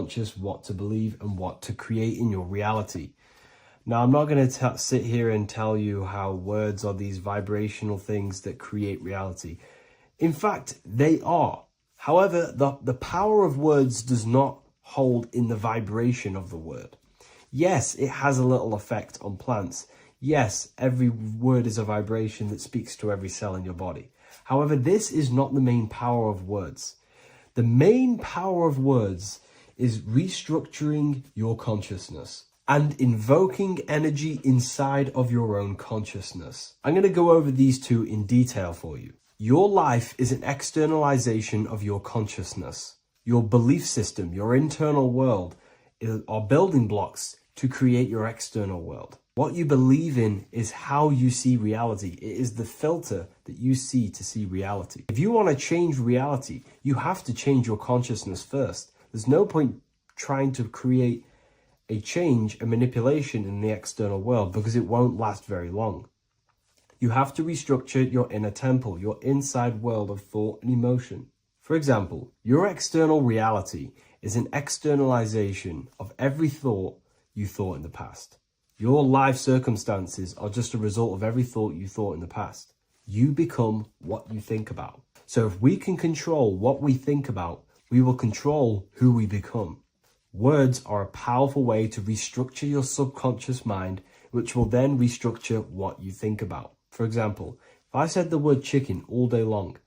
subconscious what to believe and what to create in your reality. Now, I'm not going to sit here and tell you how words are these vibrational things that create reality. In fact, they are. However, the power of words does not hold in the vibration of the word. Yes, it has a little effect on plants. Yes, every word is a vibration that speaks to every cell in your body. However, this is not the main power of words. The main power of words is restructuring your consciousness and invoking energy inside of your own consciousness. I'm going to go over these two in detail for you. Your life is an externalization of your consciousness. Your belief system, your internal world, are building blocks to create your external world. What you believe in is how you see reality. It is the filter that you see to see reality. If you want to change reality, you have to change your consciousness first. There's no point trying to create a change, a manipulation in the external world, because it won't last very long. You have to restructure your inner temple, your inside world of thought and emotion. For example, your external reality is an externalization of every thought you thought in the past. Your life circumstances are just a result of every thought you thought in the past. You become what you think about. So if we can control what we think about, we will control who we become. Words are a powerful way to restructure your subconscious mind, which will then restructure what you think about. For example, if I said the word chicken all day long,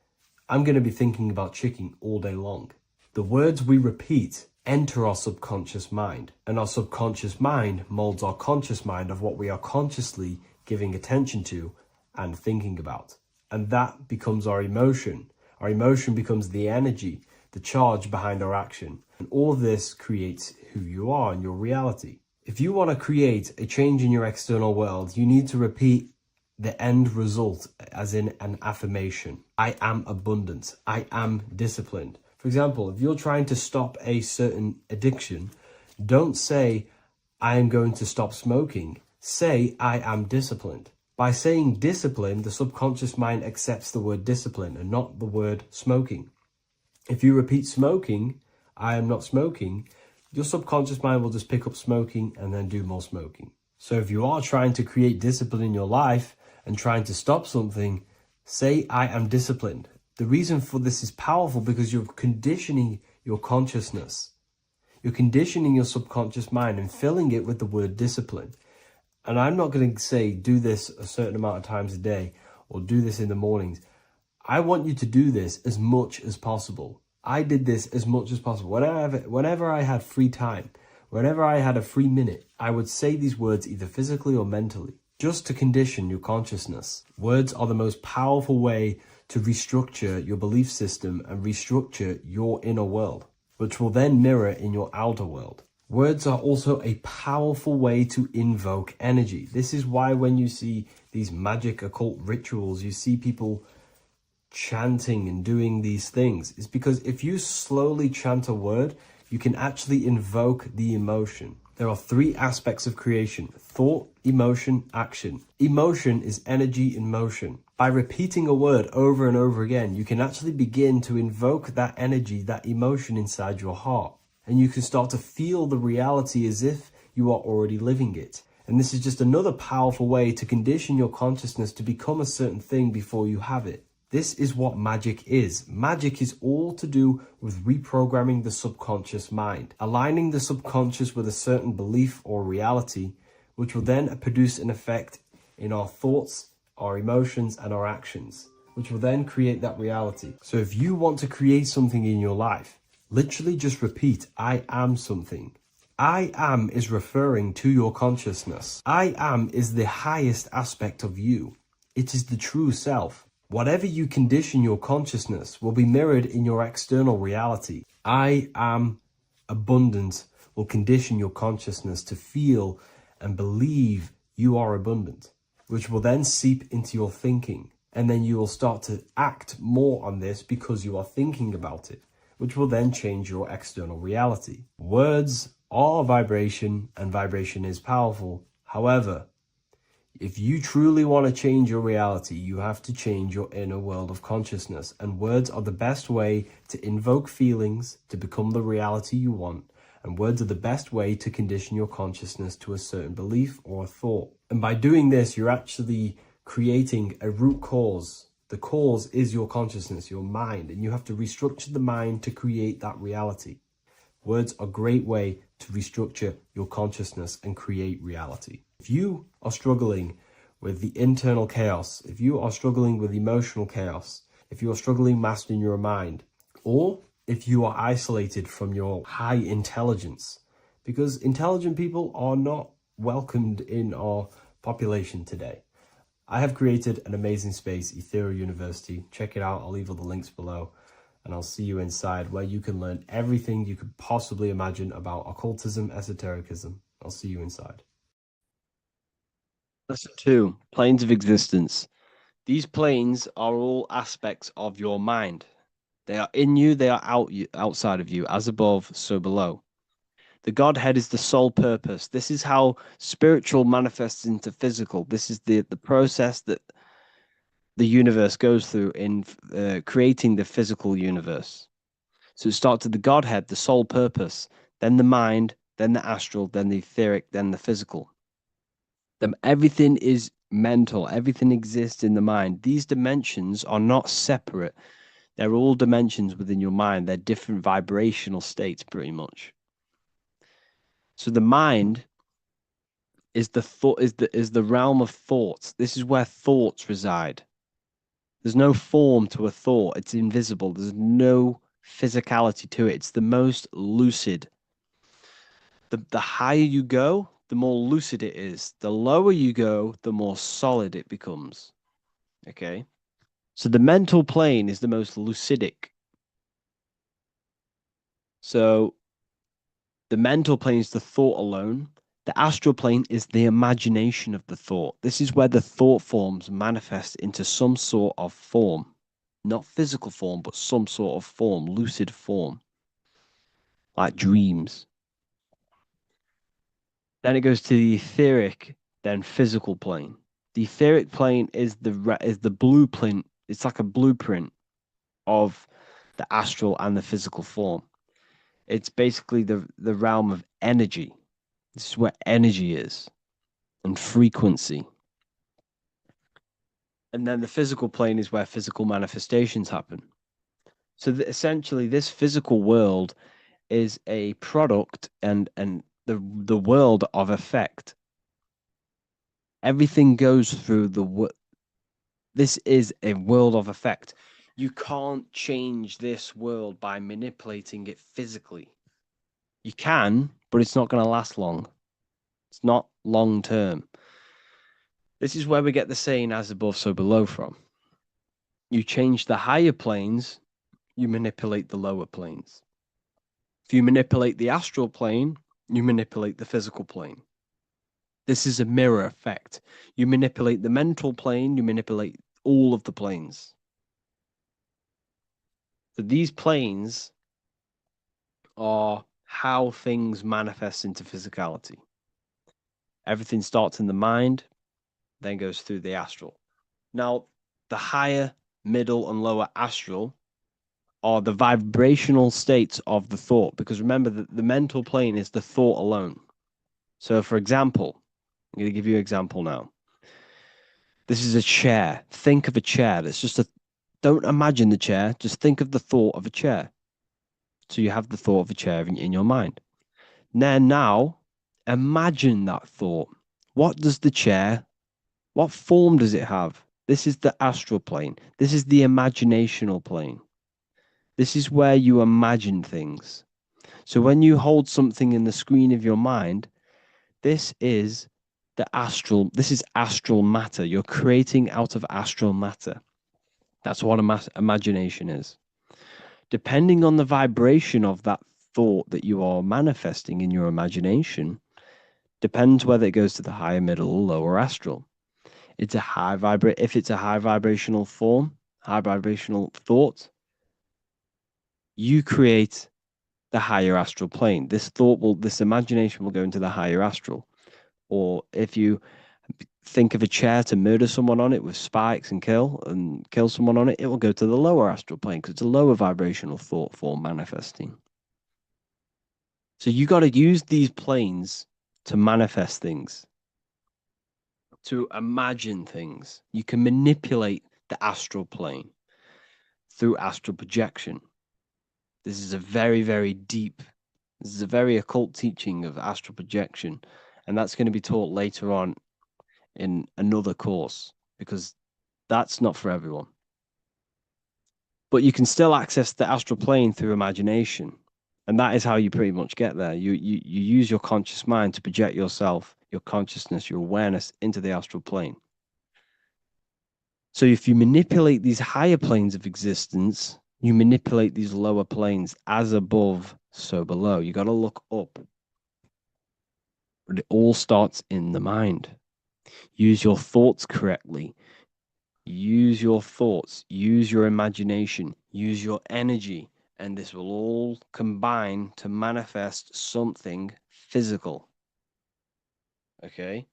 I'm going to be thinking about chicken all day long. The words we repeat enter our subconscious mind, and our subconscious mind molds our conscious mind of what we are consciously giving attention to and thinking about. And that becomes our emotion. Our emotion becomes the energy, the charge behind our action. And all of this creates who you are and your reality. If you want to create a change in your external world, you need to repeat the end result as in an affirmation. I am abundant. I am disciplined. For example, if you're trying to stop a certain addiction, don't say, I am going to stop smoking. Say, I am disciplined. By saying discipline, the subconscious mind accepts the word discipline and not the word smoking. If you repeat smoking, I am not smoking, your subconscious mind will just pick up smoking and then do more smoking. So if you are trying to create discipline in your life and trying to stop something, say, I am disciplined. The reason for this is powerful because you're conditioning your consciousness. You're conditioning your subconscious mind and filling it with the word discipline. And I'm not going to say do this a certain amount of times a day or do this in the mornings. I want you to do this as much as possible. I did this as much as possible. Whenever I had free time, whenever I had a free minute, I would say these words either physically or mentally, just to condition your consciousness. Words are the most powerful way to restructure your belief system and restructure your inner world, which will then mirror in your outer world. Words are also a powerful way to invoke energy. This is why when you see these magic occult rituals, you see people chanting and doing these things. It's because if you slowly chant a word, you can actually invoke the emotion. There are three aspects of creation: thought, emotion, action. Emotion is energy in motion. By repeating a word over and over again, you can actually begin to invoke that energy, that emotion inside your heart. And you can start to feel the reality as if you are already living it. And this is just another powerful way to condition your consciousness to become a certain thing before you have it. This is what magic is. Magic is all to do with reprogramming the subconscious mind, aligning the subconscious with a certain belief or reality, which will then produce an effect in our thoughts, our emotions, and our actions, which will then create that reality. So if you want to create something in your life, literally just repeat, I am something. I am is referring to your consciousness. I am is the highest aspect of you. It is the true self. Whatever you condition your consciousness will be mirrored in your external reality. I am abundant will condition your consciousness to feel and believe you are abundant, which will then seep into your thinking. And then you will start to act more on this because you are thinking about it, which will then change your external reality. Words are vibration, and vibration is powerful. However, if you truly want to change your reality, you have to change your inner world of consciousness. And words are the best way to invoke feelings, to become the reality you want, And words are the best way to condition your consciousness to a certain belief or a thought. And by doing this, you're actually creating a root cause. The cause is your consciousness, your mind, and you have to restructure the mind to create that reality. Words are a great way to restructure your consciousness and create reality. If you are struggling with the internal chaos, if you are struggling with emotional chaos, if you are struggling mastering your mind, or if you are isolated from your high intelligence, because intelligent people are not welcomed in our population today. I have created an amazing space, Ethereal University. Check it out. I'll leave all the links below, and I'll see you inside, where you can learn everything you could possibly imagine about occultism, esotericism. I'll see you inside. Lesson 2, planes of existence. These planes are all aspects of your mind. They are in you, they are outside of you, as above, so below. The Godhead is the sole purpose. This is how spiritual manifests into physical. This is the process that the universe goes through in creating the physical universe. So it starts with the Godhead, the sole purpose, then the mind, then the astral, then the etheric, then the physical. Everything is mental. Everything exists in the mind. These dimensions are not separate. They're all dimensions within your mind. They're different vibrational states, pretty much. So the mind is the realm of thoughts. This is where thoughts reside. There's no form to a thought. It's invisible. There's no physicality to it. It's the most lucid. The higher you go, the more lucid it is. The lower you go, the more solid it becomes. Okay? So the mental plane is the most lucidic. So the mental plane is the thought alone. The astral plane is the imagination of the thought. This is where the thought forms manifest into some sort of form. Not physical form, but some sort of form, lucid form. Like dreams. Then it goes to the etheric, then physical plane. The etheric plane is the blueprint. It's like a blueprint of the astral and the physical form. It's basically the realm of energy. This is where energy is and frequency. And then the physical plane is where physical manifestations happen. So essentially, this physical world is a product and the world of effect. Everything goes through this is a world of effect. You can't change this world by manipulating it physically. You can, but it's not going to last long. It's not long term. This is where we get the saying as above, so below from. You change the higher planes, you manipulate the lower planes. If you manipulate the astral plane, you manipulate the physical plane. This is a mirror effect. You manipulate the mental plane, you manipulate all of the planes. So these planes are how things manifest into physicality. Everything starts in the mind, then goes through the astral. Now, the higher, middle, and lower astral are the vibrational states of the thought, because remember that the mental plane is the thought alone. So, for example, I'm going to give you an example now. This is a chair. Think of a chair. That's just don't imagine the chair. Just think of the thought of a chair. So you have the thought of a chair in your mind. Then now, imagine that thought. What form does it have? This is the astral plane. This is the imaginational plane. This is where you imagine things. So when you hold something in the screen of your mind, this is astral matter. You're creating out of astral matter. That's what imagination is. Depending on the vibration of that thought that you are manifesting in your imagination, depends whether it goes to the higher, middle, or lower astral. If it's a high vibrational form, high vibrational thought, you create the higher astral plane. This imagination will go into the higher astral. Or if you think of a chair to murder someone on it with spikes and kill someone on it, it will go to the lower astral plane because it's a lower vibrational thought form manifesting. So you got to use these planes to manifest things, to imagine things. You can manipulate the astral plane through astral projection. This is a very, very deep, this is a very occult teaching of astral projection. And that's going to be taught later on in another course, because that's not for everyone. But you can still access the astral plane through imagination. And that is how you pretty much get there. You use your conscious mind to project yourself, your consciousness, your awareness into the astral plane. So if you manipulate these higher planes of existence, you manipulate these lower planes. As above, so below. You got to look up. But it all starts in the mind. Use your thoughts correctly. Use your thoughts, use your imagination, use your energy, and this will all combine to manifest something physical. Okay?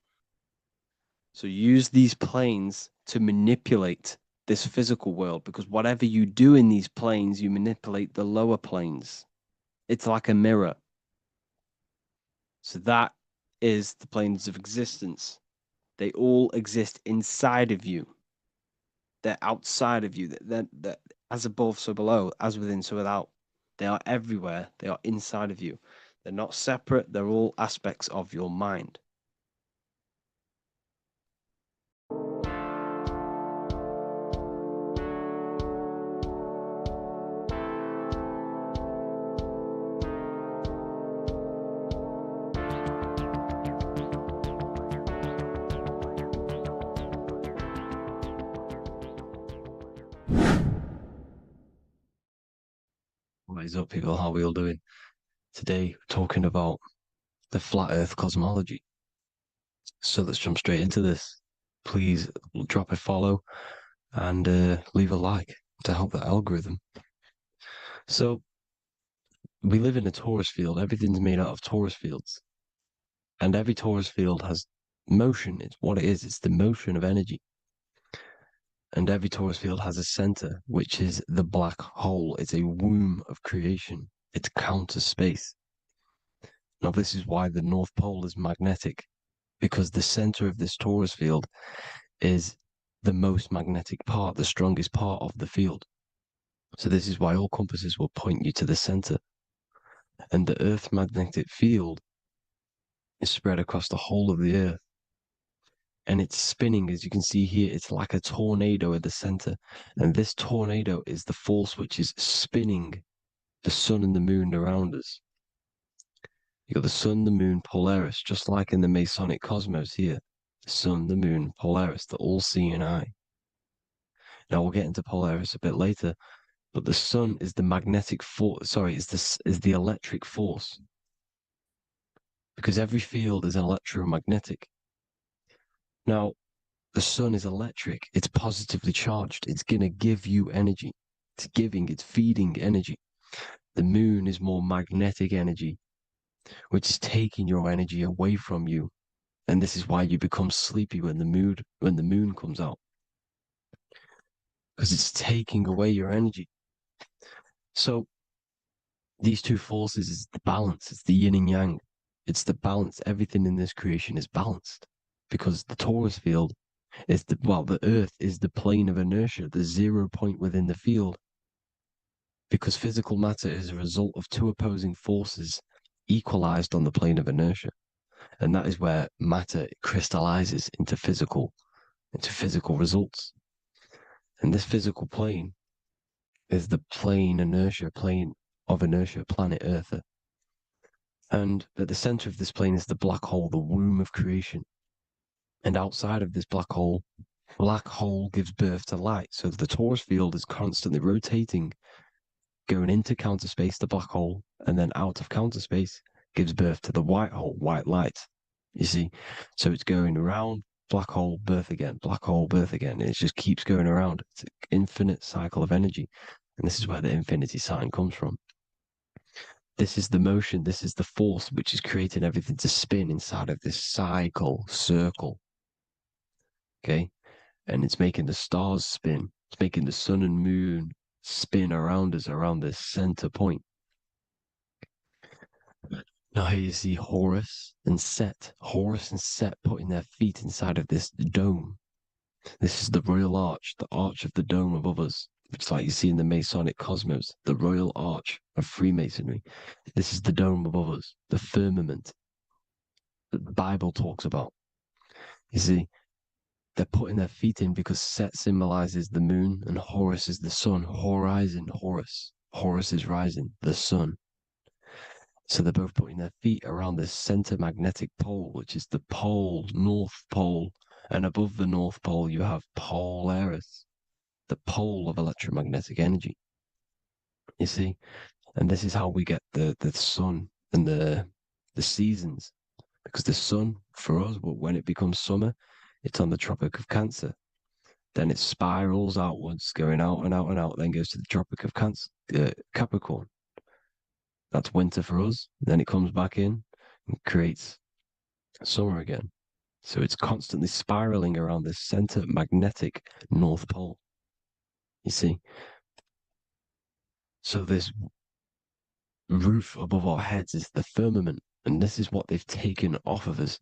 So use these planes to manipulate this physical world, because whatever you do in these planes, you manipulate the lower planes. It's like a mirror. So that is the planes of existence. They all exist inside of you. They're outside of you. They're as above, so below, as within, so without. They are everywhere. They are inside of you. They're not separate. They're all aspects of your mind. What is up, people? How are we all doing? Today, we're talking about the flat earth cosmology. So let's jump straight into this. Please drop a follow and leave a like to help the algorithm. So we live in a torus field. Everything's made out of torus fields. And every torus field has motion. It's what it is. It's the motion of energy. And every torus field has a center, which is the black hole. It's a womb of creation. It's counter space. Now, this is why the North Pole is magnetic, because the center of this torus field is the most magnetic part, the strongest part of the field. So this is why all compasses will point you to the center. And the Earth's magnetic field is spread across the whole of the Earth. And it's spinning, as you can see here. It's like a tornado at the center. And this tornado is the force which is spinning the sun and the moon around us. You got the sun, the moon, Polaris, just like in the Masonic cosmos here. The sun, the moon, Polaris, the all-seeing eye. Now we'll get into Polaris a bit later, but the sun is the magnetic force. Sorry, is the electric force, because every field is electromagnetic. Now, the sun is electric. It's positively charged. It's going to give you energy. It's feeding energy. The moon is more magnetic energy, which is taking your energy away from you. And this is why you become sleepy when the moon comes out, because it's taking away your energy. So these two forces is the balance. It's the yin and yang. It's the balance. Everything in this creation is balanced, because the torus field is the Earth is the plane of inertia, the 0 point within the field, because physical matter is a result of two opposing forces equalized on the plane of inertia. And that is where matter crystallizes into physical results. And this physical plane is the plane of inertia, planet Earth. And at the center of this plane is the black hole, the womb of creation. And outside of this black hole gives birth to light. So the torus field is constantly rotating, going into counter space, the black hole, and then out of counter space gives birth to the white hole, white light. You see? So it's going around, black hole, birth again, black hole, birth again. And it just keeps going around. It's an infinite cycle of energy. And this is where the infinity sign comes from. This is the motion, this is the force which is creating everything to spin inside of this circle. Okay? And it's making the stars spin. It's making the sun and moon spin around us, around this center point. Now here you see Horus and Set putting their feet inside of this dome. This is the royal arch, the arch of the dome above us, which is like you see in the Masonic cosmos, the royal arch of Freemasonry. This is the dome above us, the firmament that the Bible talks about. You see, they're putting their feet in because Set symbolizes the moon and Horus is the sun. Horizon, Horus. Horus is rising, the sun. So they're both putting their feet around the center magnetic pole, which is the pole, North Pole. And above the North Pole, you have Polaris, the pole of electromagnetic energy. You see? And this is how we get the sun and the seasons. Because the sun, for us, when it becomes summer, it's on the Tropic of Cancer. Then it spirals outwards, going out and out and out, then goes to the Tropic of Capricorn. That's winter for us. Then it comes back in and creates summer again. So it's constantly spiraling around this center magnetic North Pole. You see? So this roof above our heads is the firmament, and this is what they've taken off of us.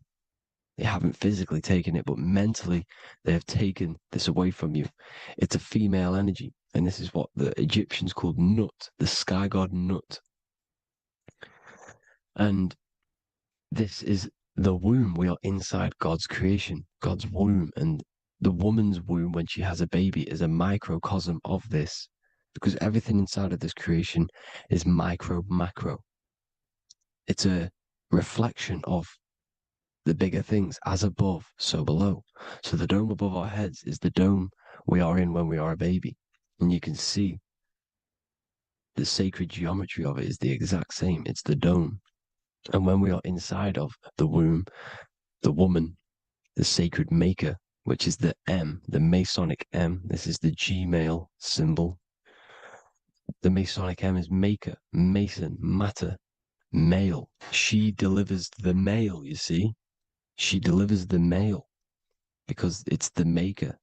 They haven't physically taken it, but mentally they have taken this away from you. It's a female energy, and this is what the Egyptians called Nut, the sky god Nut. And this is the womb. We are inside God's creation, God's womb. And the woman's womb, when she has a baby, is a microcosm of this, because everything inside of this creation is micro, macro. It's a reflection of the bigger things, as above, so below. So the dome above our heads is the dome we are in when we are a baby. And you can see the sacred geometry of it is the exact same. It's the dome. And when we are inside of the womb, the woman, the sacred maker, which is the M, the Masonic M, this is the G male symbol. The Masonic M is maker, mason, matter, male. She delivers the male, you see. She delivers the male because it's the maker,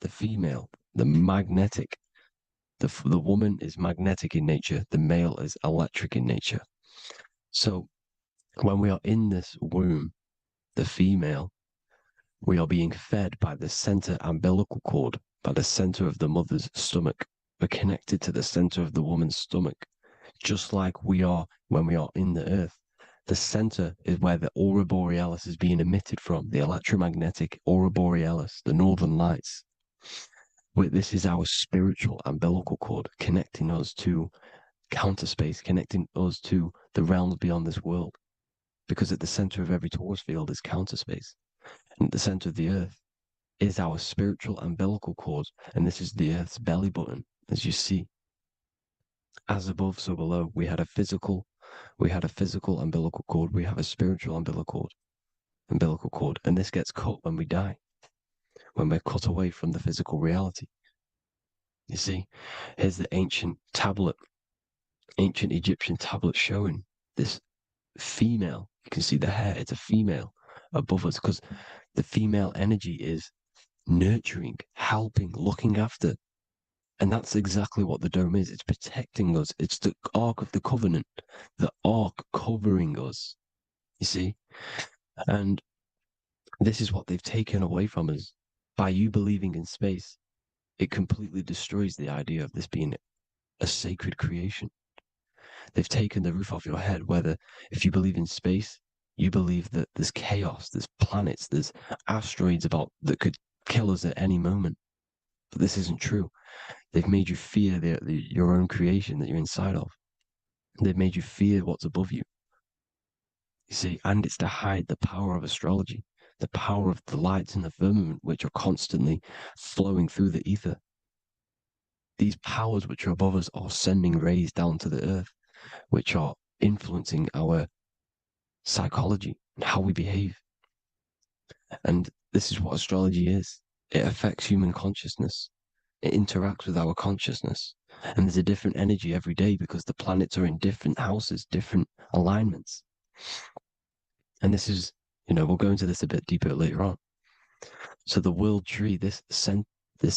the female, the magnetic. The woman is magnetic in nature, the male is electric in nature. So when we are in this womb, the female, we are being fed by the center umbilical cord, by the center of the mother's stomach. We're connected to the center of the woman's stomach, just like we are when we are in the earth. The center is where the aurora borealis is being emitted from, the electromagnetic aurora borealis, the northern lights. This is our spiritual umbilical cord, connecting us to counter space, connecting us to the realms beyond this world. Because at the center of every torus field is counter space. And at the center of the earth is our spiritual umbilical cord. And this is the earth's belly button, as you see. As above, so below. We had a physical umbilical cord. We have a spiritual umbilical cord. And this gets cut when we die, when we're cut away from the physical reality. You see, here's the ancient Egyptian tablet showing this female. You can see the hair, it's a female above us, because the female energy is nurturing, helping, looking after. And that's exactly what the dome is. It's protecting us. It's the Ark of the Covenant, the Ark covering us, you see? And this is what they've taken away from us. By you believing in space, it completely destroys the idea of this being a sacred creation. They've taken the roof off your head, whether if you believe in space, you believe that there's chaos, there's planets, there's asteroids that could kill us at any moment. But this isn't true. They've made you fear your own creation that you're inside of. They've made you fear what's above you. You see, and it's to hide the power of astrology, the power of the lights in the firmament, which are constantly flowing through the ether. These powers which are above us are sending rays down to the earth, which are influencing our psychology and how we behave. And this is what astrology is. It affects human consciousness. It interacts with our consciousness. And there's a different energy every day because the planets are in different houses, different alignments. And this is, we'll go into this a bit deeper later on. So the world tree, this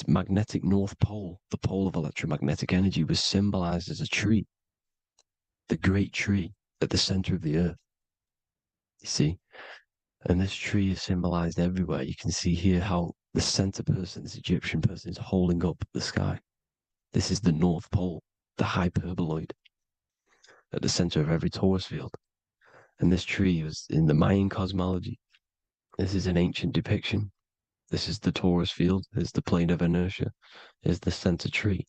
magnetic North Pole, the pole of electromagnetic energy, was symbolized as a tree, the great tree at the center of the earth. You see? And this tree is symbolized everywhere. You can see here how the center person, this Egyptian person, is holding up the sky. This is the North Pole, the hyperboloid, at the center of every torus field. And this tree was in the Mayan cosmology. This is an ancient depiction. This is the torus field. Here's the plane of inertia. Here's the center tree.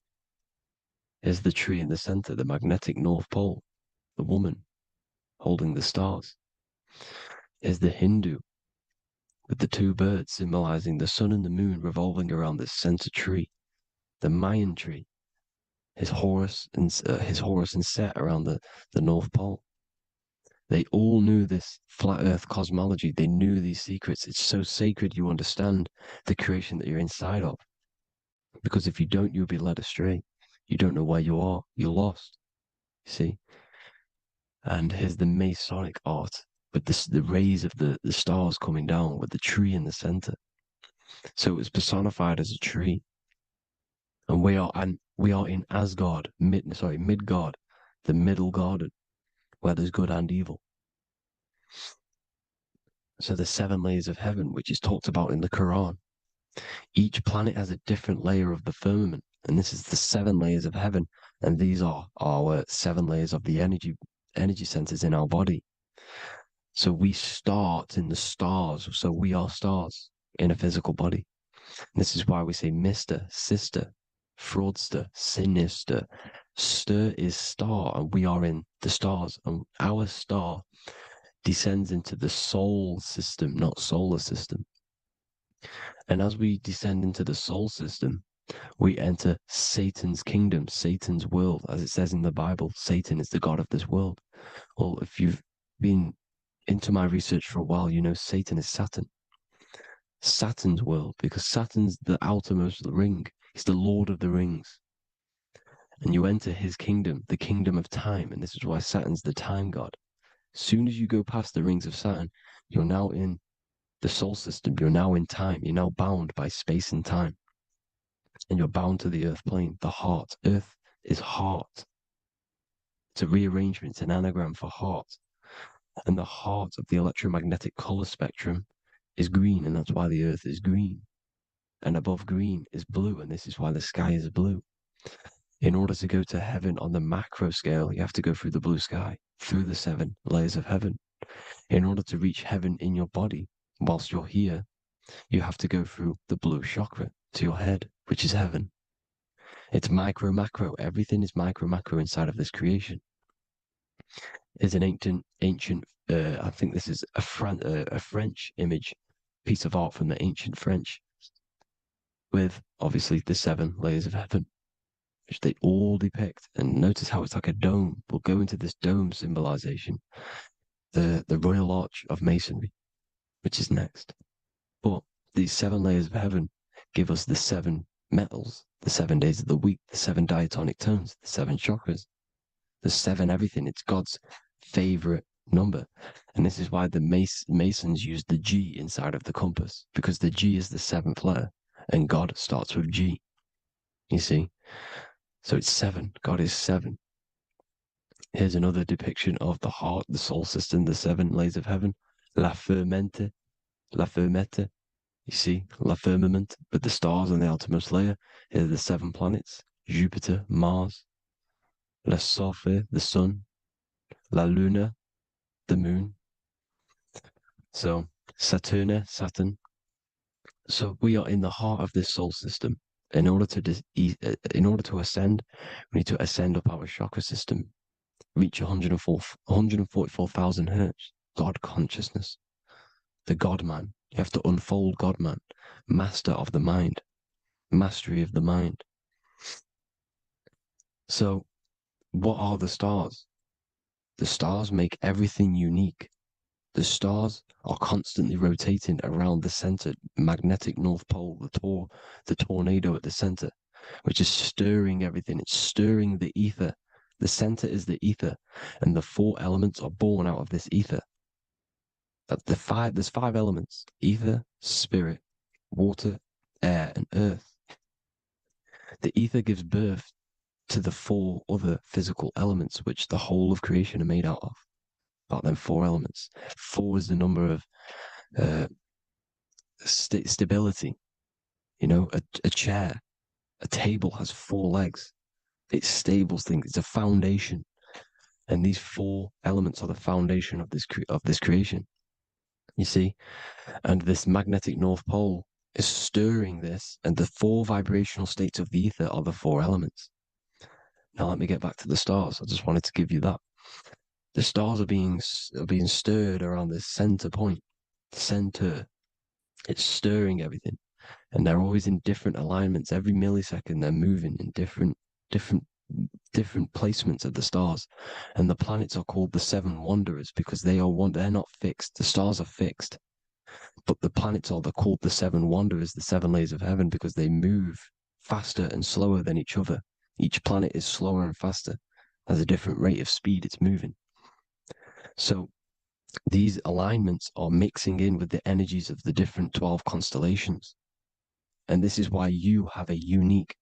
Here's the tree in the center, the magnetic North Pole, the woman holding the stars. Here's the Hindu with the two birds symbolizing the sun and the moon revolving around this center tree. The Mayan tree, his Horus and Set around the North Pole. They all knew this flat earth cosmology. They knew these secrets. It's so sacred you understand the creation that you're inside of. Because if you don't, you'll be led astray. You don't know where you are. You're lost. You see? And here's the Masonic art with the rays of the stars coming down with the tree in the center. So it was personified as a tree. And we are in Asgard, Midgard, the middle garden, where there's good and evil. So the 7 layers of heaven, which is talked about in the Quran. Each planet has a different layer of the firmament, and this is the 7 layers of heaven, and these are our 7 layers of the energy centers in our body. So we start in the stars, so we are stars in a physical body. And this is why we say Mr., sister, fraudster, sinister. Stir is star, and we are in the stars, and our star descends into the soul system, not solar system. And as we descend into the soul system, we enter Satan's kingdom, Satan's world. As it says in the Bible, Satan is the god of this world. Well, if you've been into my research for a while, you know Satan is Saturn. Saturn's world, because Saturn's the outermost ring. He's the Lord of the Rings. And you enter his kingdom, the kingdom of time. And this is why Saturn's the time god. As soon as you go past the rings of Saturn, you're now in the soul system. You're now in time. You're now bound by space and time. And you're bound to the earth plane, the heart. Earth is heart. It's a rearrangement, it's an anagram for heart. And the heart of the electromagnetic color spectrum is green, and that's why the earth is green. And above green is blue, and this is why the sky is blue. In order to go to heaven on the macro scale, you have to go through the blue sky, through the 7 layers of heaven. In order to reach heaven in your body, whilst you're here, you have to go through the blue chakra to your head, which is heaven. It's micro, macro. Everything is micro, macro inside of this creation. Is an ancient. I think this is a French image, piece of art from the ancient French, with obviously the 7 layers of heaven, which they all depict. And notice how it's like a dome. We'll go into this dome symbolization, the Royal Arch of Masonry, which is next. But these 7 layers of heaven give us the 7 metals, the 7 days of the week, the 7 diatonic tones, the 7 chakras, the 7 everything. It's God's favorite number. And this is why the Masons use the G inside of the compass, because the G is the 7th letter, and God starts with G. You see? So it's 7. God is 7. Here's another depiction of the heart, the soul system, the 7 layers of heaven. La fermete. You see, la firmament, with the stars on the outermost layer. Here are the 7 planets: Jupiter, Mars, la Sophie, the sun, la Luna, the moon. So Saturn. So we are in the heart of this soul system. In order to ascend, we need to ascend up our chakra system, reach 144,000 hertz, God consciousness, the God man. You have to unfold God man, master of the mind, mastery of the mind. So what are the stars? The stars make everything unique. The stars are constantly rotating around the center, magnetic North Pole, the tornado at the center, which is stirring everything. It's stirring the ether. The center is the ether, and the 4 elements are born out of this ether. There's 5 elements: ether, spirit, water, air, and earth. The ether gives birth to the 4 other physical elements, which the whole of creation are made out of. about them 4 elements. 4 is the number of stability. You know, a chair, a table has 4 legs. It stables things. It's a foundation, and these 4 elements are the foundation of this creation. You see, and this magnetic North Pole is stirring this, and the 4 vibrational states of the ether are the 4 elements. Now let me get back to the stars. I just wanted to give you that. The stars are being stirred around this center point. Center. It's stirring everything, and they're always in different alignments. Every millisecond, they're moving in different placements of the stars. And the planets are called the 7 wanderers because they're not fixed. The stars are fixed, but the planets they're called the 7 wanderers, the 7 layers of heaven, because they move faster and slower than each other. Each planet is slower and faster, has a different rate of speed it's moving. So these alignments are mixing in with the energies of the different 12 constellations. And this is why you have a unique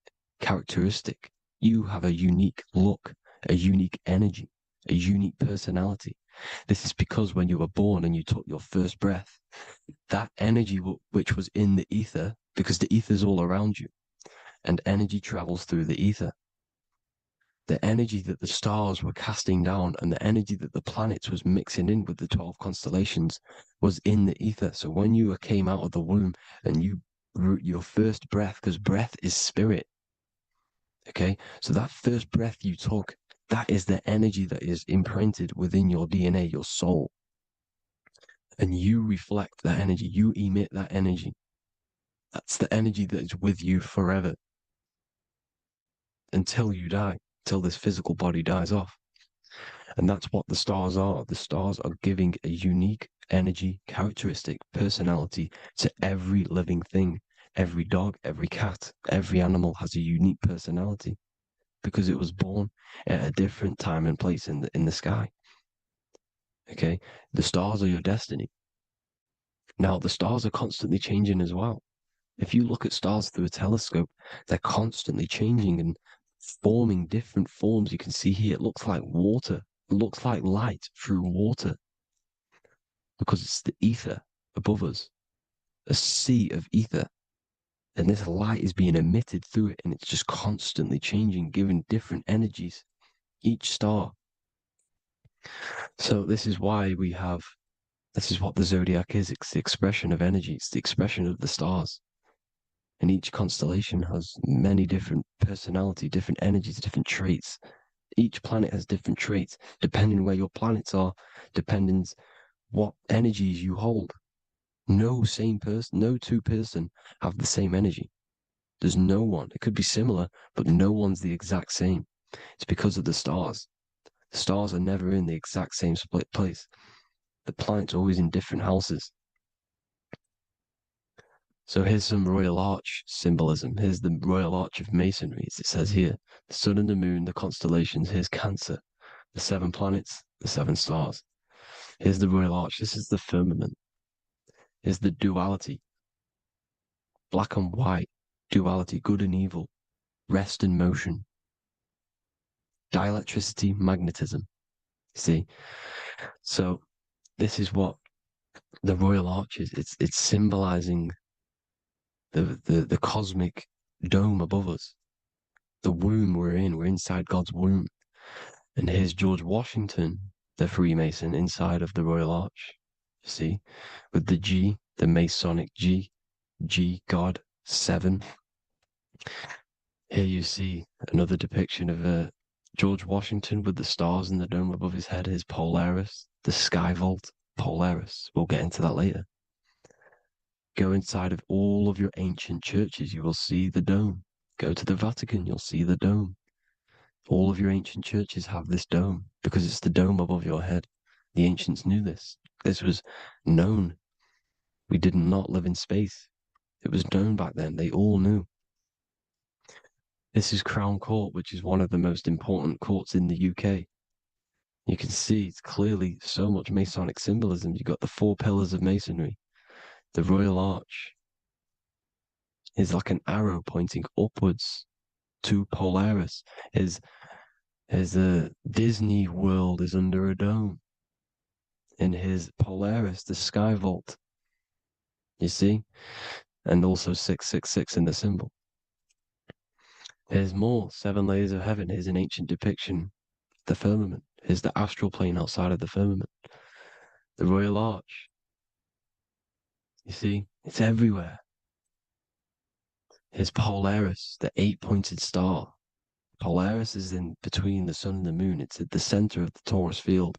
characteristic. You have a unique look, a unique energy, a unique personality. This is because when you were born and you took your first breath, that energy which was in the ether, because the ether is all around you, and energy travels through the ether. The energy that the stars were casting down and the energy that the planets was mixing in with the 12 constellations was in the ether. So when you came out of the womb and your first breath, because breath is spirit, okay? So that first breath you took, that is the energy that is imprinted within your DNA, your soul. And you reflect that energy, you emit that energy. That's the energy that is with you forever until you die, till this physical body dies off. And that's what the stars are. The stars are giving a unique energy, characteristic, personality to every living thing. Every dog, every cat, every animal has a unique personality because it was born at a different time and place in the sky. Okay, the stars are your destiny. Now, the stars are constantly changing as well. If you look at stars through a telescope, they're constantly changing and forming different forms. You can see here, it looks like water. It looks like light through water because it's the ether above us, a sea of ether. And this light is being emitted through it, and it's just constantly changing, giving different energies, each star. So this is why this is what the zodiac is. It's the expression of energy. It's the expression of the stars. And each constellation has many different personality, different energies, different traits. Each planet has different traits, depending where your planets are, depending what energies you hold. No two person have the same energy. There's no one. It could be similar, but no one's the exact same. It's because of the stars. The stars are never in the exact same split place. The planets are always in different houses. So here's some Royal Arch symbolism. Here's the Royal Arch of Masonry, as it says here. The sun and the moon, the constellations. Here's Cancer, the 7 planets, the 7 stars. Here's the Royal Arch. This is the firmament. Here's the duality. Black and white, duality, good and evil, rest and motion, dielectricity, magnetism. See? So this is what the Royal Arch is. It's symbolizing the cosmic dome above us. The womb we're in. We're inside God's womb. And here's George Washington, the Freemason, inside of the Royal Arch. You see? With the G, the Masonic G, God, 7. Here you see another depiction of George Washington with the stars in the dome above his head, his Polaris, the sky vault, Polaris. We'll get into that later. Go inside of all of your ancient churches, you will see the dome. Go to the Vatican, you'll see the dome. All of your ancient churches have this dome because it's the dome above your head. The ancients knew this. This was known. We did not live in space. It was known back then. They all knew. This is Crown Court, which is one of the most important courts in the UK. You can see it's clearly so much Masonic symbolism. You've got the 4 pillars of Masonry. The Royal Arch is like an arrow pointing upwards to Polaris. As the Disney World is under a dome. in his Polaris, the sky vault. You see? And also 666 in the symbol. Here's more, 7 layers of heaven. Here's an ancient depiction. The firmament. Here's the astral plane outside of the firmament. The Royal Arch. You see? It's everywhere. Here's Polaris, the 8-pointed star. Polaris is in between the sun and the moon. It's at the center of the Taurus field.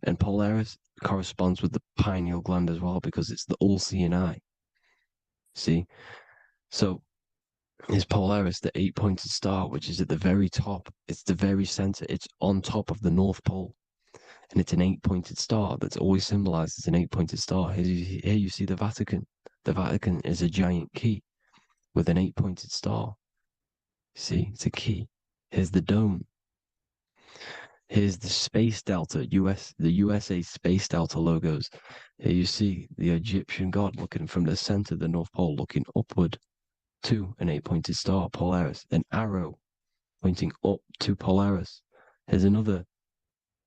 And Polaris corresponds with the pineal gland as well because it's the all-seeing eye. See? So is Polaris, the 8-pointed star, which is at the very top. It's the very center. It's on top of the North Pole. And it's an 8-pointed star that's always symbolized as an 8-pointed star. Here you see the Vatican. The Vatican is a giant key with an 8-pointed star. See, it's a key. Here's the dome. Here's the space delta, the USA space delta logos. Here you see the Egyptian god looking from the center of the North Pole, looking upward to an 8-pointed star, Polaris. An arrow pointing up to Polaris. Here's another,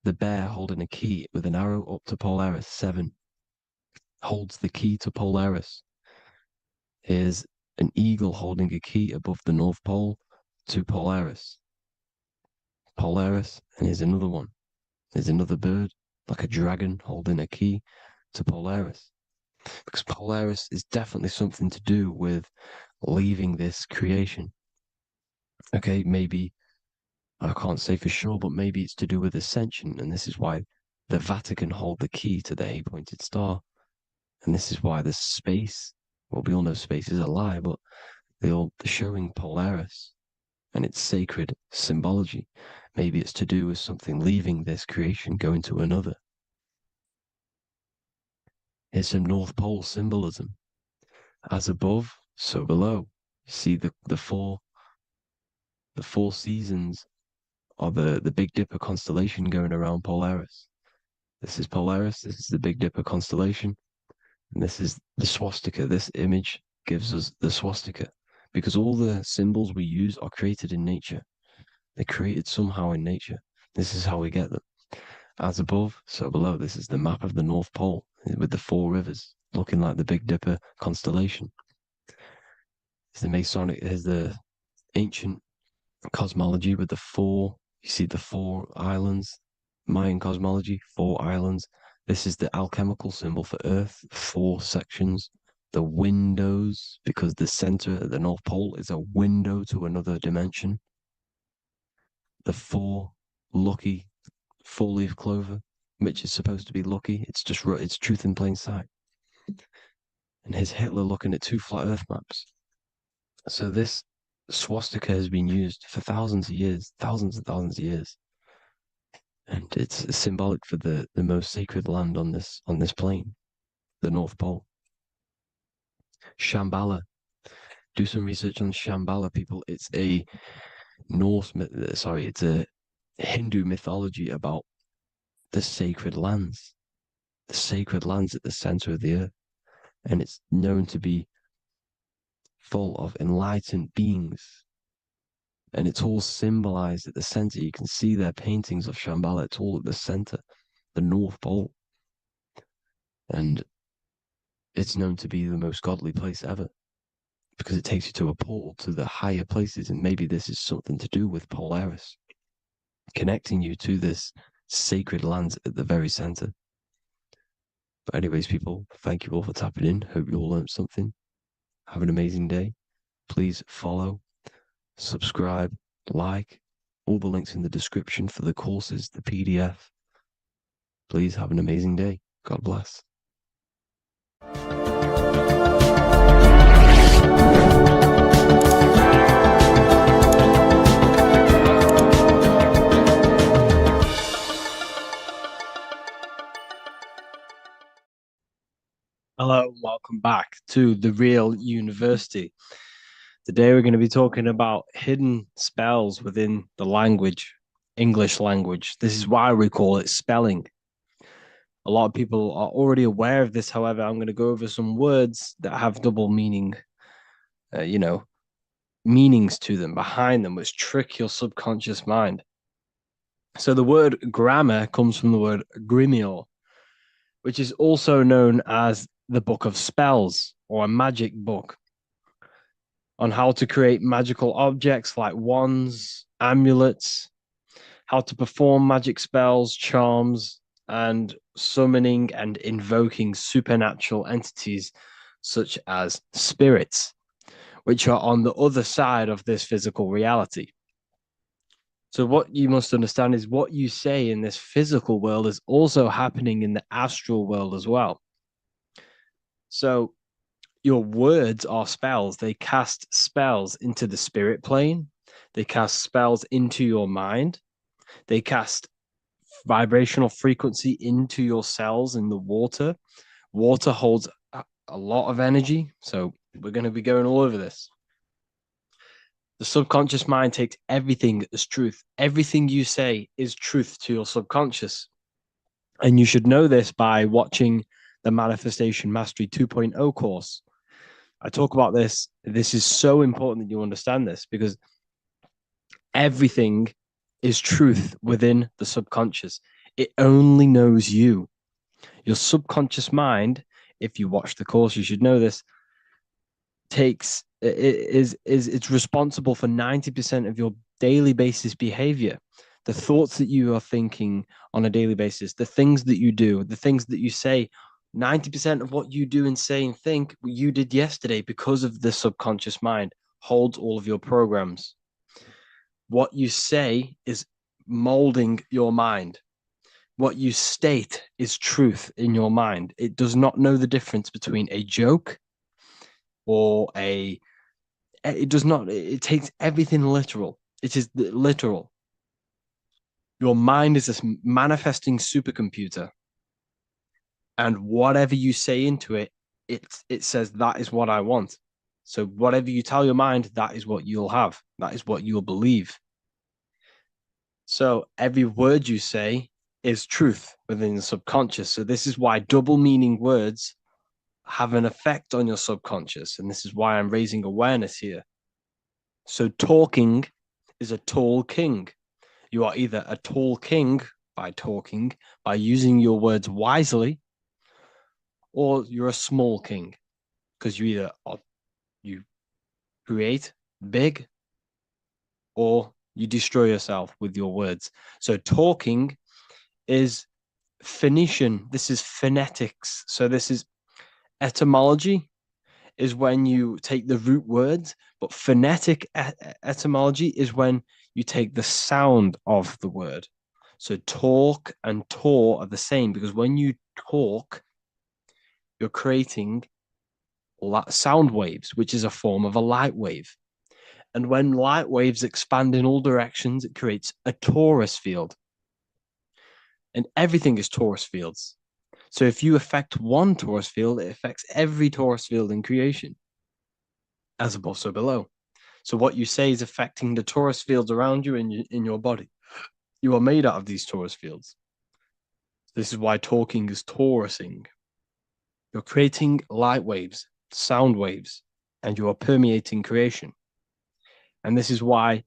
the bear holding a key with an arrow up to Polaris. 7 holds the key to Polaris. Here's an eagle holding a key above the North Pole to Polaris. Polaris, and here's another one. There's another bird, like a dragon, holding a key to Polaris. Because Polaris is definitely something to do with leaving this creation. Okay, maybe, I can't say for sure, but maybe it's to do with Ascension, and this is why the Vatican hold the key to the 8-pointed star. And this is why the space, well, we all know space is a lie, but they're showing Polaris and its sacred symbology. Maybe it's to do with something leaving this creation, going to another. Here's some North Pole symbolism. As above, so below. You see the four seasons of the Big Dipper constellation going around Polaris. This is Polaris, this is the Big Dipper constellation, and this is the swastika. This image gives us the swastika, because all the symbols we use are created in nature. They're created somehow in nature. This is how we get them. As above, so below. This is the map of the North Pole with the 4 rivers, looking like the Big Dipper constellation. It's the Masonic, there's the ancient cosmology with the 4, you see the 4 islands, Mayan cosmology, 4 islands. This is the alchemical symbol for Earth, 4 sections. The windows, because the center of the North Pole is a window to another dimension. The 4 lucky 4-leaf clover, which is supposed to be lucky. It's just, it's truth in plain sight. And here's Hitler looking at 2 flat Earth maps. So this swastika has been used for thousands of years, thousands and thousands of years. And it's symbolic for the most sacred land on this plane, the North Pole. Shambhala. Do some research on Shambhala, people. It's a it's a Hindu mythology about the sacred lands at the center of the earth. And it's known to be full of enlightened beings. And it's all symbolized at the center. You can see their paintings of Shambhala. It's all at the center, the North Pole. And it's known to be the most godly place ever, because it takes you to a portal to the higher places. And maybe this is something to do with Polaris, connecting you to this sacred land at the very center. But anyways, people, thank you all for tapping in. Hope you all learned something. Have an amazing day. Please follow, subscribe, like, all the links in the description for the courses, the PDF. Please have an amazing day. God bless. Hello and welcome back to The Real University. Today we're going to be talking about hidden spells within the language, English language. This is why we call it spelling. A lot of people are already aware of this. However, I'm going to go over some words that have double meaning, meanings to them, behind them, which trick your subconscious mind. So the word grammar comes from the word grimior, which is also known as the Book of Spells or a magic book on how to create magical objects like wands, amulets, how to perform magic spells, charms, and summoning and invoking supernatural entities such as spirits, which are on the other side of this physical reality. So, what you must understand is what you say in this physical world is also happening in the astral world as well. So, your words are spells. They cast spells into the spirit plane, they cast spells into your mind, they cast vibrational frequency into your cells in the water. Water holds a lot of energy. So, we're going to be going all over this. The subconscious mind takes everything as truth. Everything you say is truth to your subconscious. And you should know this by watching the Manifestation Mastery 2.0 course. I talk about this. This is so important that you understand this because everything is truth within the subconscious. It only knows you. Your subconscious mind, if you watch the course, you should know this, it's responsible for 90% of your daily basis behavior. The thoughts that you are thinking on a daily basis, the things that you do, the things that you say, 90% of what you do and say and think you did yesterday because of the subconscious mind holds all of your programs. What you say is molding your mind. What you state is truth in your mind. It does not know the difference between a joke or it does not, it takes everything literal. It is literal. Your mind is a manifesting supercomputer. And whatever you say into it, it says that is what I want. So whatever you tell your mind, that is what you'll have. That is what you'll believe. So every word you say is truth within the subconscious. So this is why double meaning words have an effect on your subconscious. And this is why I'm raising awareness here. So talking is a tall king. You are either a tall king by talking, by using your words wisely, or you're a small king because you create big or you destroy yourself with your words. So talking is Phoenician. This is phonetics. So this is etymology is when you take the root words, but phonetic etymology is when you take the sound of the word. So talk and tour are the same because when you talk, you're creating sound waves, which is a form of a light wave. And when light waves expand in all directions, it creates a torus field. And everything is torus fields. So if you affect one torus field, it affects every torus field in creation, as above, so below. So what you say is affecting the torus fields around you in your body. You are made out of these torus fields. This is why talking is torusing. You're creating light waves, sound waves, and you are permeating creation. And this is why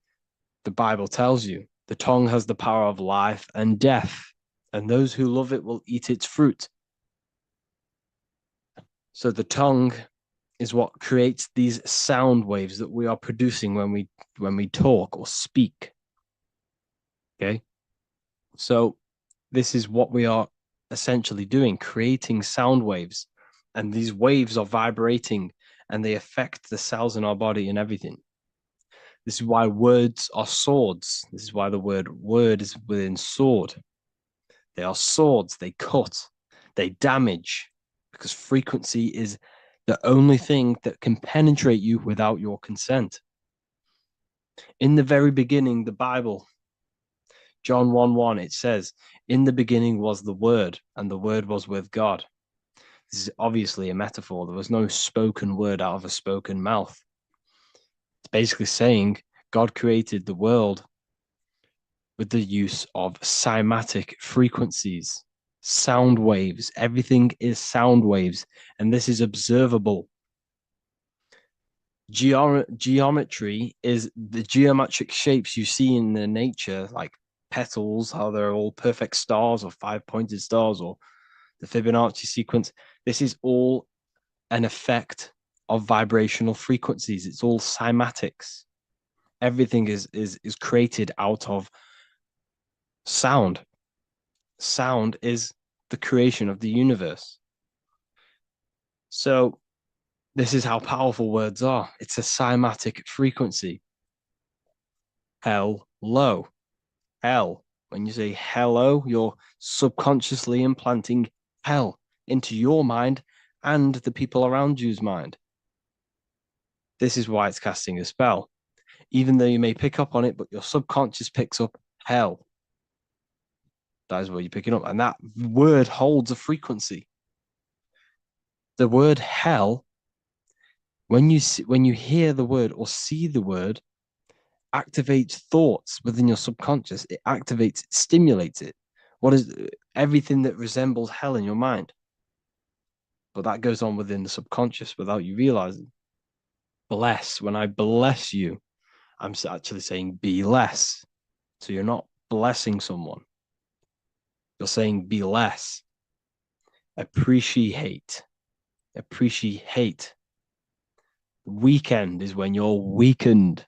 the Bible tells you the tongue has the power of life and death, and those who love it will eat its fruit. So the tongue is what creates these sound waves that we are producing when we talk or speak. Okay. So this is what we are essentially doing, creating sound waves. And these waves are vibrating and they affect the cells in our body and everything. This is why words are swords. This is why the word is within sword. They are swords. They cut, they damage, because frequency is the only thing that can penetrate you without your consent. In the very beginning, the Bible, John 1:1, it says, in the beginning was the Word, and the Word was with God. This is obviously a metaphor. There was no spoken word out of a spoken mouth. It's basically saying God created the world with the use of cymatic frequencies, sound waves. Everything is sound waves, and this is observable. Geometry is the geometric shapes you see in the nature, like petals, how they're all perfect stars or five-pointed stars, or the Fibonacci sequence. This is all an effect of vibrational frequencies. It's all cymatics. Everything is created out of sound. Sound is the creation of the universe. So this is how powerful words are. It's a cymatic frequency. Hello. Hell. When you say hello, you're subconsciously implanting hell into your mind and the people around you's mind. This is why it's casting a spell. Even though you may pick up on it, but your subconscious picks up hell. That is what you're picking up. And that word holds a frequency. The word hell, when you hear the word or see the word, activates thoughts within your subconscious. It activates, it stimulates it. What is everything that resembles hell in your mind? But that goes on within the subconscious without you realizing. Bless. When I bless you, I'm actually saying be less. So you're not blessing someone. You're saying be less. Appreciate. Appreciate. Weekend is when you're weakened.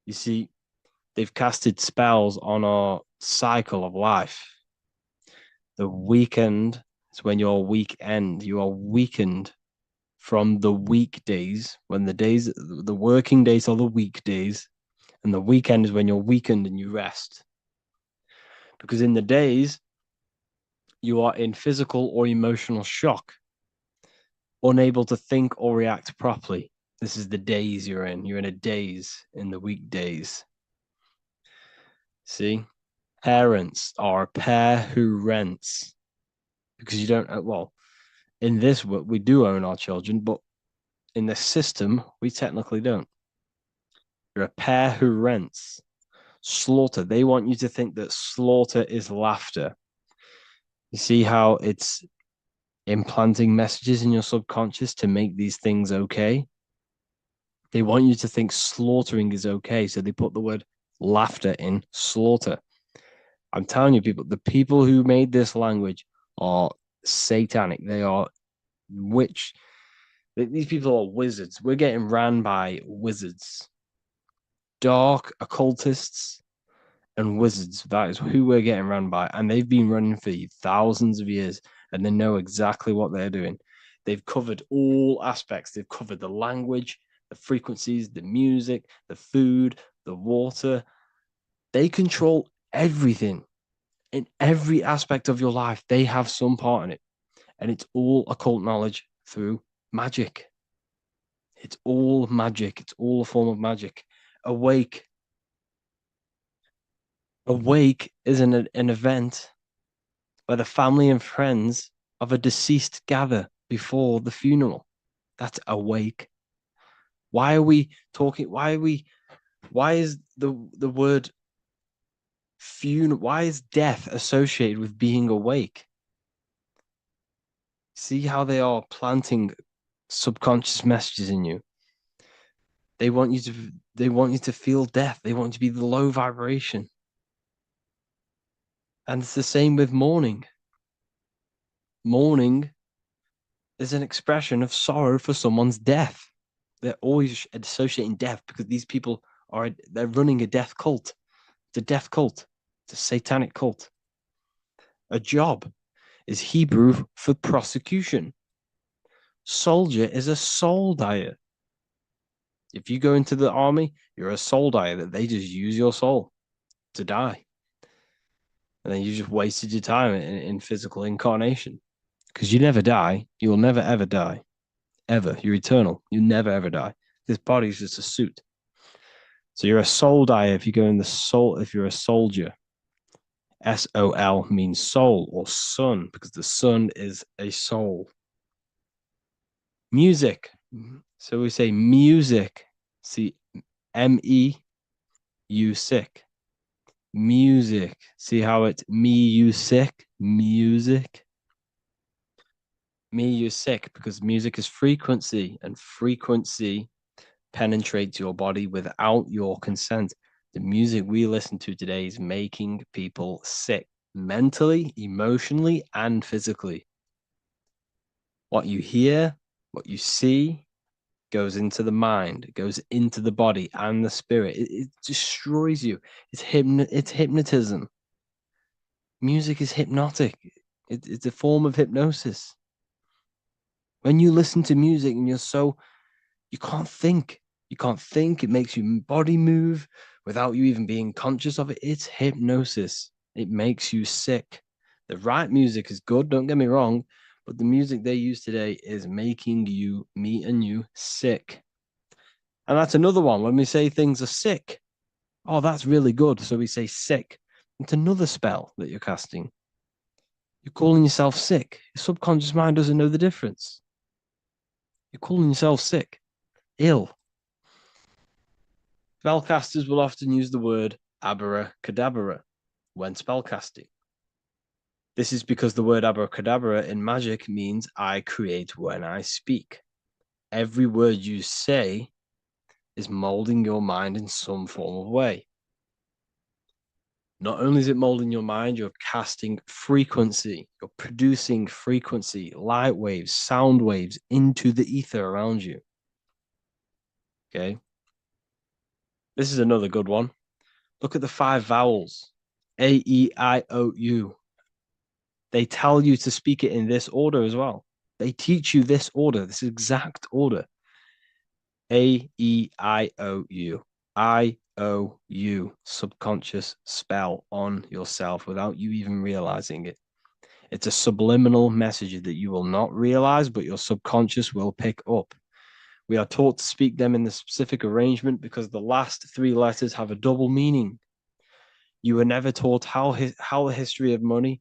You see, they've casted spells on our cycle of life. The weekend is when you're weekend. You are weakened from the weekdays, when the working days are the weekdays, and the weekend is when you're weakened and you rest. Because in the days, you are in physical or emotional shock, unable to think or react properly. This is the days you're in. You're in a daze in the weekdays. See? Parents are a pair who rents. Because you don't, well, in this, we do own our children, but in the system, we technically don't. You're a pair who rents. Slaughter. They want you to think that slaughter is laughter. You see how it's implanting messages in your subconscious to make these things okay? They want you to think slaughtering is okay. So they put the word laughter in slaughter. I'm telling you, people, the people who made this language are satanic. They are witch. These people are wizards. We're getting ran by wizards, dark occultists, and wizards. That is who we're getting run by. And they've been running for thousands of years, and they know exactly what they're doing. They've covered all aspects. They've covered the language, the frequencies, the music, the food, the water. They control everything. In every aspect of your life, they have some part in it. And it's all occult knowledge through magic. It's all magic. It's all a form of magic. Awake. Awake is an event where the family and friends of a deceased gather before the funeral. That's awake. Why are we talking? Why is the word funeral? Why is death associated with being awake? See how they are planting subconscious messages in you. They want you to feel death. They want you to be the low vibration. And it's the same with mourning. Mourning is an expression of sorrow for someone's death. They're always associating death because these people they're running a death cult. It's a death cult. It's a satanic cult. A job is Hebrew for prosecution. Soldier is a soul dyer. If you go into the army, you're a soul dyer that they just use your soul to die. And then you just wasted your time in physical incarnation. Because you never die. You will never, ever die. Ever. You're eternal. You never, ever die. This body is just a suit. So you're a soul dyer if you go in the soul, if you're a soldier. SOL means soul or sun, because the sun is a soul. Music. So we say music. See, MEU sick. Music. See how it's me, you sick? Music. Me, you sick, because music is frequency, and frequency penetrates your body without your consent. The music we listen to today is making people sick. mentally, emotionally, and physically. What you hear, what you see goes into the mind, it goes into the body and the spirit. It destroys you. It's hypnotism. Music is hypnotic. It's a form of hypnosis. When you listen to music and you can't think. You can't think. It makes your body move without you even being conscious of it. It's hypnosis. It makes you sick. The right music is good, don't get me wrong, but the music they use today is making you, me and you, sick. And that's another one. When we say things are sick, oh, that's really good. So we say sick. It's another spell that you're casting. You're calling yourself sick. Your subconscious mind doesn't know the difference. You're calling yourself sick, ill. Spellcasters will often use the word abracadabra when spellcasting. This is because the word abracadabra in magic means I create when I speak. Every word you say is molding your mind in some form of way. Not only is it molding your mind, you're casting frequency, you're producing frequency, light waves, sound waves into the ether around you. Okay. This is another good one. Look at the 5 vowels. A, E, I, O, U. They tell you to speak it in this order as well. They teach you this order, this exact order. A, E, I, O, U. I, O, U. Subconscious spell on yourself without you even realizing it. It's a subliminal message that you will not realize, but your subconscious will pick up. We are taught to speak them in the specific arrangement because the last 3 letters have a double meaning. You were never taught how the history of money,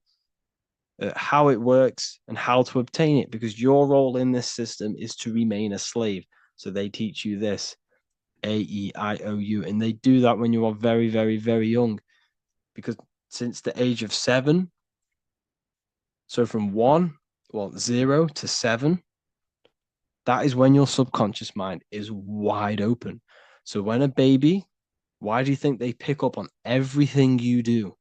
how it works, and how to obtain it, because your role in this system is to remain a slave. So they teach you this, A-E-I-O-U, and they do that when you are very, very, very young, because since the age of 7, so from 0 to 7, that is when your subconscious mind is wide open. So when a baby, why do you think they pick up on everything you do?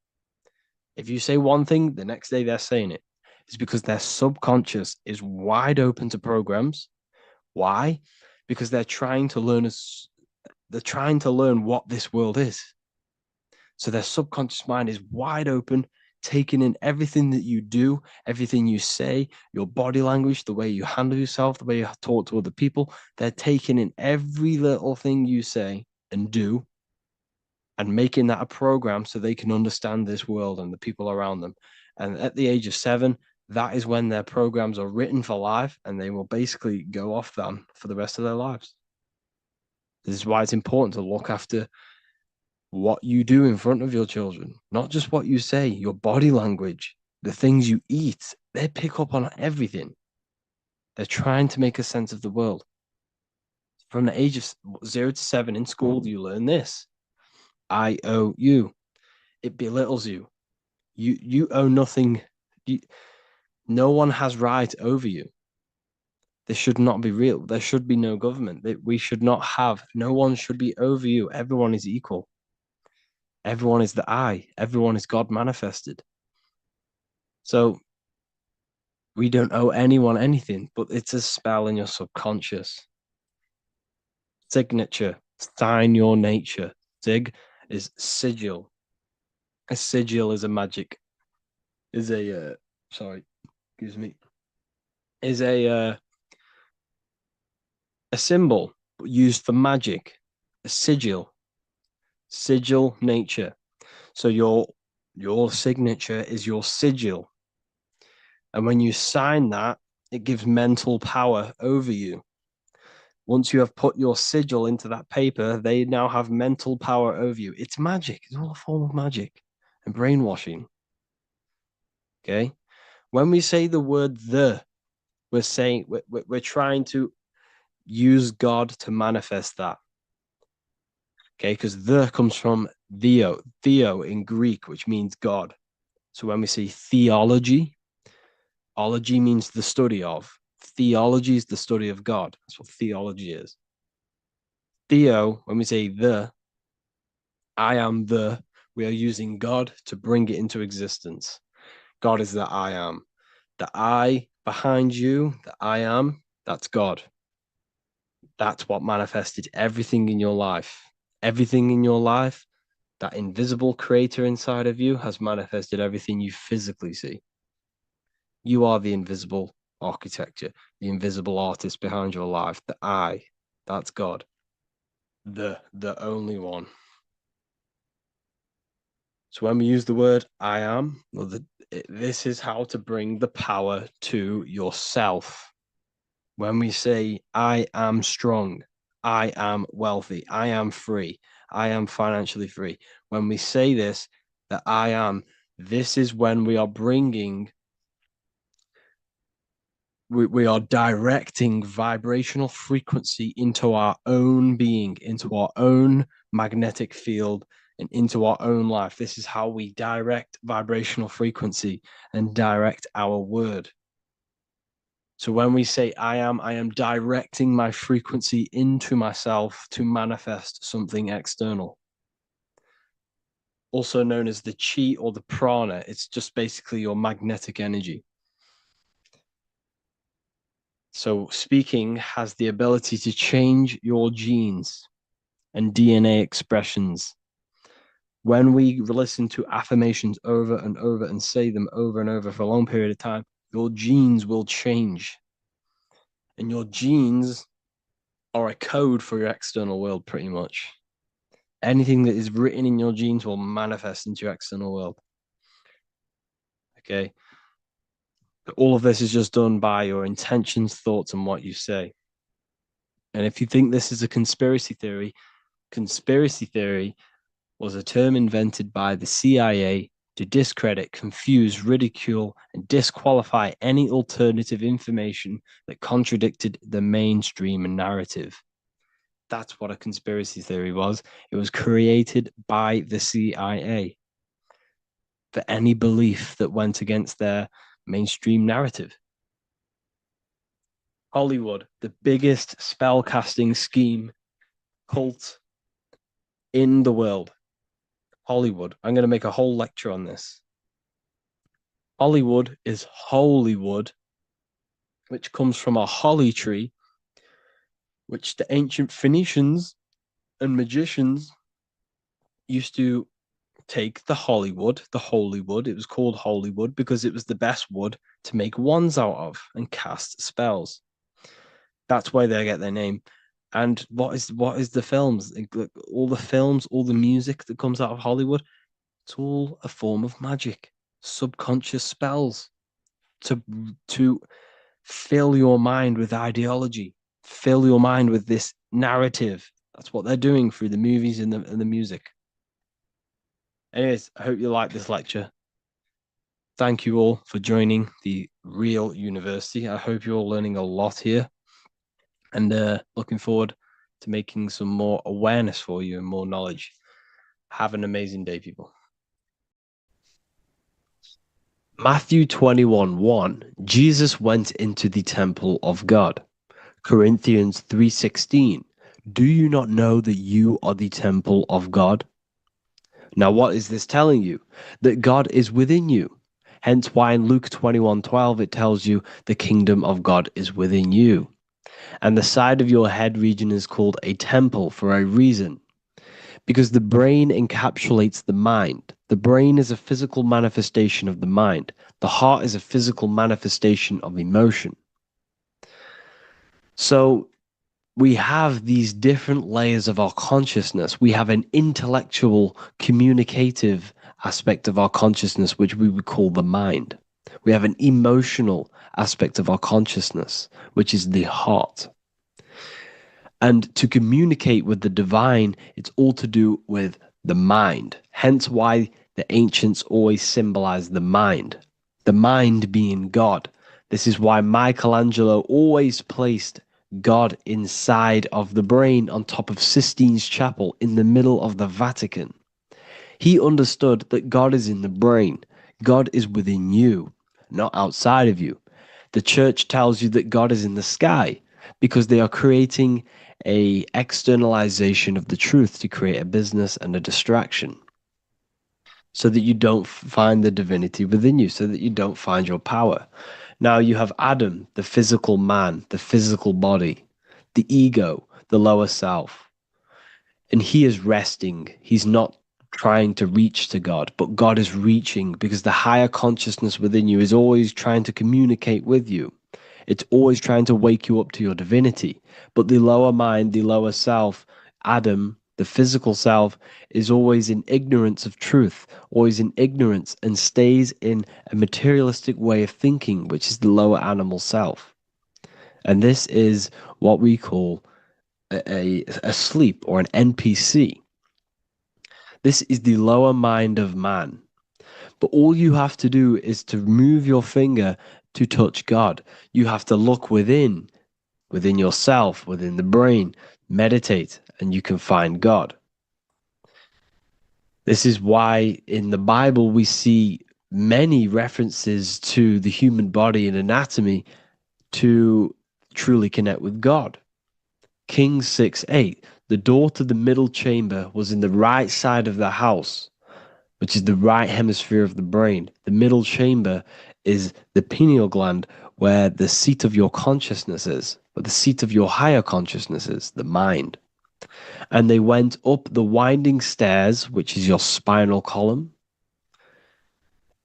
If you say one thing, the next day they're saying it. It's because their subconscious is wide open to programs. Why? Because they're trying to learn what this world is. So their subconscious mind is wide open, taking in everything that you do, everything you say, your body language, the way you handle yourself, the way you talk to other people. They're taking in every little thing you say and do and making that a program so they can understand this world and the people around them. And at the age of 7, that is when their programs are written for life and they will basically go off them for the rest of their lives. This is why it's important to look after what you do in front of your children, not just what you say, your body language, the things you eat. They pick up on everything. They're trying to make a sense of the world. From the age of 0 to 7 in school, you learn this. I owe you. It belittles you. You owe nothing. No one has right over you. This should not be real. There should be no government. We should not have. No one should be over you. Everyone is equal. Everyone is the I. Everyone is God manifested. So we don't owe anyone anything, but it's a spell in your subconscious. Signature. Sign your nature. Sig is sigil. A sigil is a magic. Is a is a symbol used for magic. A sigil nature. So your signature is your sigil. And when you sign that, it gives mental power over you. Once you have put your sigil into that paper, they now have mental power over you. It's magic. It's all a form of magic and brainwashing. Okay. When we say the word we're saying we're trying to use God to manifest that. Okay, because the comes from theo in Greek, which means God. So when we say theology, ology means the study of. Theology is the study of God. That's what theology is. Theo, when we say I am we are using God to bring it into existence. God is the I am. The I behind you, the I am, that's God. That's what manifested everything in your life. Everything in your life, that invisible creator inside of you has manifested everything you physically see. You are the invisible architecture, the invisible artist behind your life. The I, that's God. The only one. So when we use the word I am, well, this is how to bring the power to yourself. When we say I am strong, I am wealthy, I am free, I am financially free. When we say this, that I am, this is when we are bringing, we are directing vibrational frequency into our own being, into our own magnetic field, and into our own life. This is how we direct vibrational frequency and direct our word. So when we say I am directing my frequency into myself to manifest something external. Also known as the chi or the prana. It's just basically your magnetic energy. So speaking has the ability to change your genes and DNA expressions. When we listen to affirmations over and over and say them over and over for a long period of time, your genes will change. And your genes are a code for your external world, pretty much. Anything that is written in your genes will manifest into your external world. Okay. All of this is just done by your intentions, thoughts, and what you say. And if you think this is a conspiracy theory was a term invented by the CIA to discredit, confuse, ridicule, and disqualify any alternative information that contradicted the mainstream narrative. That's what a conspiracy theory was. It was created by the CIA for any belief that went against their mainstream narrative. Hollywood, the biggest spell casting scheme cult in the world. Hollywood. I'm going to make a whole lecture on this. Hollywood is Holywood, which comes from a holly tree, which the ancient Phoenicians and magicians used to take the Hollywood, the holy wood. It was called Holywood because it was the best wood to make wands out of and cast spells. That's why they get their name. And what is the films? All the films, all the music that comes out of Hollywood, it's all a form of magic, subconscious spells to fill your mind with ideology, fill your mind with this narrative. That's what they're doing through the movies and the music. Anyways, I hope you like this lecture. Thank you all for joining the Real University. I hope you're all learning a lot here, and looking forward to making some more awareness for you and more knowledge. Have an amazing day, people. Matthew 21:1, Jesus went into the temple of God. Corinthians 3:16, do you not know that you are the temple of God? Now, what is this telling you? That God is within you. Hence why in Luke 21:12 it tells you the kingdom of God is within you. And the side of your head region is called a temple for a reason. Because the brain encapsulates the mind. The brain is a physical manifestation of the mind. The heart is a physical manifestation of emotion. So we have these different layers of our consciousness. We have an intellectual, communicative aspect of our consciousness, which we would call the mind. We have an emotional aspect of our consciousness, which is the heart. And to communicate with the divine, it's all to do with the mind. Hence why the ancients always symbolize the mind being God. This is why Michelangelo always placed God inside of the brain on top of Sistine Chapel in the middle of the Vatican. He understood that God is in the brain. God is within you, not outside of you. The church tells you that God is in the sky because they are creating a externalization of the truth to create a business and a distraction. so that you don't find the divinity within you, so that you don't find your power. Now you have Adam, the physical man, the physical body, the ego, the lower self. And he is resting. He's not trying to reach to God, but God is reaching because the higher consciousness within you is always trying to communicate with you. It's always trying to wake you up to your divinity. But the lower mind, the lower self, Adam, the physical self, is always in ignorance of truth, always in ignorance, and stays in a materialistic way of thinking, which is the lower animal self. And this is what we call a sleep or an NPC. This is the lower mind of man. But all you have to do is to move your finger to touch God. You have to look within yourself, within the brain, meditate, and you can find God. This is why in the Bible we see many references to the human body and anatomy to truly connect with God. Kings 6:8, the door to the middle chamber was in the right side of the house, which is the right hemisphere of the brain. The middle chamber is the pineal gland, where the seat of your consciousness is, where the seat of your higher consciousness is, the mind. And they went up the winding stairs, which is your spinal column,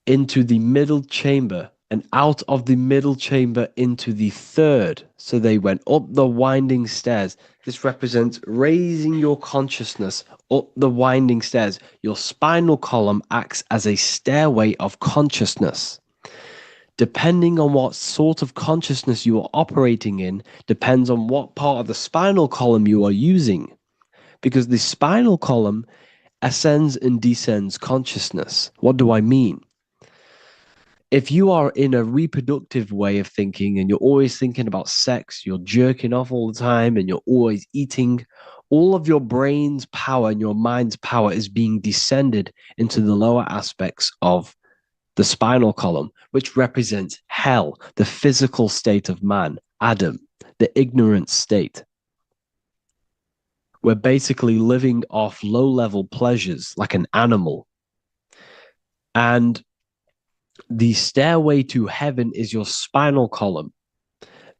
into the middle chamber, and out of the middle chamber into the third. So they went up the winding stairs. This represents raising your consciousness up the winding stairs. Your spinal column acts as a stairway of consciousness. Depending on what sort of consciousness you are operating in, depends on what part of the spinal column you are using. Because the spinal column ascends and descends consciousness. What do I mean? If you are in a reproductive way of thinking and you're always thinking about sex, you're jerking off all the time and you're always eating, all of your brain's power and your mind's power is being descended into the lower aspects of the spinal column, which represents hell, the physical state of man, Adam, the ignorant state. We're basically living off low-level pleasures like an animal. And the stairway to heaven is your spinal column.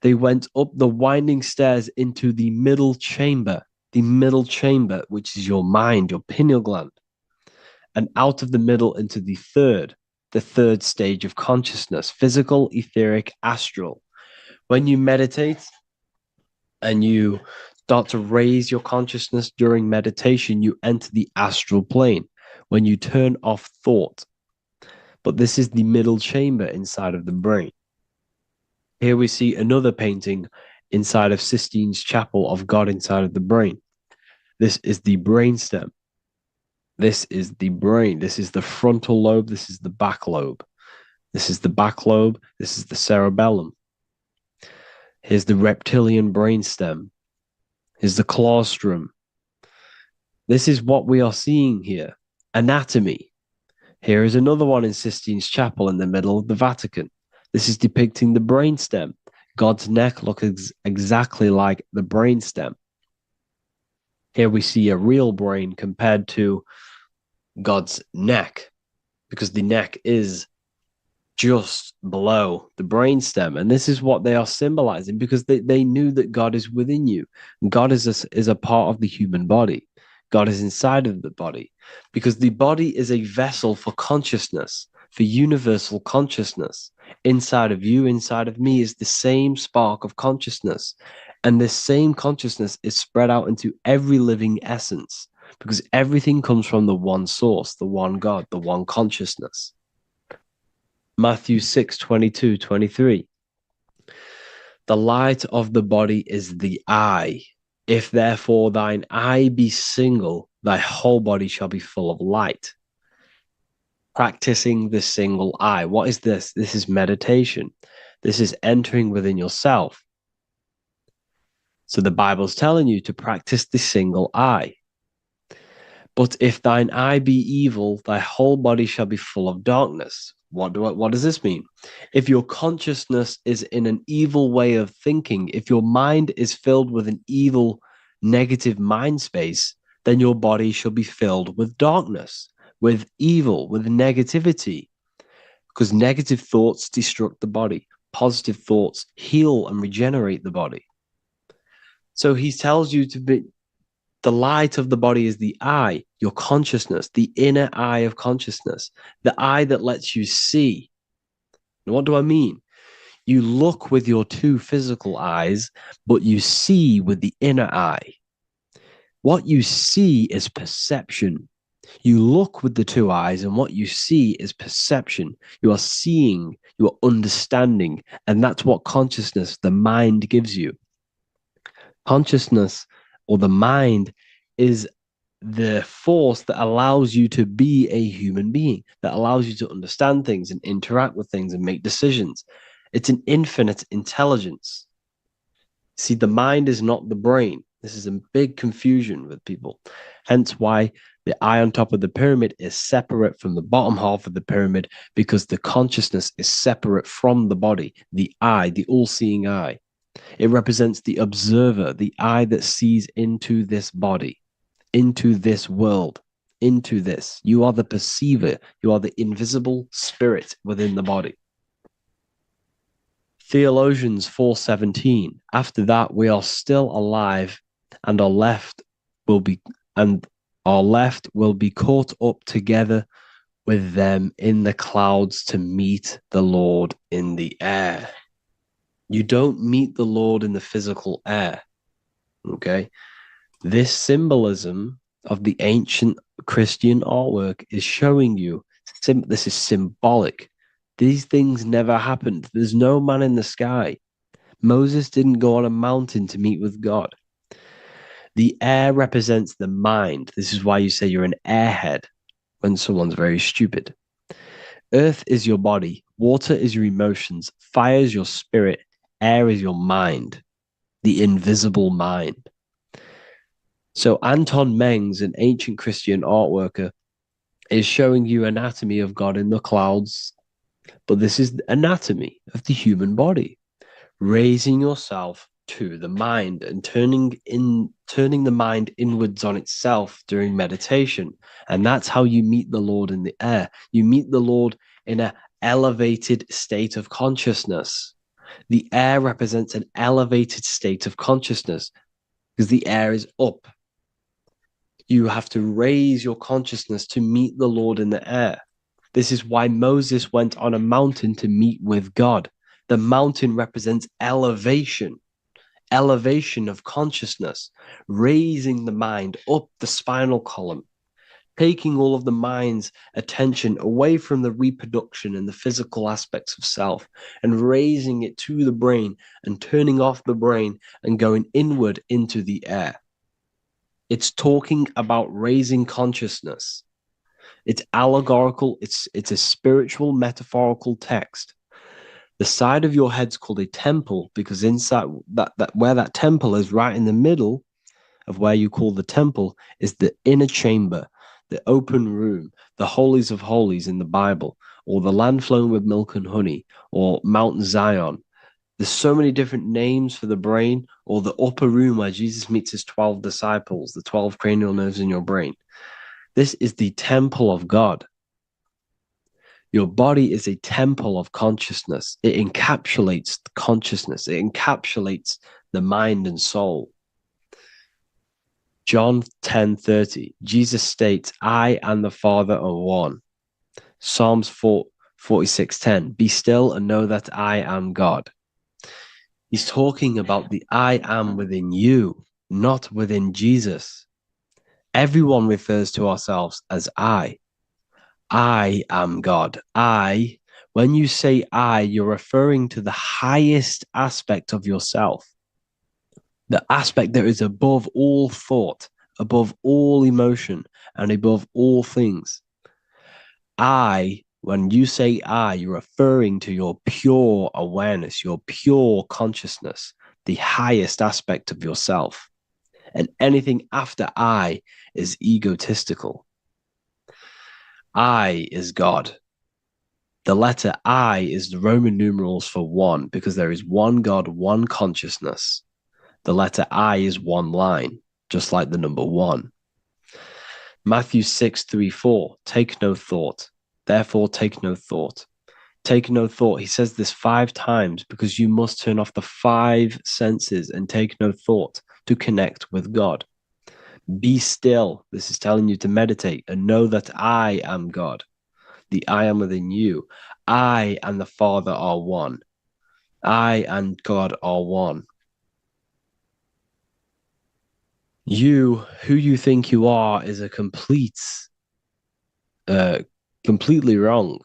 They went up the winding stairs into the middle chamber, which is your mind, your pineal gland, and out of the middle into the third stage of consciousness, physical, etheric, astral. When you meditate and you start to raise your consciousness during meditation, you enter the astral plane when you turn off thought. But this is the middle chamber inside of the brain. Here we see another painting inside of Sistine's chapel of God inside of the brain. This is the brainstem. This is the brain. This is the frontal lobe. This is the back lobe. This is the back lobe. This is the cerebellum. Here's the reptilian brainstem. Here's the claustrum. This is what we are seeing here. Anatomy. Here is another one in Sistine's chapel in the middle of the Vatican. This is depicting the brainstem. God's neck looks exactly like the brainstem. Here we see a real brain compared to God's neck, because the neck is just below the brainstem. And this is what they are symbolizing, because they knew that God is within you. God is a part of the human body. God is inside of the body, because the body is a vessel for consciousness, for universal consciousness. Inside of you, inside of me, is the same spark of consciousness. And this same consciousness is spread out into every living essence, because everything comes from the one source, the one God, the one consciousness. Matthew 6:22-23. The light of the body is the eye. If therefore thine eye be single, thy whole body shall be full of light. Practicing the single eye. What is this? This is meditation. This is entering within yourself. So the Bible's telling you to practice the single eye. But if thine eye be evil, thy whole body shall be full of darkness. What does this mean? If your consciousness is in an evil way of thinking, if your mind is filled with an evil, negative mind space, then your body shall be filled with darkness. with evil, with negativity, because negative thoughts destruct the body. Positive thoughts heal and regenerate the body. So he tells you to be, the light of the body is the eye, your consciousness, the inner eye of consciousness, the eye that lets you see. And what do I mean? You look with your two physical eyes, but you see with the inner eye. What you see is perception. You look with the two eyes, and what you see is perception. You are seeing, you are understanding, and that's what consciousness, the mind, gives you. Consciousness, or the mind, is the force that allows you to be a human being, that allows you to understand things and interact with things and make decisions. It's an infinite intelligence. See, the mind is not the brain. This is a big confusion with people. Hence why the eye on top of the pyramid is separate from the bottom half of the pyramid, because the consciousness is separate from the body, the eye, the all-seeing eye. It represents the observer, the eye that sees into this body, into this world, into this. You are the perceiver. You are the invisible spirit within the body. Theologians 4:17. After that, we are still alive, and our left will be caught up together with them in the clouds to meet the Lord in the air. You don't meet the Lord in the physical air. Okay? This symbolism of the ancient Christian artwork is showing you this is symbolic. These things never happened. There's no man in the sky. Moses didn't go on a mountain to meet with God. The air represents the mind. This is why you say you're an airhead when someone's very stupid. Earth is your body. Water is your emotions. Fire is your spirit. Air is your mind, the invisible mind. So Anton Mengs, an ancient Christian art worker, is showing you anatomy of God in the clouds. But this is the anatomy of the human body, raising yourself to the mind and turning the mind inwards on itself during meditation. And that's how you meet the Lord in the air. You meet the Lord in an elevated state of consciousness. The air represents an elevated state of consciousness because the air is up. You have to raise your consciousness to meet the Lord in the air. This is why Moses went on a mountain to meet with God. The mountain represents elevation of consciousness, raising the mind up the spinal column, taking all of the mind's attention away from the reproduction and the physical aspects of self and raising it to the brain and turning off the brain and going inward into the air. It's talking about raising consciousness. It's allegorical. It's a spiritual, metaphorical text. The side of your head's called a temple because inside that where that temple is, right in the middle of where you call the temple, is the inner chamber, the open room, the holies of holies in the Bible, or the land flowing with milk and honey, or Mount Zion. There's so many different names for the brain, or the upper room where Jesus meets his 12 disciples, the 12 cranial nerves in your brain. This is the temple of God. Your body is a temple of consciousness. It encapsulates consciousness. It encapsulates the mind and soul. John 10:30, Jesus states, I and the Father are one. Psalms 46:10, be still and know that I am God. He's talking about the I am within you, not within Jesus. Everyone refers to ourselves as I. I am God. When you say I, you're referring to the highest aspect of yourself, the aspect that is above all thought, above all emotion, and above all things. When you say I, you're referring to your pure awareness, your pure consciousness, the highest aspect of yourself. And anything after I is egotistical. I is God. The letter I is the Roman numerals for one, because there is one God, one consciousness. The letter I is one line, just like the number one. Matthew 6:3-4. Take no thought. Therefore, take no thought. Take no thought. He says this 5 times because you must turn off the 5 senses and take no thought to connect with God. Be still. This is telling you to meditate and know that I am God. The I am within you. I and the Father are one. I and God are one. You, who you think you are, is a completely wrong.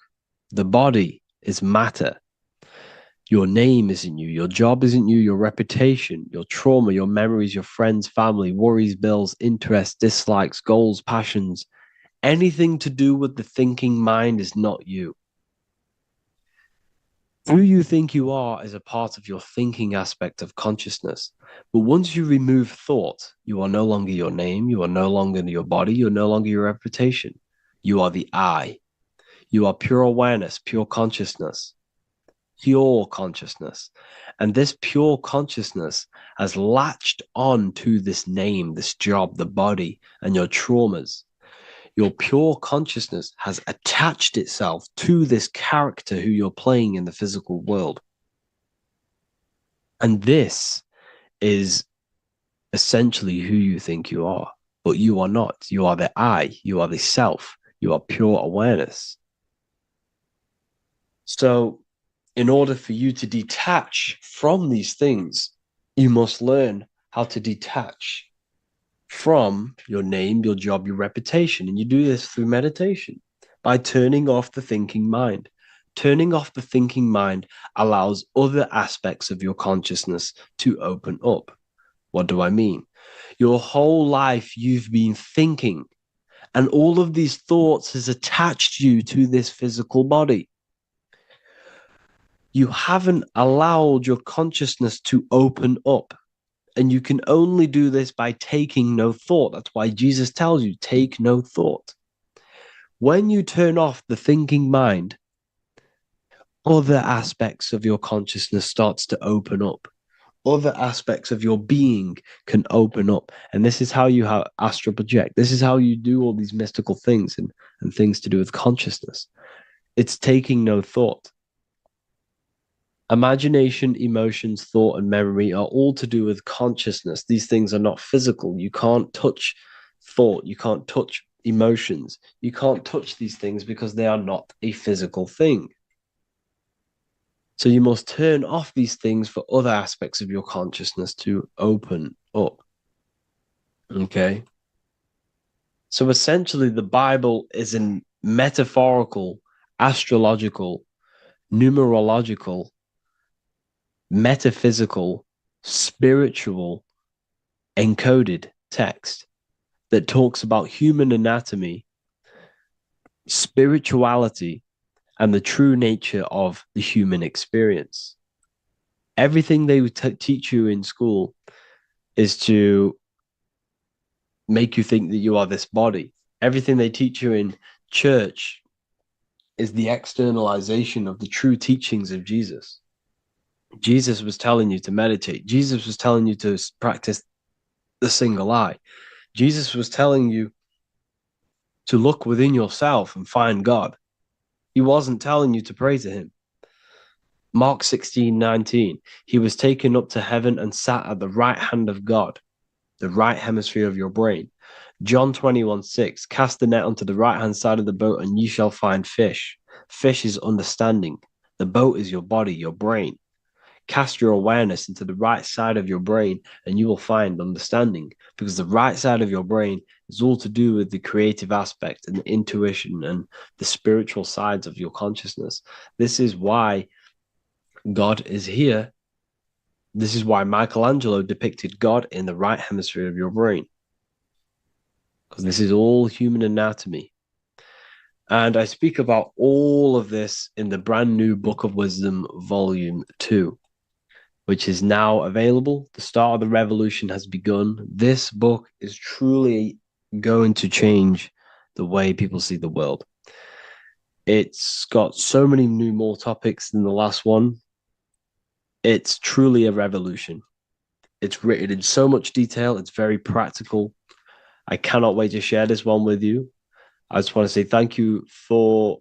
The body is matter. Your name isn't you. Your job isn't you. Your reputation, your trauma, your memories, your friends, family, worries, bills, interests, dislikes, goals, passions, anything to do with the thinking mind is not you. Who you think you are is a part of your thinking aspect of consciousness. But once you remove thought, you are no longer your name. You are no longer your body. You're no longer your reputation. You are the I. You are pure awareness, pure consciousness. Pure consciousness. And this pure consciousness has latched on to this name, this job, the body, and your traumas. Your pure consciousness has attached itself to this character who you're playing in the physical world. And this is essentially who you think you are, but you are not. You are the I, you are the self, you are pure awareness. So, in order for you to detach from these things, you must learn how to detach from your name, your job, your reputation. And you do this through meditation by turning off the thinking mind. Turning off the thinking mind allows other aspects of your consciousness to open up. What do I mean? Your whole life you've been thinking, and all of these thoughts has attached you to this physical body. You haven't allowed your consciousness to open up. And you can only do this by taking no thought. That's why Jesus tells you, take no thought. When you turn off the thinking mind, other aspects of your consciousness starts to open up. Other aspects of your being can open up. And this is how you have astral project. This is how you do all these mystical things and things to do with consciousness. It's taking no thought. Imagination, emotions, thought, and memory are all to do with consciousness. These things are not physical. You can't touch thought. You can't touch emotions. You can't touch these things because they are not a physical thing. So you must turn off these things for other aspects of your consciousness to open up. Okay? So essentially, the Bible is a metaphorical, astrological, numerological, metaphysical, spiritual, encoded text that talks about human anatomy, spirituality, and the true nature of the human experience. Everything they would teach you in school is to make you think that you are this body. Everything they teach you in church is the externalization of the true teachings of Jesus. Jesus was telling you to meditate. Jesus was telling you to practice the single eye. Jesus was telling you to look within yourself and find God. He wasn't telling you to pray to him. Mark 16:19, he was taken up to heaven and sat at the right hand of God, the right hemisphere of your brain. John 21:6, cast the net onto the right hand side of the boat and you shall find fish. Fish is understanding. The boat is your body, your brain. Cast your awareness into the right side of your brain and you will find understanding, because the right side of your brain is all to do with the creative aspect and the intuition and the spiritual sides of your consciousness. This is why God is here. This is why Michelangelo depicted God in the right hemisphere of your brain, because this is all human anatomy. And I speak about all of this in the brand new Book of Wisdom, Volume 2, which is now available. The start of the revolution has begun. This book is truly going to change the way people see the world. It's got so many more topics than the last one. It's truly a revolution. It's written in so much detail. It's very practical. I cannot wait to share this one with you. I just want to say thank you for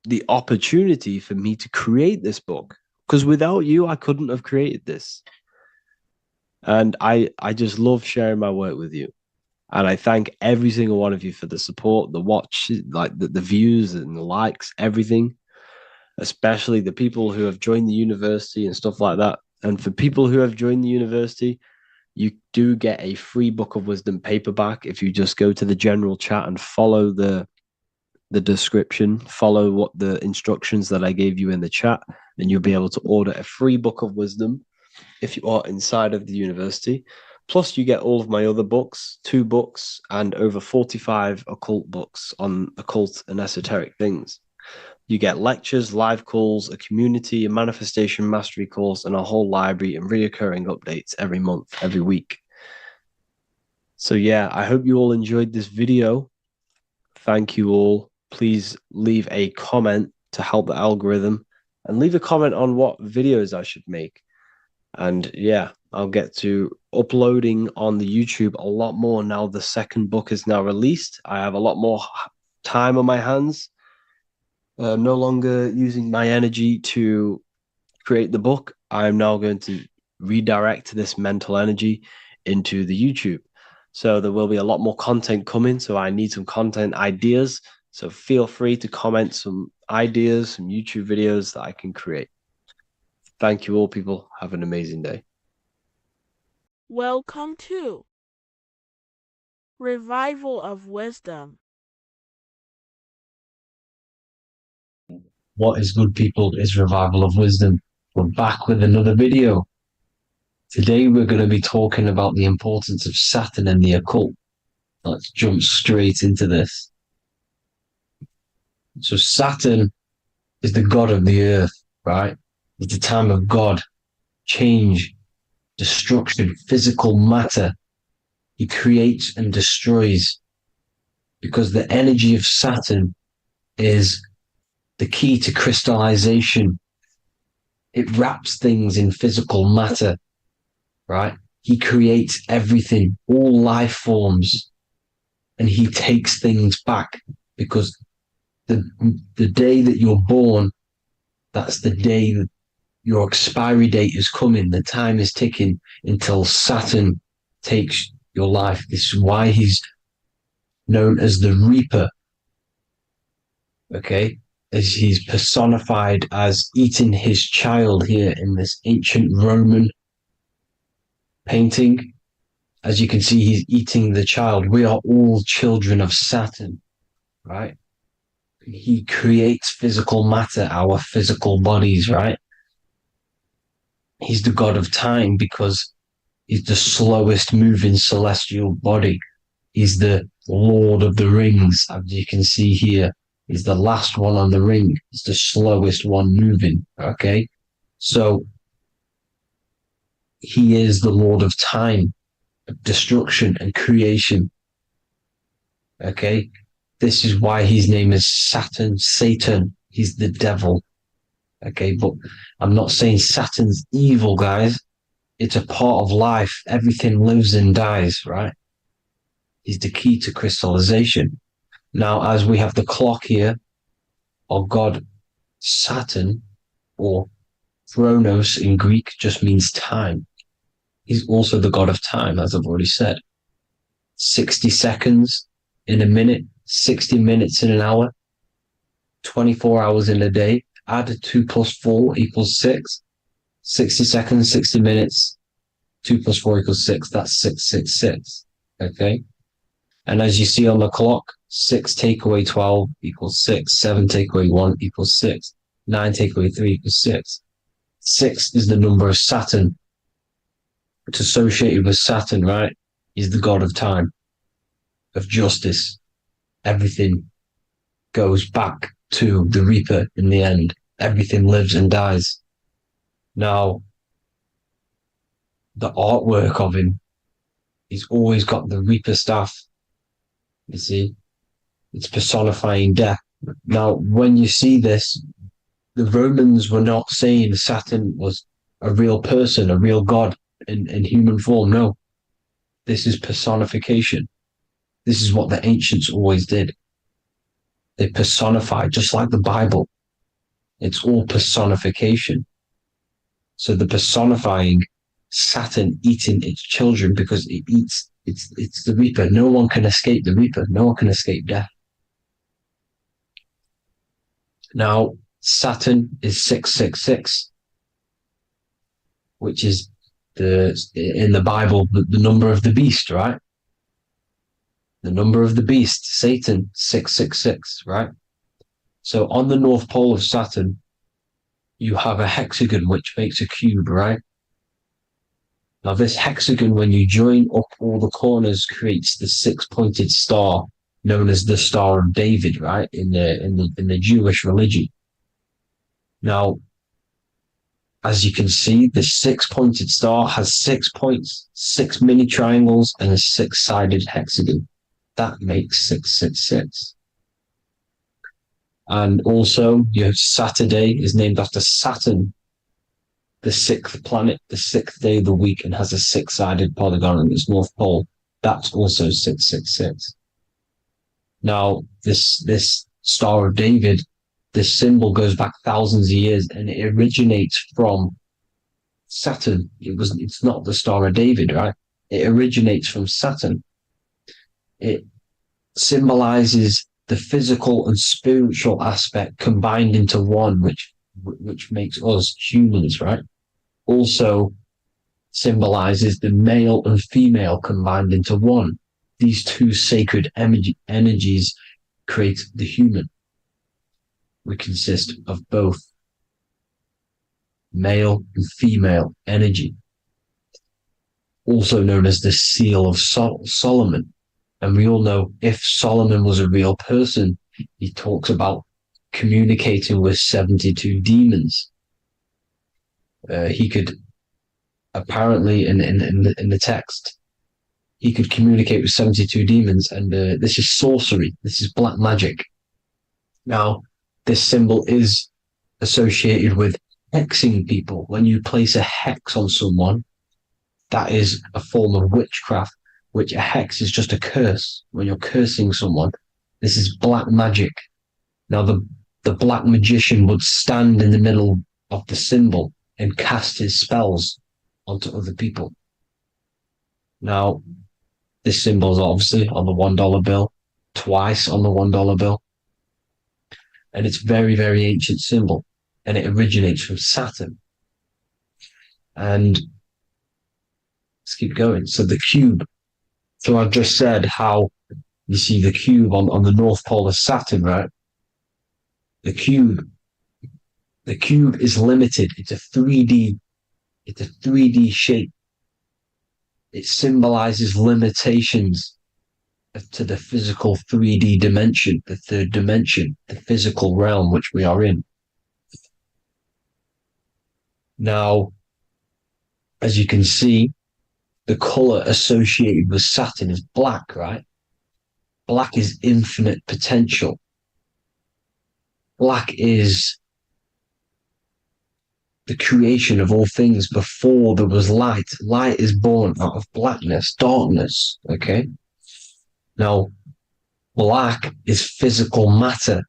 the opportunity for me to create this book, because without you, I couldn't have created this. And I just love sharing my work with you. And I thank every single one of you for the support, the watch, like the views and the likes, everything, especially the people who have joined the university and stuff like that. And for people who have joined the university, you do get a free Book of Wisdom paperback if you just go to the general chat and follow the description, follow what the instructions that I gave you in the chat, and you'll be able to order a free Book of Wisdom if you are inside of the university. Plus, you get all of my other books, 2 books, and over 45 occult books on occult and esoteric things. You get lectures, live calls, a community, a manifestation mastery course, and a whole library and reoccurring updates every month, every week. So yeah, I hope you all enjoyed this video. Thank you all. Please leave a comment to help the algorithm, and leave a comment on what videos I should make. And yeah, I'll get to uploading on the YouTube a lot more now the second book is now released. I have a lot more time on my hands. No longer using my energy to create the book. I'm now going to redirect this mental energy into the YouTube. So there will be a lot more content coming. So I need some content ideas. So feel free to comment some ideas, some YouTube videos that I can create. Thank you all, people. Have an amazing day. Welcome to Revival of Wisdom. What is good, people? Is Revival of Wisdom. We're back with another video. Today we're going to be talking about the importance of Saturn and the occult. Let's jump straight into this. So Saturn is the god of the earth, right? It's the time of God, change, destruction, physical matter. He creates and destroys, because the energy of Saturn is the key to crystallization. It wraps things in physical matter, right? He creates everything, all life forms, and he takes things back, because the day that you're born, that's the day that your expiry date is coming. The time is ticking until Saturn takes your life. This is why he's known as the Reaper. Okay? As he's personified as eating his child here in this ancient Roman painting. As you can see, he's eating the child. We are all children of Saturn, right? He creates physical matter, our physical bodies, right? He's the god of time because he's the slowest moving celestial body. He's the Lord of the Rings, as you can see here. He's the last one on the ring. He's the slowest one moving, okay? So he is the Lord of time, of destruction and creation, okay? This is why his name is Saturn, Satan. He's the devil, okay? But I'm not saying Saturn's evil, guys. It's a part of life. Everything lives and dies, right? He's the key to crystallization. Now, as we have the clock here, our god Saturn, or Chronos in Greek, just means time. He's also the god of time, as I've already said. 60 seconds in a minute, 60 minutes in an hour, 24 hours in a day. Add 2 plus 4 equals 6. 60 seconds, 60 minutes, 2 plus 4 equals 6. That's 666. Okay? And as you see on the clock, 6 take away 12 equals 6. 7 take away 1 equals 6. 9 take away 3 equals 6. 6 is the number of Saturn. It's associated with Saturn, right? He's the god of time, of justice. Everything goes back to the Reaper in the end. Everything lives and dies. Now, the artwork of him, he's always got the Reaper staff. You see, it's personifying death. Now, when you see this, the Romans were not saying Saturn was a real person, a real god in human form. No, this is personification. This is what the ancients always did. They personified, just like the Bible. It's all personification. So the personifying Saturn eating its children because it's the Reaper. No one can escape the Reaper. No one can escape death. Now, Saturn is 666, which is in the Bible, the number of the beast, right? The number of the beast, Satan, 666, right? So on the North Pole of Saturn, you have a hexagon, which makes a cube, right? Now this hexagon, when you join up all the corners, creates the six-pointed star known as the Star of David, right? In the Jewish religion. Now, as you can see, the six-pointed star has 6 points, 6 mini triangles, and a six-sided hexagon. That makes 666. And also, you have Saturday is named after Saturn, the sixth planet, the sixth day of the week, and has a six-sided polygon on its North Pole. That's also 666. Now, this Star of David, this symbol goes back thousands of years, and it originates from Saturn. It's not the Star of David, right? It originates from Saturn. It symbolizes the physical and spiritual aspect combined into one, which makes us humans, right? Also symbolizes the male and female combined into one. These two sacred energies create the human. We consist of both male and female energy, also known as the Seal of Solomon. And we all know if Solomon was a real person, he talks about communicating with 72 demons. He could apparently in the text, he could communicate with 72 demons, and this is sorcery. This is black magic. Now, this symbol is associated with hexing people. When you place a hex on someone, that is a form of witchcraft, which a hex is just a curse. When you're cursing someone, this is black magic. Now, the black magician would stand in the middle of the symbol and cast his spells onto other people. Now, this symbol is obviously on the $1 bill, twice on the $1 bill. And it's very, very ancient symbol. And it originates from Saturn. And let's keep going. So the cube. So I've just said how you see the cube on the North Pole of Saturn, right? The cube is limited. It's a 3D shape. It symbolizes limitations to the physical 3D dimension, the third dimension, the physical realm which we are in. Now, as you can see, the color associated with Saturn is black, right? Black is infinite potential. Black is the creation of all things before there was light. Light is born out of blackness, darkness, okay? Now, black is physical matter.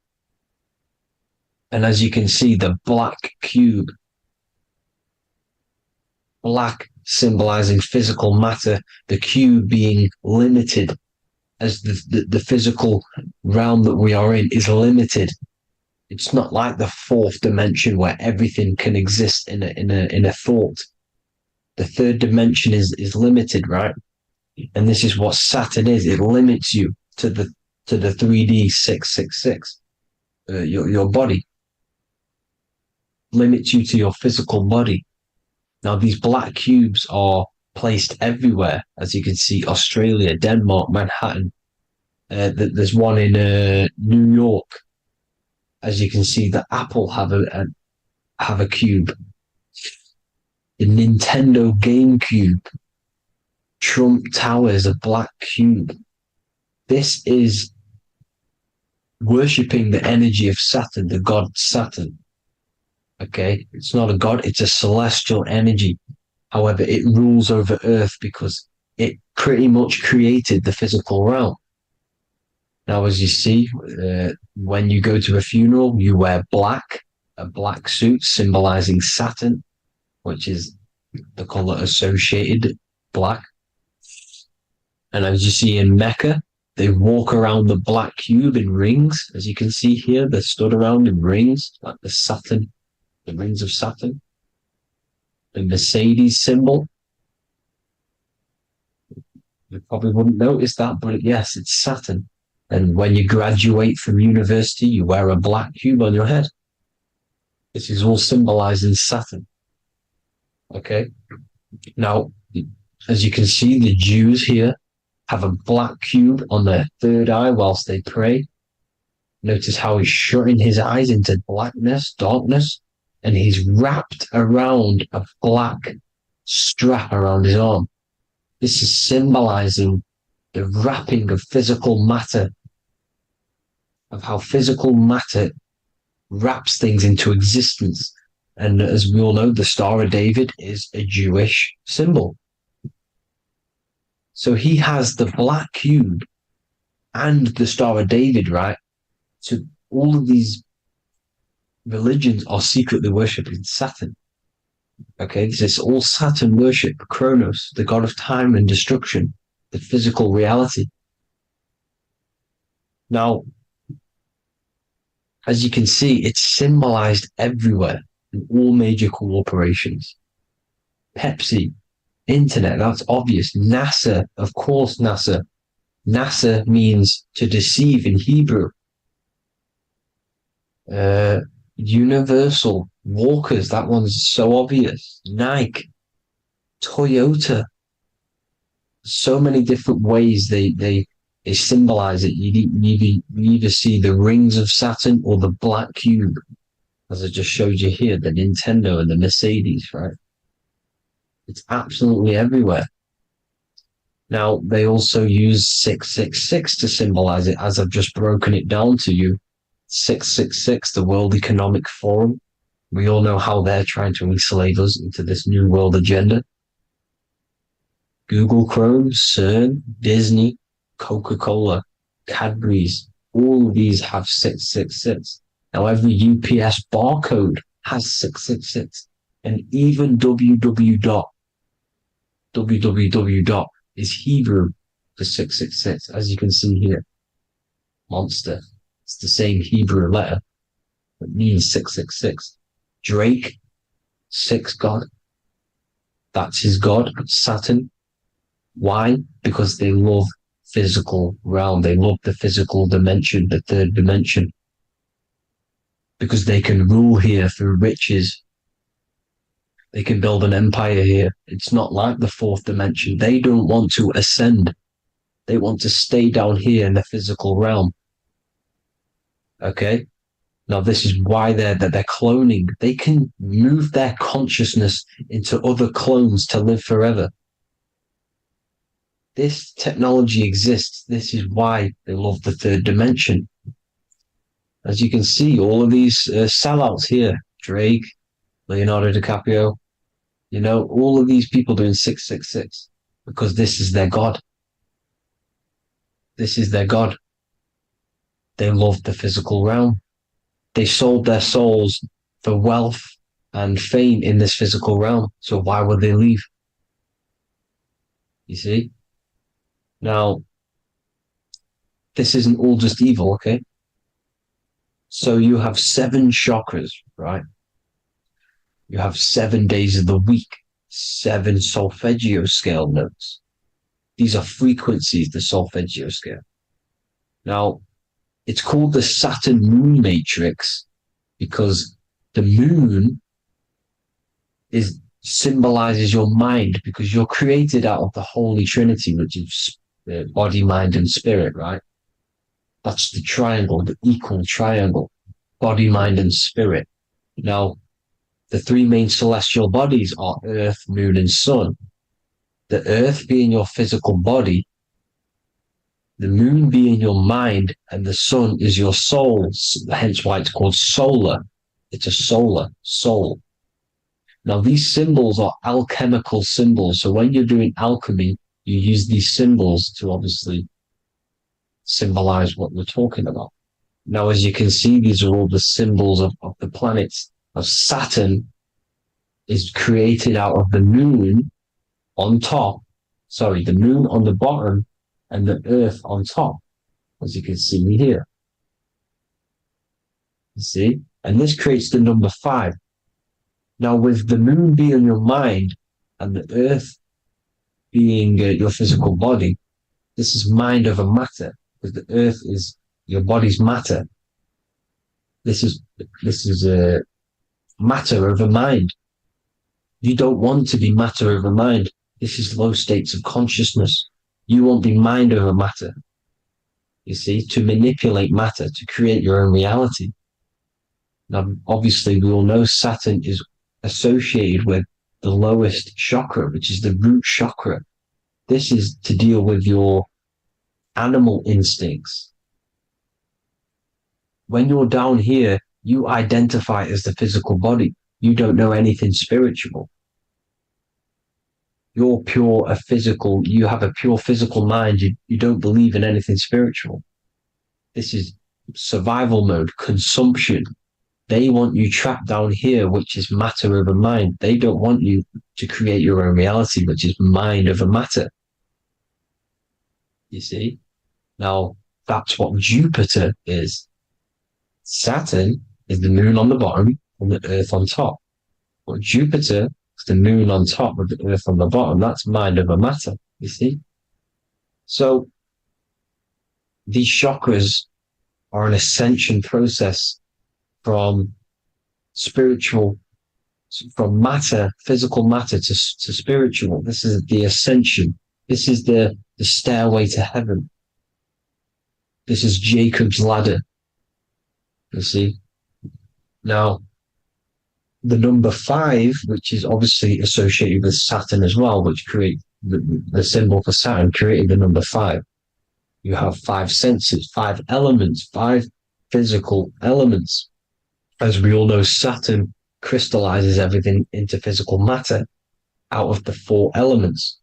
And as you can see, the black cube, black symbolizing physical matter, the cube being limited, as the physical realm that we are in is limited. It's not like the fourth dimension where everything can exist in a thought. The third dimension is limited, right? And this is what Saturn is. It limits you to the 3D 666. Your body limits you to your physical body. Now, these black cubes are placed everywhere. As you can see, Australia, Denmark, Manhattan. There's one in New York. As you can see, the Apple have a cube. The Nintendo GameCube. Trump Tower is a black cube. This is worshipping the energy of Saturn, the god Saturn. Okay, it's not a god, it's a celestial energy. However, it rules over Earth because it pretty much created the physical realm. Now, as you see, when you go to a funeral, you wear black, a black suit symbolizing Saturn, which is the color associated black. And as you see in Mecca, they walk around the black cube in rings. As you can see here, they're stood around in rings, like the Saturn, the rings of Saturn. The Mercedes symbol. You probably wouldn't notice that, but yes, it's Saturn. And when you graduate from university, you wear a black cube on your head. This is all symbolizing Saturn. Okay? Now, as you can see, the Jews here have a black cube on their third eye whilst they pray. Notice how he's shutting his eyes into blackness, darkness, and he's wrapped around a black strap around his arm. This is symbolizing the wrapping of physical matter, of how physical matter wraps things into existence. And as we all know, the Star of David is a Jewish symbol. So he has the black cube and the Star of David, right? So all of these religions are secretly worshipping Saturn. Okay, this is all Saturn worship, Kronos, the god of time and destruction, the physical reality. Now, as you can see, it's symbolized everywhere in all major corporations. Pepsi, internet, that's obvious. NASA, of course, NASA. NASA means to deceive in Hebrew. Universal, Walkers, that one's so obvious. Nike, Toyota. So many different ways they symbolize it. You either see the rings of Saturn or the black cube, as I just showed you here, the Nintendo and the Mercedes, right? It's absolutely everywhere. Now, they also use 666 to symbolize it, as I've just broken it down to you. 666, the World Economic Forum. We all know how they're trying to enslave us into this new world agenda. Google Chrome, CERN, Disney, Coca-Cola, Cadbury's, all of these have 666. Now, every UPS barcode has 666. And even www. Is Hebrew for 666, as you can see here. Monster. It's the same Hebrew letter. It means 666. Drake, 6 God. That's his God, Saturn. Why? Because they love physical realm. They love the physical dimension, the third dimension. Because they can rule here through riches. They can build an empire here. It's not like the fourth dimension. They don't want to ascend. They want to stay down here in the physical realm. Okay? Now, this is why they're cloning. They can move their consciousness into other clones to live forever. This technology exists. This is why they love the third dimension. As you can see, all of these sellouts here, Drake, Leonardo DiCaprio, you know, all of these people doing 666 because this is their God. This is their God. They love the physical realm. They sold their souls for wealth and fame in this physical realm. So why would they leave? You see? Now, this isn't all just evil, okay? So you have 7 chakras, right? You have 7 days of the week, 7 solfeggio scale notes. These are frequencies, the solfeggio scale. Now, it's called the Saturn moon matrix because the moon symbolizes your mind, because you're created out of the Holy Trinity, which is body, mind, and spirit, right? That's the triangle, the equal triangle, body, mind, and spirit. Now, the 3 main celestial bodies are Earth, Moon, and Sun. The Earth being your physical body, the Moon being your mind, and the Sun is your soul, hence why it's called solar. It's a solar soul. Now, these symbols are alchemical symbols. So when you're doing alchemy, you use these symbols to obviously symbolize what we're talking about. Now, as you can see, these are all the symbols of the planets. Of Saturn is created out of the moon on top, the moon on the bottom and the earth on top, as you can see here. You see? And this creates the number 5. Now, with the moon being your mind and the earth being your physical body, this is mind over matter, because the earth is your body's matter. This is matter over mind. You don't want to be matter over mind. This is low states of consciousness. You won't be mind over matter. You see, to manipulate matter, to create your own reality. Now, obviously, we all know Saturn is associated with the lowest chakra, which is the root chakra. This is to deal with your animal instincts. When you're down here, you identify as the physical body. You don't know anything spiritual. You have a pure physical mind. You don't believe in anything spiritual. This is survival mode, consumption. They want you trapped down here, which is matter over mind. They don't want you to create your own reality, which is mind over matter. You see? Now, that's what Jupiter is. Saturn is the moon on the bottom and the earth on top. But Jupiter is the moon on top with the earth on the bottom. That's mind over matter, you see? So, these chakras are an ascension process from matter, physical matter to spiritual. This is the ascension. This is the stairway to heaven. This is Jacob's ladder. You see? Now, the number 5, which is obviously associated with Saturn as well, which create the symbol for Saturn, created the number 5. You have 5 senses, 5 elements, 5 physical elements. As we all know, Saturn crystallizes everything into physical matter out of the 4 elements.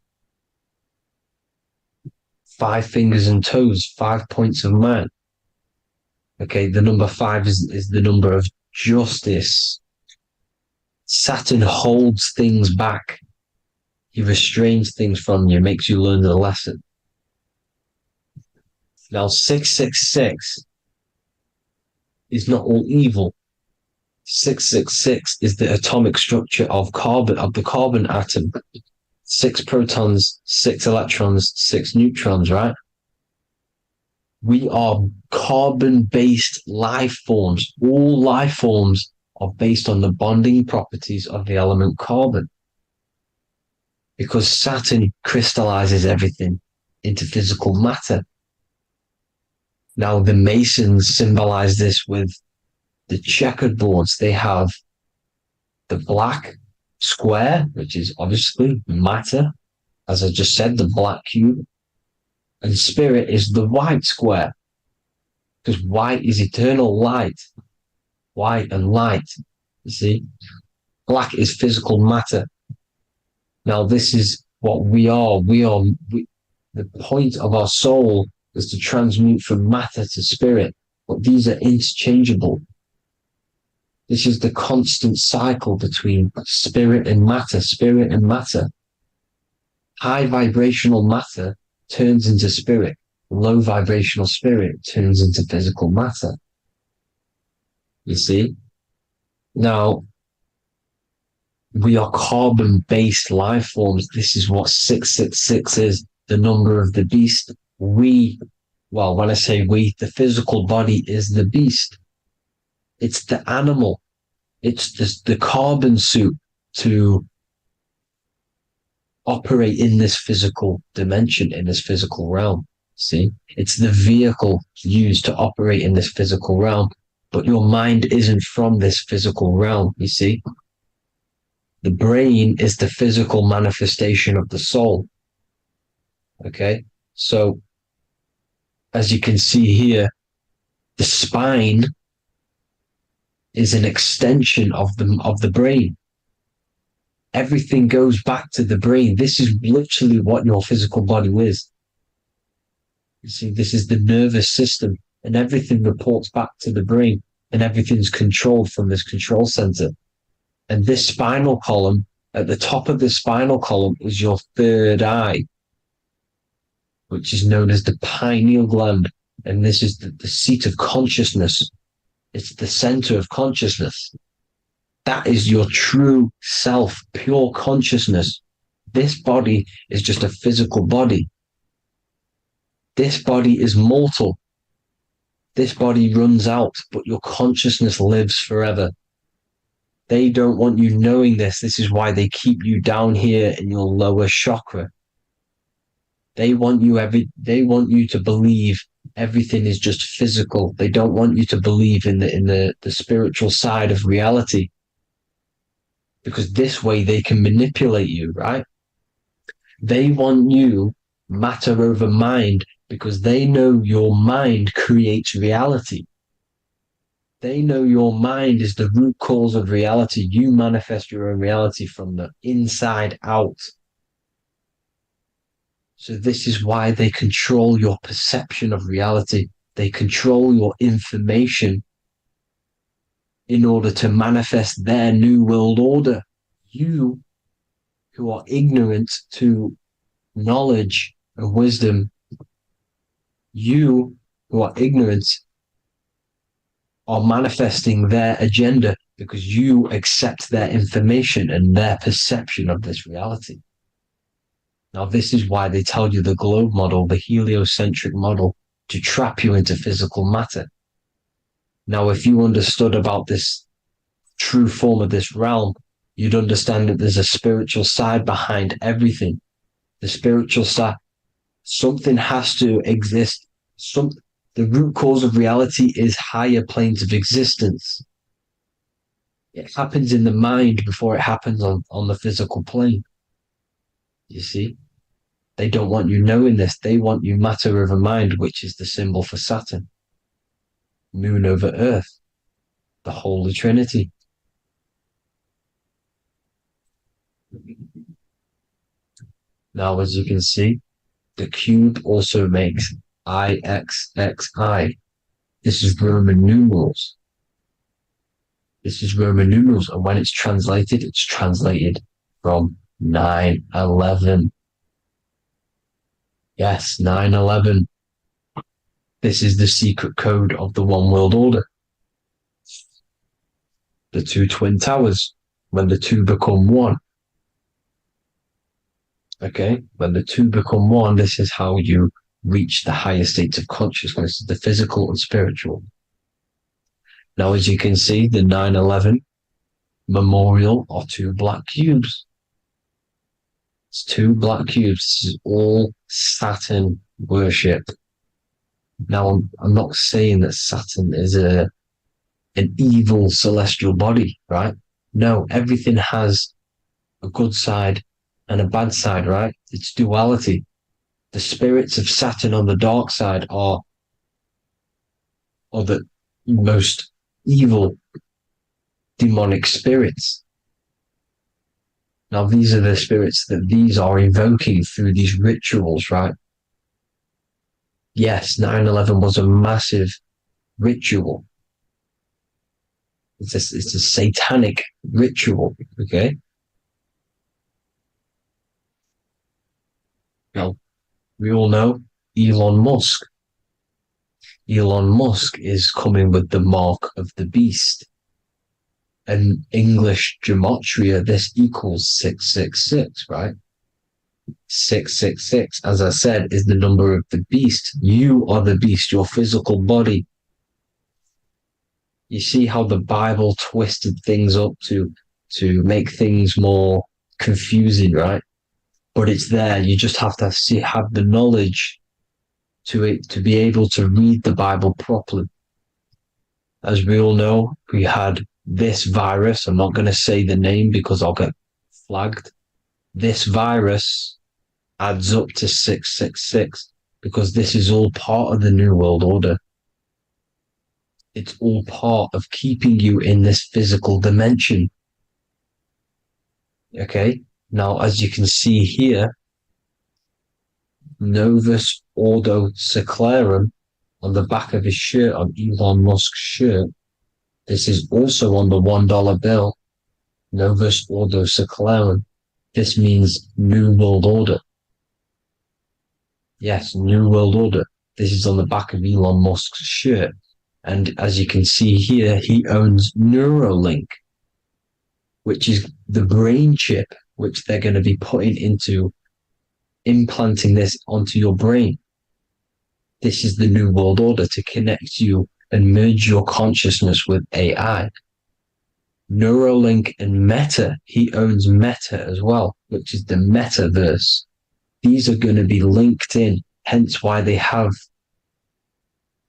5 fingers and toes, 5 points of man. Okay, the number 5 is the number of justice. Saturn holds things back. He restrains things from you, makes you learn the lesson. Now, 666 is not all evil. 666 is the atomic structure of the carbon atom. 6 protons, 6 electrons, 6 neutrons, right? We are carbon-based life forms. All life forms are based on the bonding properties of the element carbon. Because Saturn crystallizes everything into physical matter. Now, the Masons symbolize this with the checkered boards. They have the black square, which is obviously matter. As I just said, the black cube. And spirit is the white square. Because white is eternal light. White and light. You see? Black is physical matter. Now, this is what we are. The point of our soul is to transmute from matter to spirit. But these are interchangeable. This is the constant cycle between spirit and matter, spirit and matter. High vibrational matter turns into spirit. Low vibrational spirit turns into physical matter. You see? Now, we are carbon-based life forms. This is what 666 is, the number of the beast. When I say we, the physical body is the beast. It's the animal. It's just the carbon suit to operate in this physical dimension, in this physical realm. See? It's the vehicle used to operate in this physical realm. But your mind isn't from this physical realm, you see? The brain is the physical manifestation of the soul. Okay? So, as you can see here, the spine is an extension of the brain. Everything goes back to the brain. This is literally what your physical body is. You see, this is the nervous system, and everything reports back to the brain, and everything's controlled from this control center. And this spinal column, at the top of the spinal column, is your third eye, which is known as the pineal gland. And this is the seat of consciousness. It's the center of consciousness. That is your true self, pure consciousness. This body is just a physical body. This body is mortal. This body runs out, but your consciousness lives forever. They don't want you knowing this. This is why they keep you down here in your lower chakra. They want you to believe everything is just physical. They don't want you to believe in the spiritual side of reality. Because this way they can manipulate you, right? They want you matter over mind because they know your mind creates reality. They know your mind is the root cause of reality. You manifest your own reality from the inside out. So this is why they control your perception of reality. They control your information in order to manifest their new world order. You, who are ignorant to knowledge and wisdom, you who are ignorant are manifesting their agenda because you accept their information and their perception of this reality. Now, this is why they tell you the globe model, the heliocentric model, to trap you into physical matter. Now, if you understood about this true form of this realm, you'd understand that there's a spiritual side behind everything. The spiritual side, something has to exist. The root cause of reality is higher planes of existence. It happens in the mind before it happens on the physical plane. You see? They don't want you knowing this. They want you matter over mind, which is the symbol for Saturn. Moon over Earth. The Holy Trinity. Now, as you can see, the cube also makes IXXI. This is Roman numerals. This is Roman numerals, and when it's translated from 9/11. Yes, 9/11. This is the secret code of the one world order. The two twin towers, when the two become one. Okay, when the two become one, this is how you reach the higher states of consciousness, the physical and spiritual. Now, as you can see, the 9/11 memorial are two black cubes. It's two black cubes. This is all Saturn worship. Now, I'm not saying that Saturn is an evil celestial body, right? No, everything has a good side and a bad side, right? It's duality. The spirits of Saturn on the dark side are the most evil demonic spirits. Now, these are the spirits that these are invoking through these rituals, right? Yes, 9/11 was a massive ritual. It's a satanic ritual, okay? Now, we all know Elon Musk. Elon Musk is coming with the mark of the beast. And English gematria, this equals 666, right? 666, as I said, is the number of the beast. You are the beast, your physical body. You see how the Bible twisted things up to make things more confusing, right? But it's there. You just have to have the knowledge to be able to read the Bible properly. As we all know, we had this virus. I'm not going to say the name because I'll get flagged. This virus adds up to 666 because this is all part of the New World Order. It's all part of keeping you in this physical dimension. Okay? Now, as you can see here, Novus Ordo Secularum on the back of his shirt, on Elon Musk's shirt. This is also on the $1 bill. Novus Ordo Secularum. This means New World Order. Yes, New World Order. This is on the back of Elon Musk's shirt. And as you can see here, he owns Neuralink, which is the brain chip which they're going to be putting into implanting this onto your brain. This is the New World Order, to connect you and merge your consciousness with AI. Neuralink and Meta, he owns Meta as well, which is the metaverse. These are going to be linked in, hence why they have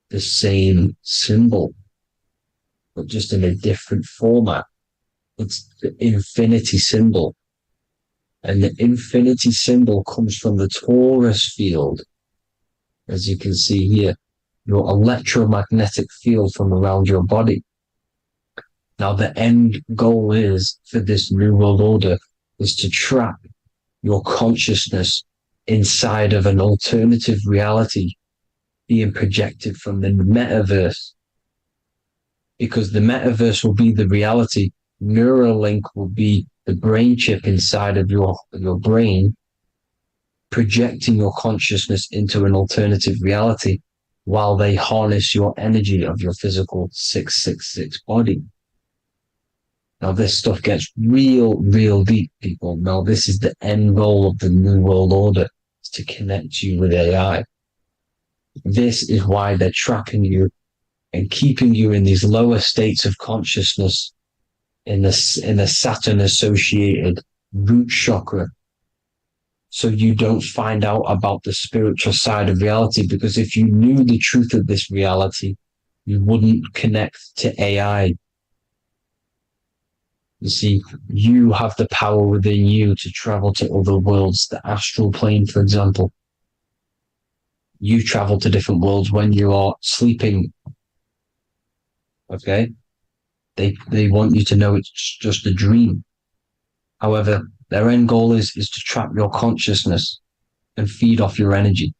the same symbol, but just in a different format. It's the infinity symbol. And the infinity symbol comes from the torus field, as you can see here, your electromagnetic field from around your body. Now, the end goal is for this New World Order is to trap your consciousness inside of an alternative reality being projected from the metaverse. Because the metaverse will be the reality, Neuralink will be the brain chip inside of your brain, projecting your consciousness into an alternative reality while they harness your energy of your physical 666 body. Now, this stuff gets real deep, people. Now, this is the end goal of the New World Order, is to connect you with AI. This is why they're trapping you and keeping you in these lower states of consciousness in the Saturn associated root chakra, so you don't find out about the spiritual side of reality. Because if you knew the truth of this reality, you wouldn't connect to AI. You see, you have the power within you to travel to other worlds, the astral plane, for example. You travel to different worlds when you are sleeping. Okay? They want you to know it's just a dream. However, their end goal is to trap your consciousness and feed off your energy,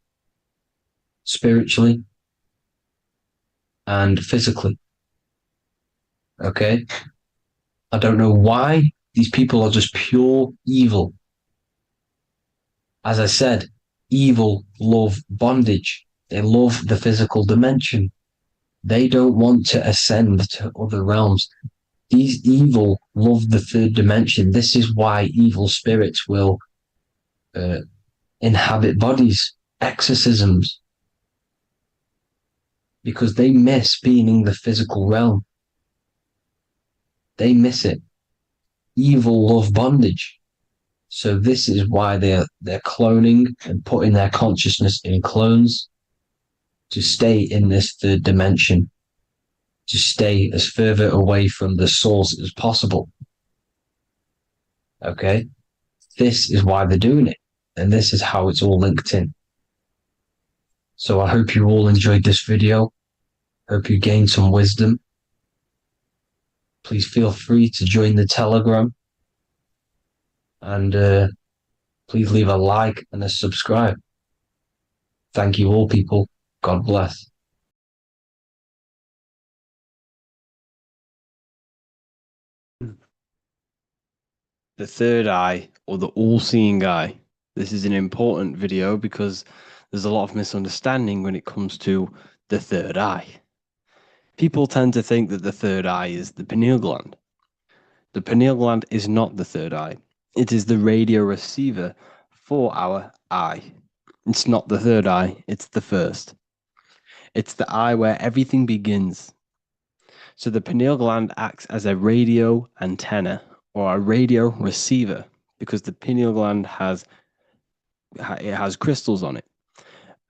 spiritually and physically. Okay? I don't know why these people are just pure evil. As I said, evil love bondage. They love the physical dimension. They don't want to ascend to other realms. These evil love the third dimension. This is why evil spirits will inhabit bodies, exorcisms, because they miss being in the physical realm. They miss it. Evil love bondage. So this is why they're cloning and putting their consciousness in clones to stay in this third dimension, to stay as further away from the source as possible. Okay? This is why they're doing it. And this is how it's all linked in. So I hope you all enjoyed this video. Hope you gained some wisdom. Please feel free to join the Telegram. And please leave a like and a subscribe. Thank you all, people. God bless. The third eye, or the all-seeing eye. This is an important video because there's a lot of misunderstanding when it comes to the third eye. People tend to think that the third eye is the pineal gland. The pineal gland is not the third eye. It is the radio receiver for our eye. It's not the third eye, it's the first. It's the eye where everything begins. So the pineal gland acts as a radio antenna or a radio receiver because the pineal gland has crystals on it.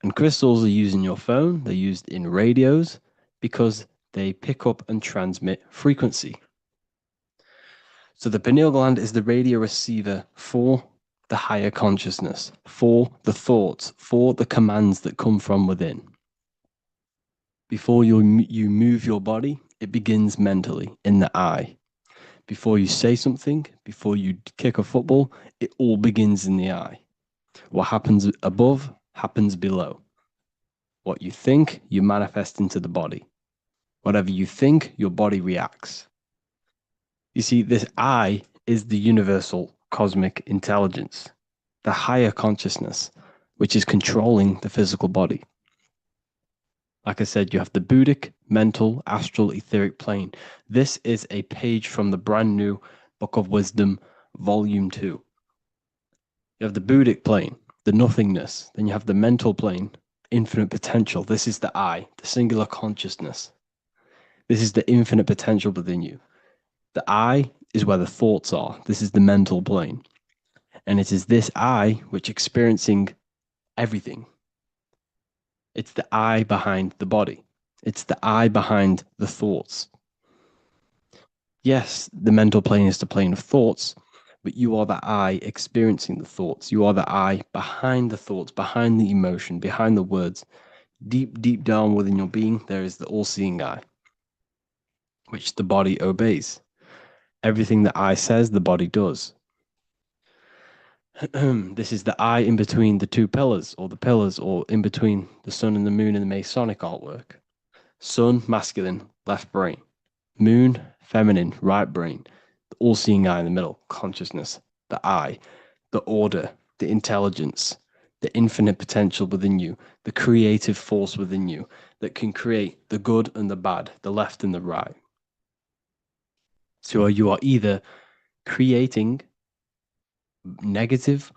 And crystals are used in your phone, they're used in radios because they pick up and transmit frequency. So the pineal gland is the radio receiver for the higher consciousness, for the thoughts, for the commands that come from within. Before you move your body, it begins mentally in the eye. Before you say something, before you kick a football, it all begins in the eye. What happens above happens below. What you think, you manifest into the body. Whatever you think, your body reacts. You see, this I is the universal cosmic intelligence, the higher consciousness, which is controlling the physical body. Like I said, you have the Buddhic, mental, astral, etheric plane. This is a page from the brand new Book of Wisdom, Volume 2. You have the Buddhic plane, the nothingness. Then you have the mental plane, infinite potential. This is the I, the singular consciousness. This is the infinite potential within you. The I is where the thoughts are. This is the mental plane. And it is this I which experiencing everything. It's the I behind the body. It's the I behind the thoughts. Yes, the mental plane is the plane of thoughts, but you are the I experiencing the thoughts. You are the I behind the thoughts, behind the emotion, behind the words. Deep, deep down within your being, there is the all-seeing I, which the body obeys. Everything that I says, the body does. This is the I in between the two pillars, or in between the sun and the moon in the Masonic artwork. Sun, masculine, left brain. Moon, feminine, right brain. The all-seeing eye in the middle, consciousness. The I, the order, the intelligence, the infinite potential within you, the creative force within you that can create the good and the bad, the left and the right. So you are either creating negative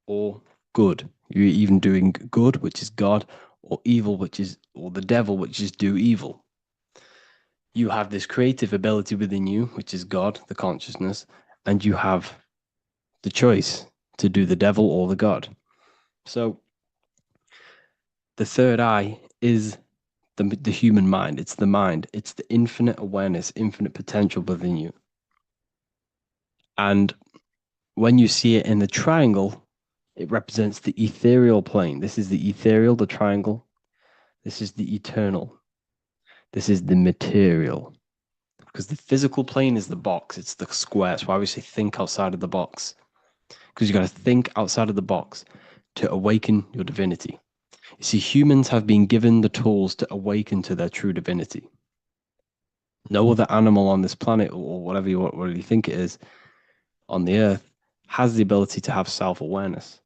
or good. You're even doing good, which is God, or evil, or the devil, which is do evil. You have this creative ability within you, which is God, the consciousness, and you have the choice to do the devil or the God. So the third eye is the human mind. It's the mind. It's the infinite awareness, infinite potential within you. And when you see it in the triangle, it represents the ethereal plane. This is the ethereal, the triangle. This is the eternal. This is the material. Because the physical plane is the box. It's the square. That's why we say think outside of the box. Because you got to think outside of the box to awaken your divinity. You see, humans have been given the tools to awaken to their true divinity. No other animal on this planet, or whatever you really think it is, on the earth, has the ability to have self-awareness.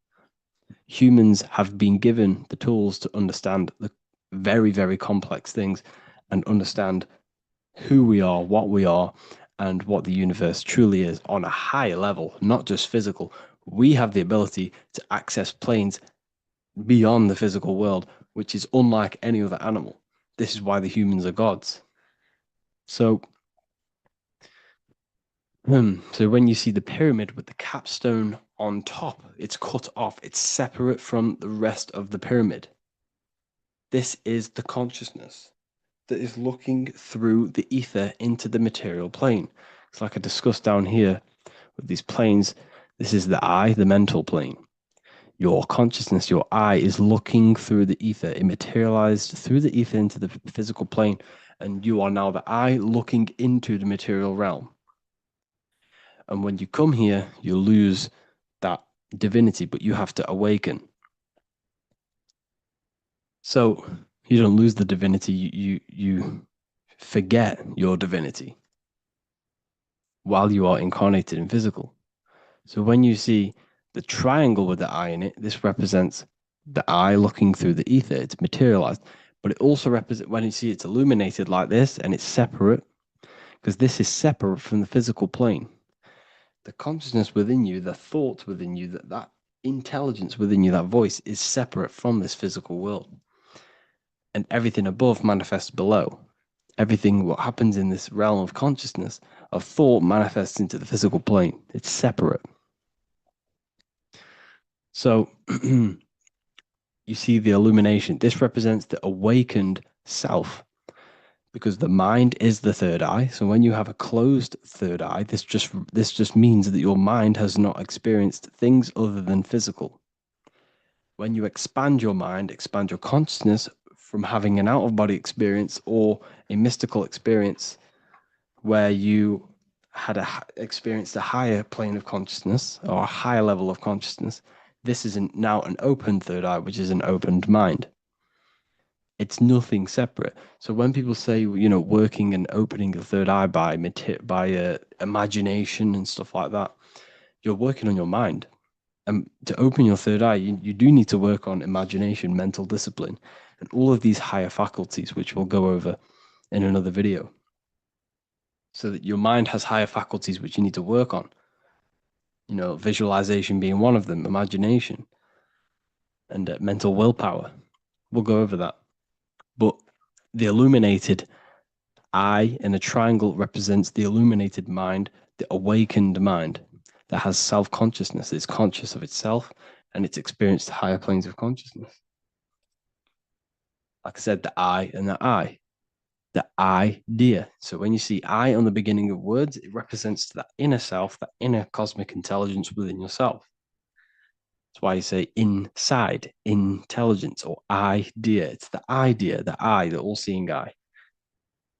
Humans have been given the tools to understand the very, very complex things and understand who we are, what we are, and what the universe truly is on a higher level, not just physical. We have the ability to access planes beyond the physical world, which is unlike any other animal. This is why the humans are gods. So when you see the pyramid with the capstone on top, it's cut off, it's separate from the rest of the pyramid. This is the consciousness that is looking through the ether into the material plane. It's like I discussed down here with these planes. This is the I, the mental plane. Your consciousness, your I, is looking through the ether. It materialized through the ether into the physical plane, and you are now the I looking into the material realm. And when you come here, you lose that divinity, but you have to awaken. So you don't lose the divinity, you forget your divinity while you are incarnated in physical. So when you see the triangle with the I in it, this represents the I looking through the ether. It's materialized, but it also represents, when you see it's illuminated like this and it's separate, because this is separate from the physical plane. The consciousness within you, the thought within you, that intelligence within you, that voice is separate from this physical world. And everything above manifests below. Everything what happens in this realm of consciousness, of thought, manifests into the physical plane. It's separate. So you see the illumination. This represents the awakened self, because the mind is the third eye. So when you have a closed third eye, this just means that your mind has not experienced things other than physical. When you expand your mind, expand your consciousness from having an out-of-body experience or a mystical experience where you had experienced a higher plane of consciousness or a higher level of consciousness, this is now an open third eye, which is an opened mind. It's nothing separate. So when people say, you know, working and opening the third eye by imagination and stuff like that, you're working on your mind. And to open your third eye, you do need to work on imagination, mental discipline, and all of these higher faculties, which we'll go over in another video. So that your mind has higher faculties which you need to work on. You know, visualization being one of them, imagination, and mental willpower. We'll go over that. But the illuminated eye in a triangle represents the illuminated mind, the awakened mind that has self-consciousness, is conscious of itself, and it's experienced higher planes of consciousness. Like I said, the I and the I. The idea. So when you see I on the beginning of words, it represents that inner self, that inner cosmic intelligence within yourself. That's why you say inside, intelligence, or idea. It's the idea, the I, the all-seeing eye.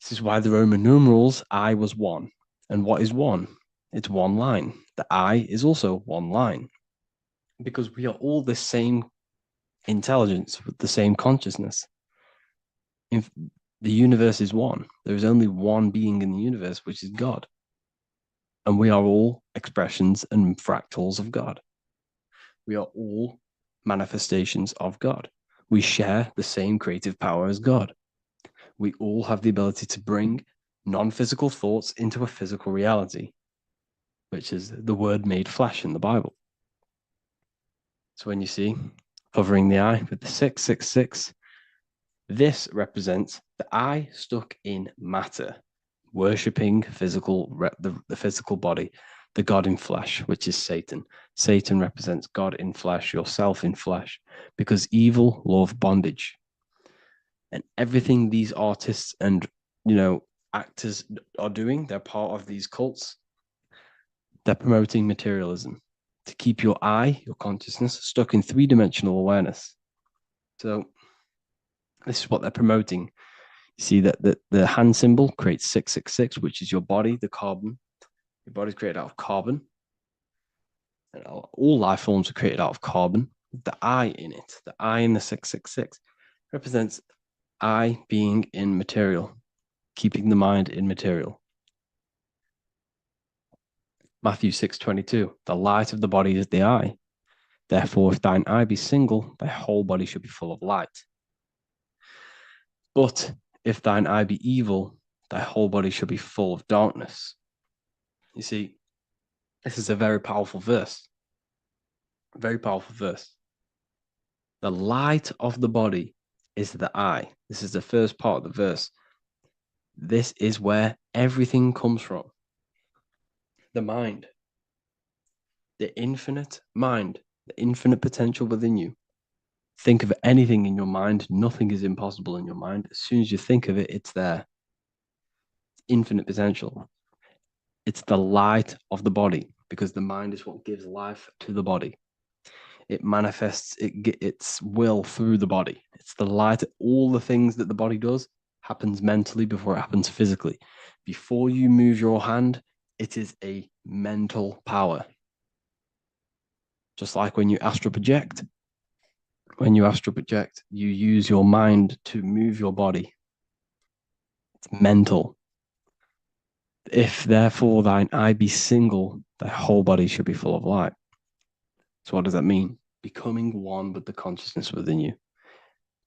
This is why the Roman numerals, I was one. And what is one? It's one line. The I is also one line. Because we are all the same intelligence with the same consciousness. If the universe is one, there is only one being in the universe, which is God. And we are all expressions and fractals of God. We are all manifestations of God. We share the same creative power as God. We all have the ability to bring non-physical thoughts into a physical reality, which is the word made flesh in the Bible. So when you see hovering the eye with the 666, this represents the eye stuck in matter, worshipping the physical body, the God in flesh, which is Satan. Satan represents God in flesh, yourself in flesh, because evil love bondage. And everything these artists and, you know, actors are doing, they're part of these cults. They're promoting materialism to keep your eye, your consciousness, stuck in three-dimensional awareness. So this is what they're promoting. You see that the hand symbol creates 666, which is your body, the carbon. Your body's created out of carbon. And all life forms are created out of carbon. The I in it, the I in the 666, represents I being in material, keeping the mind in material. Matthew 6:22, the light of the body is the eye. Therefore, if thine eye be single, thy whole body should be full of light. But if thine eye be evil, thy whole body should be full of darkness. You see, this is a very powerful verse. Very powerful verse. The light of the body is the eye. This is the first part of the verse. This is where everything comes from. The mind. The infinite mind. The infinite potential within you. Think of anything in your mind. Nothing is impossible in your mind. As soon as you think of it, it's there. Infinite potential. It's the light of the body, because the mind is what gives life to the body. It manifests its will through the body. It's the light. All the things that the body does happens mentally before it happens physically. Before you move your hand, it is a mental power. Just like when you astral project. When you astral project, you use your mind to move your body. It's mental. If therefore thine eye be single, thy whole body should be full of light. So what does that mean? Becoming one with the consciousness within you.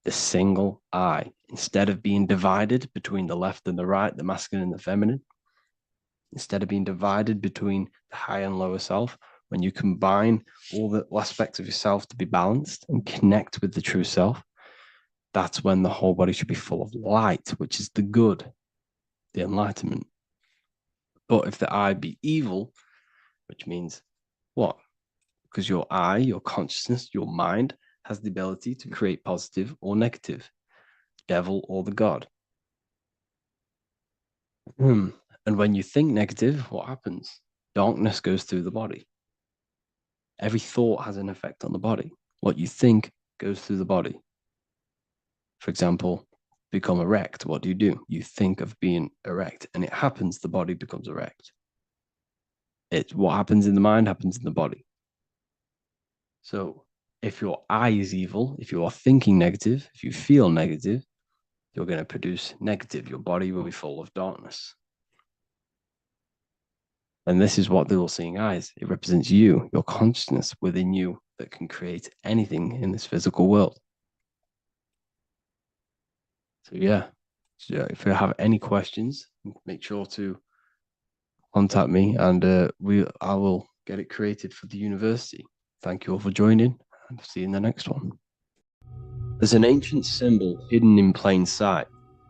The single eye. Instead of being divided between the left and the right, the masculine and the feminine, instead of being divided between the high and lower self, when you combine all the aspects of yourself to be balanced and connect with the true self, that's when the whole body should be full of light, which is the good, the enlightenment. But if the eye be evil, which means what? Because your eye, your consciousness, your mind has the ability to create positive or negative, devil or the God. And when you think negative, what happens? Darkness goes through the body. Every thought has an effect on the body. What you think goes through the body. For example, become erect. What do? You think of being erect, and it happens, the body becomes erect. What happens in the mind happens in the body. So if your eye is evil, if you are thinking negative, if you feel negative, you're going to produce negative. Your body will be full of darkness. And this is what the all-seeing eye is. It represents you, your consciousness within you that can create anything in this physical world. So yeah, if you have any questions, make sure to contact me, and I will get it created for the university. Thank you all for joining, and see you in the next one. There's an ancient symbol hidden in plain sight,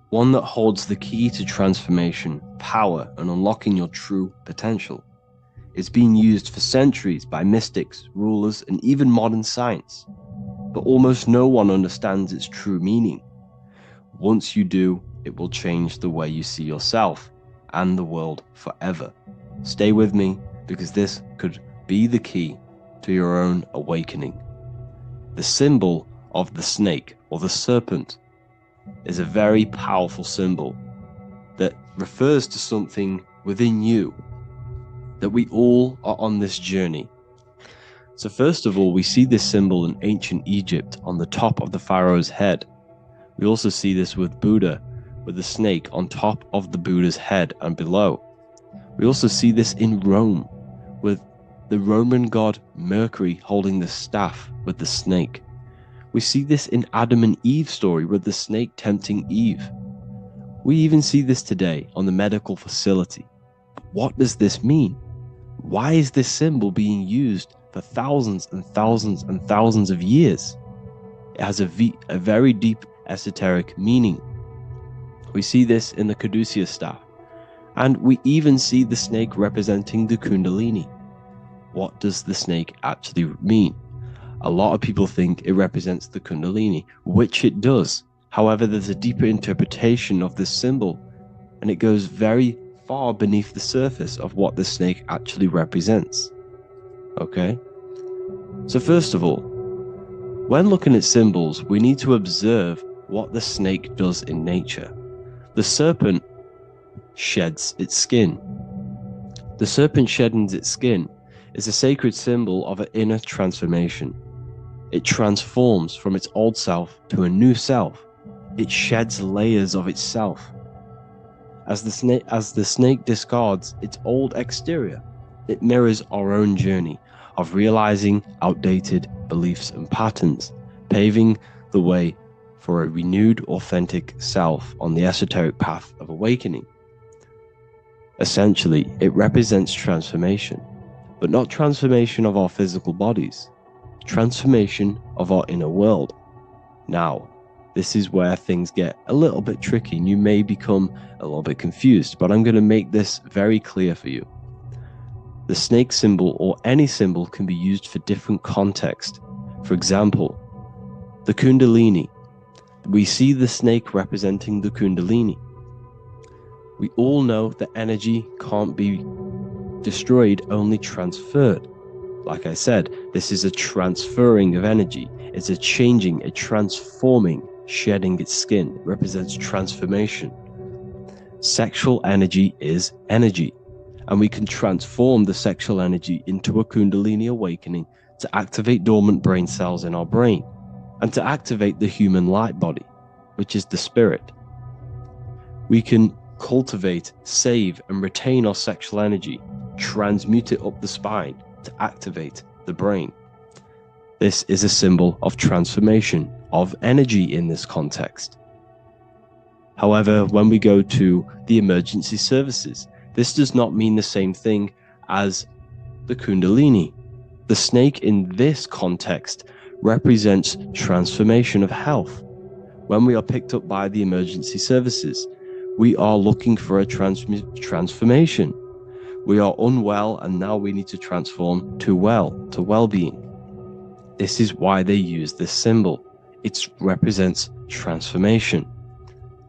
one that holds the key to transformation, power, and unlocking your true potential. It's been used for centuries by mystics, rulers, and even modern science, but almost no one understands its true meaning. Once you do, it will change the way you see yourself and the world forever. Stay with me, because this could be the key to your own awakening. The symbol of the snake, or the serpent, is a very powerful symbol that refers to something within you, that we all are on this journey. So first of all, we see this symbol in ancient Egypt on the top of the pharaoh's head. We also see this with Buddha, with the snake on top of the Buddha's head and below. We also see this in Rome, with the Roman god Mercury holding the staff with the snake. We see this in Adam and Eve's story, with the snake tempting Eve. We even see this today on the medical facility. What does this mean? Why is this symbol being used for thousands and thousands and thousands of years? It has a very deep esoteric meaning. We see this in the Caduceus staff, and we even see the snake representing the Kundalini. What does the snake actually mean? A lot of people think it represents the Kundalini, which it does. However, there's a deeper interpretation of this symbol, and it goes very far beneath the surface of what the snake actually represents. Okay? So first of all, when looking at symbols, we need to observe what the snake does in nature. The serpent sheds its skin. The serpent shedding its skin is a sacred symbol of an inner transformation. It transforms from its old self to a new self. It sheds layers of itself. As the snake discards its old exterior, it mirrors our own journey of realizing outdated beliefs and patterns, paving the way for a renewed, authentic self on the esoteric path of awakening. Essentially, it represents transformation, but not transformation of our physical bodies, transformation of our inner world. Now, this is where things get a little bit tricky, and you may become a little bit confused, but I'm going to make this very clear for you. The snake symbol, or any symbol, can be used for different contexts. For example, the Kundalini. We see the snake representing the Kundalini. We all know that energy can't be destroyed, only transferred. Like I said, this is a transferring of energy. It's a changing, a transforming, shedding its skin. It represents transformation. Sexual energy is energy, and we can transform the sexual energy into a Kundalini awakening to activate dormant brain cells in our brain, and to activate the human light body, which is the spirit. We can cultivate, save, and retain our sexual energy, transmute it up the spine to activate the brain. This is a symbol of transformation, of energy in this context. However, when we go to the emergency services, this does not mean the same thing as the Kundalini. The snake in this context represents transformation of health. When we are picked up by the emergency services, we are looking for a transformation. We are unwell, and now we need to transform to well-being. This is why they use this symbol. It represents transformation,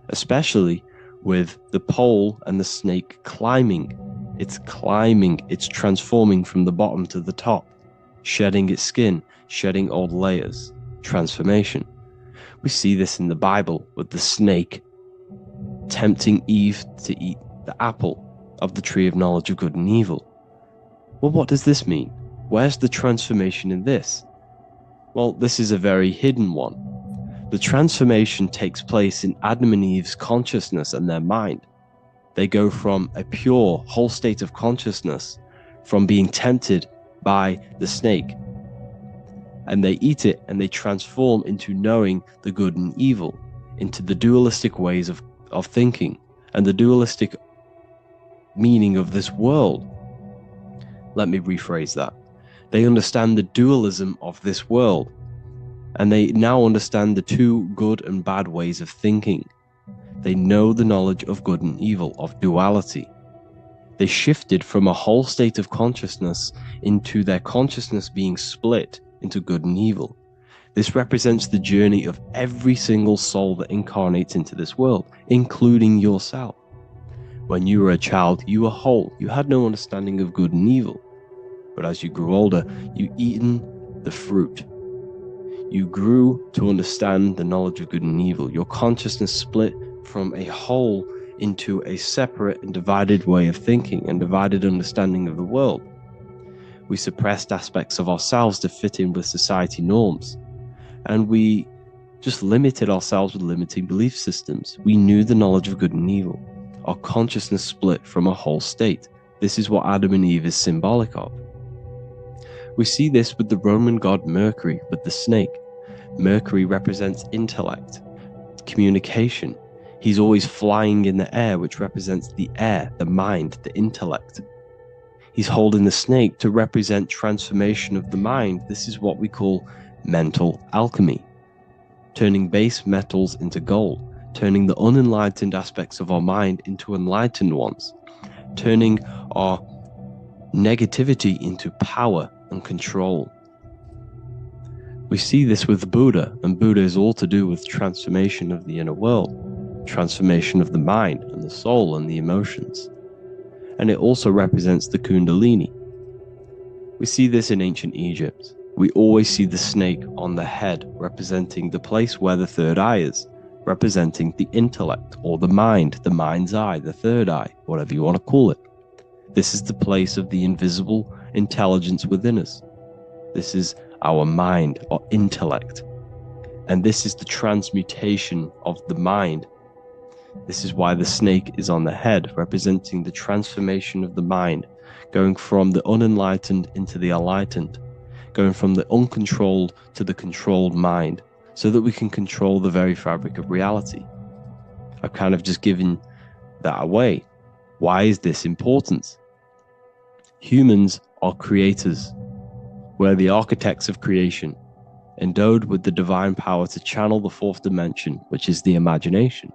especially with the pole and the snake climbing. It's climbing, it's transforming from the bottom to the top, shedding its skin, shedding old layers, transformation. We see this in the Bible with the snake tempting Eve to eat the apple of the tree of knowledge of good and evil. Well, what does this mean? Where's the transformation in this? Well, this is a very hidden one. The transformation takes place in Adam and Eve's consciousness and their mind. They go from a pure, whole state of consciousness, from being tempted by the snake, and they eat it and they transform into knowing the good and evil, into the dualistic ways of thinking and the dualistic meaning of this world. Let me rephrase that. They understand the dualism of this world, and they now understand the two good and bad ways of thinking. They know the knowledge of good and evil, of duality. They shifted from a whole state of consciousness into their consciousness being split into good and evil. This represents the journey of every single soul that incarnates into this world, including yourself. When you were a child, you were whole. You had no understanding of good and evil. But as you grew older, you eaten the fruit. You grew to understand the knowledge of good and evil. Your consciousness split from a whole into a separate and divided way of thinking and divided understanding of the world. We suppressed aspects of ourselves to fit in with society norms. And we just limited ourselves with limiting belief systems. We knew the knowledge of good and evil. Our consciousness split from a whole state. This is what Adam and Eve is symbolic of. We see this with the Roman god Mercury, with the snake. Mercury represents intellect, communication. He's always flying in the air, which represents the air, the mind, the intellect. He's holding the snake to represent transformation of the mind. This is what we call mental alchemy. Turning base metals into gold, turning the unenlightened aspects of our mind into enlightened ones, turning our negativity into power and control. We see this with Buddha, and Buddha is all to do with transformation of the inner world, transformation of the mind and the soul and the emotions. And it also represents the Kundalini. We see this in ancient Egypt. We always see the snake on the head, representing the place where the third eye is, representing the intellect or the mind, the mind's eye, the third eye, whatever you want to call it. This is the place of the invisible intelligence within us. This is our mind, or intellect. And this is the transmutation of the mind. This is why the snake is on the head, representing the transformation of the mind, going from the unenlightened into the enlightened, going from the uncontrolled to the controlled mind, so that we can control the very fabric of reality. I've kind of just given that away. Why is this important? Humans are creators. We're the architects of creation, endowed with the divine power to channel the fourth dimension, which is the imagination,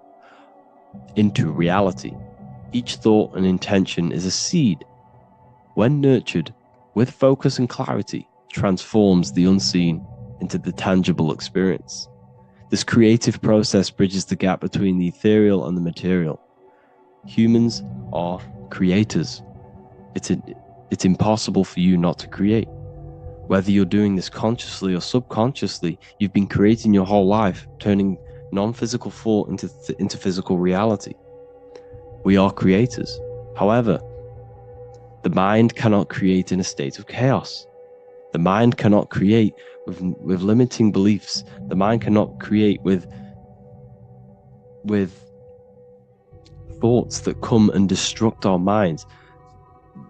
into reality. Each thought and intention is a seed. When nurtured with focus and clarity, transforms the unseen into the tangible experience. This creative process bridges the gap between the ethereal and the material. Humans are creators. It's impossible for you not to create. Whether you're doing this consciously or subconsciously, you've been creating your whole life, turning non-physical thought into physical reality. We are creators. However, the mind cannot create in a state of chaos. The mind cannot create with limiting beliefs. The mind cannot create with thoughts that come and destruct our minds.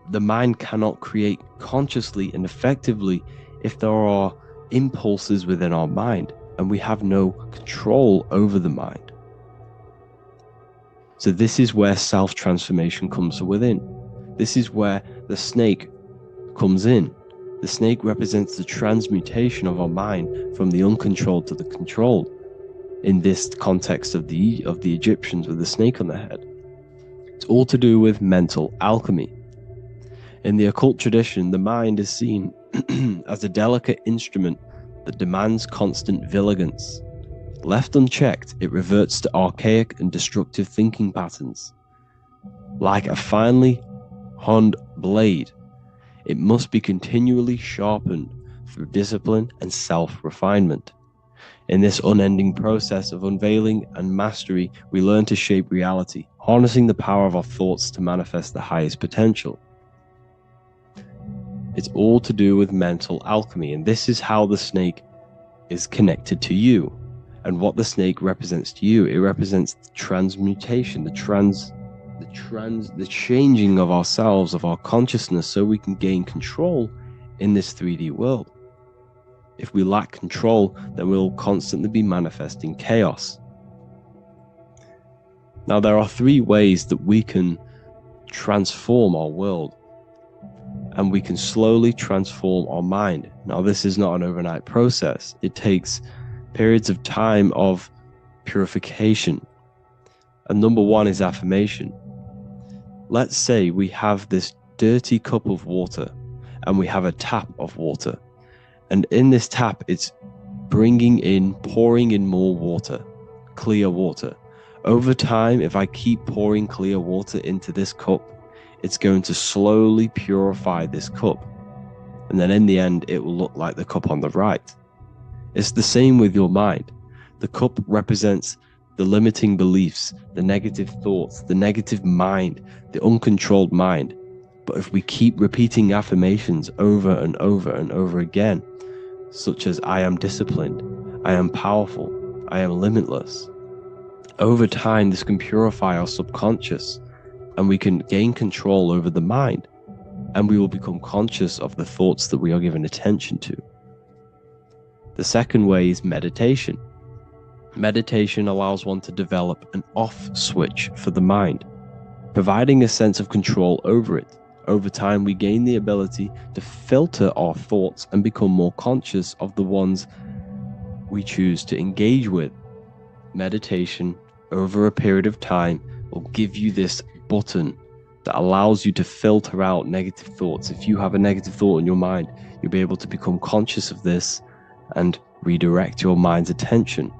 The mind cannot create consciously and effectively if there are impulses within our mind and we have no control over the mind. So this is where self-transformation comes from within. This is where the snake comes in. The snake represents the transmutation of our mind from the uncontrolled to the controlled. In this context of the Egyptians with the snake on their head. It's all to do with mental alchemy. In the occult tradition, the mind is seen as a delicate instrument that demands constant vigilance. Left unchecked, it reverts to archaic and destructive thinking patterns. Like a finely honed blade, it must be continually sharpened through discipline and self-refinement. In this unending process of unveiling and mastery, we learn to shape reality, harnessing the power of our thoughts to manifest the highest potential. It's all to do with mental alchemy, and this is how the snake is connected to you. And what the snake represents to you, it represents the transmutation, the changing of ourselves, of our consciousness, so we can gain control in this 3D world. If we lack control, then we'll constantly be manifesting chaos. Now, there are 3 ways that we can transform our world, and we can slowly transform our mind. Now, this is not an overnight process. It takes periods of time of purification. And number 1 is affirmation. Let's say we have this dirty cup of water and we have a tap of water. And in this tap, it's pouring in more water, clear water. Over time, if I keep pouring clear water into this cup, it's going to slowly purify this cup. And then in the end, it will look like the cup on the right. It's the same with your mind. The cup represents the limiting beliefs, the negative thoughts, the negative mind, the uncontrolled mind. But if we keep repeating affirmations over and over and over again, such as I am disciplined, I am powerful, I am limitless, over time this can purify our subconscious and we can gain control over the mind, and we will become conscious of the thoughts that we are giving attention to. The second way is meditation. Meditation allows one to develop an off switch for the mind, providing a sense of control over it. Over time, we gain the ability to filter our thoughts and become more conscious of the ones we choose to engage with. Meditation, over a period of time, will give you this button that allows you to filter out negative thoughts. If you have a negative thought in your mind, you'll be able to become conscious of this and redirect your mind's attention.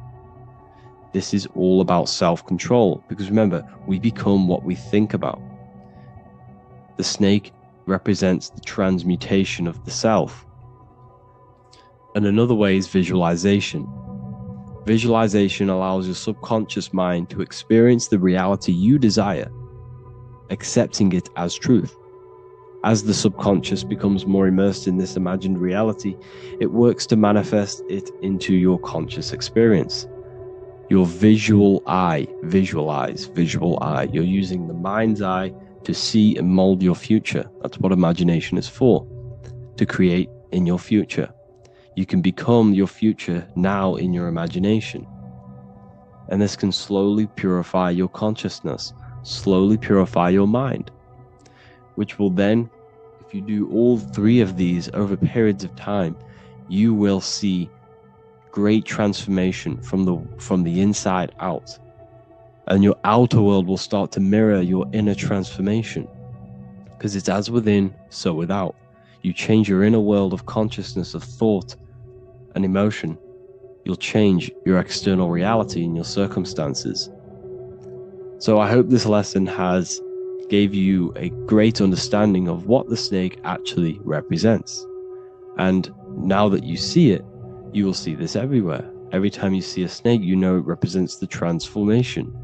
This is all about self-control, because remember, we become what we think about. The snake represents the transmutation of the self. And another way is visualization. Visualization allows your subconscious mind to experience the reality you desire, accepting it as truth. As the subconscious becomes more immersed in this imagined reality, it works to manifest it into your conscious experience. Your visual eye, visual eye. You're using the mind's eye to see and mold your future. That's what imagination is for, to create in your future. You can become your future now in your imagination. And this can slowly purify your consciousness, slowly purify your mind, which will then, if you do all 3 of these over periods of time, you will see great transformation from the inside out. And your outer world will start to mirror your inner transformation, because it's as within, so without. You change your inner world of consciousness, of thought and emotion, you'll change your external reality and your circumstances. So I hope this lesson has gave you a great understanding of what the snake actually represents. And now that you see it, you will see this everywhere. Every time you see a snake, you know it represents the transformation.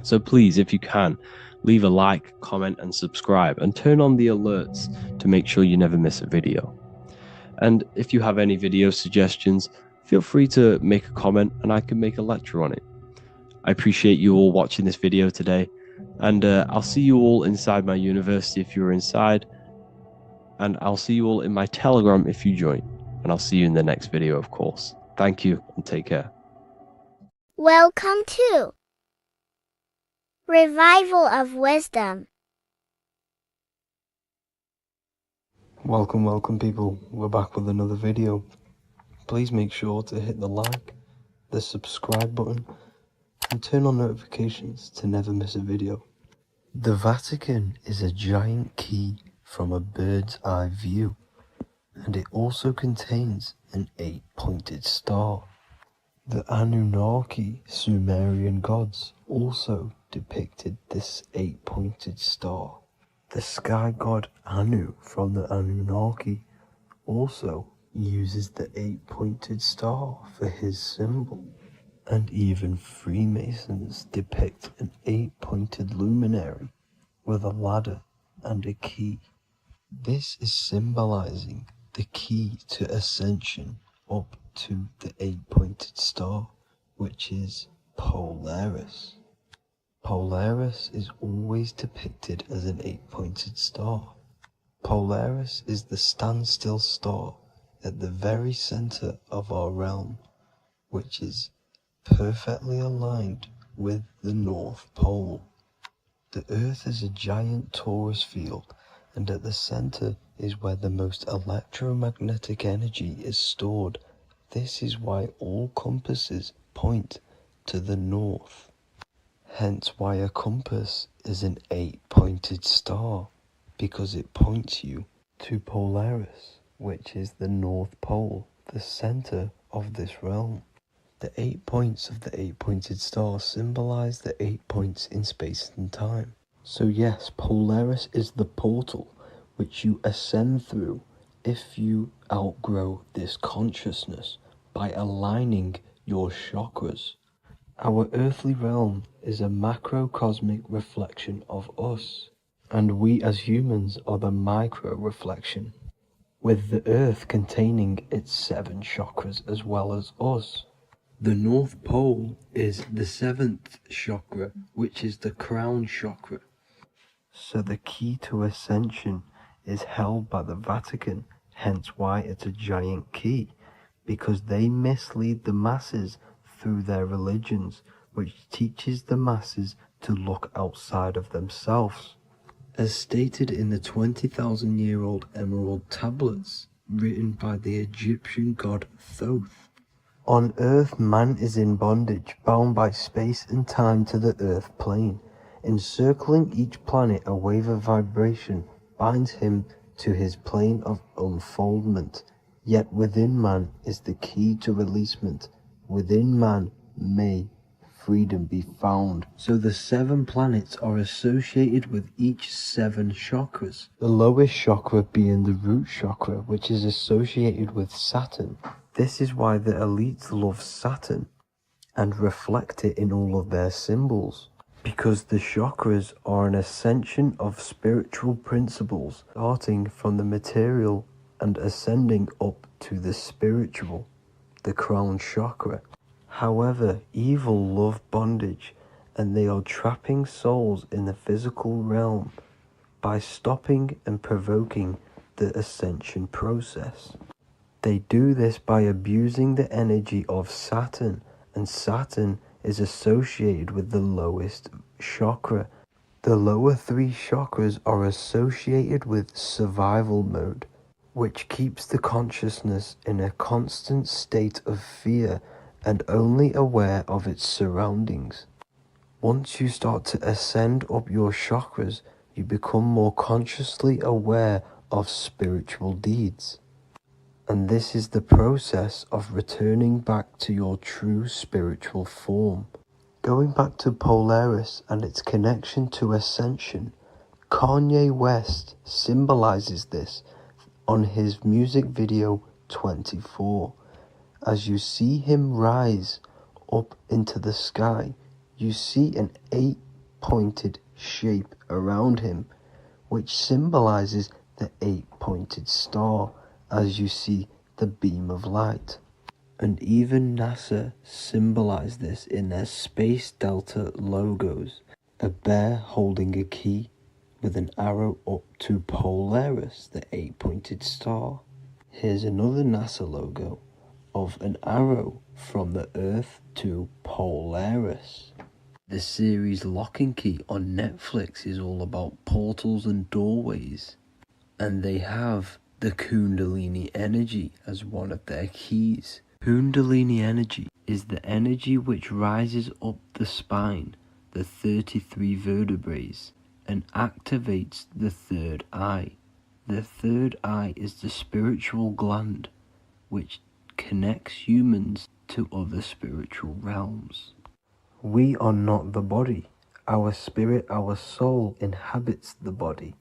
So please, if you can, leave a like, comment, and subscribe, and turn on the alerts to make sure you never miss a video. And if you have any video suggestions, feel free to make a comment and I can make a lecture on it. I appreciate you all watching this video today, and I'll see you all inside my university if you're inside, and I'll see you all in my Telegram if you join, and I'll see you in the next video, of course. Thank you and take care. Welcome to Revival of Wisdom. Welcome people, we're back with another video. Please make sure to hit the like, the subscribe button, and turn on notifications to never miss a video. The Vatican is a giant key from a bird's eye view, and it also contains an 8-pointed star. The Anunnaki Sumerian gods also depicted this 8-pointed star. The sky god Anu from the Anunnaki also uses the 8-pointed star for his symbol. And even Freemasons depict an 8-pointed luminary with a ladder and a key. This is symbolizing the key to ascension up to the 8-pointed star, which is Polaris. Polaris is always depicted as an 8-pointed star. Polaris is the standstill star at the very center of our realm, which is perfectly aligned with the North Pole. The Earth is a giant torus field, and at the center is where the most electromagnetic energy is stored. This is why all compasses point to the north. Hence why a compass is an 8-pointed star, because it points you to Polaris, which is the North Pole, the center of this realm. The 8 points of the 8-pointed star symbolize the 8 points in space and time. So yes, Polaris is the portal which you ascend through if you outgrow this consciousness by aligning your chakras. Our earthly realm is a macrocosmic reflection of us, and we as humans are the micro reflection, with the earth containing its 7 chakras as well as us. The North Pole is the 7th chakra, which is the crown chakra. So the key to Ascension is held by the Vatican, hence why it's a giant key, because they mislead the masses through their religions, which teaches the masses to look outside of themselves. As stated in the 20,000-year-old emerald tablets, written by the Egyptian god Thoth. On Earth, man is in bondage, bound by space and time to the Earth plane. Encircling each planet, a wave of vibration binds him to his plane of unfoldment. Yet within man is the key to releasement. Within man may freedom be found. So the 7 planets are associated with each 7 chakras. The lowest chakra being the root chakra, which is associated with Saturn. This is why the elites love Saturn and reflect it in all of their symbols. Because the chakras are an ascension of spiritual principles, starting from the material and ascending up to the spiritual, the crown chakra. However, evil love bondage, and they are trapping souls in the physical realm by stopping and provoking the ascension process. They do this by abusing the energy of Saturn, and Saturn is associated with the lowest chakra. The lower 3 chakras are associated with survival mode, which keeps the consciousness in a constant state of fear and only aware of its surroundings. Once you start to ascend up your chakras, you become more consciously aware of spiritual deeds. And this is the process of returning back to your true spiritual form. Going back to Polaris and its connection to Ascension, Kanye West symbolizes this on his music video 24. As you see him rise up into the sky, you see an 8-pointed shape around him, which symbolizes the 8-pointed star, as you see the beam of light. And even NASA symbolize this in their Space Delta logos, a bear holding a key with an arrow up to Polaris, the 8-pointed star. Here's another NASA logo of an arrow from the Earth to Polaris. The series Lock and Key on Netflix is all about portals and doorways, and they have the Kundalini energy as one of their keys. Kundalini energy is the energy which rises up the spine, the 33 vertebrae, and activates the third eye. The third eye is the spiritual gland which connects humans to other spiritual realms. We are not the body. Our spirit, our soul inhabits the body.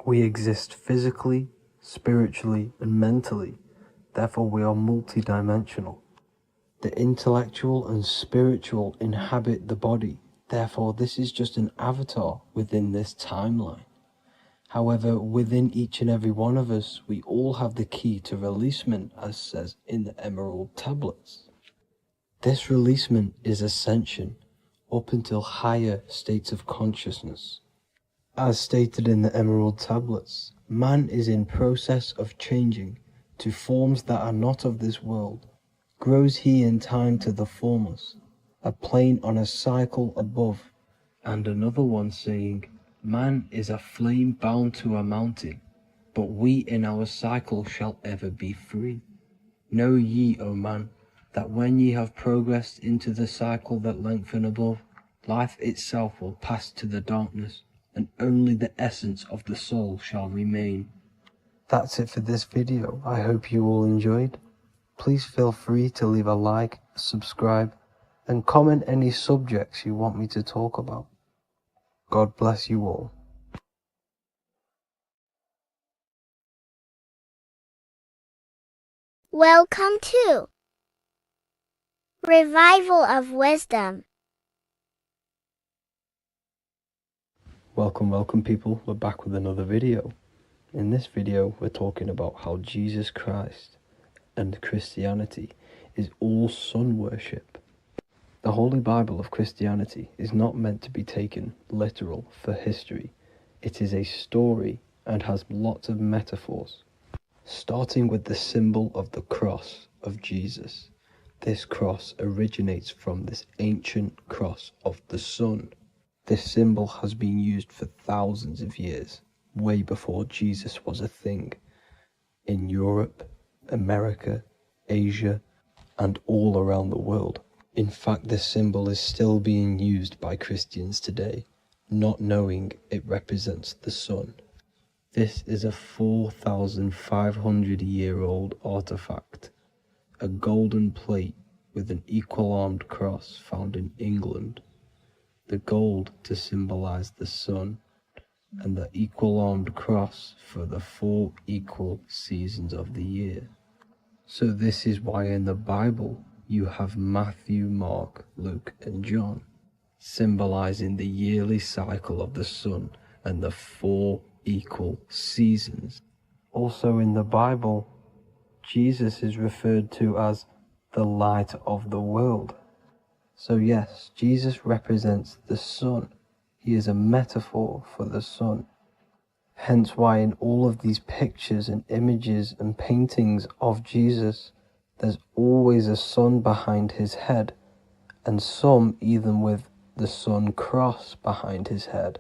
We exist physically, spiritually, and mentally. Therefore, we are multidimensional. The intellectual and spiritual inhabit the body. Therefore, this is just an avatar within this timeline. However, within each and every one of us, we all have the key to releasement, as says in the Emerald Tablets. This releasement is ascension, up until higher states of consciousness. As stated in the Emerald Tablets, man is in process of changing to forms that are not of this world. Grows he in time to the formless, a plane on a cycle above, and another one saying, man is a flame bound to a mountain, but we in our cycle shall ever be free. Know ye, O man, that when ye have progressed into the cycle that lengthen above, life itself will pass to the darkness, and only the essence of the soul shall remain. That's it for this video. I hope you all enjoyed. Please feel free to leave a like, subscribe, and comment any subjects you want me to talk about. God bless you all. Welcome to Revival of Wisdom. Welcome people, we're back with another video. In this video we're talking about how Jesus Christ and Christianity is all sun worship. The Holy Bible of Christianity is not meant to be taken literal for history. It is a story and has lots of metaphors. Starting with the symbol of the cross of Jesus. This cross originates from this ancient cross of the sun. This symbol has been used for thousands of years, way before Jesus was a thing, in Europe, America, Asia, and all around the world. In fact, this symbol is still being used by Christians today, not knowing it represents the sun. This is a 4,500-year-old artifact, a golden plate with an equal-armed cross found in England. The gold to symbolize the sun, and the equal-armed cross for the 4 equal seasons of the year. So this is why in the Bible you have Matthew, Mark, Luke, and John, symbolizing the yearly cycle of the sun and the 4 equal seasons. Also in the Bible, Jesus is referred to as the light of the world. So yes, Jesus represents the sun. He is a metaphor for the sun. Hence why in all of these pictures and images and paintings of Jesus, there's always a sun behind his head, and some even with the sun cross behind his head.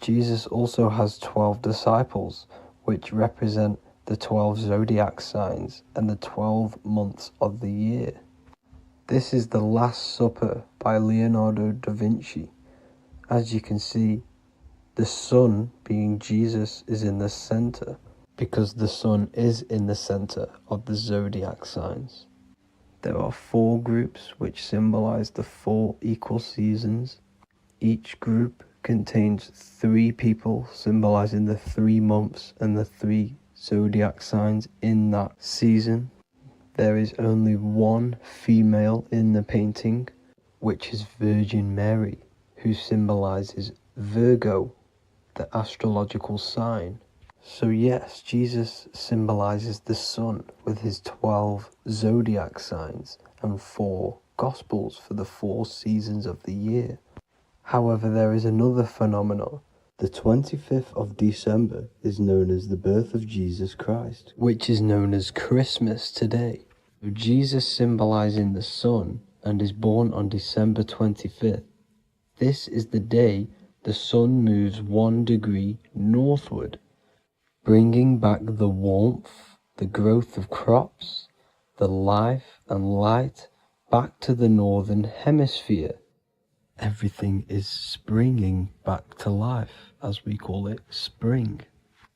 Jesus also has 12 disciples, which represent the 12 zodiac signs and the 12 months of the year. This is the Last Supper by Leonardo da Vinci. As you can see, the sun, being Jesus, is in the center, because the sun is in the center of the zodiac signs. There are 4 groups which symbolize the 4 equal seasons. Each group contains 3 people symbolizing the 3 months and the 3 zodiac signs in that season. There is only 1 female in the painting, which is Virgin Mary, who symbolizes Virgo, the astrological sign. So yes, Jesus symbolizes the sun with his 12 zodiac signs and 4 gospels for the 4 seasons of the year. However, there is another phenomenon. The 25th of December is known as the birth of Jesus Christ, which is known as Christmas today. Jesus symbolizing the sun and is born on December 25th. This is the day the sun moves 1 degree northward, bringing back the warmth, the growth of crops, the life and light back to the northern hemisphere. Everything is springing back to life, as we call it, spring.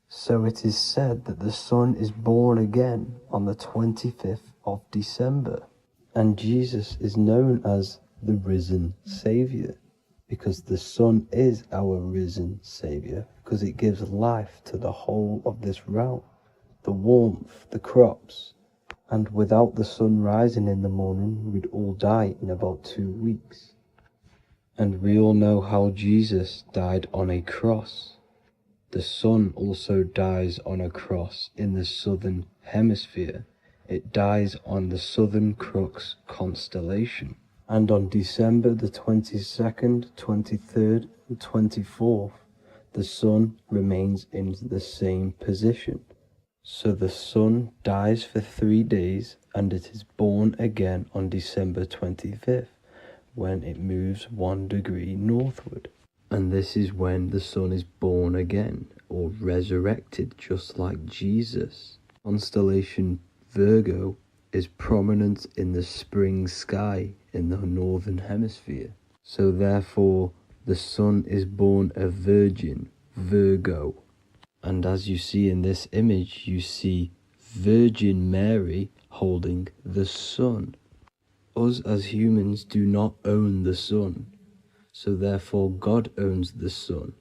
So it is said that the sun is born again on the 25th of December, and Jesus is known as the risen Saviour, because the sun is our risen Saviour, because it gives life to the whole of this realm, the warmth, the crops, and without the sun rising in the morning, we'd all die in about 2 weeks. And we all know how Jesus died on a cross. The sun also dies on a cross in the southern hemisphere. It dies on the Southern Crux constellation. And on December the 22nd, 23rd, and 24th, the sun remains in the same position. So the sun dies for 3 days and it is born again on December 25th, when it moves 1 degree northward. And this is when the sun is born again, or resurrected, just like Jesus. Constellation Virgo is prominent in the spring sky in the northern hemisphere. So therefore, the sun is born a virgin, Virgo. And as you see in this image, you see Virgin Mary holding the sun. Us as humans do not own the sun. So therefore God owns the sun.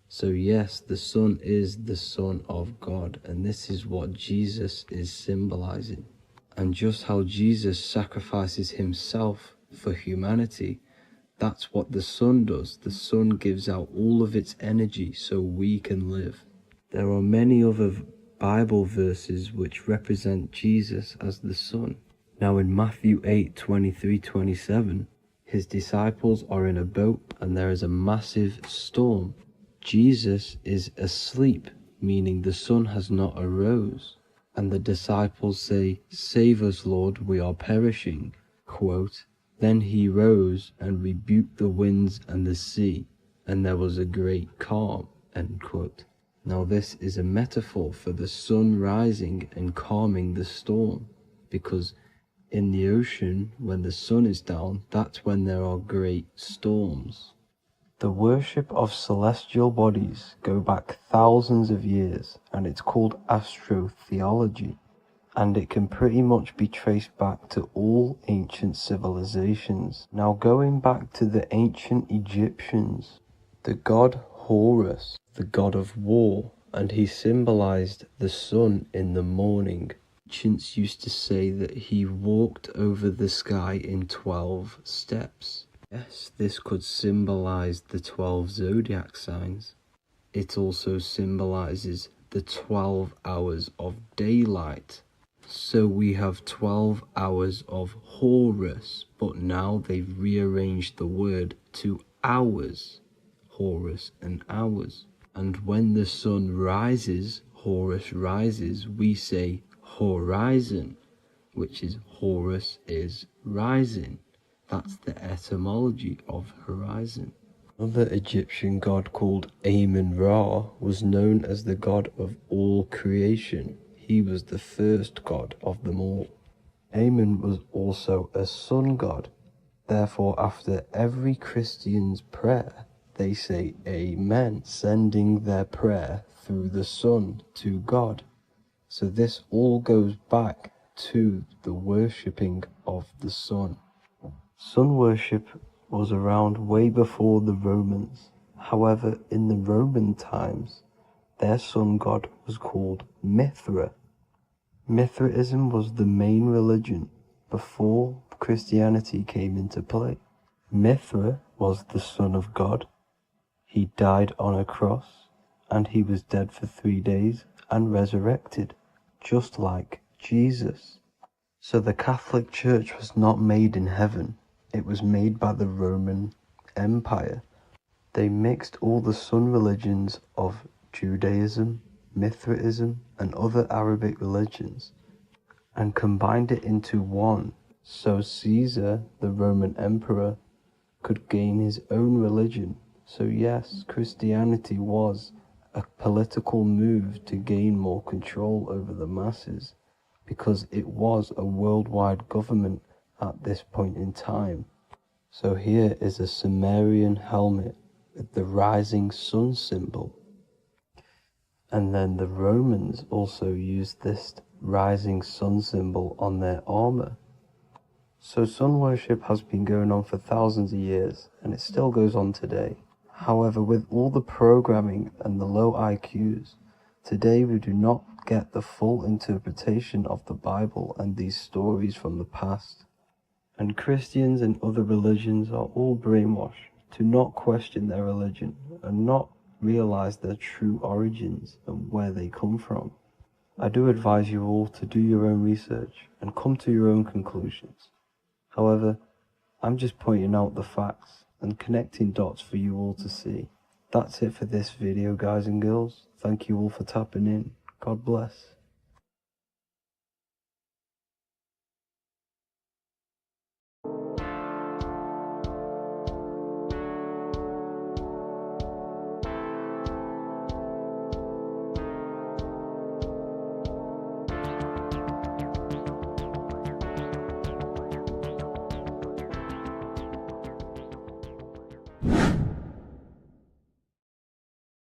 So yes, the sun is the Son of God, and this is what Jesus is symbolizing. And just how Jesus sacrifices himself for humanity, that's what the sun does. The sun gives out all of its energy so we can live. There are many other Bible verses which represent Jesus as the sun. Now in Matthew 8:23-27, his disciples are in a boat and there is a massive storm. Jesus is asleep, meaning the sun has not arose. And the disciples say, "Save us, Lord, we are perishing." Quote, "Then he rose and rebuked the winds and the sea, and there was a great calm." End quote. Now this is a metaphor for the sun rising and calming the storm, because in the ocean, when the sun is down, that's when there are great storms. The worship of celestial bodies go back thousands of years, and it's called astrotheology, and it can pretty much be traced back to all ancient civilizations. Now going back to the ancient Egyptians, the god Horus, the god of war, and he symbolized the sun in the morning. Ancients used to say that he walked over the sky in 12 steps. Yes, this could symbolize the 12 zodiac signs. It also symbolizes the 12 hours of daylight. So we have 12 hours of Horus, but now they've rearranged the word to hours. Horus and hours. And when the sun rises, Horus rises, we say horizon, which is Horus is rising. That's the etymology of horizon. Another Egyptian god called Amun-Ra was known as the god of all creation. He was the first god of them all. Amun was also a sun god. Therefore, after every Christian's prayer, they say Amen, sending their prayer through the sun to God. So this all goes back to the worshipping of the sun. Sun worship was around way before the Romans. However, in the Roman times, their sun god was called Mithra. Mithraism was the main religion before Christianity came into play. Mithra was the son of God. He died on a cross, and he was dead for 3 days and resurrected, just like Jesus. So the Catholic Church was not made in heaven. It was made by the Roman Empire. They mixed all the sun religions of Judaism, Mithraism, and other Arabic religions, and combined it into one, so Caesar, the Roman emperor, could gain his own religion. So yes, Christianity was a political move to gain more control over the masses, because it was a worldwide government at this point in time. So here is a Sumerian helmet with the rising sun symbol. And then the Romans also used this rising sun symbol on their armor. So sun worship has been going on for thousands of years, and it still goes on today. However, with all the programming and the low IQs, today we do not get the full interpretation of the Bible and these stories from the past. And Christians and other religions are all brainwashed to not question their religion and not realize their true origins and where they come from. I do advise you all to do your own research and come to your own conclusions. However, I'm just pointing out the facts and connecting dots for you all to see. That's it for this video, guys and girls. Thank you all for tapping in. God bless.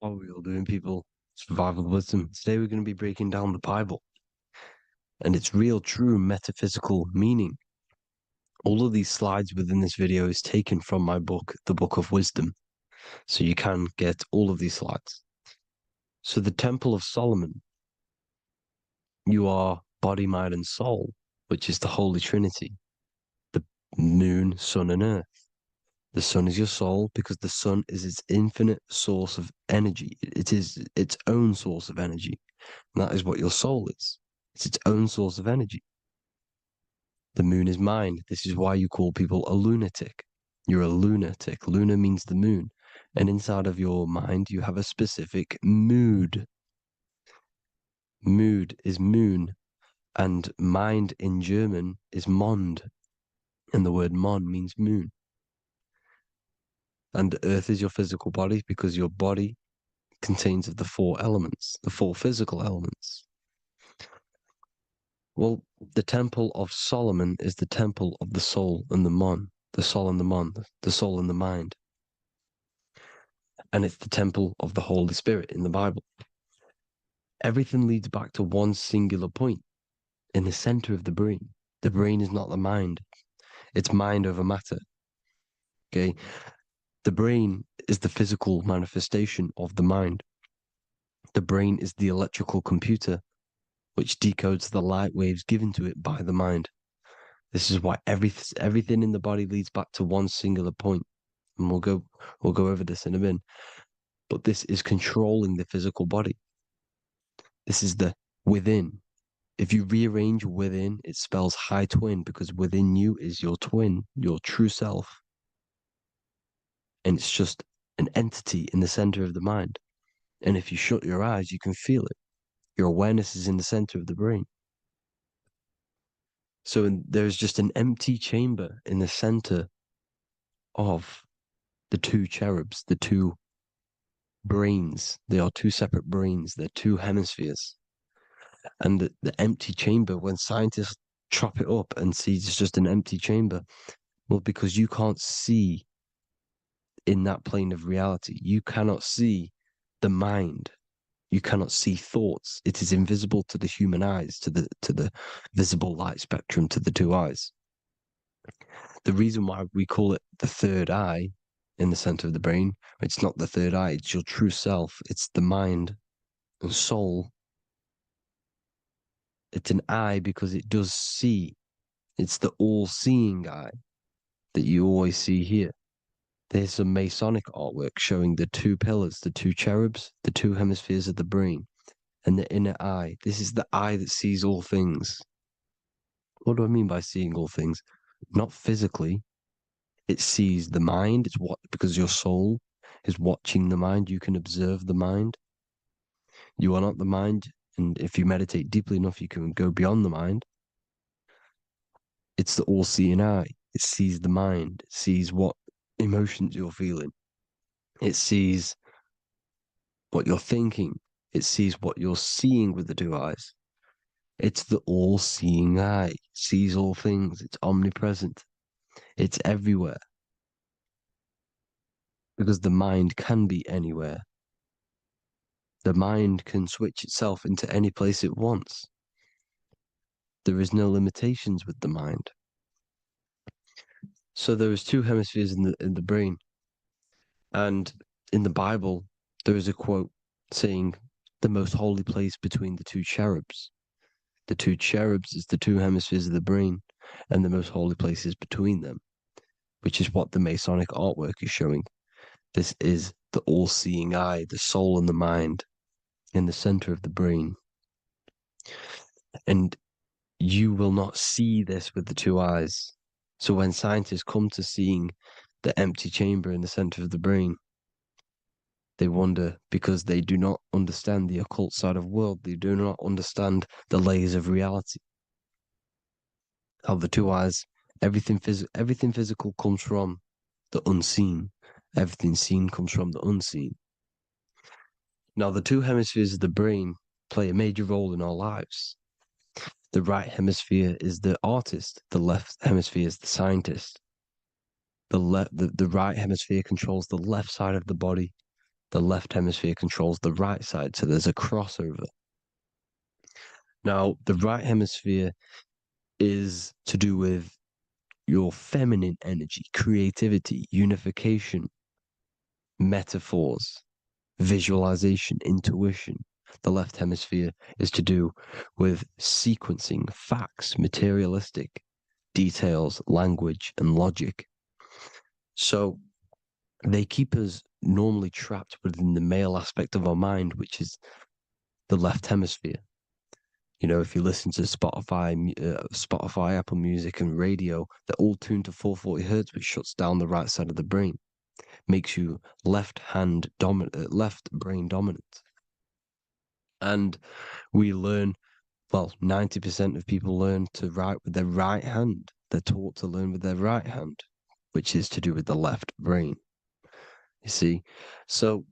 What are we all doing, people? Survival wisdom. Today we're going to be breaking down the Bible and its real, true metaphysical meaning. All of these slides within this video is taken from my book, The Book of Wisdom. So you can get all of these slides. So the Temple of Solomon, you are body, mind, and soul, which is the Holy Trinity. The moon, sun, and earth. The sun is your soul because the sun is its infinite source of energy. It is its own source of energy. And that is what your soul is. It's its own source of energy. The moon is mind. This is why you call people a lunatic. You're a lunatic. Luna means the moon. And inside of your mind, you have a specific mood. Mood is moon. And mind in German is Mond. And the word Mon means moon. And earth is your physical body because your body contains of the four elements, the four physical elements. Well, the Temple of Solomon is the temple of the soul and the Mon, the soul and the Mon, the soul and the mind. And it's the temple of the Holy Spirit in the Bible. Everything leads back to one singular point in the center of the brain. The brain is not the mind. It's mind over matter. Okay? The brain is the physical manifestation of the mind. The brain is the electrical computer which decodes the light waves given to it by the mind. This is why everything in the body leads back to one singular point. And we'll go over this in a minute. But this is controlling the physical body. This is the within. If you rearrange within, it spells high twin because within you is your twin, your true self. And it's just an entity in the center of the mind. And if you shut your eyes, you can feel it. Your awareness is in the center of the brain. So there's just an empty chamber in the center of the two cherubs, the two brains. They are two separate brains. They're two hemispheres. And the empty chamber, when scientists chop it up and see it's just an empty chamber, well, because you can't see in that plane of reality. You cannot see the mind. You cannot see thoughts. It is invisible to the human eyes, to the visible light spectrum, to the two eyes. The reason why we call it the third eye in the center of the brain, it's not the third eye, it's your true self. It's the mind and soul. It's an eye because it does see. It's the all-seeing eye that you always see here. There's some Masonic artwork showing the two pillars, the two cherubs, the two hemispheres of the brain, and the inner eye. This is the eye that sees all things. What do I mean by seeing all things? Not physically. It sees the mind. It's what, because your soul is watching the mind. You can observe the mind. You are not the mind. And if you meditate deeply enough, you can go beyond the mind. It's the all-seeing eye. It sees the mind. It sees what emotions you're feeling. It sees what you're thinking. It sees what you're seeing with the two eyes. It's the all-seeing eye. It sees all things. It's omnipresent. It's everywhere. Because the mind can be anywhere. The mind can switch itself into any place it wants. There is no limitations with the mind. So there is two hemispheres in the brain. And in the Bible, there is a quote saying, the most holy place between the two cherubs. The two cherubs is the two hemispheres of the brain, and the most holy place is between them, which is what the Masonic artwork is showing. This is the all-seeing eye, the soul and the mind in the center of the brain. And you will not see this with the two eyes. So when scientists come to seeing the empty chamber in the center of the brain, they wonder because they do not understand the occult side of the world. They do not understand the layers of reality. How the two eyes, everything physical comes from the unseen. Everything seen comes from the unseen. Now, the two hemispheres of the brain play a major role in our lives. The right hemisphere is the artist. The left hemisphere is the scientist. The right hemisphere controls the left side of the body. The left hemisphere controls the right side. So there's a crossover. Now, the right hemisphere is to do with your feminine energy, creativity, unification, metaphors, visualization, intuition. The left hemisphere is to do with sequencing, facts, materialistic details, language, and logic. So they keep us normally trapped within the male aspect of our mind, which is the left hemisphere. You know, if you listen to Spotify, Apple Music, and radio, they're all tuned to 440 hertz, which shuts down the right side of the brain, makes you left brain dominant. And we learn, well, 90% of people learn to write with their right hand. They're taught to learn with their right hand, which is to do with the left brain. You see, so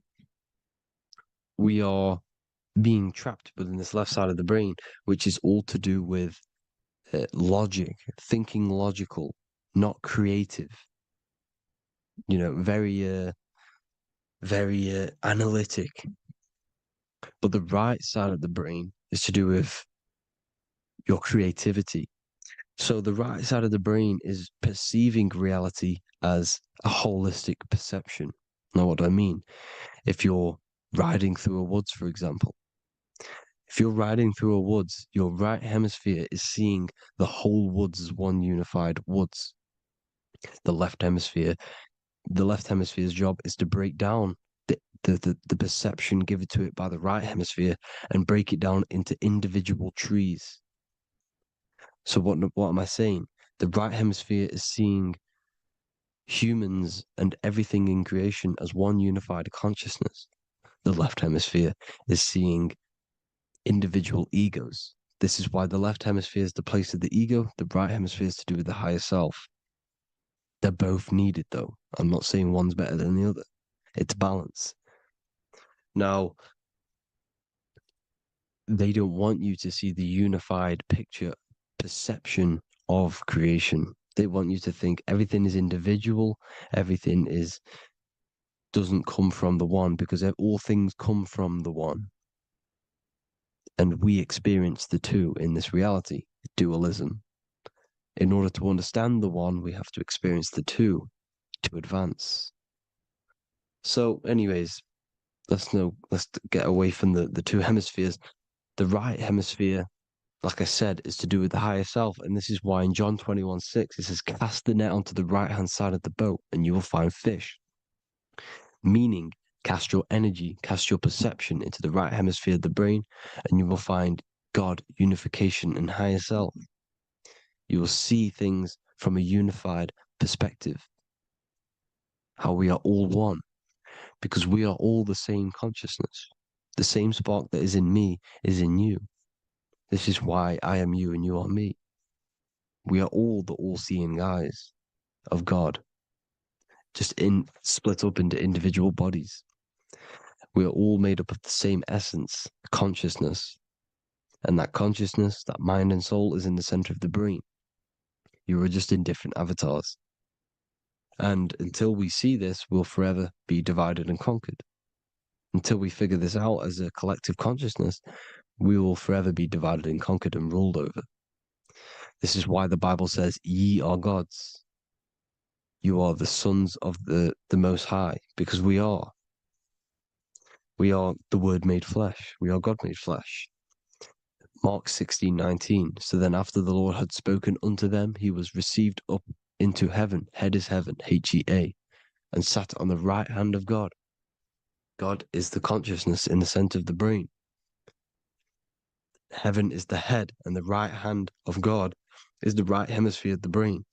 we are being trapped within this left side of the brain, which is all to do with logic, thinking logical, not creative. You know, very analytic. But the right side of the brain is to do with your creativity. So the right side of the brain is perceiving reality as a holistic perception. Now, what do I mean? If you're riding through a woods, for example, if you're riding through a woods, your right hemisphere is seeing the whole woods as one unified woods. The left hemisphere's job is to break down the perception given to it by the right hemisphere and break it down into individual trees. So what am I saying? The right hemisphere is seeing humans and everything in creation as one unified consciousness. The left hemisphere is seeing individual egos. This is why the left hemisphere is the place of the ego, the right hemisphere is to do with the higher self. They're both needed, though. I'm not saying one's better than the other. It's balance. Now, they don't want you to see the unified picture, perception of creation. They want you to think everything is individual, everything doesn't come from the one, because all things come from the one. And we experience the two in this reality, dualism. In order to understand the one, we have to experience the two to advance. So, anyways, let's get away from the two hemispheres. The right hemisphere, like I said, is to do with the higher self. And this is why in John 21:6, it says, cast the net onto the right-hand side of the boat and you will find fish. Meaning, cast your energy, cast your perception into the right hemisphere of the brain, and you will find God, unification, and higher self. You will see things from a unified perspective. How we are all one, because we are all the same consciousness. The same spark that is in me is in you. This is why I am you and you are me. We are all the all-seeing eyes of God, just split up into individual bodies. We are all made up of the same essence, consciousness. And that consciousness, that mind and soul, is in the center of the brain. You are just in different avatars. And until we see this, we'll forever be divided and conquered. Until we figure this out as a collective consciousness, we will forever be divided and conquered and ruled over. This is why the Bible says, ye are gods. You are the sons of the Most High, because we are. We are the Word made flesh. We are God made flesh. Mark 16:19. So then after the Lord had spoken unto them, he was received up into heaven, head is heaven, HEA, and sat on the right hand of God. God is the consciousness in the center of the brain. Heaven is the head, and the right hand of God is the right hemisphere of the brain,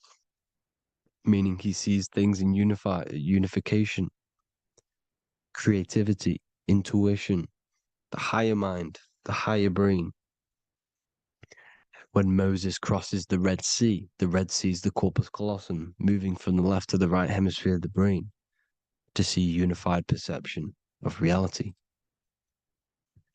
meaning he sees things in unification, creativity, intuition, the higher mind, the higher brain. When Moses crosses the Red Sea is the corpus callosum, moving from the left to the right hemisphere of the brain to see unified perception of reality.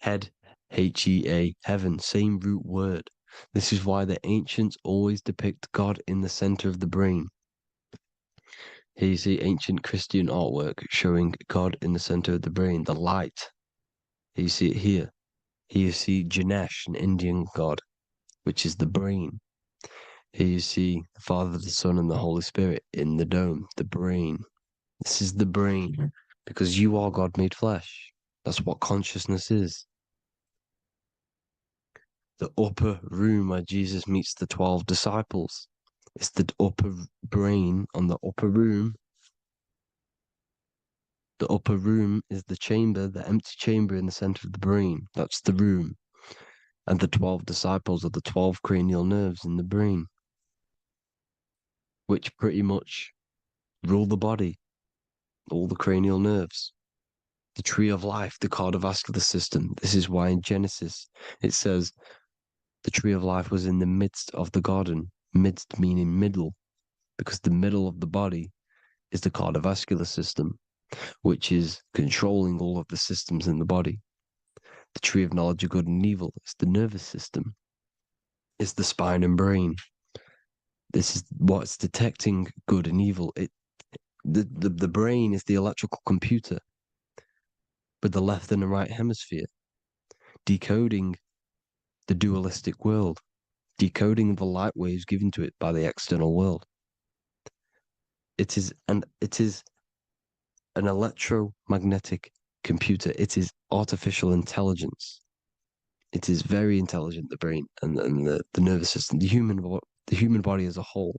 Head, H-E-A, heaven, same root word. This is why the ancients always depict God in the center of the brain. Here you see ancient Christian artwork showing God in the center of the brain, the light. Here you see it here. Here you see Ganesh, an Indian god, which is the brain. Here you see the Father, the Son, and the Holy Spirit in the dome, the brain. This is the brain, because you are God made flesh. That's what consciousness is. The upper room where Jesus meets the 12 disciples. It's the upper brain on the upper room. The upper room is the chamber, the empty chamber in the center of the brain. That's the room. And the 12 disciples are the 12 cranial nerves in the brain, which pretty much rule the body, all the cranial nerves. The tree of life, the cardiovascular system. This is why in Genesis it says the tree of life was in the midst of the garden. Midst meaning middle, because the middle of the body is the cardiovascular system, which is controlling all of the systems in the body. The tree of knowledge of good and evil is the nervous system. It's the spine and brain. This is what's detecting good and evil. The brain is the electrical computer with the left and the right hemisphere, decoding the dualistic world, decoding the light waves given to it by the external world. It is an electromagnetic computer. It is artificial intelligence. It is very intelligent, the brain and the nervous system, the human body as a whole.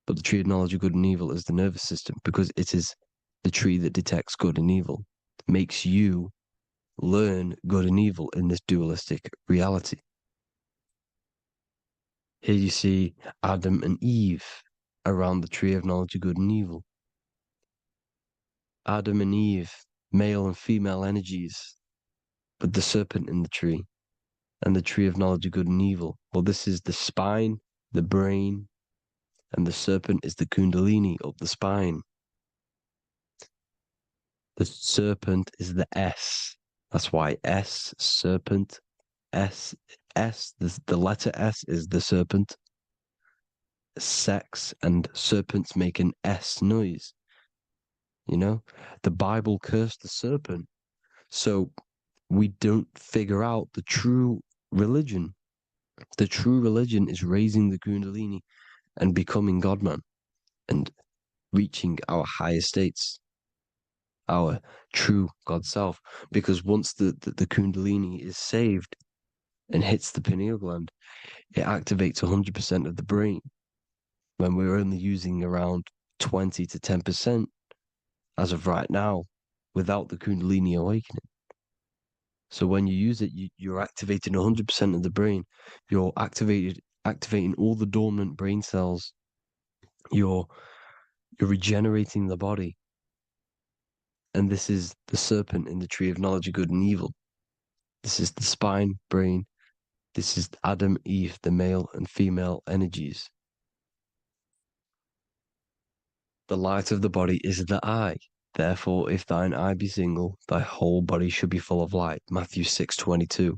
But the tree of knowledge of good and evil is the nervous system, because it is the tree that detects good and evil, makes you learn good and evil in this dualistic reality. Here you see Adam and Eve around the tree of knowledge of good and evil. Adam and Eve, male and female energies, but the serpent in the tree, and the tree of knowledge of good and evil. Well, this is the spine, the brain, and the serpent is the kundalini of the spine. The serpent is the S. That's why S, serpent, S, the letter S is the serpent. Sex and serpents make an S noise. You know, the Bible cursed the serpent. So we don't figure out the true religion. The true religion is raising the kundalini and becoming God-man and reaching our higher states, our true God self. Because once the kundalini is saved and hits the pineal gland, it activates 100% of the brain, when we're only using around 20 to 10% as of right now, without the kundalini awakening. So when you use it, you're activating 100% of the brain. You're activating all the dormant brain cells. You're regenerating the body. And this is the serpent in the tree of knowledge of good and evil. This is the spine, brain. This is Adam, Eve, the male and female energies. The light of the body is the eye. Therefore, if thine eye be single, thy whole body should be full of light. Matthew 6:22.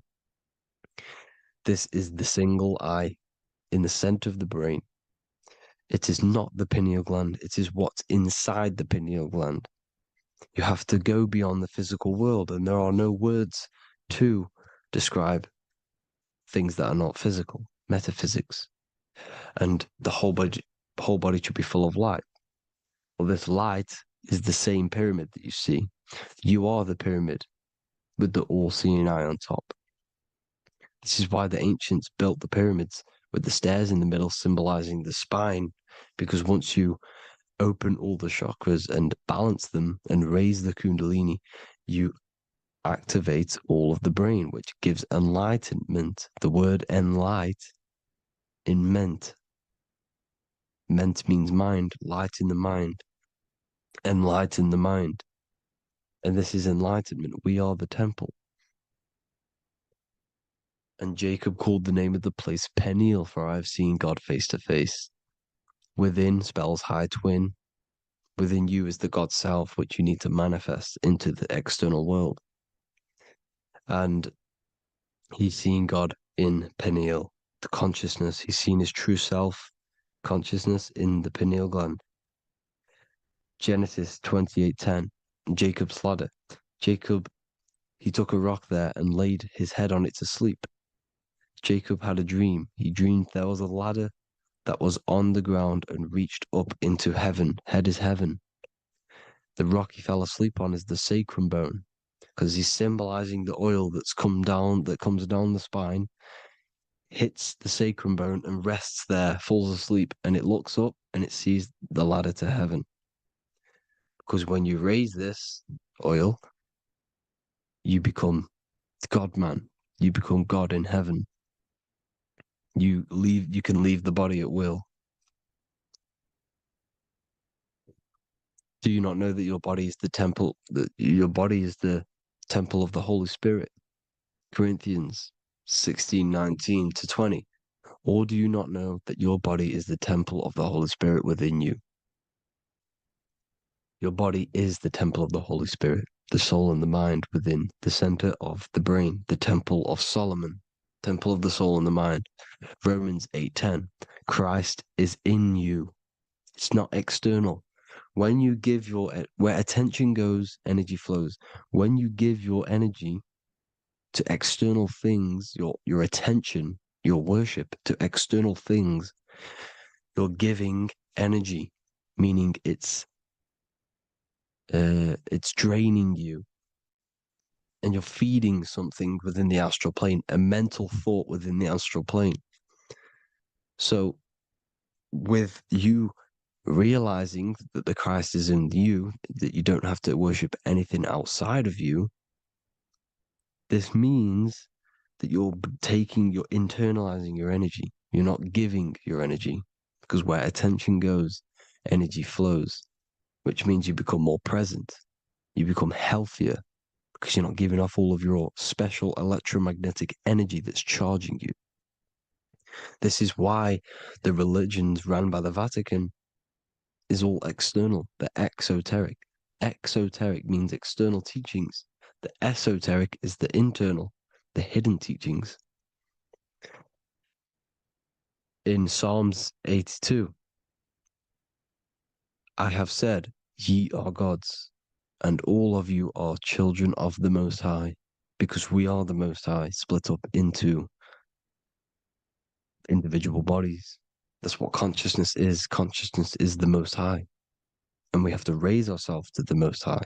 This is the single eye in the center of the brain. It is not the pineal gland. It is what's inside the pineal gland. You have to go beyond the physical world, and there are no words to describe things that are not physical, metaphysics. And the whole body should be full of light. Well, this light is the same pyramid that you see. You are the pyramid with the all-seeing eye on top. This is why the ancients built the pyramids with the stairs in the middle, symbolizing the spine, because once you open all the chakras and balance them and raise the kundalini, you activate all of the brain, which gives enlightenment. The word enlight in ment. Ment means mind, light in the mind. Enlighten the mind. And this is enlightenment. We are the temple. And Jacob called the name of the place Peniel, for I have seen God face to face. Within spells high twin. Within you is the God self, which you need to manifest into the external world. And he's seen God in Peniel, the consciousness. He's seen his true self, consciousness, in the pineal gland. Genesis 28:10, Jacob's ladder. Jacob, he took a rock there and laid his head on it to sleep. Jacob had a dream. He dreamed there was a ladder that was on the ground and reached up into heaven. Head is heaven. The rock he fell asleep on is the sacrum bone, because he's symbolizing the oil that comes down the spine, hits the sacrum bone and rests there, falls asleep, and it looks up and it sees the ladder to heaven. Because when you raise this oil, you become God-man. You become God in heaven. You can leave the body at will. Do you not know that your body is the temple, that your body is the temple of the Holy Spirit? Corinthians 16:19-20. Or do you not know that your body is the temple of the Holy Spirit within you? Your body is the temple of the Holy Spirit, the soul and the mind within, the center of the brain, the temple of Solomon, temple of the soul and the mind. Romans 8:10. Christ is in you. It's not external. When you give where attention goes, energy flows. When you give your energy to external things, your attention, your worship to external things, you're giving energy, meaning it's draining you, and you're feeding something within the astral plane, a mental thought within the astral plane. So with you realizing that the Christ is in you, that you don't have to worship anything outside of you, this means that you're internalizing your energy. You're not giving your energy, because where attention goes, energy flows, which means you become more present. You become healthier because you're not giving off all of your special electromagnetic energy that's charging you. This is why the religions run by the Vatican is all external. They're exoteric. Exoteric means external teachings. The esoteric is the internal, the hidden teachings. In Psalms 82, I have said, ye are gods, and all of you are children of the Most High, because we are the Most High, split up into individual bodies. That's what consciousness is. Consciousness is the Most High, and we have to raise ourselves to the Most High.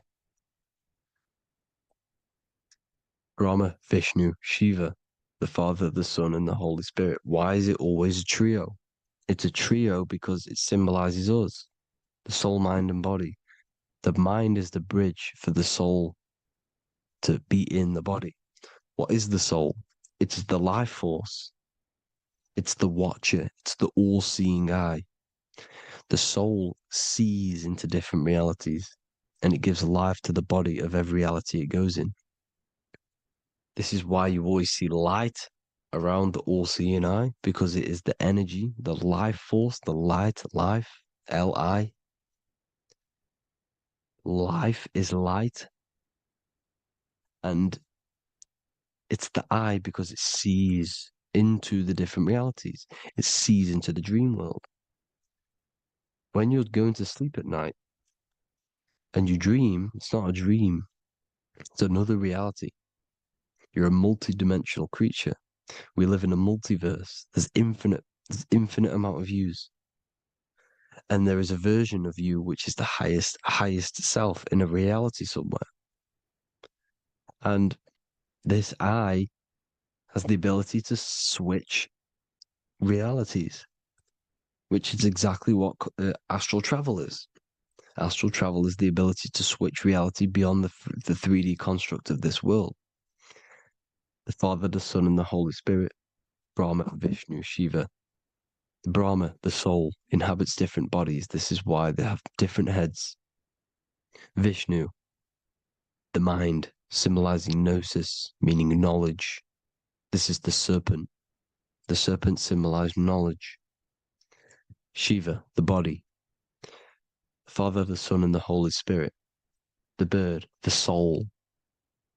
Brahma, Vishnu, Shiva, the Father, the Son, and the Holy Spirit. Why is it always a trio? It's a trio because it symbolizes us, the soul, mind, and body. The mind is the bridge for the soul to be in the body. What is the soul? It's the life force. It's the watcher. It's the all-seeing eye. The soul sees into different realities, and it gives life to the body of every reality it goes in. This is why you always see light around the all-seeing eye, because it is the energy, the life force, the light, life, L-I. Life is light, and it's the eye because it sees into the different realities. It sees into the dream world. When you're going to sleep at night and you dream, it's not a dream. It's another reality. You're a multi-dimensional creature. We live in a multiverse. There's infinite amount of yous. And there is a version of you which is the highest self in a reality somewhere. And this eye has the ability to switch realities, which is exactly what astral travel is. Astral travel is the ability to switch reality beyond the 3D construct of this world. The Father, the Son, and the Holy Spirit, Brahma, Vishnu, Shiva. The Brahma, the soul, inhabits different bodies. This is why they have different heads. Vishnu, the mind, symbolizing gnosis, meaning knowledge. This is the serpent. The serpent symbolized knowledge. Shiva, the body. The Father, the Son, and the Holy Spirit. The bird, the soul,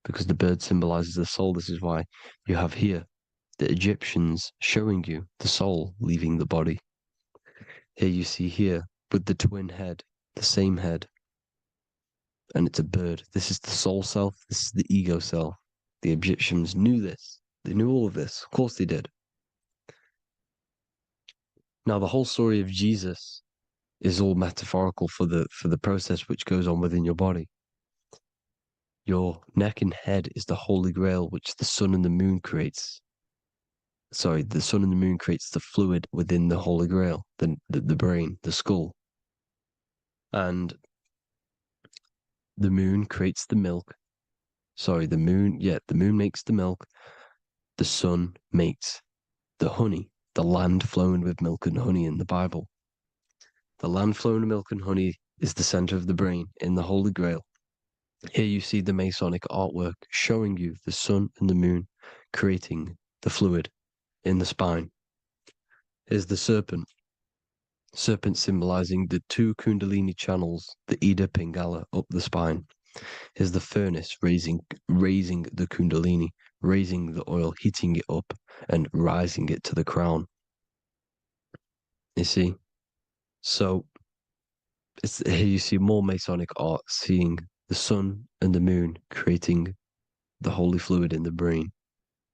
because the bird symbolizes the soul. This is why you have here the Egyptians showing you the soul leaving the body. Here you see here with the twin head, the same head, and it's a bird. This is the soul self. This is the ego self. The Egyptians knew this. They knew all of this. Of course they did. Now the whole story of Jesus is all metaphorical for the process which goes on within your body. Your neck and head is the Holy Grail, which the sun and the moon creates. Sorry, the sun and the moon creates the fluid within the Holy Grail, the brain, the skull. And the moon creates the milk. Sorry, the moon makes the milk. The sun makes the honey, the land flowing with milk and honey in the Bible. The land flowing with milk and honey is the center of the brain in the Holy Grail. Here you see the Masonic artwork showing you the sun and the moon creating the fluid in the spine. Here's the serpent. Serpent symbolizing the two Kundalini channels, the Ida Pingala up the spine. Here's the furnace raising the Kundalini, raising the oil, heating it up, and rising it to the crown. You see? So here you see more Masonic art, seeing the sun and the moon creating the holy fluid in the brain,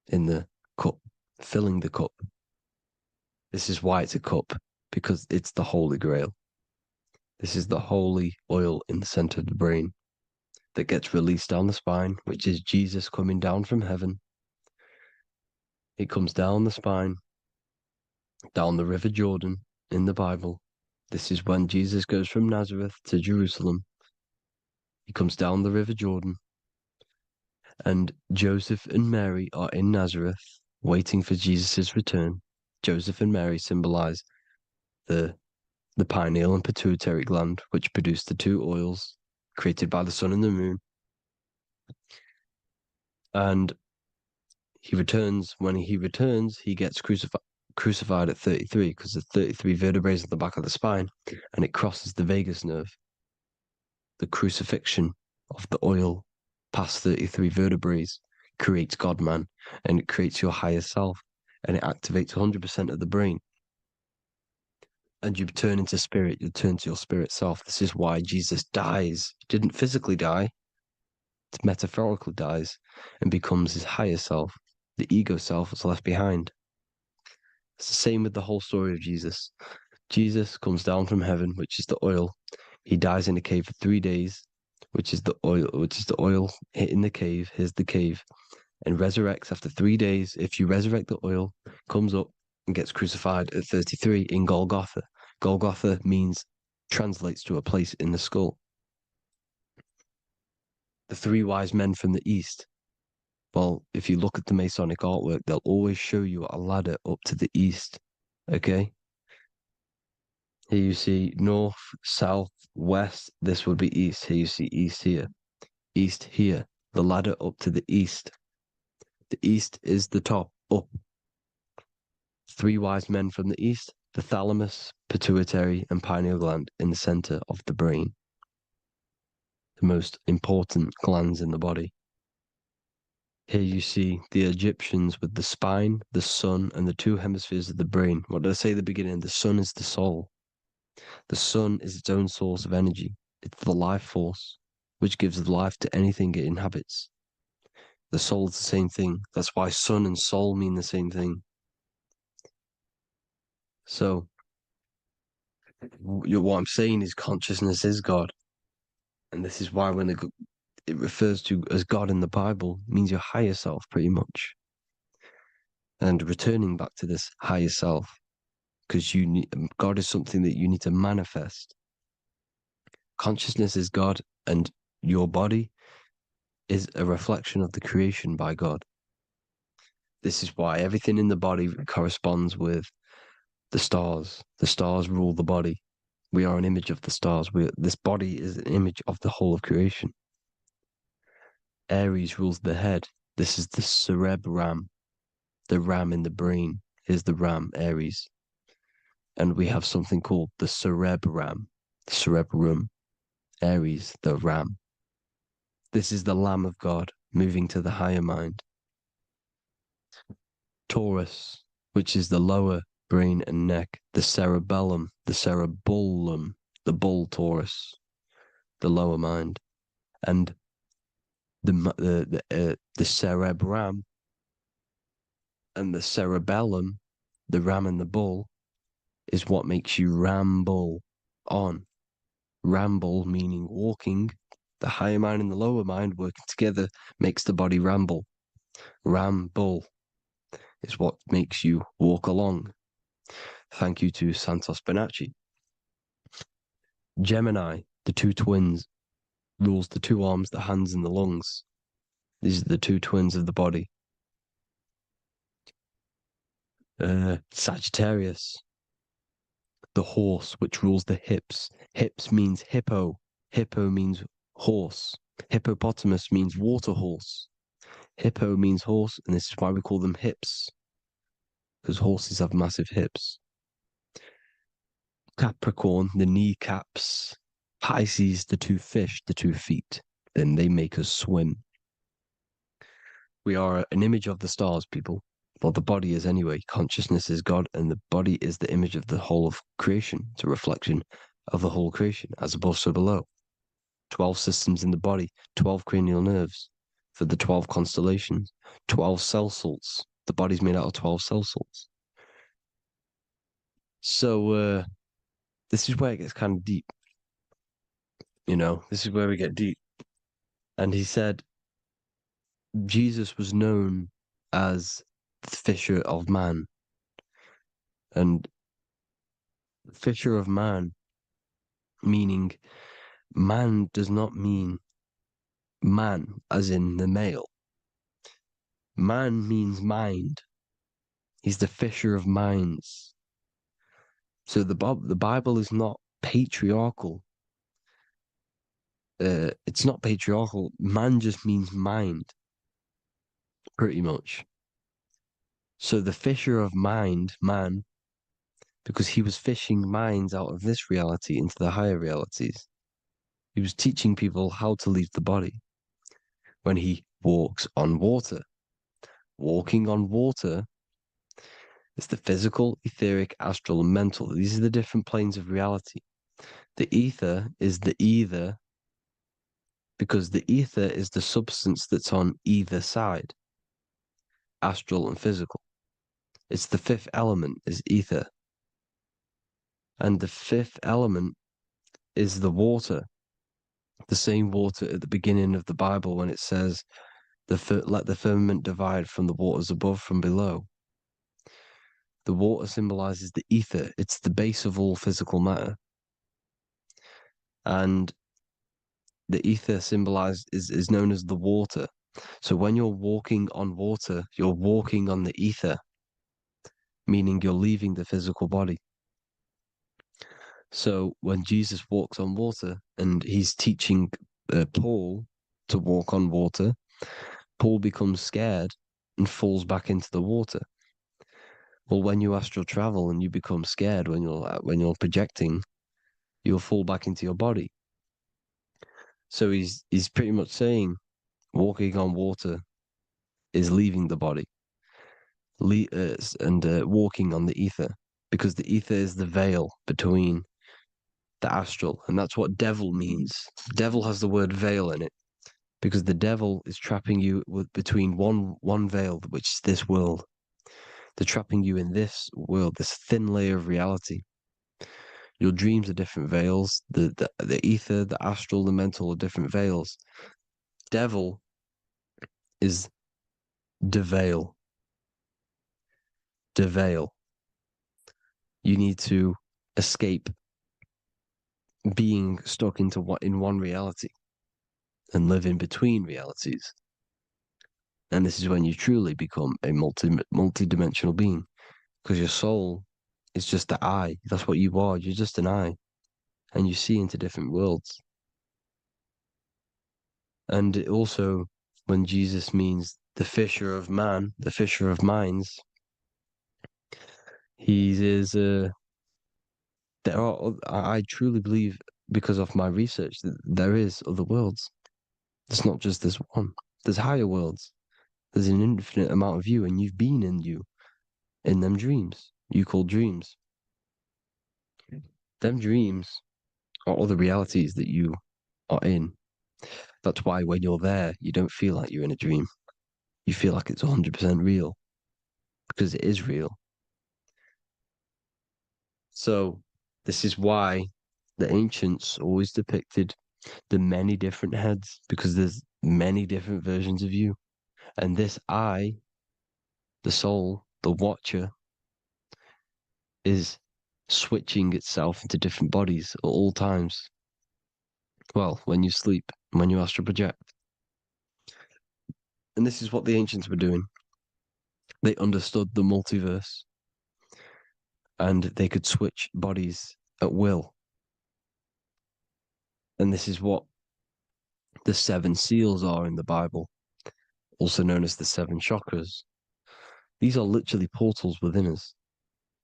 in the cup, filling the cup. This is why it's a cup, because it's the Holy Grail. This is the holy oil in the center of the brain that gets released down the spine, which is Jesus coming down from heaven. It comes down the spine, down the River Jordan in the Bible. This is when Jesus goes from Nazareth to Jerusalem. He comes down the River Jordan, and Joseph and Mary are in Nazareth waiting for Jesus' return. Joseph and Mary symbolize the pineal and pituitary gland, which produce the two oils created by the sun and the moon. And he returns. When he returns, he gets crucified at 33, because there's 33 vertebrae at the back of the spine, and it crosses the vagus nerve. The crucifixion of the oil past 33 vertebrae creates God-man, and it creates your higher self, and it activates 100% of the brain. And you turn into spirit, you turn to your spirit self. This is why Jesus dies. He didn't physically die, it metaphorically dies, and becomes his higher self. The ego self is left behind. It's the same with the whole story of Jesus. Jesus comes down from heaven, which is the oil. He dies in a cave for 3 days, which is the oil hitting the cave. Here's the cave, and resurrects after 3 days. If you resurrect the oil, comes up and gets crucified at 33 in Golgotha. Golgotha translates to a place in the skull. The three wise men from the east. Well, if you look at the Masonic artwork, they'll always show you a ladder up to the east. Okay? Here you see north, south, west. This would be east. Here you see east here. East here. The ladder up to the east. The east is the top, up. Three wise men from the east. The thalamus, pituitary, and pineal gland in the center of the brain. The most important glands in the body. Here you see the Egyptians with the spine, the sun, and the two hemispheres of the brain. What did I say at the beginning? The sun is the soul. The sun is its own source of energy. It's the life force, which gives life to anything it inhabits. The soul is the same thing. That's why sun and soul mean the same thing. So, what I'm saying is consciousness is God. And this is why when it refers to as God in the Bible, means your higher self, pretty much. And returning back to this higher self, because God is something that you need to manifest. Consciousness is God, and your body is a reflection of the creation by God. This is why everything in the body corresponds with the stars. The stars rule the body. We are an image of the stars. This body is an image of the whole of creation. Aries rules the head. This is the cerebrum, the ram in the brain. Is the ram, Aries. And we have something called the cerebrum, Aries, the ram. This is the Lamb of God moving to the higher mind. Taurus, which is the lower brain and neck, the cerebellum, the bull Taurus, the lower mind, and the cerebrum and the cerebellum, the ram and the bull, is what makes you ramble on. Ramble meaning walking. The higher mind and the lower mind working together makes the body ramble. Ramble is what makes you walk along. Thank you to Santos Bonacci. Gemini, the two twins, rules the two arms, the hands, and the lungs. These are the two twins of the body. Sagittarius, the horse, which rules the hips. Hips means hippo. Hippo means horse. Hippopotamus means water horse. Hippo means horse, and this is why we call them hips, because horses have massive hips. Capricorn, the kneecaps. Pisces, the two fish, the 2 feet. Then they make us swim. We are an image of the stars, people. Well, the body is anyway. Consciousness is God, and the body is the image of the whole of creation. It's a reflection of the whole creation, as above, so below. 12 systems in the body, 12 cranial nerves for the 12 constellations, 12 cell salts. The body's made out of 12 cell salts. So, this is where it gets kind of deep. You know, this is where we get deep. And he said Jesus was known as the fisher of man. And fisher of man, meaning man does not mean man as in the male. Man means mind. He's the fisher of minds. So the Bible is not patriarchal. It's not patriarchal. Man just means mind, pretty much. So the fisher of mind, man, because he was fishing minds out of this reality into the higher realities. He was teaching people how to leave the body when he walks on water. Walking on water is the physical, etheric, astral, and mental. These are the different planes of reality. The ether is the either, because the ether is the substance that's on either side, astral and physical. It's the fifth element, is ether. And the fifth element is the water. The same water at the beginning of the Bible when it says, let the firmament divide from the waters above from below. The water symbolizes the ether. It's the base of all physical matter. And the ether is known as the water. So when you're walking on water, you're walking on the ether, meaning you're leaving the physical body. So when Jesus walks on water and he's teaching Paul to walk on water, Paul becomes scared and falls back into the water. Well, when you astral travel and you become scared when you're projecting, you'll fall back into your body. So he's pretty much saying walking on water is leaving the body, and walking on the ether, because the ether is the veil between the astral, and that's what devil means. Devil has the word veil in it, because the devil is trapping you between one veil, which is this world. They're trapping you in this world, this thin layer of reality. Your dreams are different veils. The ether, the astral, the mental are different veils. Devil is the veil. The veil. You need to escape being stuck into in one reality and living between realities. And this is when you truly become a multi-dimensional being, because your soul is just the eye. That's what you are. You're just an eye, and you see into different worlds. And it also, when Jesus means the fisher of man, the fisher of minds, he is I truly believe, because of my research, that there is other worlds. It's not just this one. There's higher worlds. There's an infinite amount of you, and you've been in them dreams you call dreams. Them dreams are other realities that you are in. That's why when you're there, you don't feel like you're in a dream. You feel like it's 100% real, because it is real. So this is why the ancients always depicted the many different heads, because there's many different versions of you. And this I, the soul, the watcher, is switching itself into different bodies at all times. Well, when you sleep, when you astral project. And this is what the ancients were doing. They understood the multiverse, and they could switch bodies at will. And this is what the 7 seals are in the Bible, also known as the 7 chakras. These are literally portals within us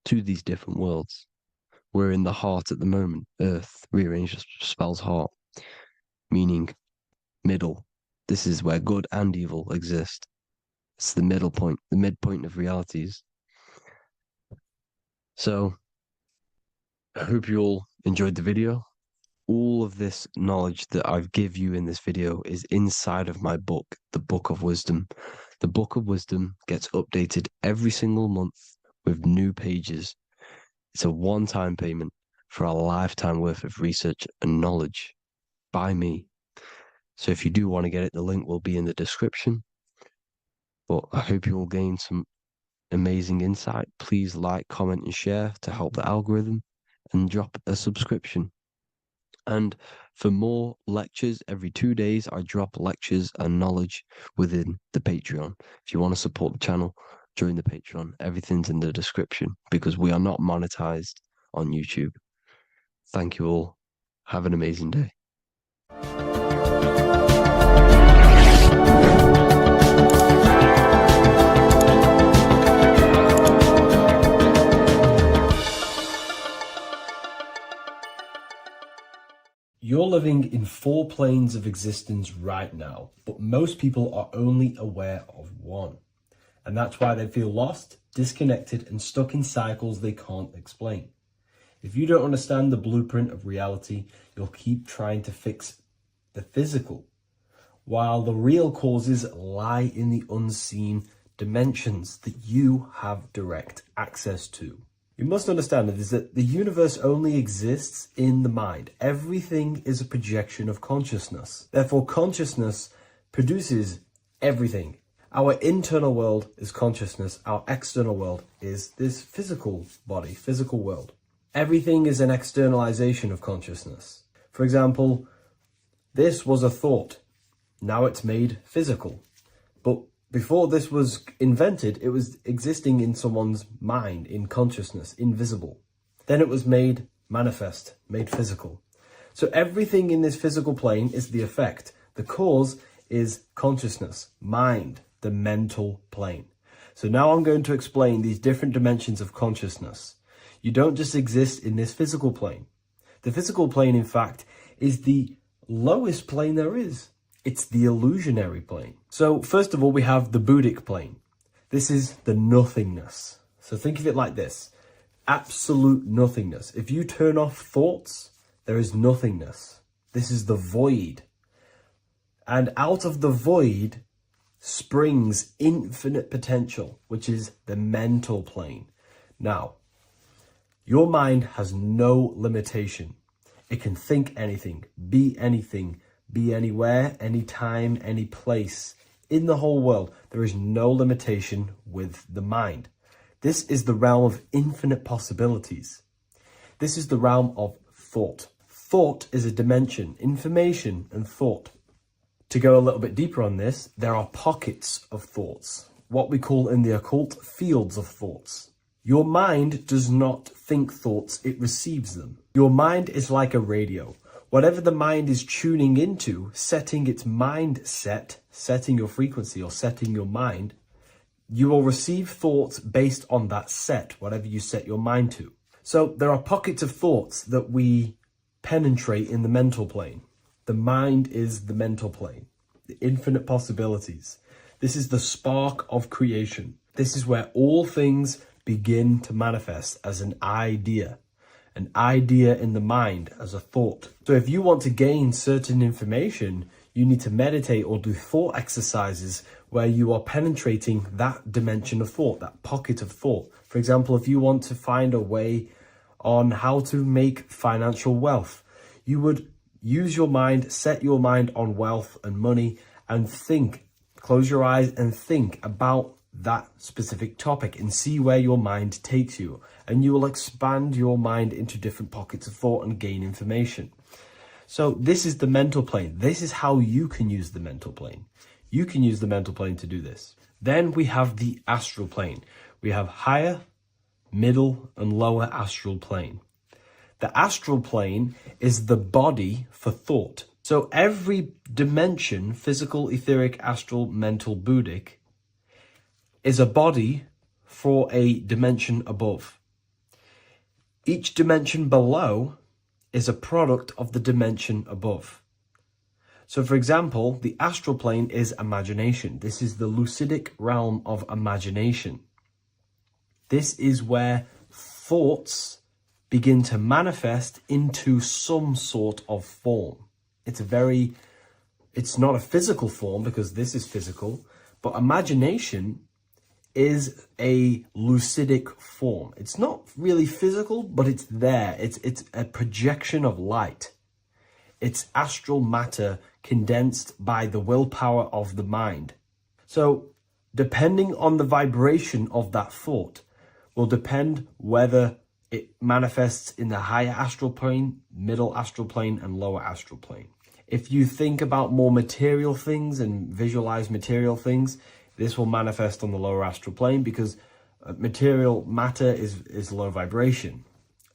to these different worlds. We're in the heart at the moment. Earth, rearranged spells heart, meaning middle. This is where good and evil exist. It's the middle point, the midpoint of realities. So, I hope you all enjoyed the video. All of this knowledge that I've give you in this video is inside of my book, the Book of Wisdom. The Book of Wisdom gets updated every single month with new pages. It's a one-time payment for a lifetime worth of research and knowledge by me. So if you do want to get it, the link will be in the description. But I hope you all gain some amazing insight. Please like, comment, and share to help the algorithm, and drop a subscription. And for more lectures, every 2 days, I drop lectures and knowledge within the Patreon. If you want to support the channel, join the Patreon. Everything's in the description, because we are not monetized on YouTube. Thank you all. Have an amazing day. You're living in 4 planes of existence right now, but most people are only aware of one. And that's why they feel lost, disconnected, and stuck in cycles they can't explain. If you don't understand the blueprint of reality, you'll keep trying to fix the physical, while the real causes lie in the unseen dimensions that you have direct access to. You must understand that the universe only exists in the mind. Everything is a projection of consciousness. Therefore, consciousness produces everything. Our internal world is consciousness. Our external world is this physical body, physical world. Everything is an externalization of consciousness. For example, this was a thought. Now it's made physical. But before this was invented, it was existing in someone's mind, in consciousness, invisible. Then it was made manifest, made physical. So everything in this physical plane is the effect. The cause is consciousness, mind, the mental plane. So now I'm going to explain these different dimensions of consciousness. You don't just exist in this physical plane. The physical plane, in fact, is the lowest plane there is. It's the illusionary plane. So first of all, we have the Buddhic plane. This is the nothingness. So think of it like this. Absolute nothingness. If you turn off thoughts, there is nothingness. This is the void. And out of the void springs infinite potential, which is the mental plane. Now, your mind has no limitation. It can think anything, be anywhere, anytime, any place. In the whole world, there is no limitation with the mind. This is the realm of infinite possibilities. This is the realm of thought. Thought is a dimension, information and thought. To go a little bit deeper on this, there are pockets of thoughts, what we call in the occult fields of thoughts. Your mind does not think thoughts, it receives them. Your mind is like a radio. Whatever the mind is tuning into, setting its mindset, setting your frequency or setting your mind, you will receive thoughts based on that set, whatever you set your mind to. So there are pockets of thoughts that we penetrate in the mental plane. The mind is the mental plane, the infinite possibilities. This is the spark of creation. This is where all things begin to manifest as an idea in the mind as a thought. So if you want to gain certain information, you need to meditate or do thought exercises where you are penetrating that dimension of thought, that pocket of thought. For example, if you want to find a way on how to make financial wealth, you would use your mind, set your mind on wealth and money and think, close your eyes and think about that specific topic and see where your mind takes you. And you will expand your mind into different pockets of thought and gain information. So this is the mental plane. This is how you can use the mental plane. You can use the mental plane to do this. Then we have the astral plane. We have higher, middle, and lower astral plane. The astral plane is the body for thought. So every dimension, physical, etheric, astral, mental, Buddhic, is a body for a dimension above. Each dimension below is a product of the dimension above. So for example, the astral plane is imagination. This is the lucidic realm of imagination. This is where thoughts begin to manifest into some sort of form. It's not a physical form because this is physical, but imagination is a lucidic form. It's not really physical, but it's there. It's a projection of light. It's astral matter condensed by the willpower of the mind. So depending on the vibration of that thought will depend whether it manifests in the higher astral plane, middle astral plane, and lower astral plane. If you think about more material things and visualize material things, this will manifest on the lower astral plane because material matter is low vibration.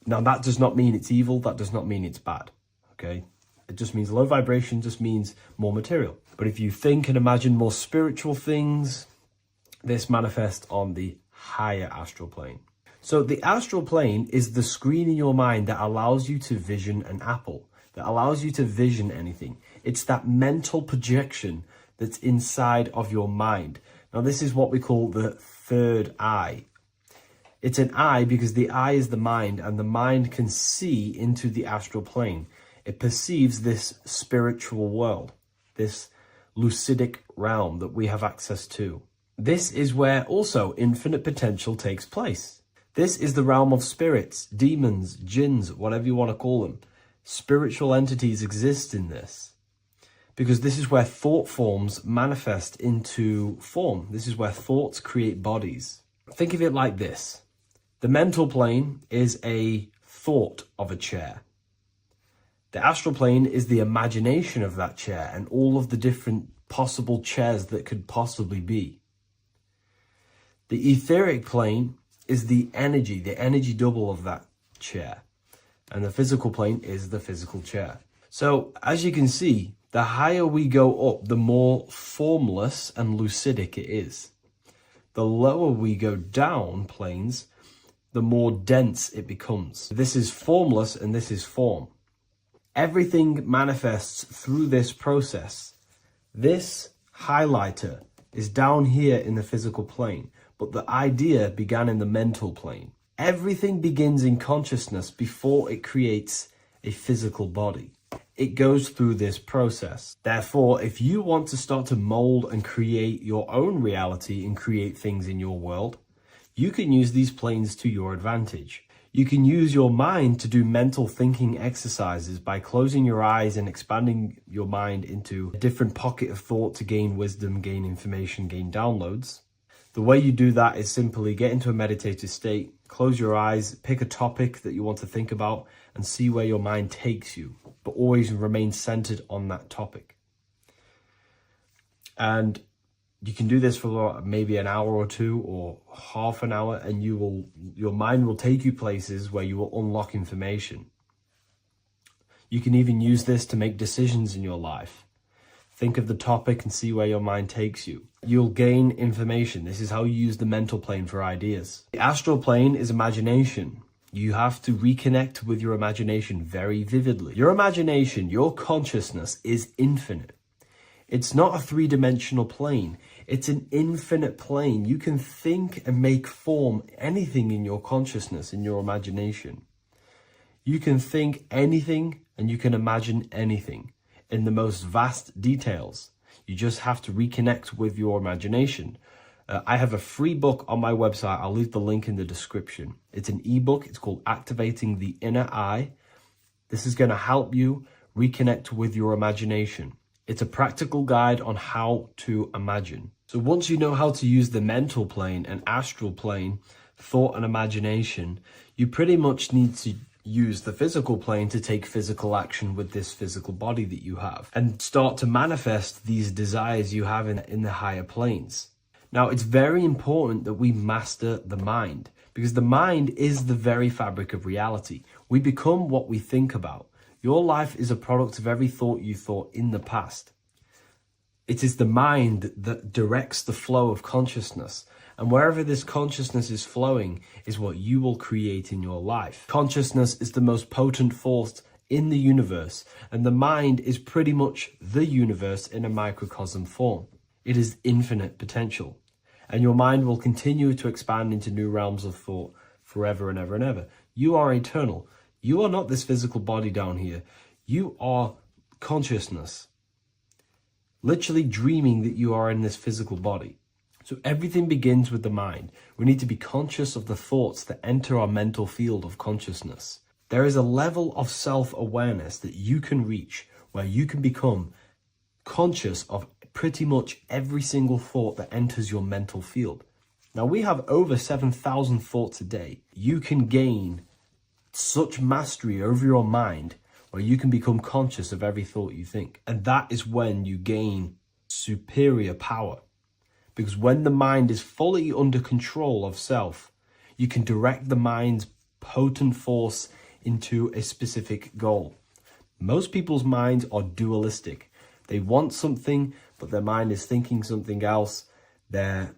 Now that does not mean it's evil, that does not mean it's bad, okay? It just means low vibration just means more material. But if you think and imagine more spiritual things, this manifests on the higher astral plane. So the astral plane is the screen in your mind that allows you to vision an apple, that allows you to vision anything. It's that mental projection that's inside of your mind. Now this is what we call the third eye. It's an eye because the eye is the mind and the mind can see into the astral plane. It perceives this spiritual world, this lucidic realm that we have access to. This is where also infinite potential takes place. This is the realm of spirits, demons, jinns, whatever you want to call them. Spiritual entities exist in this because this is where thought forms manifest into form. This is where thoughts create bodies. Think of it like this. The mental plane is a thought of a chair. The astral plane is the imagination of that chair and all of the different possible chairs that could possibly be. The etheric plane is the energy double of that chair. And the physical plane is the physical chair. So as you can see, the higher we go up, the more formless and lucidic it is. The lower we go down planes, the more dense it becomes. This is formless and this is form. Everything manifests through this process. This highlighter is down here in the physical plane, but the idea began in the mental plane. Everything begins in consciousness before it creates a physical body. It goes through this process. Therefore, if you want to start to mold and create your own reality and create things in your world, you can use these planes to your advantage. You can use your mind to do mental thinking exercises by closing your eyes and expanding your mind into a different pocket of thought to gain wisdom, gain information, gain downloads. The way you do that is simply get into a meditative state, close your eyes, pick a topic that you want to think about, and see where your mind takes you, but always remain centered on that topic. And you can do this for maybe an hour or two or half an hour, and your mind will take you places where you will unlock information. You can even use this to make decisions in your life. Think of the topic and see where your mind takes you. You'll gain information. This is how you use the mental plane for ideas. The astral plane is imagination. You have to reconnect with your imagination very vividly. Your imagination, your consciousness is infinite. It's not a three-dimensional plane. It's an infinite plane. You can think and make form anything in your consciousness, in your imagination. You can think anything and you can imagine anything in the most vast details. You just have to reconnect with your imagination. I have a free book on my website. I'll leave the link in the description. It's an ebook. It's called Activating the Inner Eye. This is going to help you reconnect with your imagination. It's a practical guide on how to imagine. So once you know how to use the mental plane and astral plane, thought and imagination, you pretty much need to use the physical plane to take physical action with this physical body that you have and start to manifest these desires you have in the higher planes. Now, it's very important that we master the mind, because the mind is the very fabric of reality. We become what we think about. Your life is a product of every thought you thought in the past. It is the mind that directs the flow of consciousness. And wherever this consciousness is flowing is what you will create in your life. Consciousness is the most potent force in the universe, and the mind is pretty much the universe in a microcosm form. It is infinite potential, and your mind will continue to expand into new realms of thought forever and ever and ever. You are eternal. You are not this physical body down here. You are consciousness, literally dreaming that you are in this physical body. So everything begins with the mind. We need to be conscious of the thoughts that enter our mental field of consciousness. There is a level of self-awareness that you can reach where you can become conscious of pretty much every single thought that enters your mental field. Now, we have over 7,000 thoughts a day. You can gain such mastery over your mind where you can become conscious of every thought you think. And that is when you gain superior power. Because when the mind is fully under control of self, you can direct the mind's potent force into a specific goal. Most people's minds are dualistic. They want something, but their mind is thinking something else. They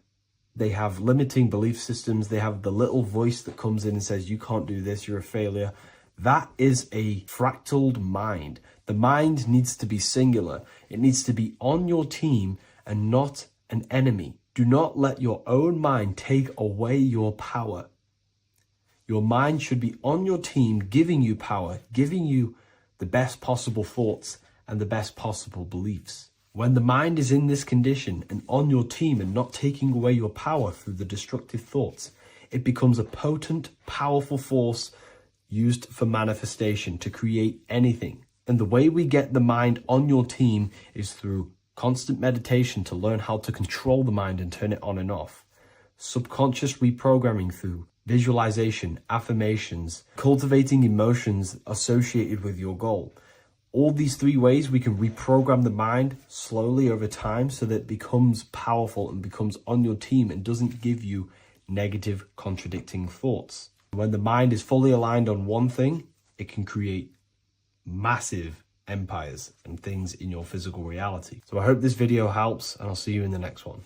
have limiting belief systems. They have the little voice that comes in and says, you can't do this, you're a failure. That is a fractaled mind. The mind needs to be singular. It needs to be on your team and not an enemy. Do not let your own mind take away your power. Your mind should be on your team, giving you power, giving you the best possible thoughts and the best possible beliefs. When the mind is in this condition and on your team and not taking away your power through the destructive thoughts, it becomes a potent, powerful force used for manifestation to create anything. And the way we get the mind on your team is through constant meditation to learn how to control the mind and turn it on and off. Subconscious reprogramming through visualization, affirmations, cultivating emotions associated with your goal. All these three ways we can reprogram the mind slowly over time so that it becomes powerful and becomes on your team and doesn't give you negative contradicting thoughts. When the mind is fully aligned on one thing, it can create massive empires and things in your physical reality. So I hope this video helps, and I'll see you in the next one.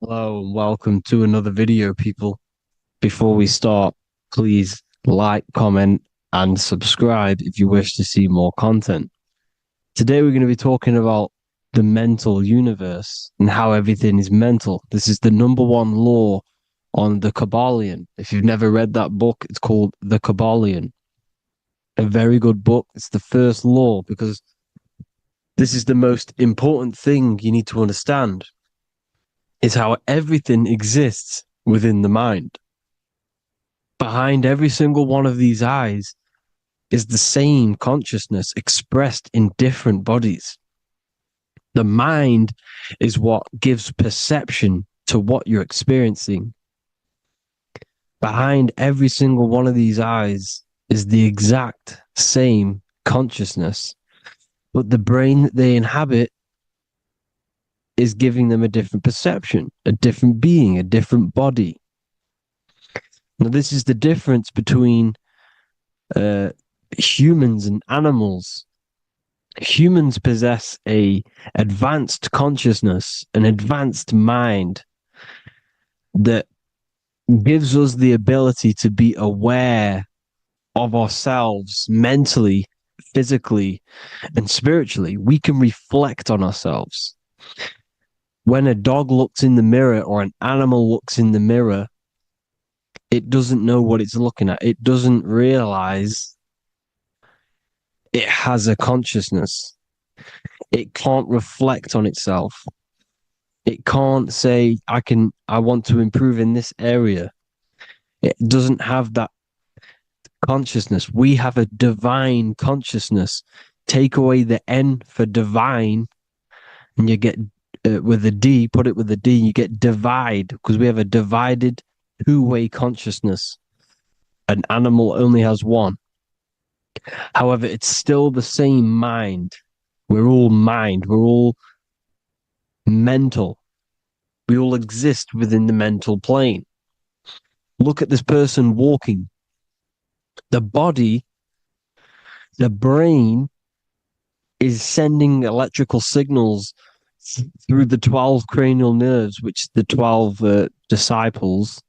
Hello and welcome to another video, people. Before we start, please like, comment, and subscribe if you wish to see more content. Today we're going to be talking about the mental universe and how everything is mental. This is the number one law on the Kabbalion. If you've never read that book, it's called The Kabbalion. A very good book. It's the first law because This is the most important thing you need to understand, is how everything exists within the mind. Behind every single one of these eyes is the same consciousness expressed in different bodies. The mind is what gives perception to what you're experiencing. Behind every single one of these eyes is the exact same consciousness, but the brain that they inhabit is giving them a different perception, a different being, a different body. Now, this is the difference between humans and animals. Humans possess a advanced consciousness, an advanced mind that gives us the ability to be aware of ourselves mentally, physically, and spiritually. We can reflect on ourselves. When a dog looks in the mirror or an animal looks in the mirror, it doesn't know what it's looking at. It doesn't realize it has a consciousness. It can't reflect on itself. It can't say, I want to improve in this area. It doesn't have that consciousness. We have a divine consciousness. Take away the N for divine, and you get with a D, put it with a D, you get divide, because we have a divided two-way consciousness. An animal only has one. However, it's still the same mind. We're all mind. We're all mental. We all exist within the mental plane. Look at this person walking. The body, the brain is sending electrical signals through the 12 cranial nerves, which the 12 disciples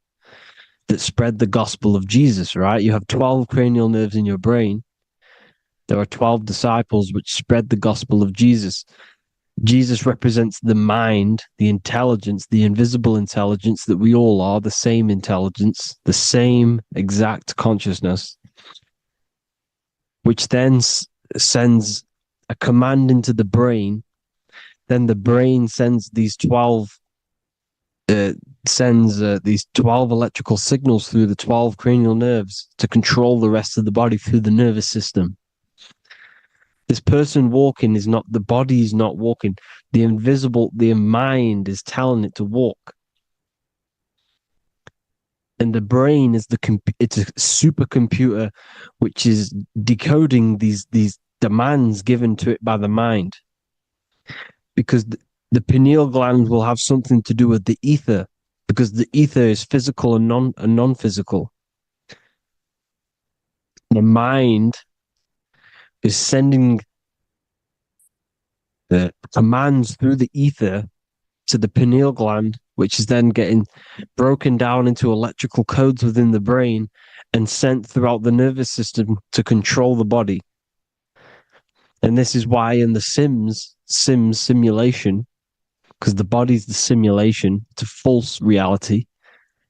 that spread the gospel of Jesus, right? You have 12 cranial nerves in your brain. There are 12 disciples which spread the gospel of Jesus. Jesus represents the mind, the intelligence, the invisible intelligence that we all are, the same intelligence, the same exact consciousness, which then sends a command into the brain. Then the brain sends these 12 electrical signals through the 12 cranial nerves to control the rest of the body through the nervous system. This person walking is not, the body is not walking. The mind is telling it to walk. And the brain is it's a supercomputer which is decoding these demands given to it by the mind. Because the pineal gland will have something to do with the ether, because the ether is physical and non-physical. The mind is sending the commands through the ether to the pineal gland, which is then getting broken down into electrical codes within the brain and sent throughout the nervous system to control the body. And this is why in the Sims simulation, because the body's the simulation, it's a false reality.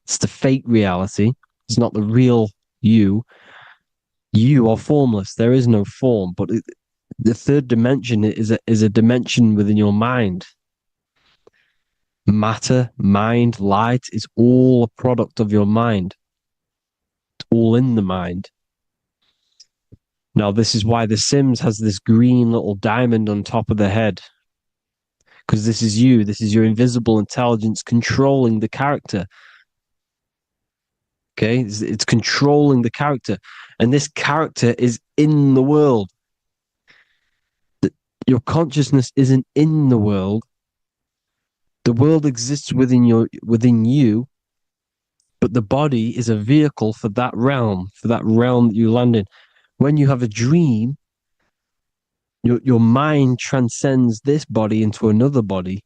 It's the fake reality. It's not the real you. You are formless. There is no form. But the third dimension is a dimension within your mind. Matter, mind, light is all a product of your mind. It's all in the mind. Now, this is why The Sims has this green little diamond on top of the head. Because this is you. This is your invisible intelligence controlling the character. Okay? It's controlling the character. And this character is in the world. Your consciousness isn't in the world. The world exists within you, but the body is a vehicle for that realm that you land in. When you have a dream, your mind transcends this body into another body,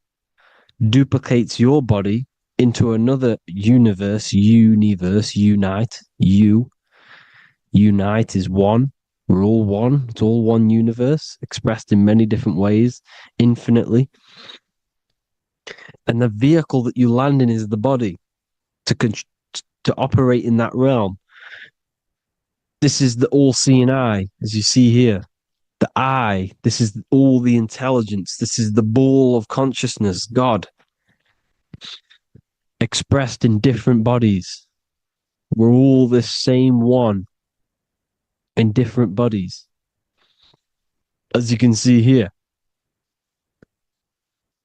duplicates your body into another universe, unite. Unite is one. We're all one. It's all one universe, expressed in many different ways, infinitely. And the vehicle that you land in is the body to operate in that realm. This is the all-seeing eye, as you see here. The I, this is all the intelligence. This is the ball of consciousness, God, expressed in different bodies. We're all this same one in different bodies, as you can see here.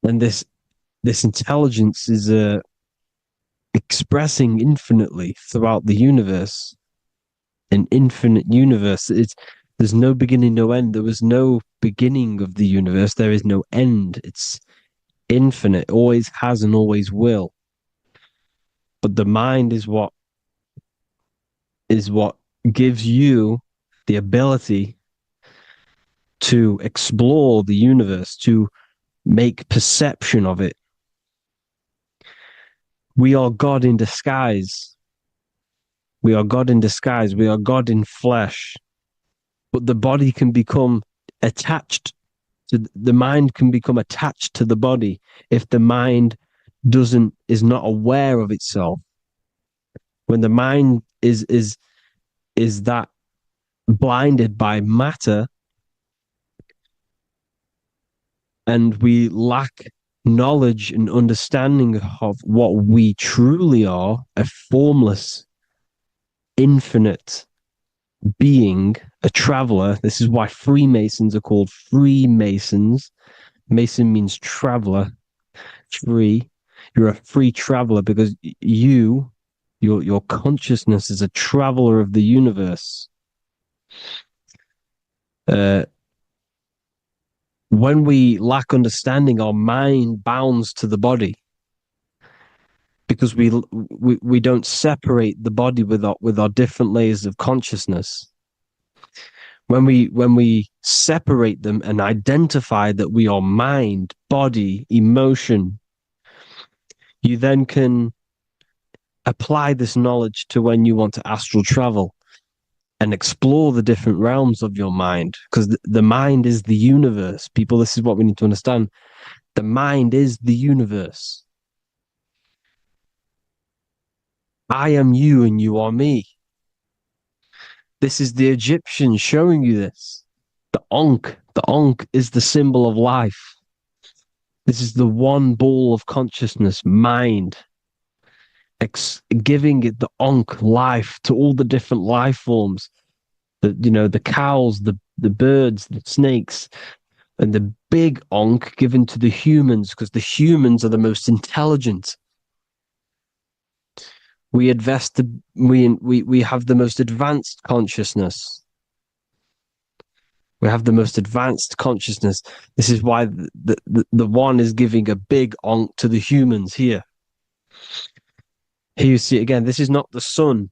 And this intelligence is expressing infinitely throughout the universe, an infinite universe. There's no beginning, no end. There was no beginning of the universe. There is no end. It's infinite, always has and always will. But the mind is what gives you the ability to explore the universe, to make perception of it. We are God in disguise. We are God in disguise. We are God in flesh. But the body can become attached to the mind, can become attached to the body if the mind is not aware of itself. When the mind is that blinded by matter, and we lack knowledge and understanding of what we truly are, a formless, infinite being, a traveler. This is why Freemasons are called Freemasons. Mason means traveler. Free. You're a free traveler because your consciousness is a traveler of the universe. When we lack understanding, our mind bounds to the body because we don't separate the body with our different layers of consciousness. When we separate them and identify that we are mind, body, emotion, you then can apply this knowledge to when you want to astral travel and explore the different realms of your mind, because the mind is the universe. People, this is what we need to understand. The mind is the universe. I am you and you are me. This is the Egyptians showing you this. The Ankh is the symbol of life. This is the one ball of consciousness, mind, giving it the Ankh life to all the different life forms. The cows, the birds, the snakes, and the big Ankh given to the humans, because the humans are the most intelligent. We have the most advanced consciousness. We have the most advanced consciousness. This is why the one is giving a big Ankh to the humans here. Here you see again, this is not the sun.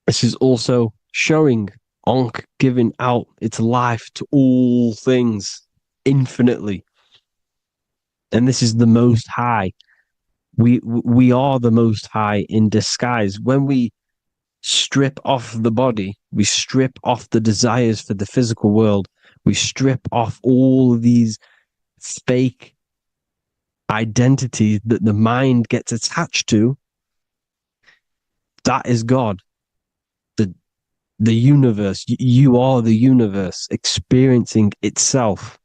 This is also showing Ankh giving out its life to all things infinitely. And this is the Most High. We are the Most High in disguise. When we strip off the body, we strip off the desires for the physical world, we strip off all of these fake identities that the mind gets attached to. That is God. The universe. You are the universe experiencing itself.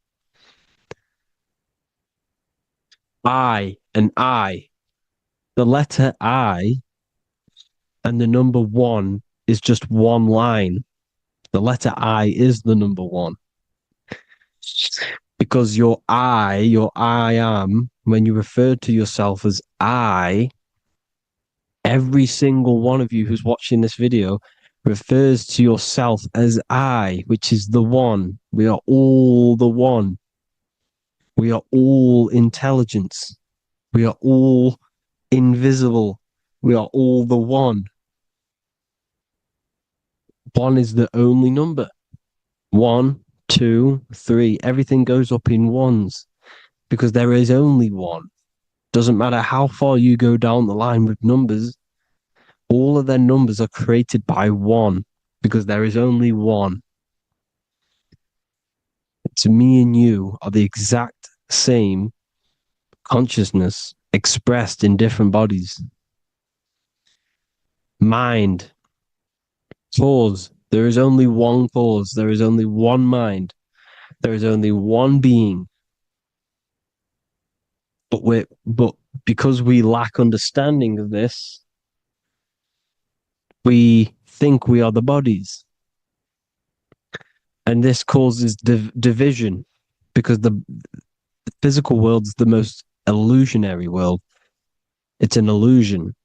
I and I. The letter I and the number 1 is just one line. The letter I is the number 1. Because your I am, when you refer to yourself as I, every single one of you who's watching this video refers to yourself as I, which is the one. We are all the one. We are all intelligence. We are all invisible. We are all the one. 1 is the only number. 1, 2, 3. Everything goes up in ones because there is only one. Doesn't matter how far you go down the line with numbers, all of their numbers are created by 1 because there is only one. To me and you are the exact same consciousness expressed in different bodies. Mind, thoughts, There is only one cause. There is only one mind. There is only one being. But because we lack understanding of this, we think we are the bodies. And this causes division, because the physical world is the most illusionary world. It's an illusion.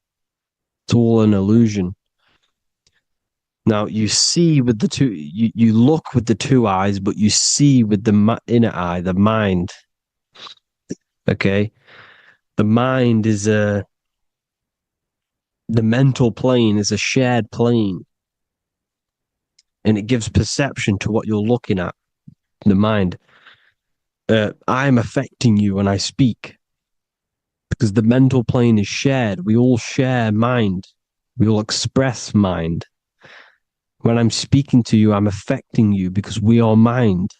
It's all an illusion. Now you see with the two, you look with the two eyes, but you see with the inner eye, the mind. Okay, the mind is the mental plane is a shared plane, and it gives perception to what you're looking at. The mind. I'm affecting you when I speak, because the mental plane is shared. We all share mind. We all express mind. When I'm speaking to you, I'm affecting you because we are mind.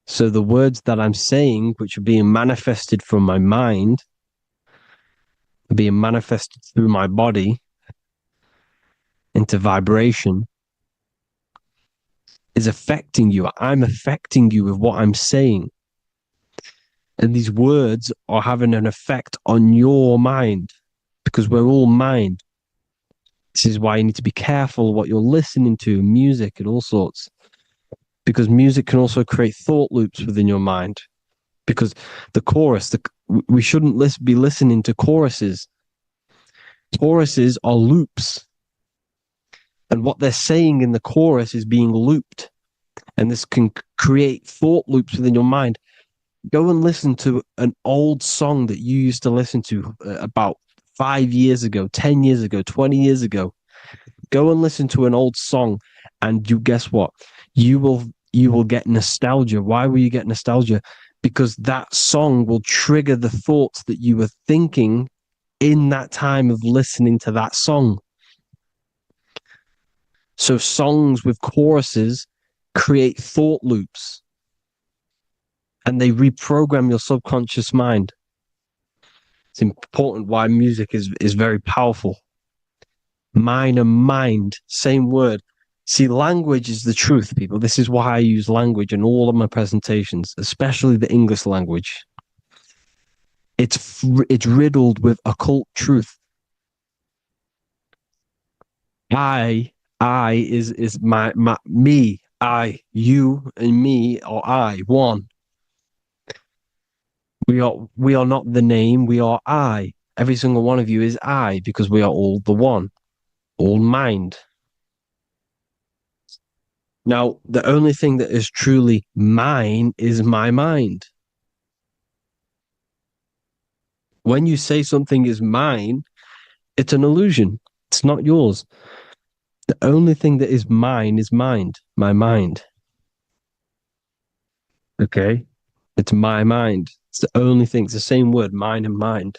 So the words that I'm saying, which are being manifested from my mind, are being manifested through my body into vibration, is affecting you. I'm affecting you with what I'm saying. And these words are having an effect on your mind, because we're all mind. This is why you need to be careful what you're listening to, music and all sorts. Because music can also create thought loops within your mind. Because the chorus, we shouldn't be listening to choruses. Choruses are loops. And what they're saying in the chorus is being looped. And this can create thought loops within your mind. Go and listen to an old song that you used to listen to about 5 years ago, 10 years ago, 20 years ago. Go and listen to an old song, and you guess what? You will get nostalgia. Why will you get nostalgia? Because that song will trigger the thoughts that you were thinking in that time of listening to that song. So songs with choruses create thought loops, and they reprogram your subconscious mind. It's important why music is very powerful. Mind and mind, same word. See, language is the truth, people. This is why I use language in all of my presentations, especially the English language. It's riddled with occult truth. I is my me, I, you and me are I, one. We are not the name, we are I. Every single one of you is I, because we are all the one, all mind. Now, the only thing that is truly mine is my mind. When you say something is mine, it's an illusion. It's not yours. The only thing that is mine is mind, my mind. Okay? It's my mind. It's the only thing. It's the same word, mind and mind.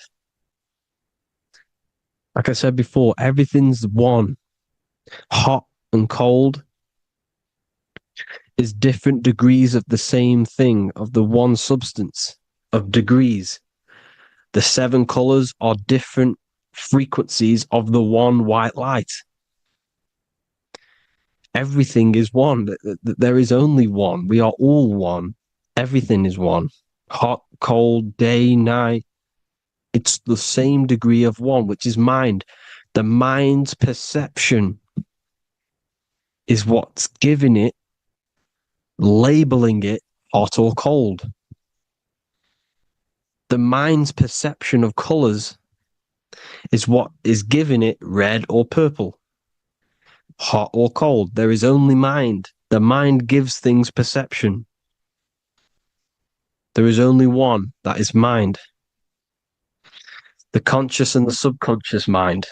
Like I said before, everything's one. Hot and cold is different degrees of the same thing, of the one substance, of degrees. The 7 colors are different frequencies of the one white light. Everything is one. There is only one. We are all one. Everything is one. Hot, cold, day, night. It's the same degree of one, which is mind. The mind's perception is what's giving it, labeling it hot or cold. The mind's perception of colors is what is giving it red or purple, hot or cold. There is only mind. The mind gives things perception. There is only one, that is mind. The conscious and the subconscious mind.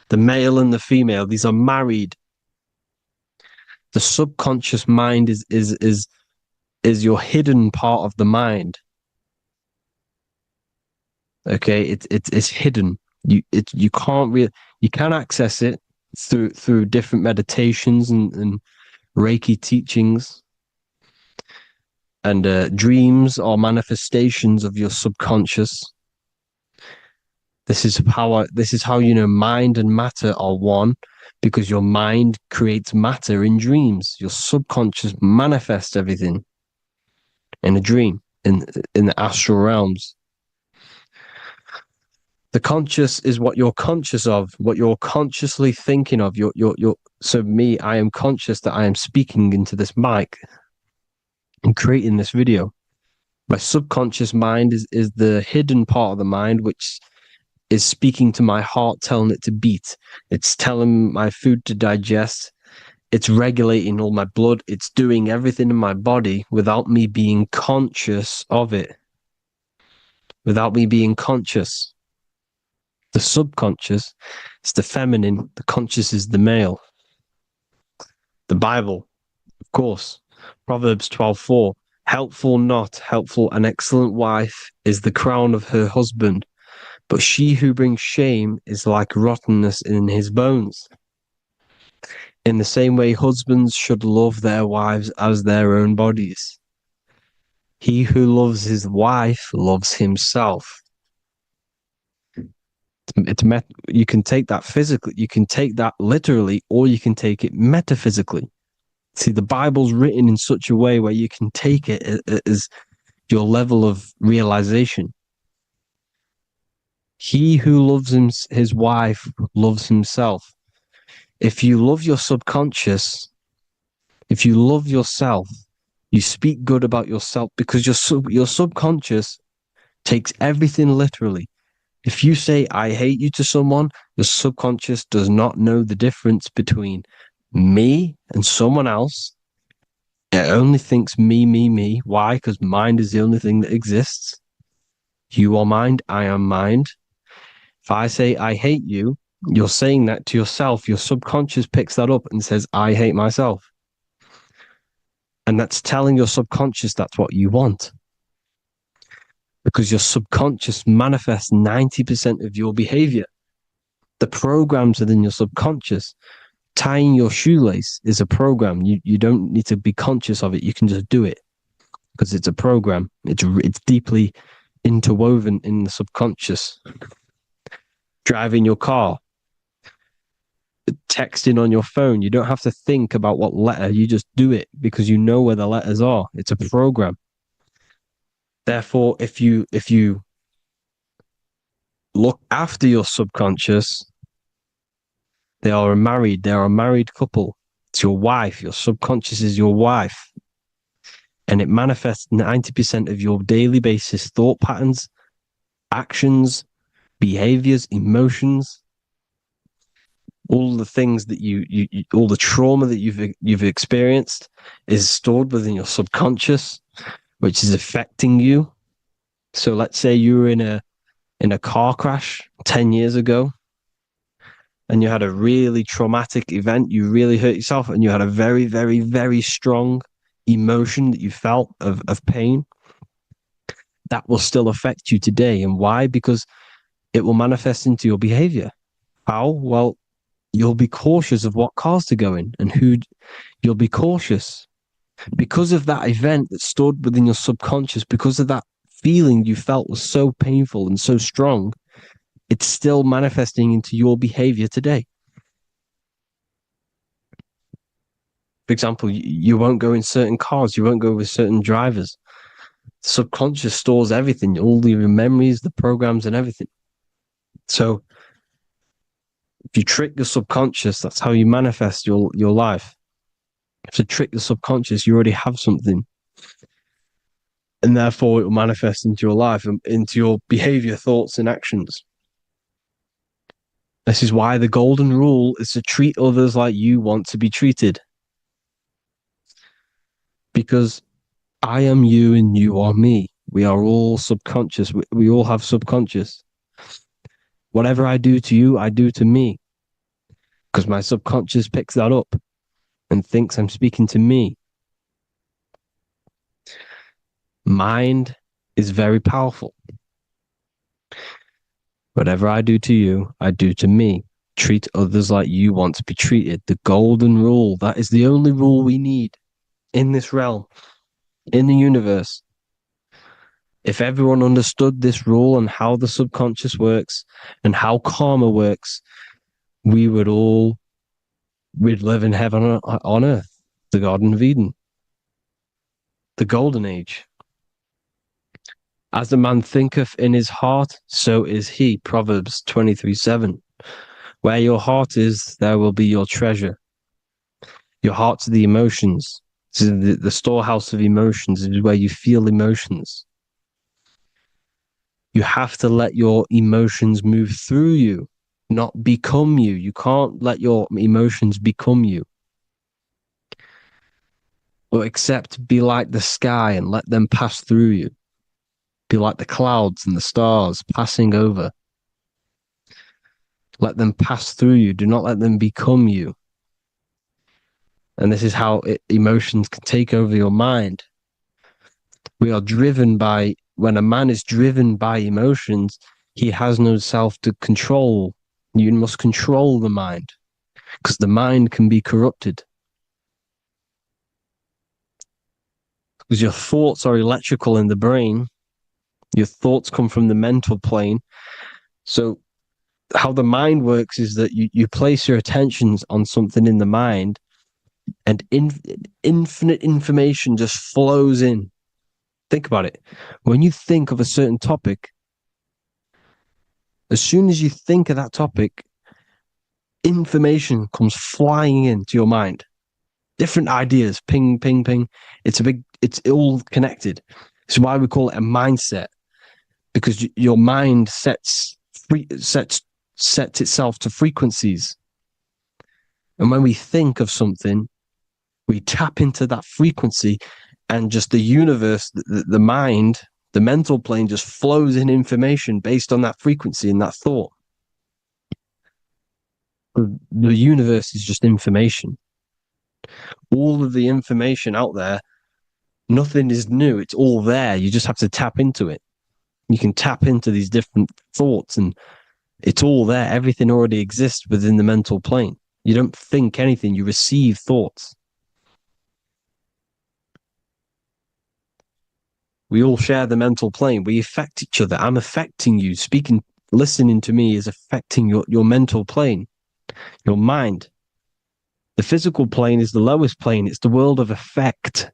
The male and the female, these are married. The subconscious mind is your hidden part of the mind. Okay, it's hidden. You can access it through different meditations and Reiki teachings. And dreams are manifestations of your subconscious. This is how you know mind and matter are one, because your mind creates matter in dreams. Your subconscious manifests everything in a dream, in the astral realms. The conscious is what you're conscious of, what you're consciously thinking of. So me, I am conscious that I am speaking into this mic and creating this video. My subconscious mind is the hidden part of the mind, which is speaking to my heart, telling it to beat. It's telling my food to digest. It's regulating all my blood. It's doing everything in my body without me being conscious of it. Without me being conscious. The subconscious is the feminine. The conscious is the male. The Bible, of course. Proverbs 12:4. Helpful, not helpful, an excellent wife is the crown of her husband, but she who brings shame is like rottenness in his bones. In the same way, husbands should love their wives as their own bodies. He who loves his wife loves himself. You can take that physically, you can take that literally, or you can take it metaphysically. See, the Bible's written in such a way where you can take it as your level of realization. He who loves his wife loves himself. If you love your subconscious, if you love yourself, you speak good about yourself, because your subconscious takes everything literally. If you say, I hate you to someone, your subconscious does not know the difference between me and someone else. It only thinks me, me, me. Why? Because mind is the only thing that exists. You are mind, I am mind. If I say, I hate you, you're saying that to yourself. Your subconscious picks that up and says, I hate myself. And that's telling your subconscious that's what you want. Because your subconscious manifests 90% of your behavior. The programs within your subconscious. Tying your shoelace is a program. You don't need to be conscious of it. You can just do it because it's a program. It's deeply interwoven in the subconscious. Driving your car, texting on your phone. You don't have to think about what letter. You just do it because you know where the letters are. It's a program. Therefore, if you look after your subconscious, they are a married couple. It's your wife. Your subconscious is your wife. And it manifests 90% of your daily basis thought patterns, actions, behaviors, emotions, all the things that you all the trauma that you've experienced is stored within your subconscious, which is affecting you. So let's say you were in a car crash 10 years ago and you had a really traumatic event, you really hurt yourself, and you had a very, very, very strong emotion that you felt of pain. That will still affect you today. And why? Because it will manifest into your behavior. How? Well, you'll be cautious of what cars to go in and who. You'll be cautious because of that event that stored within your subconscious, because of that feeling you felt was so painful and so strong. It's still manifesting into your behavior today. For example, you won't go in certain cars, you won't go with certain drivers. The subconscious stores everything, all your memories, the programs, and everything. So if you trick the subconscious, that's how you manifest your life. If you trick the subconscious, you already have something. And therefore it will manifest into your life, into your behavior, thoughts, and actions. This is why the golden rule is to treat others like you want to be treated. Because I am you and you are me. We are all subconscious. We all have subconscious. Whatever I do to you, I do to me. Because my subconscious picks that up and thinks I'm speaking to me. Mind is very powerful. Whatever I do to you, I do to me. Treat others like you want to be treated. The golden rule. That is the only rule we need in this realm, in the universe. If everyone understood this rule and how the subconscious works and how karma works, we'd live in heaven on earth, the Garden of Eden, the Golden Age. As a man thinketh in his heart, so is he. Proverbs 23:7. Where your heart is, there will be your treasure. Your heart's the emotions. This is the storehouse of emotions. It is where you feel emotions. You have to let your emotions move through you, not become you. You can't let your emotions become you. Or except be like the sky and let them pass through you. Be like the clouds and the stars passing over. Let them pass through you. Do not let them become you. And this is how emotions can take over your mind. We are driven by, when a man is driven by emotions, he has no self to control. You must control the mind, because the mind can be corrupted. Because your thoughts are electrical in the brain. Your thoughts come from the mental plane. So how the mind works is that you place your attentions on something in the mind, and infinite information just flows in. Think about it. When you think of a certain topic, as soon as you think of that topic, information comes flying into your mind. Different ideas, ping, ping, ping. It's all connected. It's why we call it a mindset, because your mind sets itself to frequencies. And when we think of something, we tap into that frequency, and just the universe, the mind, the mental plane just flows in information based on that frequency and that thought. The universe is just information. All of the information out there, nothing is new. It's all there. You just have to tap into it. You can tap into these different thoughts, and it's all there. Everything already exists within the mental plane. You don't think anything. You receive thoughts. We all share the mental plane. We affect each other. I'm affecting you. Listening to me is affecting your mental plane, your mind. The physical plane is the lowest plane. It's the world of effect.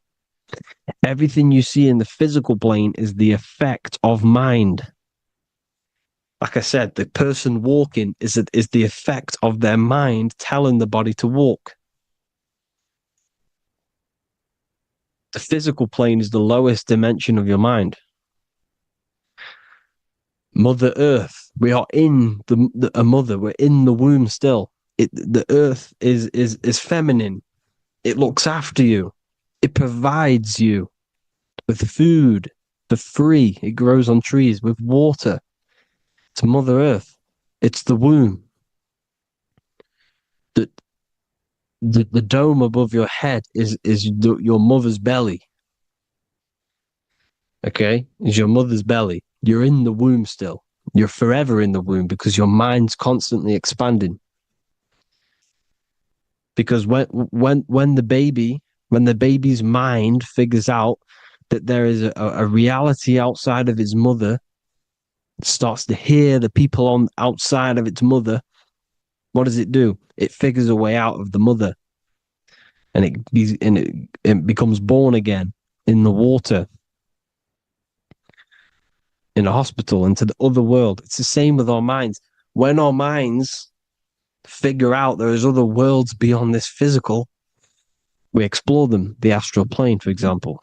Everything you see in the physical plane is the effect of mind. Like I said, the person walking is the effect of their mind telling the body to walk. The physical plane is the lowest dimension of your mind. Mother Earth, we are in a mother. We're in the womb still. The Earth is feminine. It looks after you. It provides you with food for free. It grows on trees with water. It's Mother Earth. It's the womb. The dome above your head is your mother's belly. Okay? Is your mother's belly. You're in the womb still. You're forever in the womb because your mind's constantly expanding. Because when the baby's mind figures out that there is a reality outside of its mother, it starts to hear the people on outside of its mother, what does it do? It figures a way out of the mother, and it becomes born again in the water, in a hospital, into the other world. It's the same with our minds. When our minds figure out there is other worlds beyond this physical, we explore them. The astral plane, for example.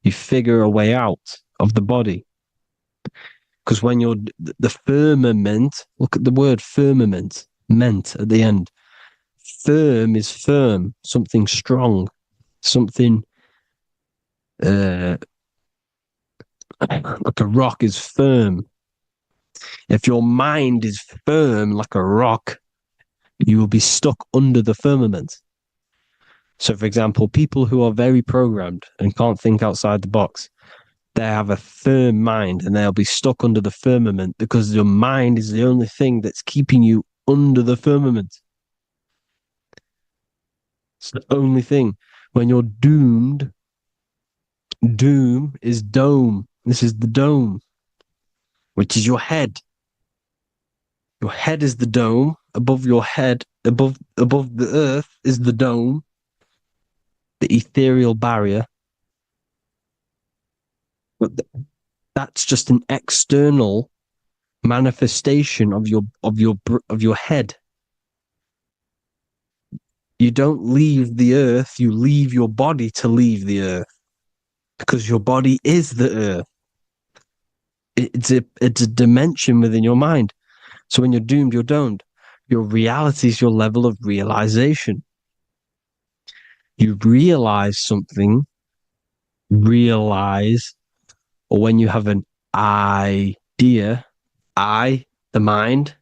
You figure a way out of the body. Because when you're the firmament, look at the word firmament, meant at the end. Firm is firm, something strong, something like a rock is firm. If your mind is firm like a rock, you will be stuck under the firmament. So, for example, people who are very programmed and can't think outside the box, they have a firm mind and they'll be stuck under the firmament because your mind is the only thing that's keeping you under the firmament. It's the only thing. When you're doomed Doom is dome. This is the dome, which is your head. Your head is the dome. Above your head, above the earth is the dome, the ethereal barrier. But that's just an external manifestation of your head. You don't leave the earth, you leave your body to leave the earth, because your body is the earth. It's a dimension within your mind. So when you're doomed, you're domed. Your reality is your level of realization. You realize something, or when you have an idea, the mind,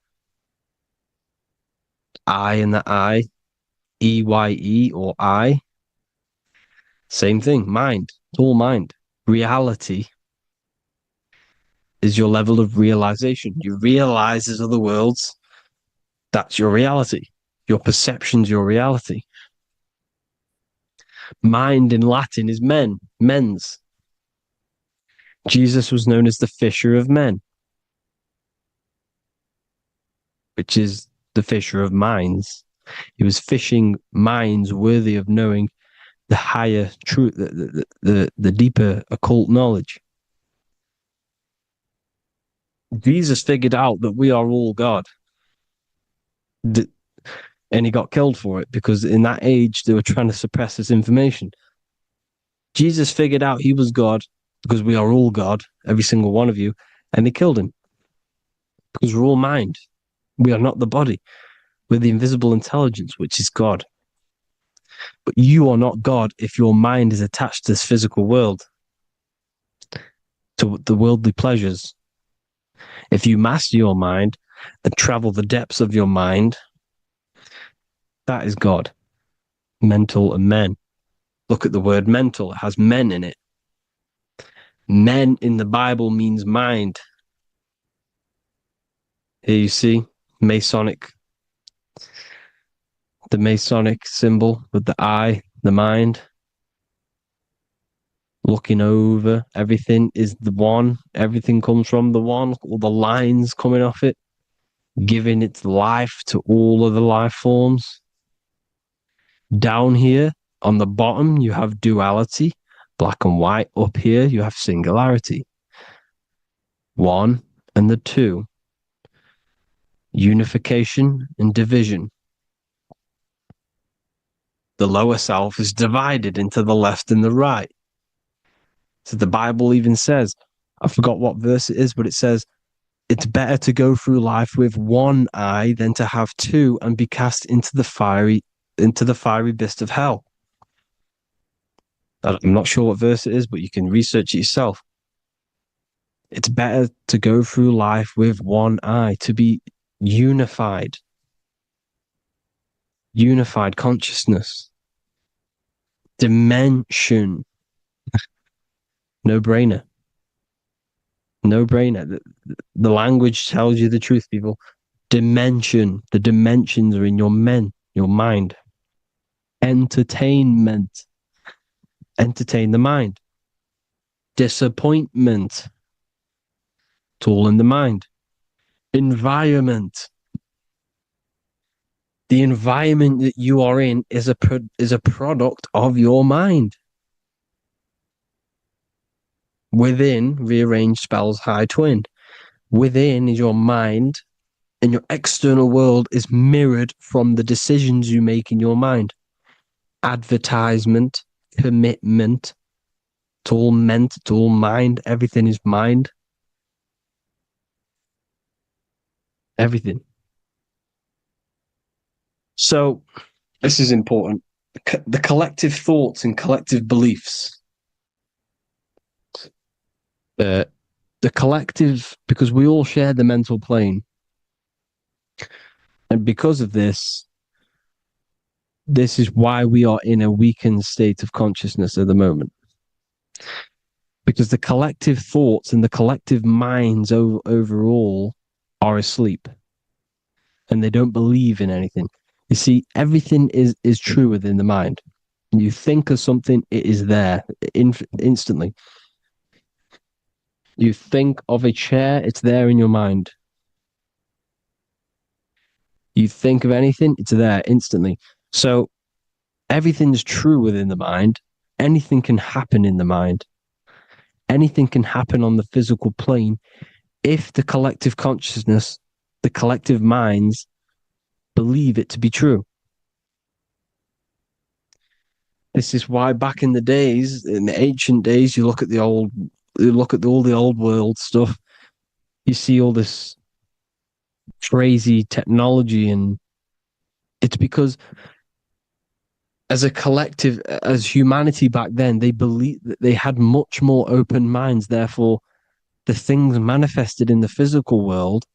I and the I, EYE or I, same thing, mind, it's all mind. Reality is your level of realization. You realize there's other worlds, that's your reality. Your perception's your reality. Mind in Latin is mens. Jesus was known as the fisher of men, which is the fisher of minds. He was fishing minds worthy of knowing the higher truth, the deeper occult knowledge. Jesus figured out that we are all God. And he got killed for it, because in that age they were trying to suppress this information. Jesus figured out he was God because we are all God, every single one of you, and they killed him because we're all mind. We are not the body. We're the invisible intelligence, which is God. But you are not God if your mind is attached to this physical world, to the worldly pleasures. If you master your mind and travel the depths of your mind, that is God. Mental and men. Look at the word mental. It has men in it. Men in the Bible means mind. Here you see Masonic, the Masonic symbol with the eye, the mind. Looking over, everything is the one. Everything comes from the one. All the lines coming off it, giving its life to all of the life forms. Down here on the bottom, you have duality, black and white. Up here, you have singularity. One and the two. Unification and division. The lower self is divided into the left and the right. So the Bible even says, I forgot what verse it is, but it says, it's better to go through life with one eye than to have two and be cast into the fiery abyss of hell. I'm not sure what verse it is, but you can research it yourself. It's better to go through life with one eye, to be unified consciousness, dimension. No brainer. The language tells you the truth, people. Dimension. The dimensions are in your mind. Entertainment. Entertain the mind. Disappointment. It's all in the mind. Environment. The environment that you are in is a product of your mind. Within, rearranged spells high twin. Within is your mind, and your external world is mirrored from the decisions you make in your mind. Advertisement, commitment, it's all meant, it's all mind. Everything is mind. Everything. So, this is important. The collective thoughts and collective beliefs. The collective, because we all share the mental plane. And because of this is why we are in a weakened state of consciousness at the moment. Because the collective thoughts and the collective minds overall are asleep. And they don't believe in anything. You see, everything is true within the mind. You think of something, it is there instantly. You think of a chair, it's there in your mind. You think of anything, it's there instantly. So everything's true within the mind. Anything can happen in the mind. Anything can happen on the physical plane if the collective consciousness, the collective minds believe it to be true. This is why back in the days, in the ancient days, you look at all the old world stuff, you see all this crazy technology, and it's because as a collective, as humanity back then, they believed that they had much more open minds. Therefore, the things manifested in the physical world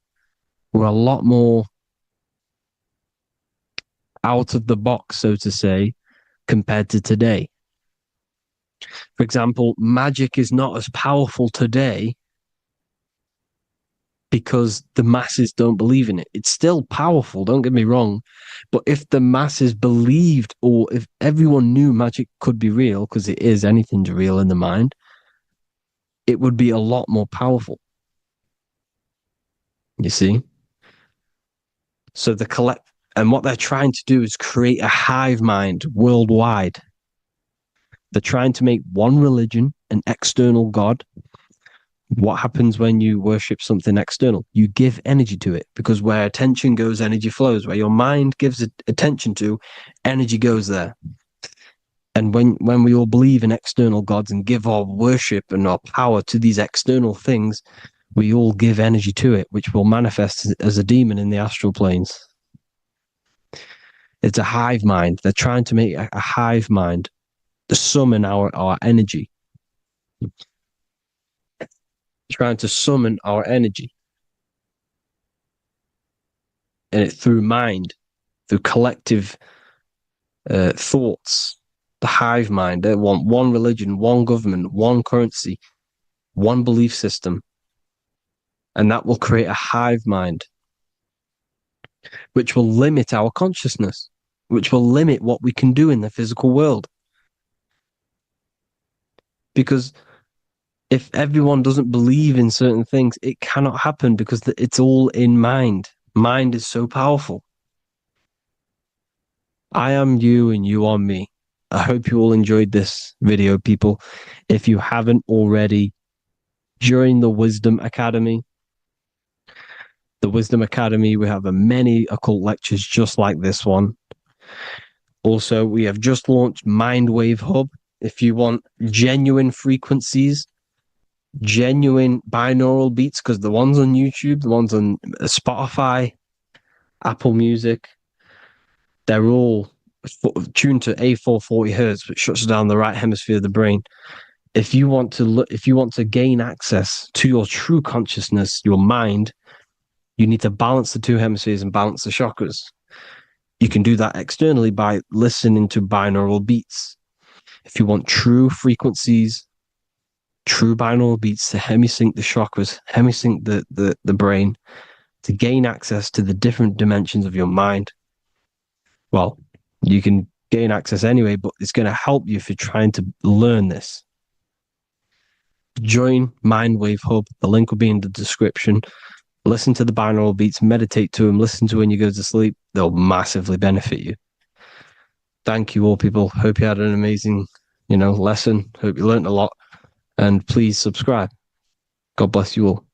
were a lot more out of the box, so to say, compared to today. For example, magic is not as powerful today because the masses don't believe in it. It's still powerful, don't get me wrong. But if the masses believed, or if everyone knew magic could be real, because it is, anything's real in the mind, it would be a lot more powerful. You see? So and what they're trying to do is create a hive mind worldwide. They're trying to make one religion, an external God. What happens when you worship something external? You give energy to it, because where attention goes, energy flows. Where your mind gives attention to, energy goes there. And when we all believe in external gods and give our worship and our power to these external things, we all give energy to it, which will manifest as a demon in the astral planes. It's a hive mind. They're trying to make a hive mind to summon our energy. Trying to summon our energy. And it through mind, through collective thoughts. The hive mind. They want one religion, one government, one currency, one belief system. And that will create a hive mind, which will limit our consciousness, which will limit what we can do in the physical world. Because if everyone doesn't believe in certain things, it cannot happen, because it's all in mind. Mind is so powerful. I am you and you are me. I hope you all enjoyed this video, people. If you haven't already, join the Wisdom Academy. The Wisdom Academy, we have many occult lectures just like this one. Also, we have just launched Mindwave Hub. If you want genuine frequencies, genuine binaural beats, because the ones on YouTube, the ones on Spotify, Apple Music, they're all tuned to A440 hertz, which shuts down the right hemisphere of the brain. If you want to gain access to your true consciousness, your mind, you need to balance the two hemispheres and balance the chakras. You can do that externally by listening to binaural beats. If you want true frequencies, true binaural beats to hemisync the chakras, hemisync the brain, to gain access to the different dimensions of your mind, well, you can gain access anyway, but it's going to help you if you're trying to learn this. Join Mindwave Hub. The link will be in the description. Listen to the binaural beats, meditate to them, listen to when you go to sleep. They'll massively benefit you. Thank you all, people. Hope you had an amazing, lesson. Hope you learned a lot. And please subscribe. God bless you all.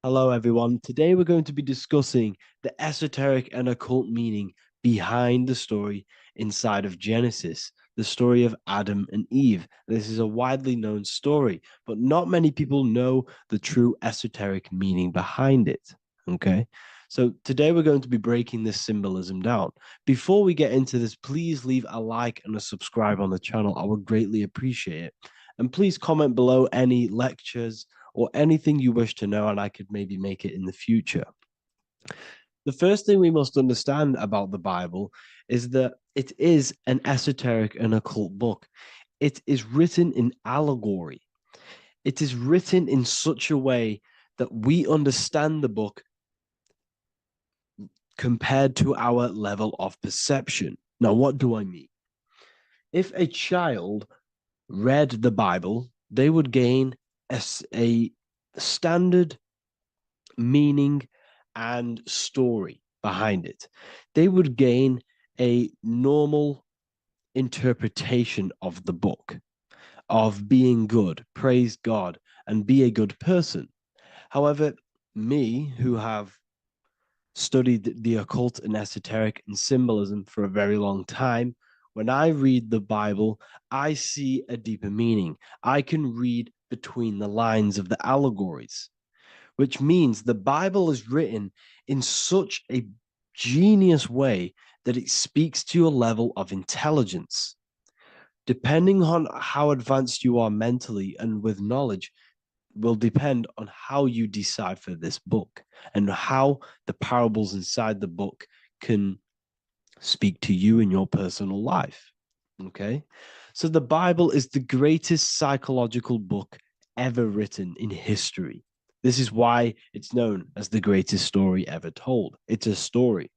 Hello everyone, today we're going to be discussing the esoteric and occult meaning behind the story inside of Genesis, the story of Adam and Eve. This is a widely known story, but not many people know the true esoteric meaning behind it, okay? So today we're going to be breaking this symbolism down. Before we get into this, please leave a like and a subscribe on the channel. I would greatly appreciate it. And please comment below any lectures or anything you wish to know, and I could maybe make it in the future. The first thing we must understand about the Bible is that it is an esoteric and occult book. it is written in allegory. It is written in such a way that we understand the book compared to our level of perception. Now, what do I mean? If a child read the Bible, they would gain a standard meaning and story behind it. They would gain a normal interpretation of the book, of being good, praise God, and be a good person. However, me, who have studied the occult and esoteric and symbolism for a very long time, when I read the Bible, I see a deeper meaning. I can read between the lines of the allegories, which means the Bible is written in such a genius way that it speaks to your level of intelligence. Depending on how advanced you are mentally and with knowledge, will depend on how you decipher this book and how the parables inside the book can speak to you in your personal life. Okay? So the Bible is the greatest psychological book ever written in history. This is why it's known as the greatest story ever told. It's a story.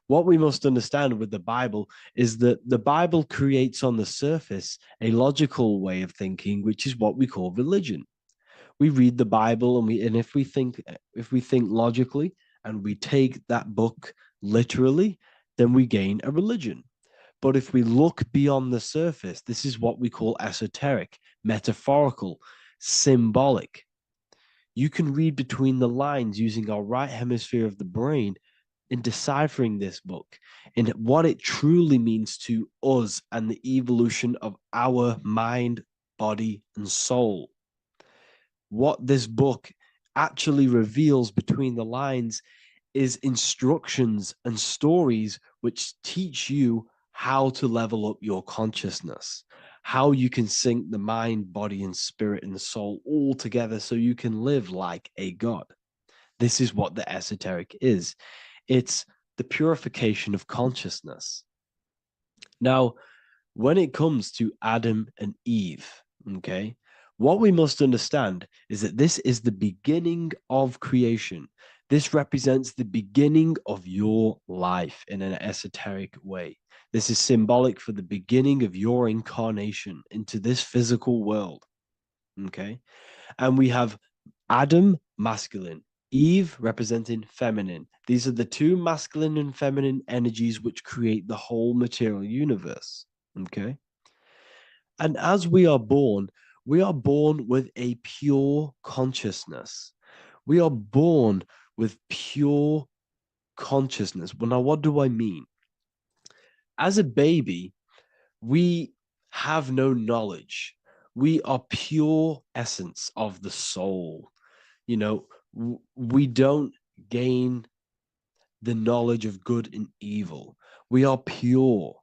What we must understand with the Bible is that the Bible creates on the surface a logical way of thinking, which is what we call religion. We read the Bible and if we think logically and we take that book literally, then we gain a religion. But if we look beyond the surface, this is what we call esoteric, metaphorical, symbolic. You can read between the lines using our right hemisphere of the brain in deciphering this book and what it truly means to us and the evolution of our mind, body, and soul. What this book actually reveals between the lines is instructions and stories which teach you how to level up your consciousness, how you can sync the mind, body, and spirit and the soul all together so you can live like a god. This is what the esoteric is. It's the purification of consciousness. Now, when it comes to Adam and Eve, okay, what we must understand is that this is the beginning of creation. This represents the beginning of your life in an esoteric way. This is symbolic for the beginning of your incarnation into this physical world. Okay. And we have Adam, masculine, Eve representing feminine. These are the two masculine and feminine energies which create the whole material universe. Okay. And as we are born with a pure consciousness. We are born with pure consciousness. Well, now, what do I mean? As a baby, we have no knowledge. We are pure essence of the soul. You know, we don't gain the knowledge of good and evil. We are pure.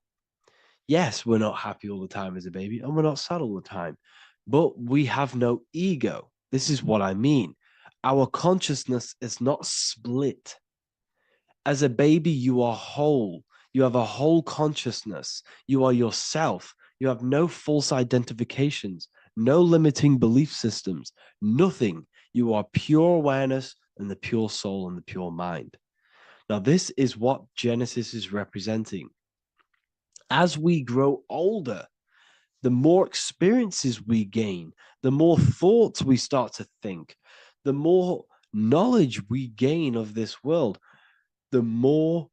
Yes, we're not happy all the time as a baby, and we're not sad all the time, but we have no ego. This is what I mean. Our consciousness is not split. As a baby, you are whole. You have a whole consciousness. You are yourself. You have no false identifications, no limiting belief systems, nothing. You are pure awareness and the pure soul and the pure mind. Now, this is what Genesis is representing. As we grow older, the more experiences we gain, the more thoughts we start to think, the more knowledge we gain of this world, the more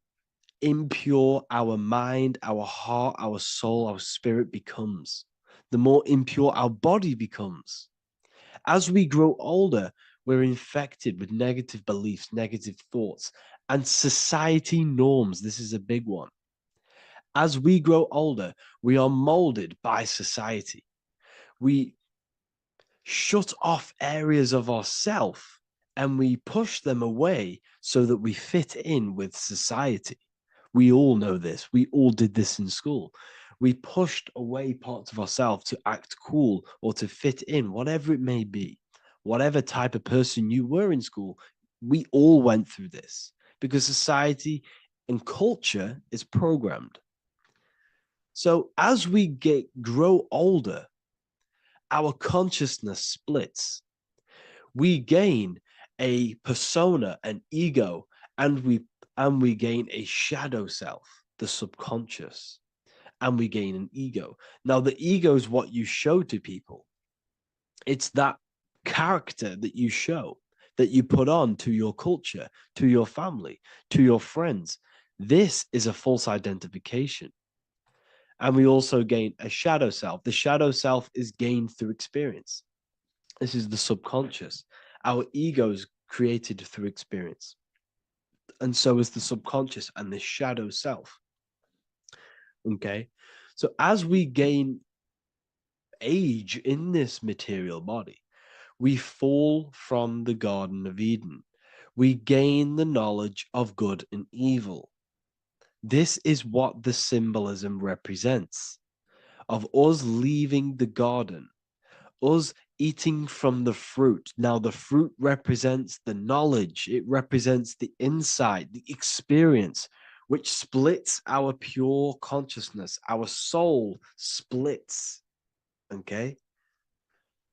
impure our mind, our heart, our soul, our spirit becomes, the more impure our body becomes. As we grow older, we're infected with negative beliefs, negative thoughts, and society norms. This is a big one. As we grow older, we are molded by society. We shut off areas of ourself and we push them away so that we fit in with society. We all know this. We all did this in school. We pushed away parts of ourselves to act cool or to fit in, whatever it may be. Whatever type of person you were in school, we all went through this because society and culture is programmed. So as we grow older, our consciousness splits. We gain a persona, an ego, and we gain a shadow self, the subconscious, and we gain an ego. Now, the ego is what you show to people. It's that character that you show, that you put on to your culture, to your family, to your friends. This is a false identification. And we also gain a shadow self. The shadow self is gained through experience. This is the subconscious. Our ego is created through experience. And so is the subconscious and the shadow self. Okay. So as we gain age in this material body, we fall from the Garden of Eden. We gain the knowledge of good and evil. This is what the symbolism represents of us leaving the garden, us eating from the fruit. Now, the fruit represents the knowledge, it represents the insight, the experience, which splits our pure consciousness. Our soul splits. Okay?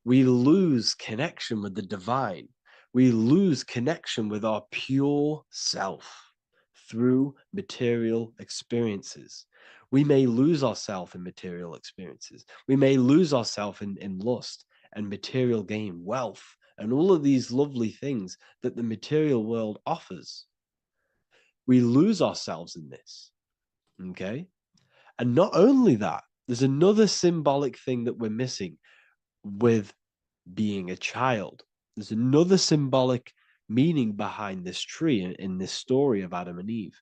We lose connection with the divine. We lose connection with our pure self through material experiences. We may lose ourselves in material experiences. We may lose ourselves in lust and material gain, wealth, and all of these lovely things that the material world offers. We lose ourselves in this. Okay? And not only that, there's another symbolic thing that we're missing with being a child. There's another symbolic meaning behind this tree in this story of Adam and Eve.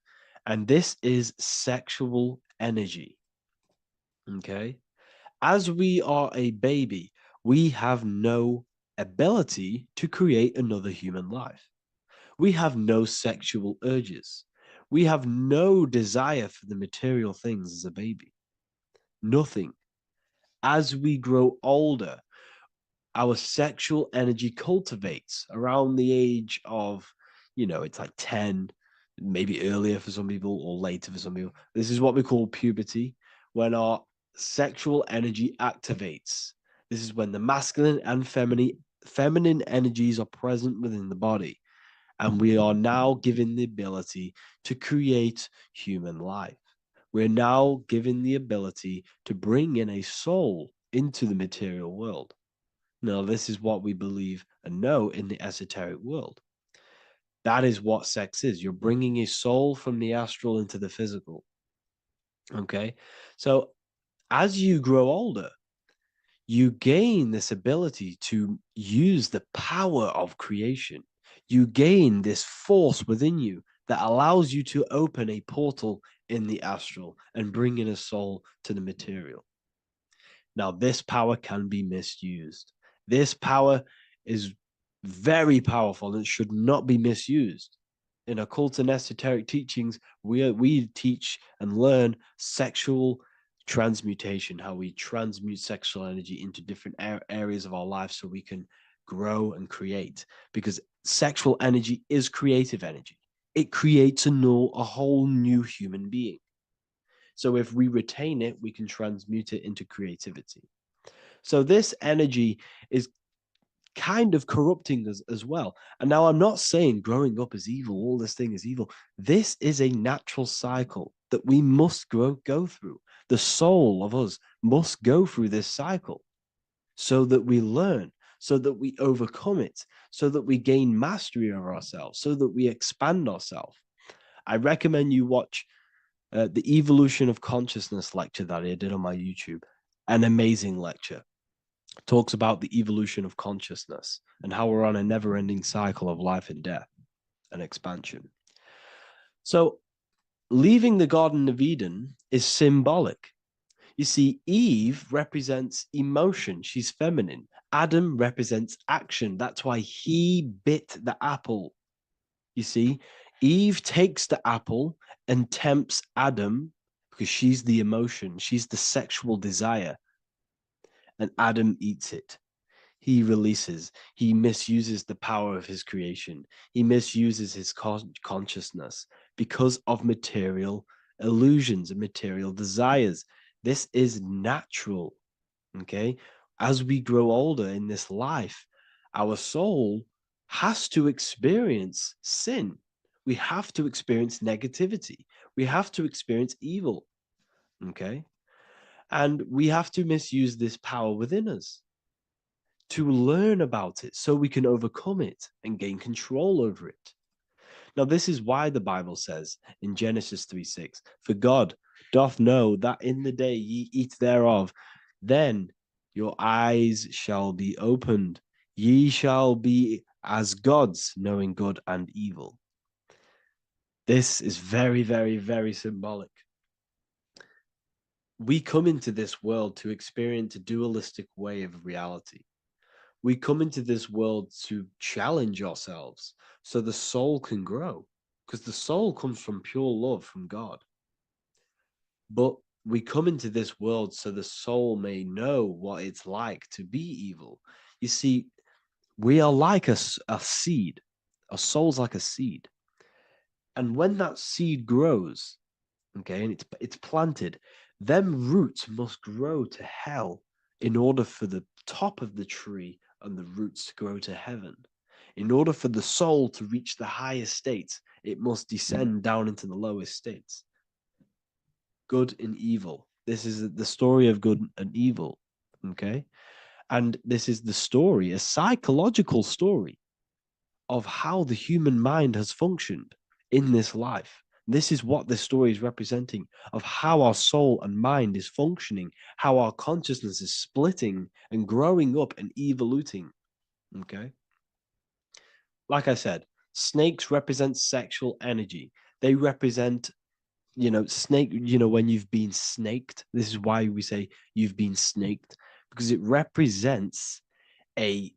And this is sexual energy. Okay? As we are a baby, we have no ability to create another human life. We have no sexual urges. We have no desire for the material things as a baby. Nothing. As we grow older, our sexual energy cultivates around the age of, it's like 10, maybe earlier for some people or later for some people. This is what we call puberty, when our sexual energy activates. This is when the masculine and feminine energies are present within the body. And we are now given the ability to create human life. We're now given the ability to bring in a soul into the material world. Now, this is what we believe and know in the esoteric world. That is what sex is. You're bringing a soul from the astral into the physical. Okay? So as you grow older, you gain this ability to use the power of creation. You gain this force within you that allows you to open a portal in the astral and bring in a soul to the material. Now, this power can be misused. This power is very powerful and should not be misused. In occult and esoteric teachings, we teach and learn sexual transmutation, how we transmute sexual energy into different areas of our life so we can grow and create. Because sexual energy is creative energy. It creates a whole new human being. So if we retain it, we can transmute it into creativity. So this energy is kind of corrupting us as well. And now I'm not saying growing up is evil, all this thing is evil. This is a natural cycle that we must go through. The soul of us must go through this cycle so that we learn, so that we overcome it, so that we gain mastery over ourselves, so that we expand ourselves. I recommend you watch the Evolution of Consciousness lecture that I did on my YouTube. An amazing lecture. Talks about the evolution of consciousness and how we're on a never-ending cycle of life and death and expansion. So leaving the Garden of Eden is symbolic. You see, Eve represents emotion. She's feminine. Adam represents action. That's why he bit the apple. You see, Eve takes the apple and tempts Adam because she's the emotion. She's the sexual desire. And Adam eats it. He releases. He misuses the power of his creation. He misuses his consciousness because of material illusions and material desires. This is natural. Okay? As we grow older in this life, our soul has to experience sin. We have to experience negativity. We have to experience evil. Okay? And we have to misuse this power within us to learn about it so we can overcome it and gain control over it. Now, this is why the Bible says in Genesis 3:6, "For God doth know that in the day ye eat thereof, then your eyes shall be opened. Ye shall be as gods, knowing good and evil." This is very, very, very symbolic. We come into this world to experience a dualistic way of reality. We come into this world to challenge ourselves so the soul can grow, because the soul comes from pure love from God. But we come into this world so the soul may know what it's like to be evil. You see, we are like a seed. Our soul's like a seed. And when that seed grows, okay, and it's planted, them roots must grow to hell in order for the top of the tree and the roots to grow to heaven. In order for the soul to reach the highest states, it must descend down into the lowest states. Good and evil. This is the story of good and evil, okay? And this is the story, a psychological story of how the human mind has functioned in this life. This is what this story is representing, of how our soul and mind is functioning, how our consciousness is splitting and growing up and evoluting. Okay? Like I said, snakes represent sexual energy. They represent, snake, when you've been snaked. This is why we say you've been snaked, because it represents a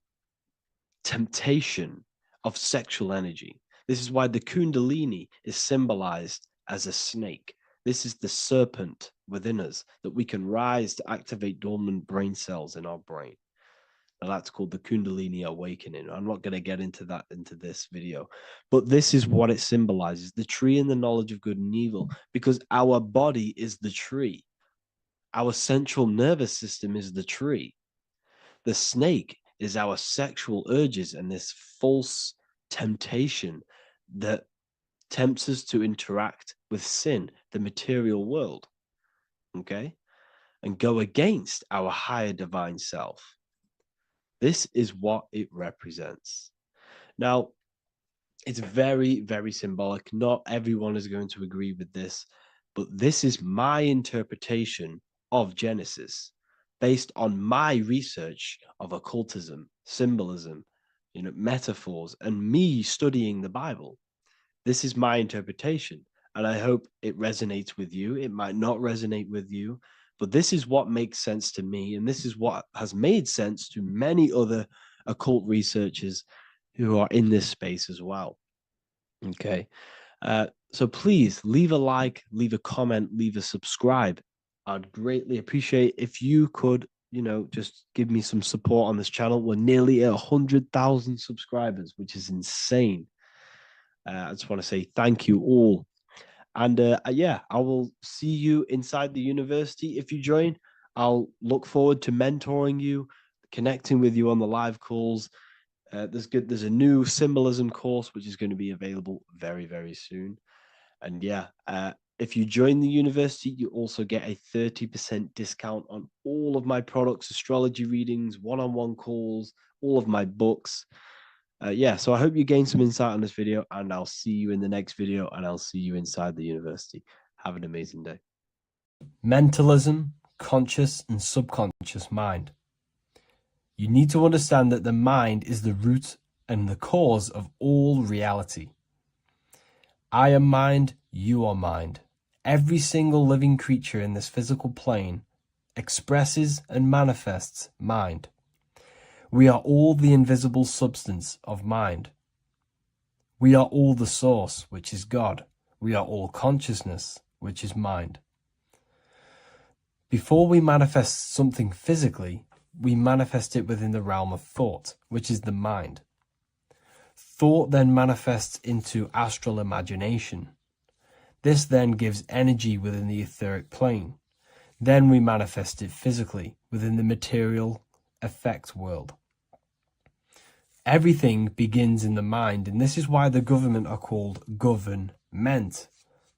temptation of sexual energy. This is why the Kundalini is symbolized as a snake. This is the serpent within us that we can rise to activate dormant brain cells in our brain. Now that's called the Kundalini awakening. I'm not going to get into that into this video, but this is what it symbolizes, the tree and the knowledge of good and evil, because our body is the tree. Our central nervous system is the tree. The snake is our sexual urges and this false temptation that tempts us to interact with sin, the material world, okay, and go against our higher divine self. This is what it represents. Now, it's very, very symbolic. Not everyone is going to agree with this, but this is my interpretation of Genesis based on my research of occultism, symbolism, metaphors, and me studying the Bible. This is my interpretation, and I hope it resonates with you. It might not resonate with you, but this is what makes sense to me, and this is what has made sense to many other occult researchers who are in this space as well. Okay, so please leave a like, leave a comment, leave a subscribe. I'd greatly appreciate if you could, just give me some support on this channel. We're nearly at 100,000 subscribers, which is insane. I just want to say thank you all. And yeah, I will see you inside the university. If you join, I'll look forward to mentoring you, connecting with you on the live calls. There's a new symbolism course, which is going to be available very, very soon. And yeah, if you join the university, you also get a 30% discount on all of my products, astrology readings, one-on-one calls, all of my books. Yeah, so I hope you gained some insight on this video, and I'll see you in the next video, and I'll see you inside the university. Have an amazing day. Mentalism, conscious and subconscious mind. You need to understand that the mind is the root and the cause of all reality. I am mind, you are mind. Every single living creature in this physical plane expresses and manifests mind. We are all the invisible substance of mind. We are all the source, which is God. We are all consciousness, which is mind. Before we manifest something physically, we manifest it within the realm of thought, which is the mind. Thought then manifests into astral imagination. This then gives energy within the etheric plane. Then we manifest it physically within the material effect world. Everything begins in the mind, and this is why the government are called government.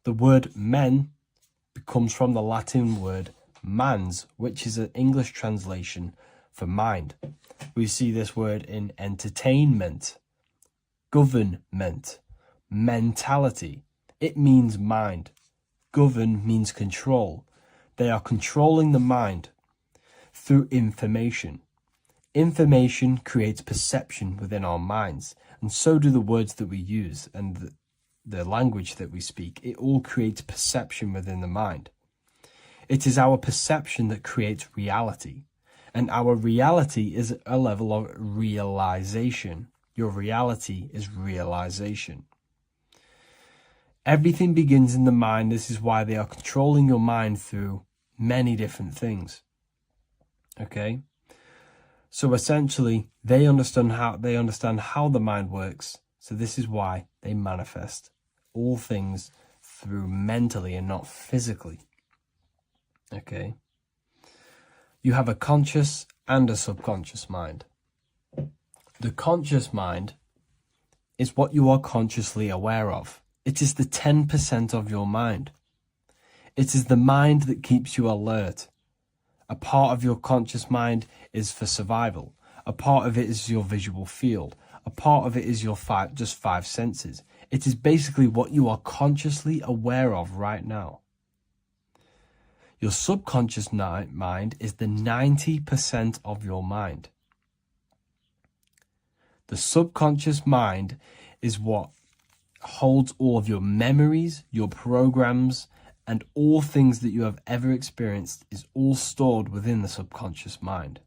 The word men comes from the Latin word mans, which is an English translation for mind. We see this word in entertainment, government, mentality. It means mind. Govern means control. They are controlling the mind through information. Information creates perception within our minds, and so do the words that we use and the language that we speak. It all creates perception within the mind. It is our perception that creates reality, and our reality is a level of realization. Your reality is realization. Everything begins in the mind. This is why they are controlling your mind through many different things. Okay? So essentially, they understand how the mind works. So this is why they manifest all things through mentally and not physically. Okay? You have a conscious and a subconscious mind. The conscious mind is what you are consciously aware of. It is the 10% of your mind. It is the mind that keeps you alert. A part of your conscious mind is for survival. A part of it is your visual field. A part of it is your just five senses. It is basically what you are consciously aware of right now. Your subconscious mind is the 90% of your mind. The subconscious mind is what holds all of your memories, your programs, and all things that you have ever experienced is all stored within the subconscious mind.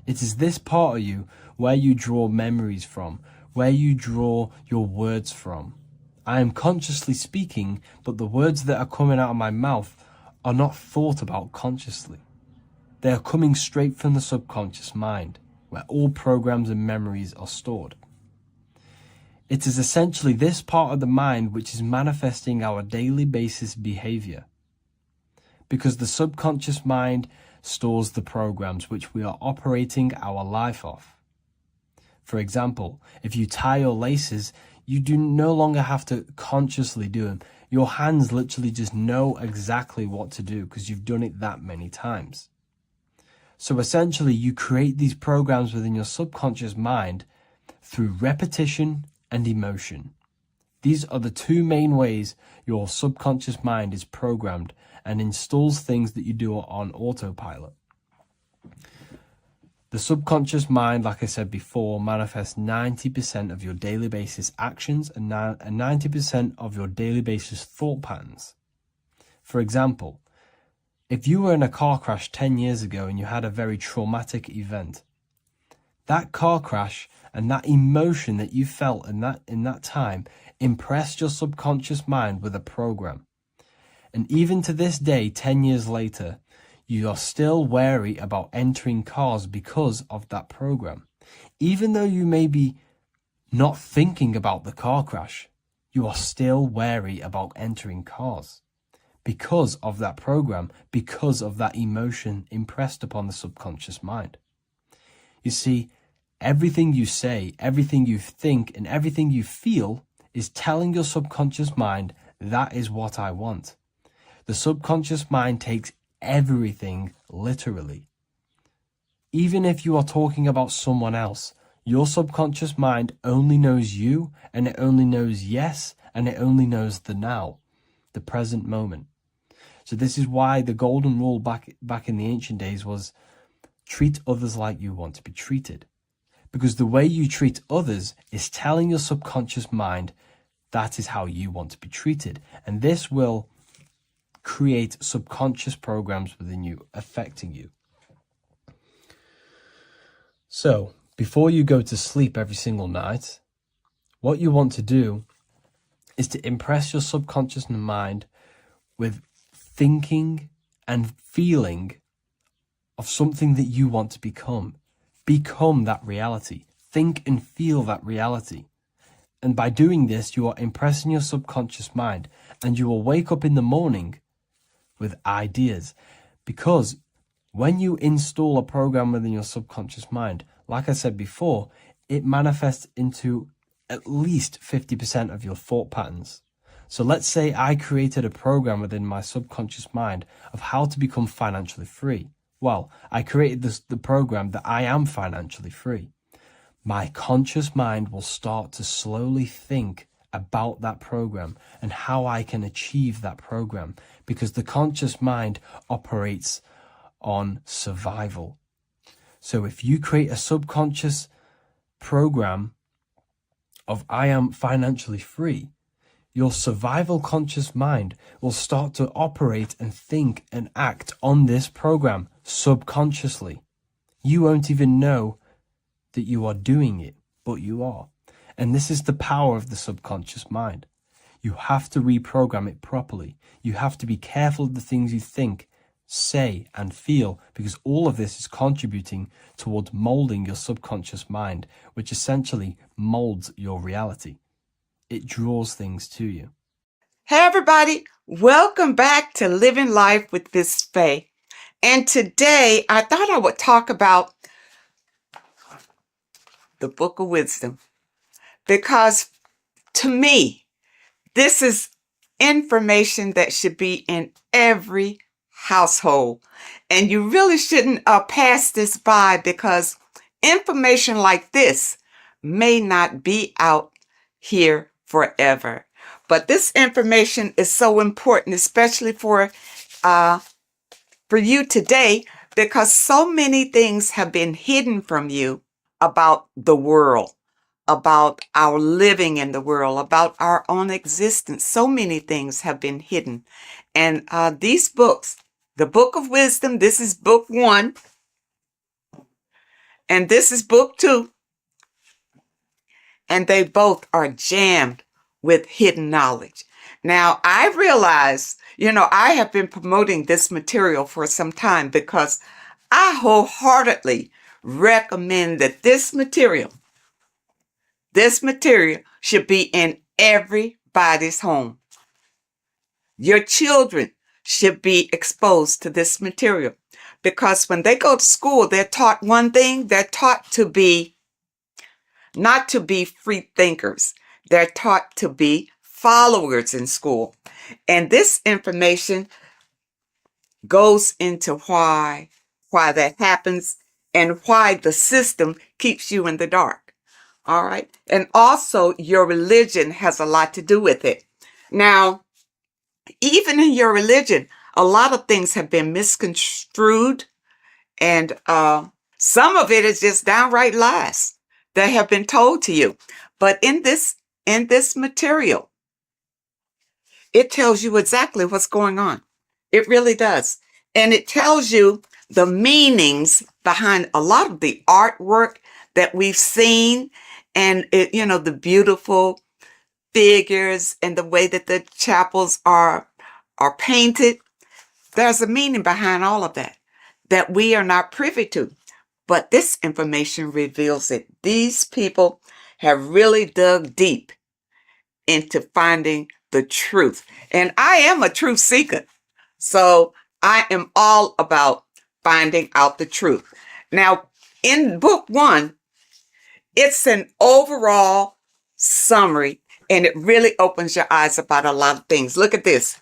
It is this part of you where you draw memories from, where you draw your words from. I am consciously speaking, but the words that are coming out of my mouth are not thought about consciously. They are coming straight from the subconscious mind, where all programs and memories are stored. It is essentially this part of the mind which is manifesting our daily basis behavior, because the subconscious mind stores the programs which we are operating our life off. For example, if you tie your laces, you do no longer have to consciously do them. Your hands literally just know exactly what to do because you've done it that many times. So essentially, you create these programs within your subconscious mind through repetition and emotion. These are the two main ways your subconscious mind is programmed and installs things that you do on autopilot. The subconscious mind, like I said before, manifests 90% of your daily basis actions and 90% of your daily basis thought patterns. For example, if you were in a car crash 10 years ago and you had a very traumatic event, that car crash and that emotion that you felt in that time impressed your subconscious mind with a program. And even to this day, 10 years later, you are still wary about entering cars because of that program. Even though you may be not thinking about the car crash, you are still wary about entering cars because of that program, because of that emotion impressed upon the subconscious mind. You see, everything you say, everything you think, and everything you feel is telling your subconscious mind, that is what I want. The subconscious mind takes everything literally. Even if you are talking about someone else, your subconscious mind only knows you, and it only knows yes, and it only knows the now, the present moment. So this is why the golden rule back in the ancient days was treat others like you want to be treated. Because the way you treat others is telling your subconscious mind that is how you want to be treated. And this will create subconscious programs within you, affecting you. So, before you go to sleep every single night, what you want to do is to impress your subconscious mind with thinking and feeling of something that you want to become. Become that reality. Think and feel that reality. And by doing this, you are impressing your subconscious mind, and you will wake up in the morning with ideas. Because when you install a program within your subconscious mind, like I said before, it manifests into at least 50% of your thought patterns. So let's say I created a program within my subconscious mind of how to become financially free. Well, I created the program that I am financially free. My conscious mind will start to slowly think about that program and how I can achieve that program, because the conscious mind operates on survival. So if you create a subconscious program of I am financially free, your survival conscious mind will start to operate and think and act on this program subconsciously. You won't even know that you are doing it, but you are. And this is the power of the subconscious mind. You have to reprogram it properly. You have to be careful of the things you think, say, and feel, because all of this is contributing towards molding your subconscious mind, which essentially molds your reality. It draws things to you. Hey everybody, welcome back to Living Life with Miss Faye. And today I thought I would talk about the Book of Wisdom, because to me, this is information that should be in every household. And you really shouldn't pass this by, because information like this may not be out here forever. But this information is so important, especially for you today, because so many things have been hidden from you about the world, about our living in the world, about our own existence. So many things have been hidden. And these books, the Book of Wisdom, this is book 1, and this is book 2. And they both are jammed with hidden knowledge. Now, I realize, I have been promoting this material for some time, because I wholeheartedly recommend that this material should be in everybody's home. Your children should be exposed to this material, because when they go to school, they're taught one thing. They're taught to be not to be free thinkers. They're taught to be followers in school. And this information goes into why that happens and why the system keeps you in the dark. All right. And also your religion has a lot to do with it. Now, even in your religion, a lot of things have been misconstrued, and some of it is just downright lies that have been told to you. But in this material, it tells you exactly what's going on. It really does. And it tells you the meanings behind a lot of the artwork that we've seen, and the beautiful figures and the way that the chapels are painted. There's a meaning behind all of that we are not privy to. But this information reveals it. These people have really dug deep into finding the truth. And I am a truth seeker. So I am all about finding out the truth. Now, in book 1, it's an overall summary, and it really opens your eyes about a lot of things. Look at this.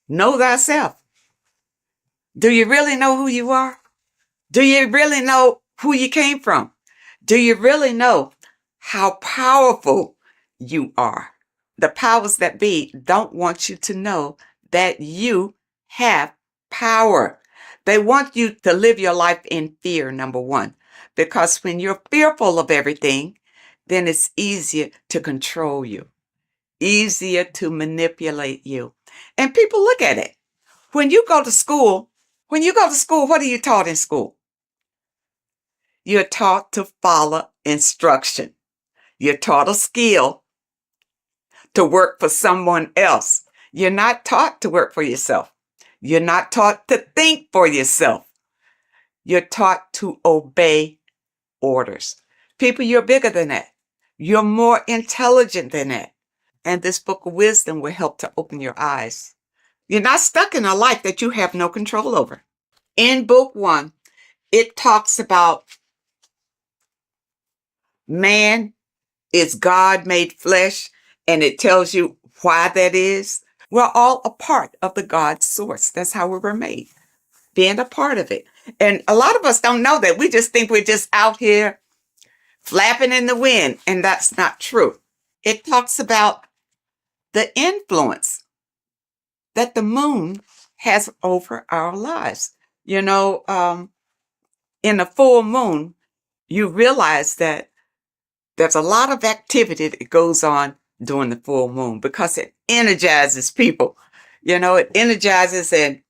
Know thyself. Do you really know who you are? Do you really know who you came from? Do you really know how powerful you are? The powers that be don't want you to know that you have power. They want you to live your life in fear, number 1. Because when you're fearful of everything, then it's easier to control you, easier to manipulate you. And people look at it. When you go to school, what are you taught in school? You're taught to follow instruction. You're taught a skill to work for someone else. You're not taught to work for yourself. You're not taught to think for yourself. You're taught to obey orders. People, you're bigger than that. You're more intelligent than that. And this Book of Wisdom will help to open your eyes You're not stuck in a life that you have no control over. In book 1, it talks about man is God made flesh, and it tells you why that is. We're all a part of the God source. That's how we were made, being a part of it. And a lot of us don't know that. We just think we're just out here flapping in the wind, and that's not true. It talks about the influence that the moon has over our lives. You know, in a full moon, you realize that there's a lot of activity that goes on during the full moon because it energizes people. You know, it energizes, and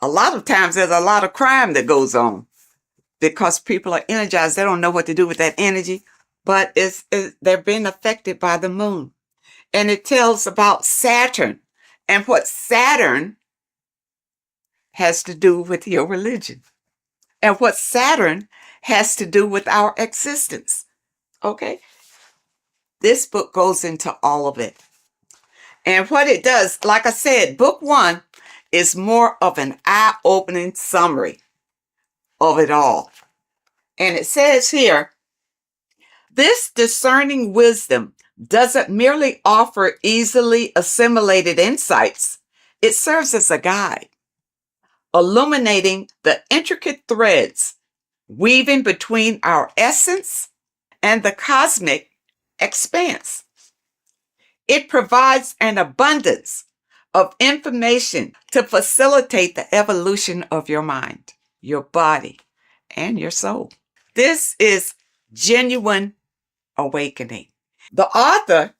a lot of times there's a lot of crime that goes on because people are energized. They don't know what to do with that energy, but they're being affected by the moon. And it tells about Saturn and what Saturn has to do with your religion and what Saturn has to do with our existence. Okay? This book goes into all of it. And what it does, like I said, book 1 is more of an eye-opening summary of it all. And it says here, this discerning wisdom doesn't merely offer easily assimilated insights. It serves as a guide, illuminating the intricate threads weaving between our essence and the cosmic expanse. It provides an abundance of information to facilitate the evolution of your mind, your body, and your soul. This is genuine awakening. The author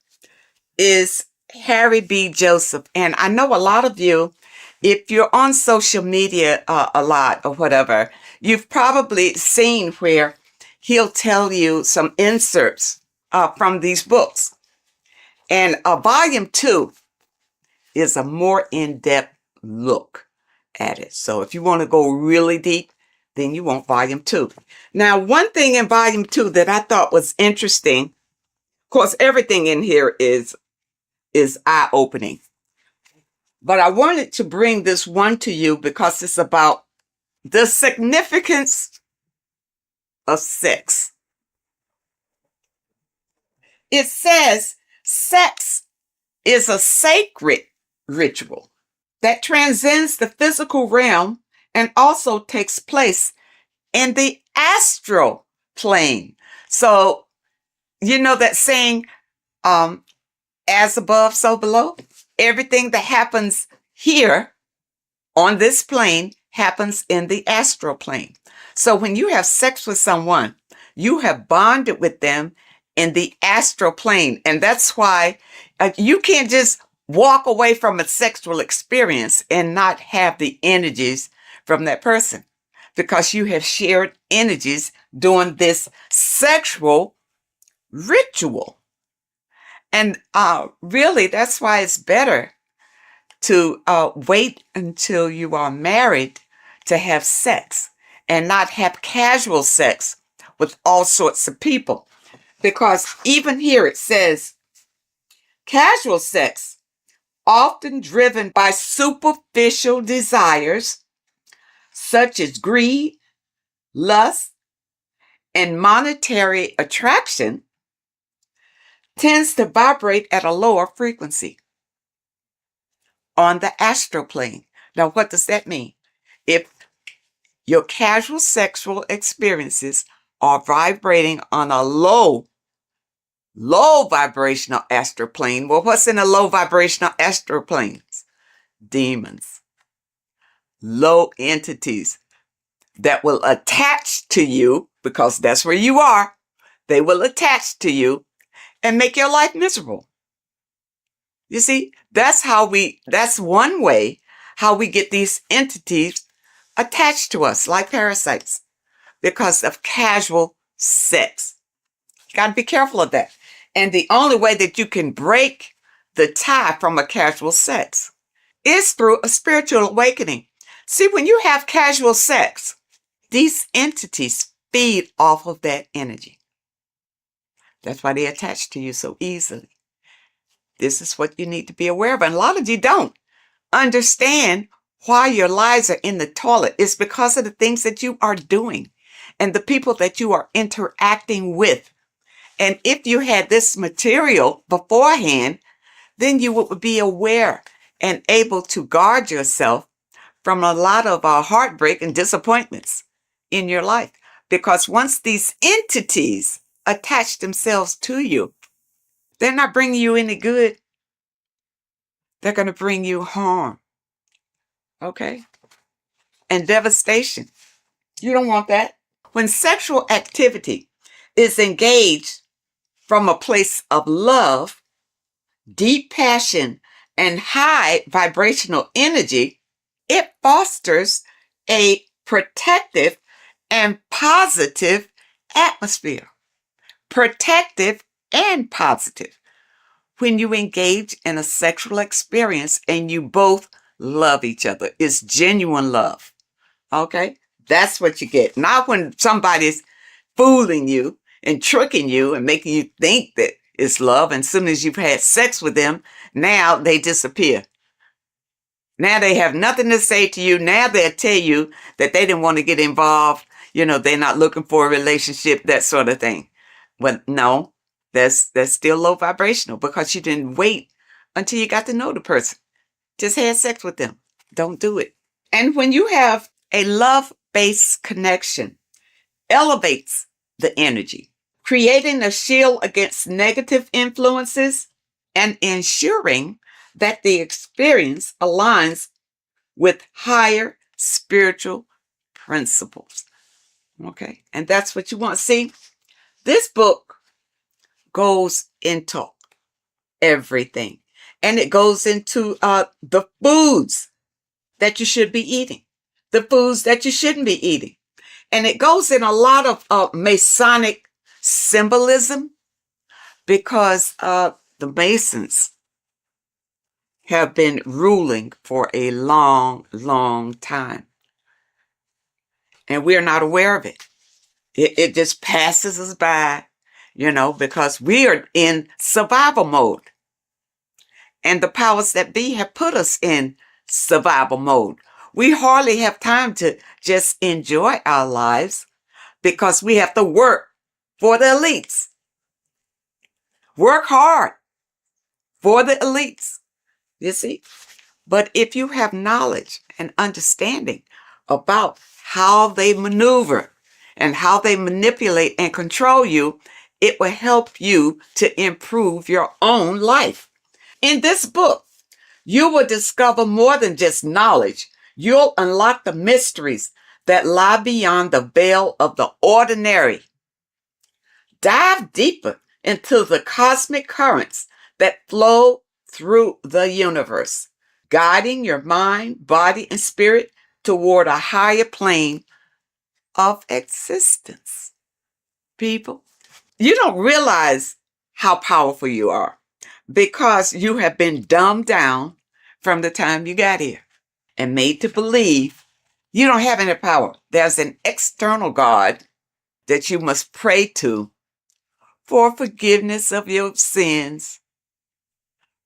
is Harry B. Joseph, and I know a lot of you, if you're on social media a lot or whatever, you've probably seen where he'll tell you some inserts from these books. And volume 2 is a more in-depth look at it. So if you want to go really deep, then you want volume 2. Now, one thing in volume 2 that I thought was interesting, of course, everything in here is eye-opening. But I wanted to bring this one to you because it's about the significance of sex. It says sex is a sacred ritual that transcends the physical realm and also takes place in the astral plane. So, you know that saying, as above, so below? Everything that happens here on this plane happens in the astral plane. So when you have sex with someone, you have bonded with them in the astral plane. And that's why you can't just walk away from a sexual experience and not have the energies from that person, because you have shared energies during this sexual ritual. And really, that's why it's better to wait until you are married to have sex and not have casual sex with all sorts of people. Because even here it says, casual sex, often driven by superficial desires such as greed, lust, and monetary attraction, tends to vibrate at a lower frequency on the astral plane. Now, what does that mean? If your casual sexual experiences are vibrating on a low vibrational astral plane, well, what's in a low vibrational astral planes? Demons, low entities that will attach to you, because that's where you are. They will attach to you and make your life miserable. You see, that's one way how we get these entities attached to us like parasites, because of casual sex. You got to be careful of that. And the only way that you can break the tie from a casual sex is through a spiritual awakening. See, when you have casual sex, these entities feed off of that energy. That's why they attach to you so easily. This is what you need to be aware of. And a lot of you don't. understand why your lives are in the toilet. It's because of the things that you are doing and the people that you are interacting with. And if you had this material beforehand, then you would be aware and able to guard yourself from a lot of heartbreak and disappointments in your life. Because once these entities attach themselves to you, they're not bringing you any good. They're going to bring you harm. Okay? And devastation. You don't want that. When sexual activity is engaged from a place of love, deep passion, and high vibrational energy, it fosters a protective and positive atmosphere. Protective and positive. When you engage in a sexual experience and you both love each other, it's genuine love. Okay? That's what you get. Not when somebody's fooling you and tricking you and making you think that it's love. And as soon as you've had sex with them, now they disappear. Now they have nothing to say to you. Now they'll tell you that they didn't want to get involved. You know, they're not looking for a relationship, that sort of thing. But no, that's still low vibrational because you didn't wait until you got to know the person. Just had sex with them. Don't do it. And when you have a love-based connection, elevates the energy, creating a shield against negative influences and ensuring that the experience aligns with higher spiritual principles. Okay, and that's what you want. See, this book goes into everything, and it goes into the foods that you should be eating, the foods that you shouldn't be eating. And it goes in a lot of Masonic symbolism because the Masons have been ruling for a long, long time. And we're not aware of it. It just passes us by, you know, because we are in survival mode. And the powers that be have put us in survival mode. We hardly have time to just enjoy our lives because we have to work for the elites. Work hard for the elites, you see. But if you have knowledge and understanding about how they maneuver and how they manipulate and control you, it will help you to improve your own life. In this book, you will discover more than just knowledge. You'll unlock the mysteries that lie beyond the veil of the ordinary. Dive deeper into the cosmic currents that flow through the universe, guiding your mind, body, and spirit toward a higher plane of existence. People, you don't realize how powerful you are because you have been dumbed down from the time you got here and made to believe you don't have any power. There's an external God that you must pray to for forgiveness of your sins,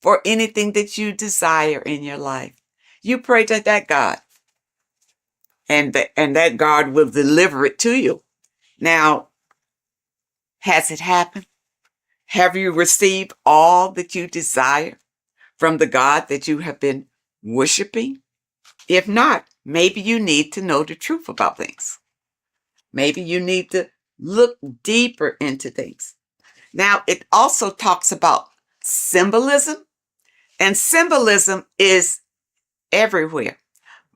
for anything that you desire in your life. You pray to that God, and that God will deliver it to you. Now, has it happened? Have you received all that you desire from the God that you have been worshiping? If not, maybe you need to know the truth about things. Maybe you need to look deeper into things. Now, it also talks about symbolism, and symbolism is everywhere.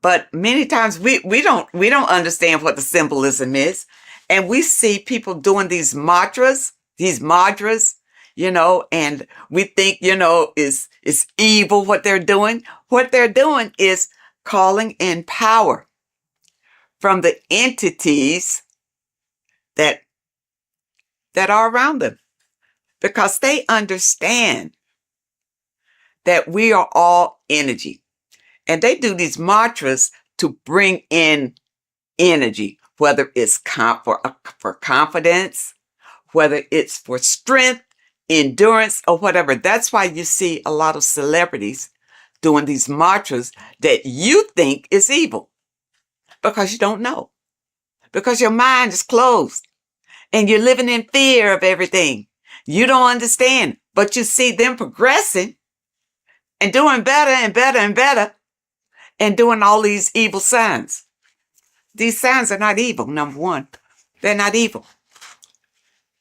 But many times we don't understand what the symbolism is. And we see people doing these mantras, you know, and we think, you know, it's evil what they're doing. What they're doing is calling in power from the entities that are around them, because they understand that we are all energy. And they do these mantras to bring in energy, whether it's for confidence, whether it's for strength, endurance, or whatever. That's why you see a lot of celebrities doing these mantras that you think is evil because you don't know, because your mind is closed and you're living in fear of everything. You don't understand, but you see them progressing and doing better and better and better and doing all these evil signs. These signs are not evil, number one. They're not evil.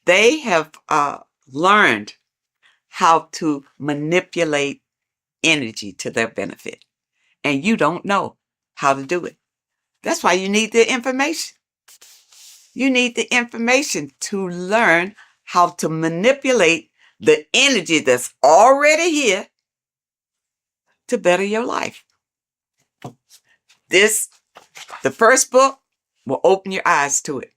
They have learned how to manipulate energy to their benefit. And you don't know how to do it. That's why you need the information. You need the information to learn how to manipulate the energy that's already here to better your life. The first book will open your eyes to it.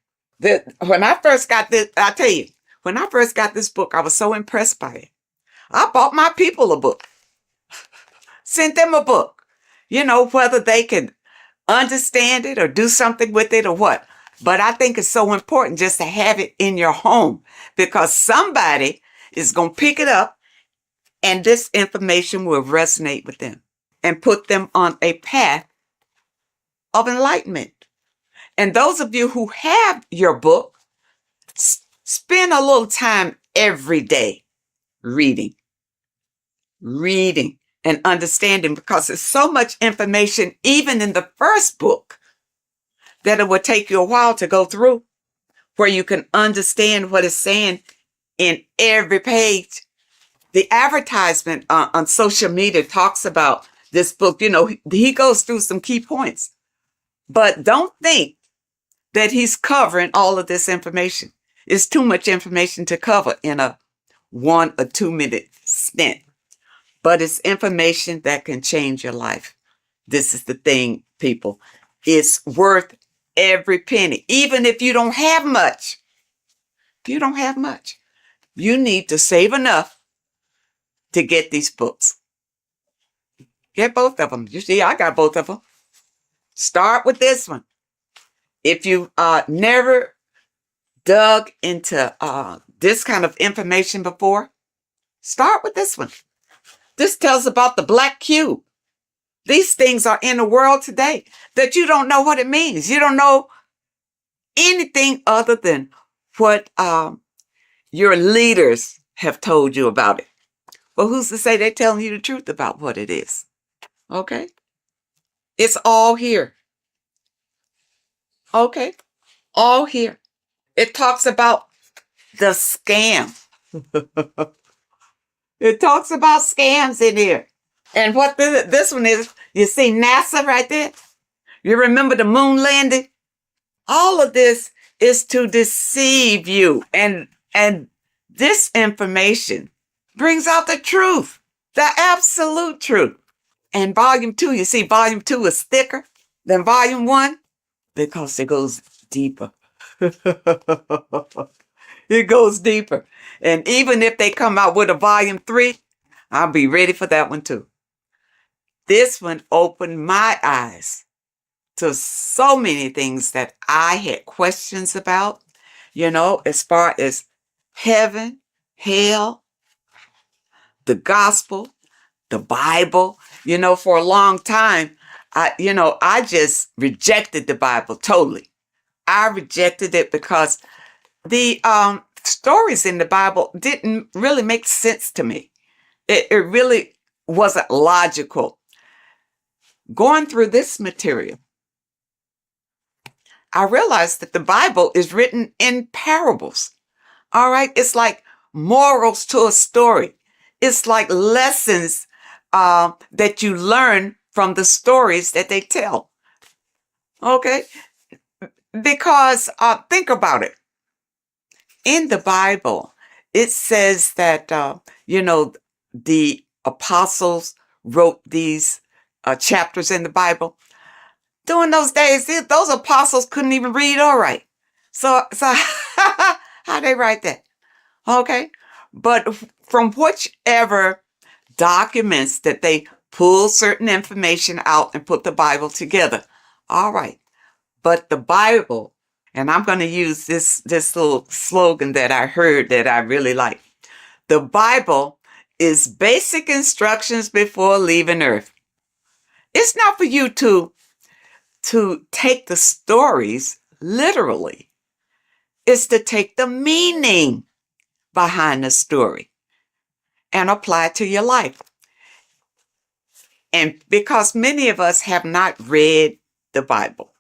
When I first got this, I tell you, when I first got this book, I was so impressed by it. I bought my people a book, sent them a book, whether they can understand it or do something with it or what. But I think it's so important just to have it in your home because somebody is going to pick it up and this information will resonate with them and put them on a path of enlightenment. And those of you who have your book, spend a little time every day reading and understanding because there's so much information, even in the first book, that it will take you a while to go through, where you can understand what it's saying in every page. The advertisement on social media talks about this book. He goes through some key points, but don't think that he's covering all of this information. It's too much information to cover in a 1 or 2 minute stint, but it's information that can change your life. This is the thing, people. It's worth every penny, even if you don't have much. If you don't have much, you need to save enough to get these books. Get both of them. You see, I got both of them. Start with this one. If you never dug into this kind of information before, start with this one. This tells about the black cube. These things are in the world today that you don't know what it means. You don't know anything other than what your leaders have told you about it. Well, who's to say they're telling you the truth about what it is? Okay? It's all here. Okay? All here. It talks about the scam. It talks about scams in here. And what this one is, you see NASA right there? You remember the moon landing? All of this is to deceive you. And this information brings out the truth, the absolute truth. And volume 2, you see volume 2 is thicker than volume 1 because it goes deeper. It goes deeper. And even if they come out with a volume 3, I'll be ready for that one too. This one opened my eyes to so many things that I had questions about, as far as heaven, hell, the gospel, the Bible. For a long time, I just rejected the Bible totally. I rejected it because the stories in the Bible didn't really make sense to me. It really wasn't logical. Going through this material, I realized that the Bible is written in parables. All right. It's like morals to a story. It's like lessons that you learn from the stories that they tell. Okay. Because think about it. In the Bible, it says that, the apostles wrote these chapters in the Bible. During those days, those apostles couldn't even read or write. So how they write that? Okay. But from whichever documents that they pull certain information out and put the Bible together. All right. But the Bible, and I'm going to use this little slogan that I heard that I really like. The Bible is basic instructions before leaving Earth. It's not for you to take the stories literally. It's to take the meaning behind the story and apply it to your life. And because many of us have not read the Bible,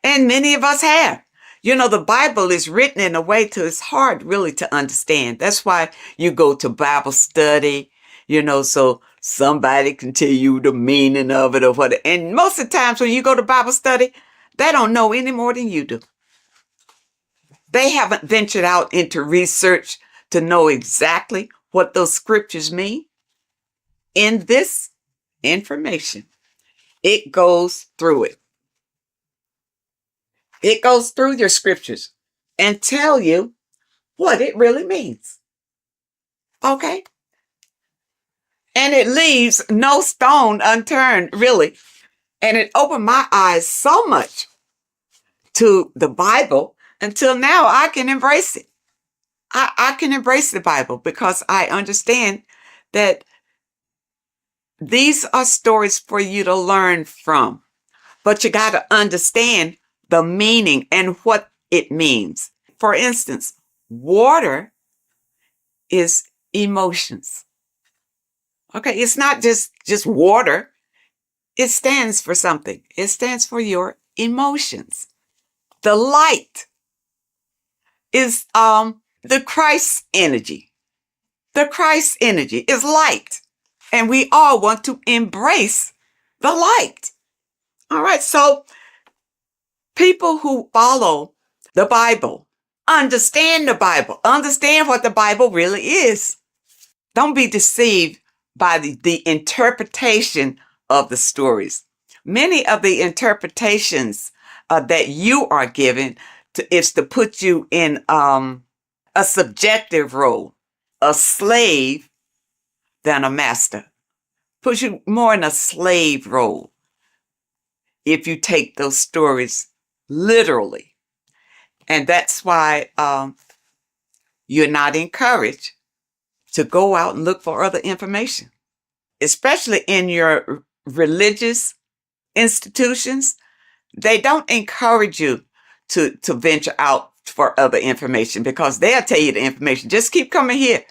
and many of us have. You know, the Bible is written in a way to it's hard really to understand. That's why you go to Bible study, you know, so somebody can tell you the meaning of it or what. And most of the times when you go to Bible study, they don't know any more than you do. They haven't ventured out into research to know exactly what those scriptures mean. In this information, it goes through it. It goes through your scriptures and tell you what it really means. Okay? And it leaves no stone unturned, really. And it opened my eyes so much to the Bible until now I can embrace it. I can embrace the Bible because I understand that these are stories for you to learn from. But you got to understand the meaning and what it means. For instance, water is emotions. Okay, it's not just water. It stands for something. It stands for your emotions. The light is the Christ energy. The Christ energy is light. And we all want to embrace the light. All right, so people who follow the Bible, understand the Bible, understand what the Bible really is. Don't be deceived by the interpretation of the stories. Many of the interpretations that you are given is to put you in a subjective role, a slave than a master. Puts you more in a slave role if you take those stories literally. And that's why you're not encouraged to go out and look for other information, especially in your religious institutions. They don't encourage you to venture out for other information because they'll tell you the information. Just keep coming here.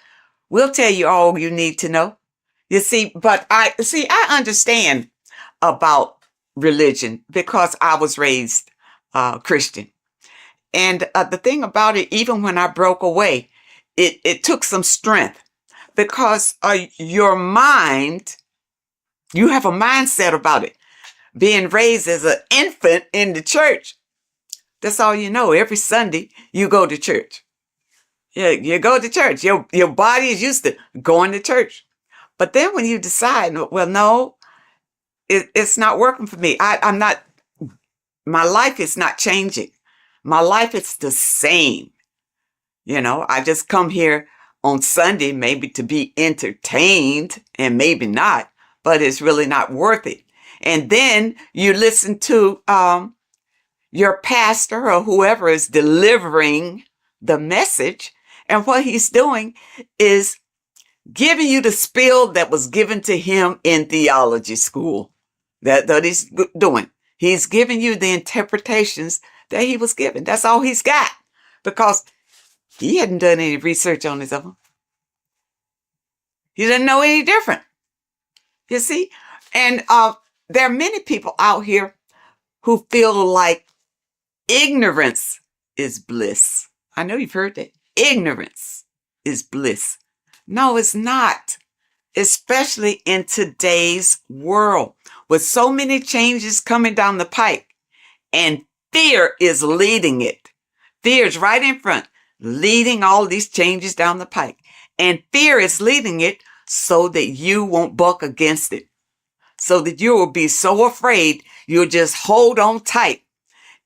We'll tell you all you need to know. You see, but I understand about religion because I was raised Christian. And the thing about it, even when I broke away, it took some strength because your mind, you have a mindset about it. Being raised as an infant in the church, that's all you know. Every Sunday, you go to church. Yeah, you go to church. Your body is used to going to church. But then when you decide, well, no, it's not working for me. I'm not, my life is not changing. My life is the same. You know, I just come here on Sunday, maybe to be entertained and maybe not, but it's really not worth it. And then you listen to your pastor or whoever is delivering the message. And what he's doing is giving you the spiel that was given to him in theology school. That he's doing. He's giving you the interpretations that he was given. That's all he's got. Because he hadn't done any research on his own. He didn't know any different. You see? And there are many people out here who feel like ignorance is bliss. I know you've heard that. Ignorance is bliss. No, it's not. Especially in today's world with so many changes coming down the pike and fear is leading it. Fear is right in front, leading all these changes down the pike. And fear is leading it so that you won't buck against it. So that you will be so afraid you'll just hold on tight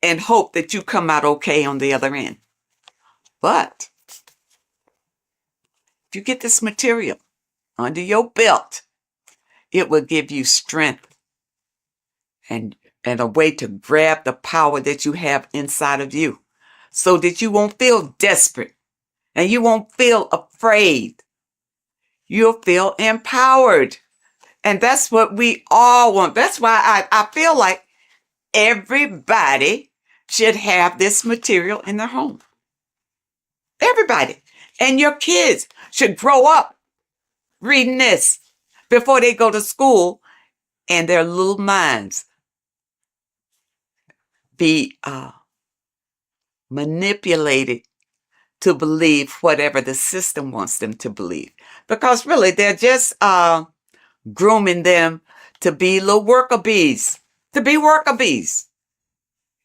and hope that you come out okay on the other end. But if you get this material under your belt, it will give you strength and a way to grab the power that you have inside of you so that you won't feel desperate and you won't feel afraid. you'll feel empowered. And that's what we all want. That's why I feel like everybody should have this material in their home. Everybody. And your kids should grow up reading this before they go to school, and their little minds be manipulated to believe whatever the system wants them to believe. Because really, they're just grooming them to be little worker bees,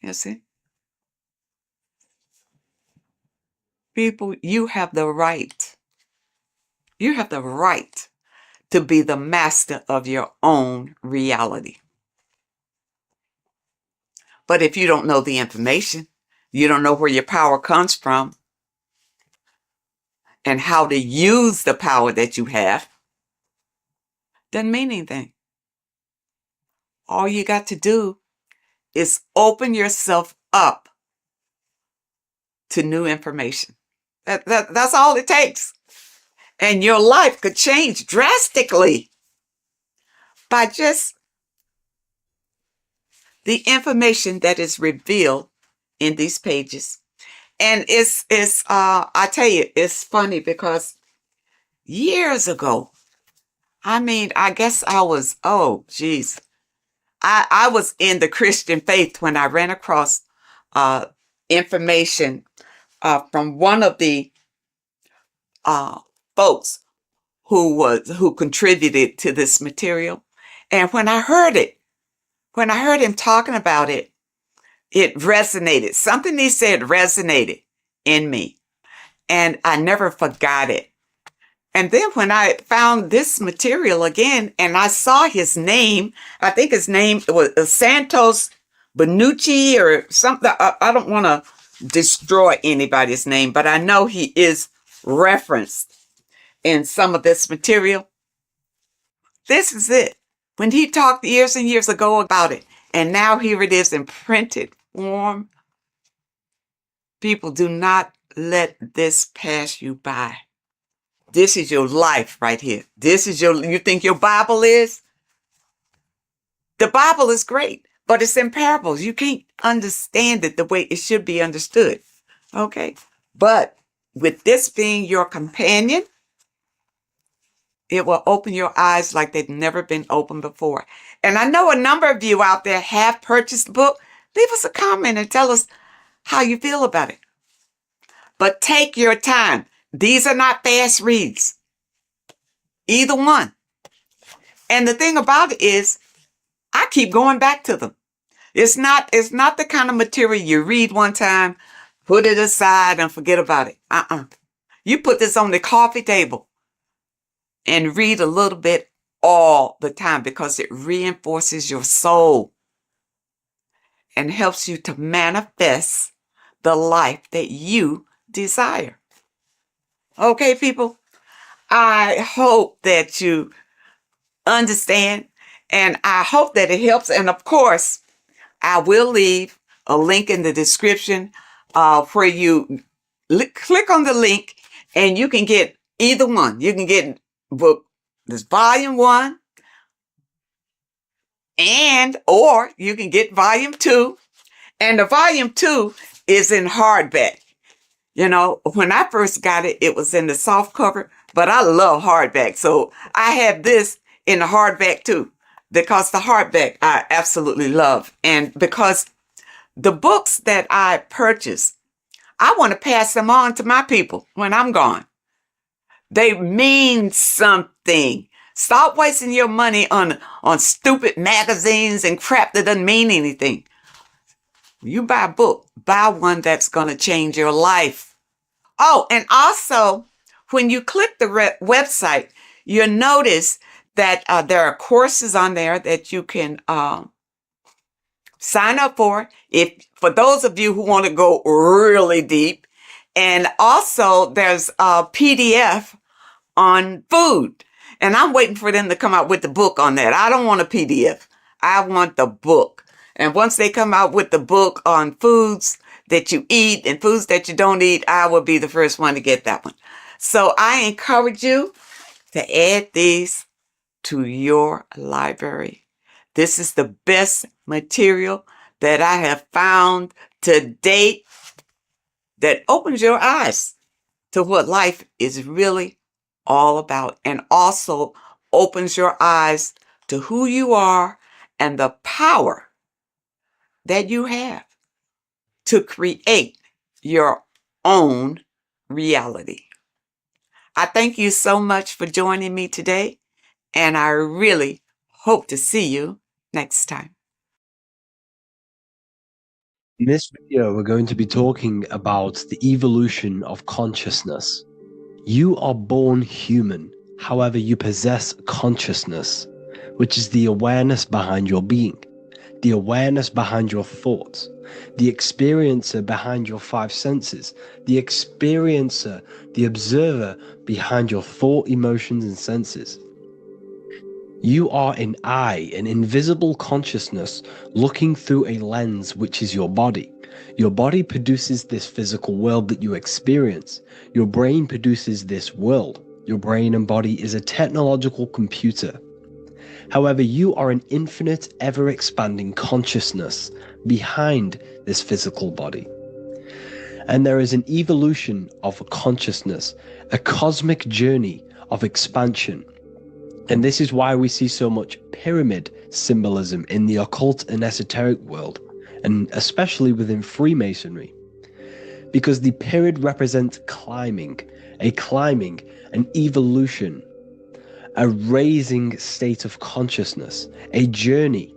You see? People, you have the right. You have the right to be the master of your own reality. But if you don't know the information, you don't know where your power comes from and how to use the power that you have, doesn't mean anything. All you got to do is open yourself up to new information. That's all it takes. And your life could change drastically by just the information that is revealed in these pages. And it's I tell you, it's funny because years ago, I guess I was, I was in the Christian faith when I ran across information from one of the folks who contributed to this material. And when I heard him talking about it, it resonated. Something he said resonated in me, and I never forgot it. And then when I found this material again and I saw his name, I think his name was Santos Benucci or something. I don't want to destroy anybody's name, but I know he is referenced in some of this material. This is it. When he talked years and years ago about it, and now here it is in printed form. People, do not let this pass you by. This is your life right here. You think your Bible is? The Bible is great, but it's in parables. You can't understand it the way it should be understood. Okay? But with this being your companion, it will open your eyes like they've never been opened before. And I know a number of you out there have purchased the book. Leave us a comment and tell us how you feel about it. But take your time. These are not fast reads. Either one. And the thing about it is, I keep going back to them. It's not the kind of material you read one time, put it aside and forget about it. You put this on the coffee table and read a little bit all the time because it reinforces your soul and helps you to manifest the life that you desire. Okay, people, I hope that you understand, and I hope that it helps. And of course, I will leave a link in the description where you click on the link and you can get either one. You can get book, this volume 1, or you can get volume 2. And the volume 2 is in hardback. You know, when I first got it, it was in the soft cover, but I love hardback. So I have this in the hardback too, because the hardback I absolutely love. And because the books that I purchase, I want to pass them on to my people when I'm gone. They mean something. Stop wasting your money on stupid magazines and crap that doesn't mean anything. You buy a book, buy one that's going to change your life. Oh, and also, when you click the website, you'll notice that there are courses on there that you can sign up for, for those of you who want to go really deep. And also, there's a PDF on food. And I'm waiting for them to come out with the book on that. I don't want a PDF. I want the book. And once they come out with the book on foods that you eat and foods that you don't eat, I will be the first one to get that one. So I encourage you to add these to your library. This is the best material that I have found to date that opens your eyes to what life is really all about, and also opens your eyes to who you are and the power that you have to create your own reality. I thank you so much for joining me today, and I really hope to see you next time. In this video, we're going to be talking about the evolution of consciousness. You are born human, however, you possess consciousness, which is the awareness behind your being, the awareness behind your thoughts, the experiencer behind your five senses, the experiencer, the observer behind your thought, emotions, and senses. You are an eye, an invisible consciousness looking through a lens, which is your body. Your body produces this physical world that you experience. Your brain produces this world. Your brain and body is a technological computer. However, you are an infinite, ever-expanding consciousness behind this physical body. And there is an evolution of a consciousness, a cosmic journey of expansion. And this is why we see so much pyramid symbolism in the occult and esoteric world, and especially within Freemasonry. Because the pyramid represents climbing, an evolution, a raising state of consciousness, a journey.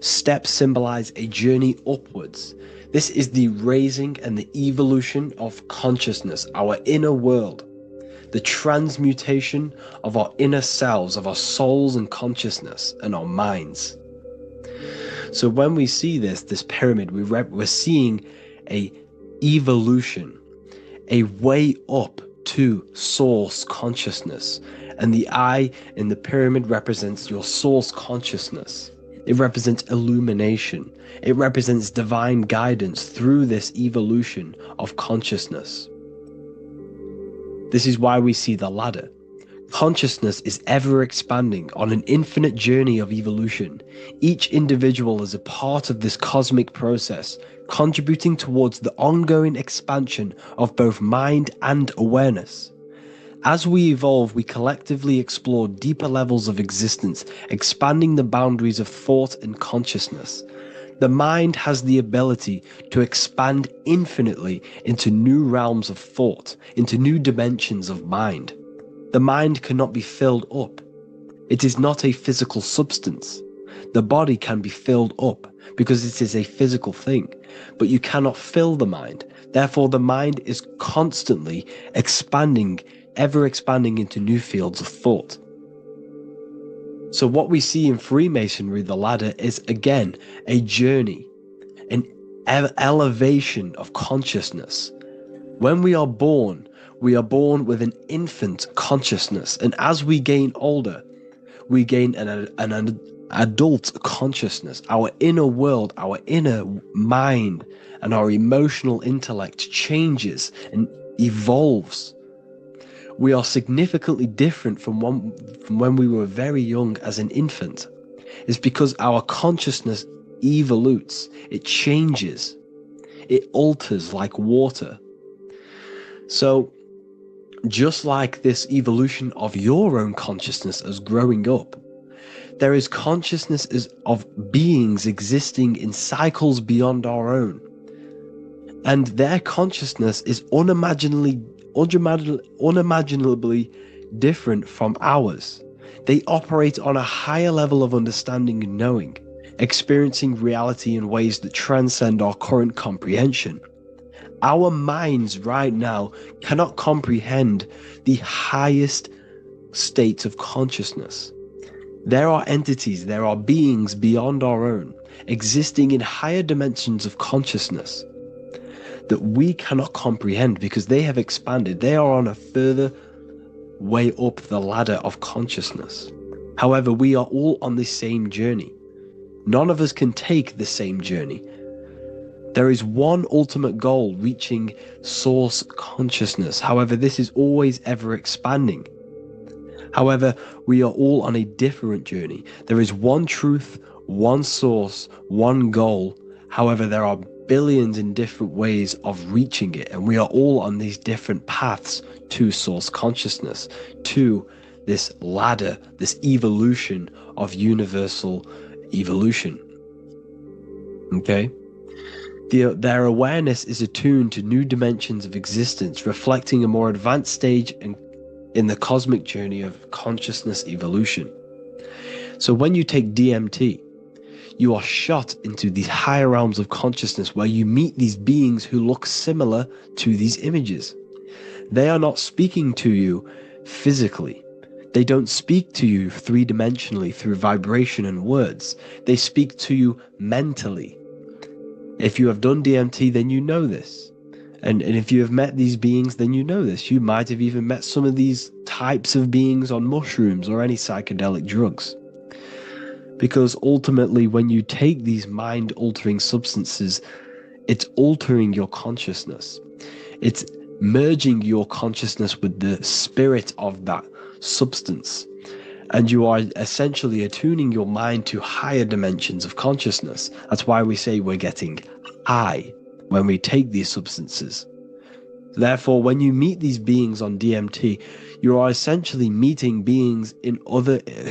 Steps symbolize a journey upwards. This is the raising and the evolution of consciousness, our inner world. The transmutation of our inner selves, of our souls and consciousness and our minds. So when we see this pyramid, we're seeing a evolution, a way up to source consciousness. And the eye in the pyramid represents your source consciousness. It represents illumination. It represents divine guidance through this evolution of consciousness. This is why we see the ladder. Consciousness is ever expanding on an infinite journey of evolution. Each individual is a part of this cosmic process, contributing towards the ongoing expansion of both mind and awareness. As we evolve, we collectively explore deeper levels of existence, expanding the boundaries of thought and consciousness. The mind has the ability to expand infinitely into new realms of thought, into new dimensions of mind. The mind cannot be filled up. It is not a physical substance. The body can be filled up because it is a physical thing, but you cannot fill the mind. Therefore, the mind is constantly expanding, ever expanding into new fields of thought. So what we see in Freemasonry, the ladder, is again a journey, an elevation of consciousness. When we are born with an infant consciousness, and as we gain older, we gain an adult consciousness. Our inner world, our inner mind, and our emotional intellect changes and evolves. We are significantly different from when we were very young as an infant. It's because our consciousness evolutes, it changes, it alters like water. So just like this evolution of your own consciousness as growing up, there is consciousness of beings existing in cycles beyond our own. And their consciousness is unimaginably different from ours. They operate on a higher level of understanding and knowing, experiencing reality in ways that transcend our current comprehension. Our minds right now cannot comprehend the highest states of consciousness. There are entities, there are beings beyond our own, existing in higher dimensions of consciousness that we cannot comprehend because they have expanded. They are on a further way up the ladder of consciousness. However, we are all on the same journey. None of us can take the same journey. There is one ultimate goal, reaching source consciousness. However, this is always ever expanding. However, we are all on a different journey. There is one truth, one source, one goal. However, there are billions in different ways of reaching it, and we are all on these different paths to source consciousness, to this ladder, this evolution of universal evolution. Okay? Their awareness is attuned to new dimensions of existence, reflecting a more advanced stage in the cosmic journey of consciousness evolution. So when you take DMT, you are shot into these higher realms of consciousness where you meet these beings who look similar to these images. They are not speaking to you physically. They don't speak to you three-dimensionally through vibration and words. They speak to you mentally. If you have done DMT, then you know this. And if you have met these beings, then you know this. You might have even met some of these types of beings on mushrooms or any psychedelic drugs. Because ultimately, when you take these mind-altering substances, it's altering your consciousness. It's merging your consciousness with the spirit of that substance. And you are essentially attuning your mind to higher dimensions of consciousness. That's why we say we're getting high when we take these substances. Therefore, when you meet these beings on DMT, you are essentially meeting beings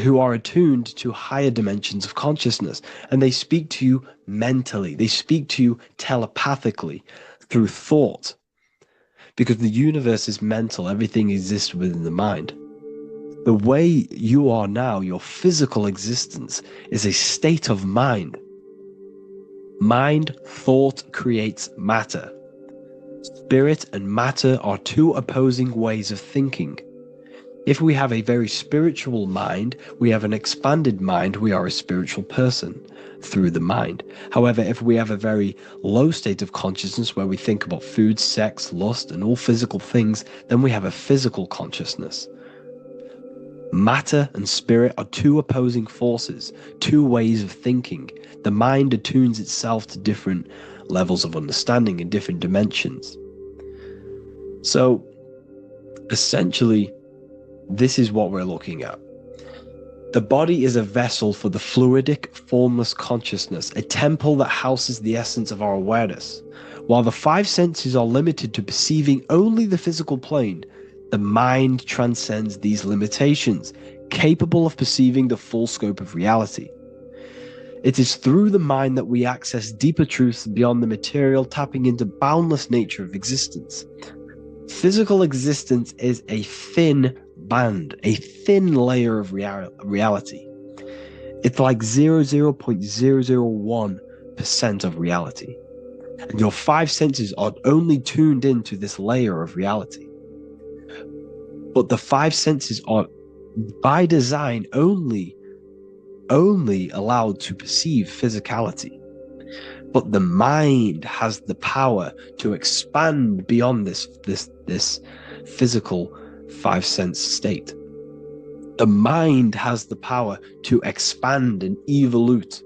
who are attuned to higher dimensions of consciousness, and they speak to you mentally. They speak to you telepathically through thought, because the universe is mental. Everything exists within the mind. The way you are now, your physical existence, is a state of mind. Mind, thought creates matter. Spirit and matter are two opposing ways of thinking. If we have a very spiritual mind, we have an expanded mind, we are a spiritual person through the mind. However, if we have a very low state of consciousness where we think about food, sex, lust, and all physical things, then we have a physical consciousness. Matter and spirit are two opposing forces, two ways of thinking. The mind attunes itself to different levels of understanding in different dimensions. So, essentially, this is what we're looking at. The body is a vessel for the fluidic, formless consciousness, a temple that houses the essence of our awareness. While the five senses are limited to perceiving only the physical plane, the mind transcends these limitations, capable of perceiving the full scope of reality. It is through the mind that we access deeper truths beyond the material, tapping into boundless nature of existence. Physical existence is a thin band, a thin layer of reality. It's like 0.001% of reality. And your five senses are only tuned into this layer of reality. But the five senses are, by design, only allowed to perceive physicality. But the mind has the power to expand beyond this physical five-sense state. The mind has the power to expand and evolute.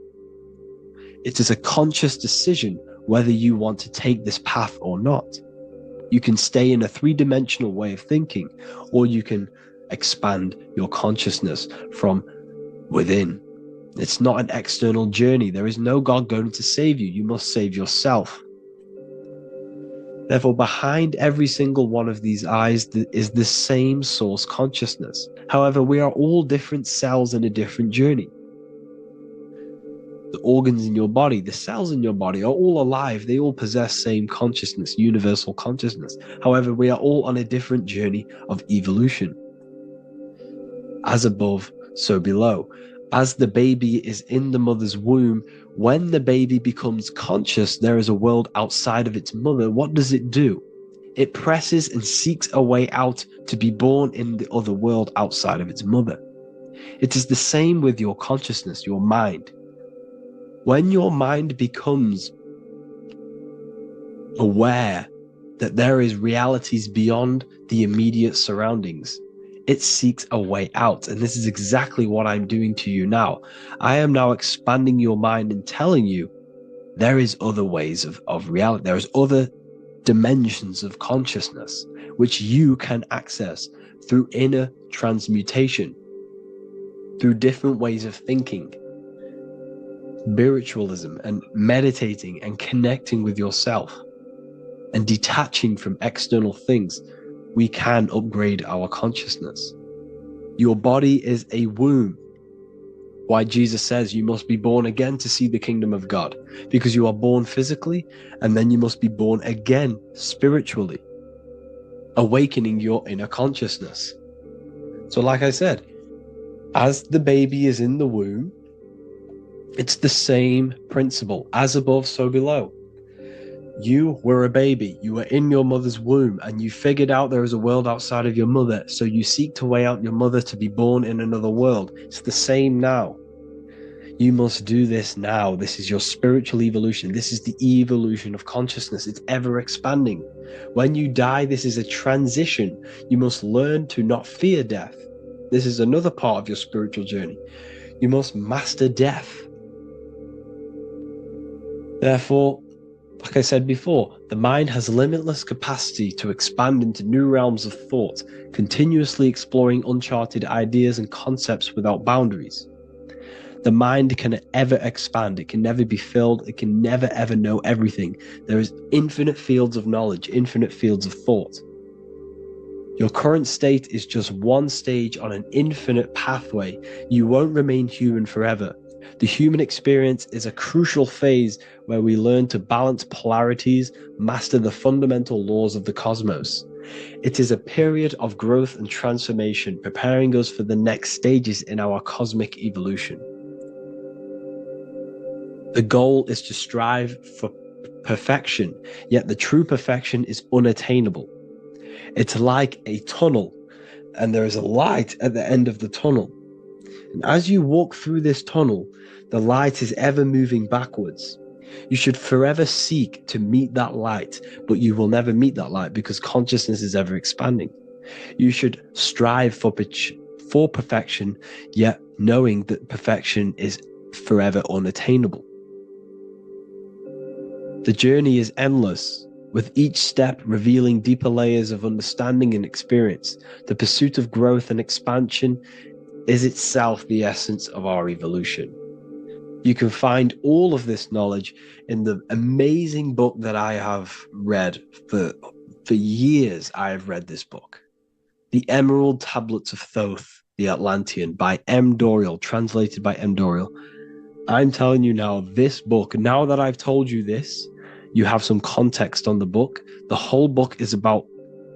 It is a conscious decision whether you want to take this path or not. You can stay in a three-dimensional way of thinking, or you can expand your consciousness from within. It's not an external journey. There is no God going to save you. You must save yourself. Therefore, behind every single one of these eyes is the same source consciousness. However, we are all different cells in a different journey. The organs in your body, the cells in your body are all alive. They all possess same consciousness, universal consciousness. However, we are all on a different journey of evolution. As above, so below. As the baby is in the mother's womb, when the baby becomes conscious, there is a world outside of its mother. What does it do? It presses and seeks a way out to be born in the other world outside of its mother. It is the same with your consciousness, your mind. When your mind becomes aware that there is realities beyond the immediate surroundings, it seeks a way out. And this is exactly what I'm doing to you now. I am now expanding your mind and telling you there is other ways of reality. There is other dimensions of consciousness which you can access through inner transmutation, through different ways of thinking, spiritualism, and meditating and connecting with yourself and detaching from external things, we can upgrade our consciousness. Your body is a womb. Why Jesus says you must be born again to see the kingdom of God, because you are born physically and then you must be born again spiritually, awakening your inner consciousness. So like I said, as the baby is in the womb, it's the same principle, as above, so below. You were a baby, you were in your mother's womb, and you figured out there is a world outside of your mother, so you seek to weigh out your mother to be born in another world. It's the same now. You must do this now. This is your spiritual evolution. This is the evolution of consciousness. It's ever expanding. When you die, this is a transition. You must learn to not fear death. This is another part of your spiritual journey. You must master death. Therefore, like I said before, the mind has limitless capacity to expand into new realms of thought, continuously exploring uncharted ideas and concepts without boundaries. The mind can ever expand. It can never be filled. It can never ever know everything. There is infinite fields of knowledge, infinite fields of thought. Your current state is just one stage on an infinite pathway. You won't remain human forever. The human experience is a crucial phase where we learn to balance polarities, master the fundamental laws of the cosmos. It is a period of growth and transformation, preparing us for the next stages in our cosmic evolution. The goal is to strive for perfection, yet the true perfection is unattainable. It's like a tunnel, and there is a light at the end of the tunnel. And as you walk through this tunnel, the light is ever moving backwards. You should forever seek to meet that light, but you will never meet that light because consciousness is ever expanding. You should strive for perfection, yet knowing that perfection is forever unattainable. The journey is endless, with each step revealing deeper layers of understanding and experience. The pursuit of growth and expansion is itself the essence of our evolution. You can find all of this knowledge in the amazing book that I have read for years. I have read this book, The Emerald Tablets of Thoth, the Atlantean, by M. Dorial, translated by M. Dorial. I'm telling you now, this book, now that I've told you this, you have some context on the book. The whole book is about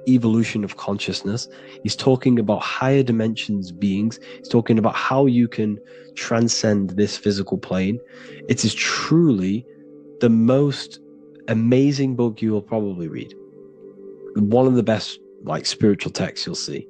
evolution of consciousness. He's talking about higher dimensions beings. He's talking about how you can transcend this physical plane. It is truly the most amazing book you will probably read. One of the best spiritual texts you'll see.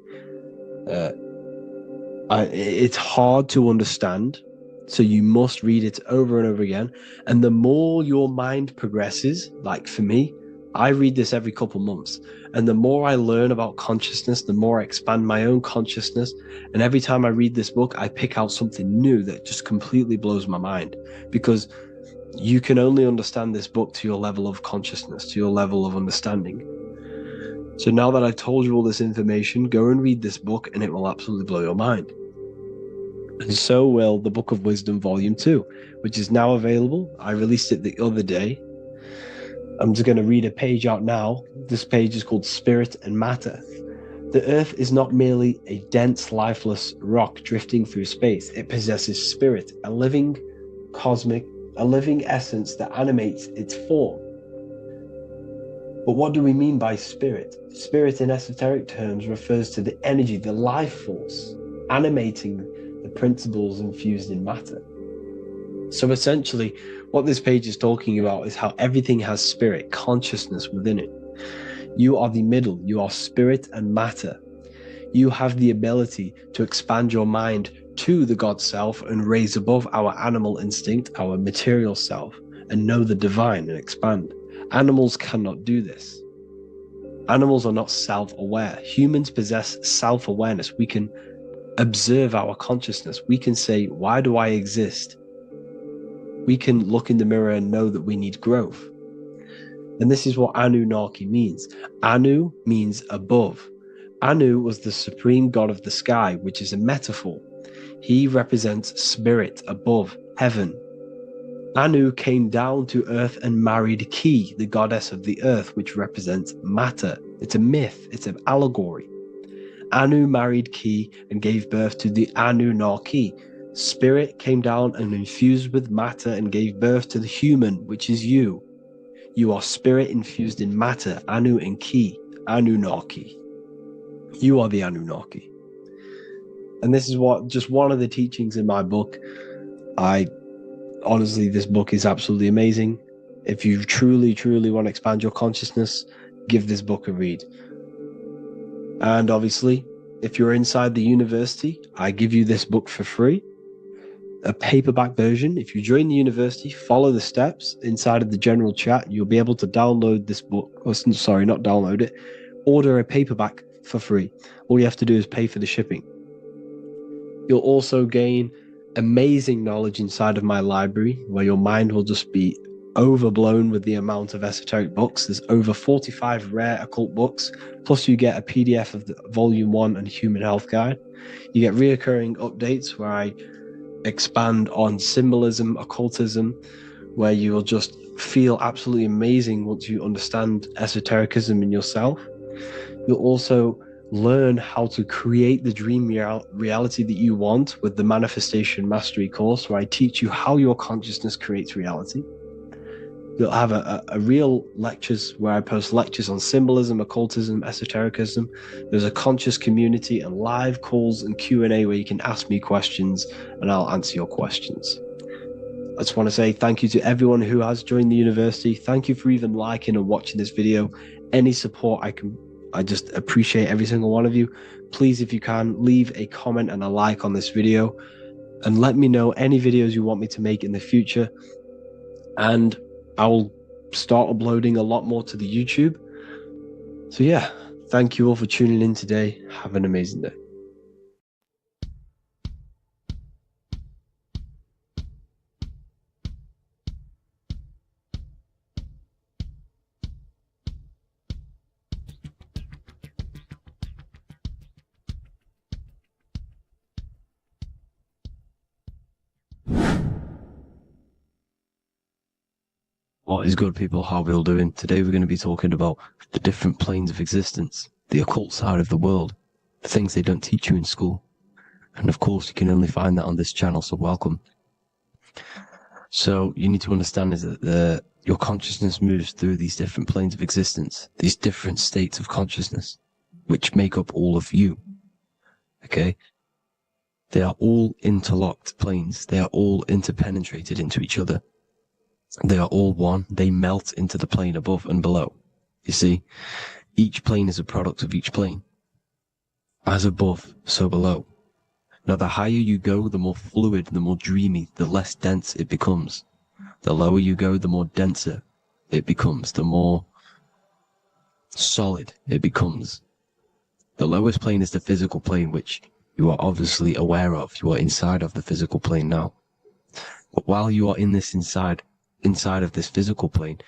It's hard to understand, so you must read it over and over again. And the more your mind progresses, like for me, I read this every couple months. And the more I learn about consciousness, the more I expand my own consciousness. And every time I read this book, I pick out something new that just completely blows my mind. Because you can only understand this book to your level of consciousness, to your level of understanding. So now that I've told you all this information, go and read this book and it will absolutely blow your mind. And so will the Book of Wisdom Volume 2, which is now available. I released it the other day. I'm just going to read a page out now. This page is called Spirit and Matter. The Earth is not merely a dense, lifeless rock drifting through space. It possesses spirit, a living essence that animates its form. But what do we mean by spirit? Spirit in esoteric terms refers to the energy, the life force, animating the principles infused in matter. So essentially, what this page is talking about is how everything has spirit, consciousness within it. You are the middle, you are spirit and matter. You have the ability to expand your mind to the God self and raise above our animal instinct, our material self, and know the divine and expand. Animals cannot do this. Animals are not self-aware. Humans possess self-awareness. We can observe our consciousness. We can say, why do I exist? We can look in the mirror and know that we need growth. And this is what Anunnaki means. Anu means above. Anu was the supreme god of the sky, which is a metaphor. He represents spirit above, heaven. Anu came down to earth and married Ki, the goddess of the earth, which represents matter. It's a myth, it's an allegory. Anu married Ki and gave birth to the Anunnaki. Spirit came down and infused with matter and gave birth to the human, which is you. You are spirit infused in matter, Anu and Ki, Anunnaki. You are the Anunnaki. And this is just one of the teachings in my book. Honestly, this book is absolutely amazing. If you truly, truly want to expand your consciousness, give this book a read. And obviously, if you're inside the university, I give you this book for free. A paperback version. If you join the university, follow the steps inside of the general chat, you'll be able to download this book. Sorry, not download it. Order a paperback for free. All you have to do is pay for the shipping. You'll also gain amazing knowledge inside of my library, where your mind will just be overblown with the amount of esoteric books. There's over 45 rare occult books, plus you get a PDF of the Volume 1 and Human Health Guide. You get reoccurring updates where I expand on symbolism, occultism, where you will just feel absolutely amazing once you understand esotericism in yourself. You'll also learn how to create the dream reality that you want with the Manifestation Mastery course, where I teach you how your consciousness creates reality. You'll have a real lectures where I post lectures on symbolism, occultism, esotericism. There's a conscious community and live calls and Q&A where you can ask me questions and I'll answer your questions. I just want to say thank you to everyone who has joined the university. Thank you for even liking and watching this video. Any support I just appreciate every single one of you. Please, if you can, leave a comment and a like on this video and let me know any videos you want me to make in the future. And I will start uploading a lot more to the YouTube. So yeah, thank you all for tuning in today. Have an amazing day. What is good, people? How are we all doing? Today we're going to be talking about the different planes of existence, the occult side of the world, the things they don't teach you in school. And of course, you can only find that on this channel, so welcome. So you need to understand is that your consciousness moves through these different planes of existence, these different states of consciousness, which make up all of you. Okay? They are all interlocked planes. They are all interpenetrated into each other. They are all one. They melt into the plane above and below. You see, each plane is a product of each plane. As above, so below. Now, the higher you go, the more fluid, the more dreamy, the less dense it becomes. The lower you go, the more denser it becomes, the more solid it becomes. The lowest plane is the physical plane, which you are obviously aware of. You are inside of the physical plane now. But while you are in this inside of this physical plane,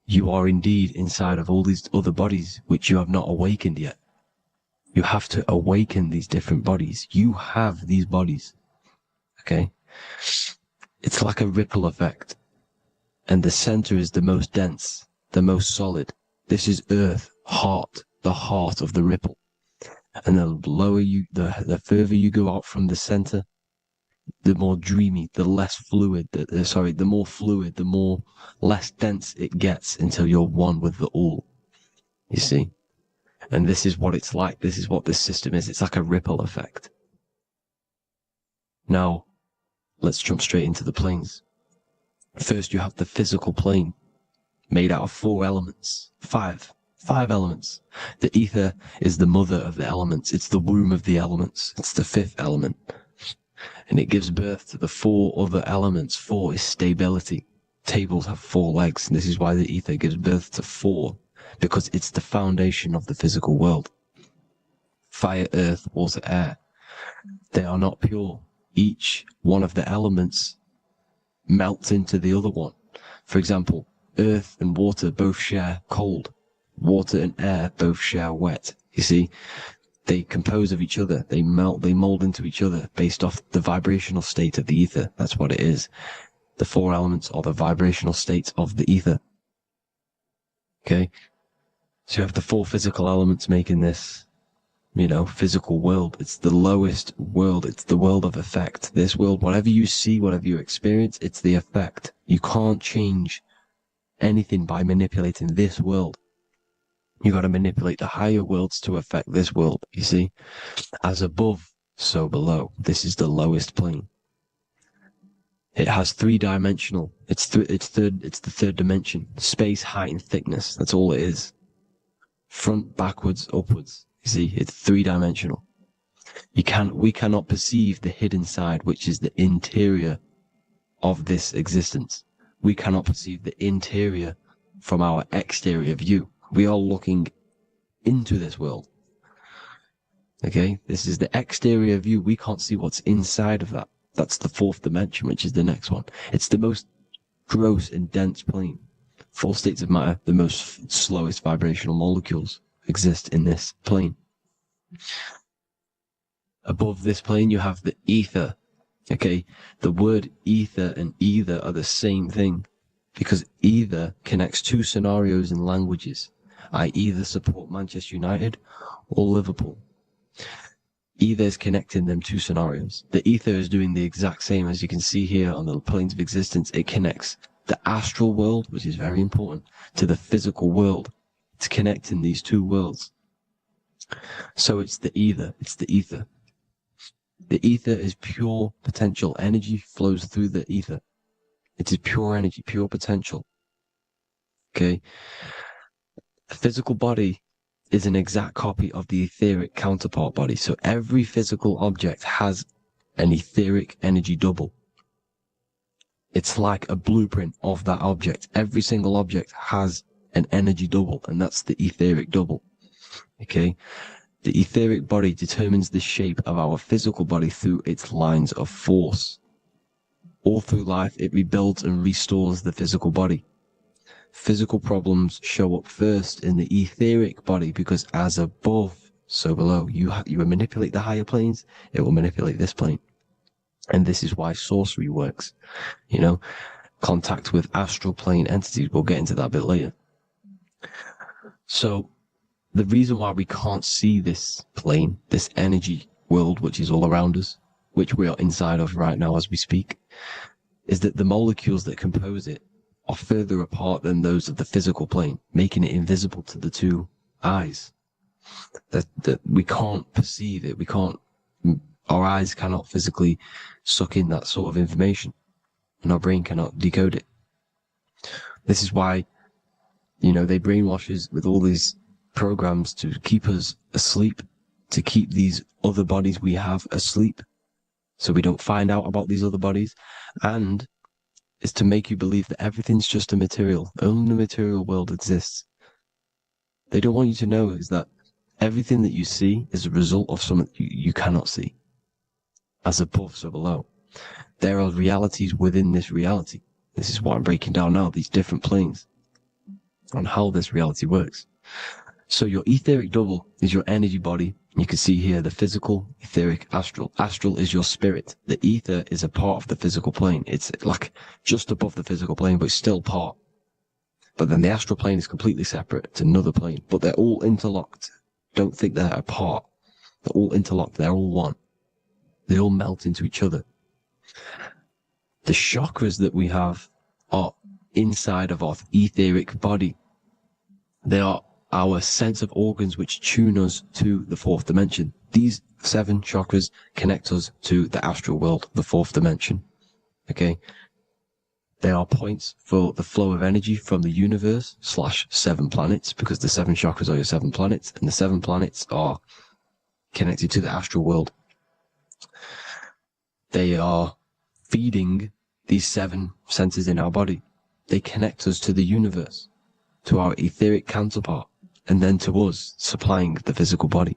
you are indeed inside of all these other bodies which you have not awakened yet. You have to awaken these different bodies. You have these bodies. Okay? It's like a ripple effect. And the center is the most dense, the most solid. This is earth, heart, the heart of the ripple. And the lower you, the further you go out from the center, the more dreamy, the less fluid, the more fluid, the more less dense it gets until you're one with the all. You see? And this is what it's like. This is what this system is. It's like a ripple effect. Now, let's jump straight into the planes. First, you have the physical plane, made out of 4 elements. 5 elements. The ether is the mother of the elements. It's the womb of the elements. It's the 5th element. And it gives birth to the 4 other elements. 4 is stability. Tables have 4 legs, and this is why the ether gives birth to 4, because it's the foundation of the physical world. Fire, earth, water, air. They are not pure. Each one of the elements melts into the other one. For example, earth and water both share cold. Water and air both share wet. You see, They compose of each other. They melt, they mold into each other based off the vibrational state of the ether. That's what it is. The four elements are the vibrational states of the ether. Okay? So you have the four physical elements making this, physical world. It's the lowest world. It's the world of effect. This world, whatever you see, whatever you experience, it's the effect. You can't change anything by manipulating this world. You got to manipulate the higher worlds to affect this world, you see? As above, so below. This is the lowest plane. It has three-dimensional. It's the third dimension. Space, height, and thickness. That's all it is. Front, backwards, upwards. You see, it's three-dimensional. We cannot perceive the hidden side, which is the interior of this existence. We cannot perceive the interior from our exterior view. We are looking into this world. Okay? This is the exterior view. We can't see what's inside of that. That's the fourth dimension, which is the next one. It's the most gross and dense plane. Four states of matter, the most slowest vibrational molecules exist in this plane. Above this plane, you have the ether. Okay? The word ether and either are the same thing, because either connects two scenarios in languages. I either support Manchester United or Liverpool. Either is connecting them two scenarios. The ether is doing the exact same, as you can see here on the planes of existence. It connects the astral world, which is very important, to the physical world. It's connecting these two worlds. So it's the ether. It's the ether. The ether is pure potential. Energy flows through the ether. It is pure energy, pure potential. Okay? The physical body is an exact copy of the etheric counterpart body. So every physical object has an etheric energy double. It's like a blueprint of that object. Every single object has an energy double, and that's the etheric double. Okay? The etheric body determines the shape of our physical body through its lines of force. All through life, it rebuilds and restores the physical body. Physical problems show up first in the etheric body, because as above, so below. You manipulate the higher planes, it will manipulate this plane. And this is why sorcery works. Contact with astral plane entities. We'll get into that a bit later. So the reason why we can't see this plane, this energy world, which is all around us, which we are inside of right now as we speak, is that the molecules that compose it are further apart than those of the physical plane, making it invisible to the two eyes. That we can't perceive it. Our eyes cannot physically suck in that sort of information, and our brain cannot decode it. This is why, they brainwash us with all these programs to keep us asleep, to keep these other bodies we have asleep, so we don't find out about these other bodies, and is to make you believe that everything's just a material. Only the material world exists. They don't want you to know is that everything that you see is a result of something you cannot see. As above, so below. There are realities within this reality. This is what I'm breaking down now, these different planes, on how this reality works. So your etheric double is your energy body. You can see here the physical, etheric, astral. Astral is your spirit. The ether is a part of the physical plane. It's like just above the physical plane, but it's still part. But then the astral plane is completely separate. It's another plane, but they're all interlocked. Don't think they're apart. They're all interlocked. They're all one. They all melt into each other. The chakras that we have are inside of our etheric body. They are our sense of organs which tune us to the fourth dimension. These 7 chakras connect us to the astral world, the fourth dimension. Okay? They are points for the flow of energy from the universe / 7 planets, because the 7 chakras are your 7 planets, and the 7 planets are connected to the astral world. They are feeding these 7 senses in our body. They connect us to the universe, to our etheric counterpart, and then to us, supplying the physical body.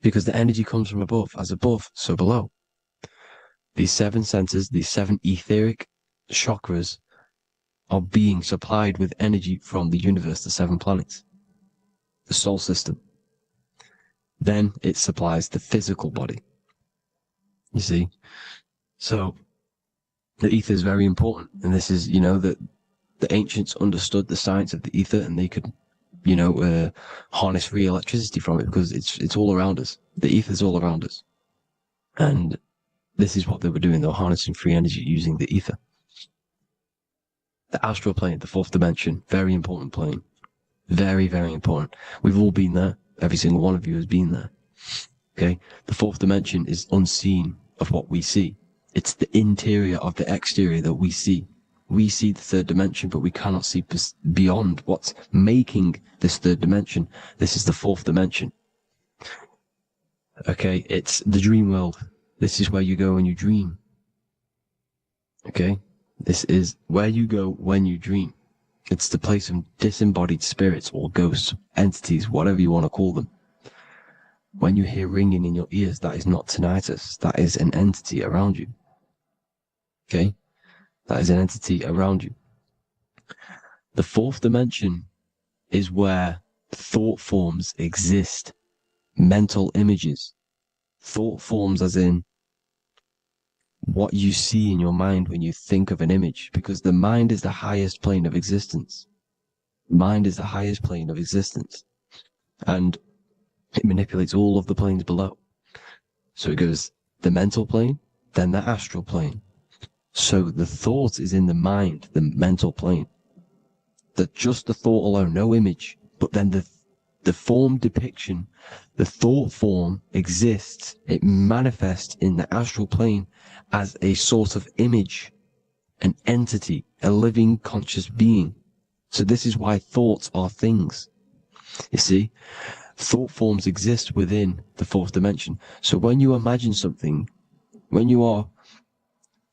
Because the energy comes from above. As above, so below. These 7 senses, these 7 etheric chakras, are being supplied with energy from the universe, the 7 planets, the solar system. Then it supplies the physical body. You see? So the ether is very important. And this is, that the ancients understood the science of the ether, and they could, harness free electricity from it, because it's all around us. The ether is all around us. And this is what they were doing. They were harnessing free energy using the ether. The astral plane, the fourth dimension, very important plane. Very, very important. We've all been there. Every single one of you has been there. Okay? The fourth dimension is unseen of what we see. It's the interior of the exterior that we see. We see the third dimension, but we cannot see beyond what's making this third dimension. This is the fourth dimension. Okay? It's the dream world. This is where you go when you dream. Okay? This is where you go when you dream. It's the place of disembodied spirits or ghosts, entities, whatever you want to call them. When you hear ringing in your ears, that is not tinnitus. That is an entity around you. Okay? That is an entity around you. The fourth dimension is where thought forms exist. Mental images. Thought forms as in what you see in your mind when you think of an image, because the mind is the highest plane of existence. Mind is the highest plane of existence, and it manipulates all of the planes below. So it goes the mental plane, then the astral plane. So the thought is in the mind, the mental plane. That just the thought alone, no image, but then the form depiction, the thought form exists. It manifests in the astral plane as a sort of image, an entity, a living conscious being. So this is why thoughts are things. You see, thought forms exist within the fourth dimension. So when you imagine something, when you are,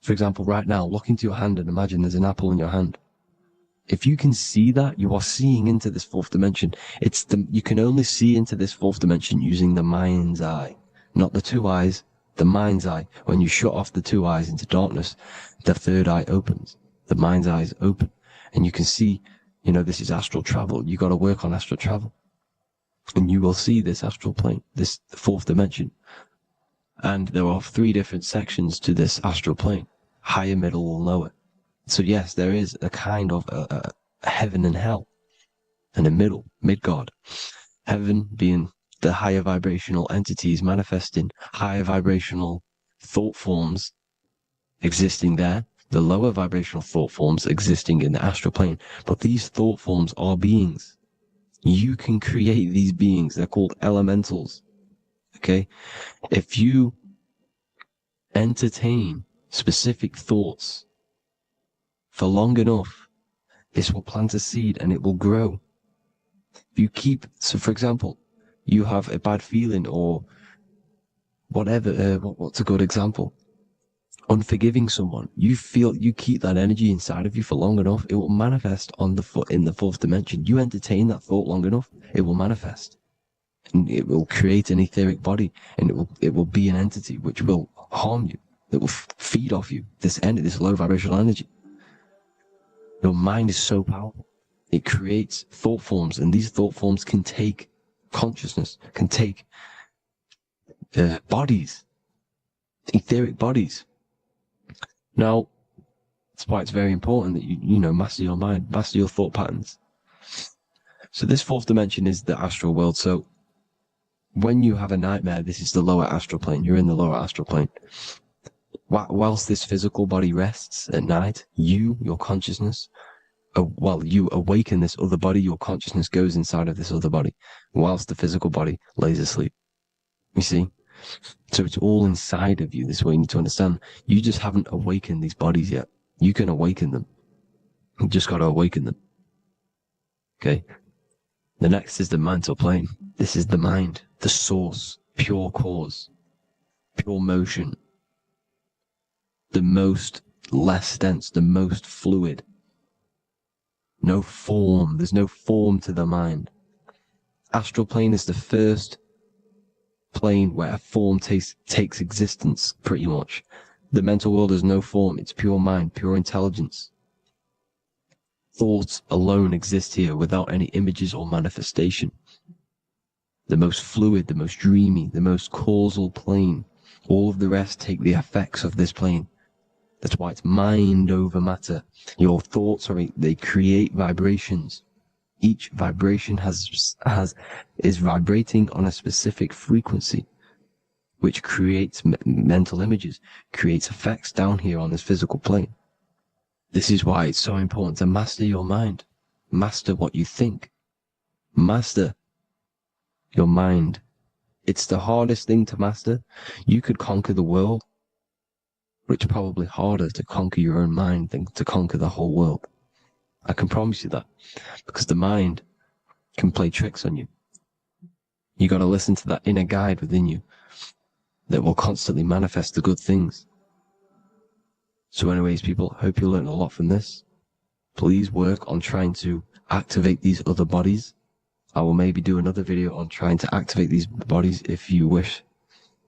for example, right now, look into your hand and imagine there's an apple in your hand. If you can see that, you are seeing into this fourth dimension. You can only see into this fourth dimension using the mind's eye, not the two eyes, the mind's eye. When you shut off the two eyes into darkness, the third eye opens. The mind's eye is open, and you can see, this is astral travel. You got to work on astral travel, and you will see this astral plane, this fourth dimension. And there are 3 different sections to this astral plane: higher, middle, or lower. So yes, there is a kind of a heaven and hell, and a mid-God. Heaven being the higher vibrational entities manifesting higher vibrational thought forms existing there, the lower vibrational thought forms existing in the astral plane. But these thought forms are beings. You can create these beings. They're called elementals. Okay? If you entertain specific thoughts for long enough, this will plant a seed and it will grow. If you so for example, you have a bad feeling or whatever, what's a good example? Unforgiving someone. You keep that energy inside of you for long enough, it will manifest in the fourth dimension. You entertain that thought long enough, it will manifest. And it will create an etheric body, and it will be an entity which will harm you. It will feed off you, this low vibrational energy. Your mind is so powerful. It creates thought forms, and these thought forms can take consciousness, can take bodies, etheric bodies. Now, that's why it's very important that you master your mind, master your thought patterns. So this fourth dimension is the astral world. So when you have a nightmare, this is the lower astral plane. You're in the lower astral plane. Whilst this physical body rests at night, your consciousness, you awaken this other body, your consciousness goes inside of this other body, whilst the physical body lays asleep. You see? So it's all inside of you. This is what you need to understand. You just haven't awakened these bodies yet. You can awaken them. You just got to awaken them. Okay? The next is the mental plane. This is the mind, the source, pure cause, pure motion. The most less dense, the most fluid. No form. There's no form to the mind. Astral plane is the first plane where a form takes existence, pretty much. The mental world has no form. It's pure mind, pure intelligence. Thoughts alone exist here without any images or manifestation. the most fluid, the most dreamy, the most causal plane. All of the rest take the effects of this plane. That's why it's mind over matter. Your thoughts they create vibrations. Each vibration is vibrating on a specific frequency, which creates mental images, creates effects down here on this physical plane. This is why it's so important to master your mind. Master what you think. Master your mind. It's the hardest thing to master. You could conquer the world, but it's probably harder to conquer your own mind than to conquer the whole world. I can promise you that, because the mind can play tricks on you. You got to listen to that inner guide within you that will constantly manifest the good things. So anyways, people, hope you learned a lot from this. Please work on trying to activate these other bodies. I will maybe do another video on trying to activate these bodies if you wish.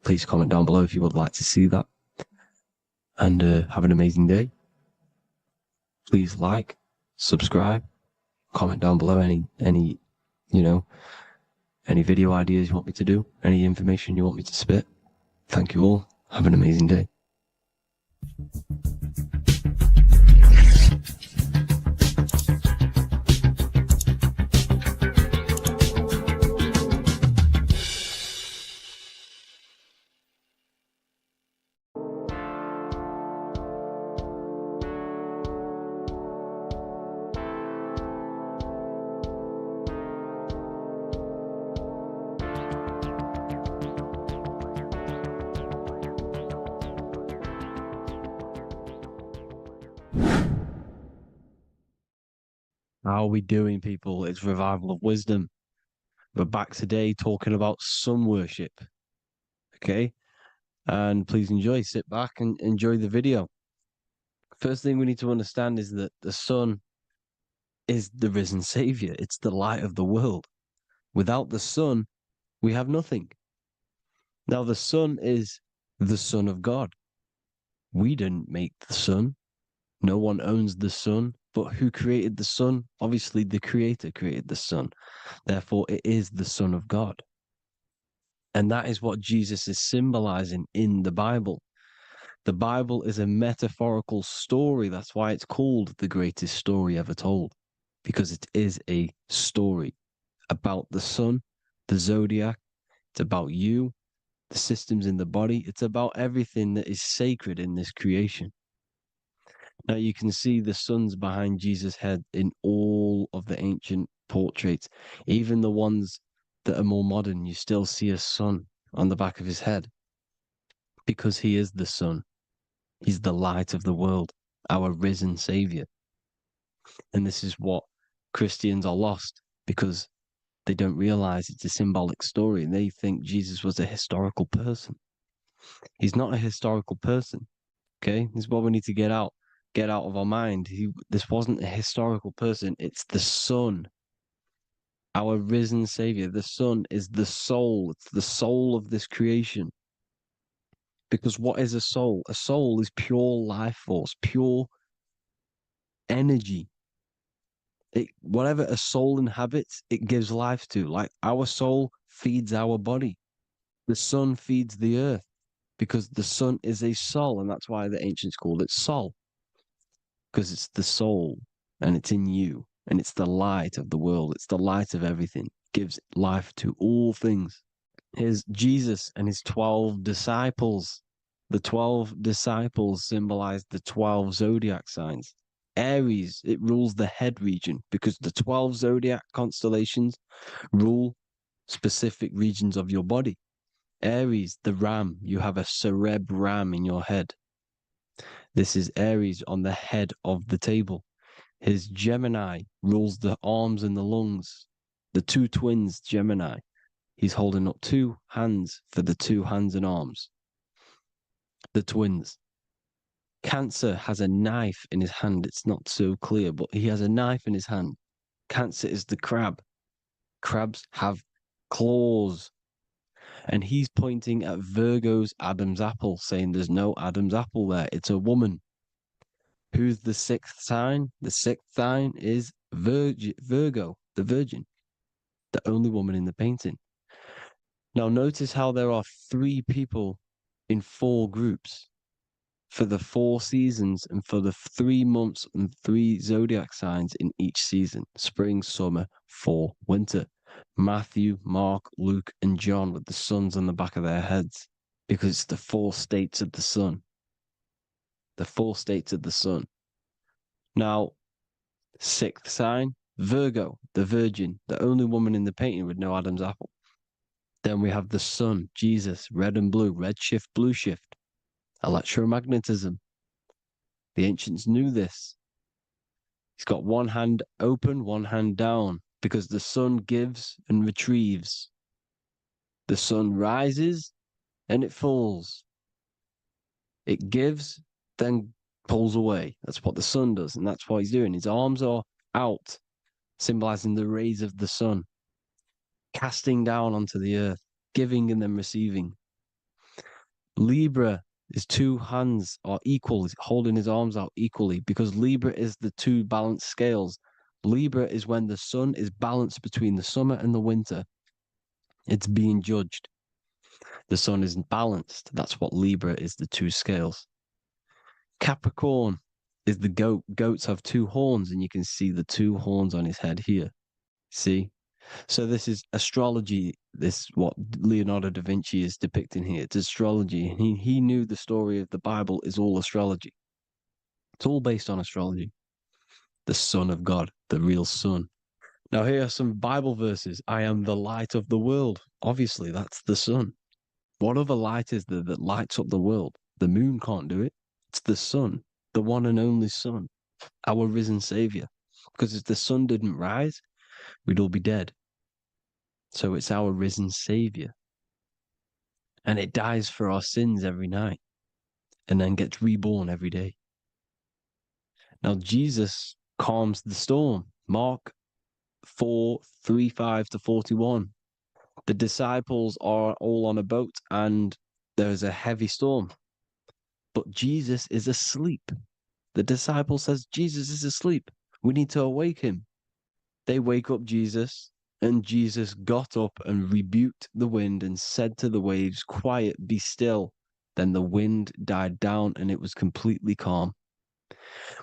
Please comment down below if you would like to see that. And have an amazing day. Please like, subscribe, comment down below any video ideas you want me to do, any information you want me to spit. Thank you all. Have an amazing day. How are we doing, people? It's Revival of Wisdom. We're back today talking about sun worship. Okay? And please enjoy. Sit back and enjoy the video. First thing we need to understand is that the sun is the risen savior. It's the light of the world. Without the sun, we have nothing. Now, the sun is the Son of God. We didn't make the sun. No one owns the sun. But who created the sun? Obviously, the Creator created the sun. Therefore, it is the Son of God. And that is what Jesus is symbolizing in the Bible. The Bible is a metaphorical story. That's why it's called the greatest story ever told. Because it is a story about the sun, the zodiac. It's about you, the systems in the body. It's about everything that is sacred in this creation. Now you can see the suns behind Jesus' head in all of the ancient portraits. Even the ones that are more modern, you still see a sun on the back of his head. Because he is the sun. He's the light of the world, our risen savior. And this is what Christians are lost, because they don't realize it's a symbolic story. And they think Jesus was a historical person. He's not a historical person. Okay? This is what we need to get out of our mind. This wasn't a historical person. It's the Son, our risen Savior. The Son is the soul. It's the soul of this creation. Because what is a soul? A soul is pure life force, pure energy. Whatever a soul inhabits, it gives life to. Like our soul feeds our body. The sun feeds the earth, because the sun is a soul, and that's why the ancients called it Sol. Because it's the soul, and it's in you, and it's the light of the world. It's the light of everything. It gives life to all things. Here's Jesus and his 12 disciples. The 12 disciples symbolize the 12 zodiac signs. Aries, it rules the head region, because the 12 zodiac constellations rule specific regions of your body. Aries, the ram, you have a cerebrum in your head. This is Aries on the head of the table. His Gemini rules the arms and the lungs. The two twins, Gemini. He's holding up 2 hands for the 2 hands and arms. The twins. Cancer has a knife in his hand. It's not so clear, but he has a knife in his hand. Cancer is the crab. Crabs have claws. And he's pointing at Virgo's Adam's apple, saying there's no Adam's apple there. It's a woman. Who's the 6th sign? The 6th sign is Virgo, the Virgin, the only woman in the painting. Now, notice how there are 3 people in 4 groups for the 4 seasons and for the 3 months and 3 zodiac signs in each season: spring, summer, fall, winter. Matthew, Mark, Luke, and John with the suns on the back of their heads, because it's the 4 states of the sun. The 4 states of the sun. Now, 6th sign, Virgo, the virgin, the only woman in the painting with no Adam's apple. Then we have the sun, Jesus, red and blue, red shift, blue shift. Electromagnetism. The ancients knew this. He's got one hand open, one hand down, because the sun gives and retrieves. The sun rises and it falls. It gives, then pulls away. That's what the sun does, and that's what he's doing. His arms are out, symbolizing the rays of the sun, casting down onto the earth, giving and then receiving. Libra, his 2 hands are equal, holding his arms out equally, because Libra is the 2 balanced scales. Libra is when the sun is balanced between the summer and the winter. It's being judged. The sun isn't balanced. That's what Libra is, the 2 scales. Capricorn is the goat. Goats have 2 horns, and you can see the 2 horns on his head here. See? So this is astrology. This what Leonardo da Vinci is depicting here. It's astrology. He knew the story of the Bible is all astrology. It's all based on astrology. The Son of God, the real Son. Now here are some Bible verses. I am the light of the world. Obviously, that's the sun. What other light is there that lights up the world? The moon can't do it. It's the sun, the one and only Son, our risen Savior. Because if the sun didn't rise, we'd all be dead. So it's our risen Savior. And it dies for our sins every night and then gets reborn every day. Now, Jesus calms the storm. Mark 4:35-41. The disciples are all on a boat and there's a heavy storm. But Jesus is asleep. The disciple says, Jesus is asleep. We need to awake him. They wake up Jesus, and Jesus got up and rebuked the wind and said to the waves, quiet, be still. Then the wind died down and it was completely calm.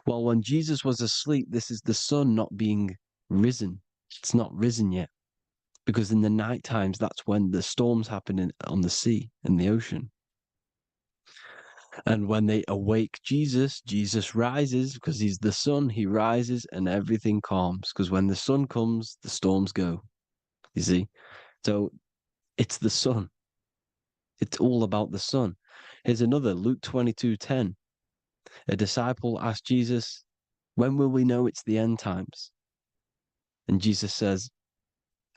Well, when Jesus was asleep, this is the sun not being risen. It's not risen yet. Because in the night times, that's when the storms happen on the sea and the ocean. And when they awake Jesus, Jesus rises because he's the sun. He rises and everything calms. Because when the sun comes, the storms go. You see? So it's the sun. It's all about the sun. Here's another, Luke 22:10. A disciple asked Jesus, when will we know it's the end times? And Jesus says,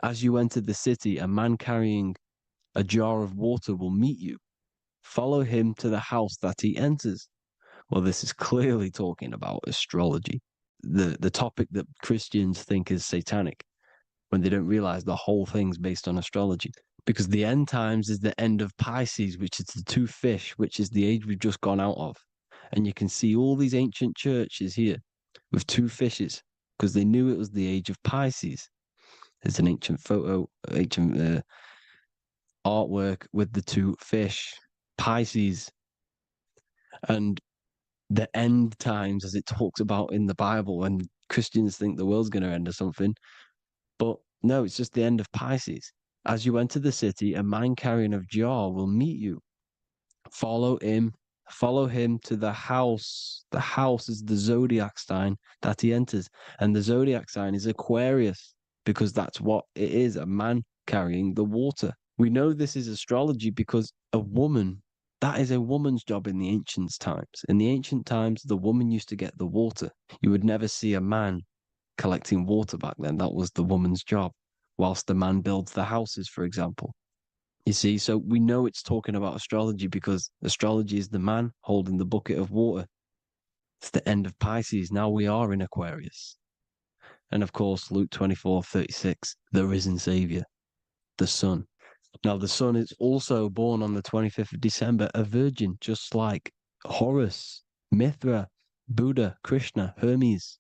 as you enter the city, a man carrying a jar of water will meet you. Follow him to the house that he enters. Well, this is clearly talking about astrology, the topic that Christians think is satanic, when they don't realize the whole thing's based on astrology. Because the end times is the end of Pisces, which is the 2 fish, which is the age we've just gone out of. And you can see all these ancient churches here with 2 fishes, because they knew it was the age of Pisces. There's an ancient photo, ancient artwork with the 2 fish, Pisces. And the end times, as it talks about in the Bible, when Christians think the world's going to end or something. But no, it's just the end of Pisces. As you enter the city, a man carrying a jar will meet you. Follow him to the house. The house is the zodiac sign that he enters. And the zodiac sign is Aquarius, because that's what it is, a man carrying the water. We know this is astrology because a woman, that is a woman's job in the ancient times. In the ancient times, the woman used to get the water. You would never see a man collecting water back then. That was the woman's job, whilst the man builds the houses, for example. You see, so we know it's talking about astrology because astrology is the man holding the bucket of water. It's the end of Pisces. Now we are in Aquarius. And of course, Luke 24:36, the risen Savior, the Son. Now, the Son is also born on the 25th of December, a virgin, just like Horus, Mithra, Buddha, Krishna, Hermes,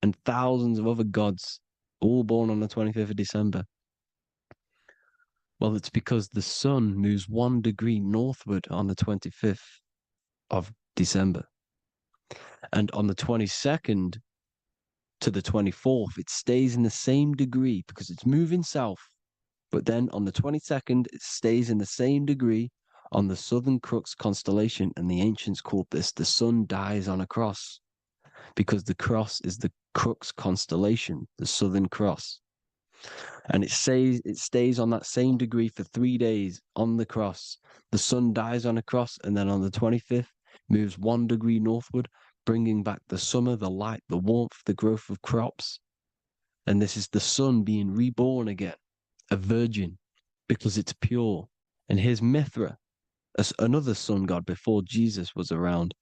and thousands of other gods, all born on the 25th of December. Well, it's because the sun moves 1 degree northward on the 25th of December. And on the 22nd to the 24th, it stays in the same degree because it's moving south. But then on the 22nd, it stays in the same degree on the Southern Crux constellation. And the ancients called this the sun dies on a cross because the cross is the Crux constellation, the Southern Cross. And it stays on that same degree for 3 days on the cross. The sun dies on a cross, and then on the 25th, moves 1 degree northward, bringing back the summer, the light, the warmth, the growth of crops. And this is the sun being reborn again, a virgin, because it's pure. And here's Mithra, another sun god before Jesus was around,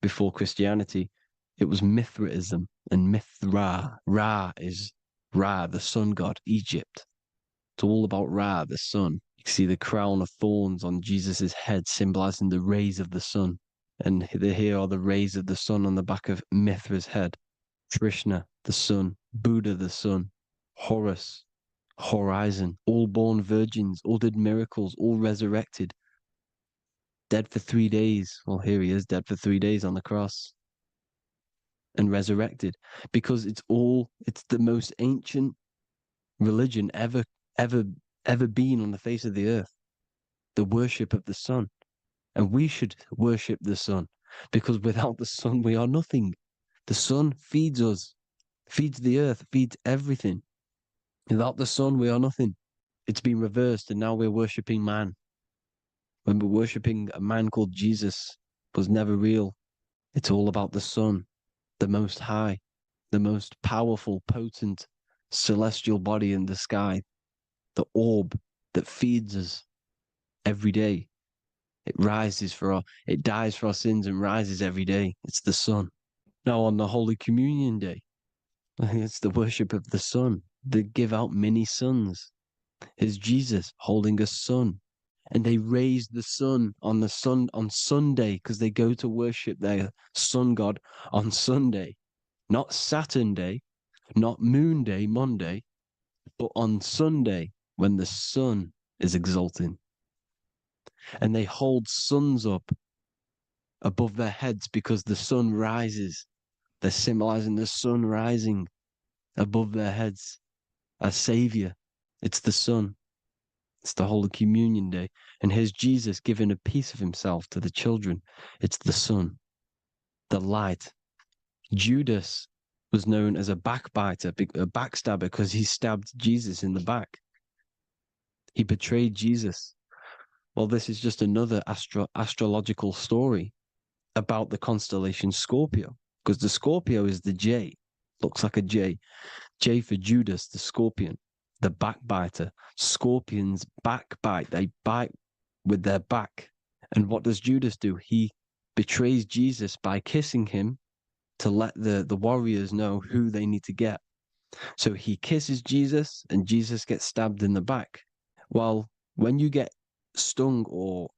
before Christianity. It was Mithraism, and Mithra, Ra is Ra, the sun god, Egypt. It's all about Ra, the sun. You can see the crown of thorns on Jesus' head, symbolizing the rays of the sun. And here are the rays of the sun on the back of Mithra's head. Krishna, the sun. Buddha, the sun. Horus, horizon. All born virgins, all did miracles, all resurrected. Dead for 3 days. Well, here he is, dead for 3 days on the cross. And resurrected. Because it's the most ancient religion ever been on the face of the earth. The worship of the sun. And we should worship the sun, because without the sun we are nothing. The sun feeds us, feeds the earth, feeds everything. Without the sun we are nothing. It's been reversed, and now we're worshipping man. When we're worshipping a man called Jesus, was never real. It's all about the sun, the most high, the most powerful, potent, celestial body in the sky, the orb that feeds us every day. It dies for our sins and rises every day. It's the sun. Now on the Holy Communion Day, it's the worship of the sun. They give out mini suns. Here's Jesus holding a sun. And they raise the sun on Sunday because they go to worship their sun god on Sunday. Not Saturn Day, not Moon Day, Monday, but on Sunday when the sun is exalting. And they hold suns up above their heads because the sun rises. They're symbolizing the sun rising above their heads as savior. It's the sun. It's the Holy Communion Day. And here's Jesus giving a piece of himself to the children. It's the sun, the light. Judas was known as a backbiter, a backstabber, because he stabbed Jesus in the back. He betrayed Jesus. Well, this is just another astrological story about the constellation Scorpio, because the Scorpio is the J, looks like a J. J for Judas, the scorpion, the backbiter. Scorpions backbite, they bite with their back. And what does Judas do? He betrays Jesus by kissing him to let the warriors know who they need to get. So he kisses Jesus, and Jesus gets stabbed in the back. Well, when you get stung or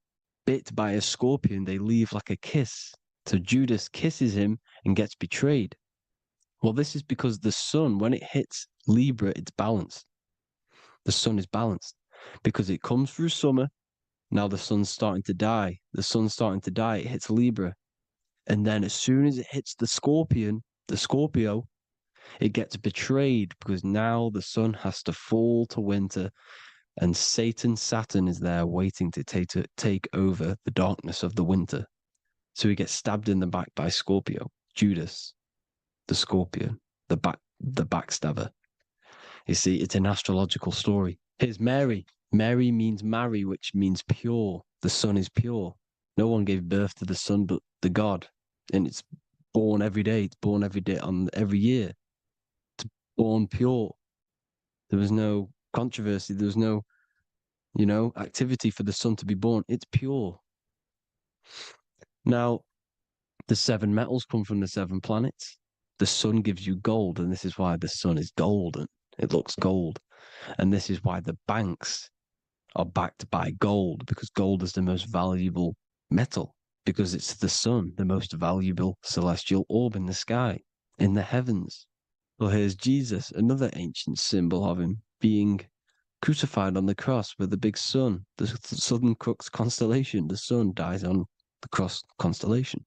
bit by a scorpion, they leave like a kiss. So Judas kisses him and gets betrayed. Well, this is because the sun, when it hits Libra, it's balanced. The sun is balanced because it comes through summer. Now the sun's starting to die. The sun's starting to die. It hits Libra. And then as soon as it hits the Scorpio, it gets betrayed because now the sun has to fall to winter. And Saturn is there waiting to take over the darkness of the winter. So he gets stabbed in the back by Scorpio, Judas, the scorpion, the backstabber. You see, it's an astrological story. Here's Mary. Mary means marry, which means pure. The sun is pure. No one gave birth to the sun but the God. And it's born every day. It's born every day on every year. It's born pure. There was no controversy. There was no, activity for the sun to be born. It's pure. Now, the 7 metals come from the 7 planets. The sun gives you gold, and this is why the sun is golden. It looks gold. And this is why the banks are backed by gold, because gold is the most valuable metal, because it's the sun, the most valuable celestial orb in the sky, in the heavens. Well, here's Jesus, another ancient symbol of him being crucified on the cross with the big sun, the southern crux constellation. The sun dies on the cross constellation.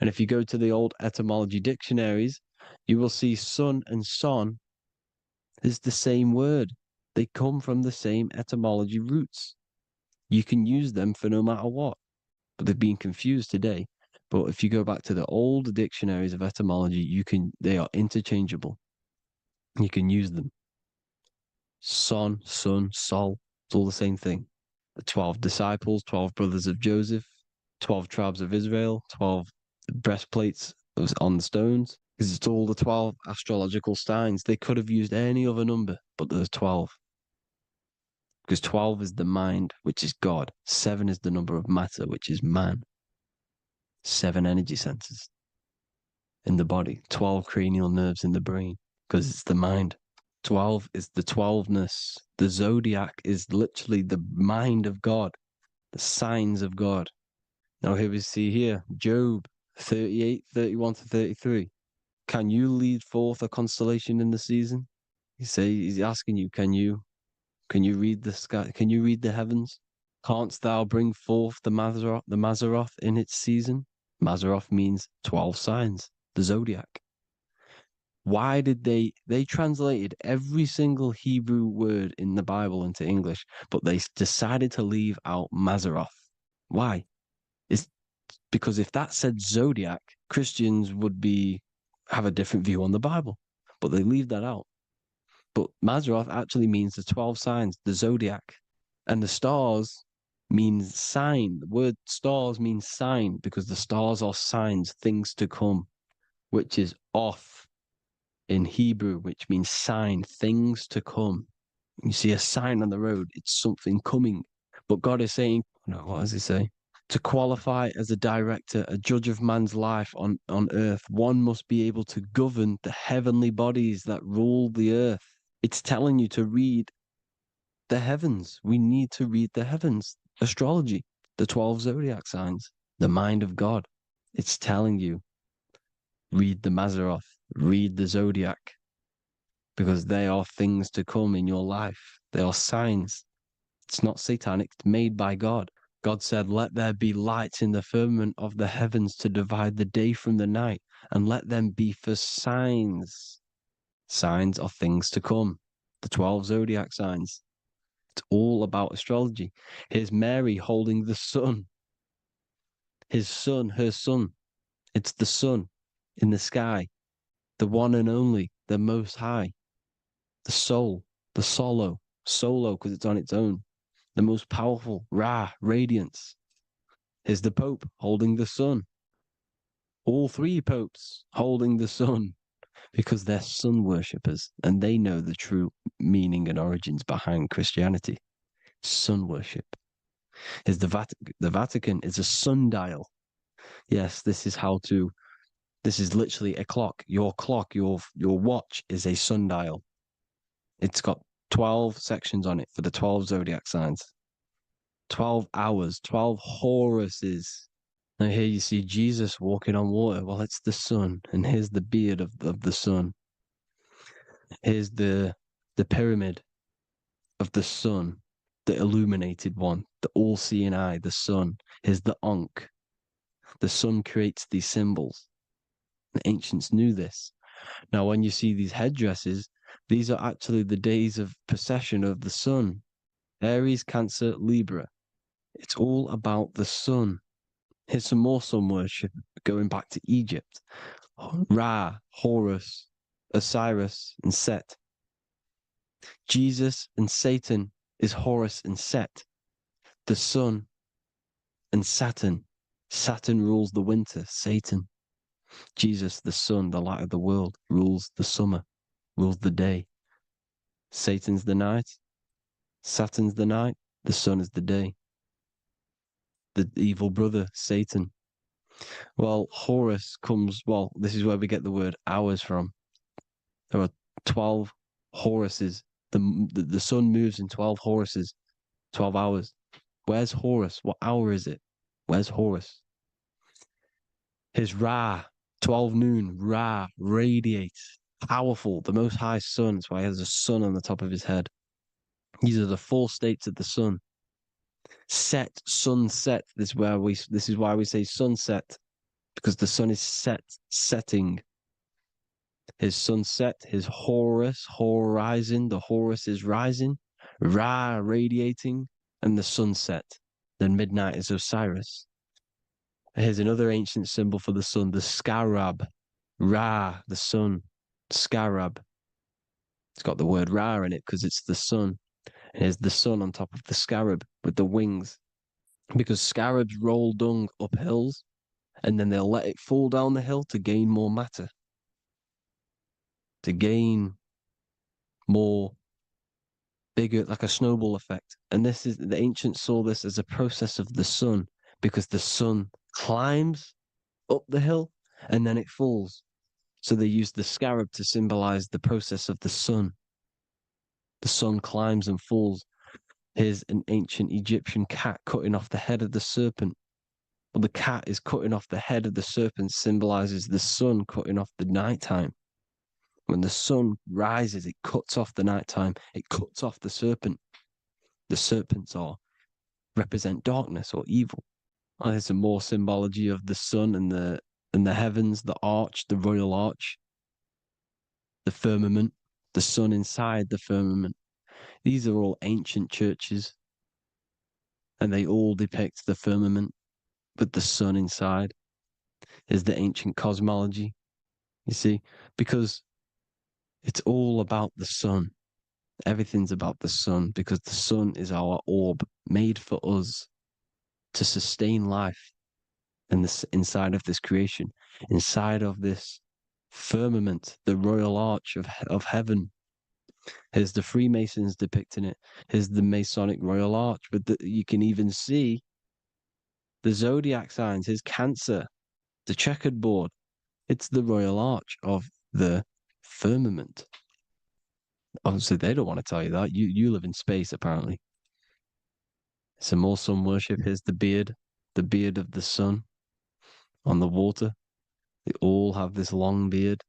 And if you go to the old etymology dictionaries, you will see sun and son is the same word. They come from the same etymology roots. You can use them for no matter what, but they've been confused today. But if you go back to the old dictionaries of etymology, they are interchangeable. You can use them. Son, sun, sol, it's all the same thing. The 12 disciples, 12 brothers of Joseph, 12 tribes of Israel, 12 breastplates on the stones. Because it's all the 12 astrological signs. They could have used any other number, but there's 12. Because 12 is the mind, which is God. 7 is the number of matter, which is man. 7 energy centers in the body. 12 cranial nerves in the brain, because it's the mind. 12 is the 12ness. The zodiac is literally the mind of God, the signs of God. Now here we see here, Job 38, 31 to 33. Can you lead forth a constellation in the season? He's asking you, can you read the sky? Can you read the heavens? Canst thou bring forth the Mazzaroth in its season? Mazzaroth means 12 signs, the zodiac. Why did they translated every single Hebrew word in the Bible into English, but they decided to leave out Mazzaroth? Why? It's because if that said zodiac, Christians would have a different view on the Bible, but they leave that out. But Mazzaroth actually means the 12 signs, the zodiac, and the stars means sign. The word stars means sign because the stars are signs, things to come, which is off in Hebrew, which means sign, things to come. You see a sign on the road, it's something coming. But God is saying, no, what does he say? To qualify as a director, a judge of man's life on earth, one must be able to govern the heavenly bodies that rule the earth. It's telling you to read the heavens. We need to read the heavens. Astrology, the 12 zodiac signs, the mind of God. It's telling you, read the Mazzaroth, read the zodiac, because they are things to come in your life. They are signs. It's not satanic, it's made by God. God said, let there be lights in the firmament of the heavens to divide the day from the night, and let them be for signs. Signs are things to come. The 12 zodiac signs. It's all about astrology. Here's Mary holding the sun. His son, her son. It's the sun in the sky. The one and only, the most high. The soul, the solo because it's on its own. The most powerful, Ra, radiance. Here's the Pope holding the sun. All 3 popes holding the sun because they're sun worshippers and they know the true meaning and origins behind Christianity. Sun worship. Here's the Vatican is a sundial. Yes, this is literally a clock. Your clock, your watch is a sundial. It's got 12 sections on it for the 12 zodiac signs. 12 hours, 12 Horuses. Now here you see Jesus walking on water. Well, it's the sun. And here's the beard of the sun. Here's the pyramid of the sun, the illuminated one, the all-seeing eye, the sun. Here's the Ankh. The sun creates these symbols. The ancients knew this. Now, when you see these headdresses, these are actually the days of procession of the sun. Aries, Cancer, Libra. It's all about the sun. Here's some more sun worship going back to Egypt. Ra, Horus, Osiris, and Set. Jesus and Satan is Horus and Set. The sun and Saturn. Saturn rules the winter, Satan. Jesus, the sun, the light of the world, rules the summer, rules the day. Satan's the night, Saturn's the night, the sun is the day. The evil brother, Satan. Well, Horus comes, this is where we get the word hours from. There are 12 Horuses. The sun moves in 12 Horuses, 12 hours. Where's Horus? What hour is it? Where's Horus? His Ra, 12 noon, Ra, radiates, powerful, the most high sun. That's why he has a sun on the top of his head. These are the four states of the sun. Set, sunset. This is why we say sunset, because the sun is setting. His sunset, his Horus, horizon. The Horus is rising, Ra radiating, and the sunset. Then midnight is Osiris. Here's another ancient symbol for the sun, the scarab. Ra, the sun, scarab. It's got the word Ra in it because it's the sun. And here's the sun on top of the scarab with the wings. Because scarabs roll dung up hills and then they'll let it fall down the hill to gain more matter. To gain more bigger, like a snowball effect. And this is, the ancients saw this as a process of the sun, because the sun climbs up the hill and then it falls. So they used the scarab to symbolize the process of the sun. The sun climbs and falls. Here's an ancient Egyptian cat cutting off the head of the serpent. Well, the cat is cutting off the head of the serpent, symbolizes the sun cutting off the nighttime. When the sun rises, it cuts off the nighttime. It cuts off the serpent. The serpents represent darkness or evil. Oh, there's some more symbology of the sun and the heavens, the arch, the royal arch, the firmament, the sun inside the firmament. These are all ancient churches, and they all depict the firmament with the sun inside. Is the ancient cosmology, you see, because it's all about the sun. Everything's about the sun, because the sun is our orb made for us to sustain life in this, inside of this creation, inside of this firmament, the royal arch of heaven. Here's the Freemasons depicting it. Here's the Masonic royal arch, but you can even see the zodiac signs. Here's Cancer, the checkered board. It's the royal arch of the firmament. Obviously, they don't want to tell you that. You live in space, apparently. Some more sun worship. Here's the beard of the sun on the water. They all have this long beard.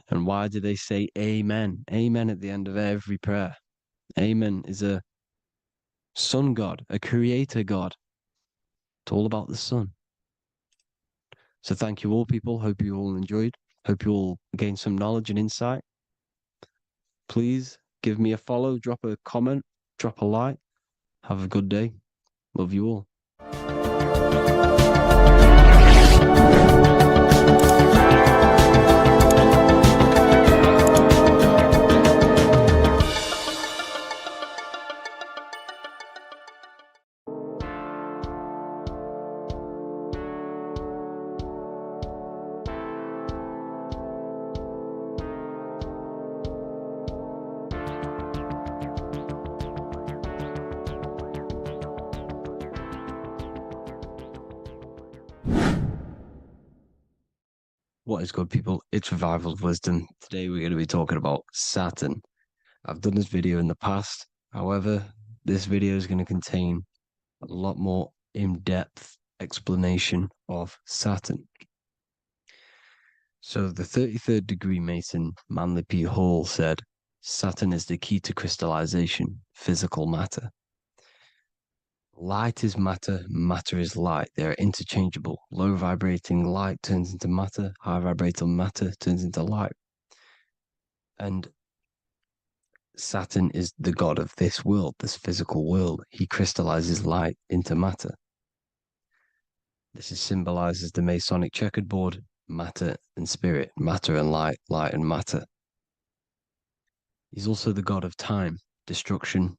And why do they say amen? Amen at the end of every prayer. Amen is a sun god, a creator god. It's all about the sun. So thank you all, people. Hope you all enjoyed. Hope you all gained some knowledge and insight. Please give me a follow, drop a comment, drop a like. Have a good day. Love you all. What is good, people? It's Revival of Wisdom. Today we're going to be talking about Saturn. I've done this video in the past. However, this video is going to contain a lot more in-depth explanation of Saturn. So the 33rd degree Mason, Manly P. Hall, said, Saturn is the key to crystallization, physical matter. Light is matter, matter is light. They are interchangeable. Low vibrating light turns into matter, high vibrating matter turns into light. And Saturn is the god of this world, this physical world. He crystallizes light into matter. This is symbolized as the Masonic checkered board, matter and spirit, matter and light, light and matter. He's also the god of time, destruction,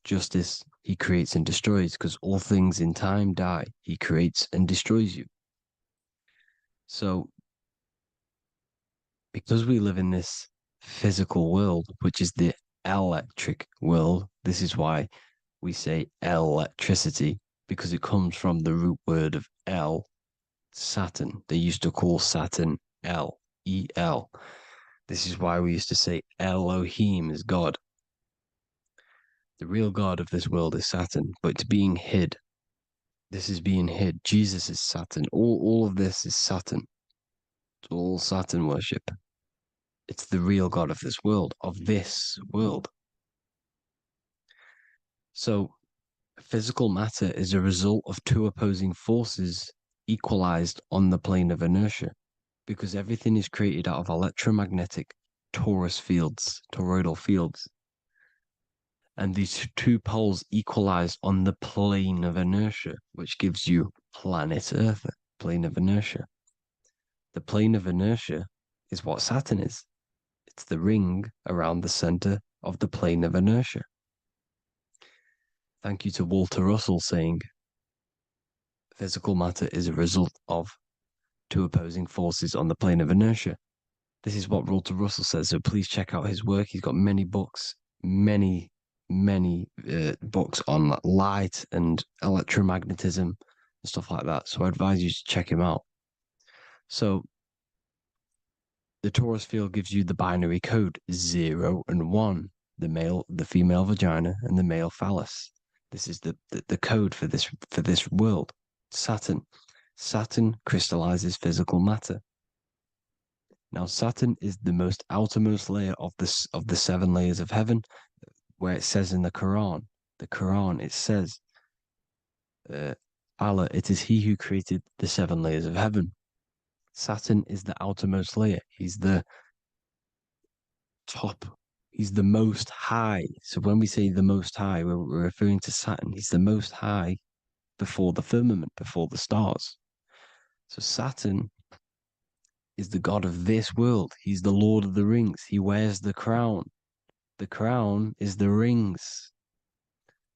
justice. He creates and destroys, because all things in time die. He creates and destroys you. So, because we live in this physical world, which is the electric world, this is why we say electricity, because it comes from the root word of El, Saturn. They used to call Saturn El, E-L. This is why we used to say Elohim is God. The real God of this world is Saturn, but it's being hid. This is being hid. Jesus is Saturn. All of this is Saturn. It's all Saturn worship. It's the real God of this world, So physical matter is a result of two opposing forces equalized on the plane of inertia, because everything is created out of electromagnetic toroidal fields. And these two poles equalize on the plane of inertia, which gives you planet Earth, plane of inertia. The plane of inertia is what Saturn is. It's the ring around the center of the plane of inertia. Thank you to Walter Russell saying, physical matter is a result of two opposing forces on the plane of inertia. This is what Walter Russell says, so please check out his work. He's got many books, many books on light and electromagnetism and stuff like that. So I advise you to check him out. So the torus field gives you the binary code 0 and 1, the female vagina and the male phallus. This is the code for this world. Saturn crystallizes physical matter. Now Saturn is the most outermost layer of the 7 layers of heaven, where it says in the Quran, it says, Allah, it is He who created the 7 layers of heaven. Saturn is the outermost layer. He's the top. He's the most high. So when we say the most high, we're referring to Saturn. He's the most high before the firmament, before the stars. So Saturn is the god of this world. He's the Lord of the Rings. He wears the crown. The crown is the rings.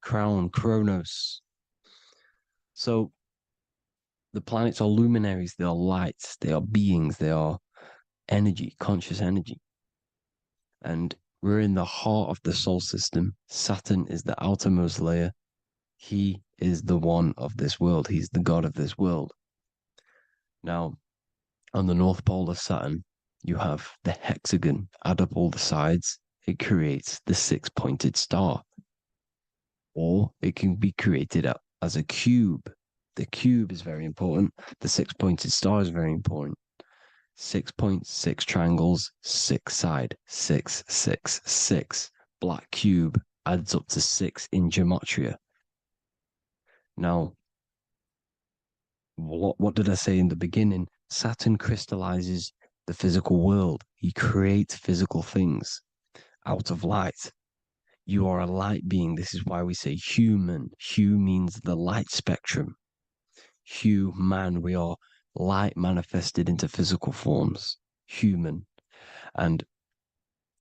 Crown, Chronos. So the planets are luminaries. They are lights. They are beings. They are energy, conscious energy. And we're in the heart of the solar system. Saturn is the outermost layer. He is the one of this world. He's the god of this world. Now, on the North Pole of Saturn, you have the hexagon. Add up all the sides. It creates the 6-pointed star. Or it can be created as a cube. The cube is very important. The 6-pointed star is very important. 6 points, 6 triangles, 6 side, 6, 6, 6. Black cube adds up to 6 in gematria. Now, what did I say in the beginning? Saturn crystallizes the physical world. He creates physical things out of light. You are a light being. This is why we say human. Hue means the light spectrum. Hue, man, we are light manifested into physical forms, human. And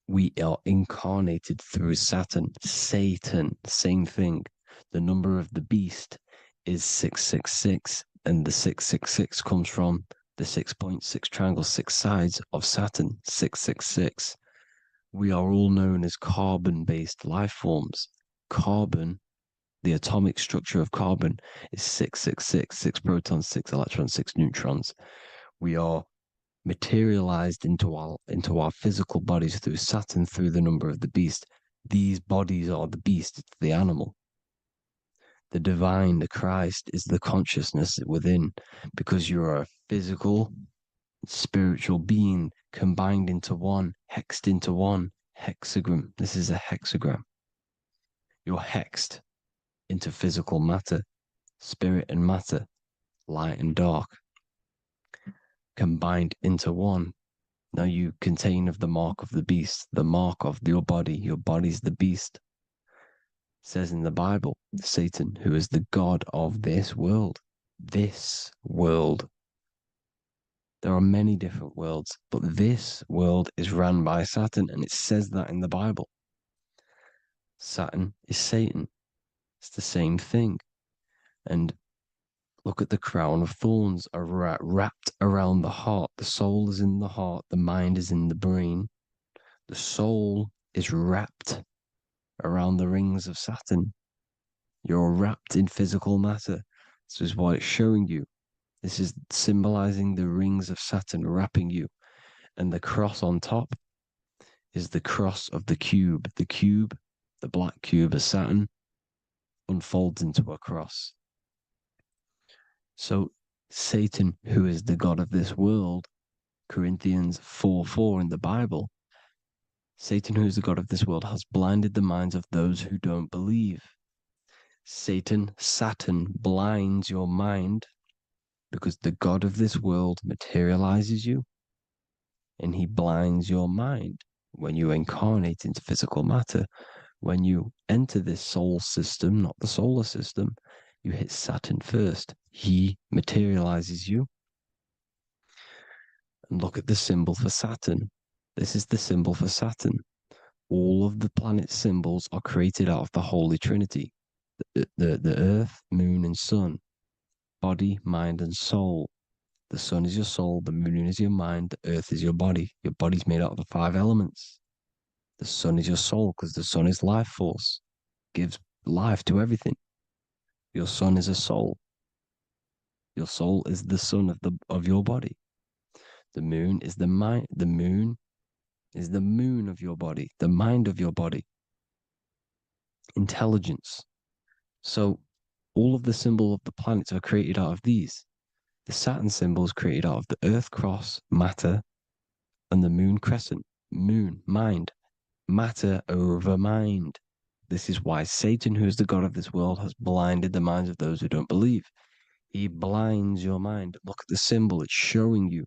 we are incarnated through Saturn. Satan, same thing. The number of the beast is 666, and the 666 comes from the 6.6 triangle, 6 sides of Saturn, 666. We are all known as carbon-based life forms. Carbon, the atomic structure of carbon, is 666, 6 protons, 6 electrons, 6 neutrons. We are materialized into our physical bodies through Saturn, through the number of the beast. These bodies are the beast, it's the animal. The divine, the Christ, is the consciousness within, because you're a physical, spiritual being combined into one, hexed into one, hexagram. This is a hexagram. You're hexed into physical matter, spirit and matter, light and dark, combined into one. Now you contain of the mark of the beast, the mark of your body's the beast. It says in the Bible, Satan, who is the god of this world. This world. There are many different worlds, but this world is run by Saturn, and it says that in the Bible. Saturn is Satan. It's the same thing. And look at the crown of thorns are wrapped around the heart. The soul is in the heart. The mind is in the brain. The soul is wrapped around the rings of Saturn. You're wrapped in physical matter. This is what it's showing you. This is symbolizing the rings of Saturn wrapping you. And the cross on top is the cross of the cube. The cube, the black cube of Saturn, unfolds into a cross. So Satan, who is the god of this world, Corinthians 4:4 in the Bible, Satan, who is the god of this world, has blinded the minds of those who don't believe. Saturn blinds your mind because the God of this world materializes you and he blinds your mind when you incarnate into physical matter. When you enter this soul system, not the solar system, you hit Saturn first. He materializes you. And look at the symbol for Saturn. This is the symbol for Saturn. All of the planet symbols are created out of the Holy Trinity. The Earth, Moon, and Sun. Body, mind, and soul. The sun is your soul, the moon is your mind, the earth is your body. Your body's made out of the 5 elements. The sun is your soul because the sun is life force, gives life to everything. Your sun is a soul. Your soul is the sun of your body. The moon is the mind. The moon is the moon of your body, the mind of your body. Intelligence. So all of the symbols of the planets are created out of these. The Saturn symbol is created out of the Earth cross, matter, and the moon crescent, moon, mind, matter over mind. This is why Satan, who is the god of this world, has blinded the minds of those who don't believe. He blinds your mind. Look at the symbol, it's showing you.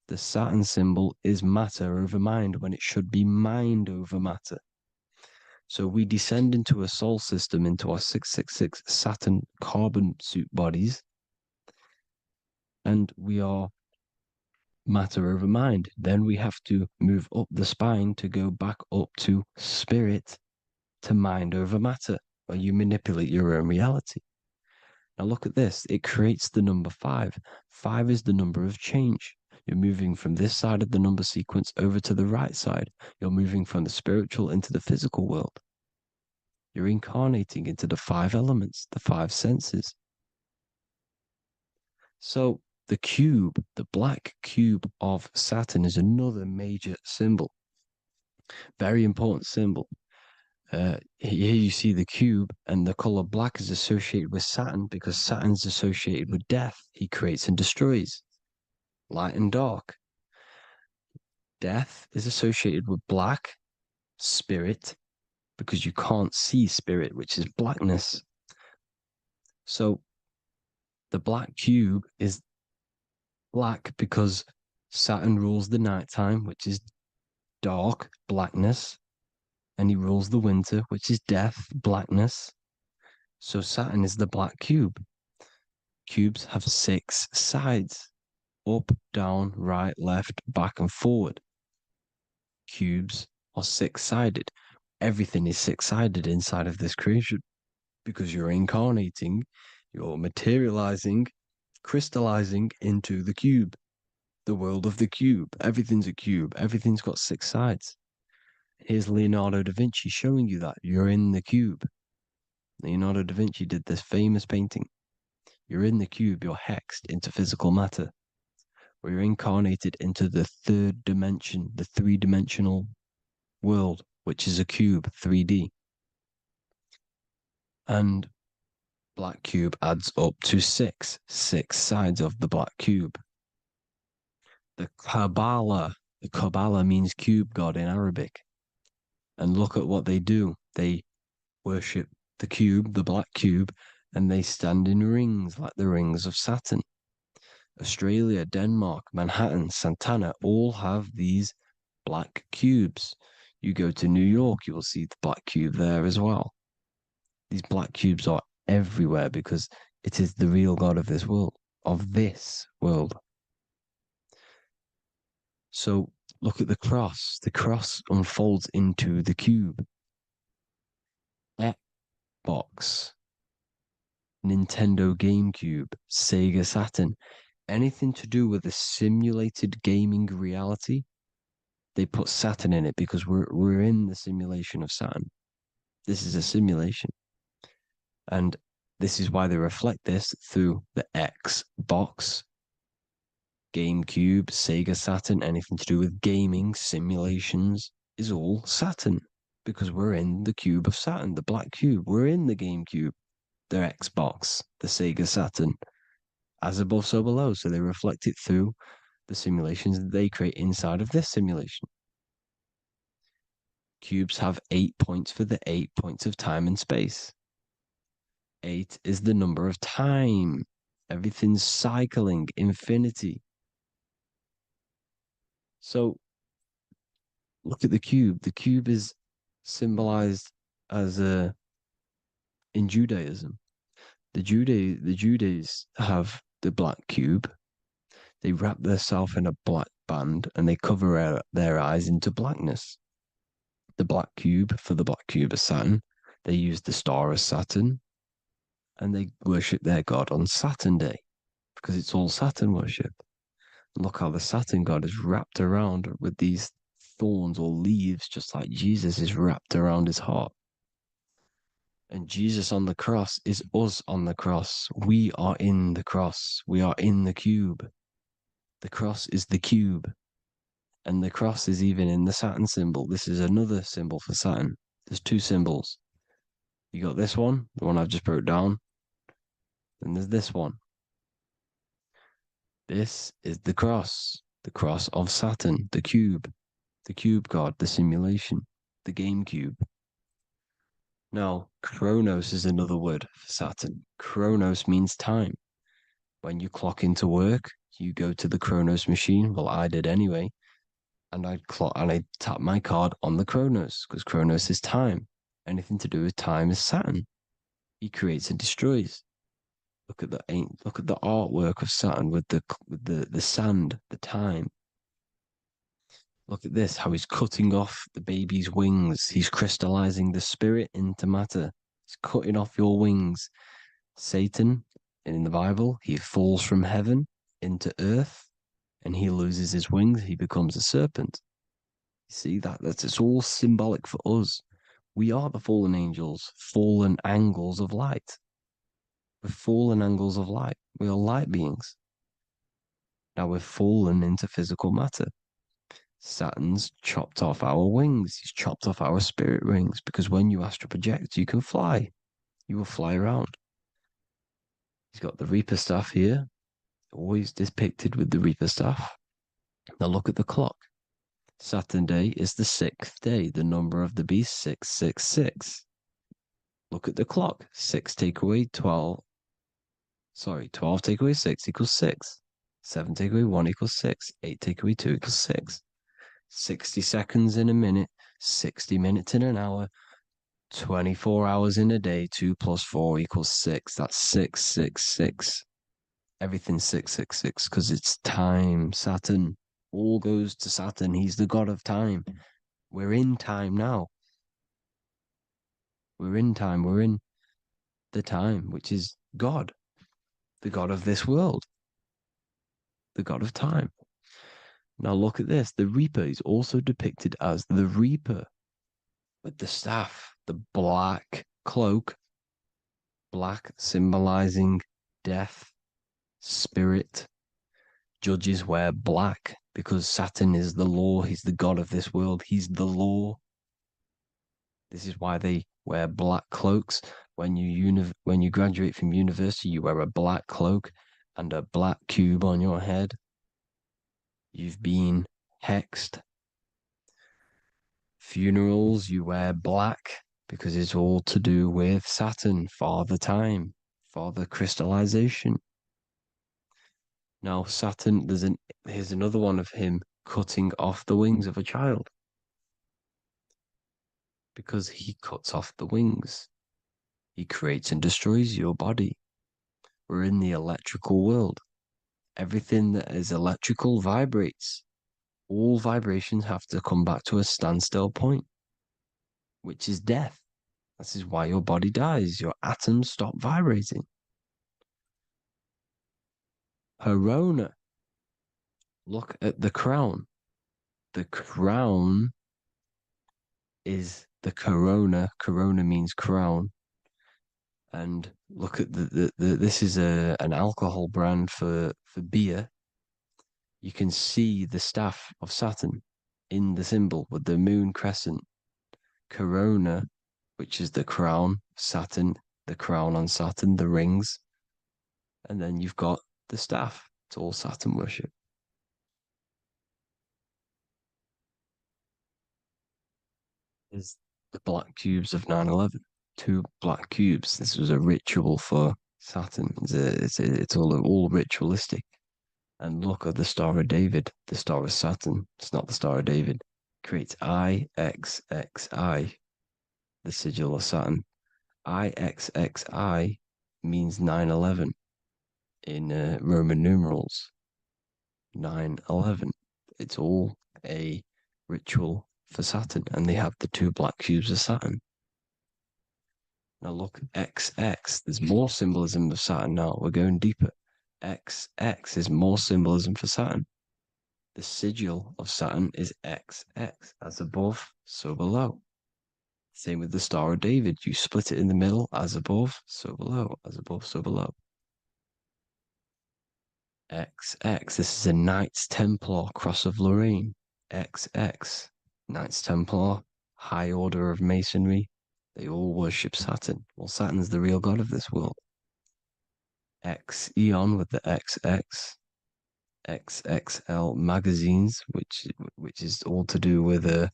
The Saturn symbol is matter over mind when it should be mind over matter. So we descend into a soul system, into our 666 Saturn carbon suit bodies, and we are matter over mind. Then we have to move up the spine to go back up to spirit, to mind over matter, where you manipulate your own reality. Now look at this. It creates the number 5. 5 is the number of change. You're moving from this side of the number sequence over to the right side. You're moving from the spiritual into the physical world. You're incarnating into the 5 elements, the 5 senses. So the cube, the black cube of Saturn, is another major symbol. Very important symbol. Here you see the cube, and the color black is associated with Saturn because Saturn's associated with death. He creates and destroys. Light and dark. Death is associated with black, spirit, because you can't see spirit, which is blackness. So the black cube is black because Saturn rules the nighttime, which is dark, blackness, and he rules the winter, which is death, blackness. So Saturn is the black cube. Cubes have 6 sides: up, down, right, left, back, and forward. Cubes are 6-sided. Everything is 6-sided inside of this creation because you're incarnating, you're materializing, crystallizing into the cube, the world of the cube. Everything's a cube. Everything's got 6 sides. Here's Leonardo da Vinci showing you that you're in the cube. Leonardo da Vinci did this famous painting. You're in the cube, you're hexed into physical matter, where you're incarnated into the 3rd dimension, the 3-dimensional world, which is a cube, 3D. And black cube adds up to 6 sides of the black cube. The Kabbalah means cube god in Arabic. And look at what they do. They worship the cube, the black cube, and they stand in rings like the rings of Saturn. Australia, Denmark, Manhattan, Santana all have these black cubes. You go to New York, you will see the black cube there as well. These black cubes are everywhere because it is the real God of this world, So look at the cross. The cross unfolds into the cube. Xbox, Nintendo GameCube, Sega Saturn, anything to do with a simulated gaming reality, they put Saturn in it because we're in the simulation of Saturn. This is a simulation. And this is why they reflect this through the Xbox, GameCube, Sega Saturn, anything to do with gaming, simulations, is all Saturn. Because we're in the cube of Saturn, the black cube. We're in the GameCube, the Xbox, the Sega Saturn. As above, so below. So they reflect it through the simulations that they create inside of this simulation. Cubes have 8 points for the 8 points of time and space. 8 is the number of time. Everything's cycling, infinity. So look at the cube. The cube is symbolized as in Judaism. The Judees have the black cube. They wrap themselves in a black band and they cover their eyes into blackness. The black cube, for the black cube of Saturn, they use the star as Saturn, and they worship their god on Saturn Day because it's all Saturn worship. And look how the Saturn god is wrapped around with these thorns or leaves, just like Jesus is wrapped around his heart. And Jesus on the cross is us on the cross. We are in the cross. We are in the cube. The cross is the cube. And the cross is even in the Saturn symbol. This is another symbol for Saturn. There's two symbols. You got this one, the one I've just broke down. And there's this one. This is the cross of Saturn, the cube god, the simulation, the game cube. Now, Chronos is another word for Saturn. Chronos means time. When you clock into work, you go to the Chronos machine. Well, I did anyway. And I tap my card on the Chronos because Chronos is time. Anything to do with time is Saturn. He creates and destroys. Look at the artwork of Saturn with the sand, the time. Look at this, how he's cutting off the baby's wings. He's crystallizing the spirit into matter. He's cutting off your wings. Satan, in the Bible, he falls from heaven into earth and he loses his wings. He becomes a serpent. You see, it's all symbolic for us. We are the fallen angels, fallen angles of light. We're fallen angles of light. We are light beings. Now we're fallen into physical matter. Saturn's chopped off our wings. He's chopped off our spirit wings because when you astral project, you can fly. You will fly around. He's got the Reaper staff here, always depicted with the Reaper staff. Now look at the clock. Saturn Day is the 6th day. The number of the beast, 666. Look at the clock. 6 take away 12. 12 take away 6 equals 6. 7 take away 1 equals 6. 8 take away 2 equals 6. 60 seconds in a minute, 60 minutes in an hour, 24 hours in a day, 2 plus 4 equals 6. That's 666. Everything's 666 because it's time. Saturn. All goes to Saturn. He's the god of time. We're in time now. We're in time. We're in the time, which is God, the god of this world, the god of time. Now look at this. The Reaper is also depicted as the Reaper with the staff, the black cloak, black symbolizing death, spirit. Judges wear black because Saturn is the law. He's the god of this world. He's the law. This is why they wear black cloaks. When you graduate from university, you wear a black cloak and a black cube on your head. You've been hexed. Funerals, you wear black because it's all to do with Saturn, Father Time, Father Crystallization. Now, Saturn, here's another one of him cutting off the wings of a child. Because he cuts off the wings. He creates and destroys your body. We're in the electrical world. Everything that is electrical vibrates. All vibrations have to come back to a standstill point, which is death. This is why your body dies. Your atoms stop vibrating. Herona. Look at the crown. The crown is the corona. Corona means crown. And look at this is an alcohol brand for beer. You can see the staff of Saturn in the symbol with the moon crescent. Corona, which is the crown, Saturn, the crown on Saturn, the rings. And then you've got the staff. It's all Saturn worship. Is the black cubes of 9/11. two black cubes. This was a ritual for Saturn. It's all ritualistic. And look at the Star of David, the Star of Saturn. It's not the Star of David. Creates IXXI, the sigil of Saturn. IXXI means 9/11 in Roman numerals. 9/11. It's all a ritual for Saturn, and they have the two black cubes of Saturn. Now look, XX, there's more symbolism of Saturn now. We're going deeper. XX is more symbolism for Saturn. The sigil of Saturn is XX, as above, so below. Same with the Star of David. You split it in the middle, as above, so below, as above, so below. XX, this is a Knights Templar cross of Lorraine. XX, Knights Templar, high order of Masonry. They all worship Saturn. Well, Saturn's the real god of this world. X Eon with the XX, XXL magazines, which is all to do with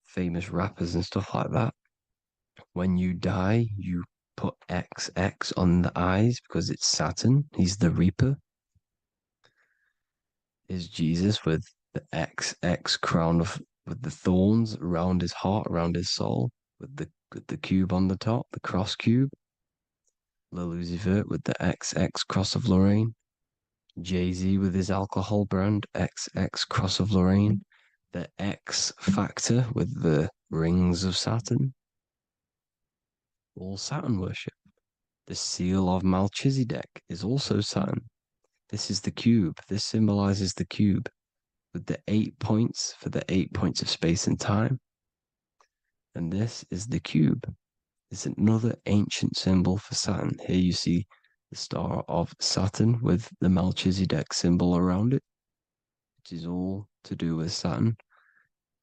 famous rappers and stuff like that. When you die, you put XX on the eyes because it's Saturn. He's the Reaper. Is Jesus with the XX crown with the thorns around his heart, around his soul, with the cube on the top, the cross cube. Lil Uzi Vert with the XX cross of Lorraine. Jay-Z with his alcohol brand, XX cross of Lorraine. The X Factor with the rings of Saturn. All Saturn worship. The seal of Melchizedek is also Saturn. This is the cube. This symbolizes the cube with the 8 points for the 8 points of space and time. And this is the cube. It's another ancient symbol for Saturn. Here you see the star of Saturn with the Melchizedek symbol around it, which is all to do with Saturn.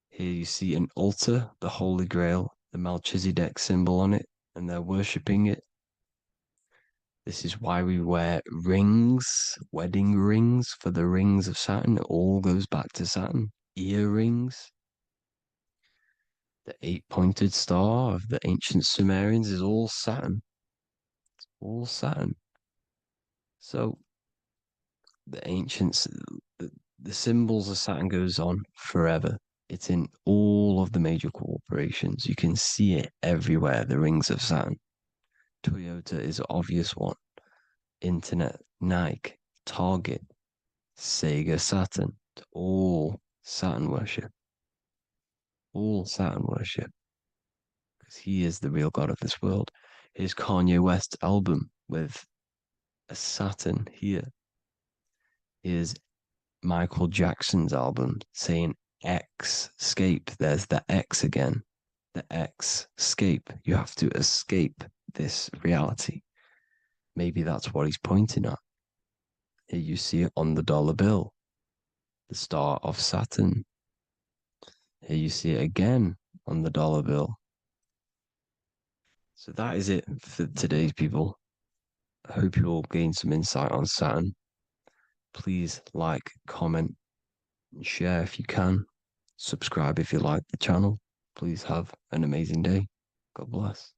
Here you see an altar, the Holy Grail, the Melchizedek symbol on it, and they're worshipping it. This is why we wear rings, wedding rings for the rings of Saturn. It all goes back to Saturn. Earrings. The 8-pointed star of the ancient Sumerians is all Saturn. It's all Saturn. So the ancients, the symbols of Saturn goes on forever. It's in all of the major corporations. You can see it everywhere, the rings of Saturn. Toyota is an obvious one. Internet, Nike, Target, Sega, Saturn. It's all Saturn worship. All Saturn worship. Because he is the real god of this world. Here's Kanye West's album with a Saturn here. Here's Michael Jackson's album saying X, escape. There's the X again. The X, escape. You have to escape this reality. Maybe that's what he's pointing at. Here you see it on the dollar bill. The star of Saturn. Here you see it again on the dollar bill. So that is it for today's people. I hope you all gain some insight on Saturn. Please like, comment, and share if you can. Subscribe if you like the channel. Please have an amazing day. God bless.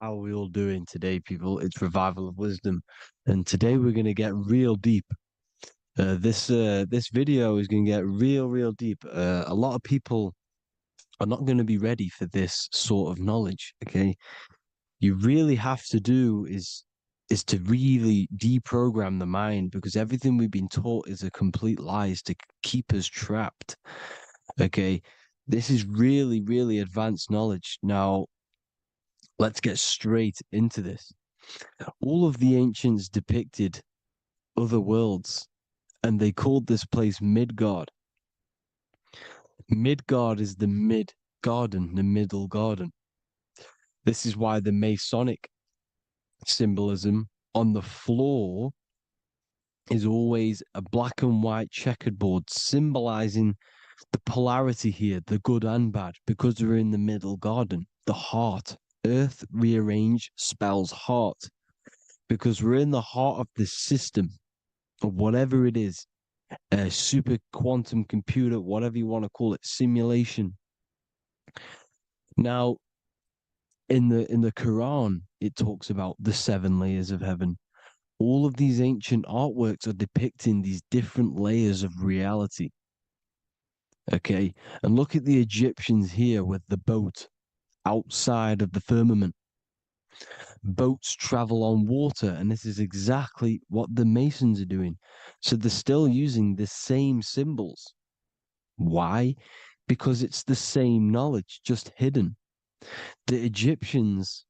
How are we all doing today, people? It's Revival of Wisdom, and today we're going to get real deep. This video is going to get real deep. A lot of people are not going to be ready for this sort of knowledge. Okay, you really have to do is to really deprogram the mind, because everything we've been taught is a complete lies to keep us trapped. Okay, this is really advanced knowledge. Now, let's get straight into this. All of the ancients depicted other worlds, and they called this place Midgard. Midgard is the mid garden, the middle garden. This is why the Masonic symbolism on the floor is always a black and white checkered board symbolizing the polarity here, the good and bad, because we're in the middle garden, the heart. Earth rearranged spells heart, because we're in the heart of this system, of whatever it is, a super quantum computer, whatever you want to call it, simulation. Now, in the Quran, it talks about the 7 layers of heaven. All of these ancient artworks are depicting these different layers of reality. Okay, and look at the Egyptians here with the boat outside of the firmament. Boats travel on water, and this is exactly what the Masons are doing. So they're still using the same symbols. Why? Because it's the same knowledge, just hidden. The Egyptians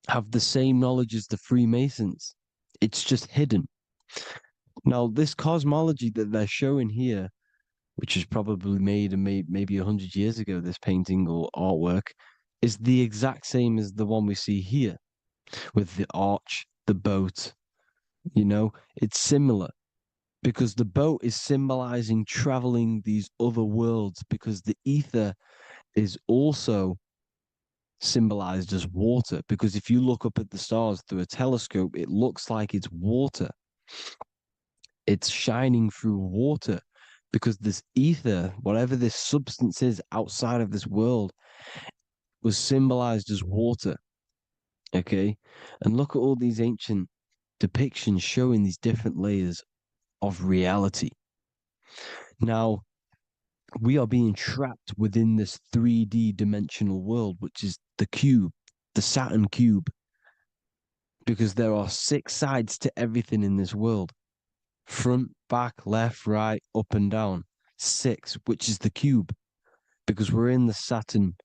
have the same knowledge as the Freemasons. It's just hidden. Now, this cosmology that they're showing here, which is probably made maybe 100 years ago, this painting or artwork, is the exact same as the one we see here with the arch, the boat. You know, it's similar because the boat is symbolizing traveling these other worlds, because the ether is also symbolized as water, because if you look up at the stars through a telescope, it looks like it's water. It's shining through water, because this ether, whatever this substance is outside of this world, was symbolized as water. Okay, and look at all these ancient depictions showing these different layers of reality. Now, we are being trapped within this 3D dimensional world, which is the cube, the Saturn cube, because there are 6 sides to everything in this world: front, back, left, right, up and down. 6, which is the cube, because we're in the Saturn,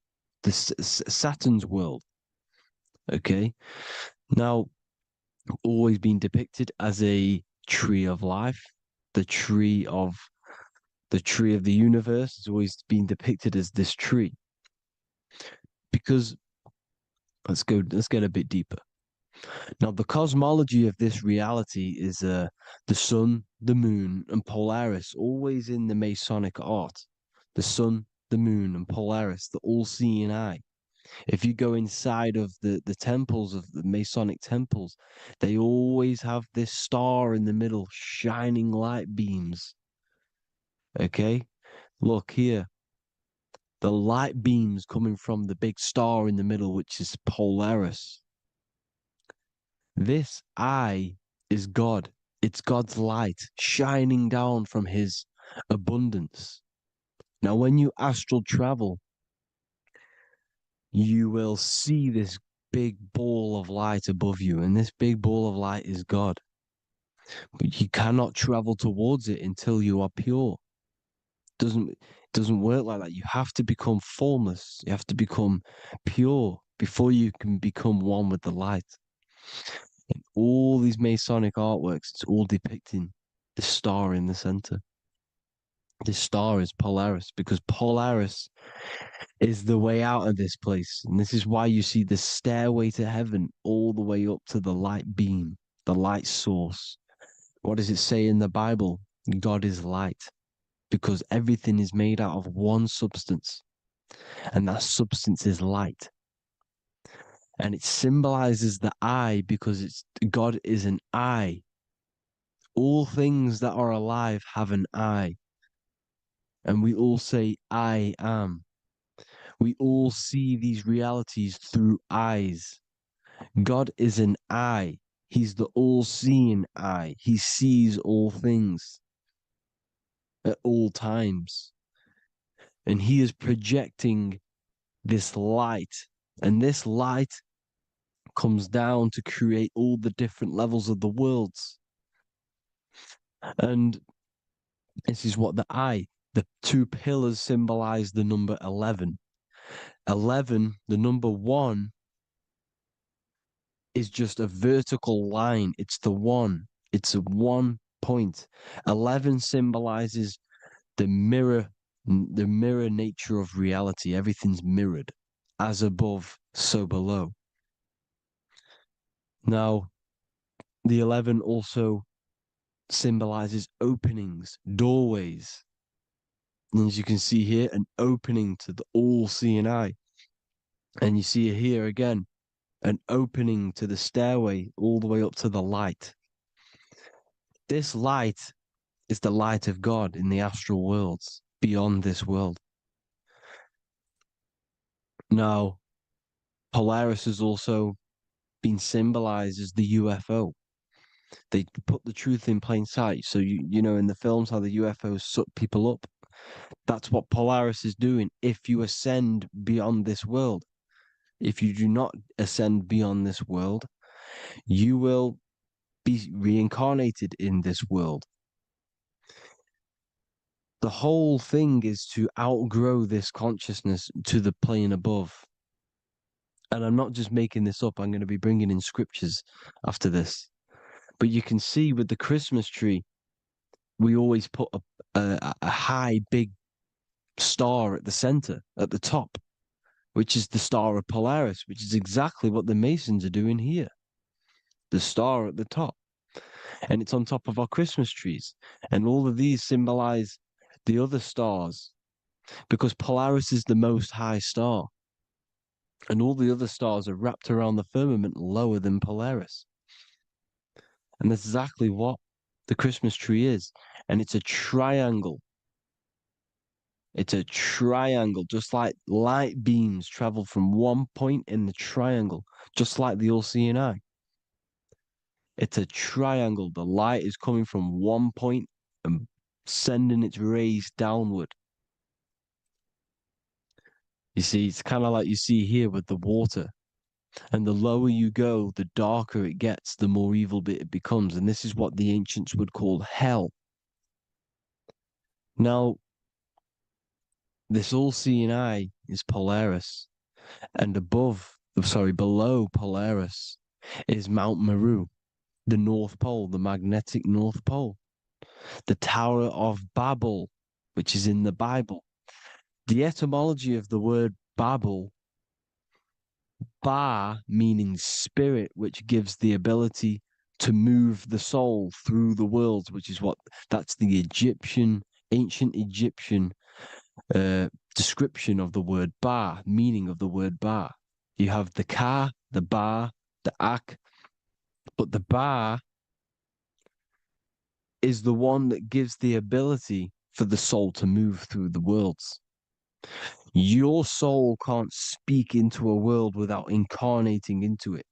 Saturn's world. Okay, now always been depicted as a tree of life, the tree of the universe has always been depicted as this tree. Because let's get a bit deeper. Now, the cosmology of this reality is the sun, the moon, and Polaris, always in the Masonic art. The sun, the moon, and Polaris, the all-seeing eye. If you go inside of the temples, of the Masonic temples, they always have this star in the middle, shining light beams. Okay? Look here. The light beams coming from the big star in the middle, which is Polaris. This eye is God. It's God's light shining down from his abundance. Now, when you astral travel, you will see this big ball of light above you, and this big ball of light is God. But you cannot travel towards it until you are pure. It doesn't work like that. You have to become formless. You have to become pure before you can become one with the light. In all these Masonic artworks, it's all depicting the star in the center. This star is Polaris, because Polaris is the way out of this place. And this is why you see the stairway to heaven all the way up to the light beam, the light source. What does it say in the Bible? God is light, because everything is made out of one substance, and that substance is light. And it symbolizes the eye, because God is an eye. All things that are alive have an eye. And we all say, I am. We all see these realities through eyes. God is an eye. He's the all-seeing eye. He sees all things at all times. And he is projecting this light. And this light comes down to create all the different levels of the worlds. And this is what the 2 pillars symbolize the number 11. 11, the number 1, is just a vertical line. It's the 1. It's a 1 point. 11 symbolizes the mirror The mirror nature of reality, everything's mirrored, as above, so below. Now, the 11 also symbolizes openings, doorways. And as you can see here, an opening to the all-seeing eye. And you see here again, an opening to the stairway all the way up to the light. This light is the light of God in the astral worlds, beyond this world. Now, Polaris has also been symbolized as the UFO. They put the truth in plain sight. So, you know, in the films, how the UFOs suck people up. That's what Polaris is doing. If you ascend beyond this world, if you do not ascend beyond this world, you will be reincarnated in this world. The whole thing is to outgrow this consciousness to the plane above. And I'm not just making this up. I'm going to be bringing in scriptures after this. But you can see with the Christmas tree, we always put a high, big star at the center, at the top, which is the star of Polaris, which is exactly what the Masons are doing here. The star at the top. And it's on top of our Christmas trees. And all of these symbolize the other stars, because Polaris is the most high star. And all the other stars are wrapped around the firmament lower than Polaris. And that's exactly what the Christmas tree is. And it's a triangle. It's a triangle, just like light beams travel from one point in the triangle, just like the all-seeing eye. It's a triangle. The light is coming from one point and sending its rays downward. You see, it's kind of like you see here with the water. And the lower you go, the darker it gets, the more evil it becomes. And this is what the ancients would call hell. Now, this all-seeing eye is Polaris. And below Polaris is Mount Meru, the North Pole, the magnetic North Pole. The Tower of Babel, which is in the Bible. The etymology of the word Babel, Ba meaning spirit, which gives the ability to move the soul through the worlds, which is that's the ancient Egyptian description of the word Ba, meaning of the word Ba. You have the Ka, the Ba, the Ak, but the Ba is the one that gives the ability for the soul to move through the worlds. Your soul can't speak into a world without incarnating into it.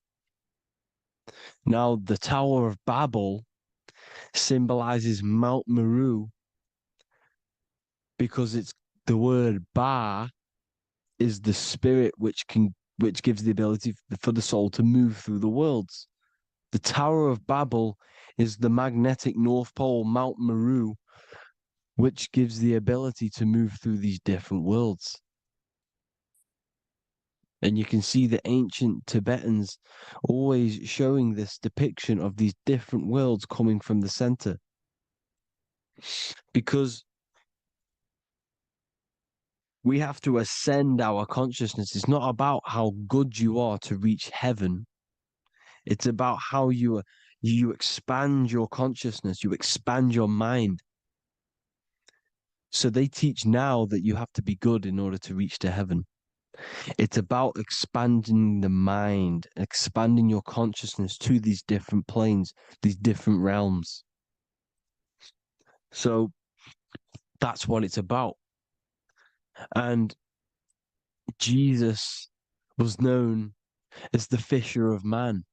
Now, the Tower of Babel symbolizes Mount Meru because it's the word Ba is the spirit which gives the ability for the soul to move through the worlds. The Tower of Babel is the magnetic North Pole, Mount Meru, which gives the ability to move through these different worlds. And you can see the ancient Tibetans always showing this depiction of these different worlds coming from the center. Because we have to ascend our consciousness. It's not about how good you are to reach heaven. It's about how you expand your consciousness, you expand your mind. So they teach now that you have to be good in order to reach to heaven. It's about expanding the mind, expanding your consciousness to these different planes, these different realms. So that's what it's about. And Jesus was known as the fisher of man.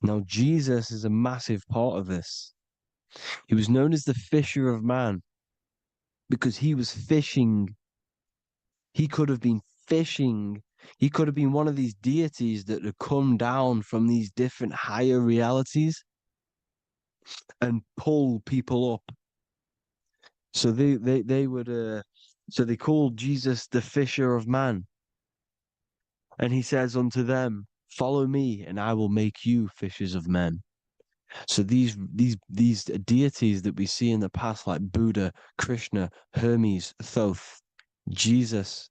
Now, Jesus is a massive part of this. He was known as the fisher of man because he was fishing. He could have been fishing. He could have been one of these deities that had come down from these different higher realities and pull people up. So they would so they called Jesus the fisher of man. And he says unto them, follow me and I will make you fishers of men. So these deities that we see in the past, like Buddha, Krishna, Hermes, Thoth, Jesus,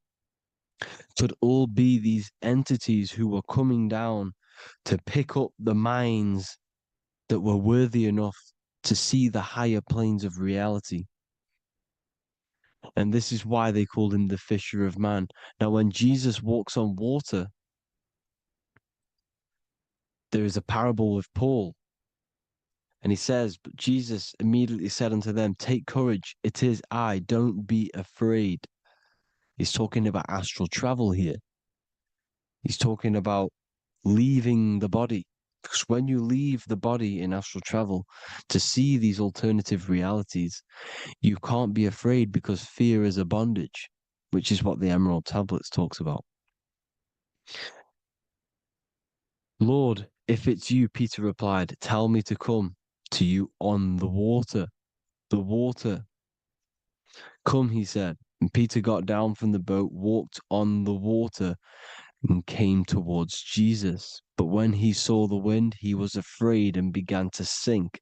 could all be these entities who were coming down to pick up the minds that were worthy enough to see the higher planes of reality. And this is why they called him the fisher of man. Now, when Jesus walks on water, there is a parable with Paul. And he says, but Jesus immediately said unto them, take courage, it is I, don't be afraid. He's talking about astral travel here. He's talking about leaving the body. Because when you leave the body in astral travel to see these alternative realities, you can't be afraid because fear is a bondage, which is what the Emerald Tablets talks about. Lord, if it's you, Peter replied, tell me to come to you on the water. The water. Come, he said. And Peter got down from the boat, walked on the water, and came towards Jesus. But when he saw the wind, he was afraid and began to sink.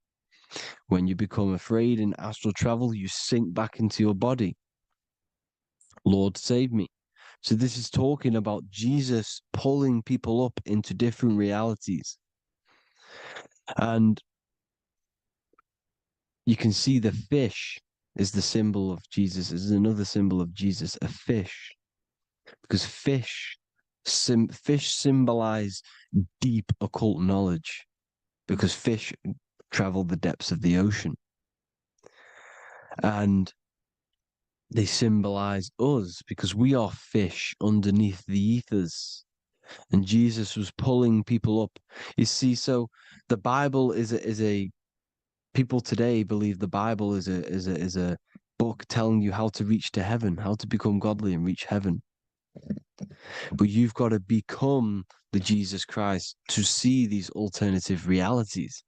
When you become afraid in astral travel, you sink back into your body. Lord, save me. So this is talking about Jesus pulling people up into different realities. And you can see the fish is the symbol of Jesus, is another symbol of Jesus, a fish. Because fish symbolize deep occult knowledge, because fish travel the depths of the ocean. And they symbolize us because we are fish underneath the ethers. And Jesus was pulling people up. You see, so the Bible is a people today believe the Bible is a book telling you how to reach to heaven, how to become godly and reach heaven. But you've got to become the Jesus Christ to see these alternative realities.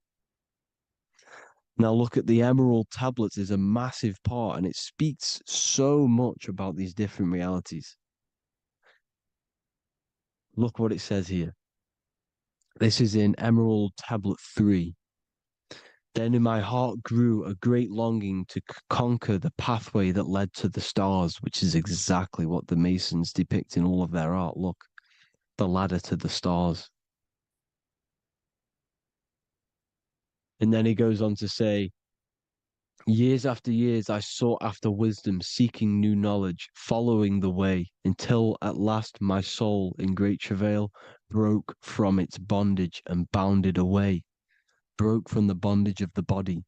Now look at the Emerald Tablets is a massive part, and it speaks so much about these different realities. Look what it says here. This is in Emerald Tablet 3. Then in my heart grew a great longing to conquer the pathway that led to the stars, which is exactly what the Masons depict in all of their art. Look, the ladder to the stars. And then he goes on to say, years after years, I sought after wisdom, seeking new knowledge, following the way, until at last my soul, in great travail, broke from its bondage and bounded away, broke from the bondage of the body.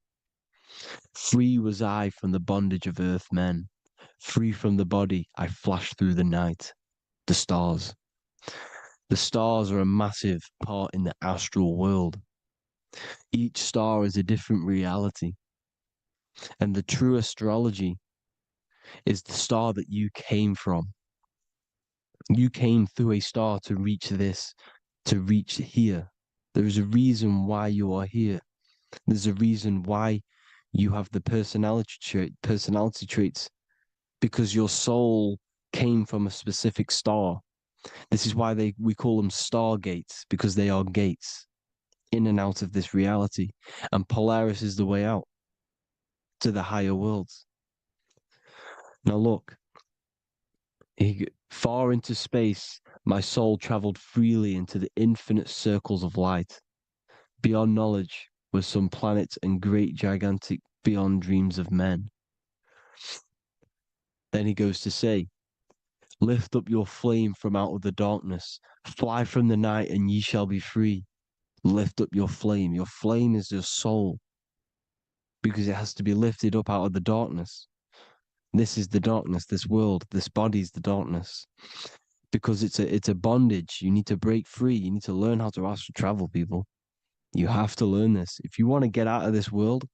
Free was I from the bondage of earth men. Free from the body, I flashed through the night. The stars. The stars are a massive part in the astral world. Each star is a different reality. And the true astrology is the star that you came from. You came through a star to reach this, to reach here. There is a reason why you are here. There's a reason why you have the personality traits, because your soul came from a specific star. This is why we call them stargates, because they are gates in and out of this reality. And Polaris is the way out to the higher worlds. Now look, far into space, my soul traveled freely into the infinite circles of light. Beyond knowledge were some planets and great gigantic beyond dreams of men. Then he goes to say, lift up your flame from out of the darkness, fly from the night and ye shall be free. Lift up your flame. Your flame is your soul, because it has to be lifted up out of the darkness. This is the darkness, this world, this body is the darkness. Because it's a bondage. You need to break free. You need to learn how to astral travel, people. You have to learn this. If you want to get out of this world,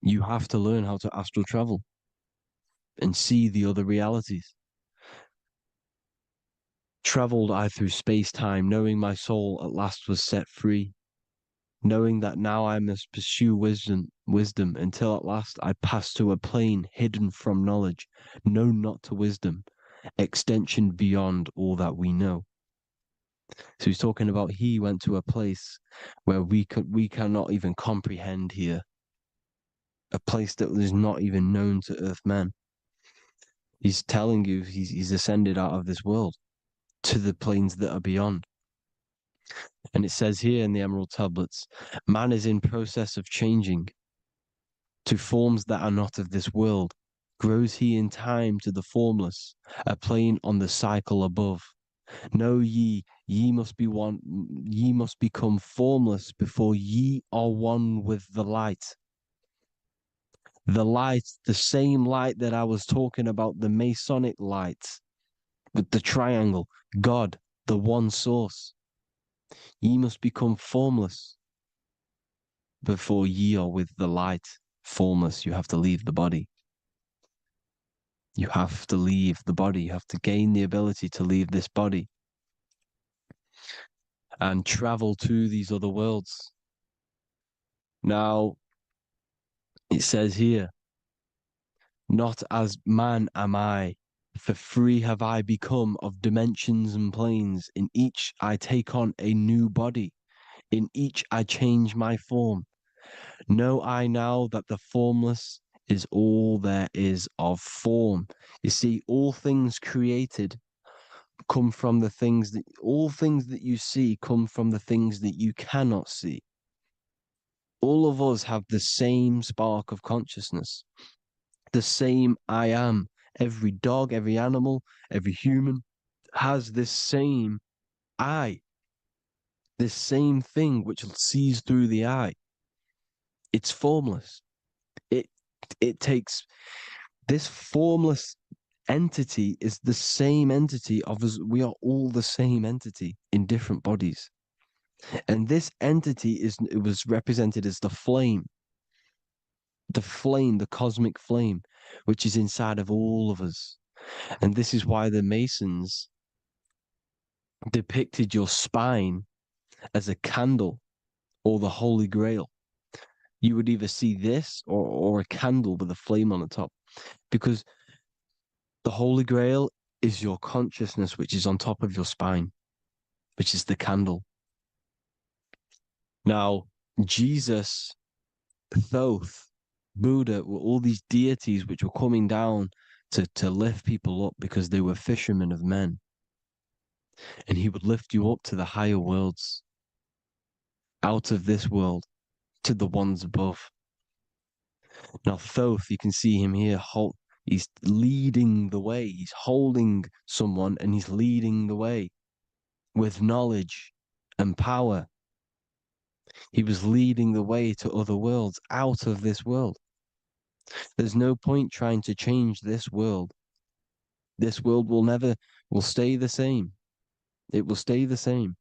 you have to learn how to astral travel and see the other realities. Traveled I through space-time, knowing my soul at last was set free, knowing that now I must pursue wisdom until at last I pass to a plane hidden from knowledge, known not to wisdom, extension beyond all that we know. So he's talking about he went to a place where we cannot even comprehend here. A place that was not even known to earthmen. He's telling you he's ascended out of this world to the planes that are beyond. And it says here in the Emerald Tablets, man is in process of changing to forms that are not of this world. Grows he in time to the formless, a plane on the cycle above. Know ye, ye must become formless before ye are one with the light. The light, the same light that I was talking about, the Masonic light, with the triangle, God, the one source. Ye must become formless before ye are with the light. Formless, you have to leave the body. You have to leave the body. You have to gain the ability to leave this body and travel to these other worlds. Now, it says here, not as man am I, for free have I become of dimensions and planes. In each I take on a new body. In each I change my form. Know I now that the formless is all there is of form. You see, all things created come from the things that, all things that you see come from the things that you cannot see. All of us have the same spark of consciousness, the same I am. Every dog, every animal, every human has this same I, this same thing which sees through the eye. It's formless. It takes this formless entity is the same entity of us. We are all the same entity in different bodies. And this entity it was represented as the flame, the cosmic flame, which is inside of all of us. And this is why the Masons depicted your spine as a candle or the Holy Grail. You would either see this or a candle with a flame on the top, because the Holy Grail is your consciousness, which is on top of your spine, which is the candle. Now, Jesus, Thoth, Buddha were all these deities which were coming down to lift people up because they were fishermen of men. And he would lift you up to the higher worlds, out of this world, to the ones above. Now, Thoth, you can see him here, he's leading the way. He's holding someone and he's leading the way with knowledge and power. He was leading the way to other worlds, out of this world. There's no point trying to change this world. This world will stay the same. It will stay the same.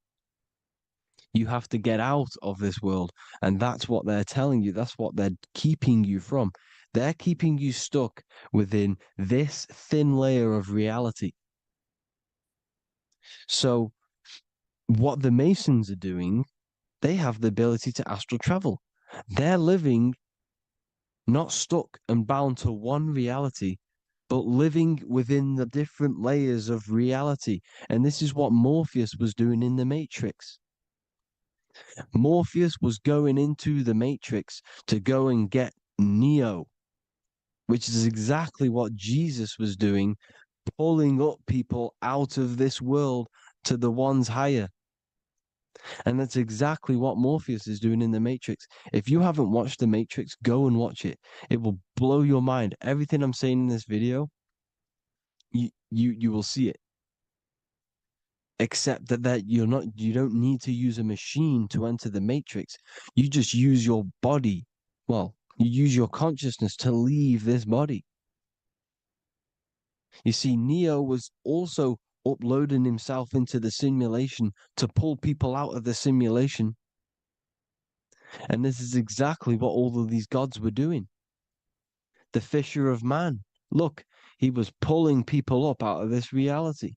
You have to get out of this world. And that's what they're telling you. That's what they're keeping you from. They're keeping you stuck within this thin layer of reality. So what the Masons are doing, they have the ability to astral travel. They're living not stuck and bound to one reality, but living within the different layers of reality. And this is what Morpheus was doing in the Matrix. Morpheus was going into the Matrix to go and get Neo, which is exactly what Jesus was doing, pulling up people out of this world to the ones higher. And that's exactly what Morpheus is doing in the Matrix. If you haven't watched the Matrix, go and watch it. It will blow your mind. Everything I'm saying in this video, you will see it. Except that you don't need to use a machine to enter the Matrix. You just use your body. Well, you use your consciousness to leave this body. You see, Neo was also uploading himself into the simulation to pull people out of the simulation. And this is exactly what all of these gods were doing. The fisher of man. Look, he was pulling people up out of this reality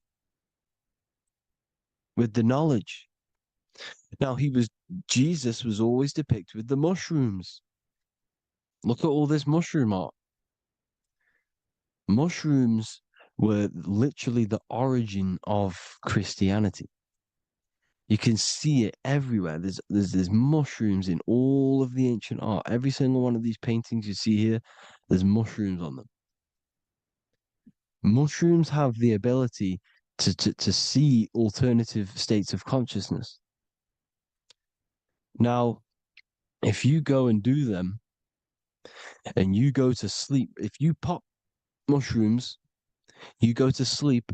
with the knowledge. Now, Jesus was always depicted with the mushrooms. Look at all this mushroom art. Mushrooms were literally the origin of Christianity. You can see it everywhere. There's mushrooms in all of the ancient art. Every single one of these paintings you see here, there's mushrooms on them. Mushrooms have the ability to see alternative states of consciousness. Now, if you go and do them and you go to sleep, if you pop mushrooms, you go to sleep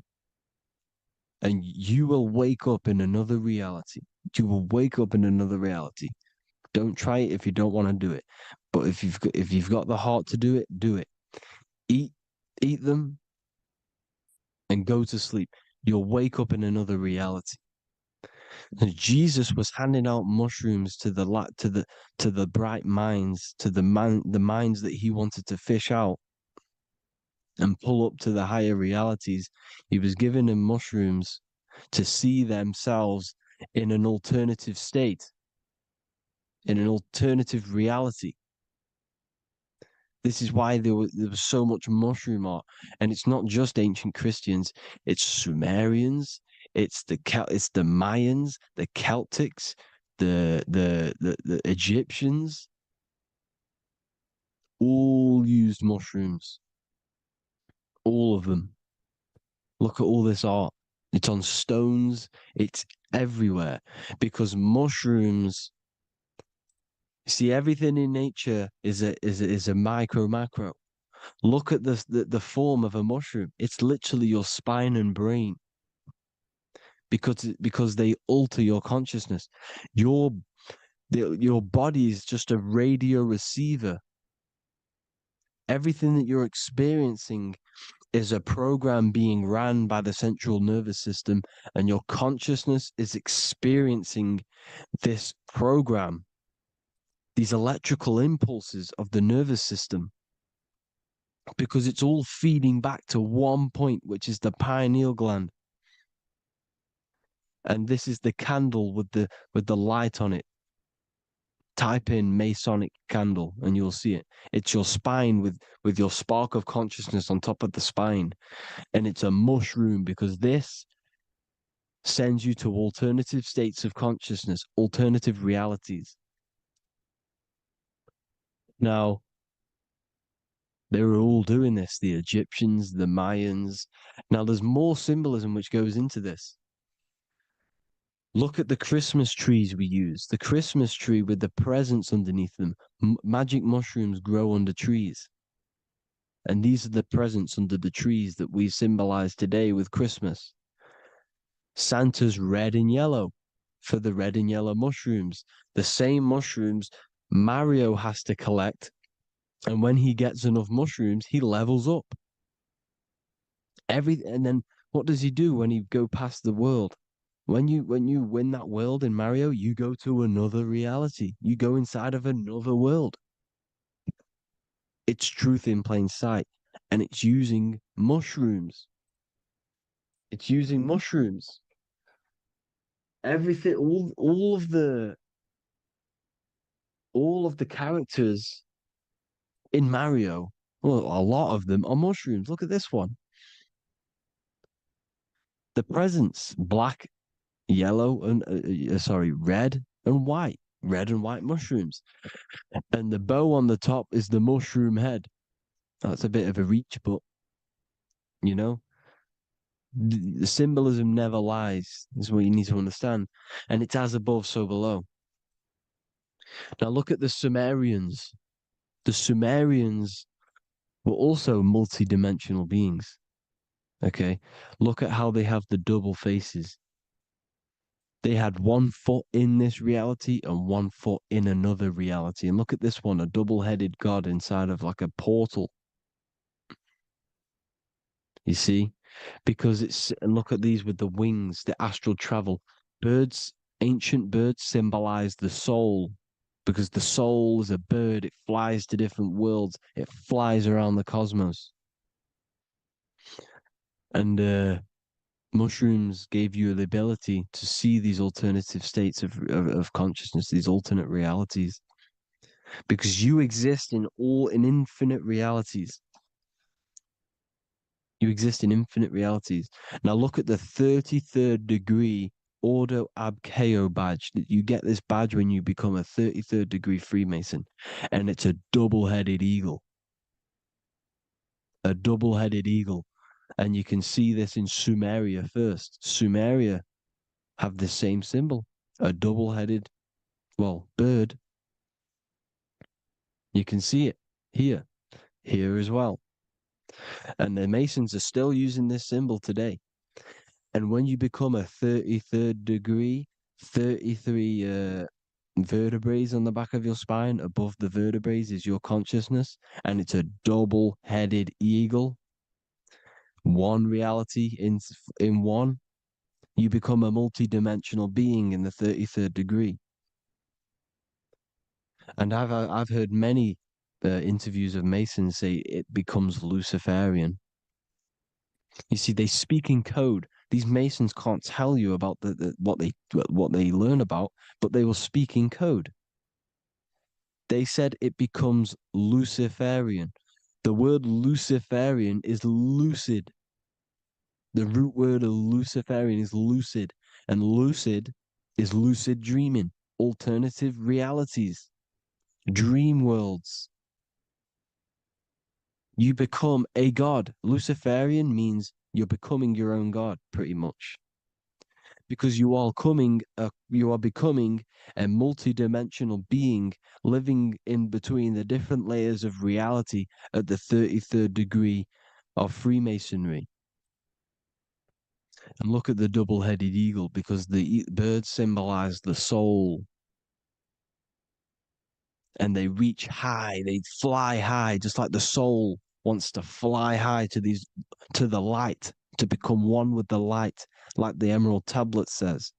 and you will wake up in another reality. You will wake up in another reality. Don't try it if you don't want to do it. But if you've got the heart to do it, do it. Eat them and go to sleep. You'll wake up in another reality. And Jesus was handing out mushrooms to the bright minds, to the minds that he wanted to fish out and pull up to the higher realities. He was giving them mushrooms to see themselves in an alternative state, in an alternative reality. This is why there was so much mushroom art, and it's not just ancient Christians. It's Sumerians, it's the Mayans, the Celtics, the Egyptians. All used mushrooms. All of them. Look at all this art. It's on stones. It's everywhere because mushrooms. See, everything in nature is a macro. Look at the form of a mushroom. It's literally your spine and brain. Because they alter your consciousness. Your body is just a radio receiver. Everything that you're experiencing is a program being ran by the central nervous system, and your consciousness is experiencing this program. These electrical impulses of the nervous system, because it's all feeding back to one point, which is the pineal gland. And this is the candle with the light on it. Type in Masonic candle and you'll see it. It's your spine with your spark of consciousness on top of the spine. And it's a mushroom because this sends you to alternative states of consciousness, alternative realities. Now, they were all doing this, the Egyptians, the Mayans. Now, there's more symbolism which goes into this. Look at the Christmas trees we use. The Christmas tree with the presents underneath them. Magic mushrooms grow under trees. And these are the presents under the trees that we symbolize today with Christmas. Santa's red and yellow for the red and yellow mushrooms. The same mushrooms Mario has to collect. And when he gets enough mushrooms, he levels up. And then what does he do when he go past the world? When you win that world in Mario, you go to another reality. You go inside of another world. It's truth in plain sight. And it's using mushrooms. It's using mushrooms. Everything, all of the characters in Mario, well, a lot of them are mushrooms. Look at this one. The presents, black, yellow, and red and white. Red and white mushrooms. And the bow on the top is the mushroom head. That's a bit of a reach, but, you know, the symbolism never lies, is what you need to understand. And it's as above, so below. Now look at the Sumerians. The Sumerians were also multi-dimensional beings. Okay, look at how they have the double faces. They had 1 foot in this reality and 1 foot in another reality. And look at this one, a double-headed god inside of like a portal. You see? Because and look at these with the wings, the astral travel. Birds, ancient birds symbolize the soul. Because the soul is a bird, it flies to different worlds, it flies around the cosmos. And mushrooms gave you the ability to see these alternative states of consciousness, these alternate realities. Because you exist in infinite realities. You exist in infinite realities. Now look at the 33rd degree Ordo Ab Chao badge. You get this badge when you become a 33rd degree Freemason, and it's a double-headed eagle. A double-headed eagle. And you can see this in Sumeria first. Sumeria have the same symbol, a double-headed, well, bird. You can see it here as well. And the Masons are still using this symbol today. And when you become a 33rd degree, 33 vertebrae on the back of your spine, above the vertebrae is your consciousness, and it's a double-headed eagle. One reality in one. You become a multi-dimensional being in the 33rd degree. And I've heard many interviews of Masons say it becomes Luciferian. You see, they speak in code. These Masons can't tell you about what they learn about, but they will speak in code. They said it becomes Luciferian. The word Luciferian is lucid. The root word of Luciferian is lucid, and lucid is lucid dreaming, alternative realities, dream worlds. You become a god. Luciferian means you're becoming your own god, pretty much. Because you are becoming a multi-dimensional being living in between the different layers of reality at the 33rd degree of Freemasonry. And look at the double-headed eagle, because the birds symbolize the soul. And they reach high, they fly high, just like the soul wants to fly high to the light, to become one with the light, like the Emerald Tablet says.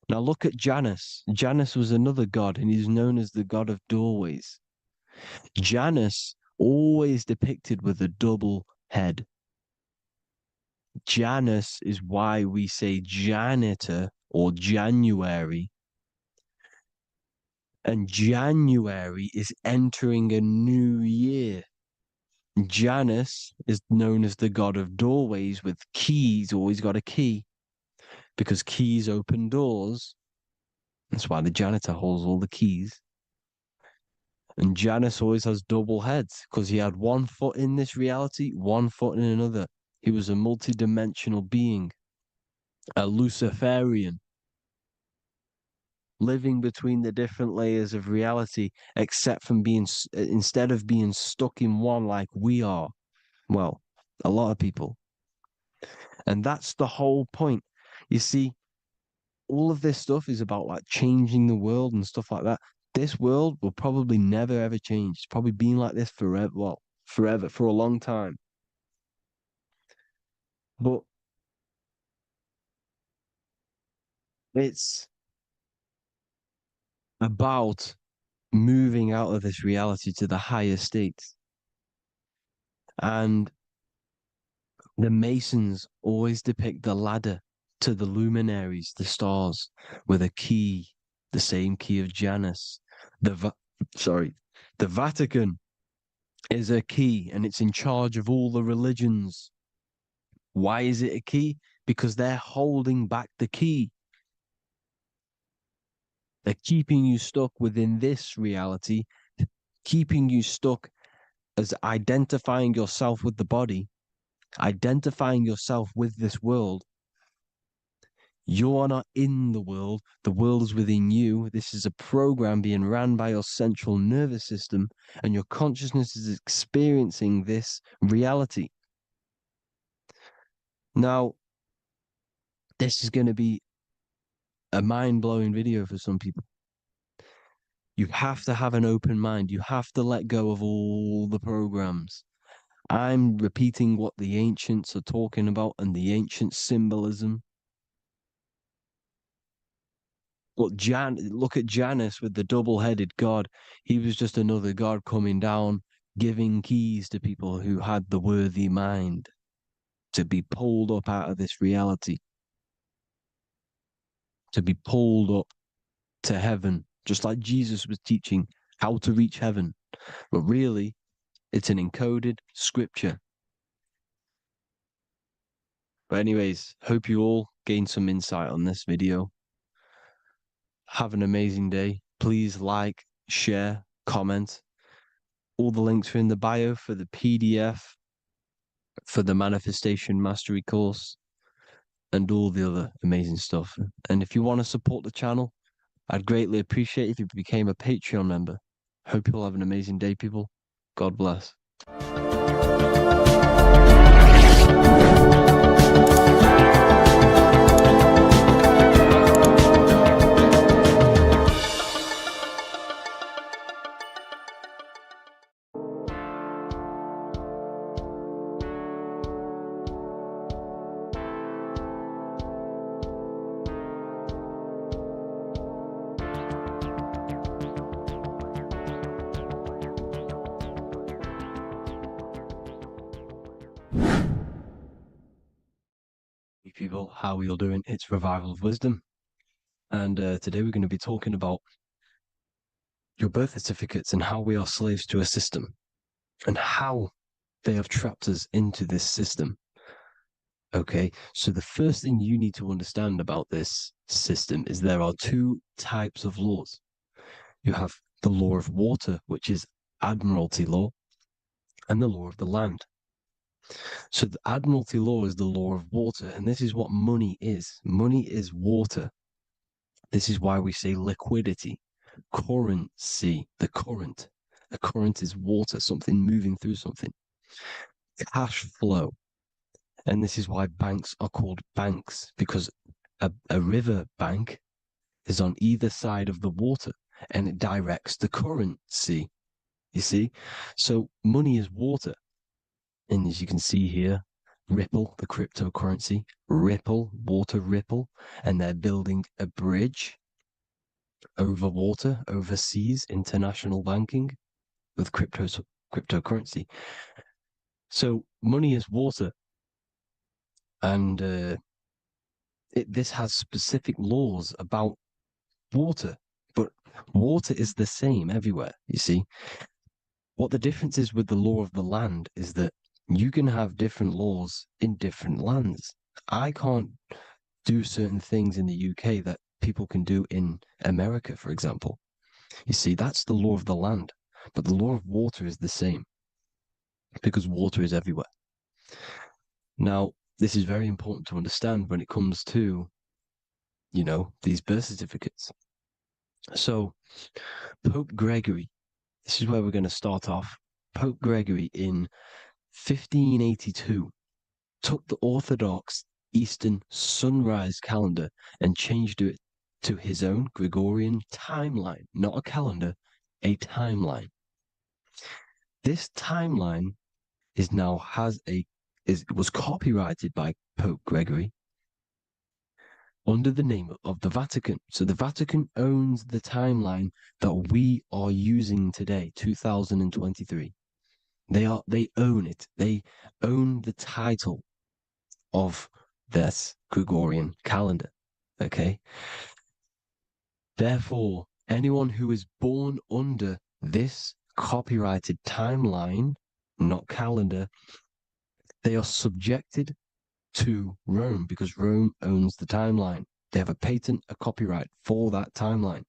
Now look at Janus. Janus was another god, and he's known as the god of doorways. Janus always depicted with a double head. Janus is why we say janitor or January. And January is entering a new year. Janus is known as the god of doorways with keys, always got a key, because keys open doors. That's why the janitor holds all the keys. And Janus always has double heads, because he had one foot in this reality, one foot in another. He was a multi-dimensional being, a Luciferian, living between the different layers of reality, except from instead of being stuck in one like we are. Well, a lot of people. And that's the whole point. You see, all of this stuff is about like changing the world and stuff like that. This world will probably never ever change. It's probably been like this forever. Well, forever, for a long time. But it's about moving out of this reality to the higher states. And the Masons always depict the ladder to the luminaries, the stars, with a key, the same key of Janus. The Vatican is a key, and it's in charge of all the religions. Why is it a key? Because they're holding back the key. They're keeping you stuck within this reality, keeping you stuck as identifying yourself with the body, identifying yourself with this world. You are not in the world is within you. This is a program being ran by your central nervous system, and your consciousness is experiencing this reality. Now, this is going to be a mind-blowing video for some people. You have to have an open mind. You have to let go of all the programs. I'm repeating what the ancients are talking about and the ancient symbolism. Look at Janus with the double-headed god. He was just another god coming down, giving keys to people who had the worthy mind to be pulled up out of this reality, to be pulled up to heaven, just like Jesus was teaching how to reach heaven. But really, it's an encoded scripture. But anyways, hope you all gained some insight on this video. Have an amazing day. Please like, share, comment. All the links are in the bio for the PDF, for the Manifestation Mastery course, and all the other amazing stuff. And if you want to support the channel, I'd greatly appreciate if you became a Patreon member. Hope you'll have an amazing day, people. God bless. Hey people, how are you all doing? It's Revival of Wisdom, and today we're going to be talking about your birth certificates and how we are slaves to a system and how they have trapped us into this system. Okay, so the first thing you need to understand about this system is there are two types of laws. You have the law of water, which is Admiralty law, and the law of the land. So the Admiralty law is the law of water, and this is what money is. Money is water. This is why we say liquidity, currency, the current. A current is water, something moving through something. Cash flow. And this is why banks are called banks, because a river bank is on either side of the water, and it directs the currency. You see? So money is water. And as you can see here, Ripple, the cryptocurrency, Ripple, water Ripple, and they're building a bridge over water, overseas, international banking with cryptocurrency. So money is water, and this has specific laws about water, but water is the same everywhere, you see. What the difference is with the law of the land is that you can have different laws in different lands. I can't do certain things in the UK that people can do in America, for example. You see, that's the law of the land, but the law of water is the same because water is everywhere. Now, this is very important to understand when it comes to, you know, these birth certificates. So, Pope Gregory, this is where we're going to start off. Pope Gregory in 1582 took the Orthodox Eastern sunrise calendar and changed it to his own Gregorian timeline, not a calendar, a timeline. This timeline was copyrighted by Pope Gregory under the name of the Vatican. So the Vatican owns the timeline that we are using today, 2023. They own it. They own the title of this Gregorian calendar. Okay. Therefore, anyone who is born under this copyrighted timeline, not calendar, they are subjected to Rome because Rome owns the timeline. They have a patent, a copyright for that timeline.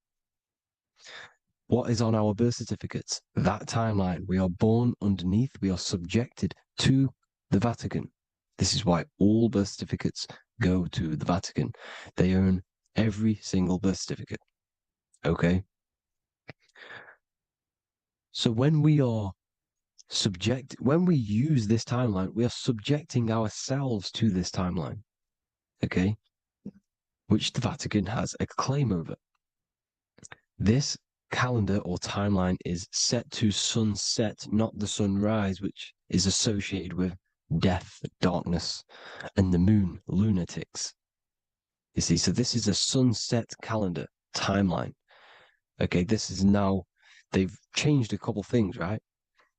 What is on our birth certificates? That timeline. We are born underneath, we are subjected to the Vatican. This is why all birth certificates go to the Vatican. They own every single birth certificate. Okay? So when we use this timeline, we are subjecting ourselves to this timeline. Okay? Which the Vatican has a claim over. This calendar or timeline is set to sunset, not the sunrise, which is associated with death, darkness, and the moon, lunatics. You see, so this is a sunset calendar timeline. Okay, this is now, they've changed a couple things, right?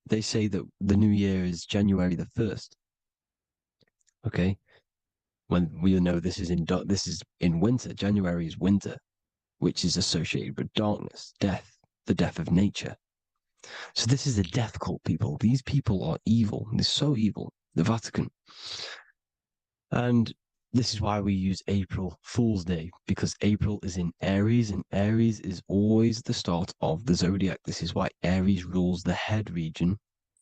They say that the new year is January the 1st. Okay, when we know this is in winter. January is winter, which is associated with darkness, death, the death of nature. So this is a death cult, people. These people are evil. They're so evil. The Vatican. And this is why we use April Fool's Day, because April is in Aries, and Aries is always the start of the zodiac. This is why Aries rules the head region.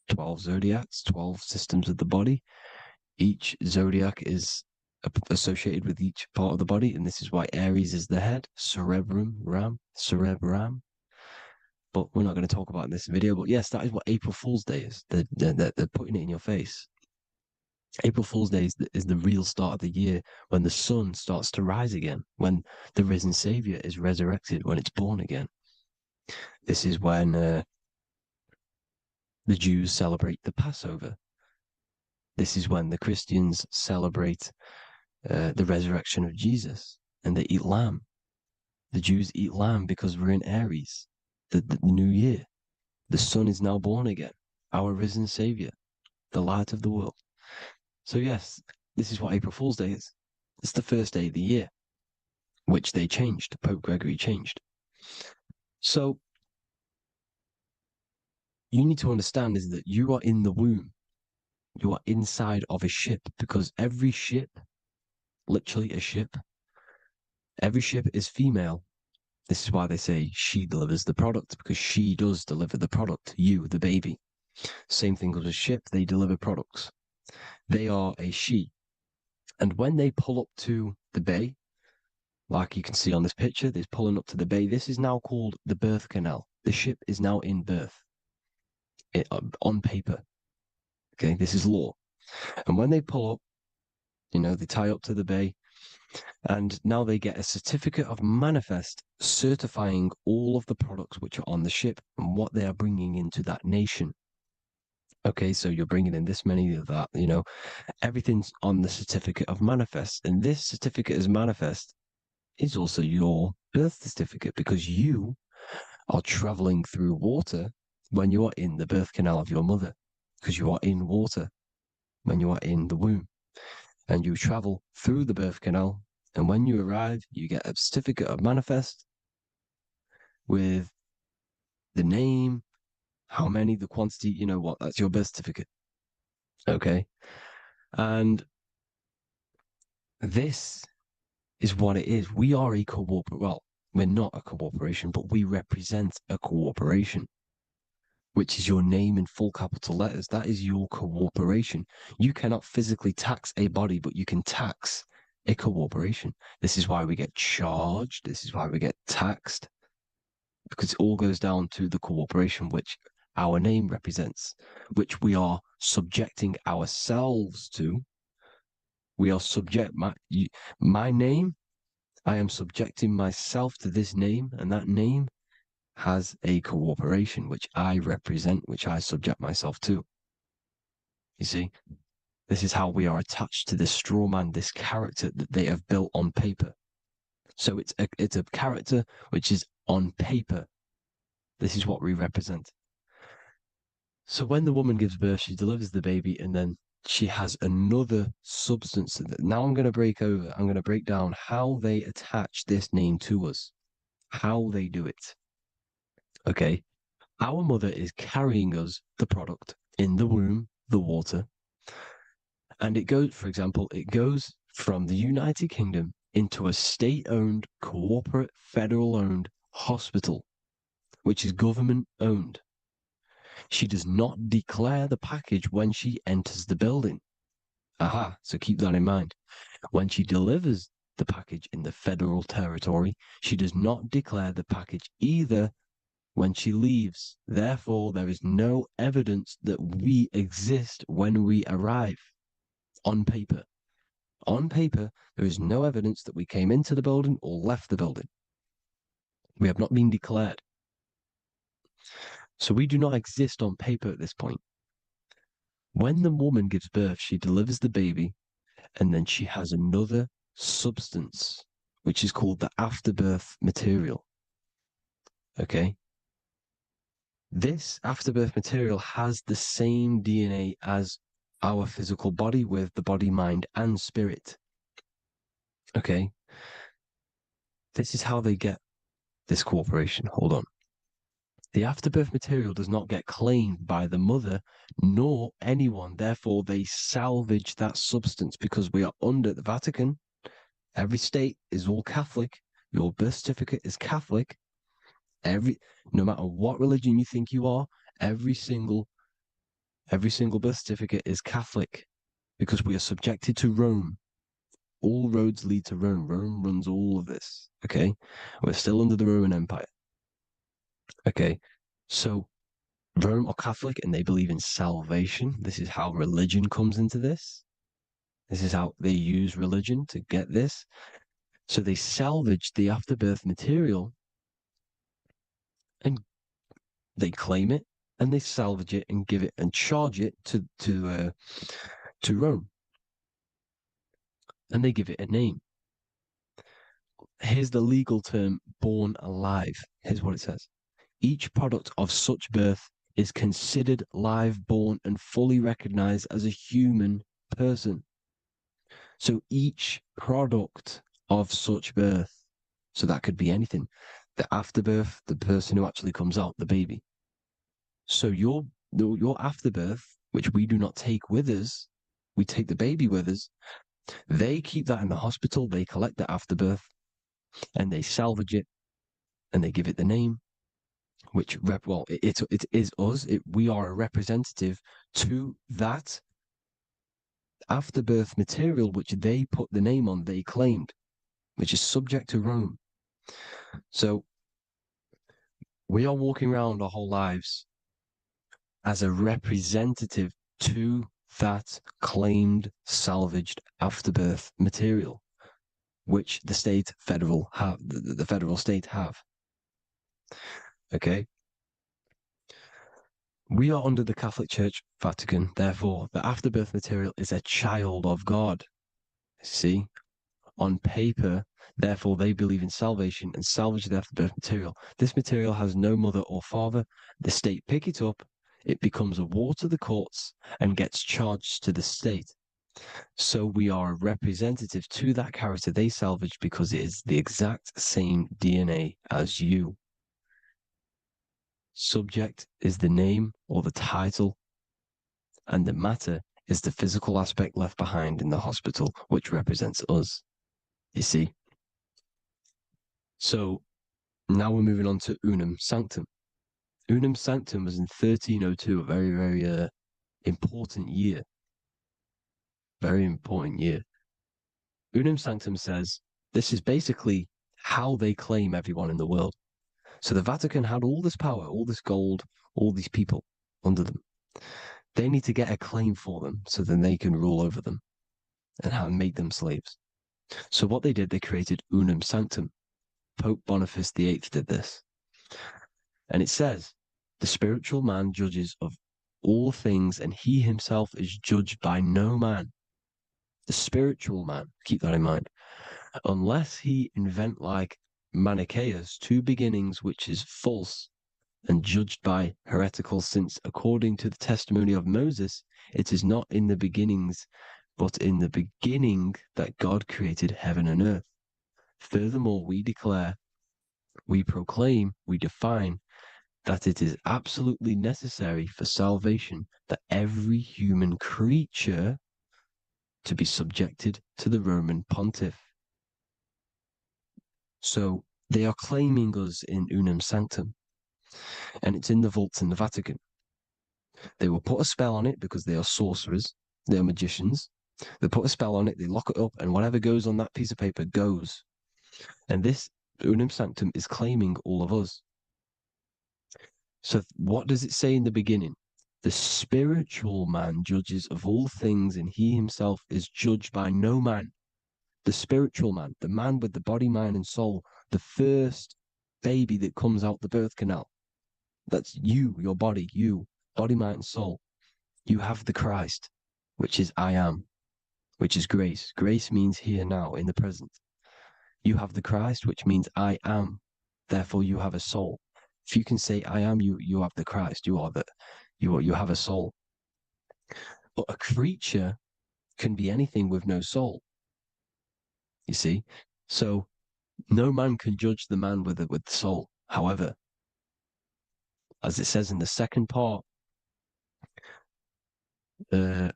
12 zodiacs, 12 systems of the body. Each zodiac is associated with each part of the body, and this is why Aries is the head, cerebrum, cerebrum. But we're not going to talk about it in this video. But yes, that is what April Fool's Day is. They're putting it in your face. April Fool's Day is the real start of the year, when the sun starts to rise again, when the risen Savior is resurrected, when it's born again. This is when the Jews celebrate the Passover. This is when the Christians celebrate the resurrection of Jesus, and they eat lamb. The Jews eat lamb because we're in Aries, the new year. The sun is now born again, our risen Savior, the light of the world. So yes, this is what April Fool's Day is. It's the first day of the year, which they changed. Pope Gregory changed. So you need to understand is that you are in the womb. You are inside of a ship, because every ship, literally a ship, every ship is female. This is why they say she delivers the product, because she does deliver the product, you, the baby. Same thing with a ship, they deliver products. They are a she. And when they pull up to the bay, like you can see on this picture, they're pulling up to the bay. This is now called the birth canal. The ship is now in birth on paper. Okay, this is law. And when they pull up, they tie up to the bay, and now they get a certificate of manifest certifying all of the products which are on the ship and what they are bringing into that nation. Okay, so you're bringing in this many of that, everything's on the certificate of manifest. And this certificate as manifest is also your birth certificate, because you are traveling through water when you are in the birth canal of your mother, because you are in water when you are in the womb, and you travel through the birth canal. And when you arrive, you get a certificate of manifest with the name, how many, the quantity, that's your birth certificate. Okay. And this is what it is. We are a we're not a corporation, but we represent a corporation, which is your name in full capital letters. That is your corporation. You cannot physically tax a body, but you can tax a corporation. This is why we get charged. This is why we get taxed, because it all goes down to the corporation which our name represents, which we are subjecting ourselves to. We are my name. I am subjecting myself to this name, and that name has a corporation which I represent, which I subject myself to. You see, this is how we are attached to this straw man, this character that they have built on paper. So it's a character which is on paper. This is what we represent. So when the woman gives birth, she delivers the baby, and then she has another substance. Now I'm going to break down how they attach this name to us, how they do it. Okay. Our mother is carrying us the product in the womb, the water. And it goes, for example, from the United Kingdom into a state-owned, corporate, federal-owned hospital, which is government-owned. She does not declare the package when she enters the building. Aha, so keep that in mind. When she delivers the package in the federal territory, she does not declare the package either when she leaves. Therefore, there is no evidence that we exist when we arrive. On paper. On paper, there is no evidence that we came into the building or left the building. We have not been declared. So we do not exist on paper at this point. When the woman gives birth, she delivers the baby, and then she has another substance, which is called the afterbirth material. Okay? This afterbirth material has the same DNA as our physical body, with the body, mind, and spirit. Okay? This is how they get this corporation. Hold on. The afterbirth material does not get claimed by the mother nor anyone. Therefore, they salvage that substance, because we are under the Vatican. Every state is all Catholic. Your birth certificate is Catholic. No matter what religion you think you are, every single birth certificate is Catholic, because we are subjected to Rome. All roads lead to Rome. Rome runs all of this. Okay, we're still under the Roman Empire. Okay, so Rome are Catholic and they believe in salvation. This is how religion comes into this. This is how they use religion to get this. So they salvage the afterbirth material and they claim it, and they salvage it and give it and charge it to Rome, and they give it a name. Here's the legal term, born alive. Here's what it says. Each product of such birth is considered live, born, and fully recognized as a human person. So each product of such birth, so that could be anything, the afterbirth, the person who actually comes out, the baby. So your afterbirth, which we do not take with us, we take the baby with us, they keep that in the hospital, they collect the afterbirth, and they salvage it, and they give it the name, which, it is us. We are a representative to that afterbirth material, which they put the name on, they claimed, which is subject to Rome. So we are walking around our whole lives as a representative to that claimed salvaged afterbirth material, which the federal state have. Okay. We are under the Catholic Church, Vatican. Therefore, the afterbirth material is a child of God. See, on paper, therefore, they believe in salvation and salvage the afterbirth material. This material has no mother or father. The state pick it up. It becomes a war to the courts and gets charged to the state. So we are a representative to that character they salvaged because it is the exact same DNA as you. Subject is the name or the title, and the matter is the physical aspect left behind in the hospital, which represents us. You see? So now we're moving on to Unum Sanctum. Unum Sanctum was in 1302, a very, very important year. Very important year. Unum Sanctum says this is basically how they claim everyone in the world. So the Vatican had all this power, all this gold, all these people under them. They need to get a claim for them so then they can rule over them and make them slaves. So what they did, they created Unum Sanctum. Pope Boniface VIII did this. And it says, the spiritual man judges of all things, and he himself is judged by no man. The spiritual man, keep that in mind, unless he invent like Manichaeus, two beginnings, which is false and judged by heretical, since according to the testimony of Moses, it is not in the beginnings, but in the beginning that God created heaven and earth. Furthermore, we declare, we proclaim, we define that it is absolutely necessary for salvation that every human creature to be subjected to the Roman pontiff. So they are claiming us in Unum Sanctum, and it's in the vaults in the Vatican. They will put a spell on it because they are sorcerers, they are magicians. They put a spell on it, they lock it up, and whatever goes on that piece of paper goes. And this Unum Sanctum is claiming all of us. So what does it say in the beginning? The spiritual man judges of all things, and he himself is judged by no man. The spiritual man, the man with the body, mind, and soul, the first baby that comes out the birth canal. That's you, your body, body, mind, and soul. You have the Christ, which is I am, which is grace. Grace means here, now, in the present. You have the Christ, which means I am. Therefore, you have a soul. If you can say I am, you have the Christ. You have a soul. But a creature can be anything with no soul. You see, so no man can judge the man with the soul. However, as it says in the second part, the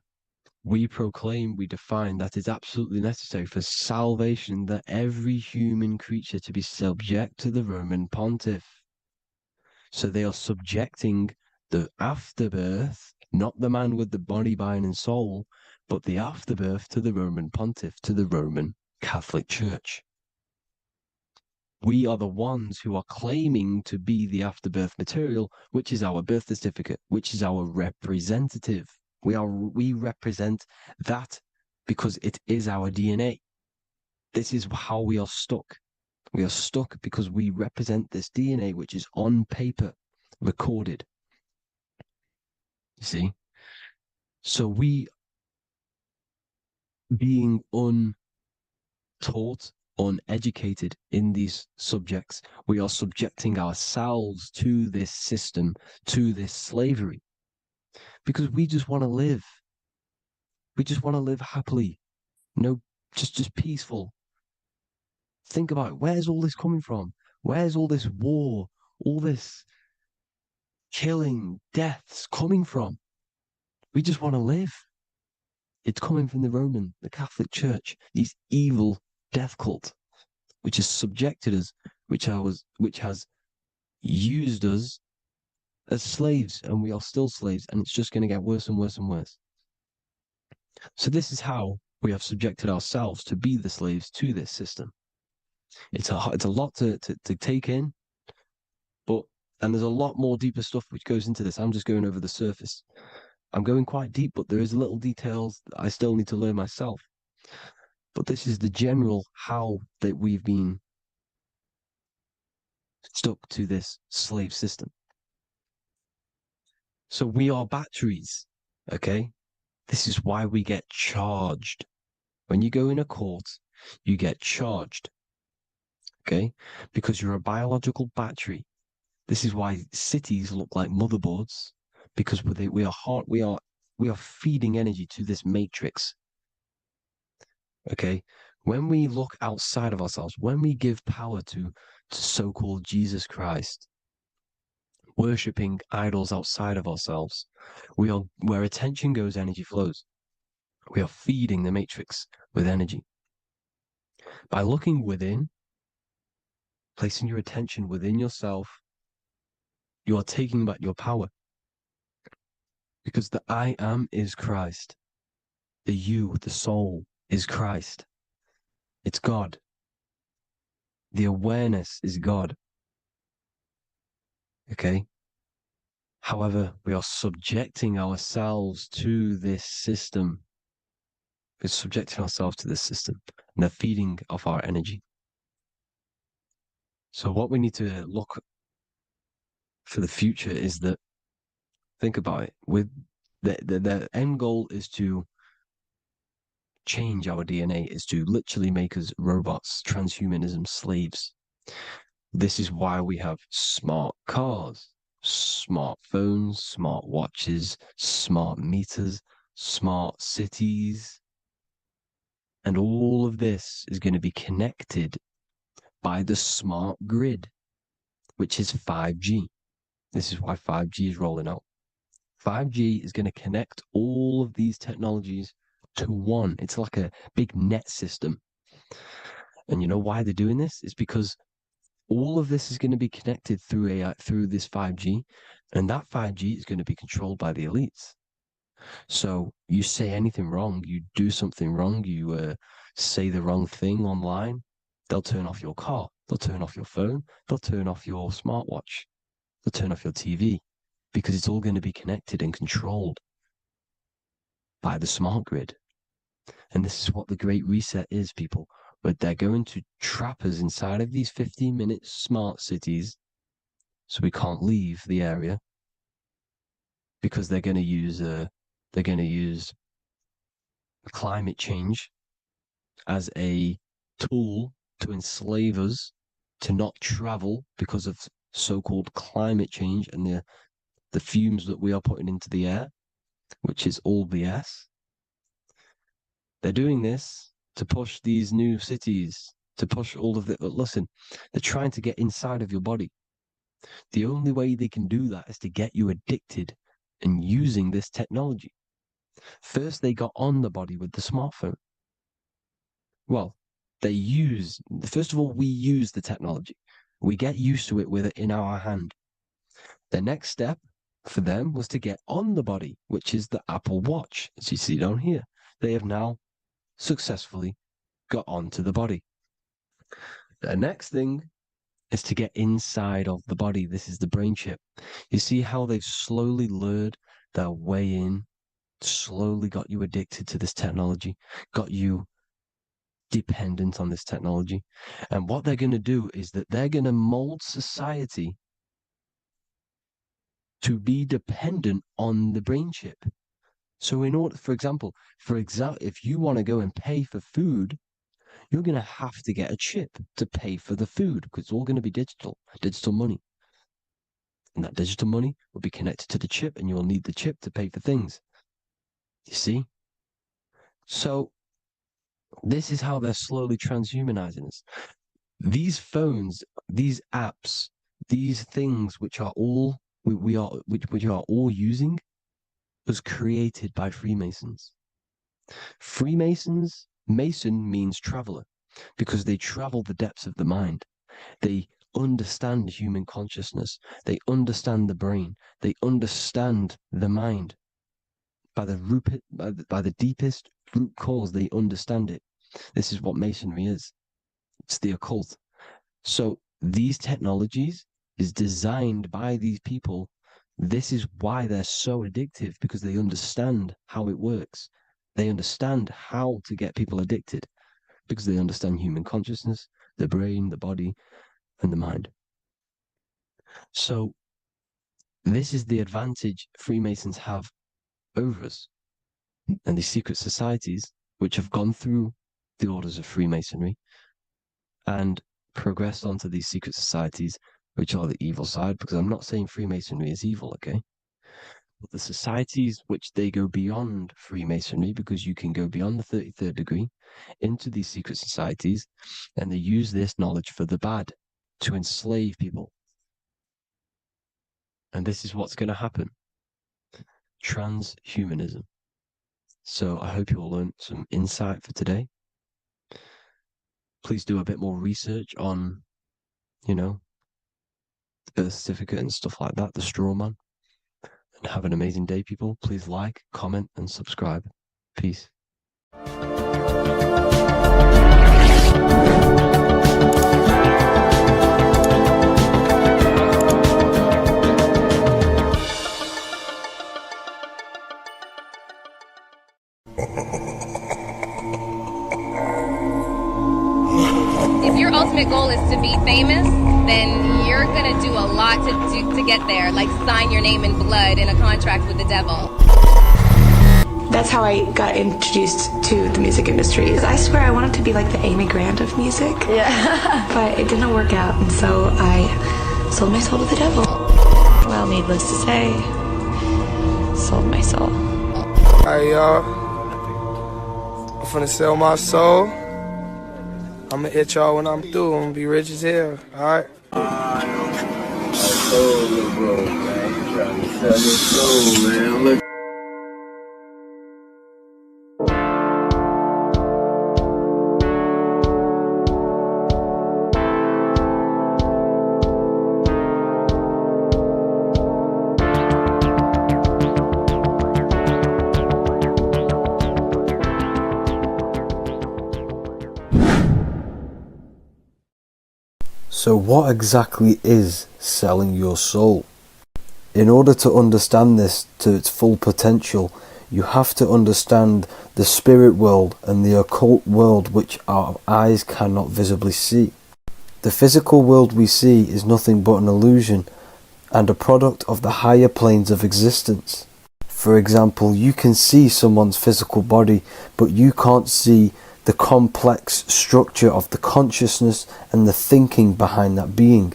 we proclaim, we define that it's absolutely necessary for salvation that every human creature to be subject to the Roman pontiff. So they are subjecting the afterbirth, not the man with the body, mind, and soul, but the afterbirth to the Roman pontiff, to the Roman Catholic Church. We are the ones who are claiming to be the afterbirth material, which is our birth certificate, which is our representative. We represent that because it is our DNA. This is how we are stuck. We are stuck because we represent this DNA, which is on paper, recorded. You see? So we, being untaught, uneducated in these subjects, we are subjecting ourselves to this system, to this slavery, because we just want to live. We just want to live happily, just peaceful. Think about it. Where's all this coming from? Where's all this war, all this killing, deaths coming from? We just want to live. It's coming from the Catholic Church, these evil death cult, which has subjected us, which has used us as slaves, and we are still slaves, and it's just going to get worse and worse and worse. So this is how we have subjected ourselves to be the slaves to this system. It's a lot to take in, and there's a lot more deeper stuff which goes into this. I'm just going over the surface. I'm going quite deep, but there is little details that I still need to learn myself. But this is the general how that we've been stuck to this slave system. So we are batteries, okay? This is why we get charged. When you go in a court, you get charged, okay? Because you're a biological battery. This is why cities look like motherboards, because we are feeding energy to this matrix. Okay, when we look outside of ourselves, when we give power to so-called Jesus Christ, worshipping idols outside of ourselves, where attention goes, energy flows. We are feeding the matrix with energy. By looking within, placing your attention within yourself, you are taking back your power. Because the I am is Christ. The you, the soul, is Christ. It's God. The awareness is God. Okay? However, we are subjecting ourselves to this system. We're subjecting ourselves to this system and the feeding of our energy. So what we need to look for the future is that, think about it, with the end goal is to change our DNA, is to literally make us robots, transhumanism, slaves. This is why we have smart cars, smartphones, smart watches, smart meters, smart cities. And all of this is going to be connected by the smart grid, which is 5G. This is why 5G is rolling out. 5G is going to connect all of these technologies to one. It's like a big net system. And you know why they're doing this? It's because all of this is going to be connected through this 5G, and that 5G is going to be controlled by the elites. So you say anything wrong, you do something wrong, you say the wrong thing online, they'll turn off your car, they'll turn off your phone, they'll turn off your smartwatch, they'll turn off your TV, because it's all going to be connected and controlled by the smart grid. And this is what the Great Reset is, people. But they're going to trap us inside of these 15-minute smart cities so we can't leave the area, because they're going to use climate change as a tool to enslave us to not travel because of so-called climate change and the fumes that we are putting into the air, which is all BS. They're doing this to push these new cities, to push all of it. But listen, they're trying to get inside of your body. The only way they can do that is to get you addicted and using this technology. First, they got on the body with the smartphone. Well, first of all, we use the technology. We get used to it with it in our hand. The next step for them was to get on the body, which is the Apple Watch, as you see down here. They have now successfully got onto the body. The next thing is to get inside of the body. This is the brain chip. You see how they've slowly lured their way in, slowly got you addicted to this technology, got you dependent on this technology. And what they're going to do is that they're going to mold society to be dependent on the brain chip. So in order, for example, if you want to go and pay for food, you're going to have to get a chip to pay for the food, because it's all going to be digital money. And that digital money will be connected to the chip, and you'll need the chip to pay for things. You see? So this is how they're slowly transhumanizing us. These phones, these apps, these things which are all we are all using was created by Freemasons. Mason means traveler, because they travel the depths of the mind. They understand human consciousness. They understand the brain. They understand the mind. By the deepest root cause, they understand it. This is what Masonry is. It's the occult. So these technologies is designed by these people. This is why they're so addictive, because they understand how it works. They understand how to get people addicted, because they understand human consciousness, the brain, the body, and the mind. So this is the advantage Freemasons have over us. And these secret societies, which have gone through the orders of Freemasonry and progressed onto these secret societies, which are the evil side, because I'm not saying Freemasonry is evil, okay? But the societies which they go beyond Freemasonry, because you can go beyond the 33rd degree into these secret societies, and they use this knowledge for the bad, to enslave people. And this is what's going to happen. Transhumanism. So I hope you all learned some insight for today. Please do a bit more research on, the birth certificate and stuff like that, the straw man. And have an amazing day, people. Please like, comment, and subscribe. Peace. If your ultimate goal is to be famous, then you're gonna do a lot to get there, like sign your name in blood in a contract with the devil. That's how I got introduced to the music industry. I swear I wanted to be like the Amy Grant of music. Yeah. But it didn't work out, and so I sold my soul to the devil. Well, needless to say, sold my soul. Alright, y'all. I'm finna sell my soul. I'ma hit y'all when I'm through. I'm gonna be rich as hell, alright? Little bro, man. You trying to sell your soul, man. Look. So what exactly is selling your soul? In order to understand this to its full potential, you have to understand the spirit world and the occult world which our eyes cannot visibly see. The physical world we see is nothing but an illusion and a product of the higher planes of existence. For example, you can see someone's physical body, but you can't see the complex structure of the consciousness and the thinking behind that being.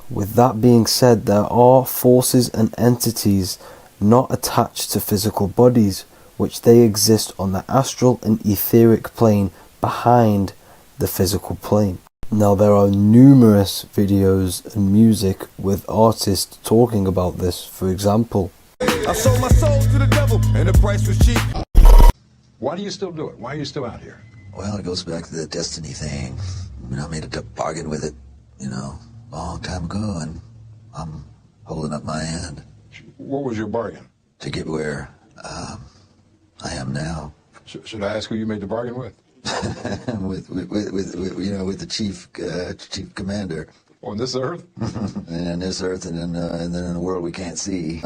With that being said, there are forces and entities not attached to physical bodies, which they exist on the astral and etheric plane behind the physical plane. Now, there are numerous videos and music with artists talking about this. For example, I sold my soul to the devil, and the price was cheap. Why do you still do it? Why are you still out here? Well, it goes back to the destiny thing. I mean, I made a bargain with it, a long time ago, and I'm holding up my hand. What was your bargain? To get where I am now. Should I ask who you made the bargain with? with the chief commander. On this earth? And on this earth, and then in a world we can't see.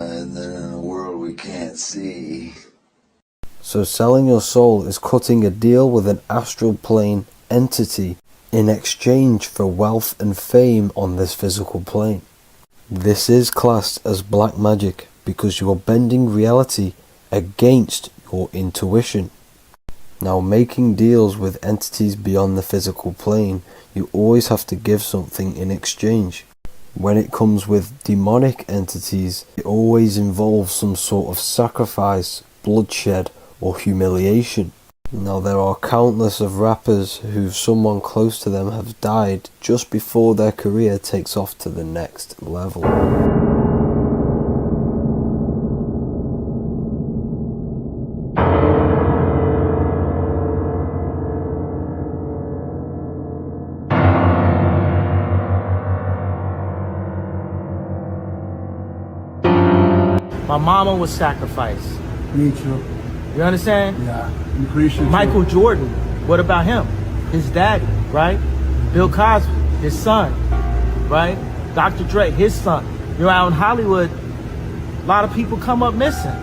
So selling your soul is cutting a deal with an astral plane entity in exchange for wealth and fame on this physical plane. This is classed as black magic because you are bending reality against your intuition. Now, making deals with entities beyond the physical plane, you always have to give something in exchange. When it comes with demonic entities, it always involves some sort of sacrifice, bloodshed, or humiliation. Now, there are countless of rappers who someone close to them have died just before their career takes off to the next level. My mama was sacrificed. Me too. You understand? Yeah, I'm Christian. Michael Jordan, what about him? His daddy, right? Bill Cosby, his son, right? Dr. Dre, his son. You're out in Hollywood, a lot of people come up missing.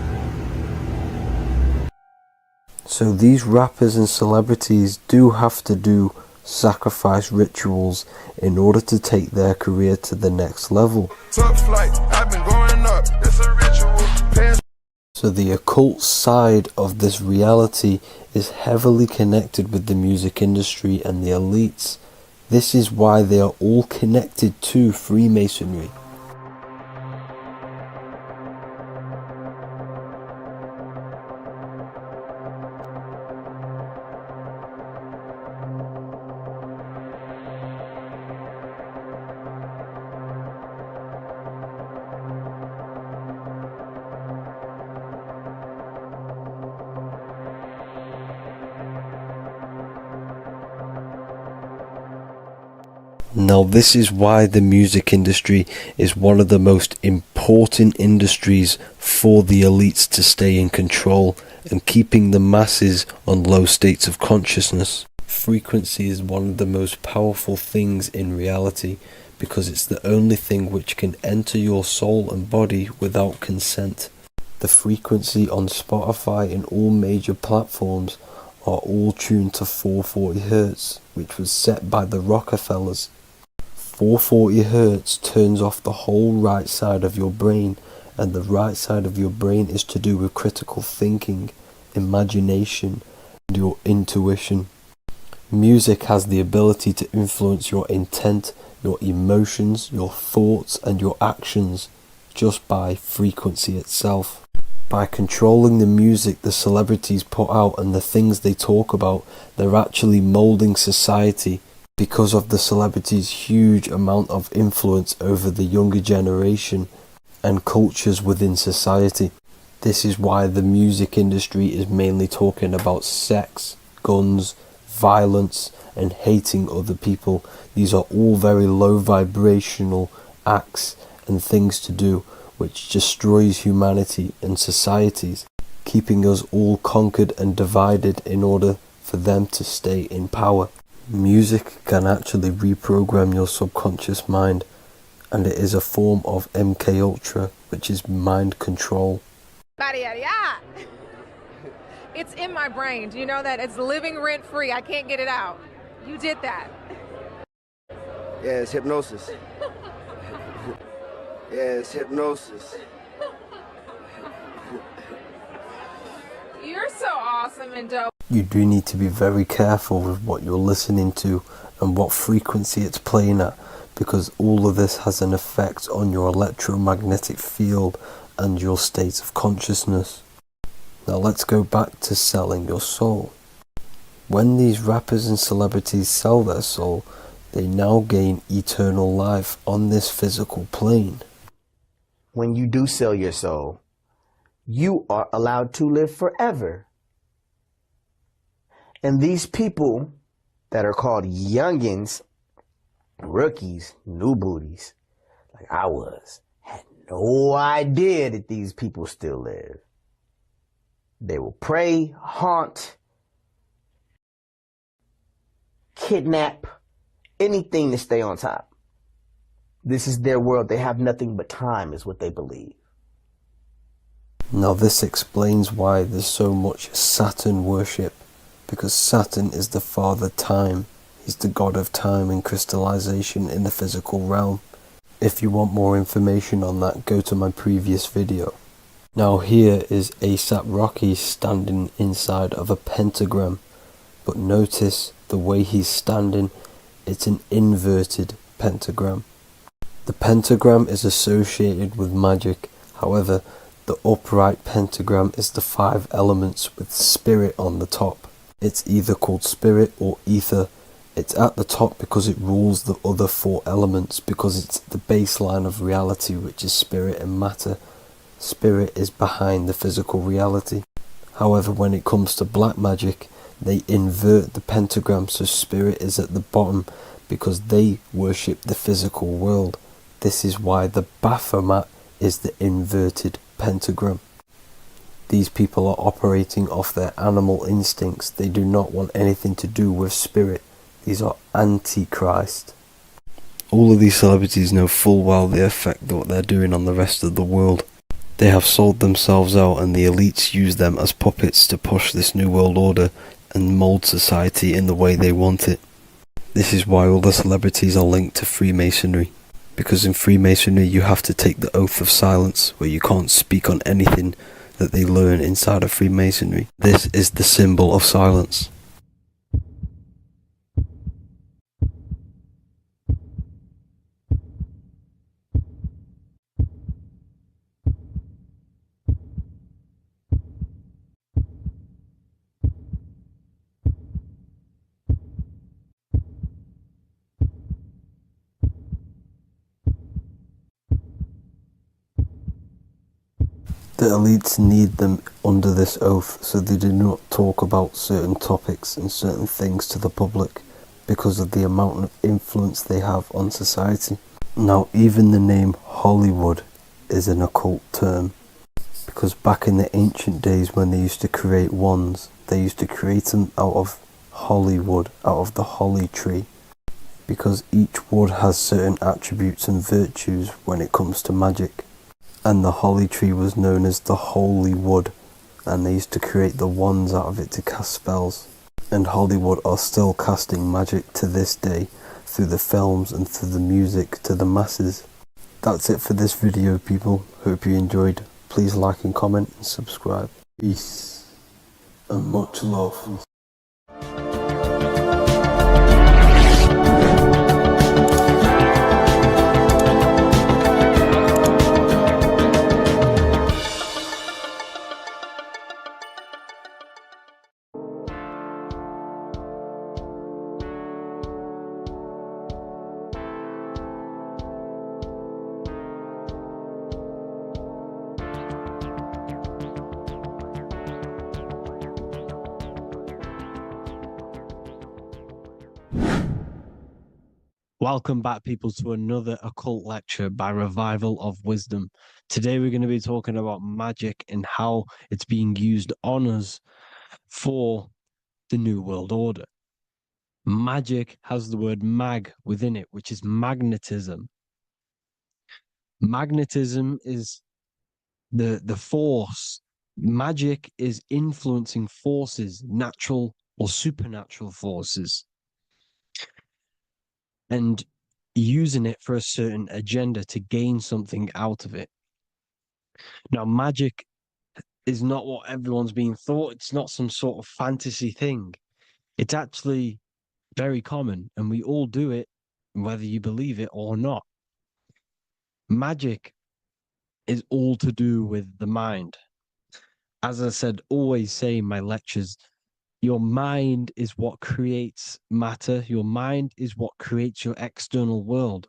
So these rappers and celebrities do have to do sacrifice rituals in order to take their career to the next level. Top flight, I've been growing up, it's a ritual. So the occult side of this reality is heavily connected with the music industry and the elites. This is why they are all connected to Freemasonry. Now, this is why the music industry is one of the most important industries for the elites to stay in control and keeping the masses on low states of consciousness. Frequency is one of the most powerful things in reality because it's the only thing which can enter your soul and body without consent. The frequency on Spotify and all major platforms are all tuned to 440 Hz, which was set by the Rockefellers. 440 Hz turns off the whole right side of your brain, and the right side of your brain is to do with critical thinking, imagination, and your intuition. Music has the ability to influence your intent, your emotions, your thoughts, and your actions just by frequency itself. By controlling the music the celebrities put out and the things they talk about, they're actually molding society because of the celebrities' huge amount of influence over the younger generation and cultures within society. This is why the music industry is mainly talking about sex, guns, violence, and hating other people. These are all very low vibrational acts and things to do which destroys humanity and societies, keeping us all conquered and divided in order for them to stay in power. Music can actually reprogram your subconscious mind, and it is a form of MK Ultra, which is mind control. It's in my brain. Do you know that? It's living rent free. I can't get it out. You did that. Yeah, it's hypnosis. Yeah, it's hypnosis. You're so awesome and dope. You do need to be very careful with what you're listening to and what frequency it's playing at, because all of this has an effect on your electromagnetic field and your state of consciousness. Now let's go back to selling your soul. When these rappers and celebrities sell their soul, they now gain eternal life on this physical plane. When you do sell your soul, you are allowed to live forever. And these people that are called youngins, rookies, new booties, like I was, had no idea that these people still live. They will prey, haunt, kidnap, anything to stay on top. This is their world. They have nothing but time, is what they believe. Now this explains why there's so much Saturn worship, because Saturn is the father time. He's the god of time and crystallization in the physical realm. If you want more information on that, go to my previous video. Now here is ASAP Rocky standing inside of a pentagram, but notice the way he's standing, it's an inverted pentagram. The pentagram is associated with magic, however, the upright pentagram is the 5 elements with spirit on the top. It's either called spirit or ether. It's at the top because it rules the other 4 elements, because it's the baseline of reality, which is spirit and matter. Spirit is behind the physical reality. However, when it comes to black magic, they invert the pentagram, so spirit is at the bottom because they worship the physical world. This is why the Baphomet is the inverted pentagram. These people are operating off their animal instincts. They do not want anything to do with spirit. These are antichrist. All of these celebrities know full well the effect that what they're doing on the rest of the world. They have sold themselves out, and the elites use them as puppets to push this new world order and mold society in the way they want it. This is why all the celebrities are linked to Freemasonry, because in Freemasonry you have to take the oath of silence, where you can't speak on anything that they learn inside of Freemasonry. This is the symbol of silence. The elites need them under this oath, so they do not talk about certain topics and certain things to the public, because of the amount of influence they have on society. Now, even the name Hollywood is an occult term, because back in the ancient days when they used to create wands, they used to create them out of holly wood, out of the holly tree, because each wood has certain attributes and virtues when it comes to magic. And the holly tree was known as the holy wood, and they used to create the wands out of it to cast spells. And Hollywood are still casting magic to this day through the films and through the music to the masses. That's it for this video, people. Hope you enjoyed. Please like and comment and subscribe. Peace and much love. Welcome back, people, to another occult lecture by Revival of Wisdom. Today we're going to be talking about magic and how it's being used on us for the New World Order. Magic has the word mag within it, which is magnetism. Magnetism is the force. Magic is influencing forces, natural or supernatural forces, and using it for a certain agenda to gain something out of it. Now, magic is not what everyone's being thought. It's not some sort of fantasy thing. It's actually very common, and we all do it, whether you believe it or not. Magic is all to do with the mind. As I said, always say in my lectures, your mind is what creates matter. Your mind is what creates your external world.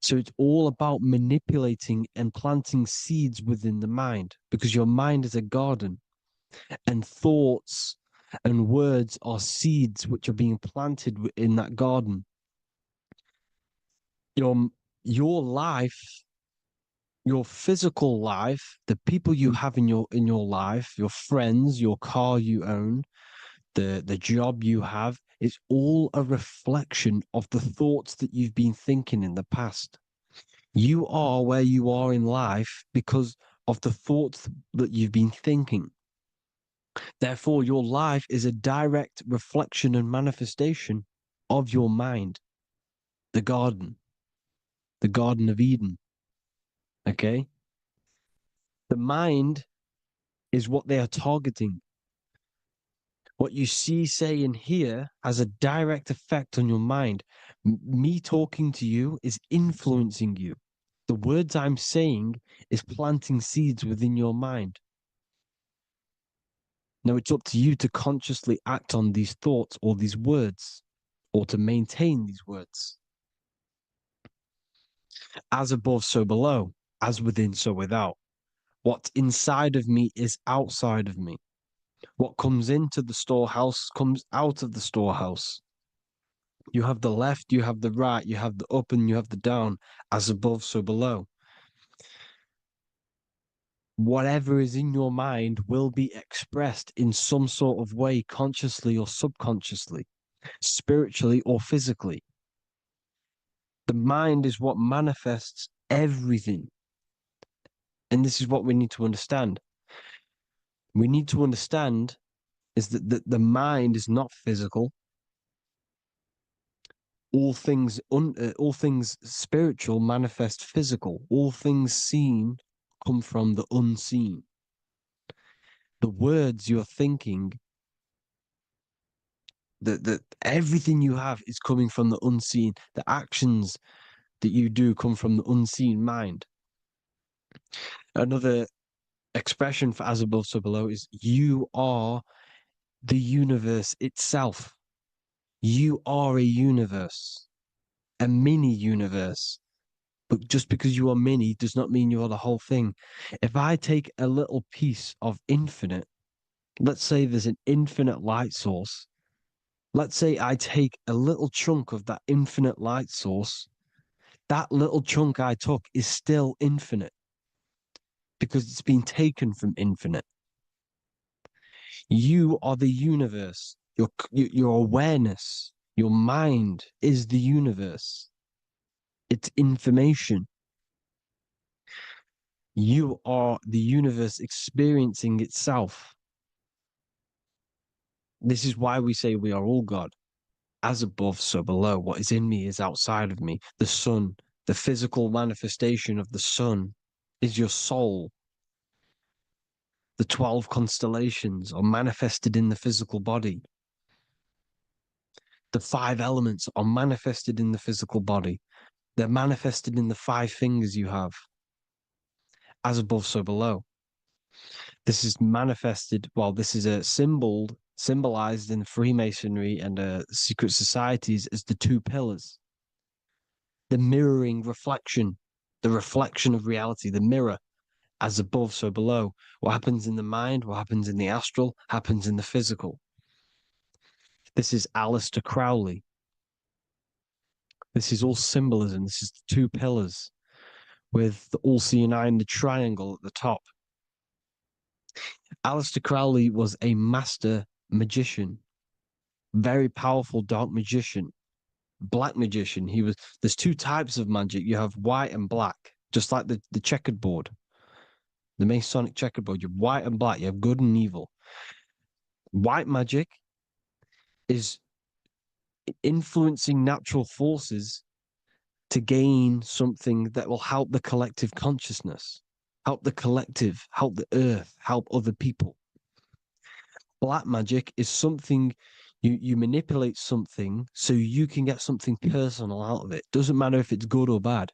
So it's all about manipulating and planting seeds within the mind, because your mind is a garden, and thoughts and words are seeds which are being planted in that garden. Your life, your physical life, the people you have in your life, your friends, your car you own, the job you have, is all a reflection of the thoughts that you've been thinking in the past. You are where you are in life because of the thoughts that you've been thinking. Therefore, your life is a direct reflection and manifestation of your mind, the Garden of Eden. Okay? The mind is what they are targeting. What you see, say, and hear has a direct effect on your mind. Me talking to you is influencing you. The words I'm saying is planting seeds within your mind. Now it's up to you to consciously act on these thoughts or these words, or to maintain these words. As above, so below. As within, so without. What's inside of me is outside of me. What comes into the storehouse comes out of the storehouse. You have the left, you have the right, you have the up, and you have the down. As above, so below. Whatever is in your mind will be expressed in some sort of way, consciously or subconsciously, spiritually or physically. The mind is what manifests everything. And this is what we need to understand. We need to understand is that the mind is not physical. All things spiritual manifest physical. All things seen come from the unseen. The words you're thinking, that everything you have is coming from the unseen. The actions that you do come from the unseen mind. Another expression for as above, so below is you are the universe itself. You are a universe, a mini universe. But just because you are mini does not mean you are the whole thing. If I take a little piece of infinite, let's say there's an infinite light source. Let's say I take a little chunk of that infinite light source. That little chunk I took is still infinite because it's been taken from infinite. You are the universe. Your awareness, your mind is the universe. It's information. You are the universe experiencing itself. This is why we say we are all God. As above, so below. What is in me is outside of me. The sun, the physical manifestation of the sun, is your soul. The 12 constellations are manifested in the physical body. The 5 elements are manifested in the physical body. They're manifested in the 5 fingers you have. As above, so below. This is manifested, well, this is a symbolized in Freemasonry and secret societies as the 2 pillars. The mirroring reflection, the reflection of reality, the mirror, as above, so below. What happens in the mind, what happens in the astral, happens in the physical. This is Aleister Crowley. This is all symbolism. This is the 2 pillars with the all-seeing eye and the triangle at the top. Aleister Crowley was a master magician, very powerful dark magician, black magician. There's 2 types of magic. You have white and black, just like the checkered board, the Masonic checkered board. You have white and black. You have good and evil. White magic is influencing natural forces to gain something that will help the collective consciousness, help the collective, help the earth, help other people. Black magic is something you manipulate something so you can get something personal out of it. Doesn't matter if it's good or bad.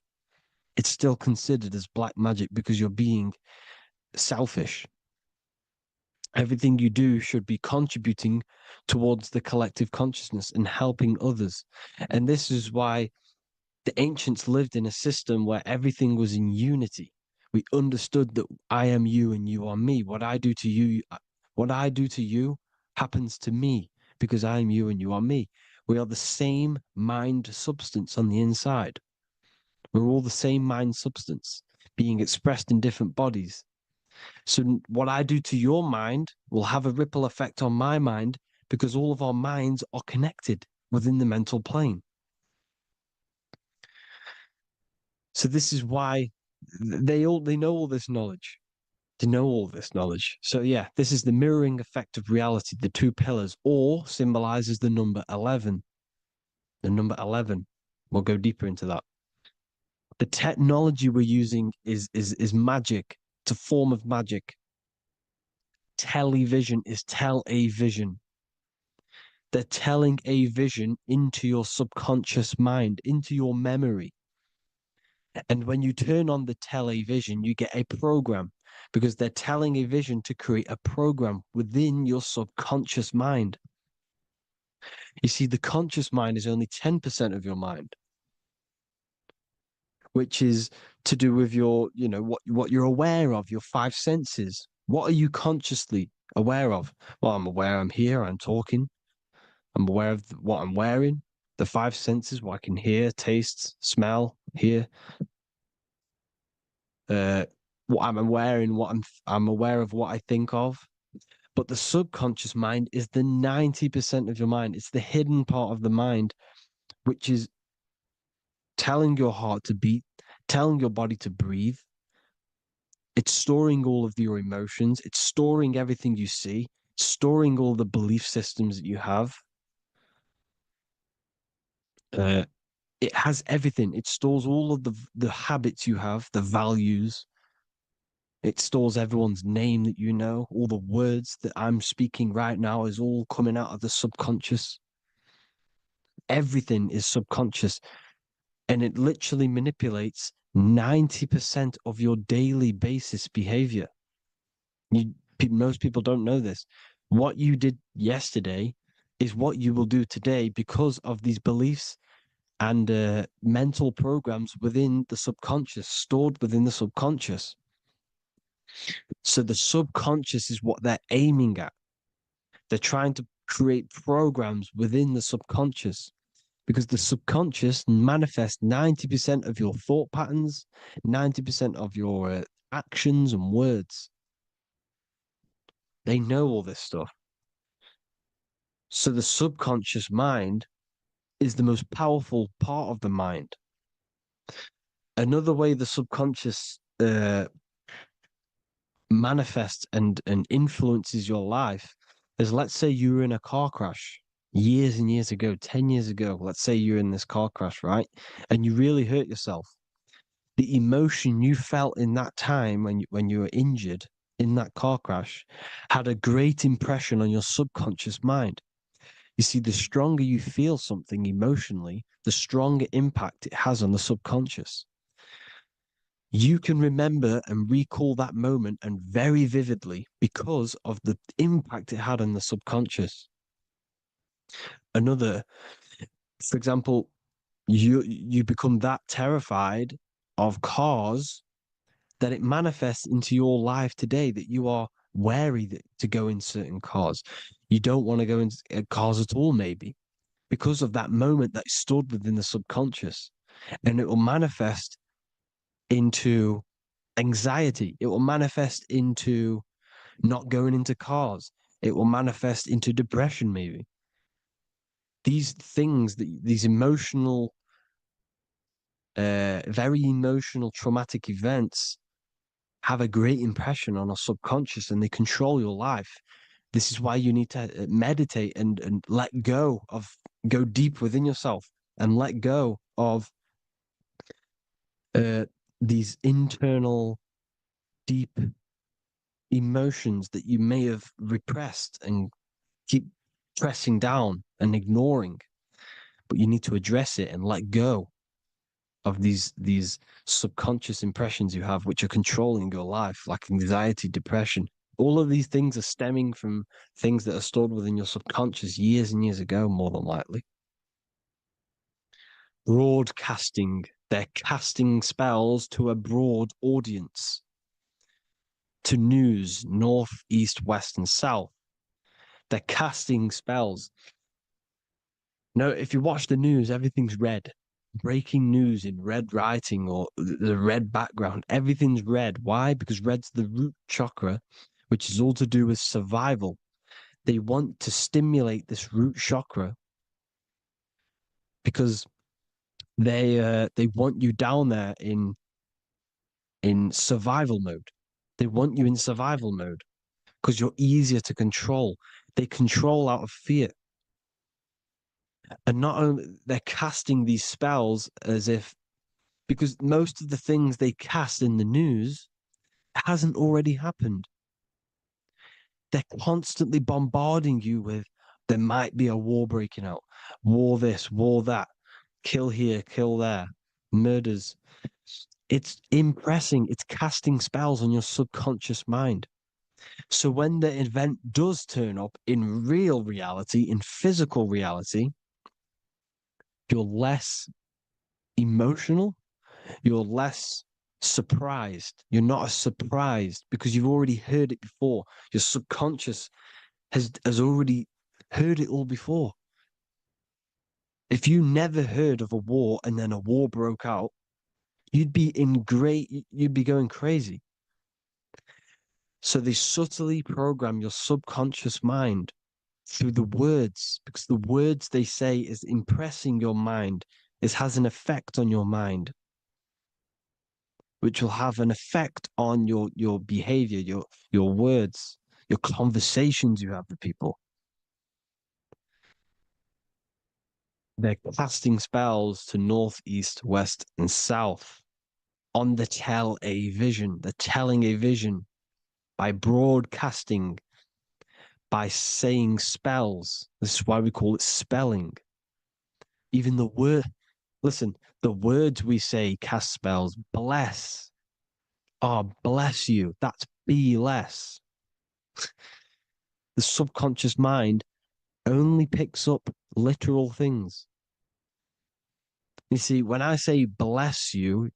It's still considered as black magic because you're being selfish. Everything you do should be contributing towards the collective consciousness and helping others. And this is why The ancients lived in a system where everything was in unity. We understood that I am you and you are me. What I do to you happens to me because I am you and you are me. We are the same mind substance on the inside. We're all the same mind substance being expressed in different bodies. So what I do to your mind will have a ripple effect on my mind because all of our minds are connected within the mental plane. So this is why they know all this knowledge. They know all this knowledge. So yeah, this is the mirroring effect of reality, the two pillars, or symbolizes the number 11. The number 11. We'll go deeper into that. The technology we're using is magic. It's a form of magic. Television is tell a vision. They're telling a vision into your subconscious mind, into your memory. And when you turn on the television, you get a program because they're telling a vision to create a program within your subconscious mind. You see, the conscious mind is only 10% of your mind, which is to do with your, what you're aware of, your five senses. What are you consciously aware of? Well, I'm aware I'm here, I'm talking. I'm aware of what I'm wearing, the five senses, what I can hear, taste, smell, hear. What I'm wearing, I'm aware of what I think of. But the subconscious mind is the 90% of your mind. It's the hidden part of the mind, which is telling your heart to beat, telling your body to breathe. It's storing all of your emotions. It's storing everything you see, storing all the belief systems that you have. It has everything. It stores all of the habits you have, the values. It stores everyone's name that you know. All the words that I'm speaking right now is all coming out of the subconscious. Everything is subconscious. And it literally manipulates 90% of your daily basis behavior. Most people don't know this. What you did yesterday is what you will do today because of these beliefs and mental programs within the subconscious, stored within the subconscious. So the subconscious is what they're aiming at. They're trying to create programs within the subconscious because the subconscious manifests 90% of your thought patterns, 90% of your actions and words. They know all this stuff. So the subconscious mind is the most powerful part of the mind. Another way the subconscious manifests and influences your life is, let's say you were in a car crash years and years ago, 10 years ago. Let's say you're in this car crash, right? And you really hurt yourself. The emotion you felt in that time when you were injured in that car crash had a great impression on your subconscious mind. You see, the stronger you feel something emotionally, the stronger impact it has on the subconscious. You can remember and recall that moment and very vividly because of the impact it had on the subconscious. For example, you become that terrified of cars that it manifests into your life today, that you are wary to go in certain cars. You don't want to go into cars at all, maybe, because of that moment that stood within the subconscious. And it will manifest into anxiety. It will manifest into not going into cars. It will manifest into depression, maybe. These things, these emotional, very emotional, traumatic events have a great impression on our subconscious and they control your life. This is why you need to meditate and let go deep within yourself and let go of these internal, deep emotions that you may have repressed and keep pressing down and ignoring. But you need to address it and let go of these subconscious impressions you have, which are controlling your life, like anxiety, depression. All of these things are stemming from things that are stored within your subconscious years and years ago, more than likely. Broadcasting. They're casting spells to a broad audience, to news, north, east, west, and south. They're casting spells. No, if you watch the news, everything's red. Breaking news in red writing or the red background. Everything's red. Why? Because red's the root chakra, which is all to do with survival. They want to stimulate this root chakra because they want you down there in survival mode. They want you in survival mode because you're easier to control. They control out of fear. And not only they're casting these spells as if, because most of the things they cast in the news hasn't already happened. They're constantly bombarding you with, there might be a war breaking out, war this, war that, kill here, kill there, murders. It's impressing, it's casting spells on your subconscious mind. So when the event does turn up in real reality, in physical reality, you're less emotional, you're less surprised. You're not as surprised because you've already heard it before. Your subconscious has already heard it all before. If you never heard of a war and then a war broke out, you'd be going crazy. So they subtly program your subconscious mind through the words, because the words they say is impressing your mind. It has an effect on your mind, which will have an effect on your behavior, your words, your conversations you have with people. They're casting spells to north, east, west, and south on the tell a vision. They're telling a vision by broadcasting, by saying spells. This is why we call it spelling. Even the word, listen, the words we say cast spells. Bless. Oh, bless you. That's be less. The subconscious mind only picks up literal things. You see, when I say bless you,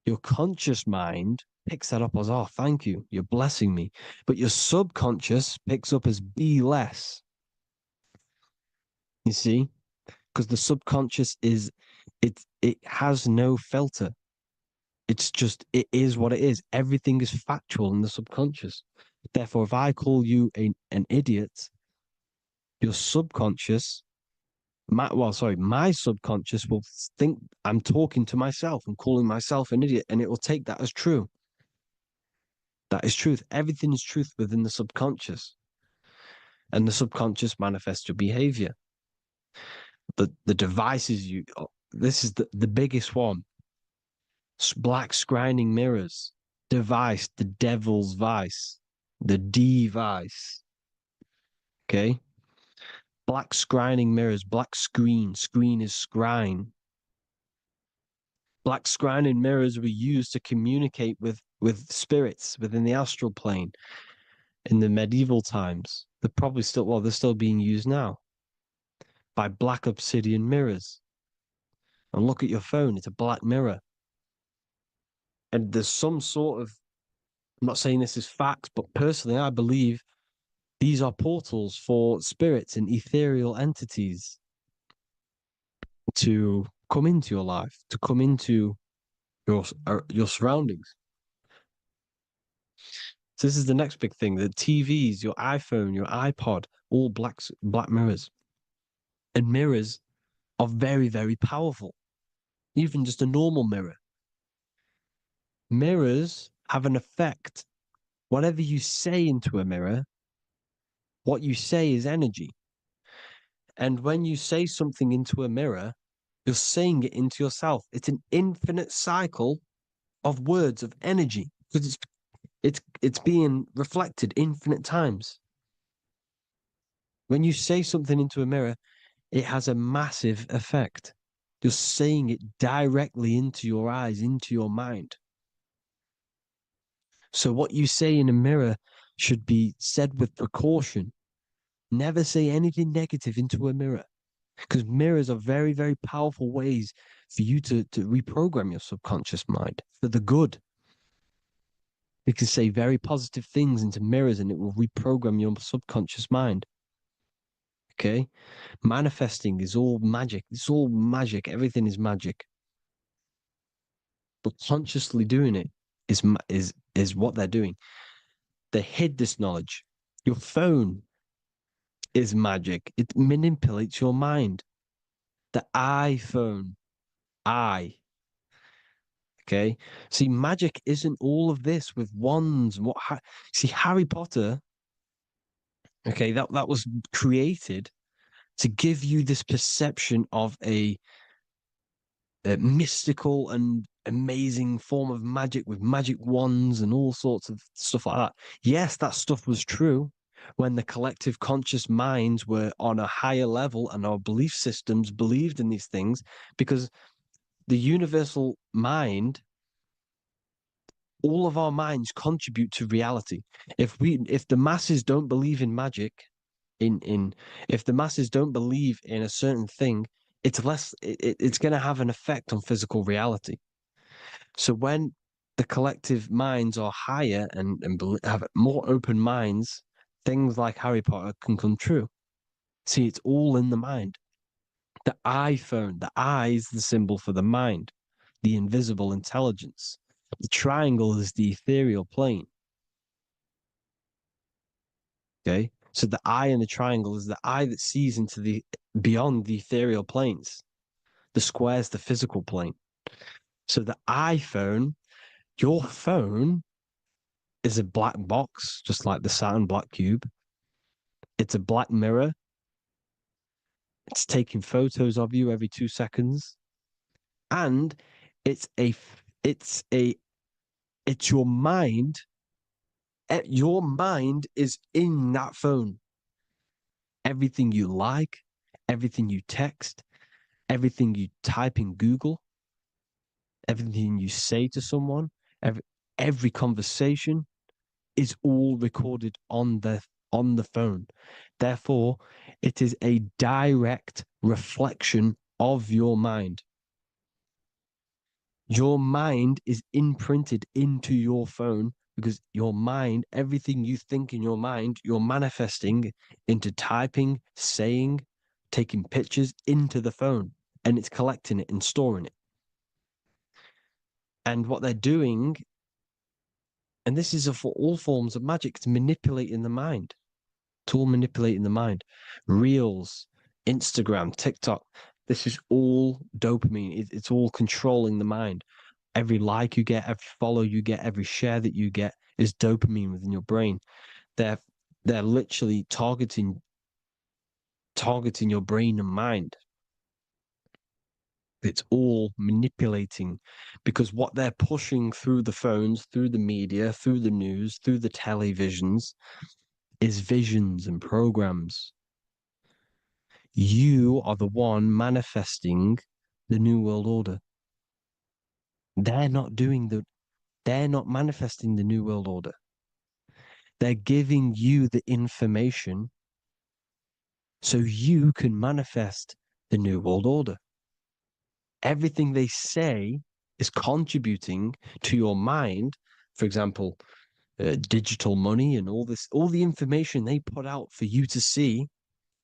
your conscious mind picks that up as, oh, thank you, you're blessing me. But your subconscious picks up as be less. You see? Because the subconscious it has no filter. It's just, it is what it is. Everything is factual in the subconscious. Therefore, if I call you an idiot, your subconscious, my subconscious will think I'm talking to myself and calling myself an idiot, and it will take that as true. That is truth. Everything is truth within the subconscious. And the subconscious manifests your behavior. The devices this is the biggest one. Black scrying mirrors, device, the devil's vice, the device. Okay? Black scrying mirrors, black screen is scrying. Black scrying mirrors were used to communicate with spirits within the astral plane in the medieval times. They're still being used now by black obsidian mirrors. And look at your phone, it's a black mirror. And there's some sort of, I'm not saying this is facts, but personally, I believe these are portals for spirits and ethereal entities to come into your life, to come into your surroundings. So this is the next big thing: the TVs, your iPhone, your iPod, all black mirrors. And mirrors are very, very powerful. Even just a normal mirror. Mirrors have an effect. Whatever you say into a mirror, what you say is energy. And when you say something into a mirror, you're saying it into yourself. It's an infinite cycle of words of energy because it's being reflected infinite times. When you say something into a mirror, it has a massive effect. You're saying it directly into your eyes, into your mind. So what you say in a mirror should be said with precaution. Never say anything negative into a mirror. Because mirrors are very, very powerful ways for you to reprogram your subconscious mind for the good. You can say very positive things into mirrors and it will reprogram your subconscious mind. Okay? Manifesting is all magic. It's all magic. Everything is magic. But consciously doing it is what they're doing. They hid this knowledge. Your phone is magic. It manipulates your mind. The iPhone. Okay. See, magic isn't all of this with wands. See, Harry Potter, okay, that was created to give you this perception of a mystical and amazing form of magic with magic wands and all sorts of stuff like that. Yes, that stuff was true when the collective conscious minds were on a higher level and our belief systems believed in these things, because the universal mind, all of our minds contribute to reality. If the masses don't believe in magic, if the masses don't believe in a certain thing, it's going to have an effect on physical reality. So when the collective minds are higher and have more open minds, things like Harry Potter can come true. See, it's all in the mind. The iPhone, the eye is the symbol for the mind, the invisible intelligence. The triangle is the ethereal plane. Okay, so the eye in the triangle is the eye that sees into the beyond the ethereal planes. The square is the physical plane. So the iPhone, your phone, is a black box, just like the Saturn black cube. It's a black mirror. It's taking photos of you every 2 seconds, and it's your mind. Your mind is in that phone. Everything you like, everything you text, everything you type in Google, everything you say to someone, every conversation is all recorded on the phone. Therefore, it is a direct reflection of your mind. Your mind is imprinted into your phone because your mind, everything you think in your mind, you're manifesting into typing, saying, taking pictures into the phone, and it's collecting it and storing it. And what they're doing, and this is for all forms of magic, it's manipulating the mind. It's all manipulating the mind. Reels, Instagram, TikTok, this is all dopamine. It's all controlling the mind. Every like you get, every follow you get, every share that you get is dopamine within your brain. They're literally targeting your brain and mind. It's all manipulating, because what they're pushing through the phones, through the media, through the news, through the televisions is visions and programs. You are the one manifesting the New World Order. They're not manifesting the New World Order. They're giving you the information so you can manifest the New World Order. Everything they say is contributing to your mind. For example, digital money and all the information they put out for you to see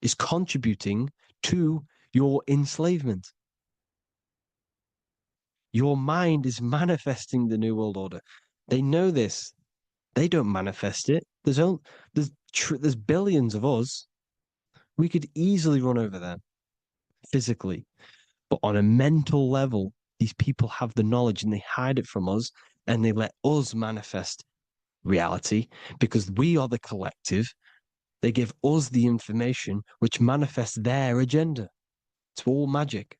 is contributing to your enslavement. Your mind is manifesting the New World Order. They know this. They don't manifest it. There's billions of us. We could easily run over them physically. But on a mental level, these people have the knowledge and they hide it from us and they let us manifest reality because we are the collective. They give us the information which manifests their agenda. It's all magic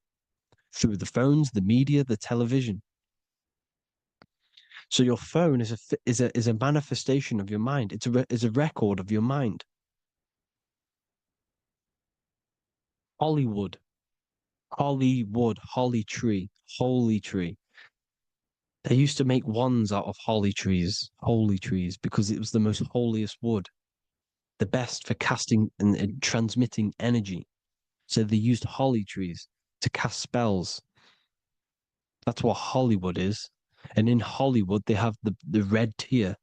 through the phones, the media, the television. So your phone is a manifestation of your mind. It's a record of your mind. Hollywood, holly tree, holy tree. They used to make wands out of holy trees, because it was the most holiest wood, the best for casting and transmitting energy. So they used holly trees to cast spells. That's what Hollywood is. And in Hollywood, they have the red tear,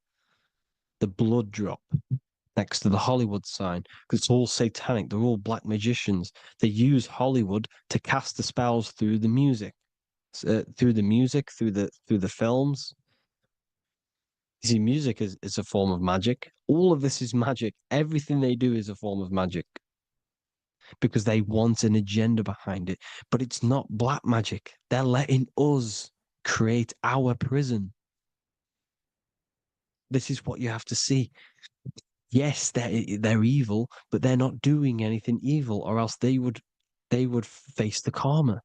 the blood drop next to the Hollywood sign, because it's all satanic. They're all black magicians. They use Hollywood to cast the spells through the music, through the films. You see, music is a form of magic. All of this is magic. Everything they do is a form of magic because they want an agenda behind it. But it's not black magic. They're letting us create our prison. This is what you have to see. Yes, they're evil, but they're not doing anything evil, or else they would face the karma.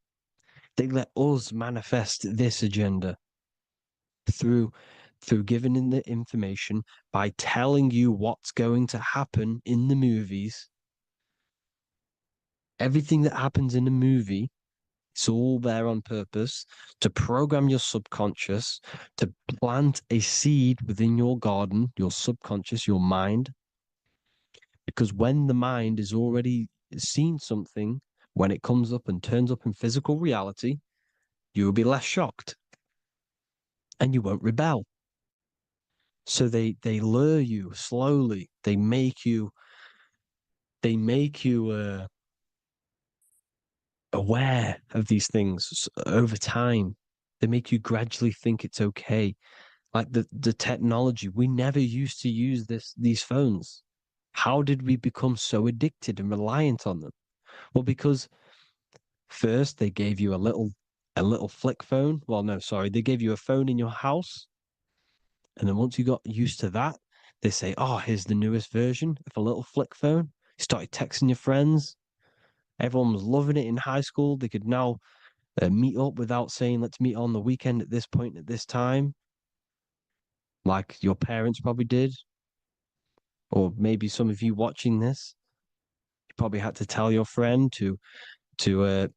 They let us manifest this agenda through giving in the information, by telling you what's going to happen in the movies. Everything that happens in a movie, it's all there on purpose to program your subconscious, to plant a seed within your garden, your subconscious, your mind. Because when the mind has already seen something, when it comes up and turns up in physical reality, you will be less shocked and you won't rebel. So they lure you slowly. They make you aware of these things over time. They make you gradually think it's okay. Like the technology, we never used to use these phones. How did we become so addicted and reliant on them? Well, because first they gave you a little flick phone. Well, no, sorry, they gave you a phone in your house. And then once you got used to that, they say, oh, here's the newest version of a little flick phone. You started texting your friends. Everyone was loving it in high school. They could now meet up without saying, let's meet on the weekend at this point at this time, like your parents probably did. Or maybe some of you watching this, you probably had to tell your friend to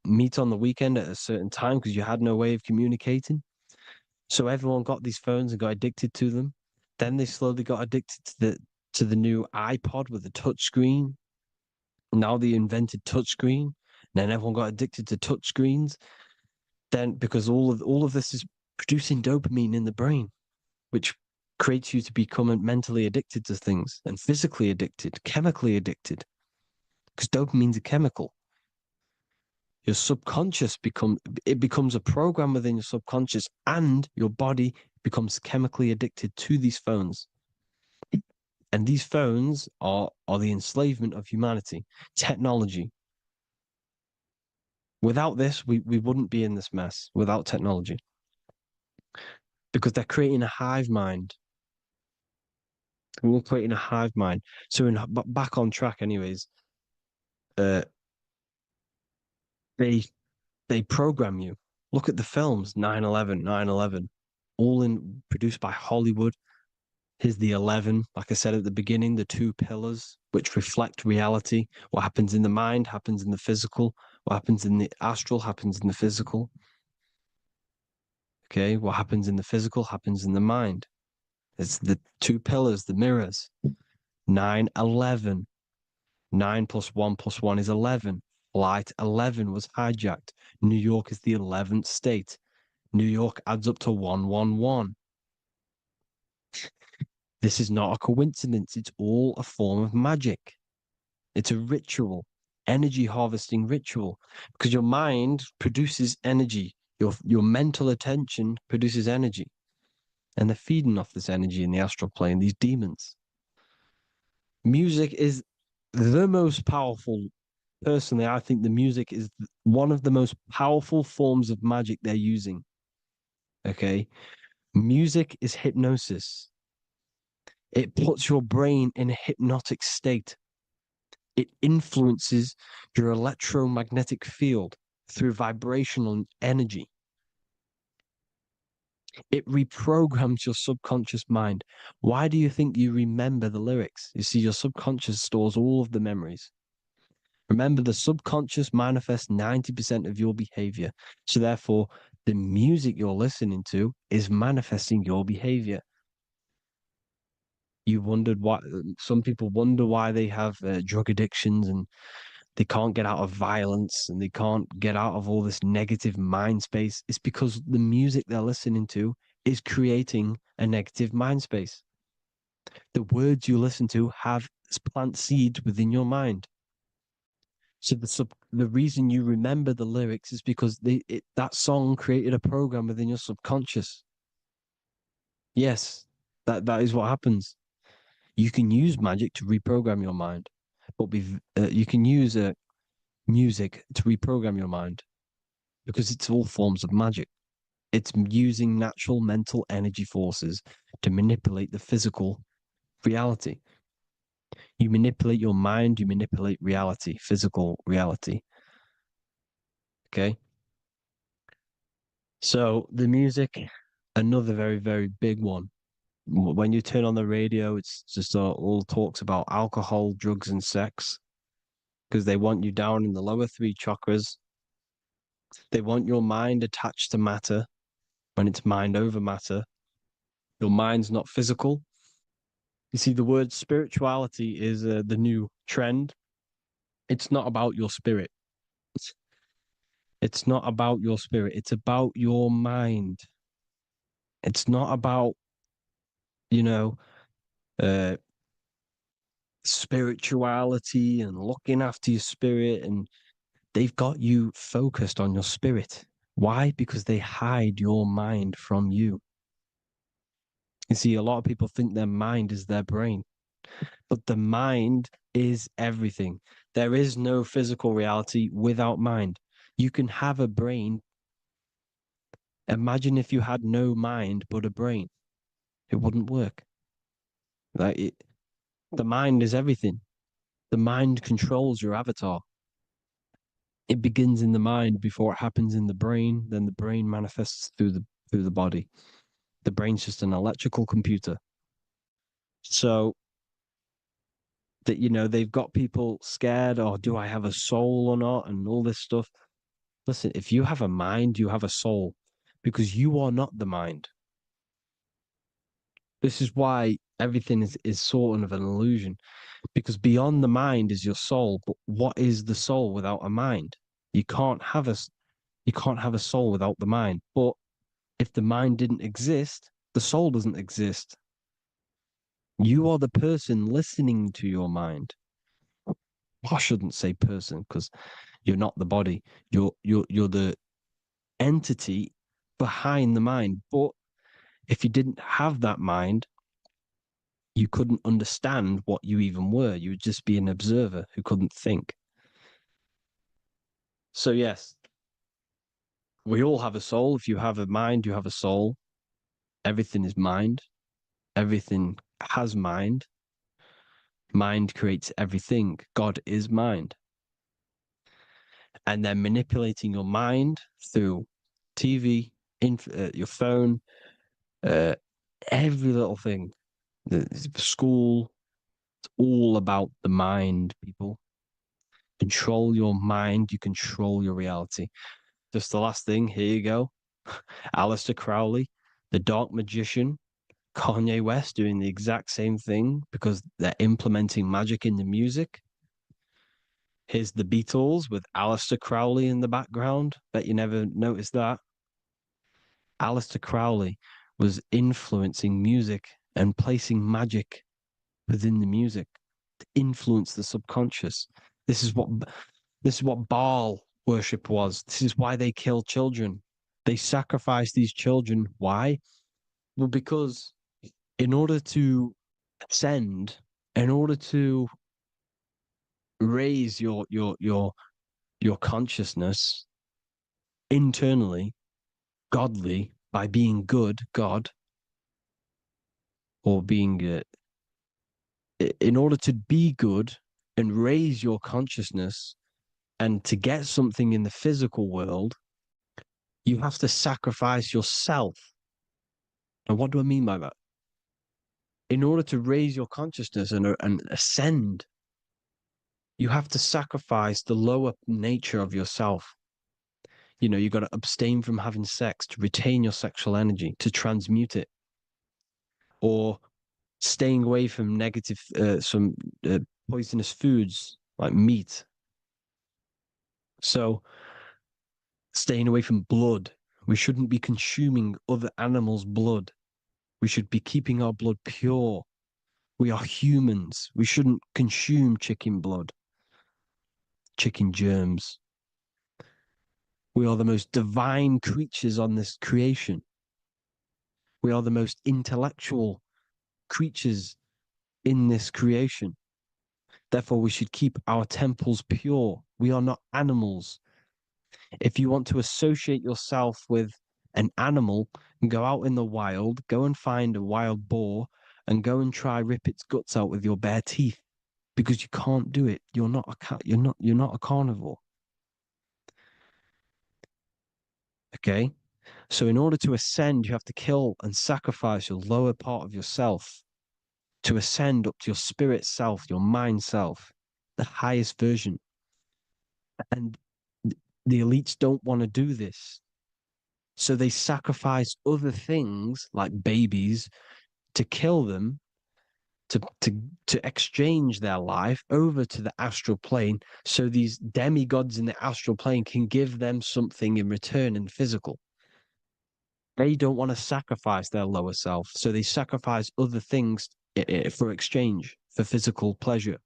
meet on the weekend at a certain time because you had no way of communicating. So everyone got these phones and got addicted to them. Then they slowly got addicted to the new iPod with the touch screen. Now they invented touch screen. Then everyone got addicted to touch screens. Then because all of this is producing dopamine in the brain, which creates you to become mentally addicted to things and physically addicted, chemically addicted. Because dopamine's a chemical. Your subconscious becomes a program within your subconscious, and your body becomes chemically addicted to these phones. And these phones are the enslavement of humanity, technology. Without this, we wouldn't be in this mess, without technology. Because they're creating a hive mind. We're creating a hive mind. So back on track anyways, they program you. Look at the films, 9/11, 9/11, all produced by Hollywood. Here's the 11, like I said at the beginning, the two pillars which reflect reality. What happens in the mind happens in the physical. What happens in the astral happens in the physical. Okay, what happens in the physical happens in the mind. It's the two pillars, the mirrors. 9/11. 9 + 1 + 1 is 11. Flight 11 was hijacked. New York is the 11th state. New York adds up to 111. This is not a coincidence. It's all a form of magic. It's a ritual, energy harvesting ritual, because your mind produces energy. Your mental attention produces energy. And they're feeding off this energy in the astral plane, these demons. Music is the most powerful. Personally, I think the music is one of the most powerful forms of magic they're using. Okay? Music is hypnosis. It puts your brain in a hypnotic state. It influences your electromagnetic field through vibrational energy. It reprograms your subconscious mind. Why do you think you remember the lyrics? You see, your subconscious stores all of the memories. Remember, the subconscious manifests 90% of your behavior. So therefore, the music you're listening to is manifesting your behavior. You wondered why some people wonder why they have drug addictions and they can't get out of violence and they can't get out of all this negative mind space, it's because the music they're listening to is creating a negative mind space. The words you listen to have plant seeds within your mind. So the reason you remember the lyrics is because that song created a program within your subconscious. Yes, that is what happens. You can use magic to reprogram your mind, but you can use music to reprogram your mind because it's all forms of magic. It's using natural mental energy forces to manipulate the physical reality. You manipulate your mind, you manipulate reality, physical reality. Okay? So the music, another very, very big one. When you turn on the radio, it's just all talks about alcohol, drugs, and sex because they want you down in the lower three chakras. They want your mind attached to matter when it's mind over matter. Your mind's not physical. You see, the word spirituality is the new trend. It's not about your spirit. It's not about your spirit. It's about your mind. It's not about, uh, spirituality and looking after your spirit. And they've got you focused on your spirit. Why? Because they hide your mind from you. You see, a lot of people think their mind is their brain, but the mind is everything. There is no physical reality without mind. You can have a brain. Imagine if you had no mind but a brain. It wouldn't work. The mind is everything. The mind controls your avatar. It begins in the mind before it happens in the brain. Then the brain manifests through the body. The brain's just an electrical computer. So that they've got people scared. Oh, do I have a soul or not? And all this stuff. Listen, if you have a mind, you have a soul, because you are not the mind. This is why everything is sort of an illusion, because beyond the mind is your soul. But what is the soul without a mind? You can't have a soul without the mind. But if the mind didn't exist, the soul doesn't exist. You are the person listening to your mind. I shouldn't say person because you're not the body. You're the entity behind the mind. But if you didn't have that mind, you couldn't understand what you even were. You would just be an observer who couldn't think. So yes, we all have a soul. If you have a mind, you have a soul. Everything is mind. Everything has mind. Mind creates everything. God is mind. And then manipulating your mind through TV, your phone, every little thing. The school, it's all about the mind, people. Control your mind, you control your reality. Just the last thing, here you go. Aleister Crowley, the dark magician, Kanye West doing the exact same thing because they're implementing magic in the music. Here's the Beatles with Aleister Crowley in the background. Bet you never noticed that. Aleister Crowley was influencing music and placing magic within the music to influence the subconscious. This is what Baal worship was. This is why they kill children. They sacrifice these children. Why? Well, because in order to ascend, in order to raise your consciousness internally, godly, by being good, God, or being in order to be good and raise your consciousness and to get something in the physical world, you have to sacrifice yourself. And what do I mean by that? In order to raise your consciousness and ascend, you have to sacrifice the lower nature of yourself. You got to abstain from having sex to retain your sexual energy, to transmute it, or staying away from negative, some poisonous foods like meat, So staying away from blood. We shouldn't be consuming other animals' blood. We should be keeping our blood pure. We are humans. We shouldn't consume chicken blood, chicken germs. We are the most divine creatures on this creation. We are the most intellectual creatures in this creation. Therefore, we should keep our temples pure. We are not animals. If you want to associate yourself with an animal, go out in the wild, go and find a wild boar and go and try rip its guts out with your bare teeth, because you can't do it. You're not a cat. You're not a carnivore. Okay? So in order to ascend, you have to kill and sacrifice your lower part of yourself to ascend up to your spirit self, your mind self, the highest version. And the elites don't want to do this. So they sacrifice other things like babies to kill them, to exchange their life over to the astral plane, so these demigods in the astral plane can give them something in return in physical. They don't want to sacrifice their lower self, so they sacrifice other things for exchange, for physical pleasure.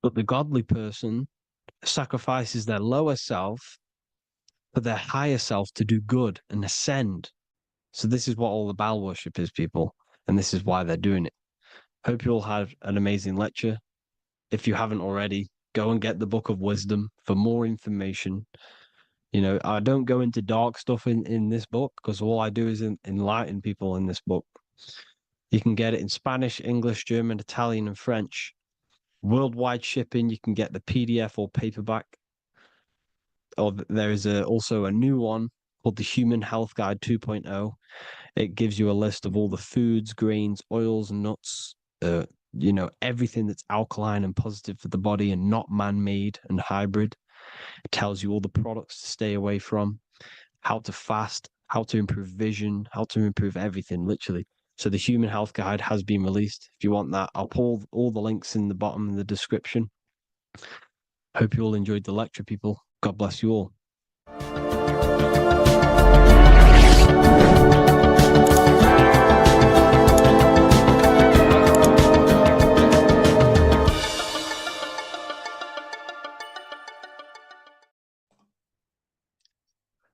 But the godly person sacrifices their lower self for their higher self to do good and ascend. So this is what all the Baal worship is, people, and this is why they're doing it. Hope you all had an amazing lecture. If you haven't already, go and get the Book of Wisdom for more information. You know, I don't go into dark stuff in this book, because all I do is enlighten people in this book. You can get it in Spanish, English, German, Italian, and French. Worldwide shipping, you can get the PDF or paperback. Or there is also a new one called the Human Health Guide 2.0. It gives you a list of all the foods, grains, oils, nuts, you know, everything that's alkaline and positive for the body and not man-made and hybrid. It tells you all the products to stay away from, how to fast, how to improve vision, how to improve everything, literally. So the Human Health Guide has been released. If you want that, I'll pull all the links in the bottom of the description. Hope you all enjoyed the lecture, people. God bless you all.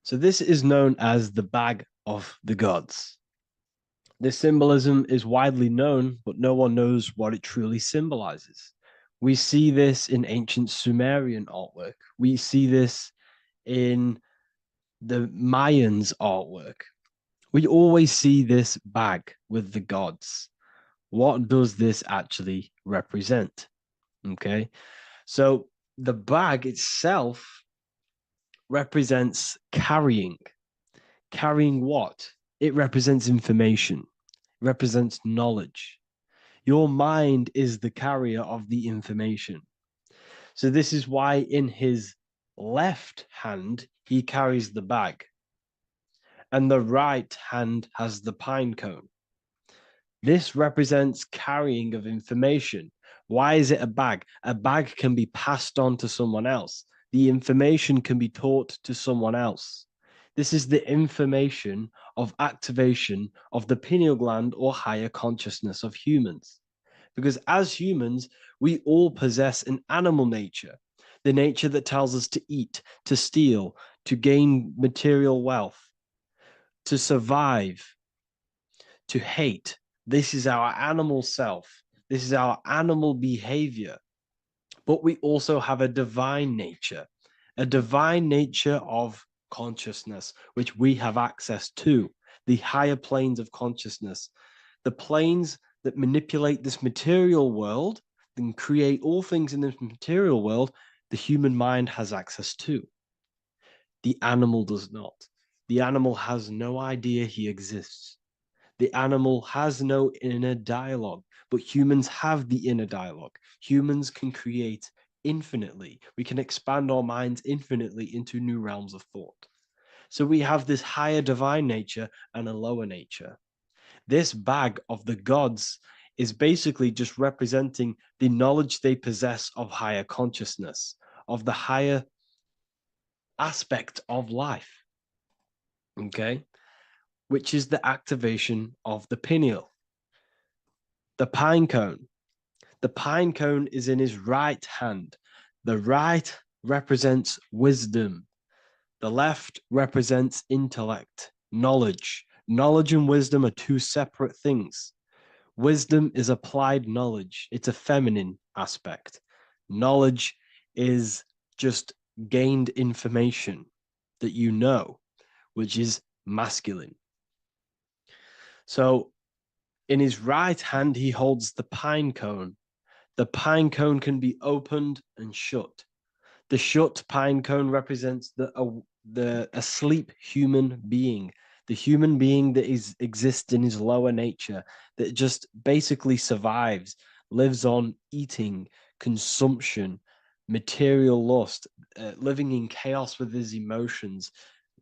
So this is known as the Bag of the Gods. This symbolism is widely known, but no one knows what it truly symbolizes. We see this in ancient Sumerian artwork. We see this in the Mayans' artwork. We always see this bag with the gods. What does this actually represent? Okay, so the bag itself represents carrying. Carrying what? It represents information. It represents knowledge. Your mind is the carrier of the information. So this is why in his left hand, he carries the bag, and the right hand has the pine cone. This represents carrying of information. Why is it a bag? A bag can be passed on to someone else. The information can be taught to someone else. This is the information of activation of the pineal gland or higher consciousness of humans. Because as humans, we all possess an animal nature, the nature that tells us to eat, to steal, to gain material wealth, to survive, to hate. This is our animal self. This is our animal behavior. But we also have a divine nature of consciousness, which we have access to, the higher planes of consciousness, the planes that manipulate this material world and create all things in this material world. The human mind has access to. The animal does not. The animal has no idea he exists. The animal has no inner dialogue, but humans have the inner dialogue. Humans can create infinitely. We can expand our minds infinitely into new realms of thought. So we have this higher divine nature and a lower nature. This bag of the gods is basically just representing the knowledge they possess of higher consciousness, of the higher aspect of life, okay, which is the activation of the pineal. The pine cone. The pine cone is in his right hand. The right represents wisdom. The left represents intellect, knowledge. Knowledge and wisdom are two separate things. Wisdom is applied knowledge. It's a feminine aspect. Knowledge is just gained information that you know, which is masculine. So in his right hand, he holds the pine cone. The pine cone can be opened and shut. The shut pine cone represents the asleep human being, the human being that exists in his lower nature, that just basically survives, lives on eating, consumption, material lust, living in chaos with his emotions,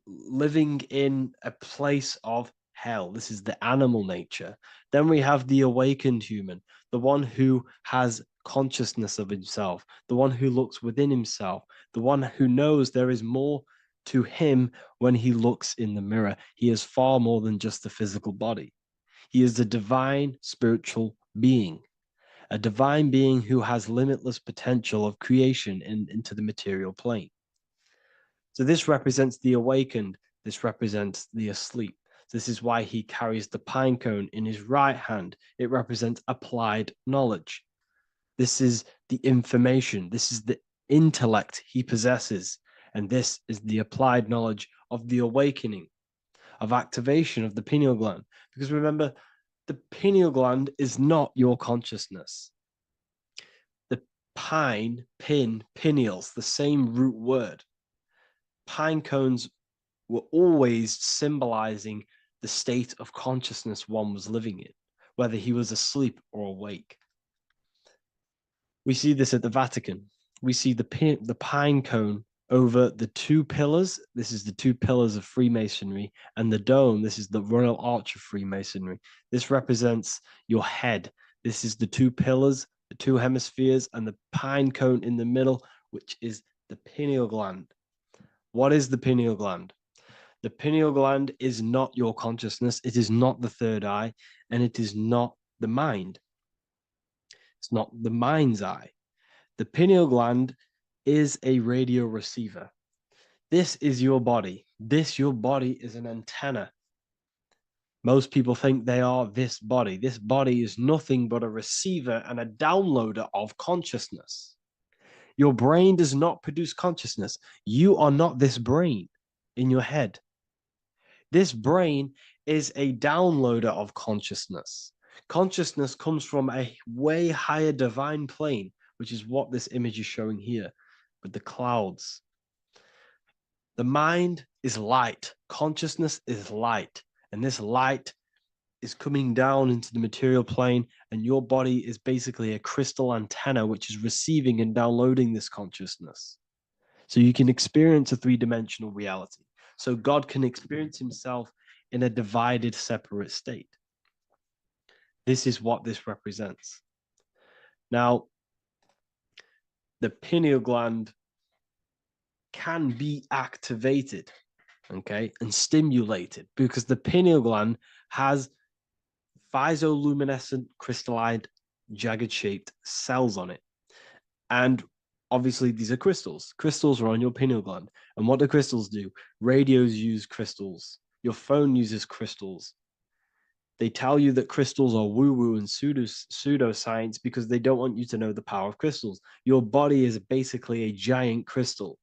living in a place of hell. This is the animal nature. Then we have the awakened human, the one who has consciousness of himself, the one who looks within himself, the one who knows there is more to him when he looks in the mirror. He is far more than just the physical body. He is a divine spiritual being, a divine being who has limitless potential of creation into the material plane. So this represents the awakened. This represents the asleep. This is why he carries the pine cone in his right hand. It represents applied knowledge. This is the information. This is the intellect he possesses. And this is the applied knowledge of the awakening, of activation of the pineal gland. Because remember, the pineal gland is not your consciousness. The pine, pin, pineals, the same root word. Pine cones were always symbolizing the state of consciousness one was living in, whether he was asleep or awake. We see this at the Vatican. We see the pine cone over the two pillars. This is the two pillars of Freemasonry, and the dome. This is the Royal Arch of Freemasonry. This represents your head. This is the two pillars, the two hemispheres, and the pine cone in the middle, which is the pineal gland. What is the pineal gland? The pineal gland is not your consciousness. It is not the third eye, and it is not the mind. It's not the mind's eye. The pineal gland is a radio receiver. This is your body. Your body is an antenna. Most people think they are this body. This body is nothing but a receiver and a downloader of consciousness. Your brain does not produce consciousness. You are not this brain in your head. This brain is a downloader of consciousness. Consciousness comes from a way higher divine plane, which is what this image is showing here with the clouds. The mind is light. Consciousness is light. And this light is coming down into the material plane, and your body is basically a crystal antenna which is receiving and downloading this consciousness. So you can experience a three-dimensional reality. So God can experience himself in a divided, separate state. This is what this represents. Now, the pineal gland can be activated, okay, and stimulated, because the pineal gland has phytoluminescent crystallized jagged-shaped cells on it. And obviously these are crystals. Crystals are on your pineal gland. And what do crystals do? Radios use crystals. Your phone uses crystals. They tell you that crystals are woo-woo and pseudoscience because they don't want you to know the power of crystals. Your body is basically a giant crystal.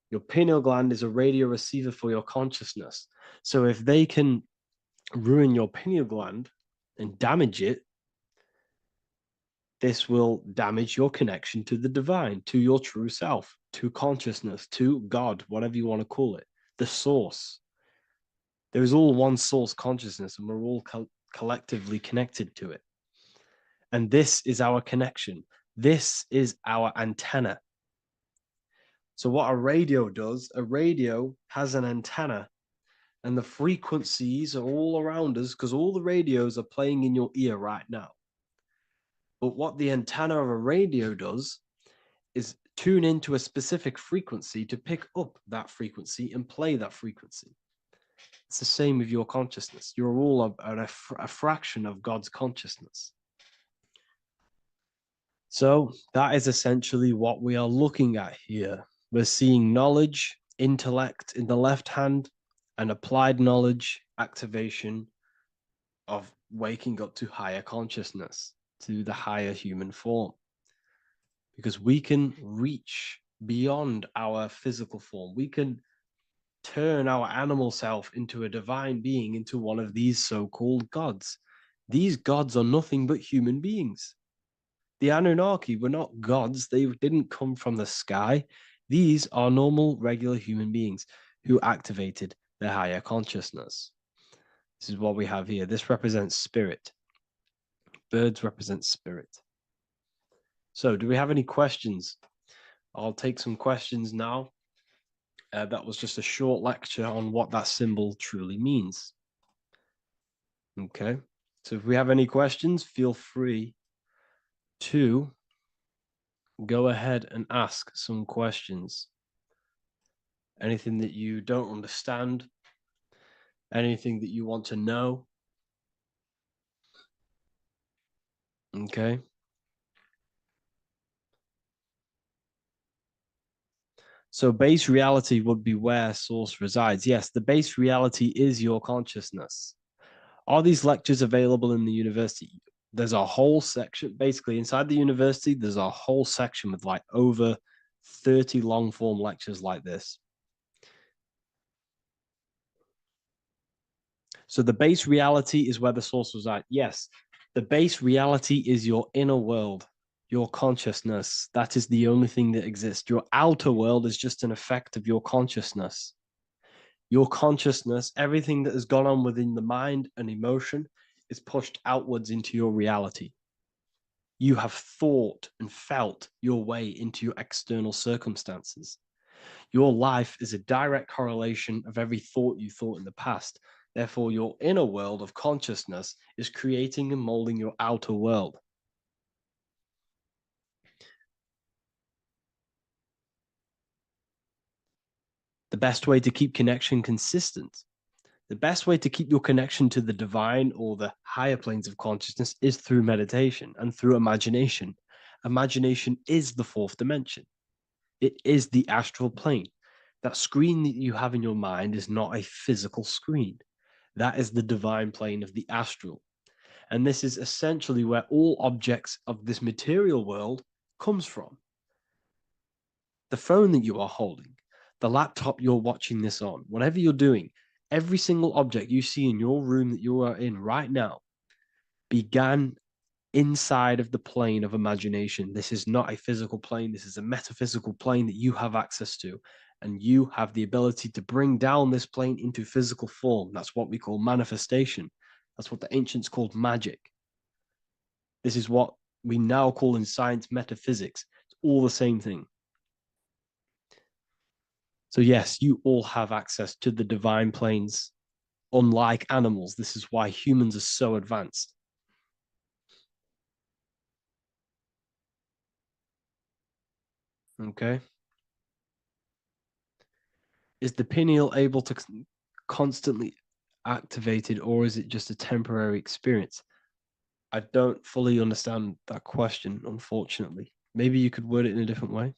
Your pineal gland is a radio receiver for your consciousness. So if they can ruin your pineal gland and damage it, this will damage your connection to the divine, to your true self, to consciousness, to God, whatever you want to call it, the source. There is all one source consciousness, and we're all collectively connected to it. And this is our connection. This is our antenna. So what a radio does, a radio has an antenna, and the frequencies are all around us because all the radios are playing in your ear right now. But what the antenna of a radio does is tune into a specific frequency to pick up that frequency and play that frequency. It's the same with your consciousness. You're all a fraction of God's consciousness. So that is essentially what we are looking at here. We're seeing knowledge, intellect in the left hand, and applied knowledge, activation of waking up to higher consciousness, to the higher human form. Because we can reach beyond our physical form. We can turn our animal self into a divine being, into one of these so-called gods. These gods are nothing but human beings. The Anunnaki were not gods. They didn't come from the sky. These are normal, regular human beings who activated their higher consciousness. This is what we have here. This represents spirit. Birds represent spirit. So do we have any questions? I'll take some questions now. That was just a short lecture on what that symbol truly means. Okay, so if we have any questions, feel free to go ahead and ask some questions. Anything that you don't understand, anything that you want to know. Okay. So base reality would be where source resides. Yes, the base reality is your consciousness. Are these lectures available in the university? There's a whole section, basically inside the university, there's a whole section with like over 30 long form lectures like this. So the base reality is where the source resides. Yes, the base reality is your inner world, your consciousness. That is the only thing that exists. Your outer world is just an effect of your consciousness. Your consciousness, everything that has gone on within the mind and emotion is pushed outwards into your reality. You have thought and felt your way into your external circumstances. Your life is a direct correlation of every thought you thought in the past. Therefore, your inner world of consciousness is creating and molding your outer world. The best way to keep connection consistent, the best way to keep your connection to the divine or the higher planes of consciousness is through meditation and through imagination. Imagination is the fourth dimension. It is the astral plane. That screen that you have in your mind is not a physical screen. That is the divine plane of the astral. And this is essentially where all objects of this material world comes from. The phone that you are holding, the laptop you're watching this on, whatever you're doing, every single object you see in your room that you are in right now began inside of the plane of imagination. This is not a physical plane. This is a metaphysical plane that you have access to. And you have the ability to bring down this plane into physical form. That's what we call manifestation. That's what the ancients called magic. This is what we now call in science metaphysics. It's all the same thing. So yes, you all have access to the divine planes. Unlike animals, this is why humans are so advanced. Okay. Is the pineal able to constantly activated, or is it just a temporary experience? I don't fully understand that question, unfortunately. Maybe you could word it in a different way.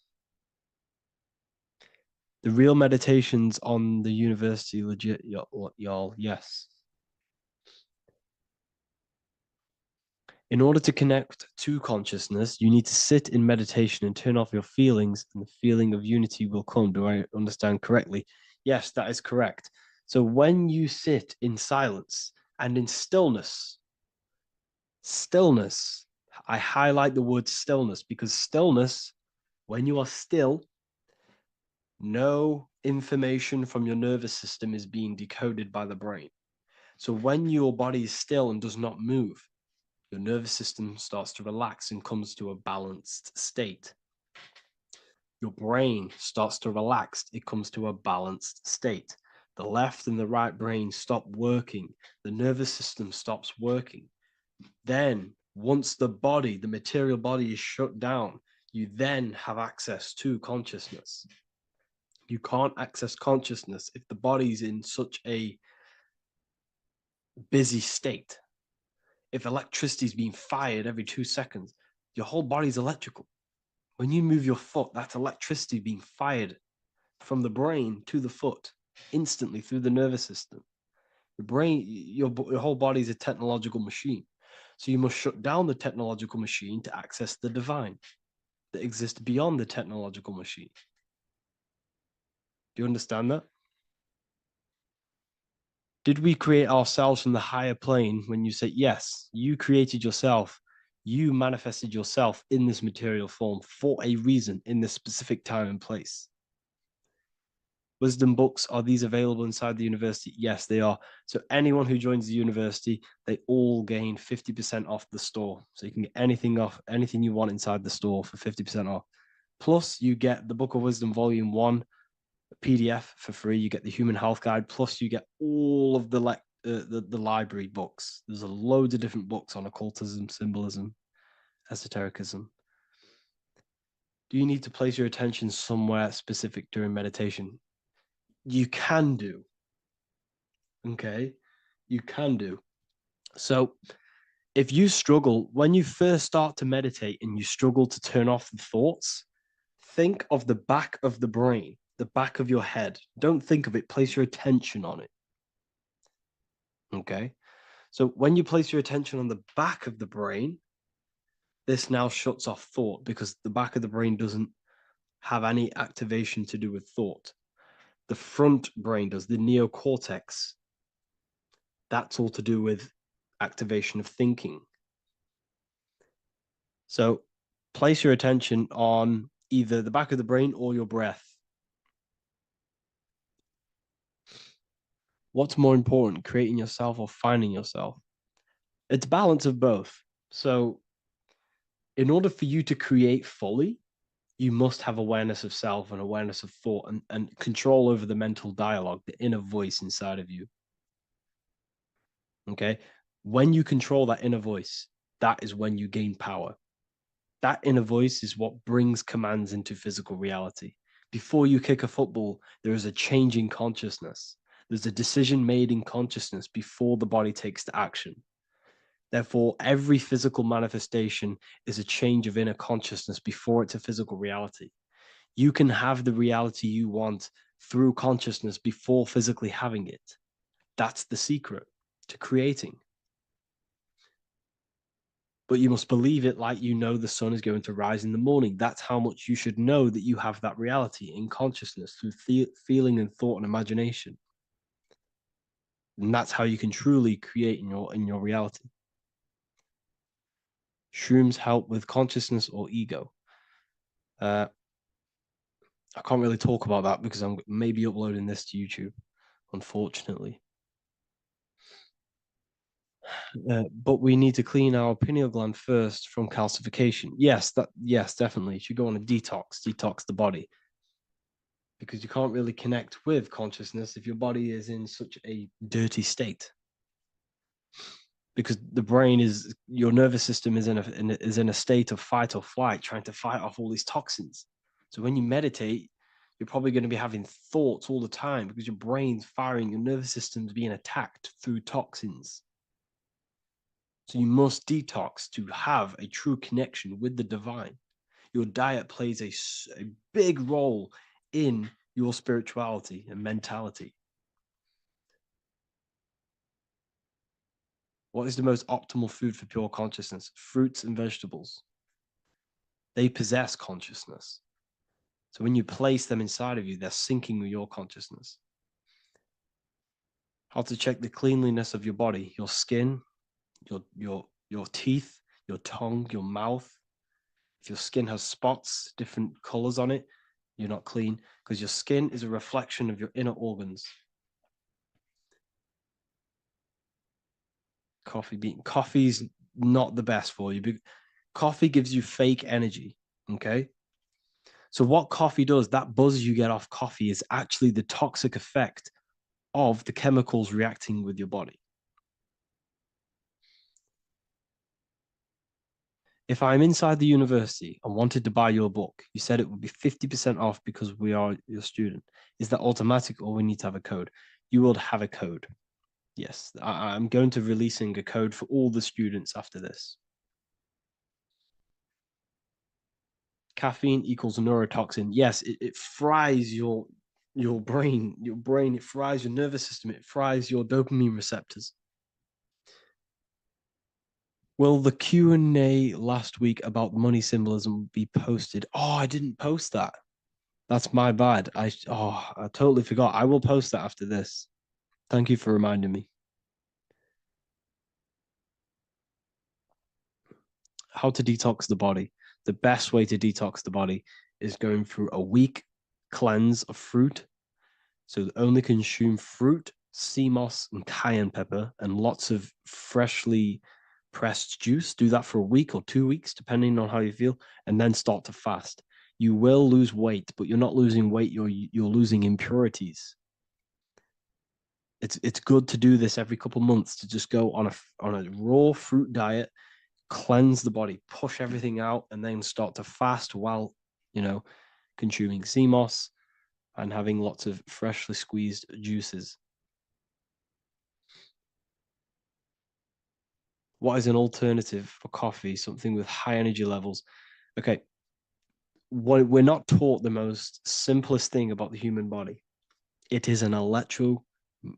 The real meditations on the university, legit, y'all, yes. In order to connect to consciousness, you need to sit in meditation and turn off your feelings, and the feeling of unity will come. Do I understand correctly? Yes, that is correct. So when you sit in silence and in stillness, I highlight the word stillness because stillness, when you are still, no information from your nervous system is being decoded by the brain. So when your body is still and does not move, your nervous system starts to relax and comes to a balanced state. Your brain starts to relax, it comes to a balanced state. The left and the right brain stop working. The nervous system stops working. Then, once the body, the material body is shut down, you then have access to consciousness. You can't access consciousness if the body's in such a busy state. If electricity is being fired every 2 seconds, your whole body's electrical. When you move your foot, that's electricity being fired from the brain to the foot instantly through the nervous system. Your brain, your whole body is a technological machine. So you must shut down the technological machine to access the divine that exists beyond the technological machine. Do you understand that? Did we create ourselves from the higher plane? When you say yes, you created yourself, you manifested yourself in this material form for a reason in this specific time and place. Wisdom books, are these available inside the university? Yes, they are. So anyone who joins the university, they all gain 50% off the store. So you can get anything off, anything you want inside the store for 50% off. Plus, you get the Book of Wisdom Volume 1 PDF for free. You get the Human Health Guide. Plus, you get all of the library books. There's a load of different books on occultism, symbolism, esotericism. Do you need to place your attention somewhere specific during meditation? You can do. Okay, you can do. So if you struggle, when you first start to meditate and you struggle to turn off the thoughts, think of the back of the brain, the back of your head. Don't think of it, place your attention on it. Okay, so when you place your attention on the back of the brain, this now shuts off thought because the back of the brain doesn't have any activation to do with thought. The front brain does, the neocortex. That's all to do with activation of thinking. So place your attention on either the back of the brain or your breath. What's more important, creating yourself or finding yourself? It's balance of both. So in order for you to create fully, you must have awareness of self and awareness of thought and control over the mental dialogue, the inner voice inside of you. Okay? When you control that inner voice, that is when you gain power. That inner voice is what brings commands into physical reality. Before you kick a football, there is a change in consciousness. There's a decision made in consciousness before the body takes the action. Therefore, every physical manifestation is a change of inner consciousness before it's a physical reality. You can have the reality you want through consciousness before physically having it. That's the secret to creating. But you must believe it like you know the sun is going to rise in the morning. That's how much you should know that you have that reality in consciousness through feeling and thought and imagination. And that's how you can truly create in your reality. Shrooms help with consciousness or ego. I can't really talk about that because I'm maybe uploading this to YouTube, unfortunately. But we need to clean our pineal gland first from calcification. Yes, definitely. You should go on a detox the body. Because you can't really connect with consciousness if your body is in such a dirty state. Because the brain is, your nervous system is in a state of fight or flight, trying to fight off all these toxins. So when you meditate, you're probably going to be having thoughts all the time because your brain's firing, your nervous system's being attacked through toxins. So you must detox to have a true connection with the divine. Your diet plays a big role in your spirituality and mentality. What is the most optimal food for pure consciousness? Fruits and vegetables. They possess consciousness. So when you place them inside of you, they're syncing with your consciousness. How to check the cleanliness of your body, your skin, your teeth, your tongue, your mouth. If your skin has spots, different colors on it, you're not clean because your skin is a reflection of your inner organs. Coffee's not the best for you. Coffee gives you fake energy. Okay. So what coffee does, that buzz you get off coffee is actually the toxic effect of the chemicals reacting with your body. If I'm inside the university and wanted to buy your book, you said it would be 50% off because we are your student. Is that automatic or we need to have a code? You will have a code. Yes, I'm going to releasing a code for all the students after this. Caffeine equals neurotoxin. Yes, it fries your brain. It fries your nervous system. It fries your dopamine receptors. Will the Q&A last week about money symbolism be posted? Oh, I didn't post that. That's my bad. I totally forgot. I will post that after this. Thank you for reminding me. How to detox the body. The best way to detox the body is going through a week cleanse of fruit. So only consume fruit, sea moss, and cayenne pepper, and lots of freshly pressed juice. Do that for a week or 2 weeks, depending on how you feel, and then start to fast. You will lose weight, but you're not losing weight. You're losing impurities. It's good to do this every couple months, to just go on a raw fruit diet, cleanse the body, push everything out, and then start to fast while consuming sea moss and having lots of freshly squeezed juices. What is an alternative for coffee? Something with high energy levels. Okay. We're not taught the most simplest thing about the human body. It is an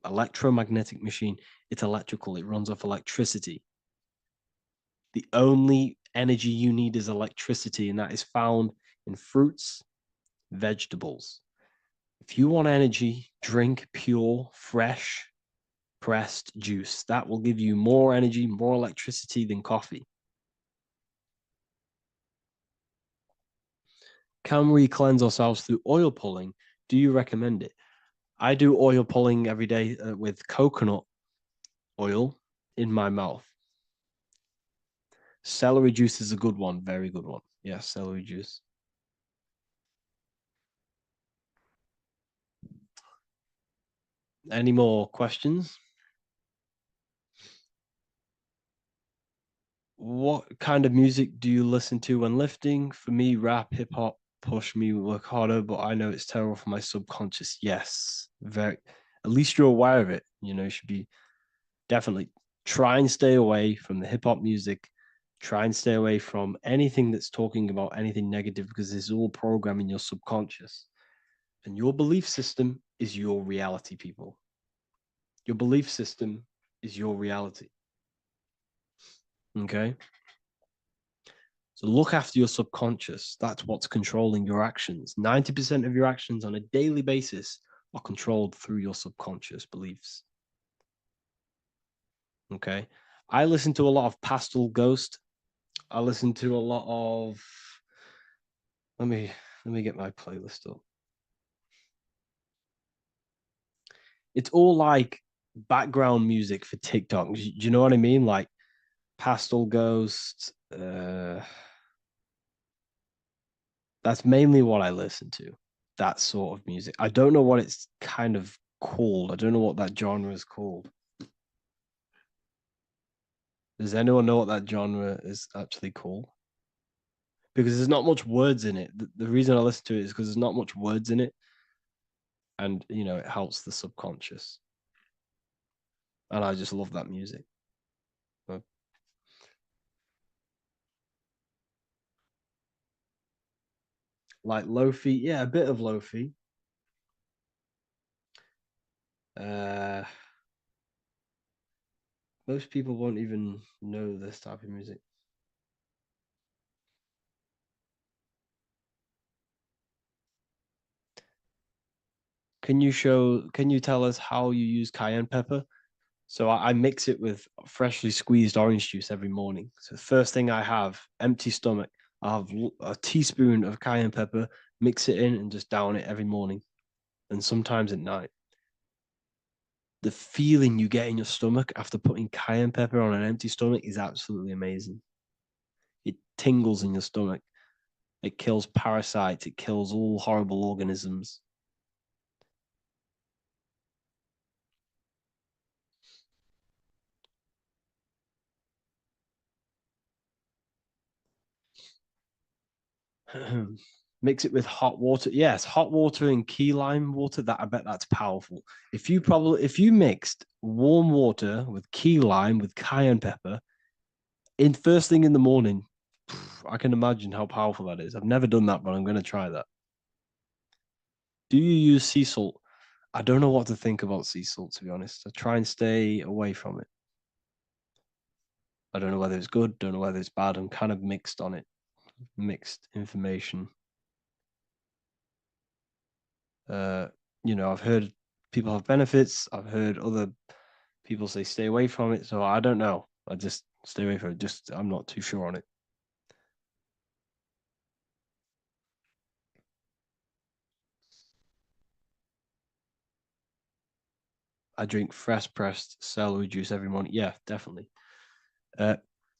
electromagnetic machine. It's electrical. It runs off electricity. The only energy you need is electricity, and that is found in fruits, vegetables. If you want energy, drink pure, fresh, pressed juice. That will give you more energy, more electricity than coffee. Can we cleanse ourselves through oil pulling? Do you recommend it? I do oil pulling every day with coconut oil in my mouth. Celery juice is a good one, very good one. Yes, celery juice. Any more questions? What kind of music do you listen to when lifting? For me, rap, hip hop push me work harder, but I know it's terrible for my subconscious. Yes, very. At least you're aware of it. You should be definitely try and stay away from the hip hop music. Try and stay away from anything that's talking about anything negative, because it's all programming your subconscious. And your belief system is your reality, people. Your belief system is your reality. Okay? So look after your subconscious. That's what's controlling your actions. 90% of your actions on a daily basis are controlled through your subconscious beliefs. Okay? I listen to a lot of Pastel Ghost. I listen to a lot of... Let me get my playlist up. It's all like background music for TikTok. Do you know what I mean? Like Pastel Ghost. That's mainly what I listen to. That sort of music. I don't know what it's kind of called. I don't know what that genre is called. Does anyone know what that genre is actually called? Because there's not much words in it. The reason I listen to it is because there's not much words in it. And, it helps the subconscious. And I just love that music. Like lo-fi, yeah, a bit of lo-fi. Most people won't even know this type of music. Can you tell us how you use cayenne pepper? So I mix it with freshly squeezed orange juice every morning. So the first thing I have, empty stomach, I have a teaspoon of cayenne pepper, mix it in and just down it every morning. And sometimes at night. The feeling you get in your stomach after putting cayenne pepper on an empty stomach is absolutely amazing. It tingles in your stomach. It kills parasites. It kills all horrible organisms. Mix it with hot water. Yes, hot water and key lime water. That I bet that's powerful. If you mixed warm water with key lime with cayenne pepper in first thing in the morning, I can imagine how powerful that is. I've never done that, but I'm going to try that. Do you use sea salt? I don't know what to think about sea salt, to be honest. I try and stay away from it. I don't know whether it's good, don't know whether it's bad. I'm kind of mixed on it. Mixed information. I've heard people have benefits. I've heard other people say stay away from it. So I don't know. I just stay away from it. I'm not too sure on it. I drink fresh pressed celery juice every morning. Yeah, definitely.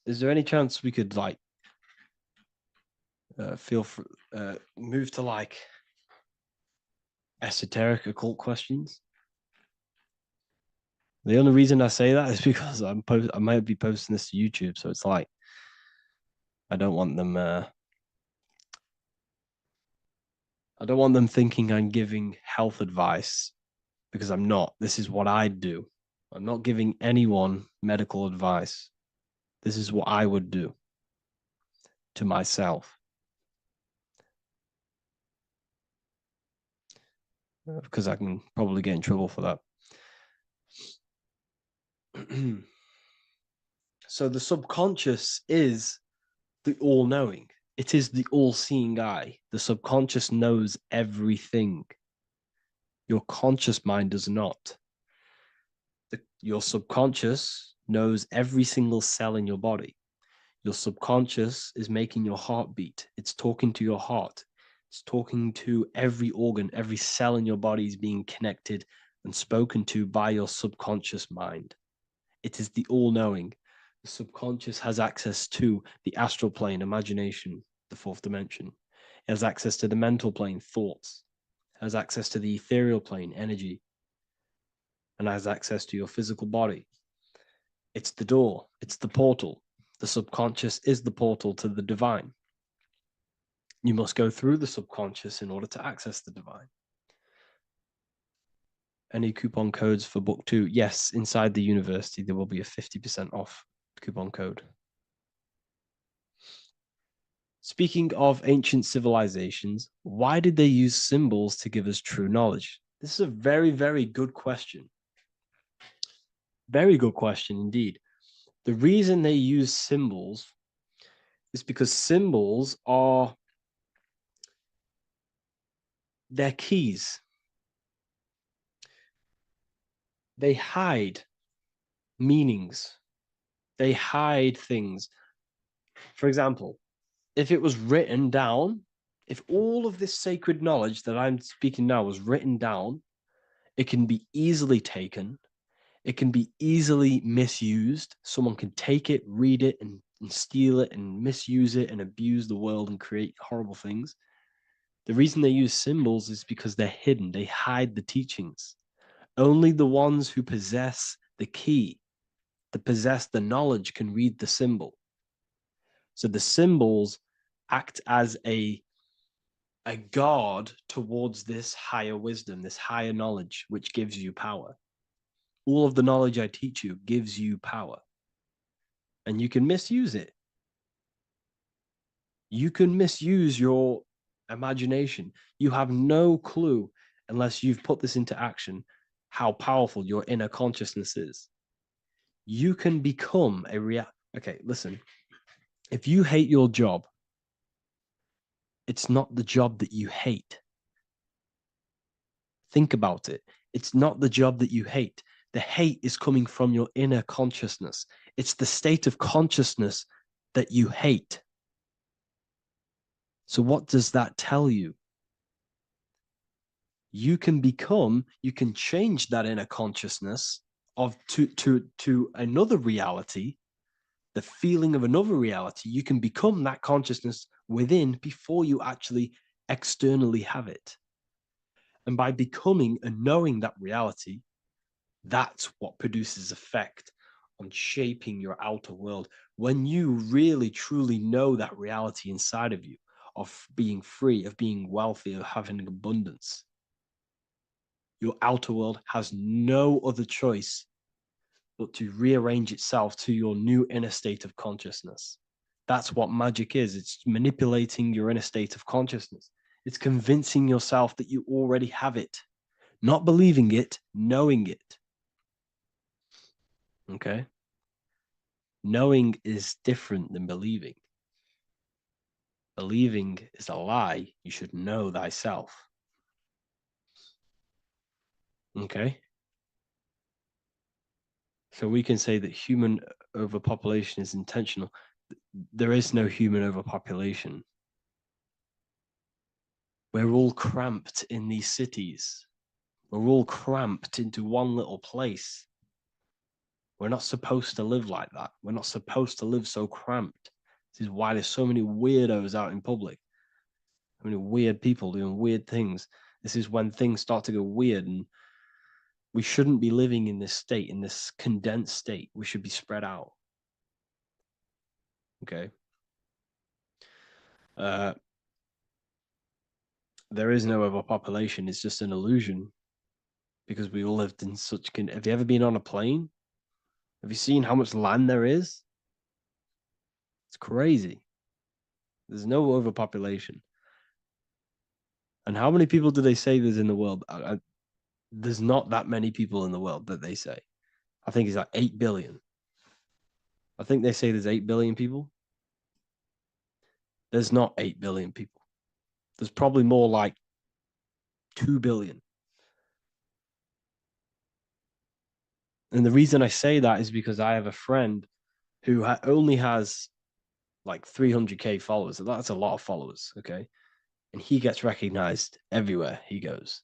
Is there any chance we could move to esoteric occult questions? The only reason I say that is because I might be posting this to YouTube, so it's like I don't want them thinking I'm giving health advice, because I'm not. This is what I do. I'm not giving anyone medical advice. This is what I would do to myself. Because I can probably get in trouble for that. So the subconscious is the all-knowing. It is the all-seeing eye. The subconscious knows everything. Your conscious mind does not. Your subconscious knows every single cell in your body. Your subconscious is making your heart beat. It's talking to your heart. It's talking to every organ, every cell in your body is being connected and spoken to by your subconscious mind. It is the all-knowing. The subconscious has access to the astral plane, imagination, the fourth dimension. It has access to the mental plane, thoughts. It has access to the ethereal plane, energy. And has access to your physical body. It's the door. It's the portal. The subconscious is the portal to the divine. You must go through the subconscious in order to access the divine. Any coupon codes for book 2? Yes, inside the university, there will be a 50% off coupon code. Speaking of ancient civilizations, why did they use symbols to give us true knowledge? This is a very, very good question. Very good question indeed. The reason they use symbols is because symbols are their keys. They hide meanings. They hide things. For example, if it was written down, if all of this sacred knowledge that I'm speaking now was written down, it can be easily taken. It can be easily misused. Someone can take it, read it, and steal it and misuse it and abuse the world and create horrible things. The reason they use symbols is because they're hidden. They hide the teachings. Only the ones who possess the key, that possess the knowledge, can read the symbol. So the symbols act as a guard towards this higher wisdom, this higher knowledge, which gives you power. All of the knowledge I teach you gives you power. And you can misuse it. You can misuse your imagination. You have no clue, unless you've put this into action, how powerful your inner consciousness is. You can become Okay, listen. If you hate your job, it's not the job that you hate. Think about it. It's not the job that you hate. The hate is coming from your inner consciousness. It's the state of consciousness that you hate. So what does that tell you? You can change that inner consciousness to another reality, the feeling of another reality. You can become that consciousness within before you actually externally have it. And by becoming and knowing that reality, that's what produces effect on shaping your outer world. When you really, truly know that reality inside of you, of being free, of being wealthy, of having abundance. Your outer world has no other choice but to rearrange itself to your new inner state of consciousness. That's what magic is. It's manipulating your inner state of consciousness. It's convincing yourself that you already have it, not believing it, knowing it. Okay? Knowing is different than believing. Believing is a lie. You should know thyself. Okay? So we can say that human overpopulation is intentional. There is no human overpopulation. We're all cramped in these cities. We're all cramped into one little place. We're not supposed to live like that. We're not supposed to live so cramped. This is why there's so many weirdos out in public. So many weird people doing weird things. This is when things start to go weird, and we shouldn't be living in this state, in this condensed state. We should be spread out. Okay? There is no overpopulation. It's just an illusion because we all lived in such... Have you ever been on a plane? Have you seen how much land there is? It's crazy. There's no overpopulation. And how many people do they say there's in the world? There's not that many people in the world that they say. I think it's like 8 billion. I think they say there's 8 billion people. There's not 8 billion people. There's probably more like 2 billion. And the reason I say that is because I have a friend who only has like 300k followers. That's a lot of followers, okay? And he gets recognized everywhere he goes.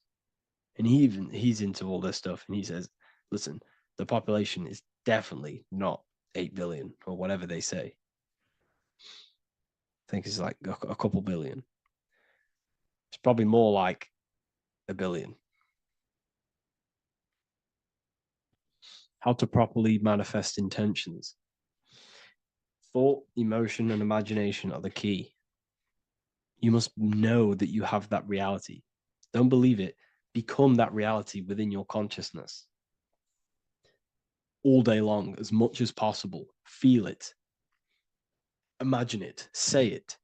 And he's into all this stuff. And he says, listen, the population is definitely not 8 billion or whatever they say. I think it's like a couple billion. It's probably more like 1 billion. How to properly manifest intentions. Thought, emotion, and imagination are the key. You must know that you have that reality. Don't believe it. Become that reality within your consciousness. All day long, as much as possible. Feel it. Imagine it. Say it.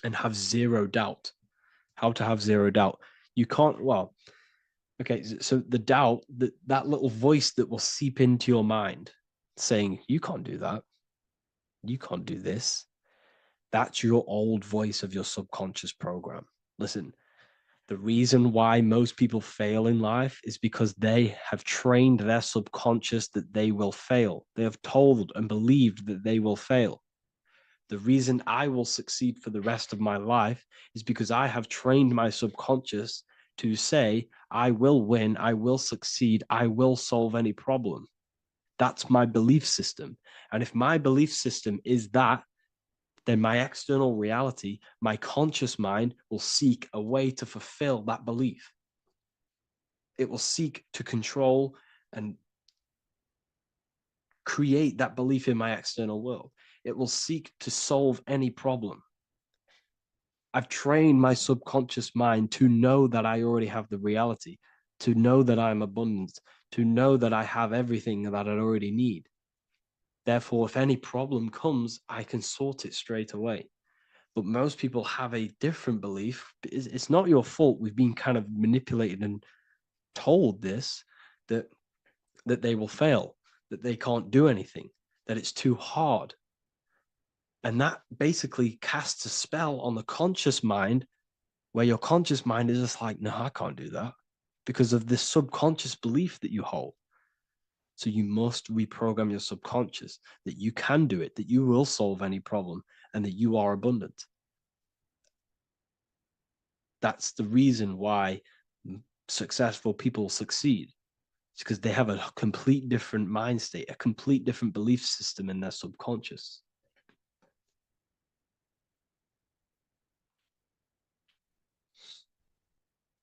And have zero doubt. How to have zero doubt. You can't, well, okay, so the doubt, that little voice that will seep into your mind saying, you can't do that. You can't do this. That's your old voice of your subconscious program. Listen, the reason why most people fail in life is because they have trained their subconscious that they will fail. They have told and believed that they will fail. The reason I will succeed for the rest of my life is because I have trained my subconscious to say, I will win, I will succeed, I will solve any problem. That's my belief system. And if my belief system is that, then my external reality, my conscious mind will seek a way to fulfill that belief. It will seek to control and create that belief in my external world. It will seek to solve any problem. I've trained my subconscious mind to know that I already have the reality, to know that I'm abundant, to know that I have everything that I already need. Therefore, if any problem comes, I can sort it straight away. But most people have a different belief. It's not your fault. We've been kind of manipulated and told this, that they will fail, that they can't do anything, that it's too hard. And that basically casts a spell on the conscious mind, where your conscious mind is just like, no, I can't do that, because of this subconscious belief that you hold. So you must reprogram your subconscious that you can do it, that you will solve any problem, and that you are abundant. That's the reason why successful people succeed. It's because they have a complete different mind state, a complete different belief system in their subconscious.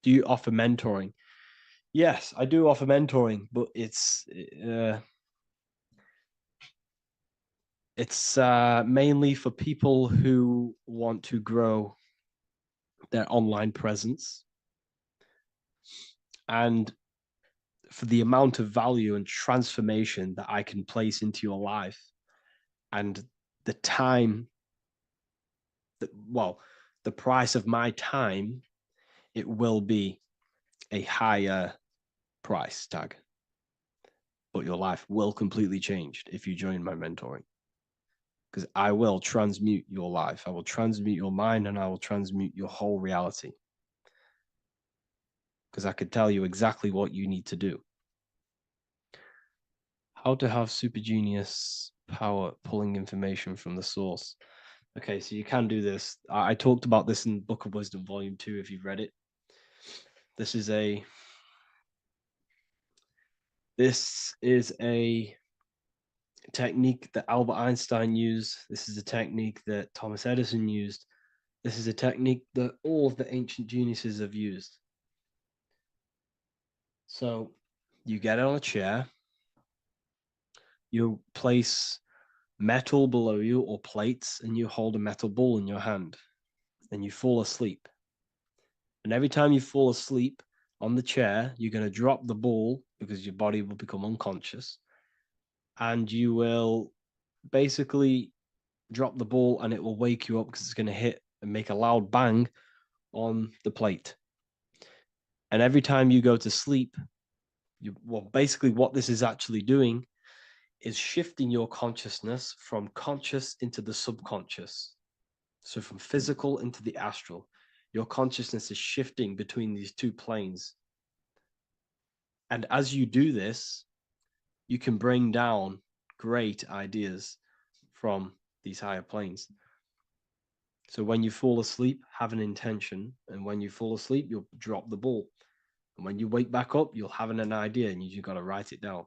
Do you offer mentoring? Yes, I do offer mentoring, but it's It's mainly for people who want to grow their online presence, and for the amount of value and transformation that I can place into your life, and the time that, well, the price of my time, it will be a higher price tag, but your life will completely change if you join my mentoring, because I will transmute your life. I will transmute your mind, and I will transmute your whole reality, because I could tell you exactly what you need to do. How to have super genius power pulling information from the source. Okay, so you can do this. I talked about this in Book of Wisdom, Volume 2, if you've read it. This is a technique that Albert Einstein used. This is a technique that Thomas Edison used. This is a technique that all of the ancient geniuses have used. So you get on a chair, you place metal below you or plates, and you hold a metal ball in your hand, and you fall asleep. And every time you fall asleep on the chair, you're going to drop the ball because your body will become unconscious, and you will basically drop the ball and it will wake you up because it's going to hit and make a loud bang on the plate. And every time you go to sleep, basically what this is actually doing is shifting your consciousness from conscious into the subconscious. So from physical into the astral. Your consciousness is shifting between these two planes. And as you do this, you can bring down great ideas from these higher planes. So when you fall asleep, have an intention. And when you fall asleep, you'll drop the ball. And when you wake back up, you'll have an idea, and you just got to write it down.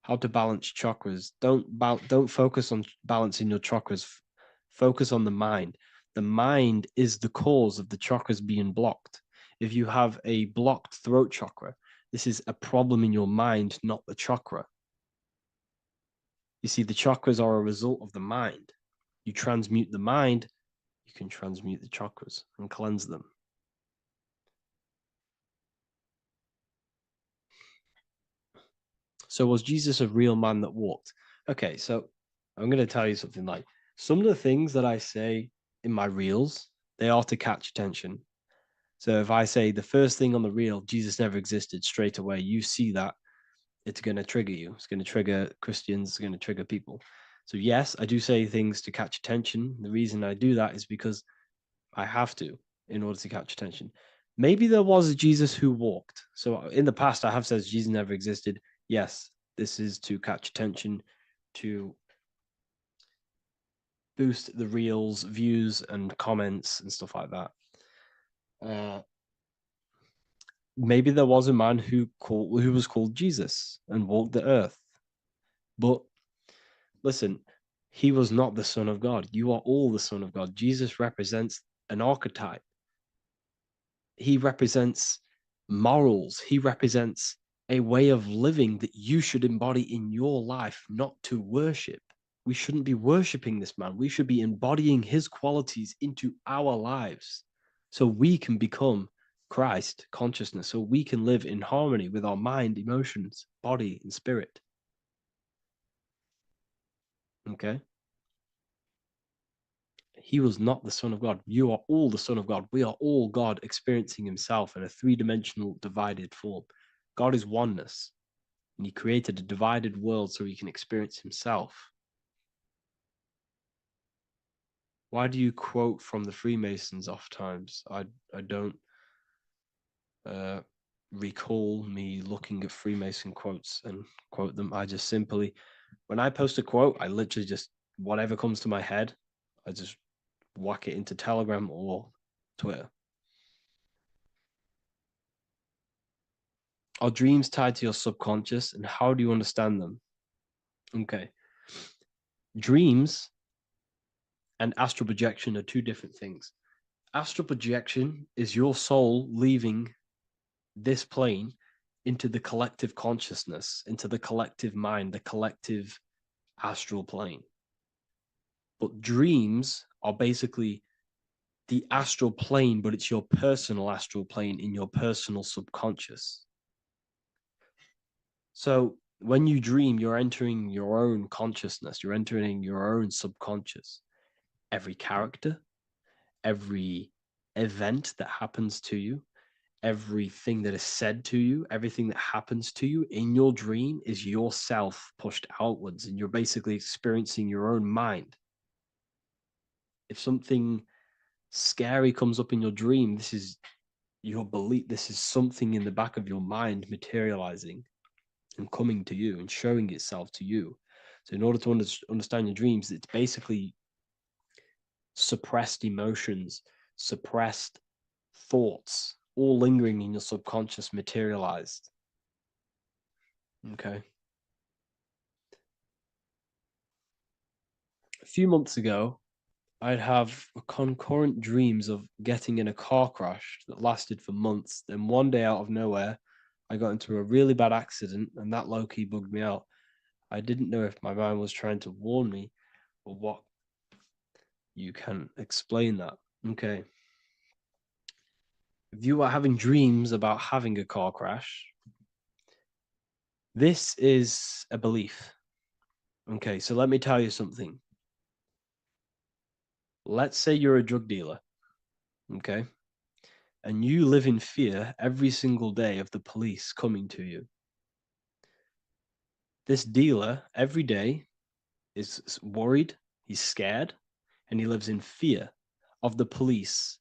How to balance chakras. Don't focus on balancing your chakras. Focus on the mind. The mind is the cause of the chakras being blocked. If you have a blocked throat chakra, this is a problem in your mind, not the chakra. You see, the chakras are a result of the mind. You transmute the mind, you can transmute the chakras and cleanse them. So was Jesus a real man that walked? Okay, so I'm going to tell you something. Like, some of the things that I say in my reels, they are to catch attention. So if I say the first thing on the reel, Jesus never existed, straight away, you see that, it's going to trigger you. It's going to trigger Christians. It's going to trigger people. So yes, I do say things to catch attention. The reason I do that is because I have to, in order to catch attention. Maybe there was a Jesus who walked. So in the past, I have said Jesus never existed. Yes, this is to catch attention, to boost the reels, views, and comments and stuff like that. Maybe there was a man who was called Jesus and walked the earth. But listen, he was not the Son of God. You are all the Son of God. Jesus represents an archetype. He represents morals. He represents a way of living that you should embody in your life, not to worship. We shouldn't be worshiping this man. We should be embodying his qualities into our lives so we can become Christ consciousness, so we can live in harmony with our mind, emotions, body, and spirit. Okay? He was not the Son of God. You are all the Son of God. We are all God experiencing himself in a three-dimensional divided form. God is oneness, and he created a divided world so he can experience himself. Why do you quote from the Freemasons oft times? I don't recall me looking at Freemason quotes and quote them. I just simply, when I post a quote, I literally just, whatever comes to my head, I just whack it into Telegram or Twitter. Are dreams tied to your subconscious, and how do you understand them? Okay. Dreams and astral projection are two different things. Astral projection is your soul leaving this plane into the collective consciousness, into the collective mind, the collective astral plane. But dreams are basically the astral plane, but it's your personal astral plane in your personal subconscious. So when you dream, you're entering your own consciousness, you're entering your own subconscious. Every character, every event that happens to you, everything that is said to you, everything that happens to you in your dream is yourself pushed outwards, and you're basically experiencing your own mind. If something scary comes up in your dream, this is your belief, this is something in the back of your mind materializing and coming to you and showing itself to you. So in order to understand your dreams, it's basically suppressed emotions, suppressed thoughts, all lingering in your subconscious materialized. Okay. A few months ago, I'd have concurrent dreams of getting in a car crash that lasted for months. Then one day out of nowhere, I got into a really bad accident, and that low-key bugged me out. I didn't know if my mind was trying to warn me or what. You can explain that. Okay. If you are having dreams about having a car crash, this is a belief. Okay, so let me tell you something. Let's say you're a drug dealer, okay? And you live in fear every single day of the police coming to you. This dealer, every day, is worried, he's scared, and he lives in fear of the police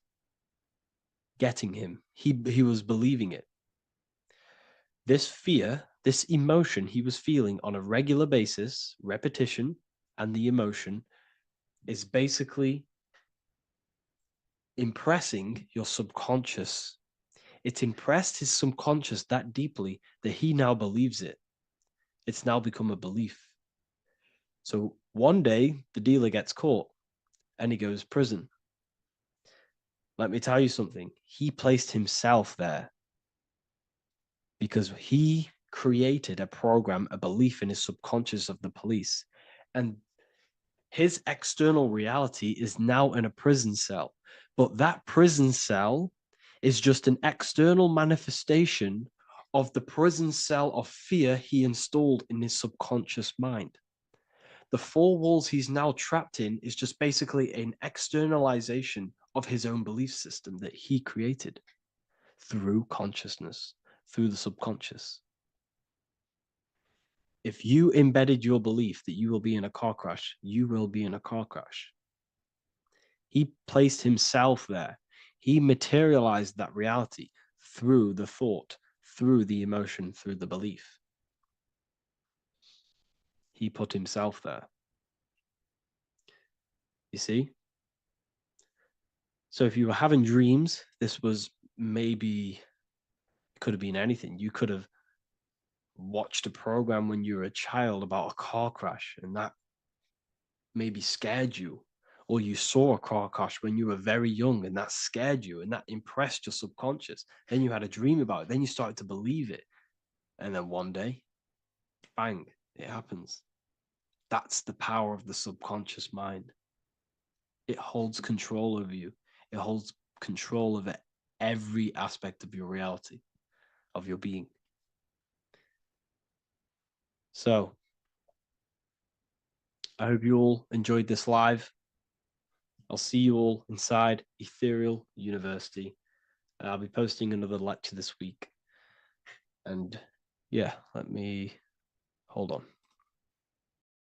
getting him. He was believing it. This fear, this emotion he was feeling on a regular basis, repetition, and the emotion is basically impressing your subconscious. It's impressed his subconscious that deeply that he now believes it. It's now become a belief. So one day the dealer gets caught and he goes to prison. Let me tell you something. He placed himself there because he created a program, a belief in his subconscious of the police. And his external reality is now in a prison cell. But that prison cell is just an external manifestation of the prison cell of fear he installed in his subconscious mind. The four walls he's now trapped in is just basically an externalization of his own belief system that he created through consciousness, through the subconscious. If you embedded your belief that you will be in a car crash, you will be in a car crash. He placed himself there. He materialized that reality through the thought, through the emotion, through the belief. He put himself there. You see? So if you were having dreams, this was maybe, it could have been anything. You could have watched a program when you were a child about a car crash, and that maybe scared you. Or you saw a car crash when you were very young and that scared you and that impressed your subconscious. Then you had a dream about it. Then you started to believe it. And then one day, bang, it happens. That's the power of the subconscious mind. It holds control over you. It holds control over every aspect of your reality, of your being. So, I hope you all enjoyed this live. I'll see you all inside Ethereal University. I'll be posting another lecture this week. And yeah, let me hold on.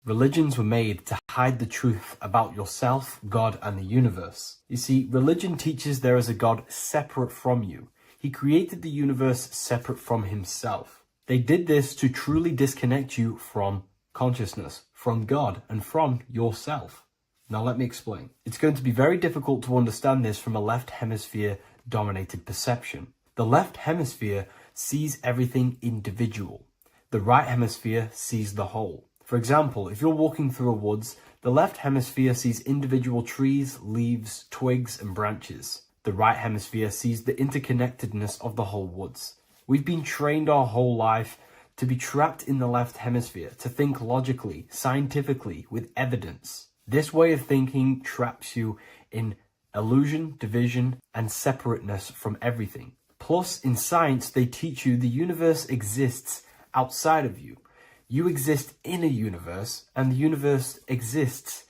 Religions were made to hide the truth about yourself, God, and the universe. You see, religion teaches there is a God separate from you. He created the universe separate from himself. They did this to truly disconnect you from consciousness, from God, and from yourself. Now let me explain. It's going to be very difficult to understand this from a left hemisphere dominated perception. The left hemisphere sees everything individual. The right hemisphere sees the whole. For example, if you're walking through a woods, the left hemisphere sees individual trees, leaves, twigs, and branches. The right hemisphere sees the interconnectedness of the whole woods. We've been trained our whole life to be trapped in the left hemisphere, to think logically, scientifically, with evidence. This way of thinking traps you in illusion, division, and separateness from everything. Plus, in science, they teach you the universe exists outside of you. You exist in a universe, and the universe exists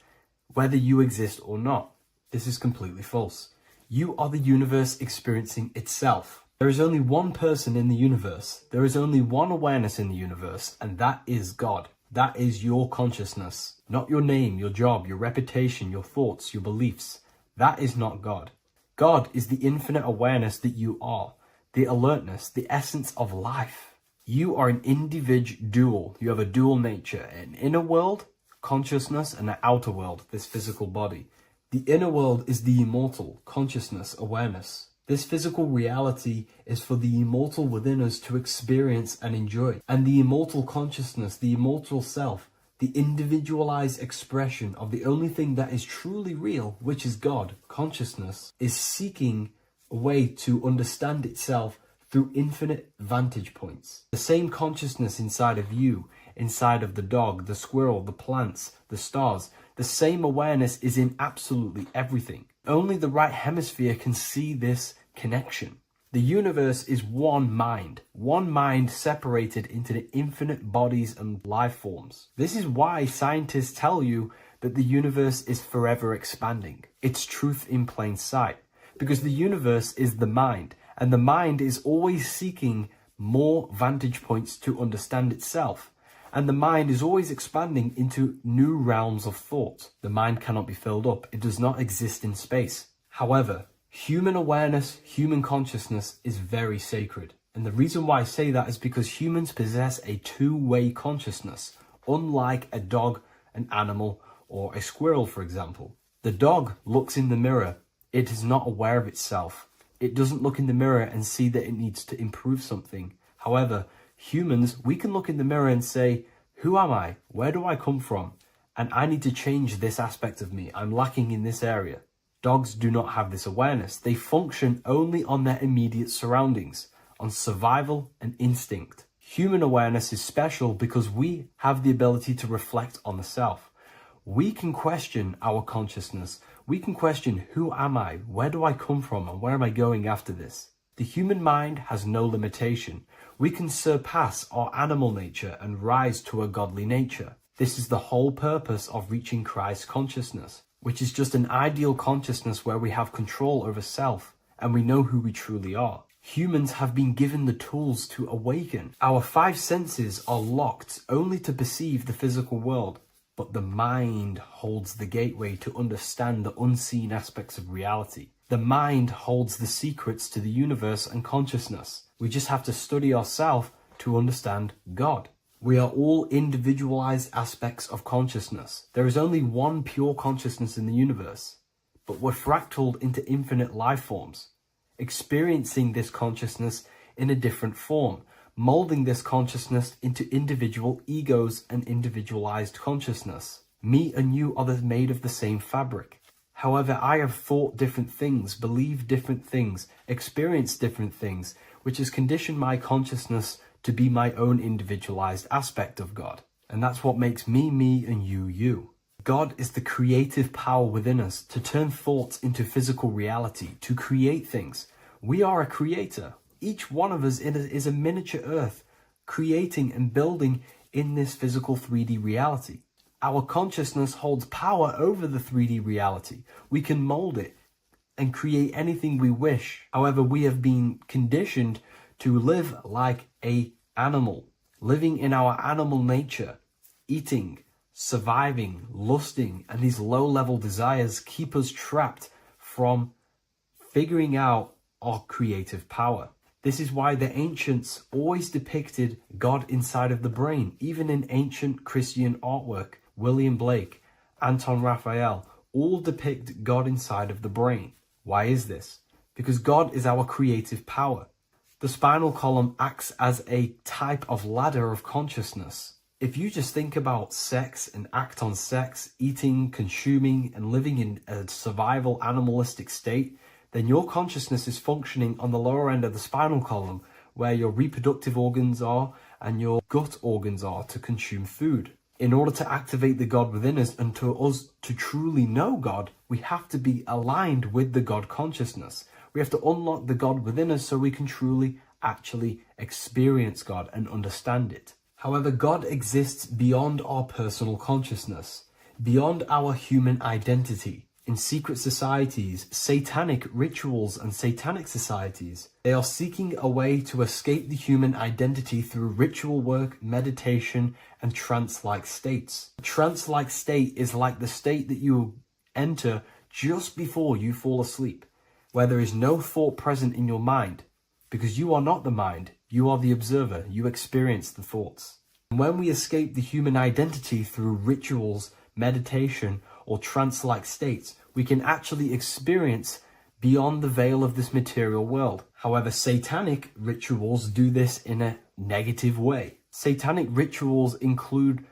whether you exist or not. This is completely false. You are the universe experiencing itself. There is only one person in the universe. There is only one awareness in the universe, and that is God. That is your consciousness. Not your name, your job, your reputation, your thoughts, your beliefs. That is not God. God is the infinite awareness that you are, the alertness, the essence of life. You are an individual. You have a dual nature, an inner world, consciousness, and an outer world, this physical body. The inner world is the immortal, consciousness, awareness. This physical reality is for the immortal within us to experience and enjoy. And the immortal consciousness, the immortal self, the individualized expression of the only thing that is truly real, which is God, consciousness, is seeking a way to understand itself through infinite vantage points. The same consciousness inside of you, inside of the dog, the squirrel, the plants, the stars, the same awareness is in absolutely everything. Only the right hemisphere can see this connection. The universe is one mind separated into the infinite bodies and life forms. This is why scientists tell you that the universe is forever expanding. It's truth in plain sight, because the universe is the mind, and the mind is always seeking more vantage points to understand itself. And the mind is always expanding into new realms of thought. The mind cannot be filled up. It does not exist in space. However, human awareness, human consciousness is very sacred. And the reason why I say that is because humans possess a two-way consciousness, unlike a dog, an animal, or a squirrel, for example. The dog looks in the mirror. It is not aware of itself. It doesn't look in the mirror and see that it needs to improve something. However, humans, we can look in the mirror and say, who am I? Where do I come from? And I need to change this aspect of me. I'm lacking in this area. Dogs do not have this awareness. They function only on their immediate surroundings, on survival and instinct. Human awareness is special because we have the ability to reflect on the self. We can question our consciousness. We can question, who am I? Where do I come from? And where am I going after this? The human mind has no limitation. We can surpass our animal nature and rise to a godly nature. This is the whole purpose of reaching Christ consciousness, which is just an ideal consciousness where we have control over self and we know who we truly are. Humans have been given the tools to awaken. Our five senses are locked only to perceive the physical world, but the mind holds the gateway to understand the unseen aspects of reality. The mind holds the secrets to the universe and consciousness. We just have to study ourselves to understand God. We are all individualized aspects of consciousness. There is only one pure consciousness in the universe, but we're fractaled into infinite life forms, experiencing this consciousness in a different form, molding this consciousness into individual egos and individualized consciousness. Me and you are made of the same fabric. However, I have thought different things, believed different things, experienced different things, which has conditioned my consciousness to be my own individualized aspect of God. And that's what makes me, me, and you, you. God is the creative power within us to turn thoughts into physical reality, to create things. We are a creator. Each one of us is a miniature earth, creating and building in this physical 3D reality. Our consciousness holds power over the 3D reality. We can mold it and create anything we wish. However, we have been conditioned to live like an animal, living in our animal nature, eating, surviving, lusting, and these low-level desires keep us trapped from figuring out our creative power. This is why the ancients always depicted God inside of the brain. Even in ancient Christian artwork, William Blake, Anton Raphael, all depict God inside of the brain. Why is this? Because God is our creative power. The spinal column acts as a type of ladder of consciousness. If you just think about sex and act on sex, eating, consuming, and living in a survival animalistic state, then your consciousness is functioning on the lower end of the spinal column, where your reproductive organs are and your gut organs are to consume food. In order to activate the God within us and to us to truly know God, we have to be aligned with the God consciousness. We have to unlock the God within us so we can truly actually experience God and understand it. However, God exists beyond our personal consciousness, beyond our human identity. In secret societies, satanic rituals and satanic societies, they are seeking a way to escape the human identity through ritual work, meditation, and trance-like states. A trance-like state is like the state that you enter just before you fall asleep, where there is no thought present in your mind, because you are not the mind, you are the observer, you experience the thoughts. And when we escape the human identity through rituals, meditation, or trance-like states, we can actually experience beyond the veil of this material world. However, satanic rituals do this in a negative way. Satanic rituals include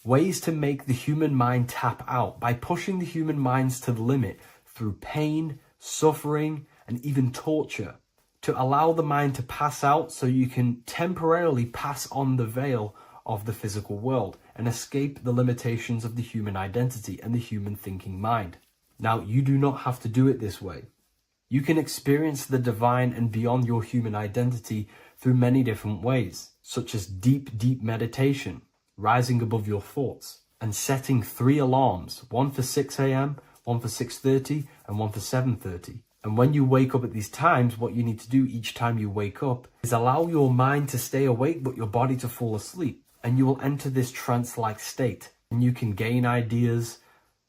ways to make the human mind tap out by pushing the human minds to the limit through pain, suffering, and even torture, to allow the mind to pass out so you can temporarily pass on the veil of the physical world and escape the limitations of the human identity and the human thinking mind. Now, you do not have to do it this way. You can experience the divine and beyond your human identity through many different ways, such as deep, deep meditation, rising above your thoughts, and setting 3 alarms, one for 6 a.m., one for 6:30, and one for 7:30. And when you wake up at these times, what you need to do each time you wake up is allow your mind to stay awake but your body to fall asleep. And you will enter this trance-like state. And you can gain ideas,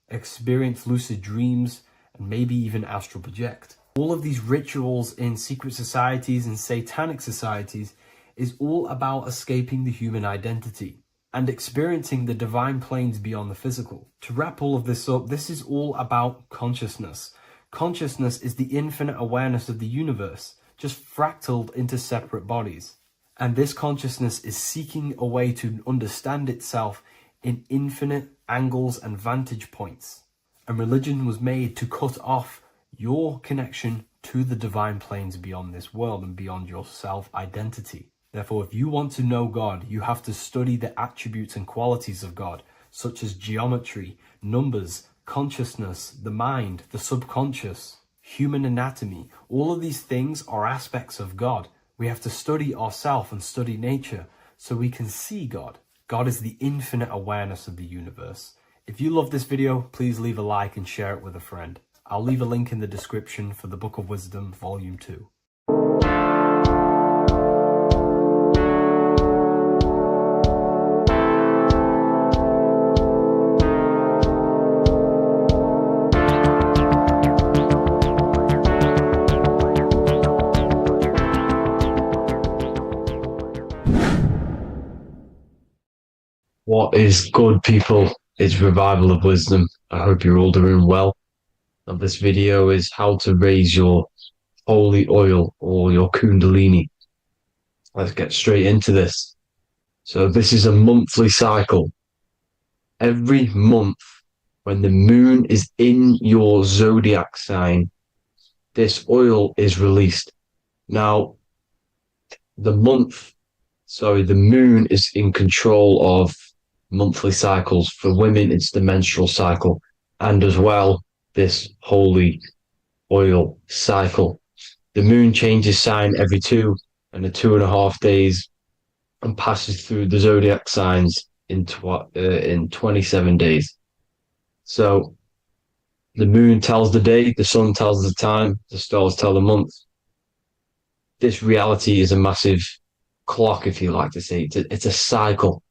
experience lucid dreams, and maybe even astral project. All of these rituals in secret societies and satanic societies is all about escaping the human identity and experiencing the divine planes beyond the physical. To wrap all of this up, this is all about consciousness. Consciousness is the infinite awareness of the universe, just fractaled into separate bodies. And this consciousness is seeking a way to understand itself in infinite angles and vantage points. And religion was made to cut off your connection to the divine planes beyond this world and beyond your self-identity. Therefore, if you want to know God, you have to study the attributes and qualities of God, such as geometry, numbers, consciousness, the mind, the subconscious, human anatomy. All of these things are aspects of God. We have to study ourselves and study nature so we can see God. God is the infinite awareness of the universe. If you love this video, please leave a like and share it with a friend. I'll leave a link in the description for the Book of Wisdom, Volume 2. What is good, people? It's Revival of Wisdom. I hope you're all doing well. And this video is how to raise your holy oil or your kundalini. Let's get straight into this. So this is a monthly cycle. Every month, when the moon is in your zodiac sign, this oil is released. Now, the moon is in control of monthly cycles. For women, it's the menstrual cycle, and as well, this holy oil cycle. The moon changes sign every 2.5 days and passes through the zodiac signs in 27 days. So the moon tells the day, the sun tells the time, the stars tell the month. This reality is a massive clock, if you like to say. It's a cycle.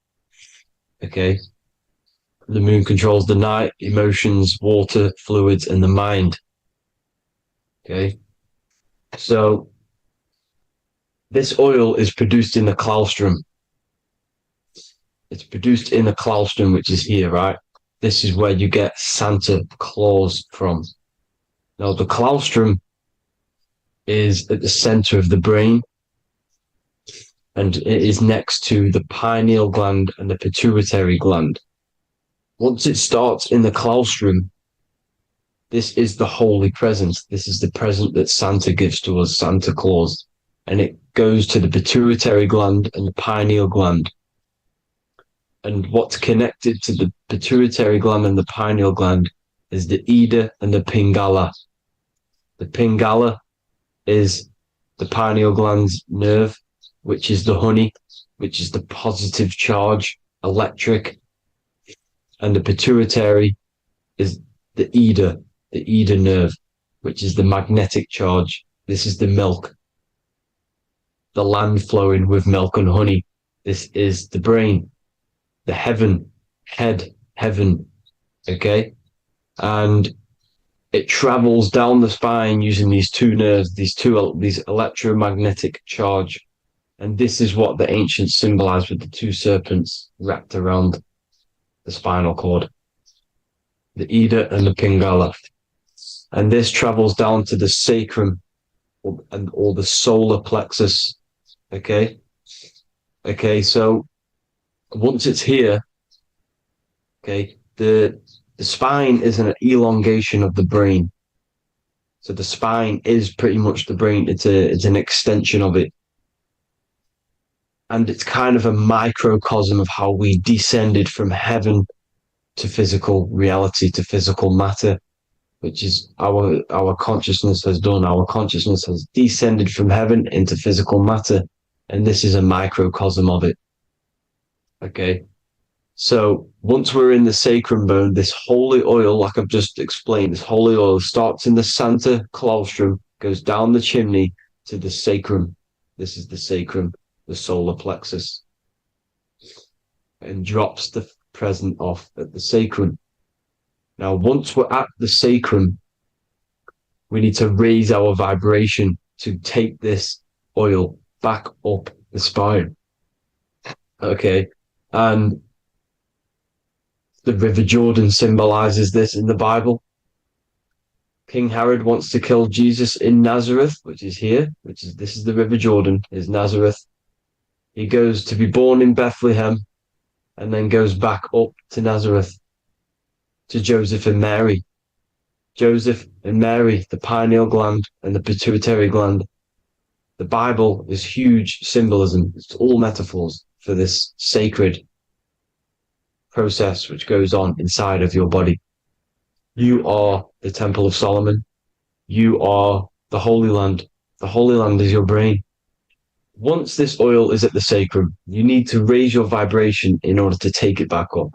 Okay. The moon controls the night, emotions, water, fluids, and the mind. Okay. So this oil is produced in the claustrum. It's produced in the claustrum, which is here, right? This is where you get Santa Claus from. Now, the claustrum is at the center of the brain, and it is next to the pineal gland and the pituitary gland. Once it starts in the claustrum, This is the holy present. This is the present that Santa gives to us, Santa Claus. And it goes to the pituitary gland and the pineal gland. And what's connected to the pituitary gland and the pineal gland is the Ida and the Pingala. The Pingala is the pineal gland's nerve, which is the honey, which is the positive charge, electric. And the pituitary is the Ida nerve, which is the magnetic charge. This is the milk, the land flowing with milk and honey. This is the brain, the heaven, heaven, okay? And it travels down the spine using these two nerves, these electromagnetic charge. And this is what the ancients symbolized with the two serpents wrapped around the spinal cord, the Ida and the Pingala. And this travels down to the sacrum or the solar plexus. Okay. So once it's here, okay, the spine is an elongation of the brain. So the spine is pretty much the brain. It's an extension of it. And it's kind of a microcosm of how we descended from heaven to physical reality, to physical matter, which is our consciousness has done. Our consciousness has descended from heaven into physical matter. And this is a microcosm of it. Okay. So once we're in the sacrum bone, this holy oil, like I've just explained, this holy oil starts in the Santa claustrum, goes down the chimney to the sacrum. This is the sacrum, the solar plexus, and drops the present off at the sacrum. Now, once we're at the sacrum, we need to raise our vibration to take this oil back up the spine. Okay. And the River Jordan symbolizes this in the Bible. King Herod wants to kill Jesus in Nazareth, which is here, this is the River Jordan, is Nazareth. He goes to be born in Bethlehem and then goes back up to Nazareth to Joseph and Mary. Joseph and Mary, the pineal gland and the pituitary gland. The Bible is huge symbolism. It's all metaphors for this sacred process which goes on inside of your body. You are the Temple of Solomon. You are the Holy Land. The Holy Land is your brain. Once this oil is at the sacrum, you need to raise your vibration in order to take it back up.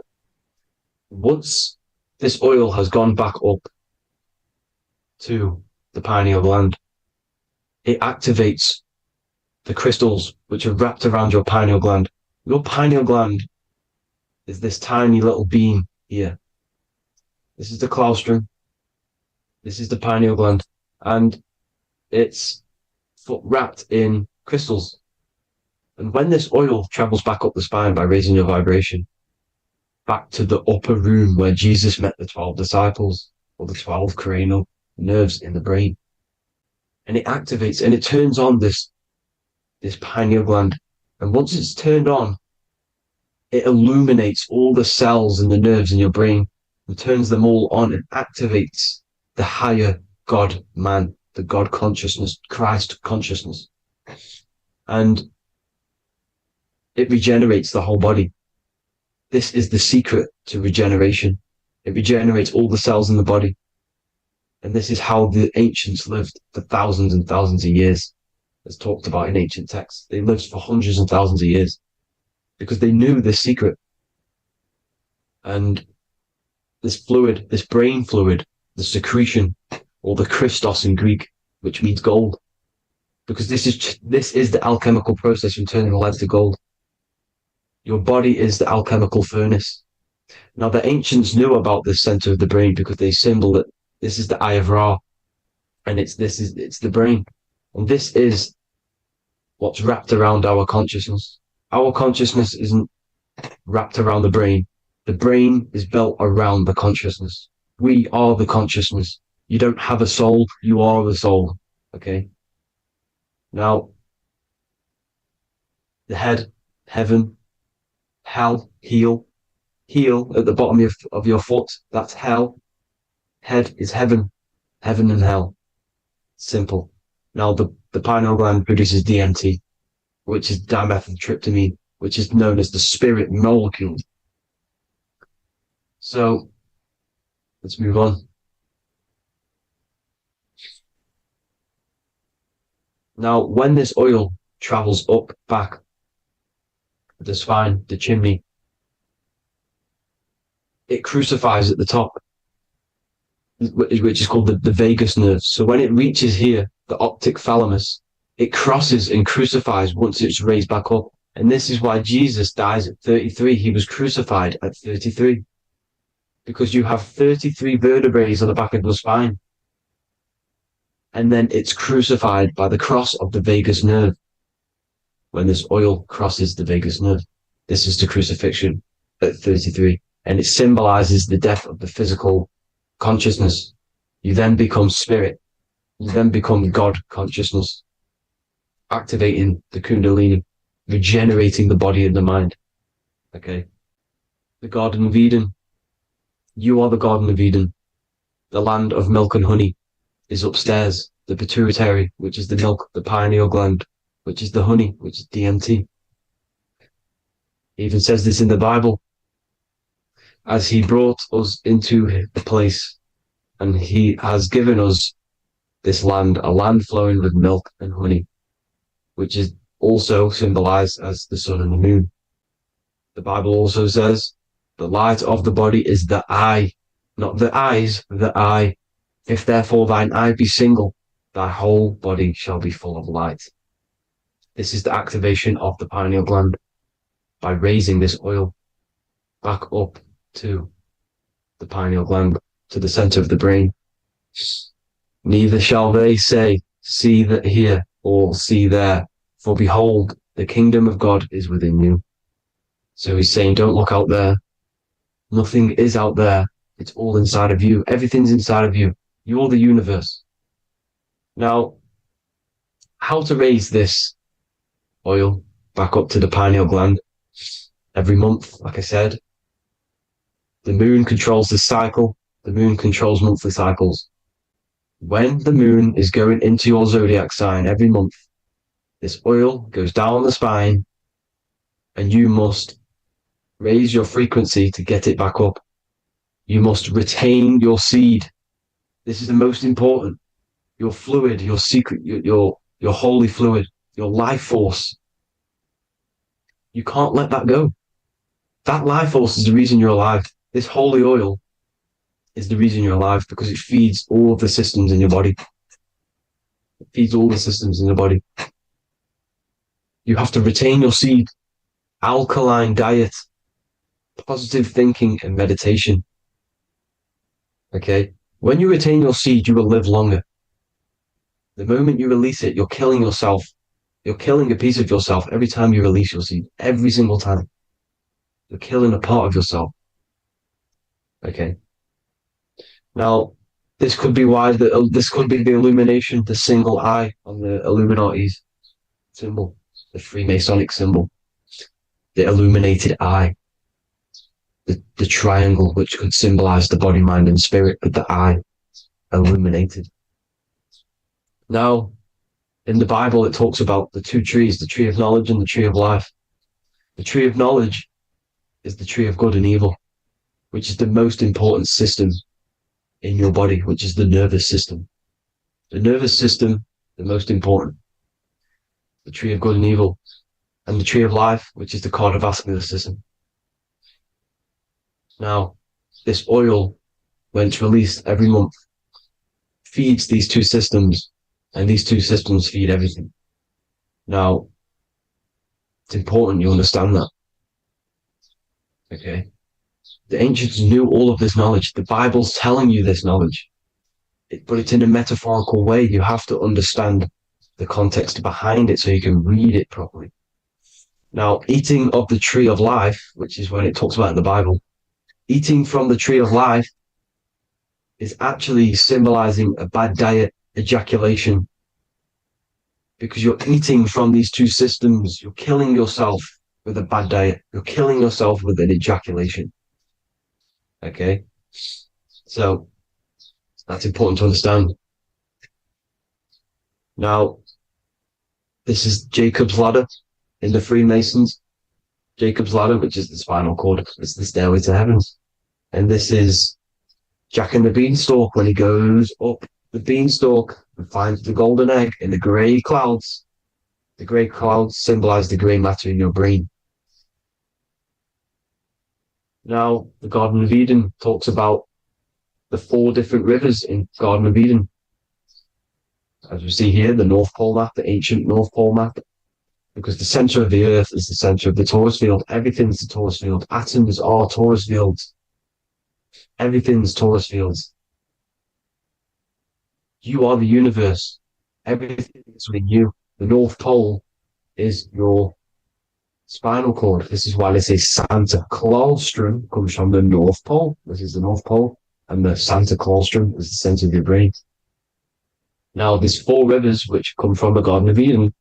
Once this oil has gone back up to the pineal gland, it activates the crystals which are wrapped around your pineal gland. Your pineal gland is this tiny little beam here. This is the claustrum. This is the pineal gland. And it's wrapped in crystals. And when this oil travels back up the spine by raising your vibration, back to the upper room where Jesus met the 12 disciples, or the 12 cranial nerves in the brain, and it activates and it turns on this pineal gland. And once it's turned on, it illuminates all the cells and the nerves in your brain and turns them all on and activates the higher God man, the God consciousness, Christ consciousness. And it regenerates the whole body. This is the secret to regeneration. It regenerates all the cells in the body. And this is how the ancients lived for thousands and thousands of years, as talked about in ancient texts. They lived for hundreds and thousands of years because they knew this secret. And this fluid, this brain fluid, the secretion, or the Christos in Greek, which means gold, because this is the alchemical process from turning lead to gold. Your body is the alchemical furnace. Now, the ancients knew about this center of the brain because they symboled it. This is the Eye of Ra, and it's the brain. And this is what's wrapped around our consciousness. Our consciousness isn't wrapped around the brain. The brain is built around the consciousness. We are the consciousness. You don't have a soul, you are the soul. Okay? Now, the head, heaven, hell, heel at the bottom of your foot, that's hell. head is heaven and hell. Simple. Now the pineal gland produces DMT, which is dimethyltryptamine, which is known as the spirit molecule. So let's move on. Now, when this oil travels up, back, the spine, the chimney, it crucifies at the top, which is called the vagus nerve. So when it reaches here, the optic thalamus, it crosses and crucifies once it's raised back up. And this is why Jesus dies at 33. He was crucified at 33. Because you have 33 vertebrae on the back of the spine. And then it's crucified by the cross of the vagus nerve. When this oil crosses the vagus nerve, this is the crucifixion at 33. And it symbolizes the death of the physical consciousness. You then become spirit. You then become God consciousness, activating the Kundalini, regenerating the body and the mind. Okay. The Garden of Eden. You are the Garden of Eden. The land of milk and honey is upstairs. The pituitary, which is the milk, the pineal gland, which is the honey, which is DMT. He even says this in the Bible. As he brought us into the place, and he has given us this land, a land flowing with milk and honey, which is also symbolized as the sun and the moon. The Bible also says, the light of the body is the eye, not the eyes, the eye. If therefore thine eye be single, thy whole body shall be full of light. This is the activation of the pineal gland by raising this oil back up to the pineal gland, to the center of the brain. Neither shall they say, see that here, or see there, for behold, the kingdom of God is within you. So he's saying, don't look out there. Nothing is out there. It's all inside of you. Everything's inside of you. You're the universe. Now, how to raise this oil back up to the pineal gland? Every month, like I said. The moon controls the cycle. The moon controls monthly cycles. When the moon is going into your zodiac sign every month, this oil goes down the spine and you must raise your frequency to get it back up. You must retain your seed. This is the most important. Your fluid, your secret, your holy fluid, your life force. You can't let that go. That life force is the reason you're alive. This holy oil is the reason you're alive, because it feeds all of the systems in your body. It feeds all the systems in your body. You have to retain your seed. Alkaline diet, positive thinking and meditation. Okay? When you retain your seed, you will live longer. The moment you release it, you're killing yourself. You're killing a piece of yourself every time you release your seed. Every single time. You're killing a part of yourself. Okay? Now, this could be why this could be the illumination, the single eye on the Illuminati's symbol, the Freemasonic symbol, the illuminated eye, the triangle, which could symbolize the body, mind, and spirit, but the eye illuminated. Now, in the Bible, it talks about the two trees, the tree of knowledge and the tree of life. The tree of knowledge is the tree of good and evil, which is the most important system in your body, which is the nervous system. The nervous system, the most important. The tree of good and evil. And the tree of life, which is the cardiovascular system. Now, this oil, when it's released every month, feeds these two systems, and these two systems feed everything. Now, it's important you understand that. Okay? The ancients knew all of this knowledge. The Bible's telling you this knowledge. But it's in a metaphorical way. You have to understand the context behind it so you can read it properly. Now, eating of the tree of life, which is when it talks about in the Bible, eating from the tree of life is actually symbolizing a bad diet, ejaculation. Because you're eating from these two systems. You're killing yourself with a bad diet. You're killing yourself with an ejaculation. Okay? So, That's important to understand. Now, this is Jacob's ladder in the Freemasons. Jacob's ladder, which is the spinal cord, it's the stairway to heaven. And this is Jack and the Beanstalk when he goes up the beanstalk and finds the golden egg in the grey clouds. The grey clouds symbolize the grey matter in your brain. Now, the Garden of Eden talks about the 4 different rivers in Garden of Eden. As we see here, the North Pole map, the ancient North Pole map, because the center of the earth is the center of the torus field. Everything's the torus field. Atoms are torus fields. Everything's torus fields. You are the universe. Everything is within you. The North Pole is your spinal cord. This is why they say Santa Claustrum comes from the North Pole. This is the North Pole. And the Santa Claustrum is the center of your brain. Now, there's 4 rivers which come from the Garden of Eden.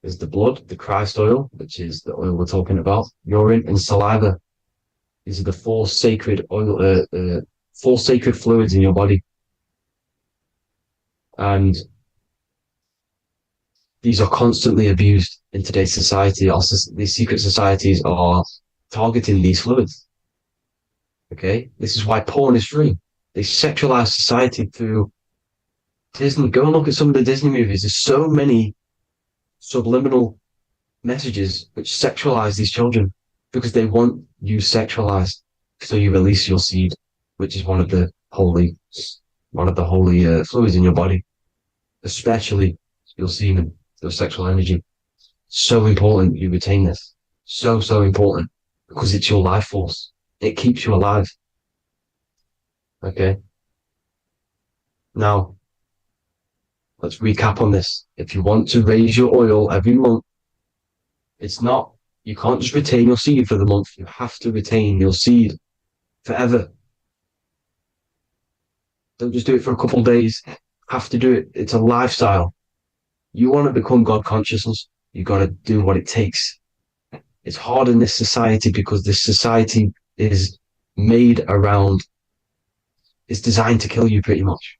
There's the blood, the Christ oil, which is the oil we're talking about, urine, and saliva. These are the 4 sacred oil, 4 sacred fluids in your body. And these are constantly abused in today's society. These secret societies are targeting these fluids. Okay? This is why porn is free. They sexualize society through Disney. Go and look at some of the Disney movies. There's so many subliminal messages which sexualize these children because they want you sexualized. So you release your seed, which is one of the holy fluids in your body, especially your semen, your sexual energy. So important you retain this. So important because it's your life force. It keeps you alive. Okay. Now, let's recap on this. If you want to raise your oil every month, you can't just retain your seed for the month. You have to retain your seed forever. Don't just do it for a couple of days. You have to do it. It's a lifestyle. You want to become God consciousness, you got to do what it takes. It's hard in this society because this society is made around, it's designed to kill you pretty much.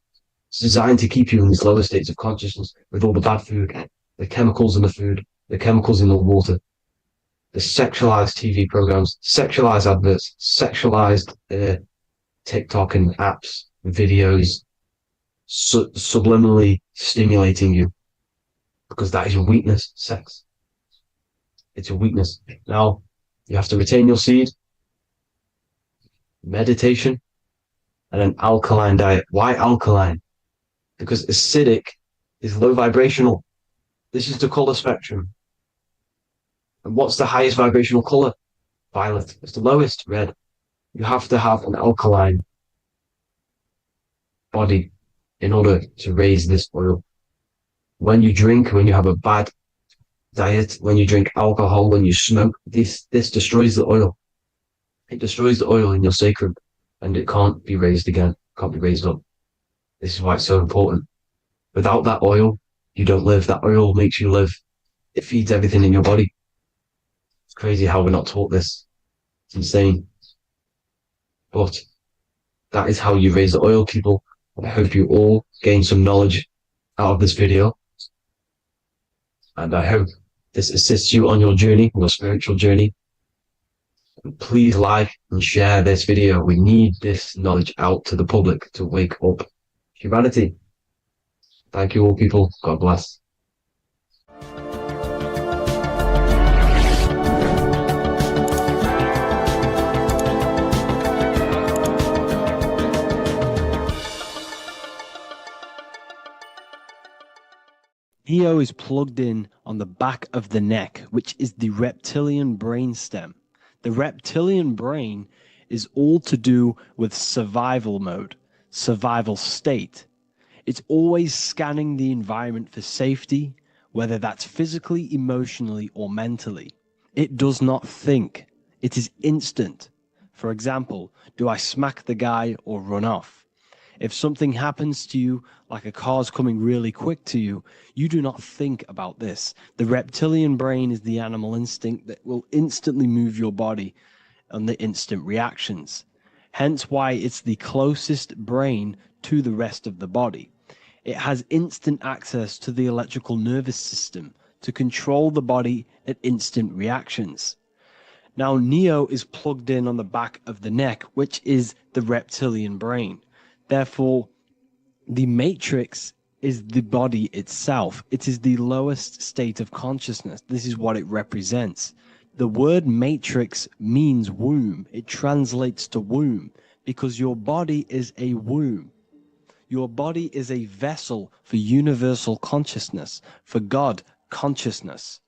It's designed to keep you in these lower states of consciousness with all the bad food, the chemicals in the food, the chemicals in the water, the sexualized TV programs, sexualized adverts, sexualized TikTok and apps, videos, subliminally stimulating you because that is your weakness, sex. It's your weakness. Now, you have to retain your seed, meditation, and an alkaline diet. Why alkaline? Because acidic is low vibrational. This is the color spectrum. And what's the highest vibrational color? Violet. It's the lowest, red. You have to have an alkaline body in order to raise this oil. When you drink, when you have a bad diet, when you drink alcohol, when you smoke, this destroys the oil. It destroys the oil in your sacrum and it can't be raised again, can't be raised up. This is why it's so important. Without that oil, you don't live. That oil makes you live. It feeds everything in your body. It's crazy how we're not taught this. It's insane. But that is how you raise the oil, people. I hope you all gain some knowledge out of this video. And I hope this assists you on your journey, your spiritual journey. And please like and share this video. We need this knowledge out to the public to wake up humanity. Thank you all, people. God bless. Neo is plugged in on the back of the neck, which is the reptilian brain stem. The reptilian brain is all to do with survival mode, survival state. It's always scanning the environment for safety, whether that's physically, emotionally, or mentally. It does not think. It is instant. For example, do I smack the guy or run off? If something happens to you, like a car's coming really quick to you, you do not think about this. The reptilian brain is the animal instinct that will instantly move your body on the instant reactions. Hence why it's the closest brain to the rest of the body. It has instant access to the electrical nervous system to control the body at instant reactions. Now, Neo is plugged in on the back of the neck, which is the reptilian brain. Therefore, the matrix is the body itself. It is the lowest state of consciousness. This is what it represents. The word matrix means womb. It translates to womb because your body is a womb. Your body is a vessel for universal consciousness, for God consciousness.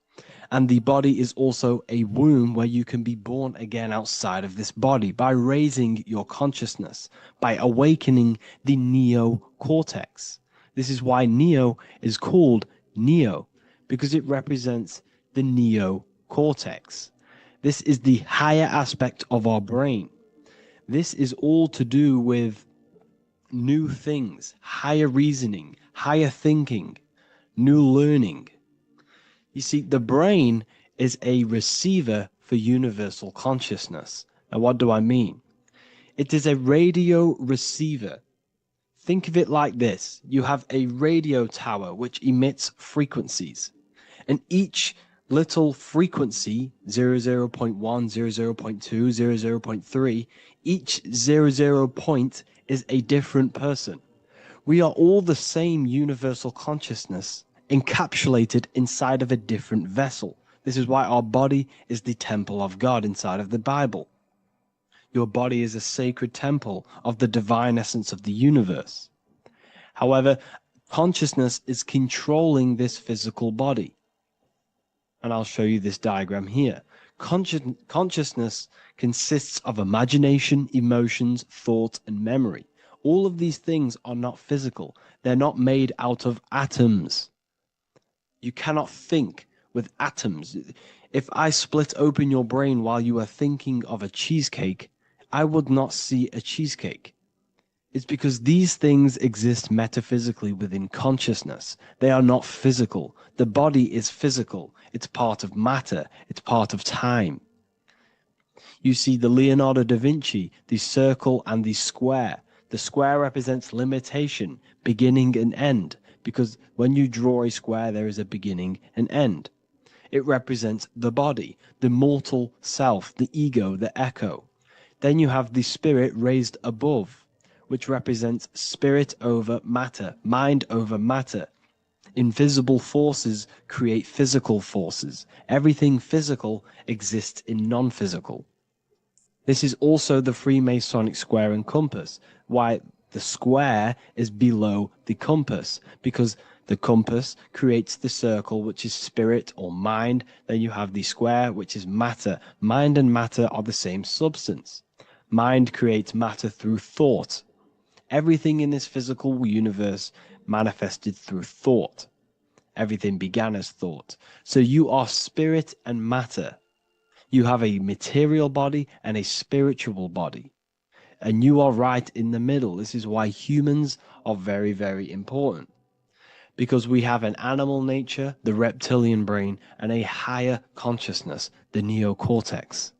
And the body is also a womb where you can be born again outside of this body by raising your consciousness, by awakening the neocortex. This is why Neo is called Neo, because it represents the neocortex. This is the higher aspect of our brain. This is all to do with new things, higher reasoning, higher thinking, new learning. You see, the brain is a receiver for universal consciousness. Now, what do I mean? It is a radio receiver. Think of it like this. You have a radio tower which emits frequencies, and each little frequency, 00.1, 00.2, 00.3, each 00 point is a different person. We are all the same universal consciousness encapsulated inside of a different vessel. This is why our body is the temple of God inside of the Bible. Your body is a sacred temple of the divine essence of the universe. However, consciousness is controlling this physical body. And I'll show you this diagram here. Consciousness consists of imagination, emotions, thought, and memory. All of these things are not physical. They're not made out of atoms. You cannot think with atoms. If I split open your brain while you are thinking of a cheesecake, I would not see a cheesecake. It's because these things exist metaphysically within consciousness. They are not physical. The body is physical. It's part of matter. It's part of time. You see the Leonardo da Vinci, the circle and the square. The square represents limitation, beginning and end, because when you draw a square, there is a beginning and end. It represents the body, the mortal self, the ego, the echo. Then you have the spirit raised above, which represents spirit over matter, mind over matter. Invisible forces create physical forces. Everything physical exists in non-physical. This is also the Freemasonic square and compass, why the square is below the compass, because the compass creates the circle, which is spirit or mind. Then you have the square, which is matter. Mind and matter are the same substance. Mind creates matter through thought. Everything in this physical universe manifested through thought. Everything began as thought. So you are spirit and matter. You have a material body and a spiritual body. And you are right in the middle. This is why humans are very, very important. Because we have an animal nature, the reptilian brain, and a higher consciousness, the neocortex.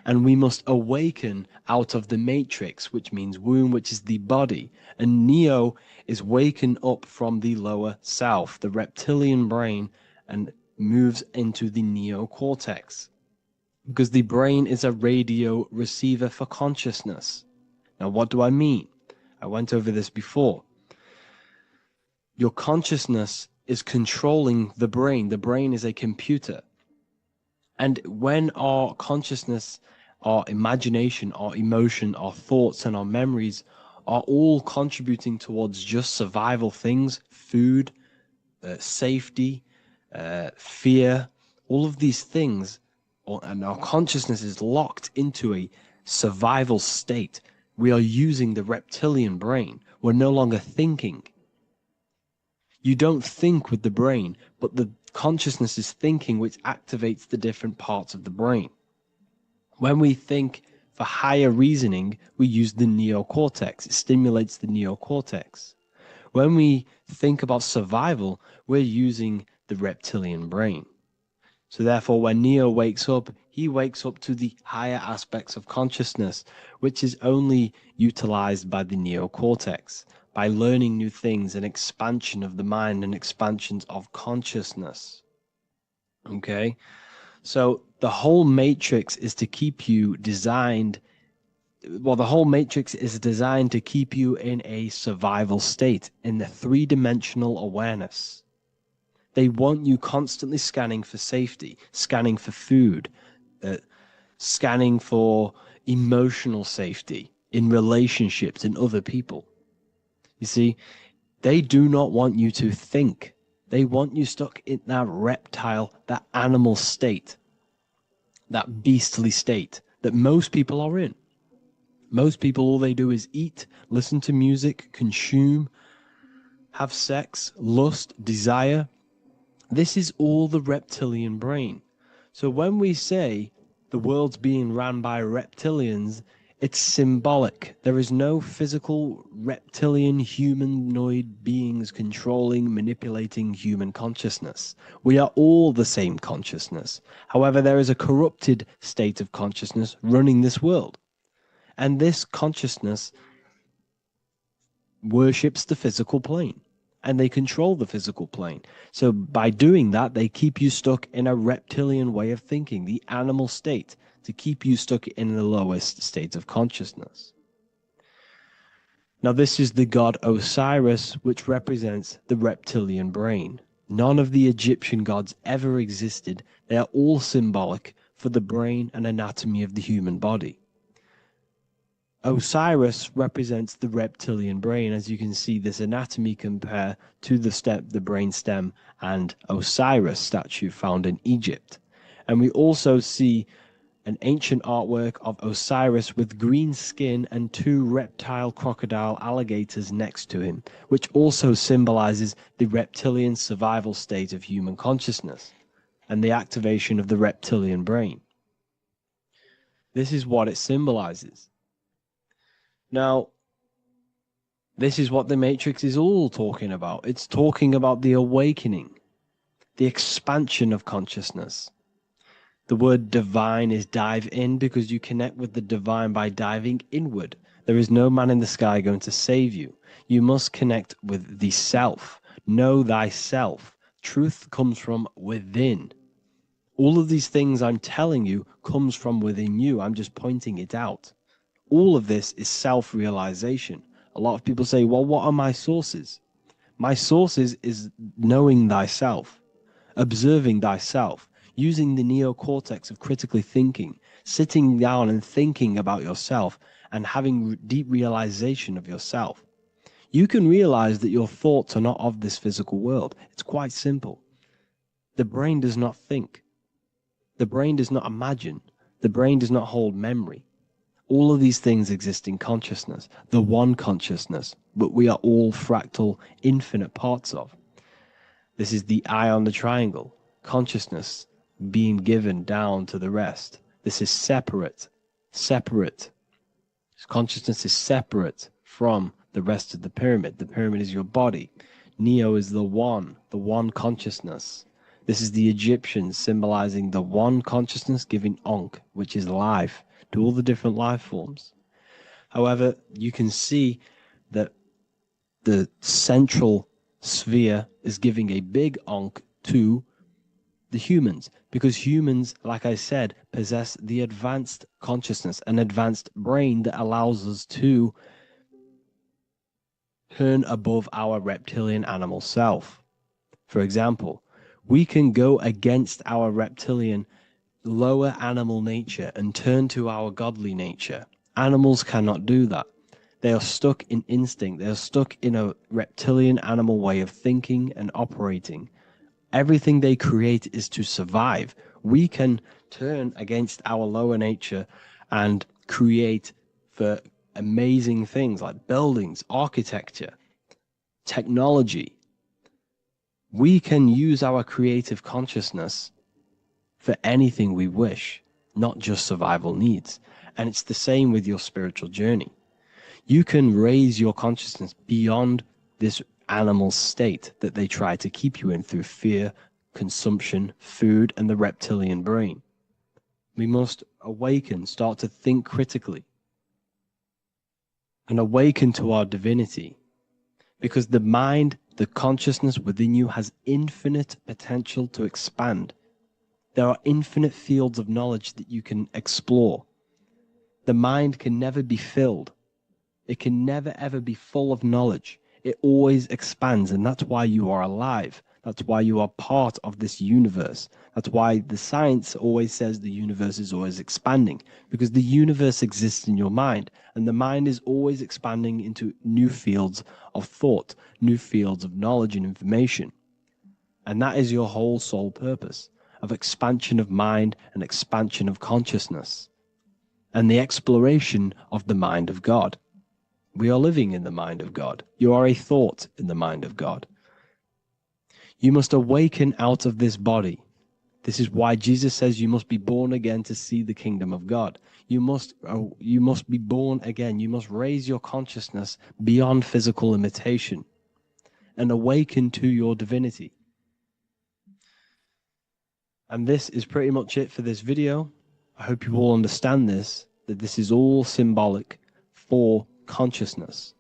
And we must awaken out of the matrix, which means womb, which is the body. And Neo is waken up from the lower self, the reptilian brain, and moves into the neocortex. Because the brain is a radio receiver for consciousness. Now, what do I mean? I went over this before. Your consciousness is controlling the brain. The brain is a computer. And when our consciousness, our imagination, our emotion, our thoughts, and our memories are all contributing towards just survival things, food, safety, fear, all of these things, and our consciousness is locked into a survival state, we are using the reptilian brain. We're no longer thinking. You don't think with the brain, but the consciousness is thinking, which activates the different parts of the brain. When we think for higher reasoning, we use the neocortex. It stimulates the neocortex. When we think about survival, we're using the reptilian brain. So therefore, when Neo wakes up, he wakes up to the higher aspects of consciousness, which is only utilized by the neocortex, by learning new things and expansion of the mind and expansions of consciousness. Okay? So the whole matrix is to keep you designed, well, the whole matrix is designed to keep you in a survival state, in the three-dimensional awareness. They want you constantly scanning for safety, scanning for food, scanning for emotional safety in relationships in other people. You see, they do not want you to think. They want you stuck in that reptile, that animal state, that beastly state that most people are in. Most people, all they do is eat, listen to music, consume, have sex, lust, desire. This is all the reptilian brain. So when we say the world's being ran by reptilians, it's symbolic. There is no physical reptilian humanoid beings controlling, manipulating human consciousness. We are all the same consciousness. However, there is a corrupted state of consciousness running this world. And this consciousness worships the physical plane. And they control the physical plane. So by doing that, they keep you stuck in a reptilian way of thinking, the animal state, to keep you stuck in the lowest state of consciousness. Now, this is the god Osiris, which represents the reptilian brain. None of the Egyptian gods ever existed. They are all symbolic for the brain and anatomy of the human body. Osiris represents the reptilian brain. As you can see, this anatomy compare to the brain stem and Osiris statue found in Egypt. And we also see an ancient artwork of Osiris with green skin and two reptile crocodile alligators next to him, which also symbolizes the reptilian survival state of human consciousness and the activation of the reptilian brain. This is what it symbolizes. Now, this is what the Matrix is all talking about. It's talking about the awakening, the expansion of consciousness. The word divine is dive in because you connect with the divine by diving inward. There is no man in the sky going to save you. You must connect with the self. Know thyself. Truth comes from within. All of these things I'm telling you comes from within you. I'm just pointing it out. All of this is self-realization. A lot of people say, well, what are my sources? My sources is knowing thyself, observing thyself, using the neocortex of critically thinking, sitting down and thinking about yourself and having deep realization of yourself. You can realize that your thoughts are not of this physical world. It's quite simple. The brain does not think. The brain does not imagine. The brain does not hold memory. All of these things exist in consciousness, the one consciousness, but we are all fractal, infinite parts of. This is the eye on the triangle, consciousness being given down to the rest. This is separate. Consciousness is separate from the rest of the pyramid. The pyramid is your body. Neo is the one consciousness. This is the Egyptians symbolizing the one consciousness giving Ankh, which is life, to all the different life forms. However, you can see that the central sphere is giving a big Ankh to the humans, because humans, like I said, possess the advanced consciousness, an advanced brain that allows us to turn above our reptilian animal self. For example, we can go against our reptilian lower animal nature and turn to our godly nature. Animals cannot do that. They are stuck in instinct. They are stuck in a reptilian animal way of thinking and operating. Everything they create is to survive. We can turn against our lower nature and create for amazing things like buildings, architecture, technology. We can use our creative consciousness for anything we wish, not just survival needs. And it's the same with your spiritual journey. You can raise your consciousness beyond this animal state that they try to keep you in through fear, consumption, food, and the reptilian brain. We must awaken, start to think critically, and awaken to our divinity. Because the mind, the consciousness within you has infinite potential to expand. There are infinite fields of knowledge that you can explore. The mind can never be filled. It can never ever be full of knowledge. It always expands, and that's why you are alive. That's why you are part of this universe. That's why the science always says the universe is always expanding, because the universe exists in your mind, and the mind is always expanding into new fields of thought, new fields of knowledge and information. And that is your whole sole purpose, of expansion of mind and expansion of consciousness, and the exploration of the mind of God. We are living in the mind of God. You are a thought in the mind of God. You must awaken out of this body. This is why Jesus says you must be born again to see the kingdom of God. You must be born again. You must raise your consciousness beyond physical limitation and awaken to your divinity. And this is pretty much it for this video. I hope you all understand this, that this is all symbolic for consciousness.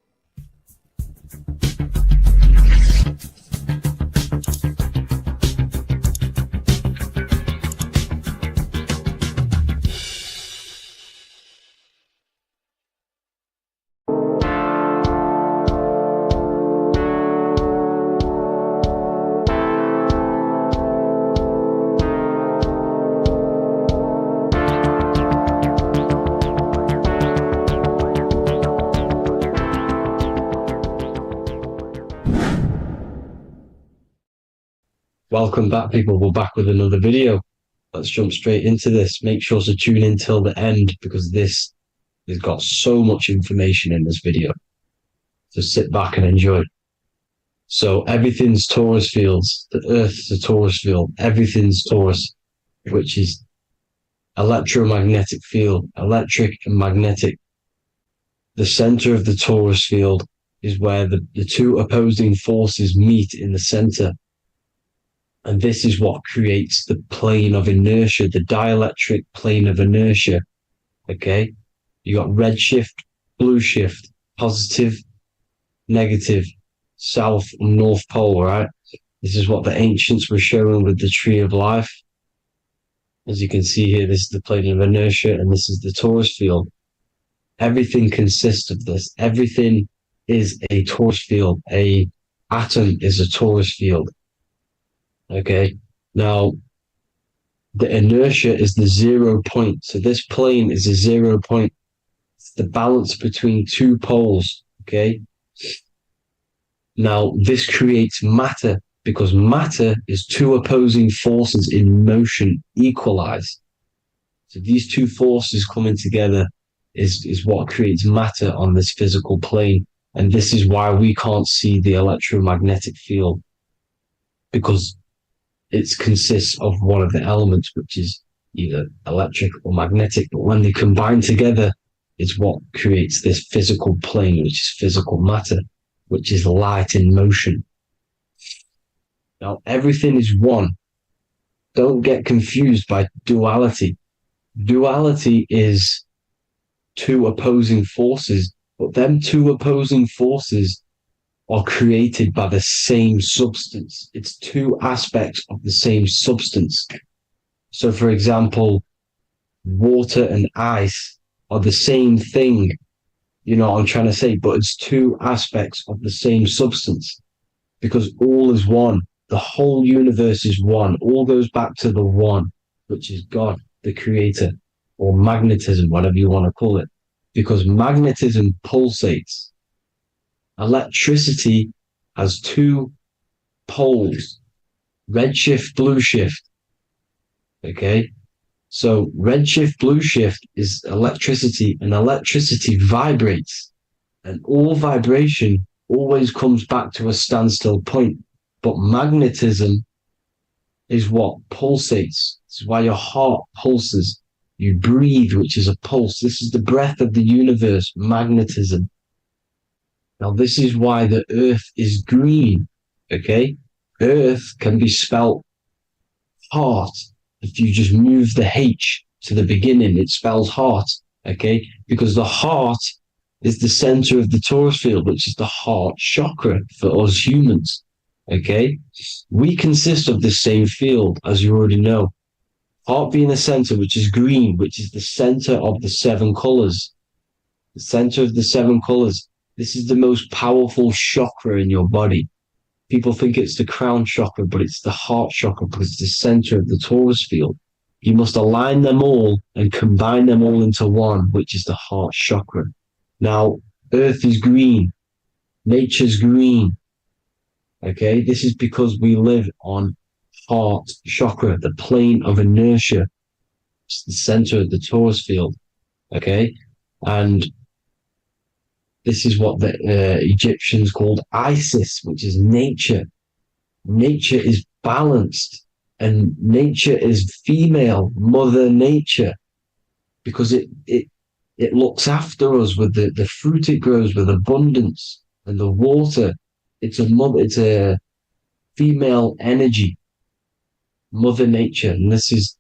Welcome back, people. We're back with another video. Let's jump straight into this. Make sure to tune in till the end, because this has got so much information in this video. So sit back and enjoy. So everything's torus fields. The Earth's a torus field. Everything's torus, which is electromagnetic field, electric and magnetic. The center of the torus field is where the two opposing forces meet in the center. And this is what creates the plane of inertia, the dielectric plane of inertia. Okay? You got red shift, blue shift, positive, negative, south and north pole, right? This is what the ancients were showing with the tree of life. As you can see here, this is the plane of inertia, and this is the torus field. Everything consists of this. Everything is a torus field. A atom is a torus field. Okay, now the inertia is the 0 point. So this plane is a 0 point. It's the balance between two poles. Okay, now this creates matter, because matter is two opposing forces in motion equalized. So these two forces coming together is what creates matter on this physical plane. And this is why we can't see the electromagnetic field, because it consists of one of the elements, which is either electric or magnetic, but when they combine together is what creates this physical plane, which is physical matter, which is light in motion. Now, everything is one. Don't get confused by duality. Duality is two opposing forces, but them two opposing forces are created by the same substance. It's two aspects of the same substance. So, for example, water and ice are the same thing. You know what I'm trying to say? But it's two aspects of the same substance, because all is one. The whole universe is one. All goes back to the one, which is God, the creator, or magnetism, whatever you want to call it, because magnetism pulsates. Electricity has two poles, red shift, blue shift. Okay, so red shift, blue shift is electricity, and electricity vibrates, and all vibration always comes back to a standstill point. But magnetism is what pulsates. This is why your heart pulses. You breathe, which is a pulse. This is the breath of the universe, magnetism. Now, this is why the earth is green, okay? Earth can be spelt heart. If you just move the H to the beginning, it spells heart, okay? Because the heart is the center of the torus field, which is the heart chakra for us humans, okay? We consist of the same field, as you already know. Heart being the center, which is green, which is the center of the 7 colors. The center of the 7 colors. This is the most powerful chakra in your body. People think it's the crown chakra, but it's the heart chakra because it's the center of the torus field. You must align them all and combine them all into one, which is the heart chakra. Now, Earth is green. Nature's green. Okay, this is because we live on heart chakra, the plane of inertia. It's the center of the torus field. Okay, and this is what the Egyptians called Isis, which is nature. Nature is balanced, and nature is female, Mother Nature, because it looks after us with the fruit it grows with abundance and the water. It's a female energy, Mother Nature, and this is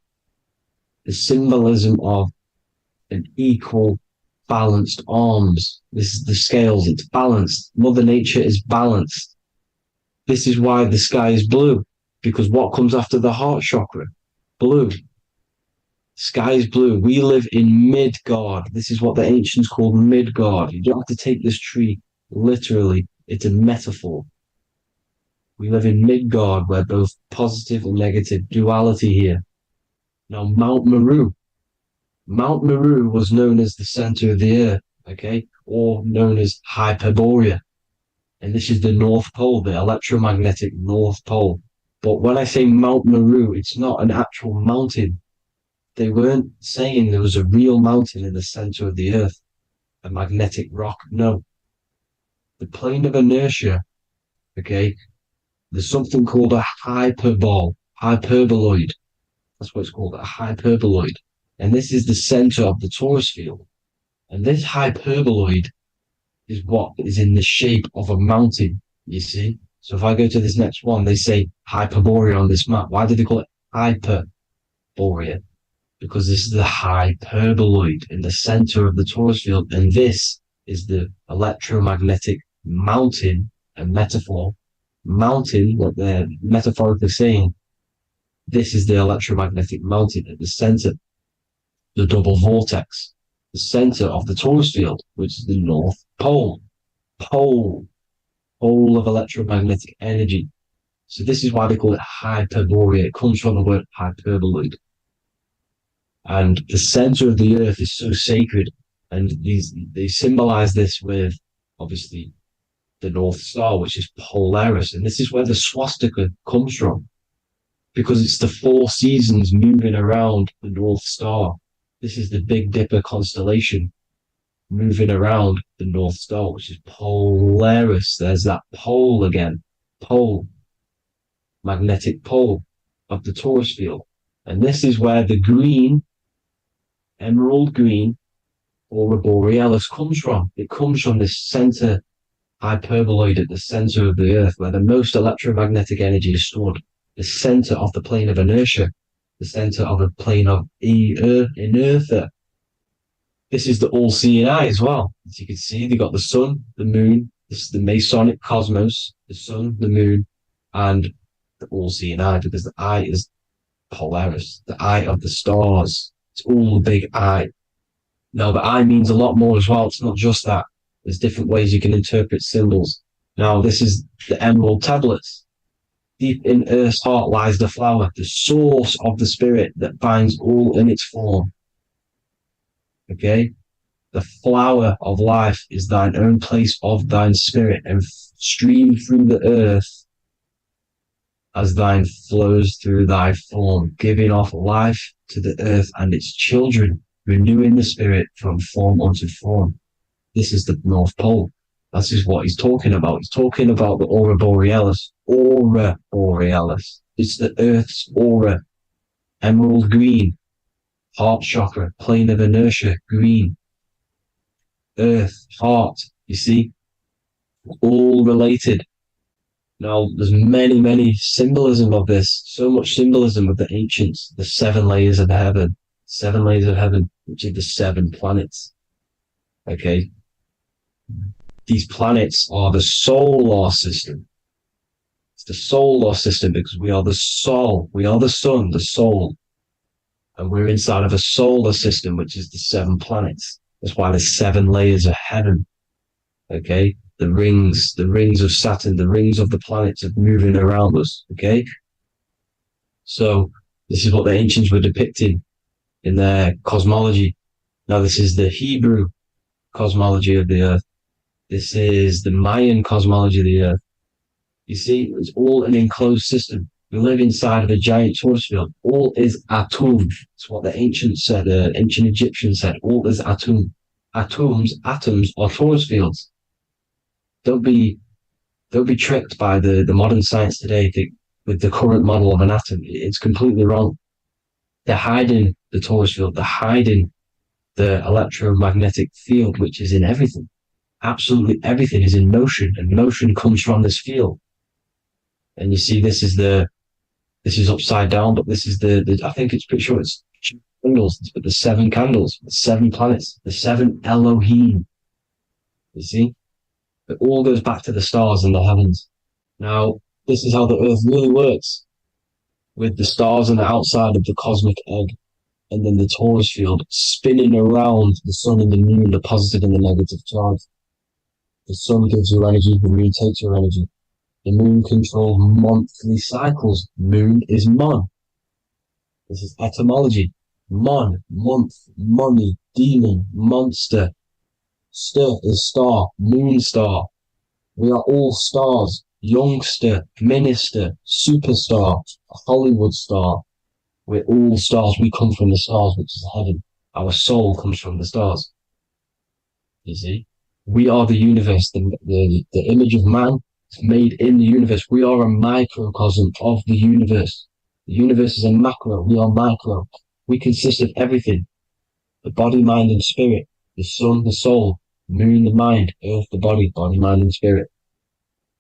the symbolism of an equal, balanced arms. This is the scales, it's balanced. Mother Nature is balanced. This is why the sky is blue, because what comes after the heart chakra? Blue. Sky is blue. We live in Midgard. This is what the ancients called Midgard. You don't have to take this tree literally. It's a metaphor. We live in Midgard, where both positive and negative duality here. Now, Mount Meru. Mount Meru was known as the center of the earth, okay, or known as Hyperborea. And this is the North Pole, the electromagnetic North Pole. But when I say Mount Meru, it's not an actual mountain. They weren't saying there was a real mountain in the center of the earth, a magnetic rock. No. The plane of inertia, okay, there's something called a hyperboloid. That's what it's called, a hyperboloid. And this is the center of the torus field. And this hyperboloid is what is in the shape of a mountain, you see? So if I go to this next one, they say Hyperborea on this map. Why do they call it Hyperborea? Because this is the hyperboloid in the center of the torus field. And this is the electromagnetic mountain, a metaphor. Mountain, what they're metaphorically saying, this is the electromagnetic mountain at the center, the double vortex, the center of the torus field, which is the North Pole. Pole of electromagnetic energy. So this is why they call it Hyperborea. It comes from the word hyperboloid. And the center of the earth is so sacred. And they symbolize this with, obviously, the North Star, which is Polaris. And this is where the swastika comes from, because it's the 4 seasons moving around the North Star. This is the Big Dipper constellation moving around the North Star, which is Polaris. There's that pole again. Pole. Magnetic pole of the torus field. And this is where the green, emerald green, aurora borealis comes from. It comes from this center hyperboloid at the center of the earth, where the most electromagnetic energy is stored. The center of the plane of inertia. The center of the plane of inertia. This is the all-seeing eye as well. As you can see, they got the sun, the moon. This is the Masonic cosmos, the sun, the moon, and the all-seeing eye, because the eye is Polaris, the eye of the stars. It's all a big eye. Now, the eye means a lot more as well. It's not just that. There's different ways you can interpret symbols. Now, this is the emerald tablets. Deep in Earth's heart lies the flower, the source of the spirit that binds all in its form. Okay? The flower of life is thine own place of thine spirit, and stream through the earth as thine flows through thy form, giving off life to the earth and its children, renewing the spirit from form unto form. This is the North Pole. That is what he's talking about. He's talking about the aurora borealis. Aurora borealis. It's the Earth's aura. Emerald green. Heart chakra. Plane of inertia. Green. Earth. Heart. You see? All related. Now, there's many, many symbolism of this, so much symbolism of the ancients, the 7 layers of heaven, which are the 7 planets. Okay? These planets are the solar system. It's the solar system because we are the soul. We are the sun, the soul. And we're inside of a solar system, which is the 7 planets. That's why there's 7 layers of heaven. Okay? The rings of Saturn, the rings of the planets are moving around us. Okay? So this is what the ancients were depicting in their cosmology. Now this is the Hebrew cosmology of the earth. This is the Mayan cosmology of the earth. You see, it's all an enclosed system. We live inside of a giant torus field. All is atum. It's what the ancients said, ancient Egyptians said. All is atum. Atoms are torus fields. Don't be tricked by the modern science today with the current model of an atom. It's completely wrong. They're hiding the torus field. They're hiding the electromagnetic field, which is in everything. Absolutely everything is in motion, and motion comes from this field. And you see, this is upside down, but this is I think it's pretty sure it's candles, but the 7 candles, the 7 planets, the 7 Elohim. You see? It all goes back to the stars and the heavens. Now, this is how the earth really works, with the stars on the outside of the cosmic egg, and then the torus field spinning around the sun and the moon, the positive and the negative charge. The sun gives you energy, the moon takes your energy. The moon controls monthly cycles. Moon is mon. This is etymology. Mon, month, money, demon, monster. Stir is star, moon star. We are all stars. Youngster, minister, superstar, Hollywood star. We're all stars. We come from the stars, which is heaven. Our soul comes from the stars. You see? We are the universe, the image of man made in the universe. We are a microcosm of the universe. The universe is a macro. We are micro. We consist of everything. The body, mind, and spirit. The sun, the soul. Moon, the mind. Earth, the body. Body, mind, and spirit.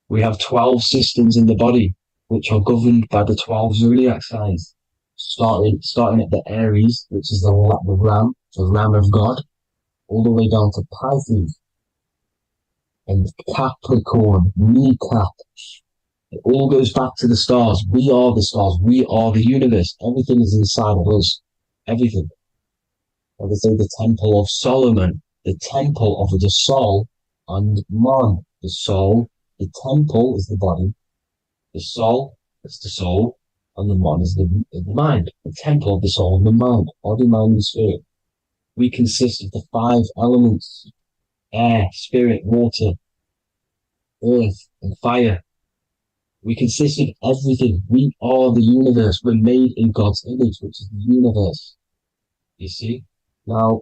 We have 12 systems in the body, which are governed by the 12 zodiac signs. Starting at the Aries, which is the ram, the ram of God, all the way down to Pisces and Capricorn, kneecap. It all goes back to the stars. We are the stars. We are the universe. Everything is inside of us. Everything. Like I say, the Temple of Solomon, the Temple of the soul, and man. The soul, the temple is the body. The soul is the soul, and the man is the mind. The temple of the soul and the mind. Body, mind, and spirit. We consist of the 5 elements: air, spirit, water, earth, and fire. We consist of everything. We are the universe. We're made in God's image, which is the universe. You see? Now,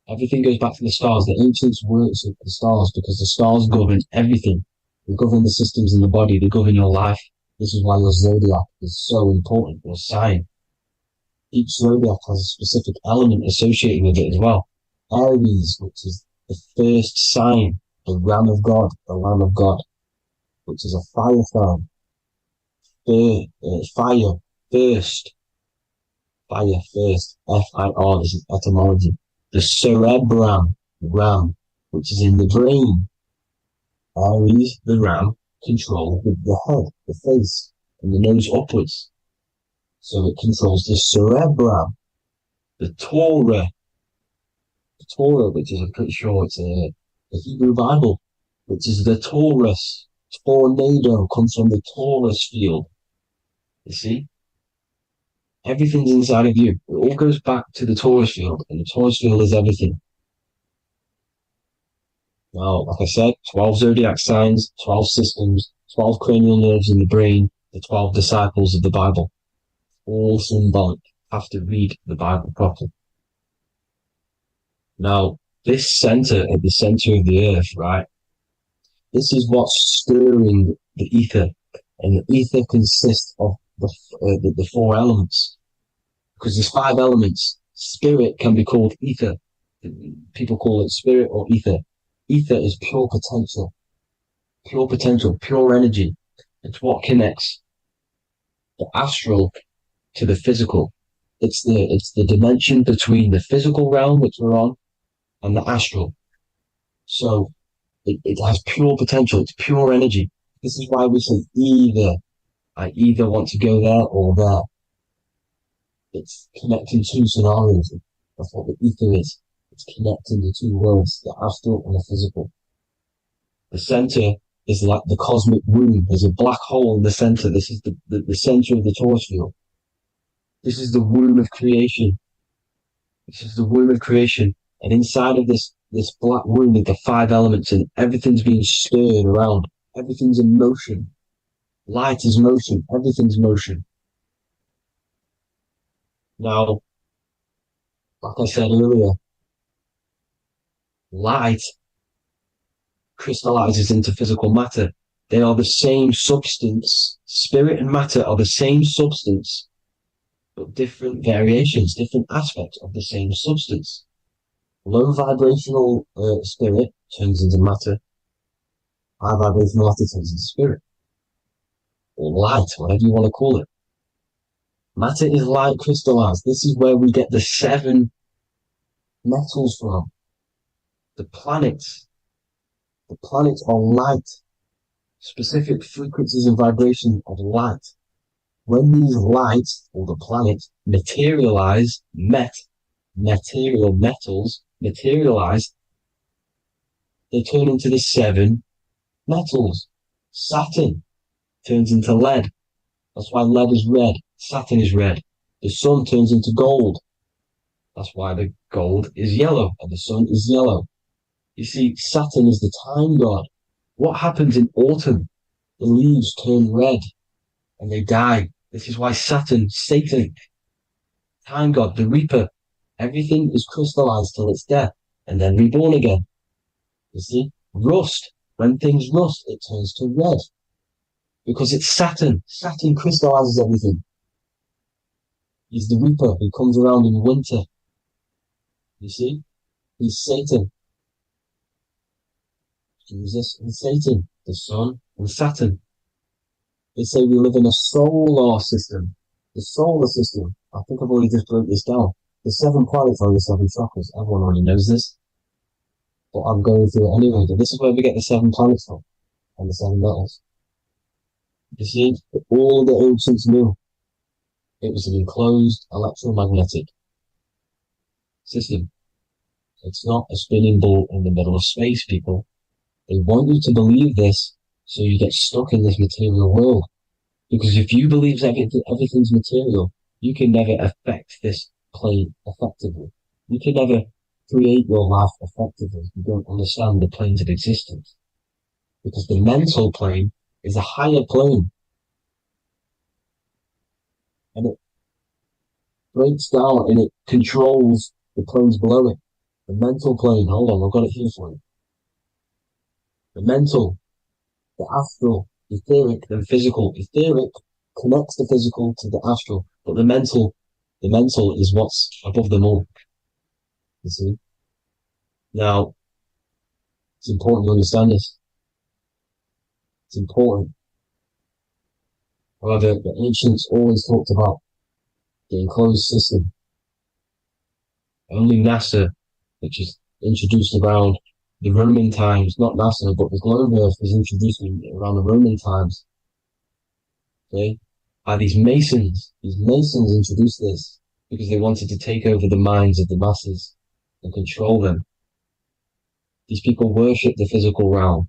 everything goes back to the stars. The ancients worked with the stars because the stars govern everything. They govern the systems in the body. They govern your life. This is why your zodiac is so important, your sign. Each zodiac has a specific element associated with it as well. Aries, which is the first sign, the Ram of God, which is a fire sign. Fire, first. F-I-R, this is etymology. The cerebrum, ram, which is in the brain. Aries, the ram, controls the head, the face, and the nose upwards. So it controls the cerebrum. The Torah, which is, I'm pretty sure it's a Hebrew Bible, which is the Taurus. Tornado comes from the Taurus field. You see? Everything's inside of you. It all goes back to the Taurus field, and the Taurus field is everything. Now, like I said, 12 zodiac signs, 12 systems, 12 cranial nerves in the brain, the 12 disciples of the Bible. All symbolic. Have to read the Bible properly. Now, this center, at the center of the earth, right? This is what's stirring the ether. And the ether consists of the 4 elements. Because there's 5 elements. Spirit can be called ether. People call it spirit or ether. Ether is pure potential. pure potential, pure energy. It's what connects the astral to the physical. It's the dimension between the physical realm which we're on and the astral. So it has pure potential. It's pure energy. This is why we say I either want to go there or there. It's connecting two scenarios. That's what the ether is. It's connecting the two worlds, the astral and the physical. The center is like the cosmic womb. There's a black hole in the center. This is the center of the torus field. This is the womb of creation. This is the womb of creation. And inside of this black womb are the 5 elements, and everything's being stirred around. Everything's in motion. Light is motion. Everything's motion. Now, like I said earlier, light crystallizes into physical matter. They are the same substance. Spirit and matter are the same substance, but different variations, different aspects of the same substance. Low vibrational spirit turns into matter. High vibrational matter turns into spirit. Or light, whatever you want to call it. Matter is light crystallized. This is where we get the 7 metals from. The planets. The planets are light. Specific frequencies and vibrations of light. When these lights, or the planets, materialize, material metals materialize, they turn into the 7 metals. Saturn turns into lead. That's why lead is red. Saturn is red. The sun turns into gold. That's why the gold is yellow and the sun is yellow. You see, Saturn is the time god. What happens in autumn? The leaves turn red and they die. This is why Saturn, Satan, time god, the reaper, everything is crystallized till it's death and then reborn again. You see, rust. When things rust, it turns to red. Because it's Saturn. Saturn crystallizes everything. He's the reaper who comes around in winter. You see? He's Satan. Jesus and Satan, the sun and Saturn. They say we live in a solar system. The solar system. I think I've already just broke this down. The 7 planets are the 7 chakras. Everyone already knows this. But I'm going through it anyway. But this is where we get the 7 planets from. And the 7 metals. You see, all the ancients knew it was an enclosed electromagnetic system. It's not a spinning ball in the middle of space, people. They want you to believe this so you get stuck in this material world. Because if you believe everything's material, you can never affect this plane effectively. You can never create your life effectively if you don't understand the planes of existence. Because the mental plane is a higher plane. And it breaks down and it controls the planes below it. The mental plane, hold on, I've got it here for you. The mental, the astral, etheric, then physical. Etheric connects the physical to the astral, but the mental is what's above them all. You see? Now, it's important to understand this. It's important. However, the ancients always talked about the enclosed system. Only NASA, which is introduced around the Roman times, not NASA, but the globe Earth was introduced around the Roman times. Okay? By these Masons. These Masons introduced this because they wanted to take over the minds of the masses and control them. These people worship the physical realm.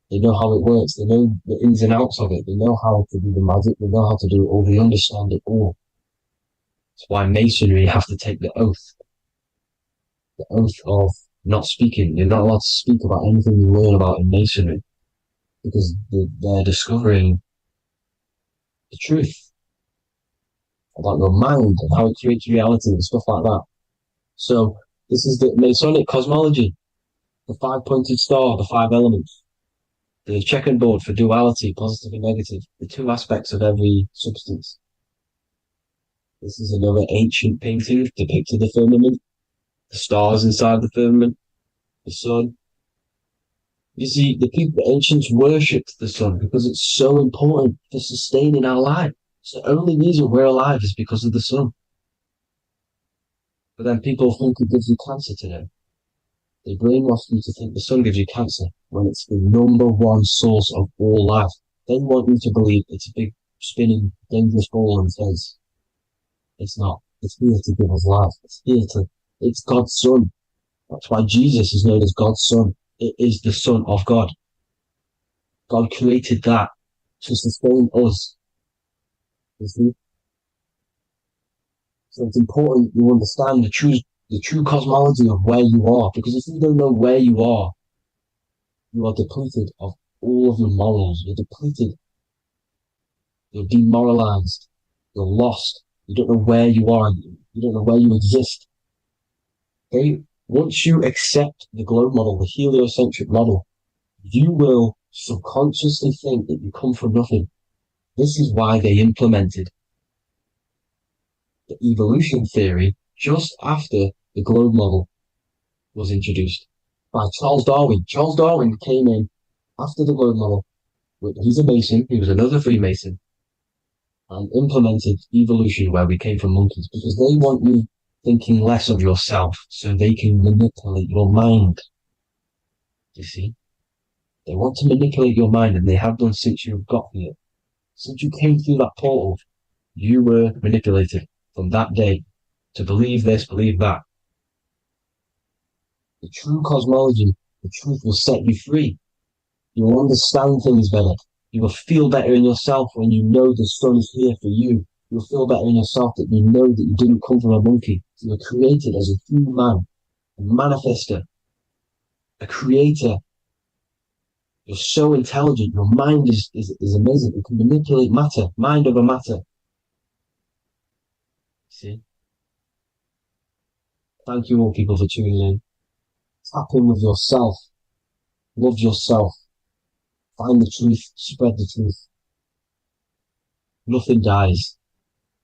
They know how it works. They know the ins and outs of it. They know how to do the magic. They know how to do it all. They understand it all. That's why Masonry have to take the oath. The oath of not speaking. You're not allowed to speak about anything you learn about in Masonry. Because they're discovering the truth about your mind and how it creates reality and stuff like that. So, this is the Masonic cosmology. The 5-pointed star, the 5 elements. The checking board for duality, positive and negative. The 2 aspects of every substance. This is another ancient painting depicting the firmament. The stars inside the firmament. The sun. You see, the ancients worshipped the sun because it's so important for sustaining our life. It's the only reason we're alive is because of the sun. But then people think it gives you cancer today. They brainwash you to think the sun gives you cancer when it's the number one source of all life. They want you to believe it's a big, spinning, dangerous ball in space. It's not. It's here to give us life. It's God's son. That's why Jesus is known as God's son. It is the son of God. God created that to sustain us. You see? So it's important you understand the true cosmology of where you are, because if you don't know where you are depleted of all of your morals. You're depleted. You're demoralized. You're lost. You don't know where you are. You don't know where you exist. Okay? Once you accept the globe model, the heliocentric model, you will subconsciously think that you come from nothing. This is why they implemented the evolution theory just after the globe model was introduced by Charles Darwin. Charles Darwin came in after the globe model. He's a Mason. He was another Freemason, and implemented evolution where we came from monkeys because they want you thinking less of yourself so they can manipulate your mind. You see? They want to manipulate your mind, and they have done since you got here. Since you came through that portal, you were manipulated from that day to believe this, believe that. The true cosmology, the truth will set you free. You will understand things better. You will feel better in yourself when you know the sun is here for you. You'll feel better in yourself that you know that you didn't come from a monkey. You were created as a human, a manifester, a creator. You're so intelligent. Your mind is amazing. You can manipulate matter, mind over matter. See? Thank you all people for tuning in. Tap in with yourself. Love yourself. Find the truth. Spread the truth. Nothing dies.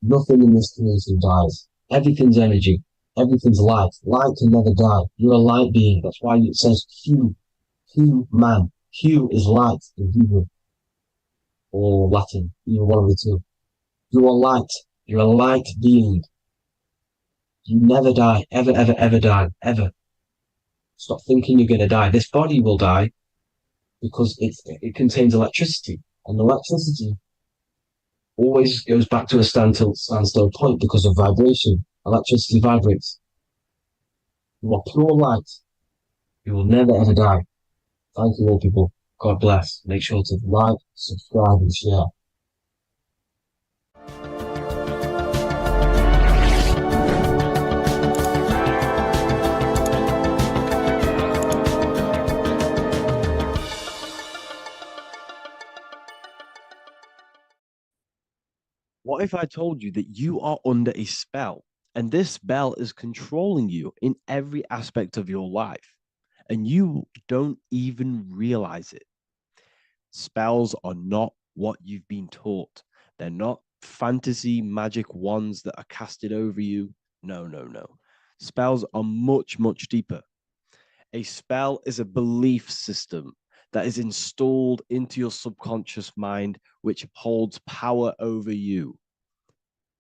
Nothing in this creation dies. Everything's energy. Everything's light. Light can never die. You're a light being. That's why it says Q. Q man. Q is light in Hebrew or Latin. Either one of the two. You are light. You're a light being. You never die. Ever, ever, ever die. Ever. Stop thinking you're going to die. This body will die because it contains electricity. And electricity always goes back to a standstill point because of vibration. Electricity vibrates. You are pure light. You will never ever die. Thank you all people. God bless. Make sure to like, subscribe and share. What if I told you that you are under a spell and this spell is controlling you in every aspect of your life and you don't even realize it? Spells are not what you've been taught. They're not fantasy magic wands that are casted over you. No, no, no. Spells are much, much deeper. A spell is a belief system that is installed into your subconscious mind, which holds power over you.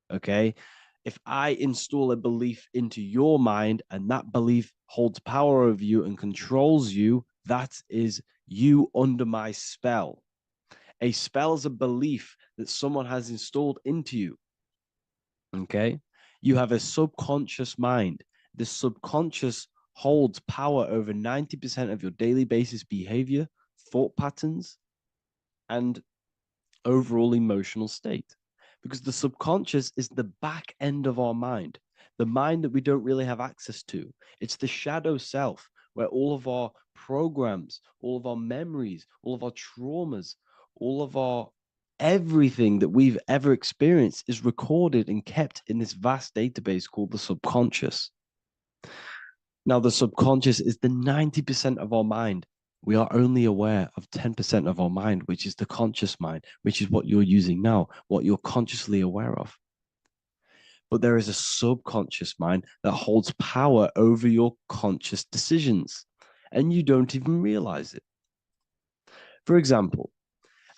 Okay? If I install a belief into your mind and that belief holds power over you and controls you, that is you under my spell. A spell is a belief that someone has installed into you. Okay? You have a subconscious mind. The subconscious holds power over 90% of your daily basis behavior, thought patterns, and overall emotional state. Because the subconscious is the back end of our mind, the mind that we don't really have access to. It's the shadow self where all of our programs, all of our memories, all of our traumas, all of our everything that we've ever experienced is recorded and kept in this vast database called the subconscious. Now, the subconscious is the 90% of our mind. We are only aware of 10% of our mind, which is the conscious mind, which is what you're using now, what you're consciously aware of. But there is a subconscious mind that holds power over your conscious decisions, and you don't even realize it. For example,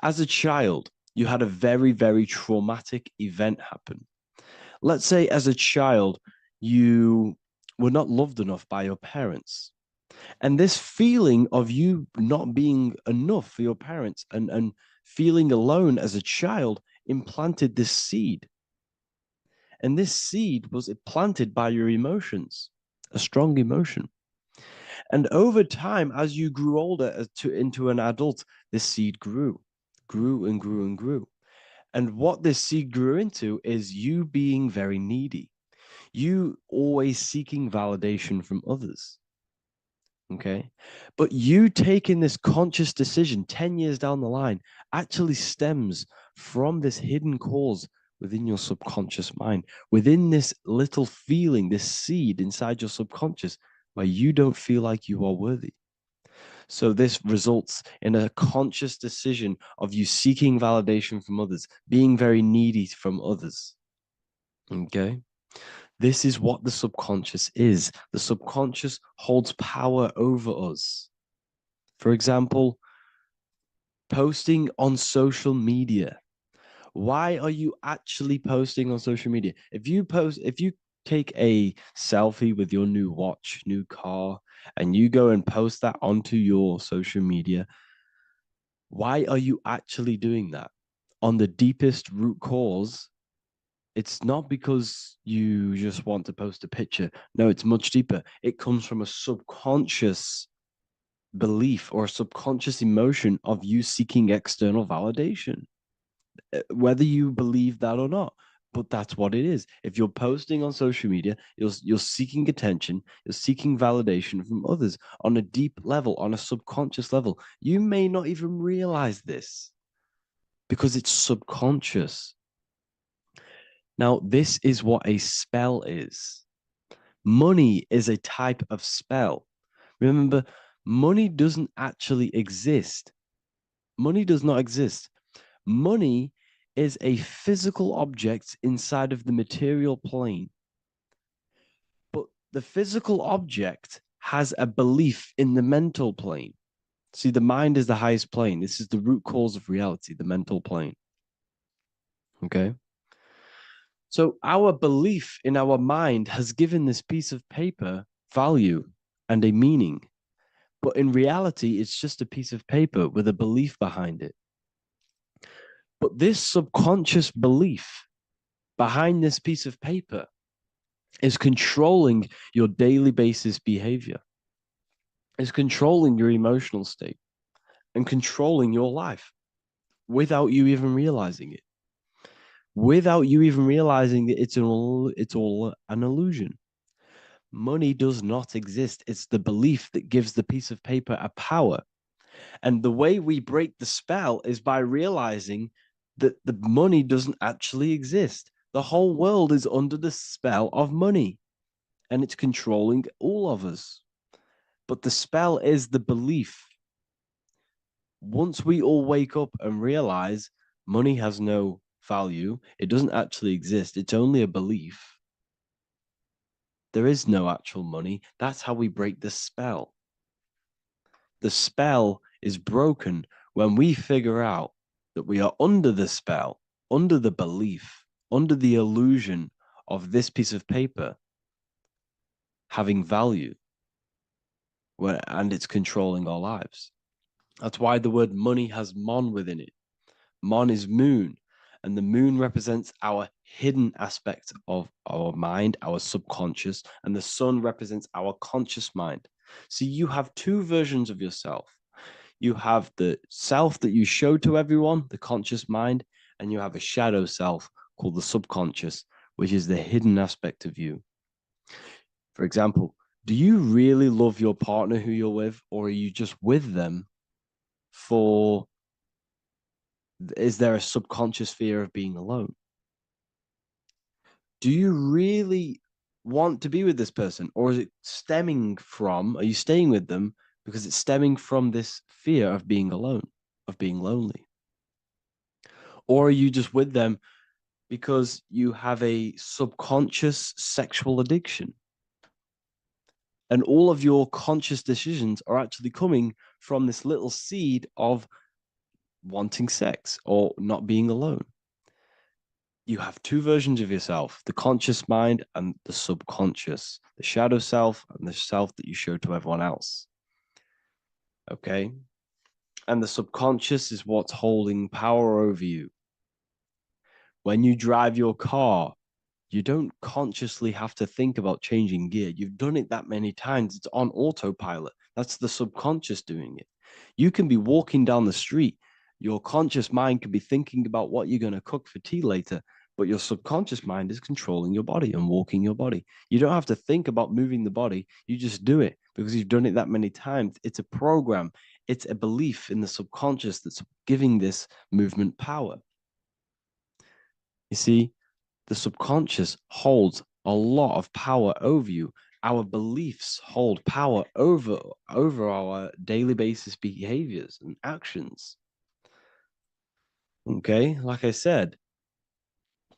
as a child, you had a very, very traumatic event happen. Let's say as a child, you were not loved enough by your parents. And this feeling of you not being enough for your parents and feeling alone as a child implanted this seed. And this seed was planted by your emotions, a strong emotion. And over time, as you grew older into an adult, this seed grew and grew and grew. And what this seed grew into is you being very needy, you always seeking validation from others. Okay. But you taking this conscious decision 10 years down the line actually stems from this hidden cause within your subconscious mind, within this little feeling, this seed inside your subconscious where you don't feel like you are worthy. So this results in a conscious decision of you seeking validation from others, being very needy from others. Okay. This is what the subconscious is. The subconscious holds power over us. For example, posting on social media. Why are you actually posting on social media? If you take a selfie with your new watch, new car, and you go and post that onto your social media, why are you actually doing that? On the deepest root cause, it's not because you just want to post a picture. No, it's much deeper. It comes from a subconscious belief or a subconscious emotion of you seeking external validation, whether you believe that or not. But that's what it is. If you're posting on social media, you're seeking attention, you're seeking validation from others on a deep level, on a subconscious level. You may not even realize this because it's subconscious. Now, this is what a spell is. Money is a type of spell. Remember, money doesn't actually exist. Money does not exist. Money is a physical object inside of the material plane. But the physical object has a belief in the mental plane. See, the mind is the highest plane. This is the root cause of reality, the mental plane. Okay? So our belief in our mind has given this piece of paper value and a meaning. But in reality, it's just a piece of paper with a belief behind it. But this subconscious belief behind this piece of paper is controlling your daily basis behavior, is controlling your emotional state and controlling your life without you even realizing it. Without you even realizing that it's all an illusion. Money does not exist. It's the belief that gives the piece of paper a power. And the way we break the spell is by realizing that the money doesn't actually exist. The whole world is under the spell of money, and it's controlling all of us. But the spell is the belief. Once we all wake up and realize money has no value, it doesn't actually exist, it's only a belief. There is no actual money. That's how we break the spell. The spell is broken when we figure out that we are under the spell, under the belief, under the illusion of this piece of paper having value, and it's controlling our lives. That's why the word money has mon within it. Mon is moon, and the moon represents our hidden aspect of our mind, our subconscious, and the sun represents our conscious mind. So you have two versions of yourself. You have the self that you show to everyone, the conscious mind, and you have a shadow self called the subconscious, which is the hidden aspect of you. For example, do you really love your partner who you're with, or are you just with them is there a subconscious fear of being alone? Do you really want to be with this person, or is it stemming from, are you staying with them because it's stemming from this fear of being alone, of being lonely? Or are you just with them because you have a subconscious sexual addiction? And all of your conscious decisions are actually coming from this little seed of wanting sex or not being alone. You have two versions of yourself, the conscious mind and the subconscious, the shadow self and the self that you show to everyone else. Okay? And the subconscious is what's holding power over you. When you drive your car, you don't consciously have to think about changing gear. You've done it that many times. It's on autopilot. That's the subconscious doing it. You can be walking down the street. Your conscious mind can be thinking about what you're going to cook for tea later, but your subconscious mind is controlling your body and walking your body. You don't have to think about moving the body. You just do it because you've done it that many times. It's a program. It's a belief in the subconscious that's giving this movement power. You see, the subconscious holds a lot of power over you. Our beliefs hold power over our daily basis behaviors and actions. Okay, like I said,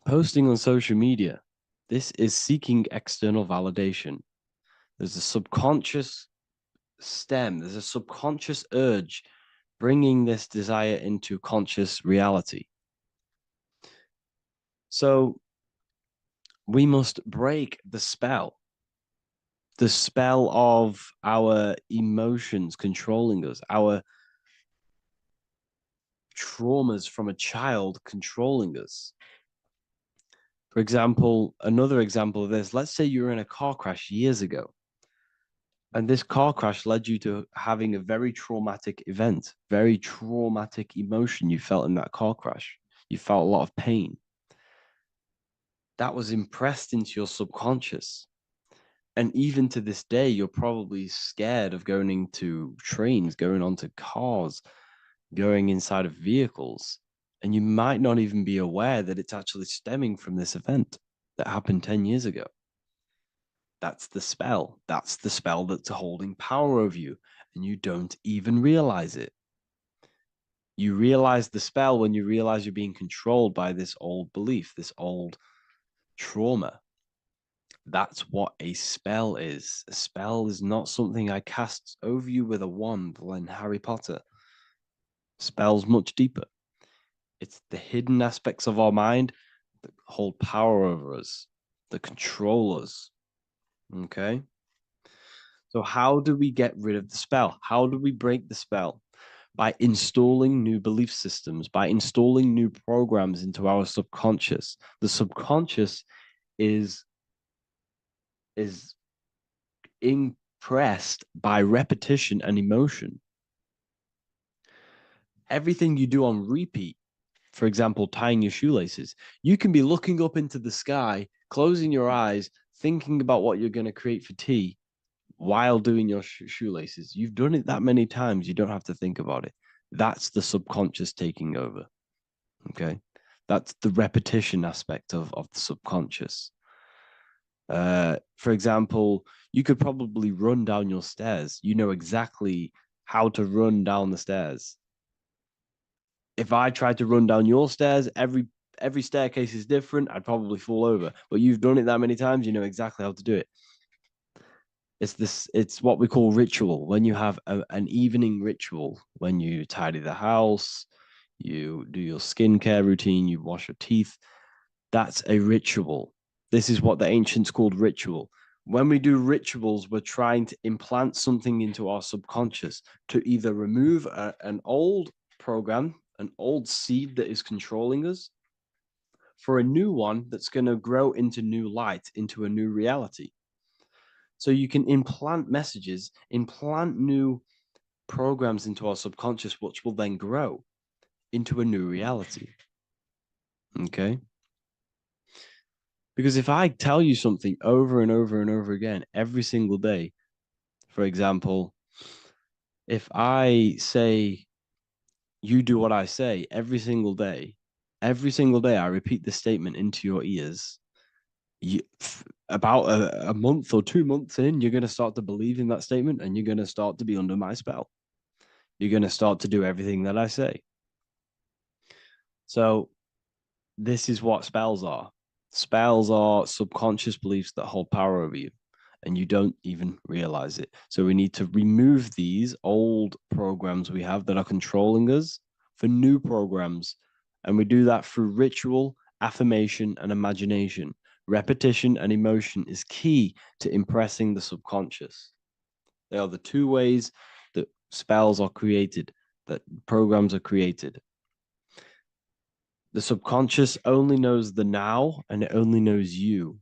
posting on social media, this is seeking external validation. There's a subconscious stem, there's a subconscious urge bringing this desire into conscious reality. So we must break the spell of our emotions controlling us, our traumas from a child controlling us. For example, another example of this, let's say you were in a car crash years ago, and this car crash led you to having a very traumatic event, very traumatic emotion you felt in that car crash. You felt a lot of pain. That was impressed into your subconscious. And even to this day, you're probably scared of going into trains, going onto cars, going inside of vehicles. And you might not even be aware that it's actually stemming from this event that happened 10 years ago. That's the spell. That's the spell that's holding power over you. And you don't even realize it. You realize the spell when you realize you're being controlled by this old belief, this old trauma. That's what a spell is. A spell is not something I cast over you with a wand like Harry Potter. Spell's much deeper. It's the hidden aspects of our mind that hold power over us, that control us. Okay? So how do we get rid of the spell? How do we break the spell? By installing new belief systems, by installing new programs into our subconscious. The subconscious is impressed by repetition and emotion. Everything you do on repeat, for example, tying your shoelaces, you can be looking up into the sky, closing your eyes, thinking about what you're going to create for tea while doing your shoelaces. You've done it that many times, you don't have to think about it. That's the subconscious taking over. Okay? That's the repetition aspect of the subconscious. For example, you could probably run down your stairs. You know exactly how to run down the stairs. If I tried to run down your stairs, every staircase is different. I'd probably fall over. But you've done it that many times, you know exactly how to do it. It's what we call ritual. When you have an evening ritual, when you tidy the house, you do your skincare routine, you wash your teeth, that's a ritual. This is what the ancients called ritual. When we do rituals, we're trying to implant something into our subconscious to either remove an old program, an old seed that is controlling us, for a new one that's going to grow into new light, into a new reality. So you can implant messages, implant new programs into our subconscious, which will then grow into a new reality. Okay? Because if I tell you something over and over and over again, every single day, for example, if I say, you do what I say every single day I repeat this statement into your ears, about a month or 2 months in, you're going to start to believe in that statement and you're going to start to be under my spell. You're going to start to do everything that I say. So this is what spells are. Spells are subconscious beliefs that hold power over you, and you don't even realize it. So we need to remove these old programs we have that are controlling us for new programs. And we do that through ritual, affirmation, and imagination. Repetition and emotion is key to impressing the subconscious. They are the two ways that spells are created, that programs are created. The subconscious only knows the now, and it only knows you.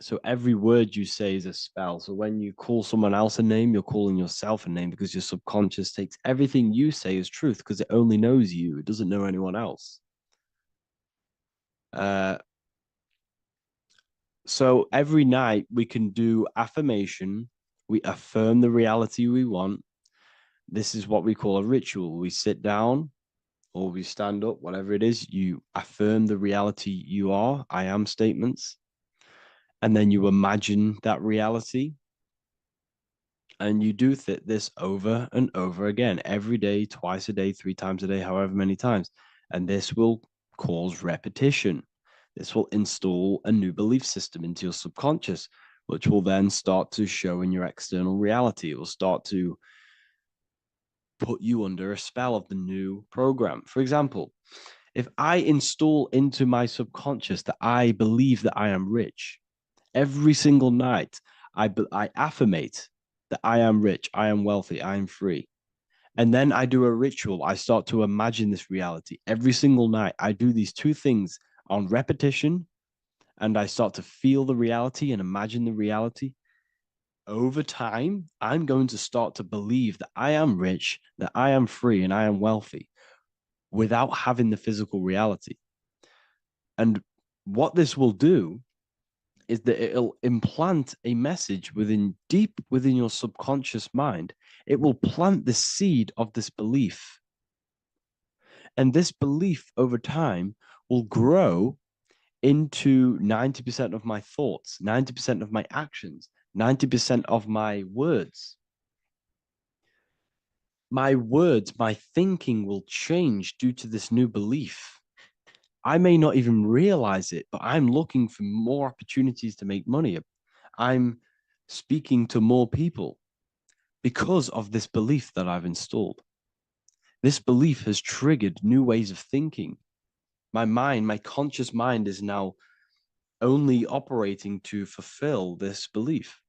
So every word you say is a spell. So when you call someone else a name, you're calling yourself a name, because your subconscious takes everything you say as truth, because it only knows you. It doesn't know anyone else. So every night we can do affirmation. We affirm the reality we want. This is what we call a ritual. We sit down or we stand up, whatever it is. You affirm the reality you are, I am statements. And then you imagine that reality. And you do this over and over again, every day, twice a day, 3 times a day, however many times. And this will cause repetition. This will install a new belief system into your subconscious, which will then start to show in your external reality. It will start to put you under a spell of the new program. For example, if I install into my subconscious that I believe that I am rich, every single night I affirmate that I am rich, I am wealthy, I am free. And then I do a ritual. I start to imagine this reality. Every single night, I do these 2 things on repetition, and I start to feel the reality and imagine the reality. Over time, I'm going to start to believe that I am rich, that I am free, and I am wealthy without having the physical reality. And what this will do is that it'll implant a message deep within your subconscious mind. It will plant the seed of this belief. And this belief over time will grow into 90% of my thoughts, 90% of my actions, 90% of my words. My words, my thinking will change due to this new belief. I may not even realize it, but I'm looking for more opportunities to make money. I'm speaking to more people because of this belief that I've installed. This belief has triggered new ways of thinking. My mind, my conscious mind, is now only operating to fulfill this belief.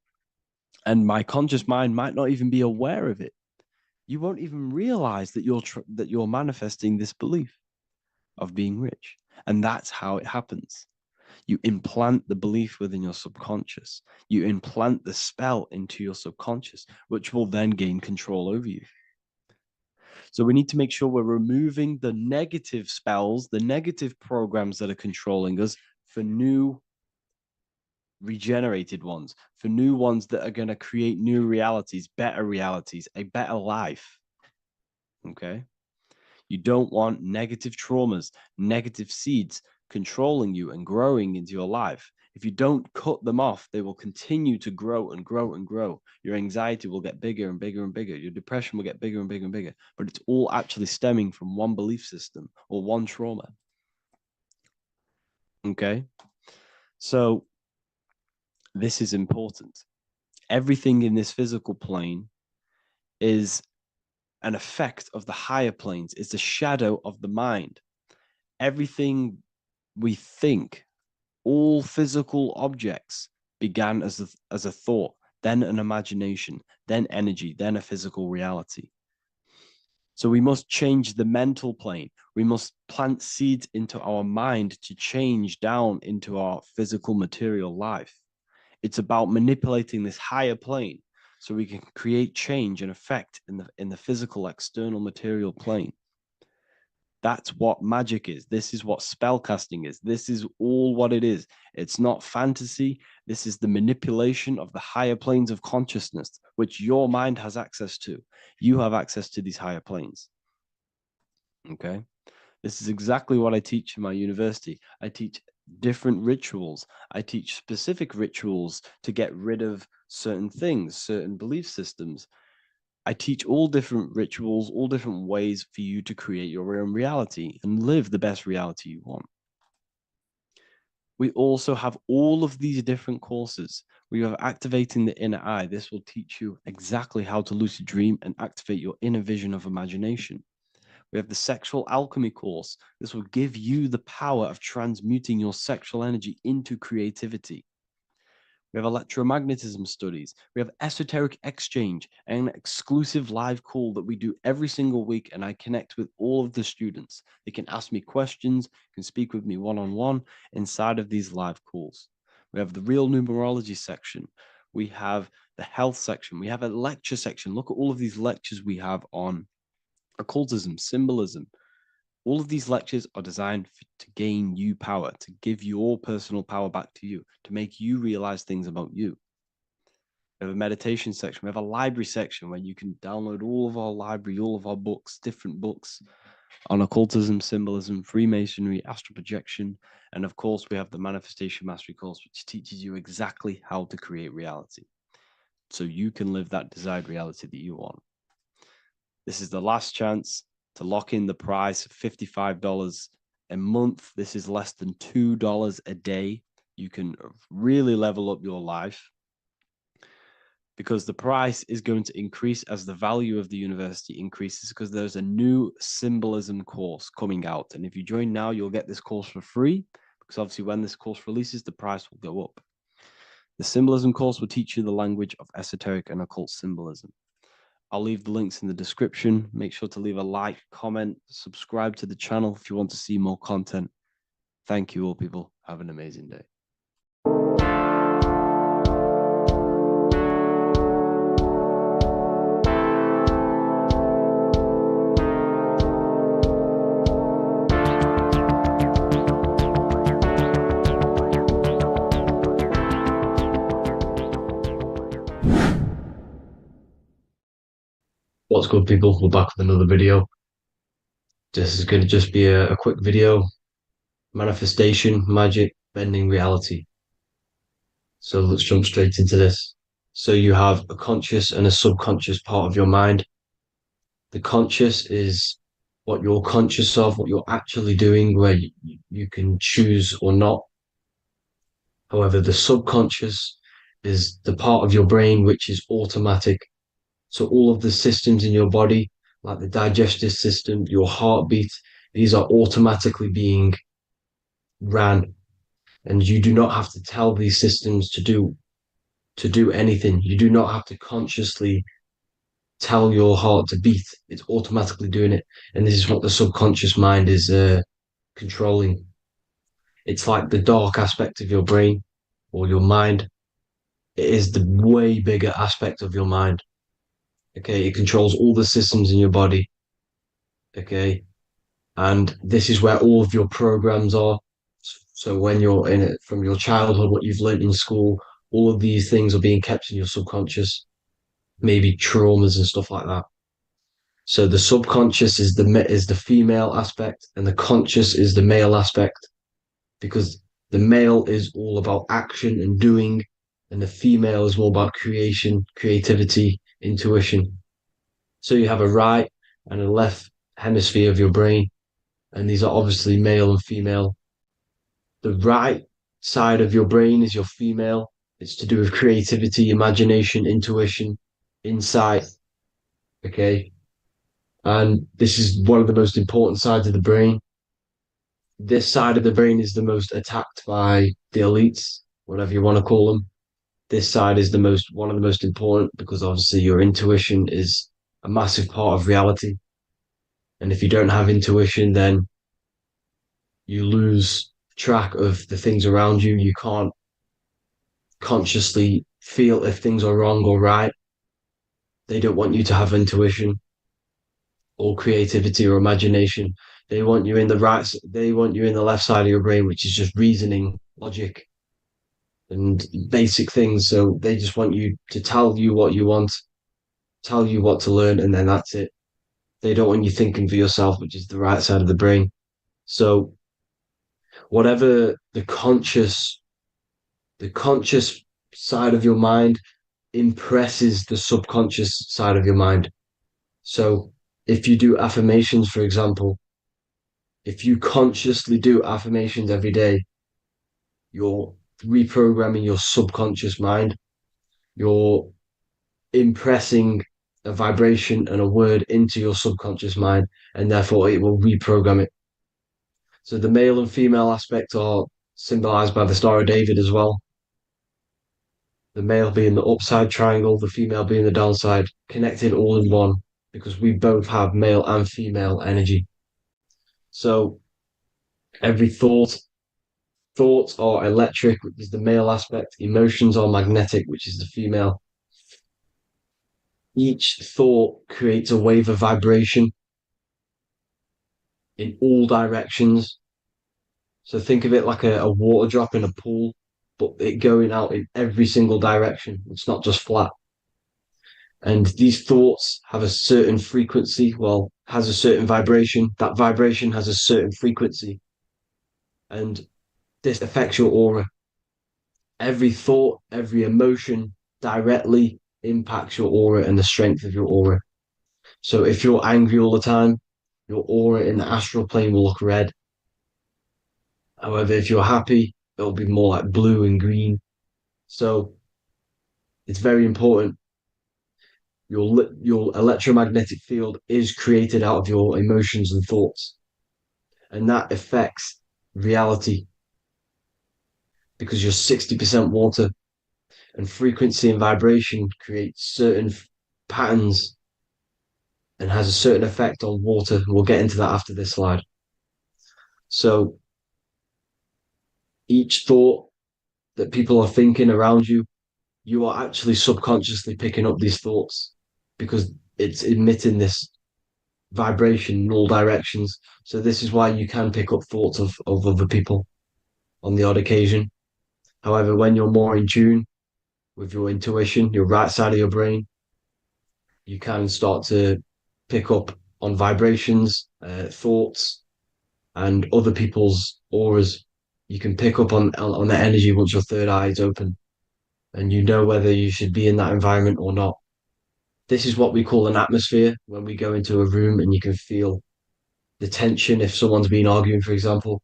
And my conscious mind might not even be aware of it. You won't even realize that you're manifesting this belief of being rich. And that's how it happens. You implant the belief within your subconscious. You implant the spell into your subconscious, which will then gain control over you. So we need to make sure we're removing the negative spells, the negative programs that are controlling us, for new regenerated ones, for new ones that are going to create new realities, a better life. Okay? You don't want negative traumas, negative seeds controlling you and growing into your life. If you don't cut them off, they will continue to grow and grow and grow. Your anxiety will get bigger and bigger and bigger. Your depression will get bigger and bigger and bigger. But it's all actually stemming from one belief system or one trauma. Okay? So this is important. Everything in this physical plane is an effect of the higher planes. It's a shadow of the mind. Everything we think, all physical objects, began as a thought, then an imagination, then energy, then a physical reality. So we must change the mental plane. We must plant seeds into our mind to change down into our physical material life. It's about manipulating this higher plane so we can create change and effect in the physical external material plane. That's what magic is. This is what spellcasting is. This is all what it is. It's not fantasy. This is the manipulation of the higher planes of consciousness, which your mind has access to. You have access to these higher planes. Okay? This is exactly what I teach in my university. I teach different rituals. I teach specific rituals to get rid of certain things, certain belief systems. I teach all different rituals, all different ways for you to create your own reality and live the best reality you want. We also have all of these different courses. We have activating the inner eye. This will teach you exactly how to lucid dream and activate your inner vision of imagination. We have the sexual alchemy course. This will give you the power of transmuting your sexual energy into creativity. We have electromagnetism studies. We have esoteric exchange, an exclusive live call that we do every single week, and I connect with all of the students. They can ask me questions, can speak with me one-on-one inside of these live calls. We have the real numerology section. We have the health section. We have a lecture section. Look at all of these lectures we have on occultism, symbolism. All of these lectures are designed to gain you power, to give your personal power back to you, to make you realize things about you. We have a meditation section. We have a library section where you can download all of our library, all of our books, different books on occultism, symbolism, Freemasonry, astral projection. And of course, we have the Manifestation Mastery course, which teaches you exactly how to create reality so you can live that desired reality that you want. This is the last chance to lock in the price of $55 a month. This is less than $2 a day. You can really level up your life because the price is going to increase as the value of the university increases, because there's a new symbolism course coming out. And if you join now, you'll get this course for free, because obviously when this course releases, the price will go up. The symbolism course will teach you the language of esoteric and occult symbolism. I'll leave the links in the description. Make sure to leave a like, comment, subscribe to the channel if you want to see more content. Thank you all, people. Have an amazing day. What's good, people? We're back with another video. This is going to just be a quick video. Manifestation, magic, bending reality. So let's jump straight into this. So you have a conscious and a subconscious part of your mind. The conscious is what you're conscious of, what you're actually doing, where you can choose or not. However, the subconscious is the part of your brain which is automatic. So all of the systems in your body, like the digestive system, your heartbeat, these are automatically being ran. And you do not have to tell these systems to do anything. You do not have to consciously tell your heart to beat. It's automatically doing it. And this is what the subconscious mind is controlling. It's like the dark aspect of your brain or your mind. It is the way bigger aspect of your mind. Okay, it controls all the systems in your body. Okay, and this is where all of your programs are. So when you're in it from your childhood, what you've learned in school, all of these things are being kept in your subconscious, maybe traumas and stuff like that. So the subconscious is the female aspect, and the conscious is the male aspect, because the male is all about action and doing, and the female is more about creation, creativity, intuition. So you have a right and a left hemisphere of your brain, and these are obviously male and female. The right side of your brain is your female. It's to do with creativity, imagination, intuition, insight. Okay. And this is one of the most important sides of the brain. This side of the brain is the most attacked by the elites, whatever you want to call them. This side is one of the most important, because obviously your intuition is a massive part of reality. And if you don't have intuition, then you lose track of the things around you. You can't consciously feel if things are wrong or right. They don't want you to have intuition or creativity or imagination. They want you in the left side of your brain, which is just reasoning, logic, and basic things. So they just want you to tell you what you want, tell you what to learn, and then that's it. They don't want you thinking for yourself, which is the right side of the brain. So whatever the conscious side of your mind impresses the subconscious side of your mind. So if you do affirmations, for example, if you consciously do affirmations every day, you're reprogramming your subconscious mind. You're impressing a vibration and a word into your subconscious mind, and therefore it will reprogram it. So the male and female aspect are symbolized by the Star of David as well. The male being the upside triangle, the female being the downside, connected all in one, because we both have male and female energy. So every thoughts are electric, which is the male aspect. Emotions are magnetic, which is the female. Each thought creates a wave of vibration in all directions. So think of it like a water drop in a pool, but it going out in every single direction. It's not just flat. And these thoughts have a certain frequency, has a certain vibration. That vibration has a certain frequency. And this affects your aura. Every thought, every emotion directly impacts your aura and the strength of your aura. So if you're angry all the time, your aura in the astral plane will look red. However, if you're happy, it'll be more like blue and green. So it's very important. Your electromagnetic field is created out of your emotions and thoughts. And that affects reality because you're 60% water, and frequency and vibration create certain patterns and has a certain effect on water. We'll get into that after this slide. So each thought that people are thinking around you, you are actually subconsciously picking up these thoughts because it's emitting this vibration in all directions. So this is why you can pick up thoughts of other people on the odd occasion. However, when you're more in tune with your intuition, your right side of your brain, you can start to pick up on vibrations, thoughts, and other people's auras. You can pick up on the energy once your third eye is open, and you know whether you should be in that environment or not. This is what we call an atmosphere. When we go into a room and you can feel the tension if someone's been arguing, for example.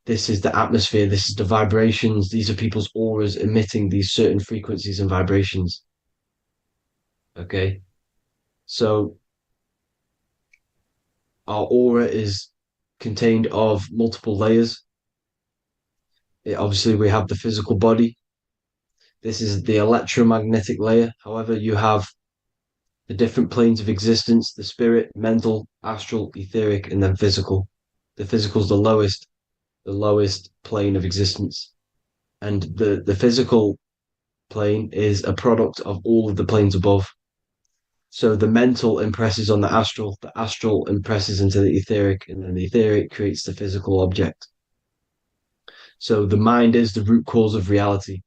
This is the atmosphere. This is the vibrations. These are people's auras emitting these certain frequencies and vibrations. Okay. So our aura is contained of multiple layers. Obviously, we have the physical body. This is the electromagnetic layer. However, you have the different planes of existence, the spirit, mental, astral, etheric, and then physical. The physical is the lowest plane of existence. And the physical plane is a product of all of the planes above. So the mental impresses on the astral impresses into the etheric, and then the etheric creates the physical object. So the mind is the root cause of reality.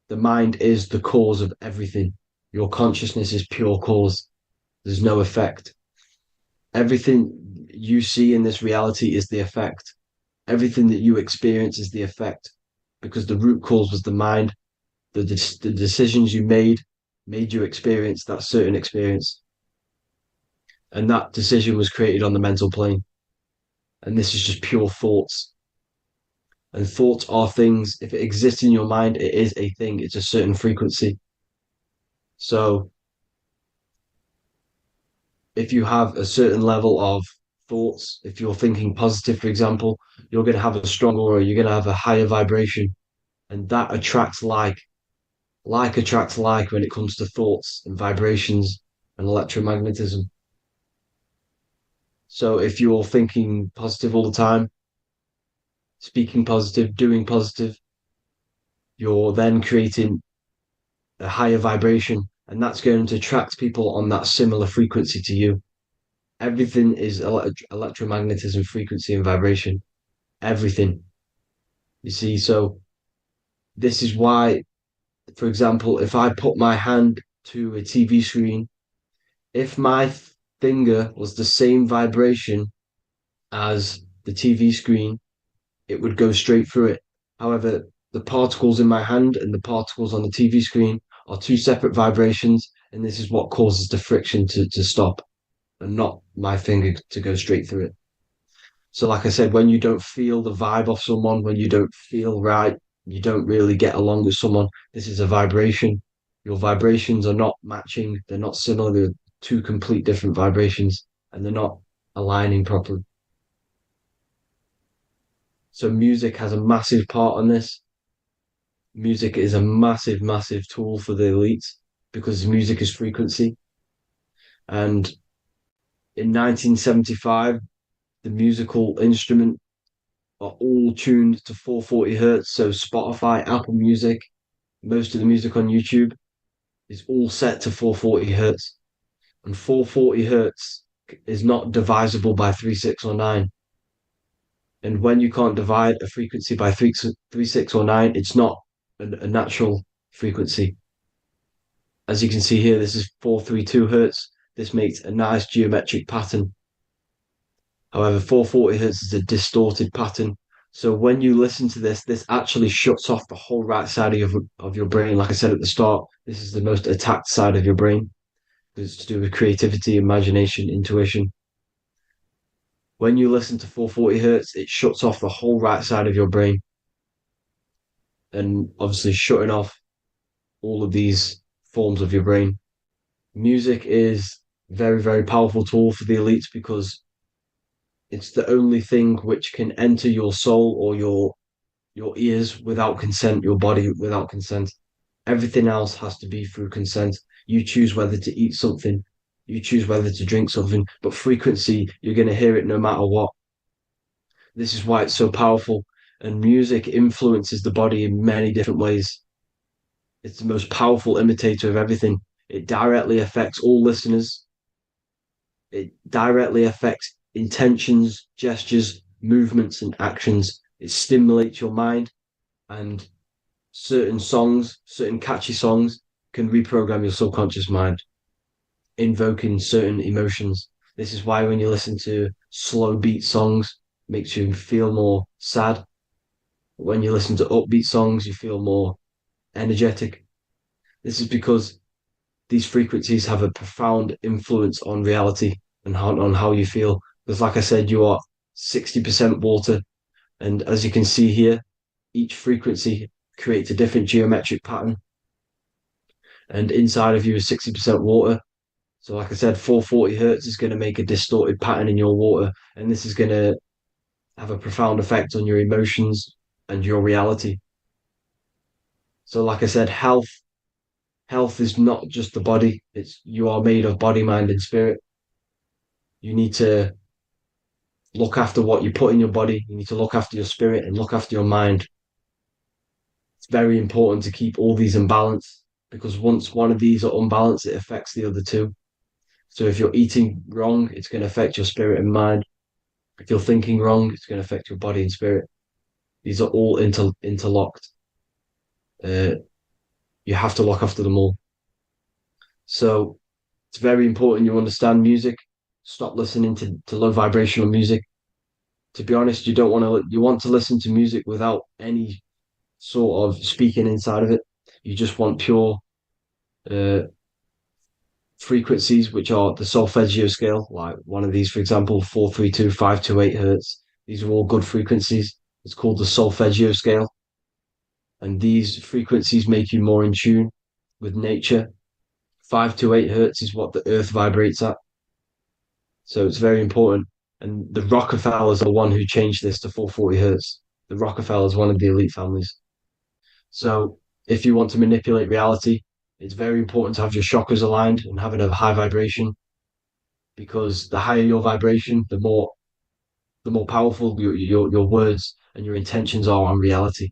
The mind is the cause of everything. Your consciousness is pure cause. There's no effect. Everything you see in this reality is the effect. Everything that you experience is the effect, because the root cause was the mind. The decisions you made you experience that certain experience. And that decision was created on the mental plane. And this is just pure thoughts. And thoughts are things. If it exists in your mind, it is a thing. It's a certain frequency. So if you have a certain level of thoughts, if you're thinking positive, for example, you're going to have a strong aura, you're going to have a higher vibration, and that attracts like. Like attracts like when it comes to thoughts and vibrations and electromagnetism. So if you're thinking positive all the time, speaking positive, doing positive, you're then creating a higher vibration, and that's going to attract people on that similar frequency to you. Everything is electromagnetism, frequency, and vibration. Everything. You see, so this is why, for example, if I put my hand to a TV screen, if my finger was the same vibration as the TV screen, it would go straight through it. However, the particles in my hand and the particles on the TV screen are two separate vibrations, and this is what causes the friction to stop, and not my finger to go straight through it. So like I said, when you don't feel the vibe of someone, when you don't feel right, you don't really get along with someone, this is a vibration. Your vibrations are not matching, they're not similar, they're two complete different vibrations, and they're not aligning properly. So music has a massive part on this. Music is a massive, massive tool for the elites because music is frequency. And in 1975, the musical instrument are all tuned to 440 hertz. So Spotify, Apple Music, most of the music on YouTube is all set to 440 hertz. And 440 hertz is not divisible by 3, 6, or 9. And when you can't divide a frequency by 3, 6, or 9, it's not a natural frequency. As you can see here, this is 432 hertz. This makes a nice geometric pattern. However, 440 hertz is a distorted pattern. So when you listen to this, this actually shuts off the whole right side of your brain. Like I said at the start, this is the most attacked side of your brain. It's to do with creativity, imagination, intuition. When you listen to 440 hertz, it shuts off the whole right side of your brain. And obviously shutting off all of these forms of your brain. Music is very, very powerful tool for the elites because it's the only thing which can enter your soul or your ears without consent, your body without consent. Everything else has to be through consent. You choose whether to eat something, you choose whether to drink something, but frequency, you're going to hear it no matter what. This is why it's so powerful. And music influences the body in many different ways. It's the most powerful imitator of everything. It directly affects all listeners. It directly affects intentions, gestures, movements, and actions. It stimulates your mind, and certain songs, certain catchy songs, can reprogram your subconscious mind, invoking certain emotions. This is why when you listen to slow beat songs, it makes you feel more sad. When you listen to upbeat songs, you feel more energetic. This is because these frequencies have a profound influence on reality and on how you feel. Because like I said, you are 60% water. And as you can see here, each frequency creates a different geometric pattern. And inside of you is 60% water. So like I said, 440 hertz is going to make a distorted pattern in your water. And this is going to have a profound effect on your emotions and your reality. So like I said, health is not just the body. You are made of body, mind, and spirit. You need to look after what you put in your body. You need to look after your spirit and look after your mind. It's very important to keep all these in balance because once one of these are unbalanced, it affects the other two. So if you're eating wrong, it's going to affect your spirit and mind. If you're thinking wrong, it's going to affect your body and spirit. These are all interlocked. You have to look after them all. So it's very important you understand music. Stop listening to low vibrational music. To be honest, you want to listen to music without any sort of speaking inside of it. You just want pure frequencies, which are the solfeggio scale, like one of these, for example, 432, 528 hertz. These are all good frequencies. It's called the solfeggio scale. And these frequencies make you more in tune with nature. 528 hertz is what the earth vibrates at. So it's very important. And the Rockefellers are the one who changed this to 440 hertz. The Rockefellers, one of the elite families. So if you want to manipulate reality, it's very important to have your chakras aligned and having a high vibration, because the higher your vibration, the more powerful your words and your intentions are on reality.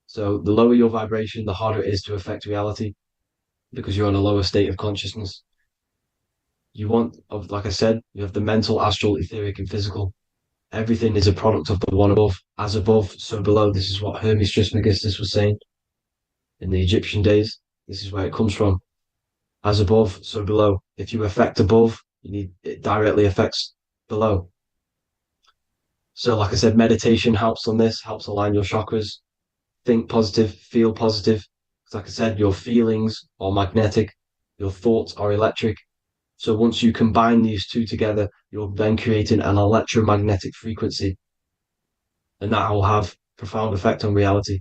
So the lower your vibration, the harder it is to affect reality because you're on a lower state of consciousness. Like I said, you have the mental, astral, etheric, and physical. Everything is a product of the one above. As above, so below. This is what Hermes Trismegistus was saying in the Egyptian days. This is where it comes from. As above, so below. If you affect above, it directly affects below. So like I said, meditation helps on this, helps align your chakras. Think positive, feel positive. Like I said, your feelings are magnetic, your thoughts are electric. So once you combine these two together, you're then creating an electromagnetic frequency. And that will have profound effect on reality.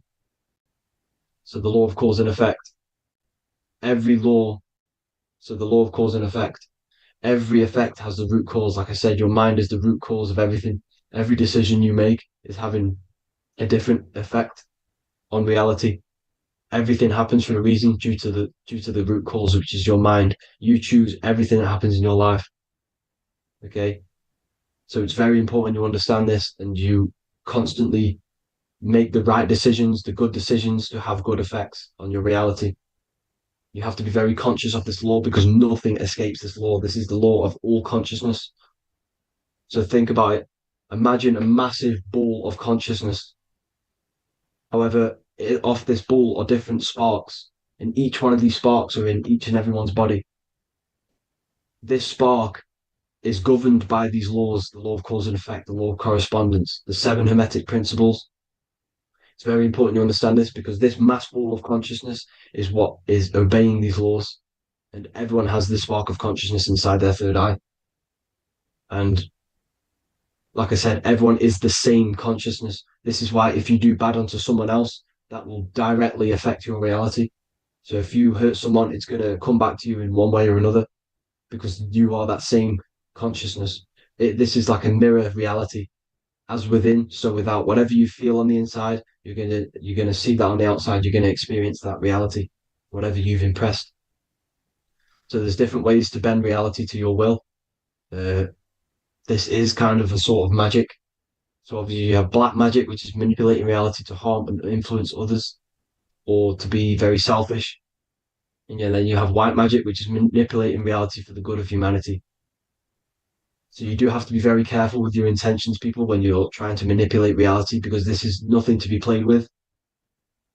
So the law of cause and effect. every law, so the law of cause and effect, every effect has the root cause. Like I said, your mind is the root cause of everything. Every decision you make is having a different effect on reality. Everything happens for a reason due to the root cause, which is your mind. You choose everything that happens in your life. Okay? So it's very important you understand this and you constantly make the right decisions, the good decisions to have good effects on your reality. You have to be very conscious of this law because nothing escapes this law. This is the law of all consciousness. So think about it. Imagine a massive ball of consciousness. However, off this ball are different sparks, and each one of these sparks are in each and everyone's body. This spark is governed by these laws, the law of cause and effect, the law of correspondence, the seven hermetic principles. It's very important you understand this because this mass ball of consciousness is what is obeying these laws. And everyone has this spark of consciousness inside their third eye. And like I said, everyone is the same consciousness. This is why if you do bad unto someone else, that will directly affect your reality. So if you hurt someone, it's going to come back to you in one way or another because you are that same consciousness. This is like a mirror reality. As within, so without. Whatever you feel on the inside, you're gonna see that on the outside. You're gonna experience that reality, whatever you've impressed. So there's different ways to bend reality to your will. This is kind of a sort of magic. So obviously you have black magic, which is manipulating reality to harm and influence others, or to be very selfish. And then you have white magic, which is manipulating reality for the good of humanity. So you do have to be very careful with your intentions, people, when you're trying to manipulate reality, because this is nothing to be played with.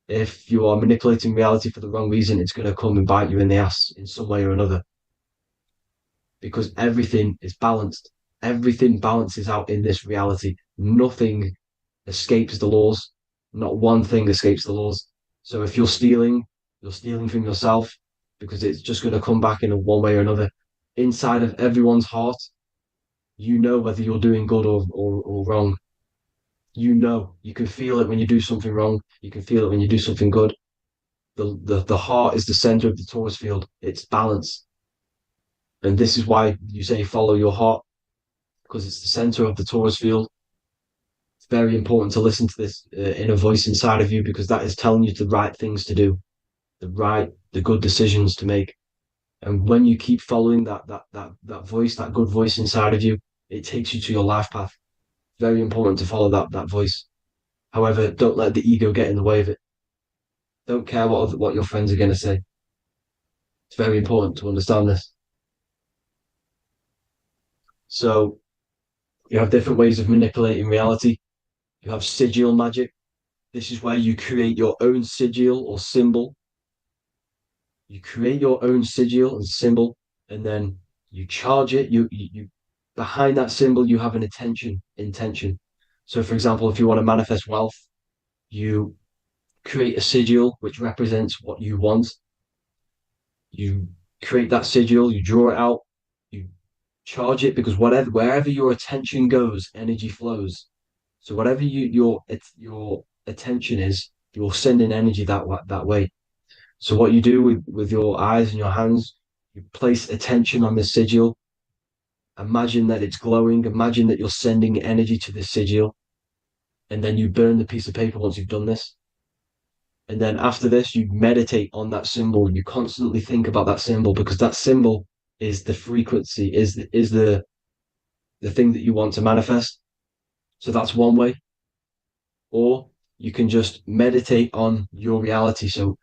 If you are manipulating reality for the wrong reason, it's going to come and bite you in the ass in some way or another. Because everything is balanced. Everything balances out in this reality. Nothing escapes the laws. Not one thing escapes the laws. So if you're stealing from yourself because it's just going to come back in one way or another. Inside of everyone's heart, you know whether you're doing good or wrong. You know, you can feel it when you do something wrong. You can feel it when you do something good. The heart is the center of the torus field. It's balance. And this is why you say follow your heart, because it's the center of the torus field. It's very important to listen to this inner voice inside of you, because that is telling you the right things to do, the good decisions to make. And when you keep following that voice, that good voice inside of you, it takes you to your life path. Very important to follow that voice. However, don't let the ego get in the way of it. Don't care what your friends are going to say. It's very important to understand this. So you have different ways of manipulating reality. You have sigil magic. This is where you create your own sigil or symbol. You create your own sigil and symbol, and then you charge it. You behind that symbol, you have an intention. So, for example, if you want to manifest wealth, you create a sigil which represents what you want. You create that sigil, you draw it out, you charge it, because wherever your attention goes, energy flows. So whatever your attention is, you're sending energy that way. So what you do with your eyes and your hands, you place attention on the sigil. Imagine that it's glowing. Imagine that you're sending energy to the sigil. And then you burn the piece of paper once you've done this. And then after this, you meditate on that symbol. You constantly think about that symbol, because that symbol is the frequency, is the thing that you want to manifest. So that's one way. Or you can just meditate on your reality. So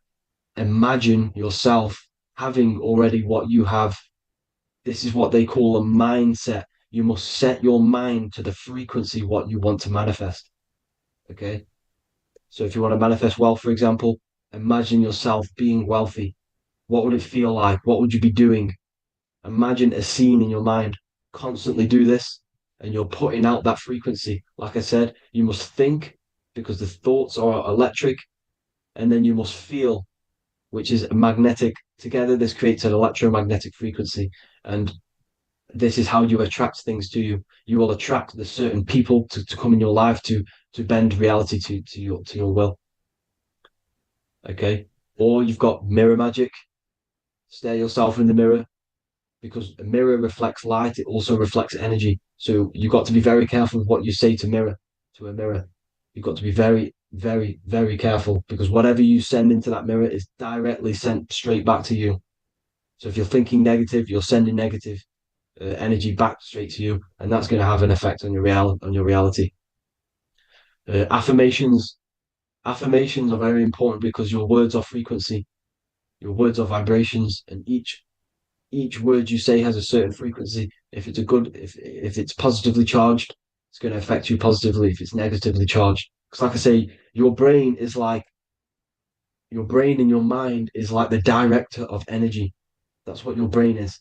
imagine yourself having already what you have. This is what they call a mindset. You must set your mind to the frequency what you want to manifest. Okay? So if you want to manifest wealth, for example, imagine yourself being wealthy. What would it feel like? What would you be doing? Imagine a scene in your mind. Constantly do this, and you're putting out that frequency. Like I said, you must think, because the thoughts are electric, and then you must feel, which is magnetic. Together, this creates an electromagnetic frequency, and this is how you attract things to you. You will attract the certain people to come in your life to bend reality to your will. Okay? Or you've got mirror magic. Stare yourself in the mirror, because a mirror reflects light. It also reflects energy. So you've got to be very careful with what you say to a mirror. You've got to be very, very, very careful, because whatever you send into that mirror is directly sent straight back to you. So if you're thinking negative, you're sending negative energy back straight to you, and that's going to have an effect on your reality. Affirmations are very important, because your words are frequency, your words are vibrations, and each word you say has a certain frequency. If it's positively charged, it's going to affect you positively. If it's negatively charged, because like I say, your brain and your mind is like the director of energy. That's what your brain is.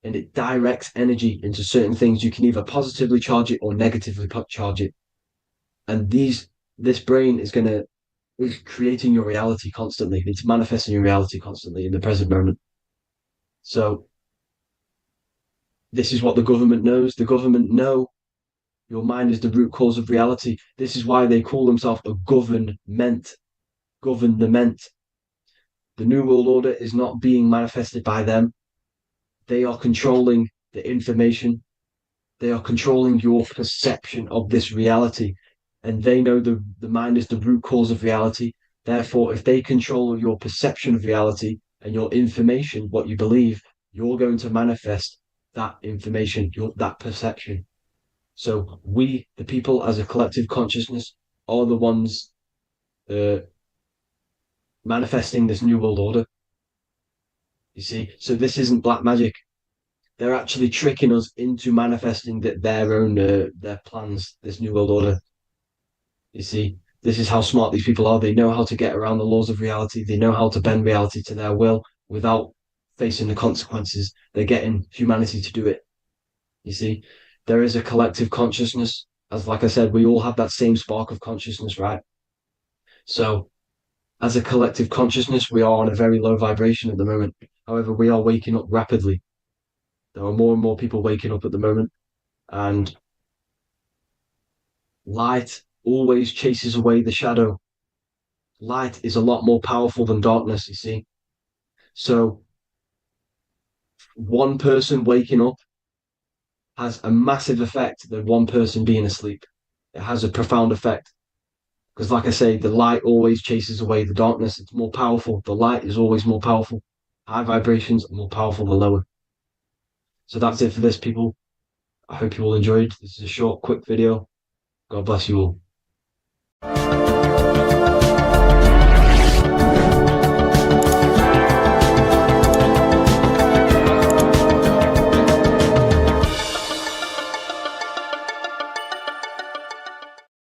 And it directs energy into certain things. You can either positively charge it or negatively charge it. And this brain is creating your reality constantly. It's manifesting your reality constantly in the present moment. So this is what the government knows. The government know your mind is the root cause of reality. This is why they call themselves a government. Government. The New World Order is not being manifested by them. They are controlling the information. They are controlling your perception of this reality. And they know the mind is the root cause of reality. Therefore, if they control your perception of reality and your information, what you believe, you're going to manifest that information, that perception. So we, the people as a collective consciousness, are the ones manifesting this New World Order. You see, so this isn't black magic. They're actually tricking us into manifesting their own their plans, this New World Order. You see, this is how smart these people are. They know how to get around the laws of reality. They know how to bend reality to their will without facing the consequences. They're getting humanity to do it. You see, there is a collective consciousness. As like I said, we all have that same spark of consciousness, right? So as a collective consciousness, we are on a very low vibration at the moment. However, we are waking up rapidly. There are more and more people waking up at the moment, and light always chases away the shadow. Light is a lot more powerful than darkness, you see. So one person waking up has a massive effect than one person being asleep. It has a profound effect. Because like I say, the light always chases away the darkness. It's more powerful. The light is always more powerful. High vibrations are more powerful than lower. So that's it for this, people. I hope you all enjoyed. This is a short, quick video. God bless you all.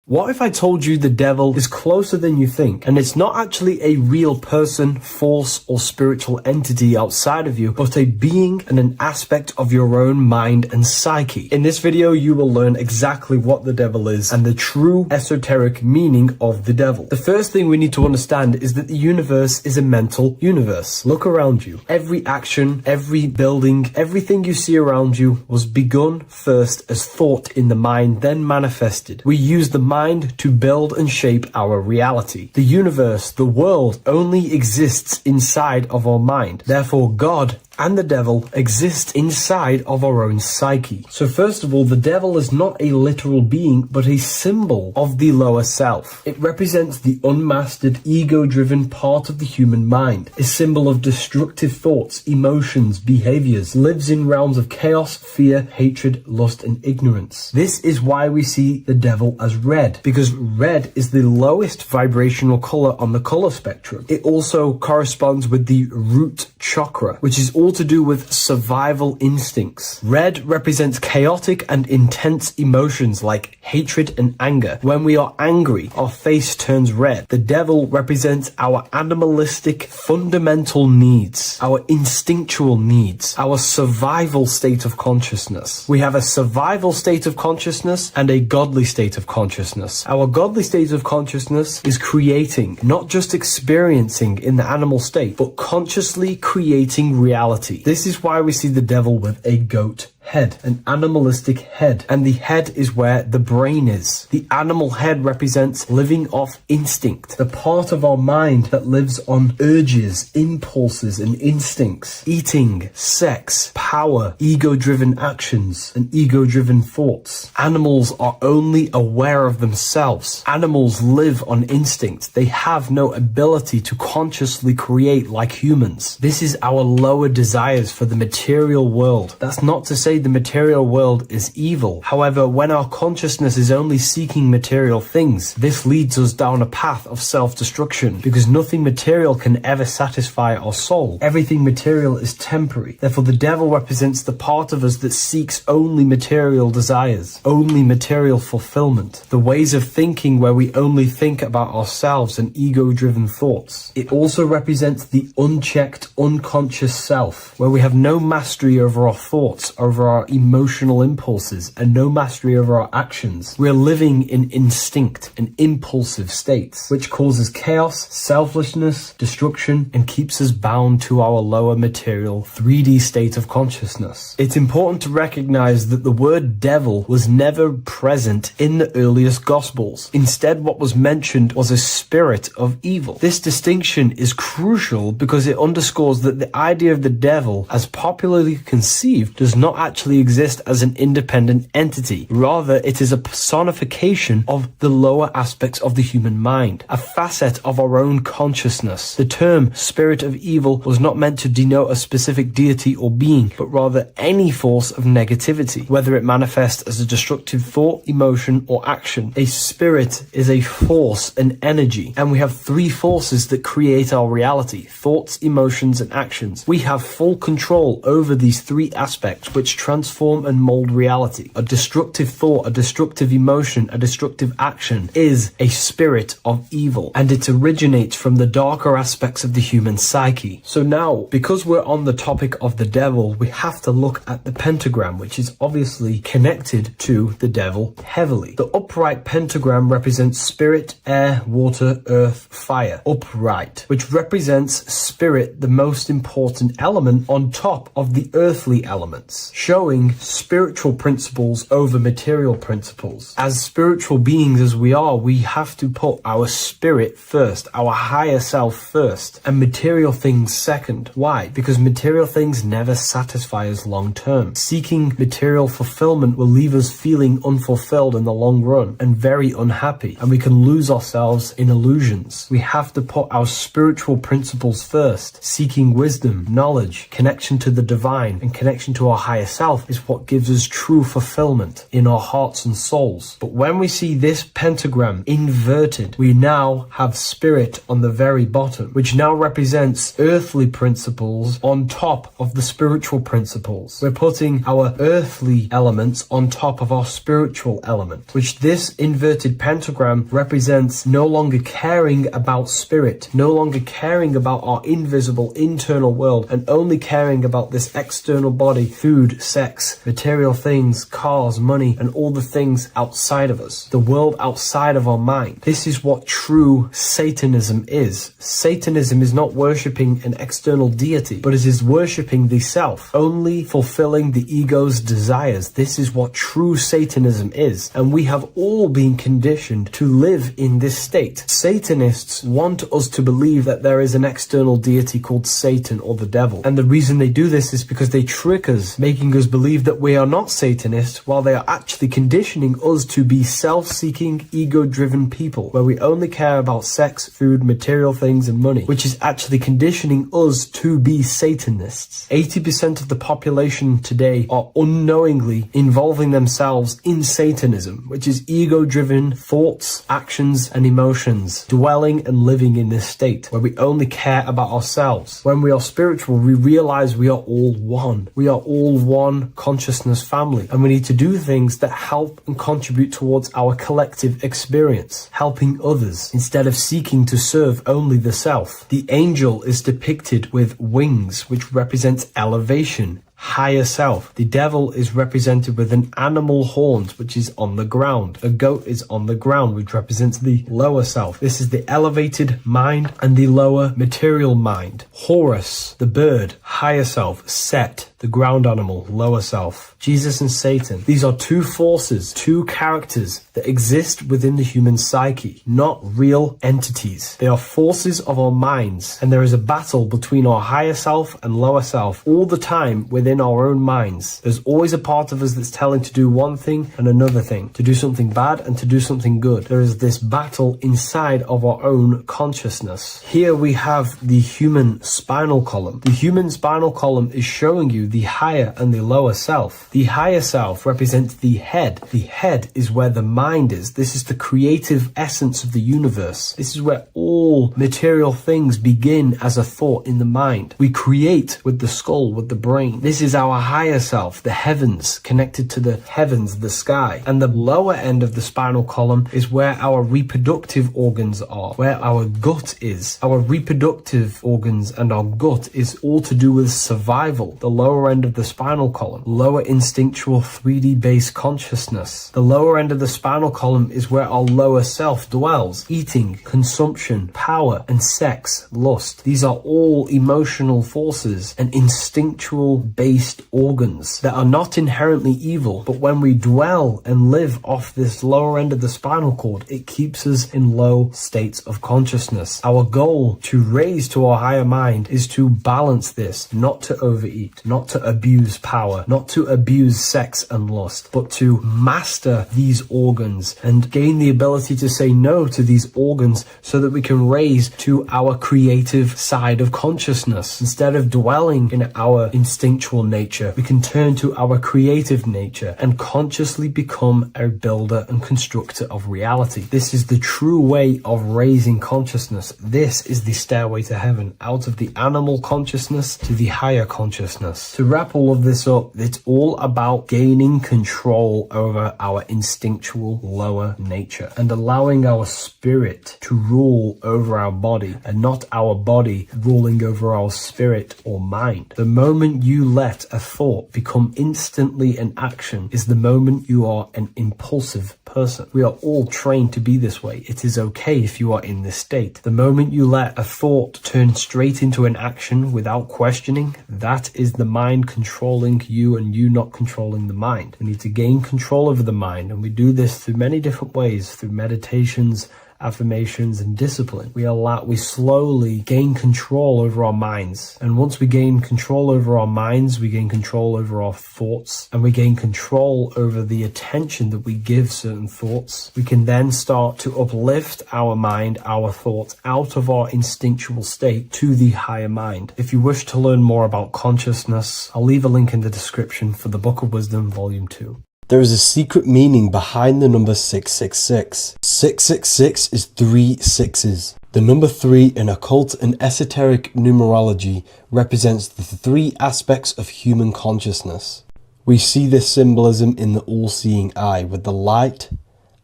What if I told you the devil is closer than you think, and it's not actually a real person, force, or spiritual entity outside of you, but a being and an aspect of your own mind and psyche? In this video, you will learn exactly what the devil is and the true esoteric meaning of the devil. The first thing we need to understand is that the universe is a mental universe. Look around you. Every action, every building, everything you see around you was begun first as thought in the mind, then manifested. We use the mind to build and shape our reality. The universe, the world, only exists inside of our mind. Therefore, God and the devil exist inside of our own psyche. So first of all, the devil is not a literal being, but a symbol of the lower self. It represents the unmastered, ego-driven part of the human mind, a symbol of destructive thoughts, emotions, behaviors, lives in realms of chaos, fear, hatred, lust, and ignorance. This is why we see the devil as red, because red is the lowest vibrational color on the color spectrum. It also corresponds with the root chakra, which is all to do with survival instincts. Red represents chaotic and intense emotions like hatred and anger. When we are angry, our face turns red. The devil represents our animalistic fundamental needs, our instinctual needs, our survival state of consciousness. We have a survival state of consciousness and a godly state of consciousness. Our godly state of consciousness is creating, not just experiencing in the animal state, but consciously creating reality. This is why we see the devil with a goat head, an animalistic head, and the head is where the brain is. The animal head represents living off instinct, the part of our mind that lives on urges, impulses, and instincts, eating, sex, power, ego-driven actions, and ego-driven thoughts. Animals are only aware of themselves. Animals live on instinct. They have no ability to consciously create like humans. This is our lower desires for the material world. That's not to say the material world is evil. However, when our consciousness is only seeking material things, this leads us down a path of self-destruction, because nothing material can ever satisfy our soul. Everything material is temporary. Therefore, the devil represents the part of us that seeks only material desires, only material fulfillment, the ways of thinking where we only think about ourselves and ego-driven thoughts. It also represents the unchecked, unconscious self, where we have no mastery over our thoughts, over our emotional impulses, and no mastery over our actions. We're living in instinct and impulsive states, which causes chaos, selflessness, destruction, and keeps us bound to our lower material 3D state of consciousness. It's important to recognize that the word devil was never present in the earliest Gospels. Instead, what was mentioned was a spirit of evil. This distinction is crucial because it underscores that the idea of the devil, as popularly conceived, does not actually exist as an independent entity. Rather, it is a personification of the lower aspects of the human mind, a facet of our own consciousness. The term spirit of evil was not meant to denote a specific deity or being, but rather any force of negativity, whether it manifests as a destructive thought, emotion, or action. A spirit is a force, an energy, and we have three forces that create our reality: thoughts, emotions, and actions. We have full control over these three aspects, which transform and mold reality. A destructive thought, a destructive emotion, a destructive action is a spirit of evil, and it originates from the darker aspects of the human psyche. So now, because we're on the topic of the devil, we have to look at the pentagram, which is obviously connected to the devil heavily. The upright pentagram represents spirit, air, water, earth, fire. Upright, which represents spirit, the most important element on top of the earthly elements, showing spiritual principles over material principles. As spiritual beings as we are, we have to put our spirit first, our higher self first, and material things second. Why? Because material things never satisfy us long term. Seeking material fulfillment will leave us feeling unfulfilled in the long run and very unhappy, and we can lose ourselves in illusions. We have to put our spiritual principles first. Seeking wisdom, knowledge, connection to the divine, and connection to our higher self is what gives us true fulfillment in our hearts and souls. But when we see this pentagram inverted, we now have spirit on the very bottom, which now represents earthly principles on top of the spiritual principles. We're putting our earthly elements on top of our spiritual element, which this inverted pentagram represents no longer caring about spirit, no longer caring about our invisible internal world, and only caring about this external body, food, sex, material things, cars, money, and all the things outside of us, the world outside of our mind. This is what true Satanism is. Satanism is not worshipping an external deity, but it is worshipping the self, only fulfilling the ego's desires. This is what true Satanism is, and we have all been conditioned to live in this state. Satanists want us to believe that there is an external deity called Satan or the devil, and the reason they do this is because they trick us, making us believe that we are not Satanists, while they are actually conditioning us to be self-seeking, ego-driven people, where we only care about sex, food, material things, and money, which is actually conditioning us to be Satanists. 80% of the population today are unknowingly involving themselves in Satanism, which is ego-driven thoughts, actions, and emotions, dwelling and living in this state where we only care about ourselves. When we are spiritual, we realize we are all one. We are all one consciousness family, and we need to do things that help and contribute towards our collective experience, helping others instead of seeking to serve only the self. The angel is depicted with wings, which represents elevation, higher self. The devil is represented with an animal horns, which is on the ground. A goat is on the ground, which represents the lower self. This is the elevated mind and the lower material mind. Horus, the bird, higher self. Set, the ground animal, lower self. Jesus and Satan. These are two forces, two characters that exist within the human psyche, not real entities. They are forces of our minds, and there is a battle between our higher self and lower self all the time within our own minds. There's always a part of us that's telling to do one thing and another thing, to do something bad and to do something good. There is this battle inside of our own consciousness. Here we have the human spinal column. The human spinal column is showing you the higher and the lower self. The higher self represents the head. The head is where the mind is. This is the creative essence of the universe. This is where all material things begin as a thought in the mind. We create with the skull, with the brain. This is our higher self, the heavens, connected to the heavens, the sky. And the lower end of the spinal column is where our reproductive organs are, where our gut is. Our reproductive organs and our gut is all to do with survival. The lower end of the spinal column, lower instinctual 3D based consciousness. The lower end of the spinal column is where our lower self dwells. Eating, consumption, power, and sex, lust. These are all emotional forces and instinctual based organs that are not inherently evil, but when we dwell and live off this lower end of the spinal cord, it keeps us in low states of consciousness. Our goal to raise to our higher mind is to balance this, not to overeat, not to abuse power, not to abuse sex and lust, but to master these organs and gain the ability to say no to these organs so that we can raise to our creative side of consciousness. Instead of dwelling in our instinctual nature, we can turn to our creative nature and consciously become a builder and constructor of reality. This is the true way of raising consciousness. This is the stairway to heaven, out of the animal consciousness to the higher consciousness. To wrap all of this up, it's all about gaining control over our instinctual lower nature and allowing our spirit to rule over our body and not our body ruling over our spirit or mind. The moment you let a thought become instantly an action is the moment you are an impulsive person. We are all trained to be this way. It is okay if you are in this state. The moment you let a thought turn straight into an action without questioning, that is the mind controlling you and you not controlling the mind. We need to gain control over the mind, and we do this through many different ways, through meditations, affirmations, and discipline. We slowly gain control over our minds. And once we gain control over our minds, we gain control over our thoughts, and we gain control over the attention that we give certain thoughts. We can then start to uplift our mind, our thoughts, out of our instinctual state to the higher mind. If you wish to learn more about consciousness, I'll leave a link in the description for the Book of Wisdom, Volume 2. There is a secret meaning behind the number 666. 666 is 3 sixes. The number 3 in occult and esoteric numerology represents the 3 aspects of human consciousness. We see this symbolism in the all-seeing eye with the light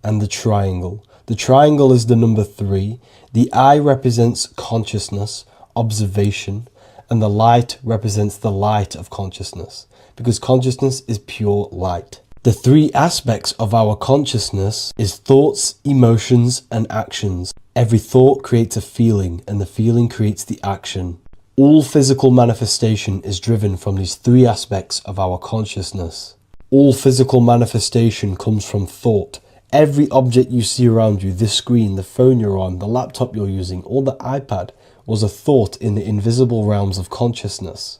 and the triangle. The triangle is the number 3. The eye represents consciousness, observation, and the light represents the light of consciousness, because consciousness is pure light. The 3 aspects of our consciousness is thoughts, emotions, and actions. Every thought creates a feeling, and the feeling creates the action. All physical manifestation is driven from these 3 aspects of our consciousness. All physical manifestation comes from thought. Every object you see around you, this screen, the phone you're on, the laptop you're using, or the iPad, was a thought in the invisible realms of consciousness.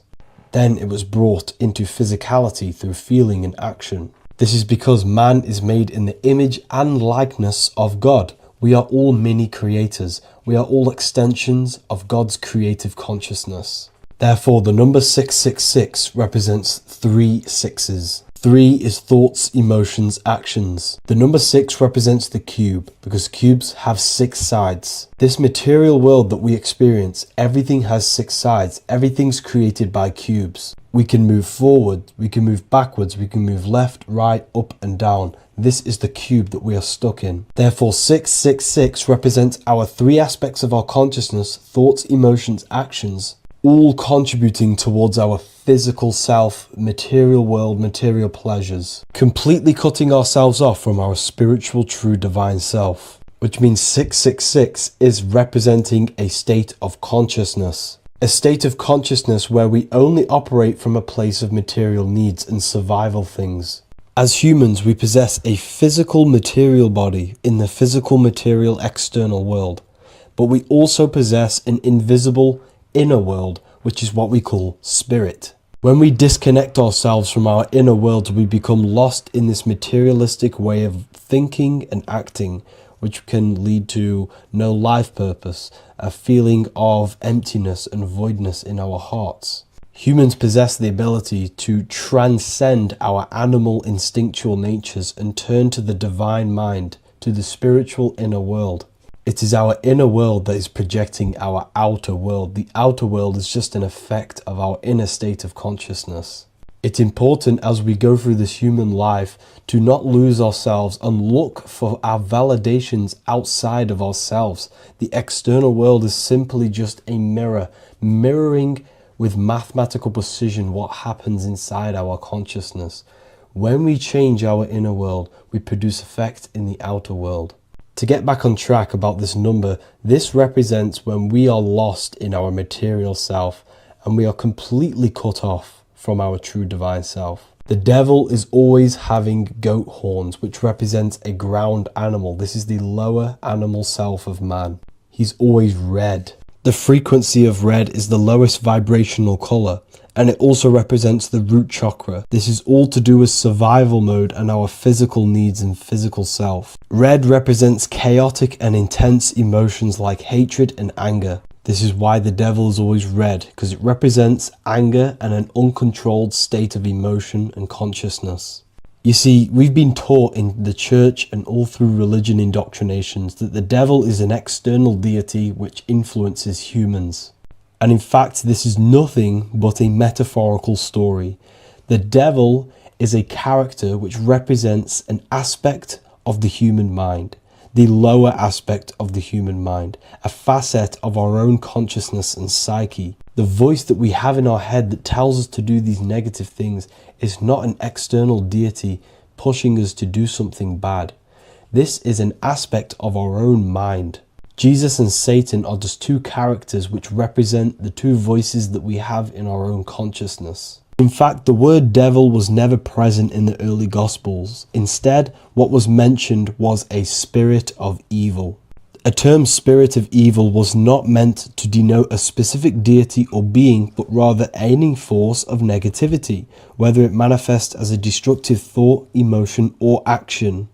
Then it was brought into physicality through feeling and action. This is because man is made in the image and likeness of God. We are all mini creators. We are all extensions of God's creative consciousness. Therefore, the number 666 represents 3 sixes. 3 is thoughts, emotions, actions. The number 6 represents the cube, because cubes have 6 sides. This material world that we experience, everything has 6 sides. Everything's created by cubes. We can move forward, we can move backwards, we can move left, right, up and down. This is the cube that we are stuck in. Therefore, 666 represents our 3 aspects of our consciousness, thoughts, emotions, actions. all contributing towards our physical self, material world, material pleasures, completely cutting ourselves off from our spiritual true divine self, which means 666 is representing a state of consciousness. A state of consciousness where we only operate from a place of material needs and survival things. As humans, we possess a physical material body in the physical material external world, but we also possess an invisible inner world, which is what we call spirit. When we disconnect ourselves from our inner world, we become lost in this materialistic way of thinking and acting, which can lead to no life purpose, a feeling of emptiness and voidness in our hearts. Humans possess the ability to transcend our animal instinctual natures and turn to the divine mind, to the spiritual inner world. It is our inner world that is projecting our outer world. The outer world is just an effect of our inner state of consciousness. It's important as we go through this human life to not lose ourselves and look for our validations outside of ourselves. The external world is simply just a mirror, mirroring with mathematical precision what happens inside our consciousness. When we change our inner world, we produce effect in the outer world. To get back on track about this number, this represents when we are lost in our material self and we are completely cut off from our true divine self. The devil is always having goat horns, which represents a ground animal. This is the lower animal self of man. He's always red. The frequency of red is the lowest vibrational color, and it also represents the root chakra. This is all to do with survival mode and our physical needs and physical self. Red represents chaotic and intense emotions like hatred and anger. This is why the devil is always red, because it represents anger and an uncontrolled state of emotion and consciousness. You see, we've been taught in the church and all through religion indoctrinations that the devil is an external deity which influences humans. And in fact, this is nothing but a metaphorical story. The devil is a character which represents an aspect of the human mind, the lower aspect of the human mind, a facet of our own consciousness and psyche. The voice that we have in our head that tells us to do these negative things is not an external deity pushing us to do something bad. This is an aspect of our own mind. Jesus and Satan are just two characters which represent the two voices that we have in our own consciousness. In fact, the word devil was never present in the early Gospels. Instead, what was mentioned was a spirit of evil. A term spirit of evil was not meant to denote a specific deity or being, but rather any force of negativity, whether it manifests as a destructive thought, emotion, or action.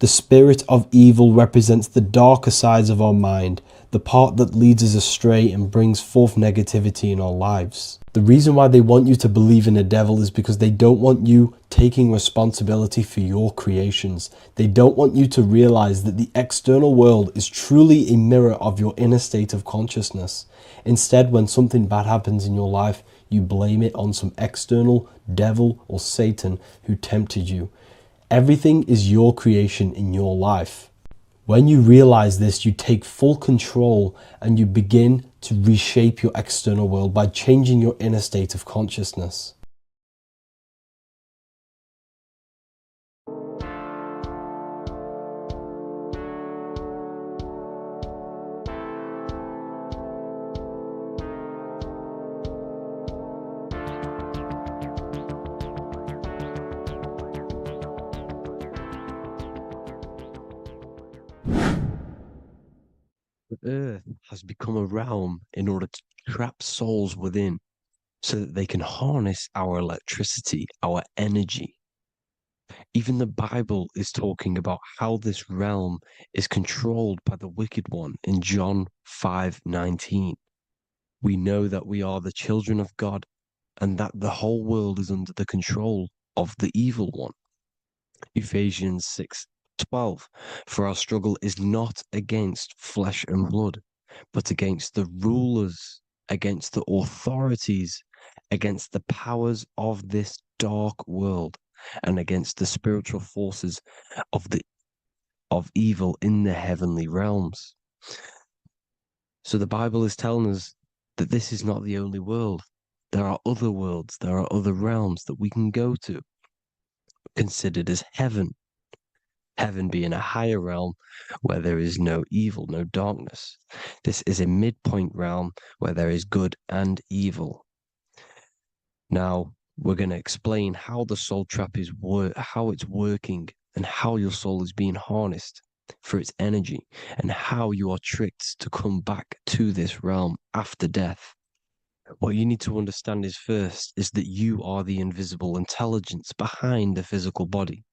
The spirit of evil represents the darker sides of our mind, the part that leads us astray and brings forth negativity in our lives. The reason why they want you to believe in a devil is because they don't want you taking responsibility for your creations. They don't want you to realize that the external world is truly a mirror of your inner state of consciousness. Instead, when something bad happens in your life, you blame it on some external devil or Satan who tempted you. Everything is your creation in your life. When you realize this, you take full control and you begin to reshape your external world by changing your inner state of consciousness. The earth has become a realm in order to trap souls within so that they can harness our electricity, our energy. Even the Bible is talking about how this realm is controlled by the wicked one in John 5:19. We know that we are the children of God and that the whole world is under the control of the evil one. Ephesians 6:12. For our struggle is not against flesh and blood, but against the rulers, against the authorities, against the powers of this dark world, and against the spiritual forces of evil in the heavenly realms. So the Bible is telling us that this is not the only world. There are other worlds, there are other realms that we can go to, considered as heaven. Heaven being a higher realm where there is no evil, no darkness. This is a midpoint realm where there is good and evil. Now, we're going to explain how the soul trap is how it's working and how your soul is being harnessed for its energy and how you are tricked to come back to this realm after death. What you need to understand is first is that you are the invisible intelligence behind the physical body.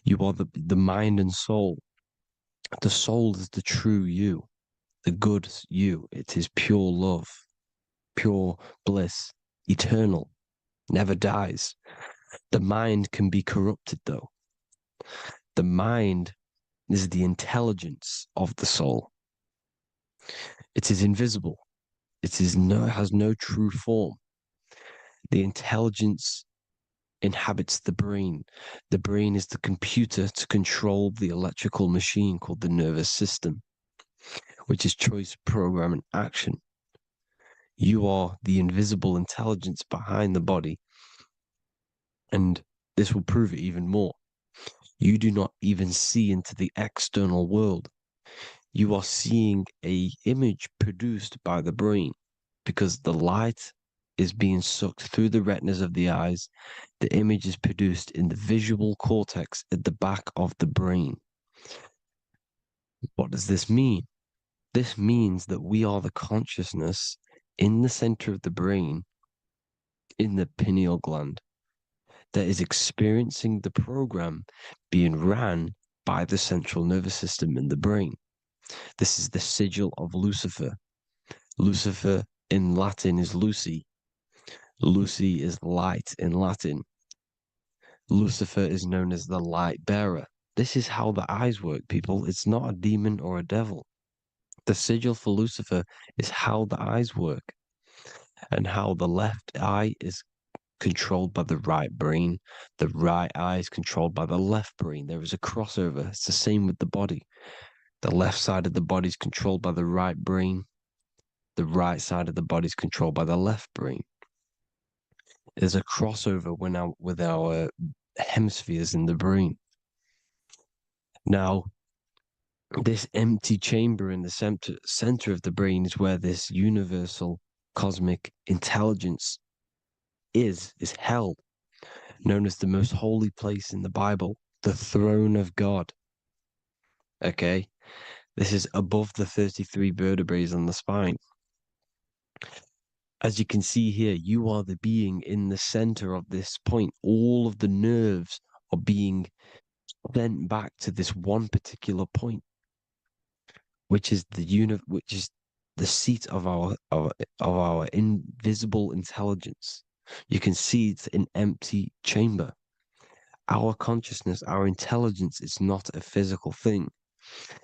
You are the mind and soul. The soul is the true you, the good you. It is pure love, pure bliss, eternal, never dies. The mind can be corrupted though. The mind is the intelligence of the soul. It is invisible. It has no true form. The intelligence inhabits the brain. The brain is the computer to control the electrical machine called the nervous system, which is choice, program, and action. You are the invisible intelligence behind the body, and this will prove it even more. You do not even see into the external world. You are seeing an image produced by the brain because the light is being sucked through the retinas of the eyes. The image is produced in the visual cortex at the back of the brain. What does this mean? This means that we are the consciousness in the center of the brain, in the pineal gland, that is experiencing the program being ran by the central nervous system in the brain. This is the sigil of Lucifer. Lucifer in Latin is Lucy. Lucy is light in Latin. Lucifer is known as the light bearer. This is how the eyes work, people. It's not a demon or a devil. The sigil for Lucifer is how the eyes work and how the left eye is controlled by the right brain. The right eye is controlled by the left brain. There is a crossover. It's the same with the body. The left side of the body is controlled by the right brain. The right side of the body is controlled by the left brain. There's a crossover with our hemispheres in the brain. Now, this empty chamber in the center of the brain is where this universal cosmic intelligence is held, known as the most holy place in the Bible, the throne of God. Okay? This is above the 33 vertebrae on the spine. As you can see here, you are the being in the center of this point. All of the nerves are being sent back to this one particular point, which is the seat of our invisible intelligence. You can see it's an empty chamber. Our consciousness, our intelligence is not a physical thing.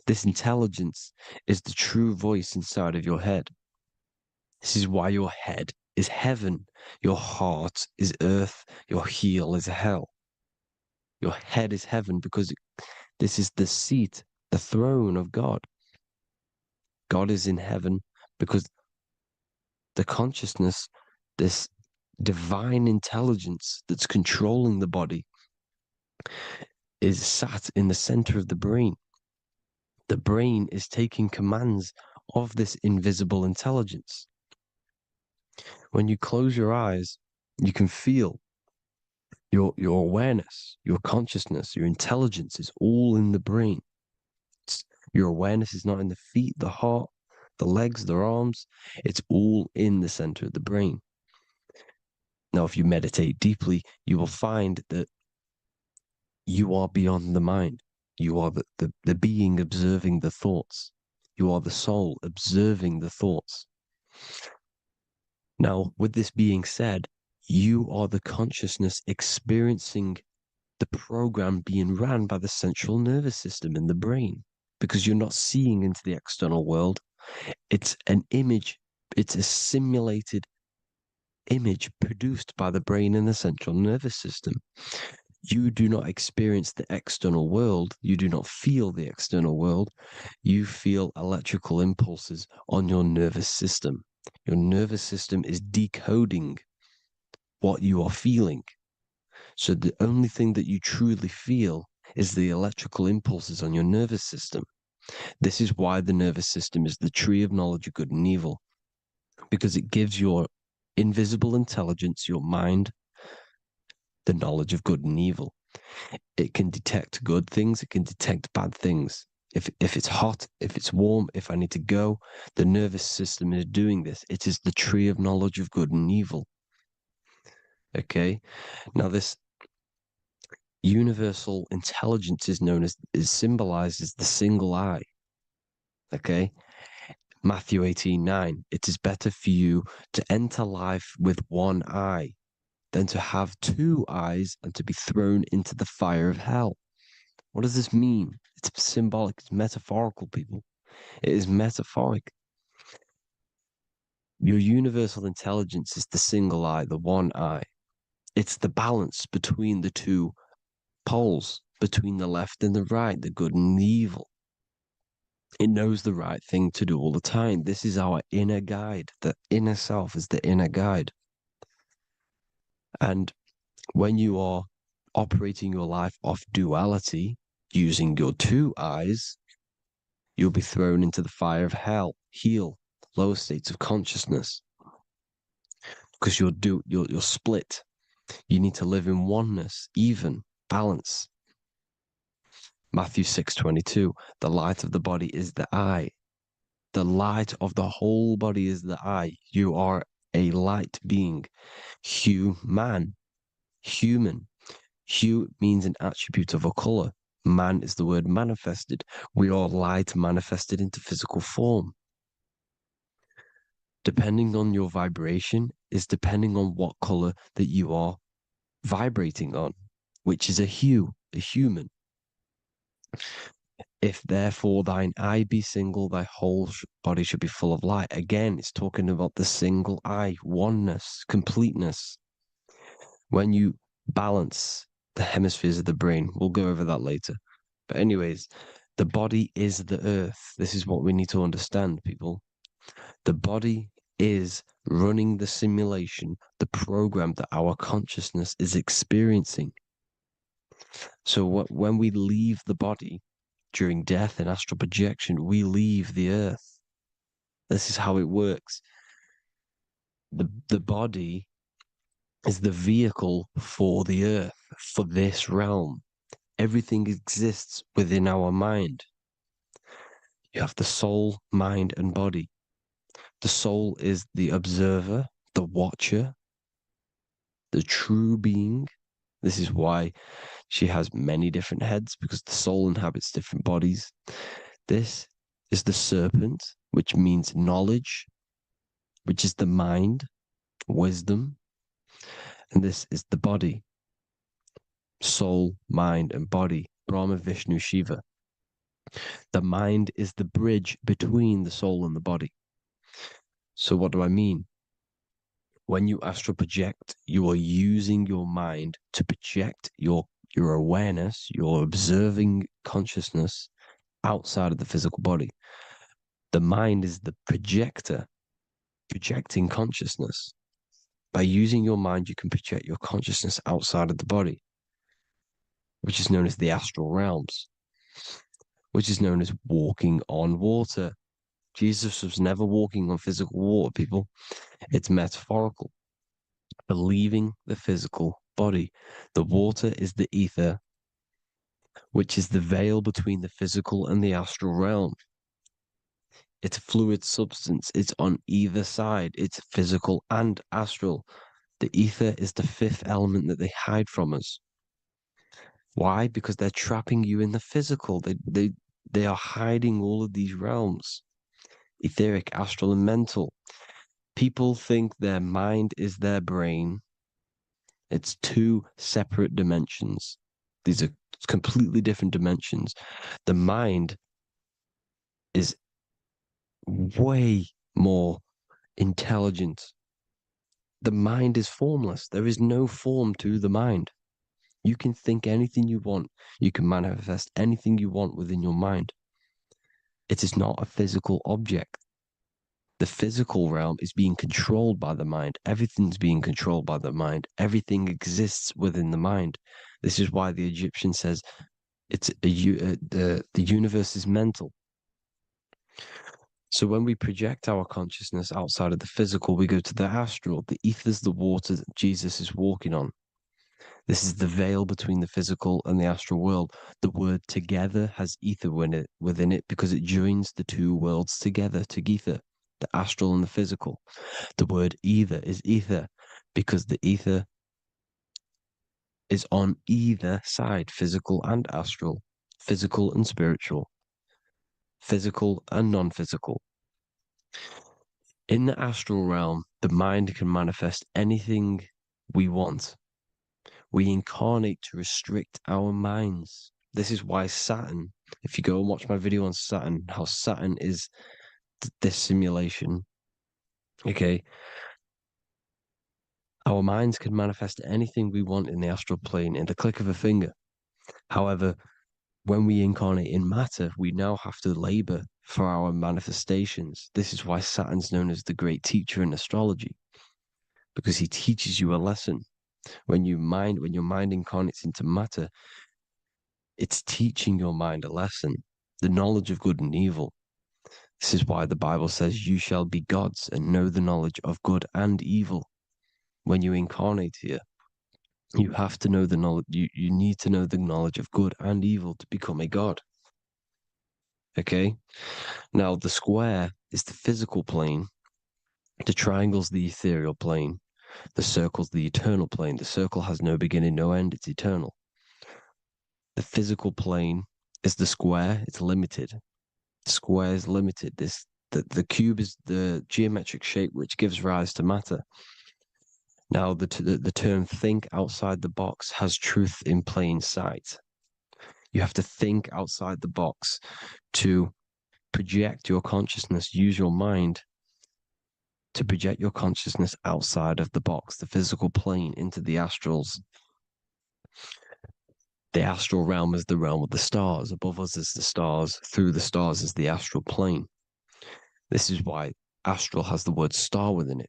This intelligence is the true voice inside of your head. This is why your head is heaven, your heart is earth, your heel is hell. Your head is heaven because this is the seat, the throne of God. God is in heaven because the consciousness, this divine intelligence that's controlling the body, is sat in the center of the brain. The brain is taking commands of this invisible intelligence. When you close your eyes, you can feel your awareness, your consciousness, your intelligence is all in the brain. Your awareness is not in the feet, the heart, the legs, the arms. It's all in the center of the brain. Now, if you meditate deeply, you will find that you are beyond the mind. You are the being observing the thoughts. You are the soul observing the thoughts. Now, with this being said, you are the consciousness experiencing the program being ran by the central nervous system in the brain, because you're not seeing into the external world. It's an image. It's a simulated image produced by the brain and the central nervous system. You do not experience the external world. You do not feel the external world. You feel electrical impulses on your nervous system. Your nervous system is decoding what you are feeling. So the only thing that you truly feel is the electrical impulses on your nervous system. This is why the nervous system is the tree of knowledge of good and evil, because it gives your invisible intelligence, your mind, the knowledge of good and evil. It can detect good things, it can detect bad things. If it's hot, if it's warm, if I need to go, the nervous system is doing this. It is the tree of knowledge of good and evil. Okay? Now this universal intelligence is symbolized as the single eye. Okay? Matthew 18:9. It is better for you to enter life with one eye than to have two eyes and to be thrown into the fire of hell. What does this mean? It's symbolic, it's metaphorical, people. It is metaphoric. Your universal intelligence is the single eye, the one eye. It's the balance between the two poles, between the left and the right, the good and the evil. It knows the right thing to do all the time. This is our inner guide. The inner self is the inner guide. And when you are operating your life off duality, using your two eyes, you'll be thrown into the fire of hell, lower states of consciousness. Because you're split. You need to live in oneness, even, balance. Matthew 6:22, the light of the body is the eye. The light of the whole body is the eye. You are a light being. Human. Hue means an attribute of a color. Man is the word manifested. We are light manifested into physical form. Depending on your vibration is depending on what color that you are vibrating on, which is a hue, a human. If therefore thine eye be single, thy whole body should be full of light. Again, it's talking about the single eye, oneness, completeness. When you balance the hemispheres of the brain, we'll go over that later. But anyways, the body is the earth. This is what we need to understand, people. The body is running the simulation, the program that our consciousness is experiencing. So when we leave the body during death and astral projection, we leave the earth. This is how it works. The body is the vehicle for the earth, for this realm. Everything exists within our mind. You have the soul, mind, and body. The soul is the observer, the watcher, the true being. This is why she has many different heads, because the soul inhabits different bodies. This is the serpent, which means knowledge, which is the mind, wisdom. And this is the body, soul, mind, and body, Brahma, Vishnu, Shiva. The mind is the bridge between the soul and the body. So what do I mean? When you astral project, you are using your mind to project your awareness, your observing consciousness outside of the physical body. The mind is the projector, projecting consciousness. By using your mind, you can project your consciousness outside of the body, which is known as the astral realms, which is known as walking on water. Jesus was never walking on physical water, people. It's metaphorical. Believing the physical body. The water is the ether, which is the veil between the physical and the astral realm. It's a fluid substance. It's on either side. It's physical and astral. The ether is the fifth element that they hide from us. Why? Because they're trapping you in the physical. They are hiding all of these realms. Etheric, astral, and mental. People think their mind is their brain. It's two separate dimensions. These are completely different dimensions. The mind is way more intelligent. The mind is formless. There is no form to the mind. You can think anything you want. You can manifest anything you want within your mind. It is not a physical object. The physical realm is being controlled by the mind. Everything's being controlled by the mind. Everything exists within the mind. This is why the Egyptian says the universe is mental. So when we project our consciousness outside of the physical, we go to the astral. The ether is the water that Jesus is walking on. This is the veil between the physical and the astral world. The word together has ether within it because it joins the two worlds together, together, the astral and the physical. The word either is ether because the ether is on either side, physical and astral, physical and spiritual, physical and non-physical. In the astral realm, the mind can manifest anything we want. We incarnate to restrict our minds. This is why Saturn, if you go and watch my video on Saturn, how Saturn is this simulation, okay? Our minds can manifest anything we want in the astral plane in the click of a finger. However, when we incarnate in matter, we now have to labor for our manifestations. This is why Saturn's known as the great teacher in astrology, because he teaches you a lesson. When your mind incarnates into matter, it's teaching your mind a lesson, the knowledge of good and evil. This is why the Bible says you shall be gods and know the knowledge of good and evil. When you incarnate here, you have to know the knowledge, you need to know the knowledge of good and evil to become a god. Okay? Now, the square is the physical plane. The triangle's the ethereal plane. The circle's the eternal plane. The circle has no beginning, no end. It's eternal. The physical plane is the square. It's limited. The square is limited. The cube is the geometric shape which gives rise to matter. Now, the term think outside the box has truth in plain sight. You have to think outside the box to project your consciousness, use your mind to project your consciousness outside of the box, the physical plane, into the astrals. The astral realm is the realm of the stars. Above us is the stars. Through the stars is the astral plane. This is why astral has the word star within it.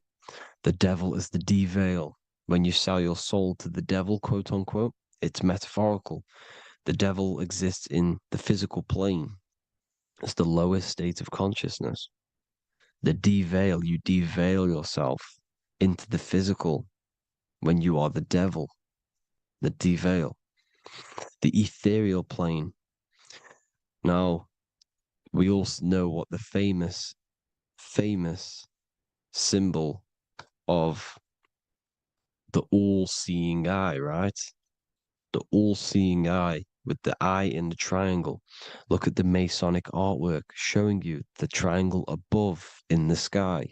The devil is the de-veil. When you sell your soul to the devil, quote unquote, it's metaphorical. The devil exists in the physical plane. It's the lowest state of consciousness. The de-veil, you de-veil yourself into the physical when you are the devil. The de-veil. The ethereal plane. Now, we all know what the famous symbol of the all-seeing eye, right? The all-seeing eye with the eye in the triangle. Look at the Masonic artwork showing you the triangle above in the sky.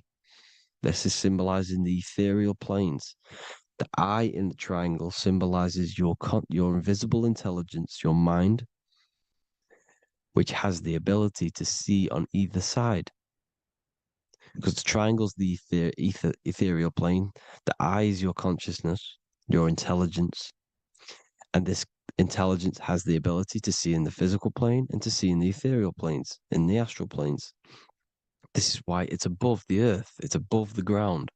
This is symbolizing the ethereal planes. The eye in the triangle symbolizes your invisible intelligence, your mind, which has the ability to see on either side. Because the triangle's the ethereal plane. The eye is your consciousness, your intelligence. And this intelligence has the ability to see in the physical plane and to see in the ethereal planes, in the astral planes. This is why it's above the earth. It's above the ground.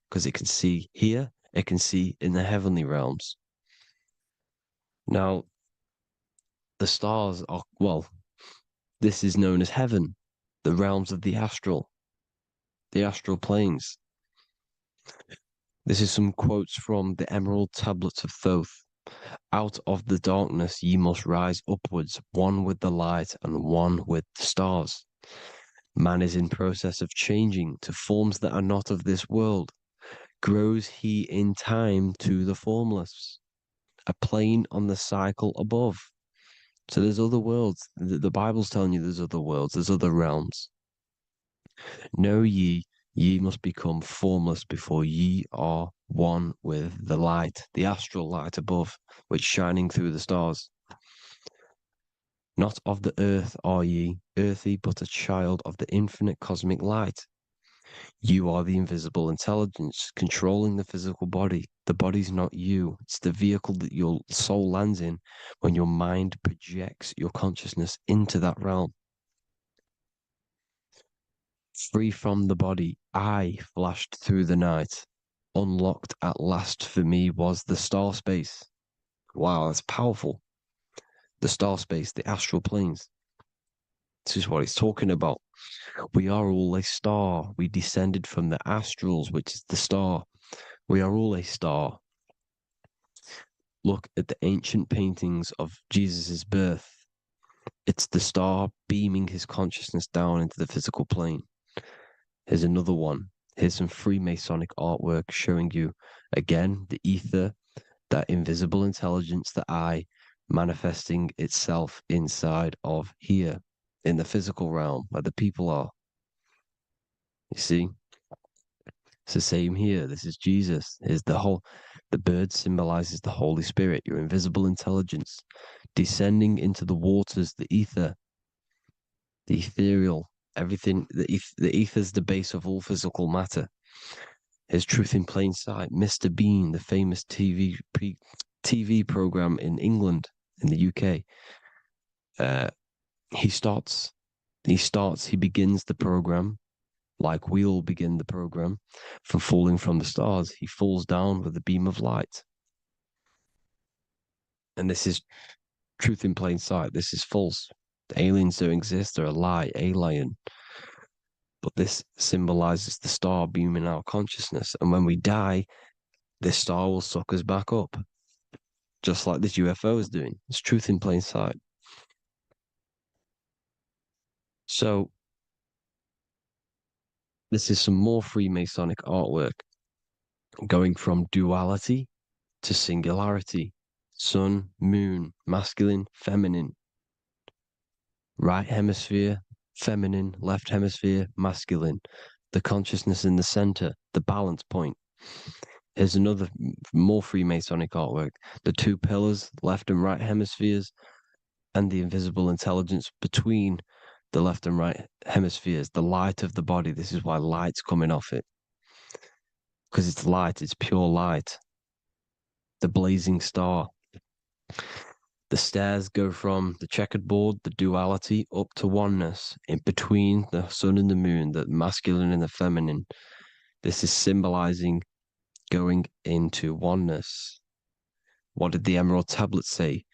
Because it can see here, it can see in the heavenly realms. Now, the stars are, well, this is known as heaven, the realms of the astral planes. This is some quotes from the Emerald Tablets of Thoth. Out of the darkness ye must rise upwards, one with the light and one with the stars. Man is in process of changing to forms that are not of this world. Grows he in time to the formless, a plane on the cycle above. So there's other worlds. The Bible's telling you there's other worlds, there's other realms. Know ye must become formless before ye are one with the light, the astral light above, which shining through the stars. Not of the earth are ye, earthy, but a child of the infinite cosmic light. You are the invisible intelligence controlling the physical body. The body's not you. It's the vehicle that your soul lands in when your mind projects your consciousness into that realm. Free from the body, I flashed through the night. Unlocked at last for me was the star space. Wow, that's powerful. The star space, the astral planes. This is what he's talking about. We are all a star. We descended from the astrals, which is the star. We are all a star. Look at the ancient paintings of Jesus' birth. It's the star beaming his consciousness down into the physical plane. Here's another one. Here's some Freemasonic artwork showing you, again, the ether, that invisible intelligence, the I, manifesting itself inside of here, in the physical realm, where the people are. You see? It's the same here. This is Jesus. Here's the bird symbolizes the Holy Spirit, your invisible intelligence, descending into the waters, the ether, the ethereal, everything. The ether's the base of all physical matter. Here's Truth in Plain Sight. Mr. Bean, the famous TV program in England, in the UK. He begins the program like we all begin the program from falling from the stars. He falls down with a beam of light. And this is Truth in Plain Sight. This is false. The aliens don't exist. They're a lie, alien. But this symbolizes the star beaming our consciousness. And when we die, this star will suck us back up. Just like this UFO is doing. It's Truth in Plain Sight. So, this is some more Freemasonic artwork. Going from duality to singularity. Sun, moon, masculine, feminine. Right hemisphere, feminine, left hemisphere, masculine. The consciousness in the center, the balance point. Here's another more Freemasonic artwork. The two pillars, left and right hemispheres, and the invisible intelligence between the left and right hemispheres, the light of the body. This is why light's coming off it. Because it's light, it's pure light. The blazing star. The stairs go from the checkered board, the duality, up to oneness, in between the sun and the moon, the masculine and the feminine. This is symbolizing going into oneness. What did the Emerald Tablet say?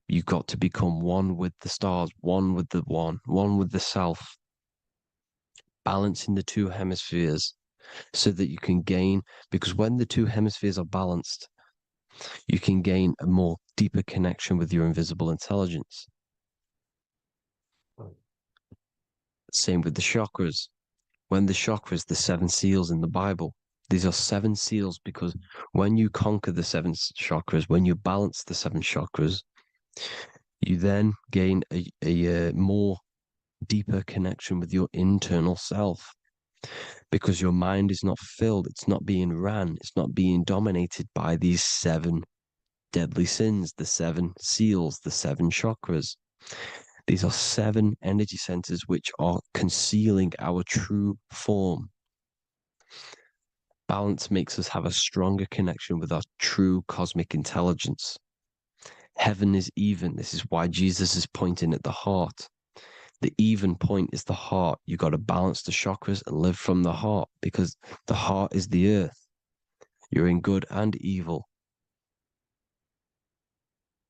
You've got to become one with the stars, one with the one with the self. Balancing the two hemispheres so that you can gain, because when the two hemispheres are balanced, you can gain a more deeper connection with your invisible intelligence. Same with the chakras. When the chakras, the 7 seals in the Bible, these are 7 seals because when you conquer the 7 chakras, when you balance the 7 chakras, you then gain a more deeper connection with your internal self. Because your mind is not filled, it's not being ran, it's not being dominated by these 7 deadly sins, the 7 seals, the 7 chakras. These are 7 energy centers which are concealing our true form. Balance makes us have a stronger connection with our true cosmic intelligence. Heaven is even. This is why Jesus is pointing at the heart. The even point is the heart. You got to balance the chakras and live from the heart because the heart is the earth. You're in good and evil.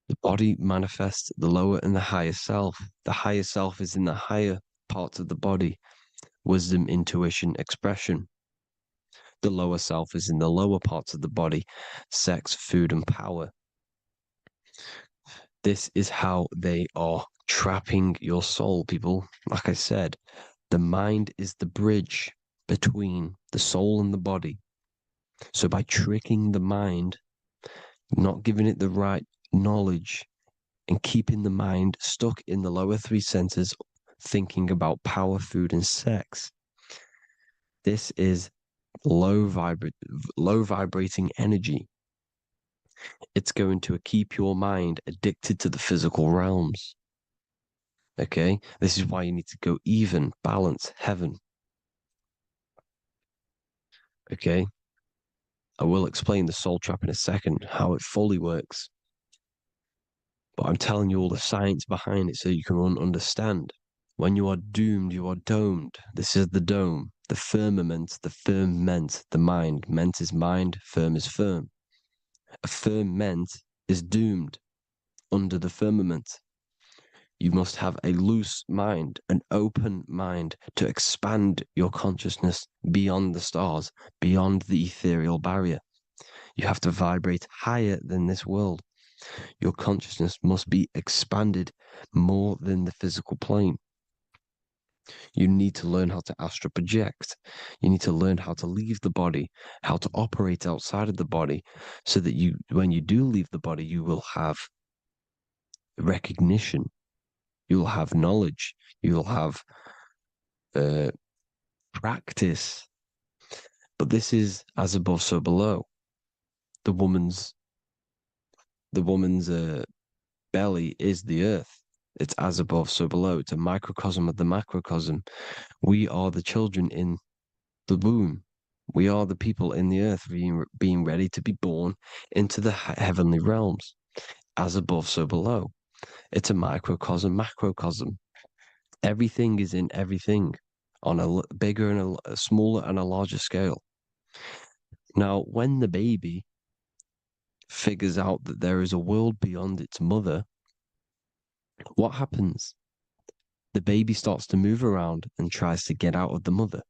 The body manifests the lower and the higher self. The higher self is in the higher parts of the body. Wisdom, intuition, expression. The lower self is in the lower parts of the body. Sex, food, and power. This is how they are trapping your soul, people. Like I said, the mind is the bridge between the soul and the body. So by tricking the mind, not giving it the right knowledge, and keeping the mind stuck in the lower 3 centers, thinking about power, food, and sex, this is low vibrating energy. It's going to keep your mind addicted to the physical realms. Okay? This is why you need to go even, balance, heaven. Okay? I will explain the soul trap in a second, how it fully works. But I'm telling you all the science behind it so you can understand When you are doomed, you are domed. This is the dome, the firmament, the mind. Ment is mind, firm is firm. A firm ment is doomed under the firmament. You must have a loose mind, an open mind to expand your consciousness beyond the stars, beyond the ethereal barrier. You have to vibrate higher than this world. Your consciousness must be expanded more than the physical plane. You need to learn how to astral project. You need to learn how to leave the body, how to operate outside of the body, so that you, when you do leave the body, you will have recognition. You'll have knowledge. You'll have practice. But this is as above, so below. The woman's belly is the earth. It's as above, so below. It's a microcosm of the macrocosm. We are the children in the womb. We are the people in the earth being ready to be born into the heavenly realms. As above, so below. It's a microcosm, macrocosm. Everything is in everything on a bigger and a smaller and a larger scale. Now, when the baby figures out that there is a world beyond its mother, what happens? The baby starts to move around and tries to get out of the mother.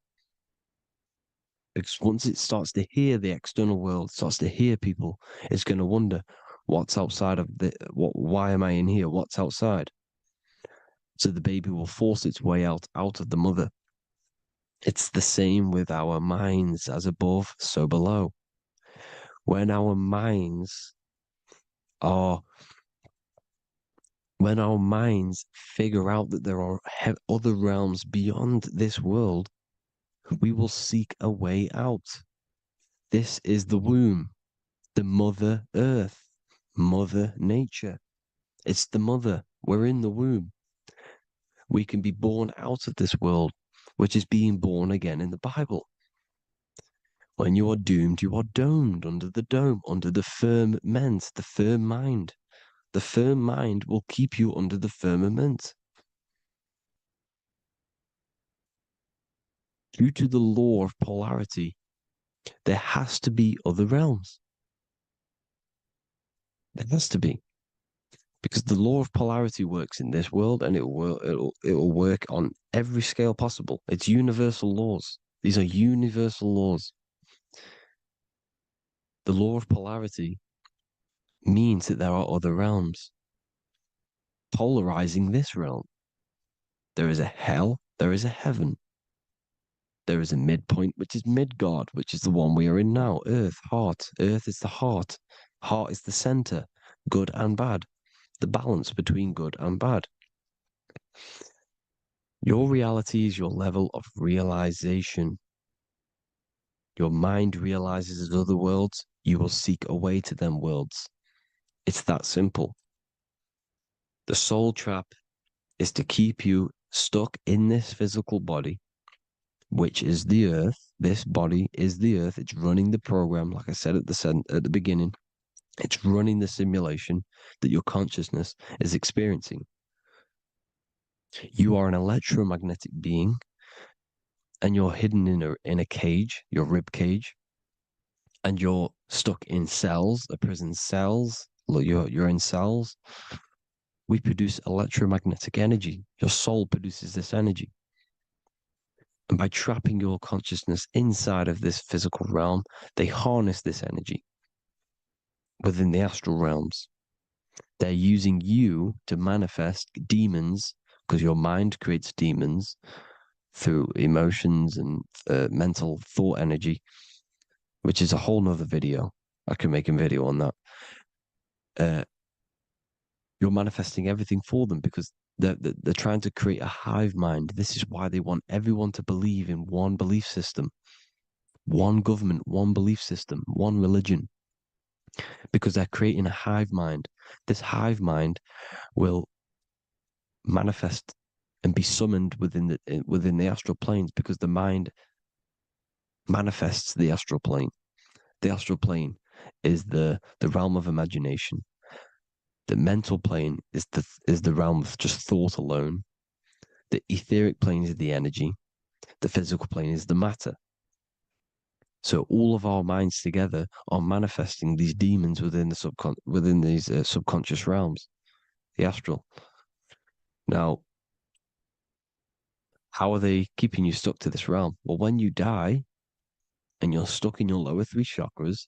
Because once it starts to hear the external world, starts to hear people, it's going to wonder, what's outside of why am I in here? What's outside? So the baby will force its way out of the mother. It's the same with our minds, as above, so below. When our minds figure out that there are other realms beyond this world, we will seek a way out. This is the womb, the Mother Earth, Mother Nature. It's the mother. We're in the womb. We can be born out of this world, which is being born again in the Bible. When you are doomed, you are domed under the dome, under the firmament, the firm mind. The firm mind will keep you under the firmament. Due to the law of polarity, there has to be other realms. There has to be. Because the law of polarity works in this world, and it will work on every scale possible. It's universal laws. These are universal laws. The law of polarity means that there are other realms polarizing this realm. There is a hell, there is a heaven. There is a midpoint, which is Midgard, which is the one we are in now. Earth, heart. Earth is the heart. Heart is the center, good and bad. The balance between good and bad. Your reality is your level of realization. Your mind realizes other worlds, you will seek a way to them worlds. It's that simple. The soul trap is to keep you stuck in this physical body, which is the earth. This body is the earth. It's running the program, like I said at the beginning. It's running the simulation that your consciousness is experiencing. You are an electromagnetic being, and you're hidden in a cage, your rib cage, and you're stuck in cells, a prison cells. You're in cells. We produce electromagnetic energy. Your soul produces this energy. And by trapping your consciousness inside of this physical realm, they harness this energy within the astral realms. They're using you to manifest demons, because your mind creates demons through emotions and mental thought energy, which is a whole nother video. I can make a video on that. You're manifesting everything for them because they're trying to create a hive mind. This is why they want everyone to believe in one belief system, one government, one belief system, one religion, because they're creating a hive mind. This hive mind will manifest and be summoned within the astral planes, because the mind manifests the astral plane. The astral plane is the realm of imagination. The mental plane is the realm of just thought alone. The etheric plane is the energy. The physical plane is the matter. So all of our minds together are manifesting these demons within these subconscious realms, the astral. Now, how are they keeping you stuck to this realm? Well, when you die and you're stuck in your lower three chakras,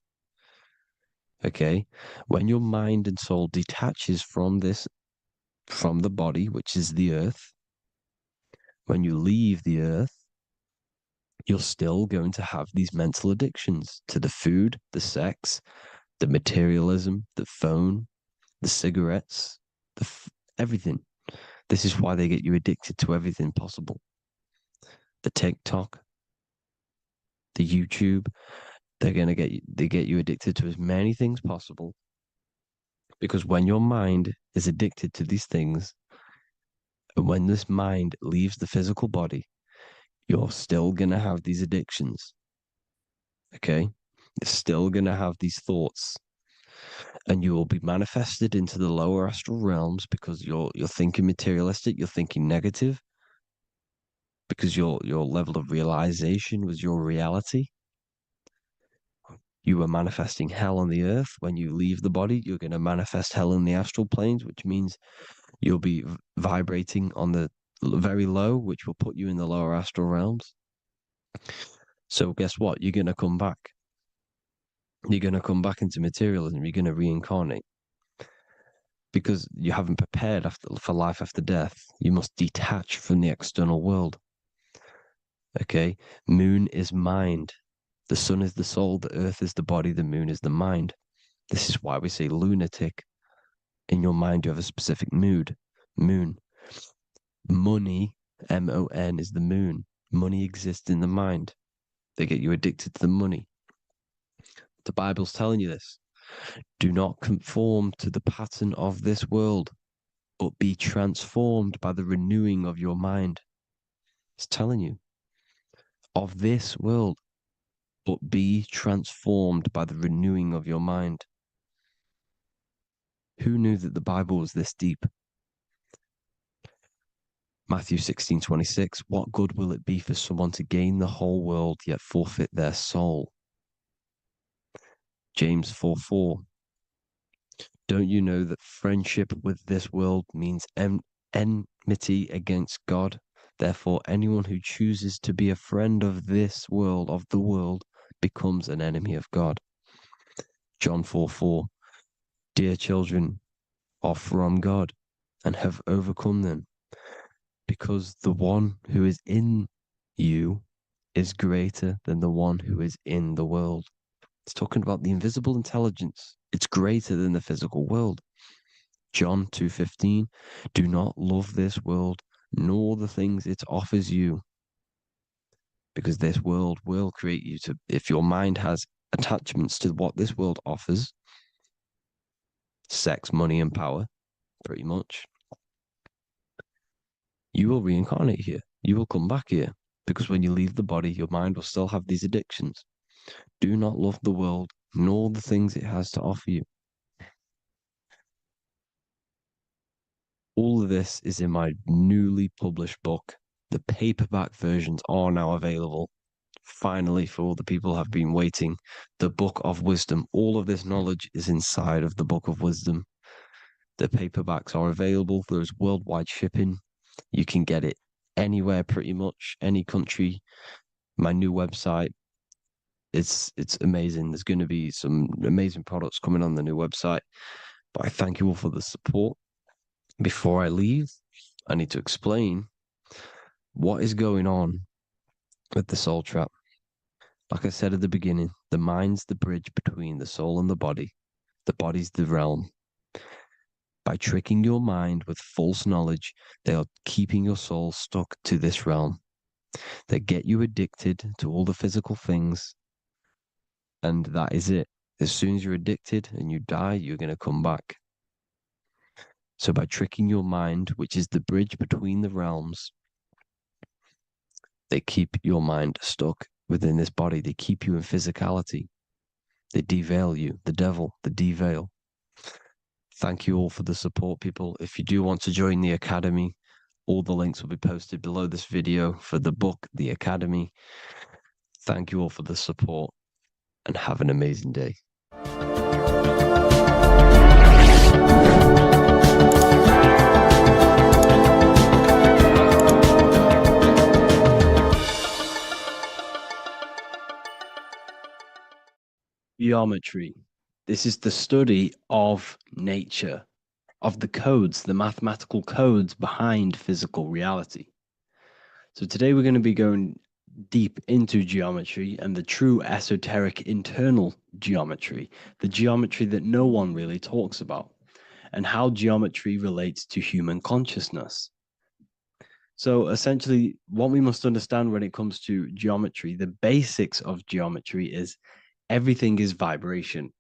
okay, when your mind and soul detaches from the body, which is the earth, when you leave the earth, you're still going to have these mental addictions to the food, the sex, the materialism, the phone, the cigarettes, everything. This is why they get you addicted to everything possible. The TikTok, the YouTube, they get you addicted to as many things possible. Because when your mind is addicted to these things, and when this mind leaves the physical body, you're still going to have these addictions. Okay? You're still going to have these thoughts. And you will be manifested into the lower astral realms because you're thinking materialistic, you're thinking negative, because your level of realization was your reality. You were manifesting hell on the earth. When you leave the body, you're going to manifest hell in the astral planes, which means you'll be vibrating on the very low, which will put you in the lower astral realms. So guess what? You're going to come back. You're going to come back into materialism. You're going to reincarnate. Because you haven't prepared for life after death. You must detach from the external world. Okay? Moon is mind. The sun is the soul, the earth is the body, the moon is the mind. This is why we say lunatic. In your mind, you have a specific mood. Moon. Money, M-O-N, is the moon. Money exists in the mind. They get you addicted to the money. The Bible's telling you this. Do not conform to the pattern of this world, but be transformed by the renewing of your mind. It's telling you. Of this world, but be transformed by the renewing of your mind. Who knew that the Bible was this deep? Matthew 16:26, what good will it be for someone to gain the whole world yet forfeit their soul? James 4:4, don't you know that friendship with this world means enmity against God? Therefore, anyone who chooses to be a friend of this world, of the world, becomes an enemy of God. John 4:4, dear children are from God and have overcome them, because the one who is in you is greater than the one who is in the world. It's talking about the invisible intelligence. It's greater than the physical world. John 2:15, do not love this world, nor the things it offers you. Because this world will create you to, if your mind has attachments to what this world offers, sex, money, and power, pretty much, you will reincarnate here. You will come back here. Because when you leave the body, your mind will still have these addictions. Do not love the world, nor the things it has to offer you. All of this is in my newly published book. The paperback versions are now available. Finally, for all the people who have been waiting, the Book of Wisdom. All of this knowledge is inside of the Book of Wisdom. The paperbacks are available. There's worldwide shipping. You can get it anywhere, pretty much, any country. My new website, it's amazing. There's going to be some amazing products coming on the new website. But I thank you all for the support. Before I leave, I need to explain what is going on with the soul trap. Like I said at the beginning, the mind's the bridge between the soul and the body. The body's the realm. By tricking your mind with false knowledge, they are keeping your soul stuck to this realm. They get you addicted to all the physical things, and that is it. As soon as you're addicted and you die, you're going to come back. So by tricking your mind, which is the bridge between the realms, they keep your mind stuck within this body. They keep you in physicality. They deveil you, the devil, the deveil. Thank you all for the support, people. If you do want to join the academy, All the links will be posted below this video for the book, The Academy. Thank you all for the support and have an amazing day. Geometry. This is the study of nature, of the codes, the mathematical codes behind physical reality. So today we're going to be going deep into geometry and the true esoteric internal geometry, the geometry that no one really talks about, and how geometry relates to human consciousness. So essentially, what we must understand when it comes to geometry, the basics of geometry is everything is vibration.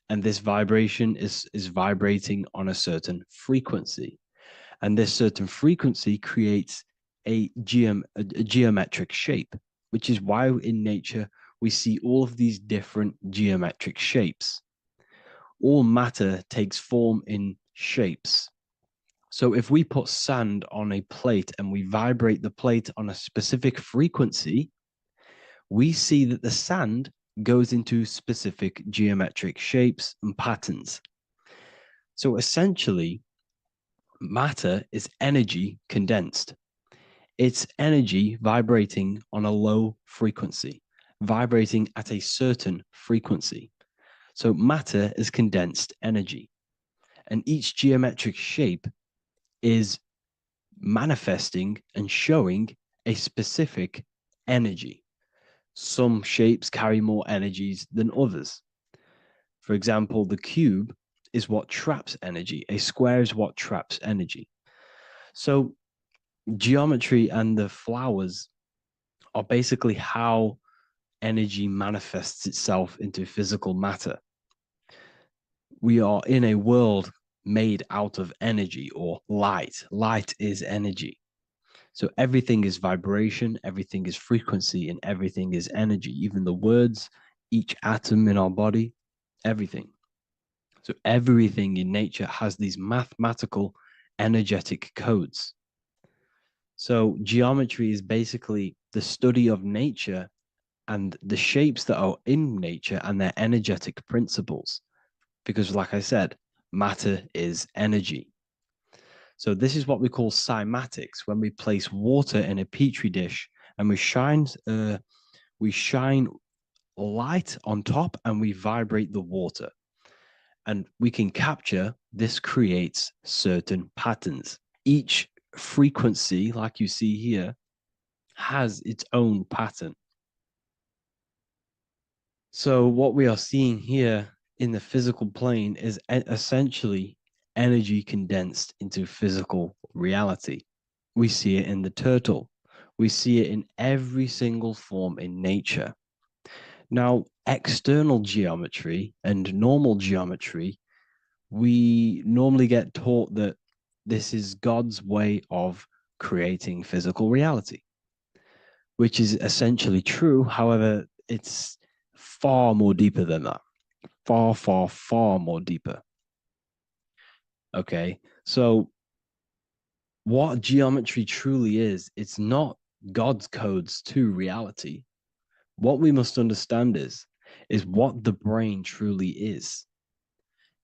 And this vibration is vibrating on a certain frequency. And this certain frequency creates a geometric shape, which is why in nature we see all of these different geometric shapes. All matter takes form in shapes. So if we put sand on a plate and we vibrate the plate on a specific frequency, we see that the sand goes into specific geometric shapes and patterns. So essentially, matter is energy condensed. It's energy vibrating on a low frequency, vibrating at a certain frequency. So matter is condensed energy. And each geometric shape is manifesting and showing a specific energy. Some shapes carry more energies than others. For example, the cube is what traps energy. A square is what traps energy. So geometry and the flowers are basically how energy manifests itself into physical matter. We are in a world made out of energy or light. Light is energy. So everything is vibration, everything is frequency, and everything is energy. Even the words, each atom in our body, everything. So everything in nature has these mathematical, energetic codes. So geometry is basically the study of nature and the shapes that are in nature and their energetic principles. Because like I said, matter is energy. So this is what we call cymatics, when we place water in a petri dish and we shine light on top and we vibrate the water. And we can capture, this creates certain patterns. Each frequency, like you see here, has its own pattern. So what we are seeing here in the physical plane is essentially energy condensed into physical reality. We see it in the turtle. We see it in every single form in nature. Now, external geometry and normal geometry, we normally get taught that this is God's way of creating physical reality, which is essentially true. However, it's far more deeper than that. Far, far, far more deeper. Okay, so what geometry truly is, it's not God's codes to reality. What we must understand is what the brain truly is.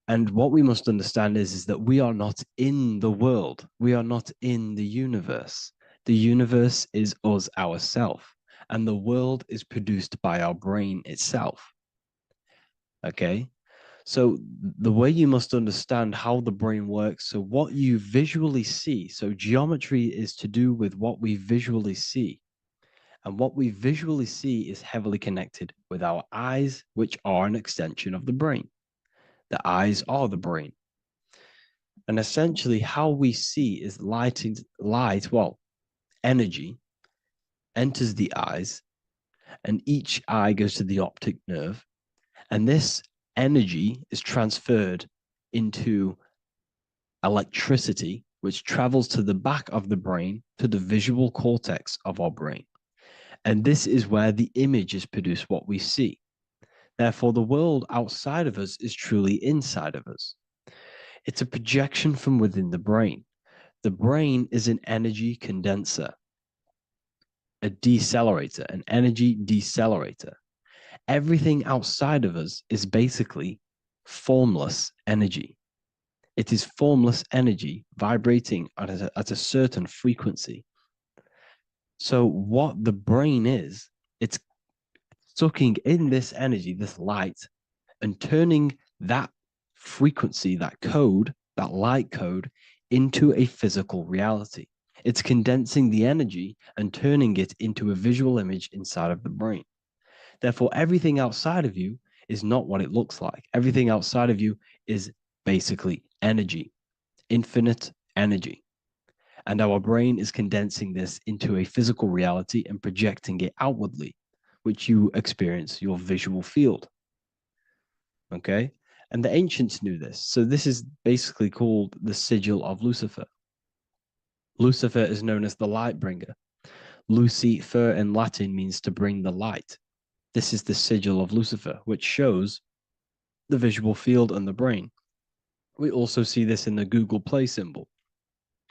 And what we must understand is that we are not in the world. We are not in the universe. The universe is us ourselves. And the world is produced by our brain itself. Okay? So the way you must understand how the brain works, so what you visually see, so geometry is to do with what we visually see. And what we visually see is heavily connected with our eyes, which are an extension of the brain. The eyes are the brain. And essentially how we see is energy enters the eyes, and each eye goes to the optic nerve. And this energy is transferred into electricity, which travels to the back of the brain, to the visual cortex of our brain. And this is where the image is produced, what we see. Therefore, the world outside of us is truly inside of us. It's a projection from within the brain. The brain is an energy condenser, a decelerator, an energy decelerator. Everything outside of us is basically formless energy. It is formless energy vibrating at a certain frequency. So what the brain is, it's sucking in this energy, this light, and turning that frequency, that code, that light code, into a physical reality. It's condensing the energy and turning it into a visual image inside of the brain. Therefore, everything outside of you is not what it looks like. Everything outside of you is basically energy, infinite energy. And our brain is condensing this into a physical reality and projecting it outwardly, which you experience your visual field. Okay? And the ancients knew this. So this is basically called the sigil of Lucifer. Lucifer is known as the light bringer. Lucifer in Latin means to bring the light. This is the sigil of Lucifer, which shows the visual field and the brain. We also see this in the Google Play symbol.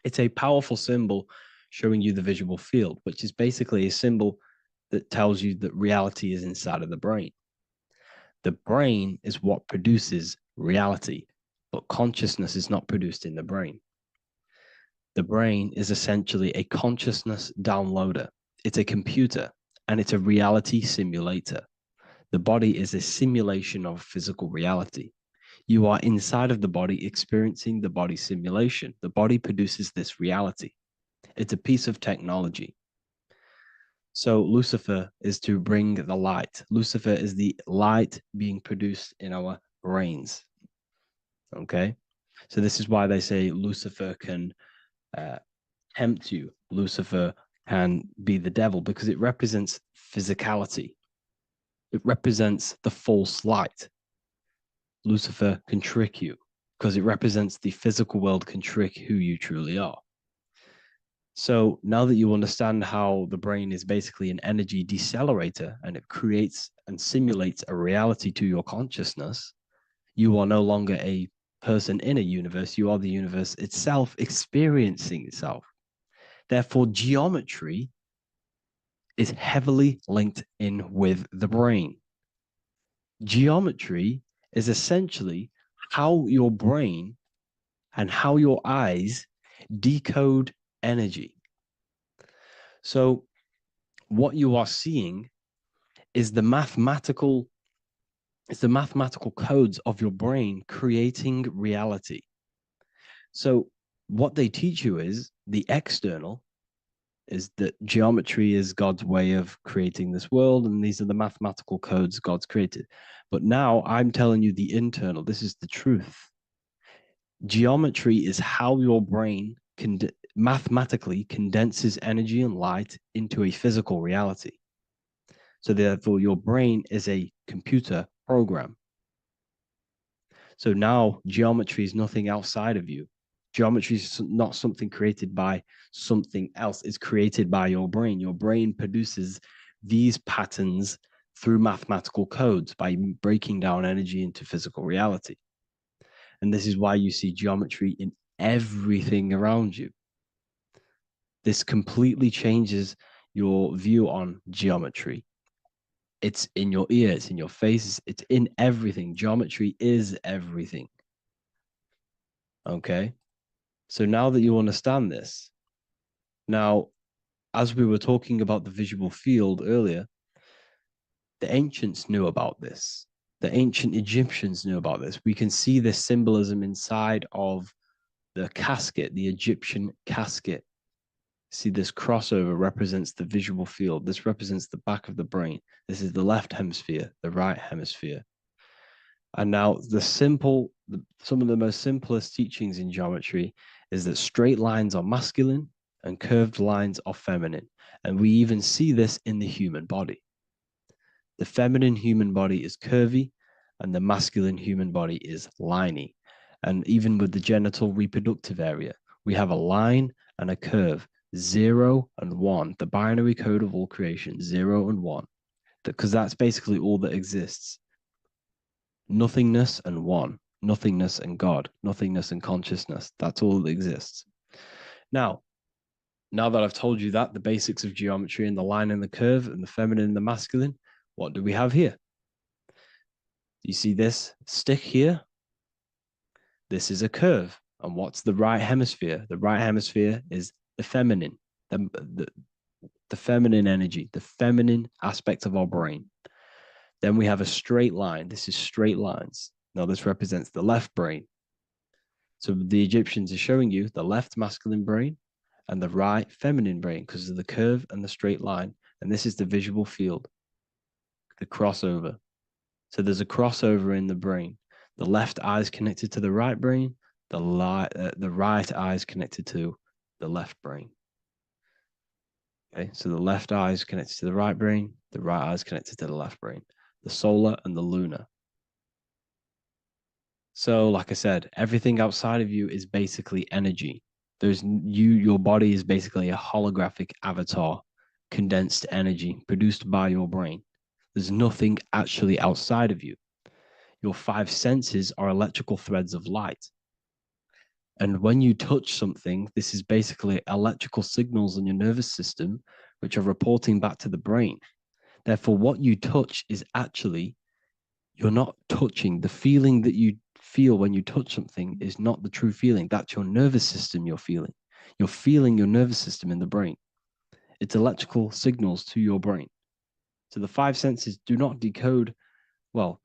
It's a powerful symbol showing you the visual field, which is basically a symbol that tells you that reality is inside of the brain. The brain is what produces reality, but consciousness is not produced in the brain. The brain is essentially a consciousness downloader. It's a computer, and it's a reality simulator. The body is a simulation of physical reality. You are inside of the body experiencing the body simulation. The body produces this reality. It's a piece of technology. So Lucifer is to bring the light. Lucifer is the light being produced in our brains. Okay? So this is why they say Lucifer can tempt you. Lucifer can be the devil because it represents physicality. It represents the false light. Lucifer can trick you because it represents the physical world can trick who you truly are. So now that you understand how the brain is basically an energy decelerator and it creates and simulates a reality to your consciousness, you are no longer a person in a universe. You are the universe itself experiencing itself. Therefore, geometry is heavily linked in with the brain. Geometry is essentially how your brain and how your eyes decode energy. So what you are seeing is the mathematical codes of your brain creating reality. So what they teach you is the external is that geometry is God's way of creating this world, and these are the mathematical codes God's created. But now I'm telling you the internal. This is the truth. Geometry is how your brain mathematically condenses energy and light into a physical reality. So therefore, your brain is a computer program. So now geometry is nothing outside of you. Geometry is not something created by something else. It's created by your brain. Your brain produces these patterns through mathematical codes by breaking down energy into physical reality. And this is why you see geometry in everything around you. This completely changes your view on geometry. It's in your ear, it's in your face, it's in everything. Geometry is everything. Okay? So now that you understand this, now, as we were talking about the visual field earlier, the ancients knew about this. The ancient Egyptians knew about this. We can see this symbolism inside of the casket, the Egyptian casket. See, this crossover represents the visual field. This represents the back of the brain. This is the left hemisphere, the right hemisphere. And now some of the most simplest teachings in geometry is that straight lines are masculine and curved lines are feminine. And we even see this in the human body. The feminine human body is curvy and the masculine human body is liney. And even with the genital reproductive area, we have a line and a curve, 0 and 1, the binary code of all creation, 0 and 1, because that's basically all that exists. Nothingness and one, nothingness and God, nothingness and consciousness. That's all that exists. Now that I've told you that, the basics of geometry and the line and the curve and the feminine and the masculine, what do we have here? You see this stick here? This is a curve. And what's the right hemisphere? The right hemisphere is the feminine, the feminine energy, the feminine aspect of our brain. Then we have a straight line. This is straight lines. Now this represents the left brain. So the Egyptians are showing you the left masculine brain and the right feminine brain because of the curve and the straight line. And this is the visual field, the crossover. So there's a crossover in the brain. The left eye is connected to the right brain. The right eye is connected to the left brain. Okay, so the left eye is connected to the right brain. The right eye is connected to the left brain. The solar and the lunar. So, like I said, everything outside of you is basically energy. Your body is basically a holographic avatar, condensed energy produced by your brain. There's nothing actually outside of you. Your 5 senses are electrical threads of light. And when you touch something, this is basically electrical signals in your nervous system, which are reporting back to the brain. Therefore, what you touch is actually, you're not touching. The feeling that you feel when you touch something is not the true feeling. That's your nervous system you're feeling. You're feeling your nervous system in the brain. It's electrical signals to your brain. So the 5 senses do not decode, well,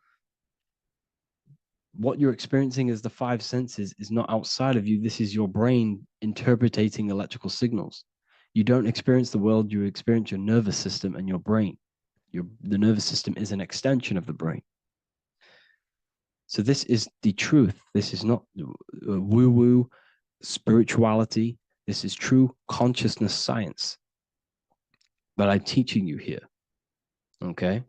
what you're experiencing as the 5 senses is not outside of you. This is your brain interpreting electrical signals. You don't experience the world, you experience your nervous system and your brain. The nervous system is an extension of the brain. So this is the truth. This is not woo-woo spirituality. This is true consciousness science that I'm teaching you here. Okay?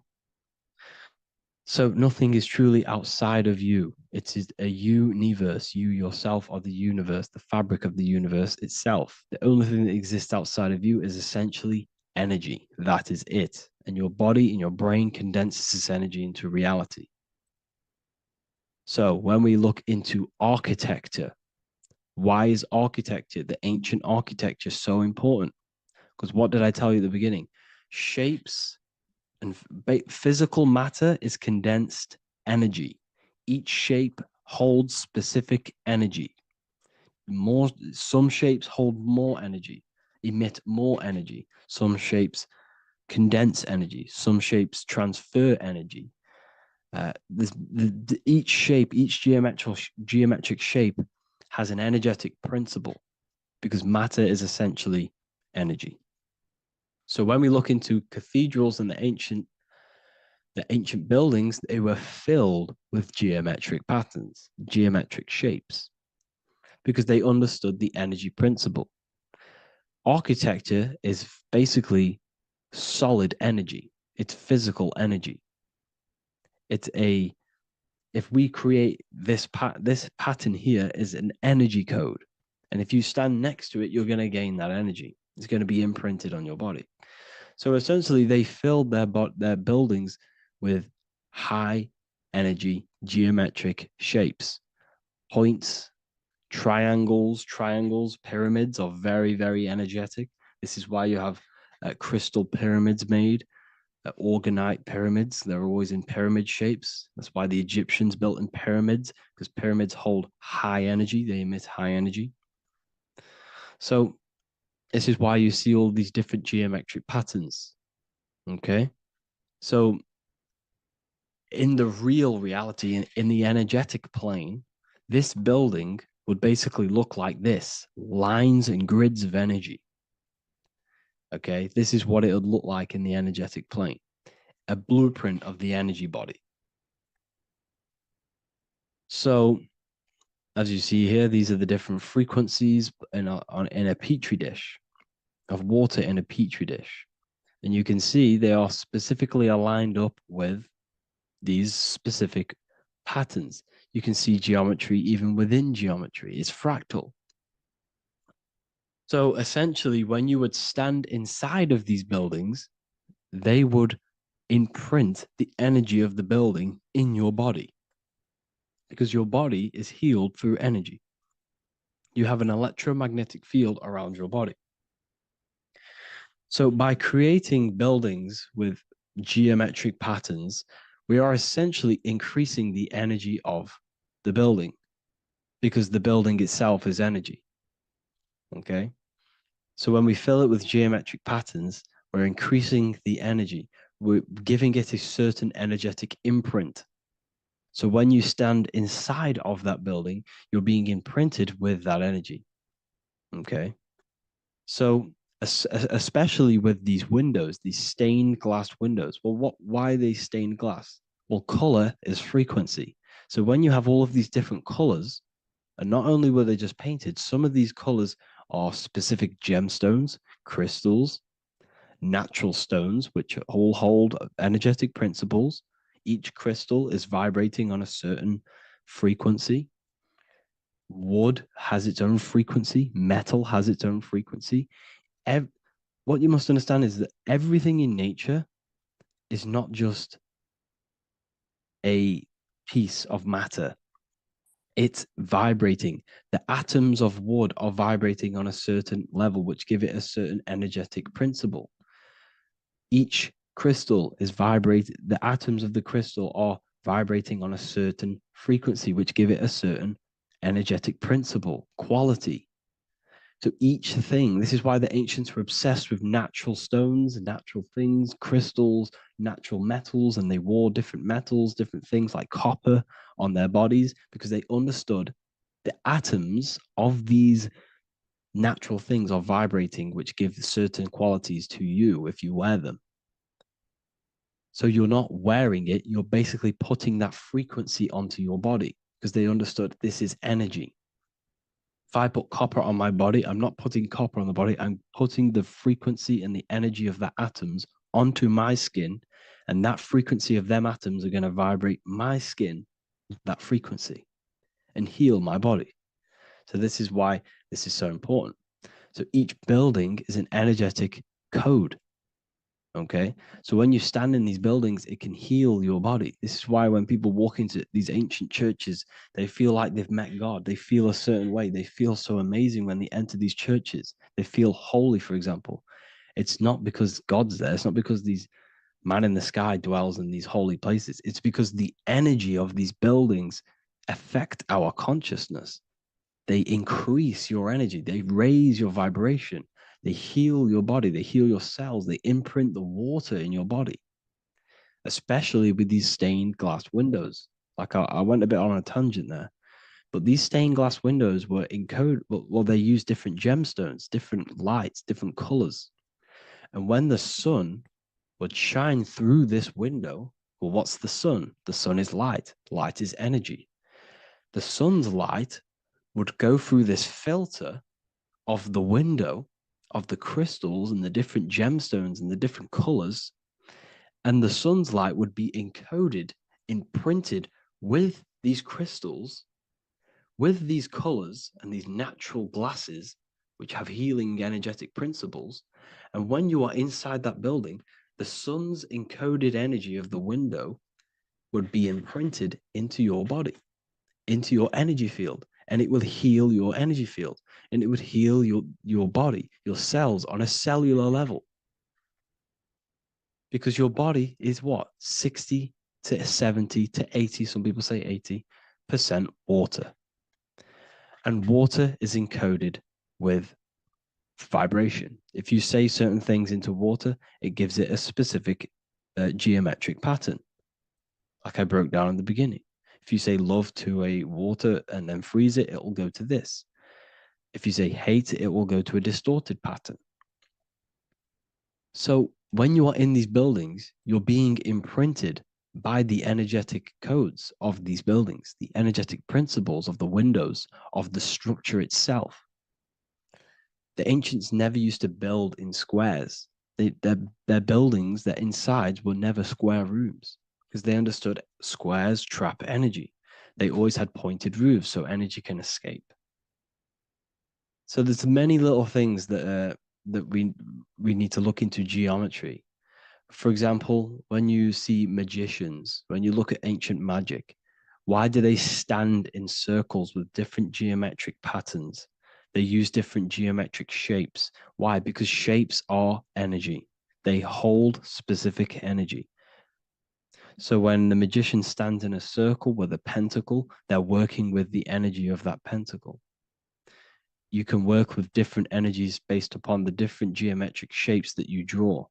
So nothing is truly outside of you. It is a universe. You yourself are the universe, the fabric of the universe itself. The only thing that exists outside of you is essentially energy. That is it. And your body and your brain condenses this energy into reality. So when we look into architecture, why is architecture, the ancient architecture, so important? Because what did I tell you at the beginning? Shapes and physical matter is condensed energy. Each shape holds specific energy. Some shapes hold more energy, emit more energy. Some shapes condense energy. Some shapes transfer energy. Each shape, each geometric shape has an energetic principle because matter is essentially energy. So when we look into cathedrals and the ancient buildings, they were filled with geometric patterns, geometric shapes, because they understood the energy principle. Architecture is basically solid energy. It's physical energy. If we create this pattern here is an energy code. And if you stand next to it, you're going to gain that energy. It's going to be imprinted on your body. So essentially, they filled their buildings with high energy geometric shapes. Points, triangles, pyramids are very, very energetic. This is why you have crystal pyramids made, organite pyramids. They're always in pyramid shapes. That's why the Egyptians built in pyramids, because pyramids hold high energy. They emit high energy. So this is why you see all these different geometric patterns. Okay? So in the real reality, in the energetic plane, this building would basically look like this: lines and grids of energy. Okay? This is what it would look like in the energetic plane. A blueprint of the energy body. So as you see here, these are the different frequencies in a petri dish, of water in a petri dish. And you can see they are specifically aligned up with these specific patterns. You can see geometry even within geometry. It's fractal. So essentially, when you would stand inside of these buildings, they would imprint the energy of the building in your body, because your body is healed through energy. You have an electromagnetic field around your body. So by creating buildings with geometric patterns, we are essentially increasing the energy of the building because the building itself is energy. Okay. So when we fill it with geometric patterns, we're increasing the energy. We're giving it a certain energetic imprint. So when you stand inside of that building, you're being imprinted with that energy. Okay. So especially with these windows, these stained glass windows. Well, why are they stained glass? Well, color is frequency. So when you have all of these different colors, and not only were they just painted, some of these colors are specific gemstones, crystals, natural stones, which all hold energetic principles. Each crystal is vibrating on a certain frequency. Wood has its own frequency. Metal has its own frequency. What you must understand is that everything in nature is not just a piece of matter. It's vibrating. The atoms of wood are vibrating on a certain level, which give it a certain energetic principle. Each crystal is vibrating. The atoms of the crystal are vibrating on a certain frequency, which give it a certain energetic principle, quality. So each thing, this is why the ancients were obsessed with natural stones, natural things, crystals, natural metals, and they wore different metals, different things like copper on their bodies because they understood the atoms of these natural things are vibrating, which give certain qualities to you if you wear them. So you're not wearing it, you're basically putting that frequency onto your body because they understood this is energy. If I put copper on my body, I'm not putting copper on the body. I'm putting the frequency and the energy of the atoms onto my skin. And that frequency of them atoms are going to vibrate my skin, that frequency, and heal my body. So this is why this is so important. So each building is an energetic code. Okay. So when you stand in these buildings, it can heal your body. This is why when people walk into these ancient churches, they feel like they've met God. They feel a certain way. They feel so amazing when they enter these churches. They feel holy, for example. It's not because God's there. It's not because these man in the sky dwells in these holy places. It's because the energy of these buildings affect our consciousness. They increase your energy. They raise your vibration. They heal your body. They heal your cells. They imprint the water in your body, especially with these stained glass windows. Like I went a bit on a tangent there, but these stained glass windows were encoded. Well, they use different gemstones, different lights, different colors. And when the sun would shine through this window, well, what's the sun? The sun is light. Light is energy. The sun's light would go through this filter of the window of the crystals and the different gemstones and the different colors, and the sun's light would be encoded, imprinted with these crystals, with these colors and these natural glasses, which have healing energetic principles. And when you are inside that building, the sun's encoded energy of the window would be imprinted into your body, into your energy field, and it will heal your energy field, and it would heal your body, your cells on a cellular level. Because your body is what? 60 to 70 to 80, some people say 80% water. And water is encoded with vibration. If you say certain things into water, it gives it a specific geometric pattern, like I broke down in the beginning. If you say love to a water and then freeze it, it will go to this. If you say hate, it will go to a distorted pattern. So when you are in these buildings, you're being imprinted by the energetic codes of these buildings, the energetic principles of the windows, of the structure itself. The ancients never used to build in squares. Their buildings, their insides were never square rooms, because they understood squares trap energy. They always had pointed roofs so energy can escape. So there's many little things that we need to look into geometry. For example, when you see magicians, when you look at ancient magic, why do they stand in circles with different geometric patterns? They use different geometric shapes. Why? Because shapes are energy. They hold specific energy. So when the magician stands in a circle with a pentacle, they're working with the energy of that pentacle. You can work with different energies based upon the different geometric shapes that you draw.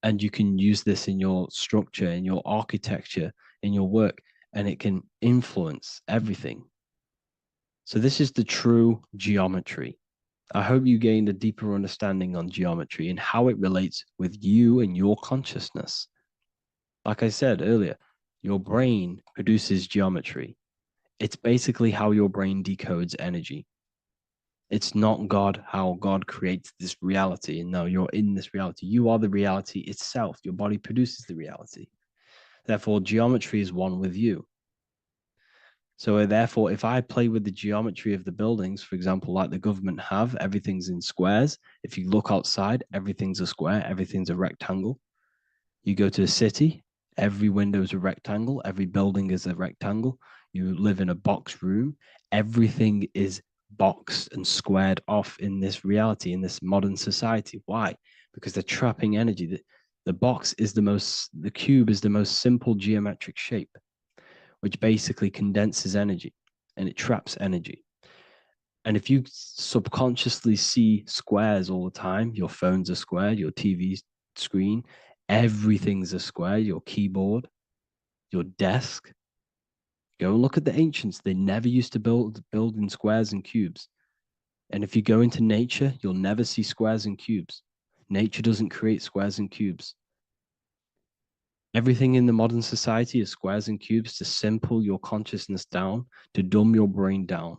And you can use this in your structure, in your architecture, in your work, and it can influence everything. So this is the true geometry. I hope you gained a deeper understanding on geometry and how it relates with you and your consciousness. Like I said earlier, your brain produces geometry. It's basically how your brain decodes energy. It's not God, how God creates this reality. And no, you're in this reality. You are the reality itself. Your body produces the reality. Therefore, geometry is one with you. So therefore, if I play with the geometry of the buildings, for example, like the government have, everything's in squares. If you look outside, everything's a square, everything's a rectangle. You go to a city, every window is a rectangle, every building is a rectangle. You live in a box room, everything is boxed and squared off in this reality, in this modern society. Why? Because they're trapping energy. The box is the cube is the most simple geometric shape, which basically condenses energy and it traps energy. And if you subconsciously see squares all the time, your phone's a square, your TV screen, everything's a square, your keyboard, your desk. Go and look at the ancients. They never used to build in squares and cubes. And if you go into nature, you'll never see squares and cubes. Nature doesn't create squares and cubes. Everything in the modern society is squares and cubes to simple your consciousness down, to dumb your brain down.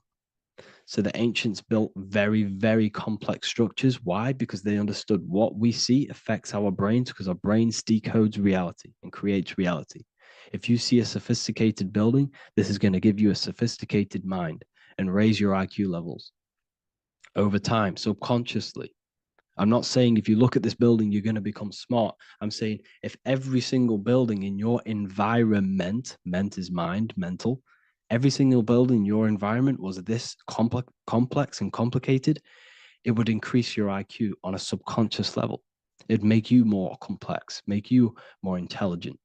So the ancients built very, very complex structures. Why? Because they understood what we see affects our brains, because our brains decodes reality and creates reality. If you see a sophisticated building, this is going to give you a sophisticated mind and raise your IQ levels over time, subconsciously. I'm not saying if you look at this building, you're going to become smart. I'm saying if every single building in your environment, ment is mind, mental, every single building in your environment was this complex and complicated, it would increase your IQ on a subconscious level. It'd make you more complex, make you more intelligent.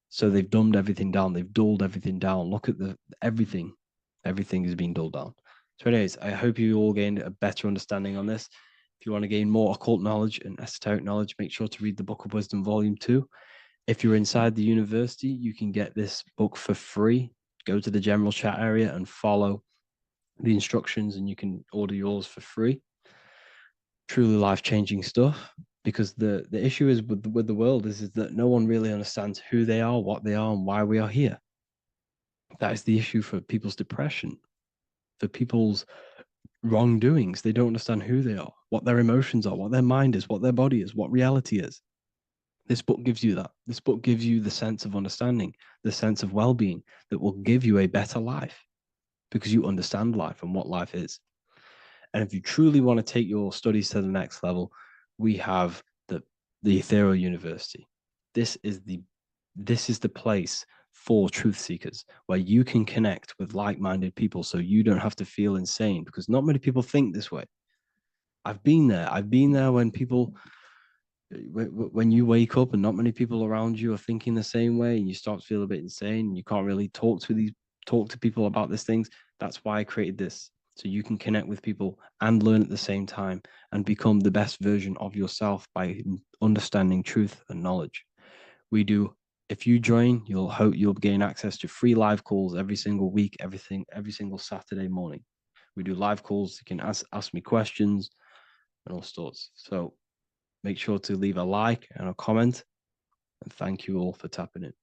So they've dumbed everything down. They've dulled everything down. Look at everything. Everything is being dulled down. So anyways, I hope you all gained a better understanding on this. If you want to gain more occult knowledge and esoteric knowledge, make sure to read the Book of Wisdom, Volume 2. If you're inside the university, you can get this book for free. Go to the general chat area and follow the instructions and you can order yours for free. Truly life-changing stuff. Because the issue is with the world is that no one really understands who they are, what they are, and why we are here. That is the issue for people's depression, for people's wrongdoings. They don't understand who they are, what their emotions are, what their mind is, what their body is, what reality is. This book gives you that. This book gives you the sense of understanding, the sense of well-being that will give you a better life because you understand life and what life is. And if you truly want to take your studies to the next level, we have the Ethereal University. This is the place for truth seekers where you can connect with like-minded people so you don't have to feel insane, because not many people think this way. I've been there when you wake up and not many people around you are thinking the same way and you start to feel a bit insane and you can't really talk to people about these things. That's why I created this. So you can connect with people and learn at the same time and become the best version of yourself by understanding truth and knowledge. If you join, you'll gain access to free live calls every single week, every single Saturday morning. We do live calls. You can ask me questions and all sorts. So make sure to leave a like and a comment. And thank you all for tapping in.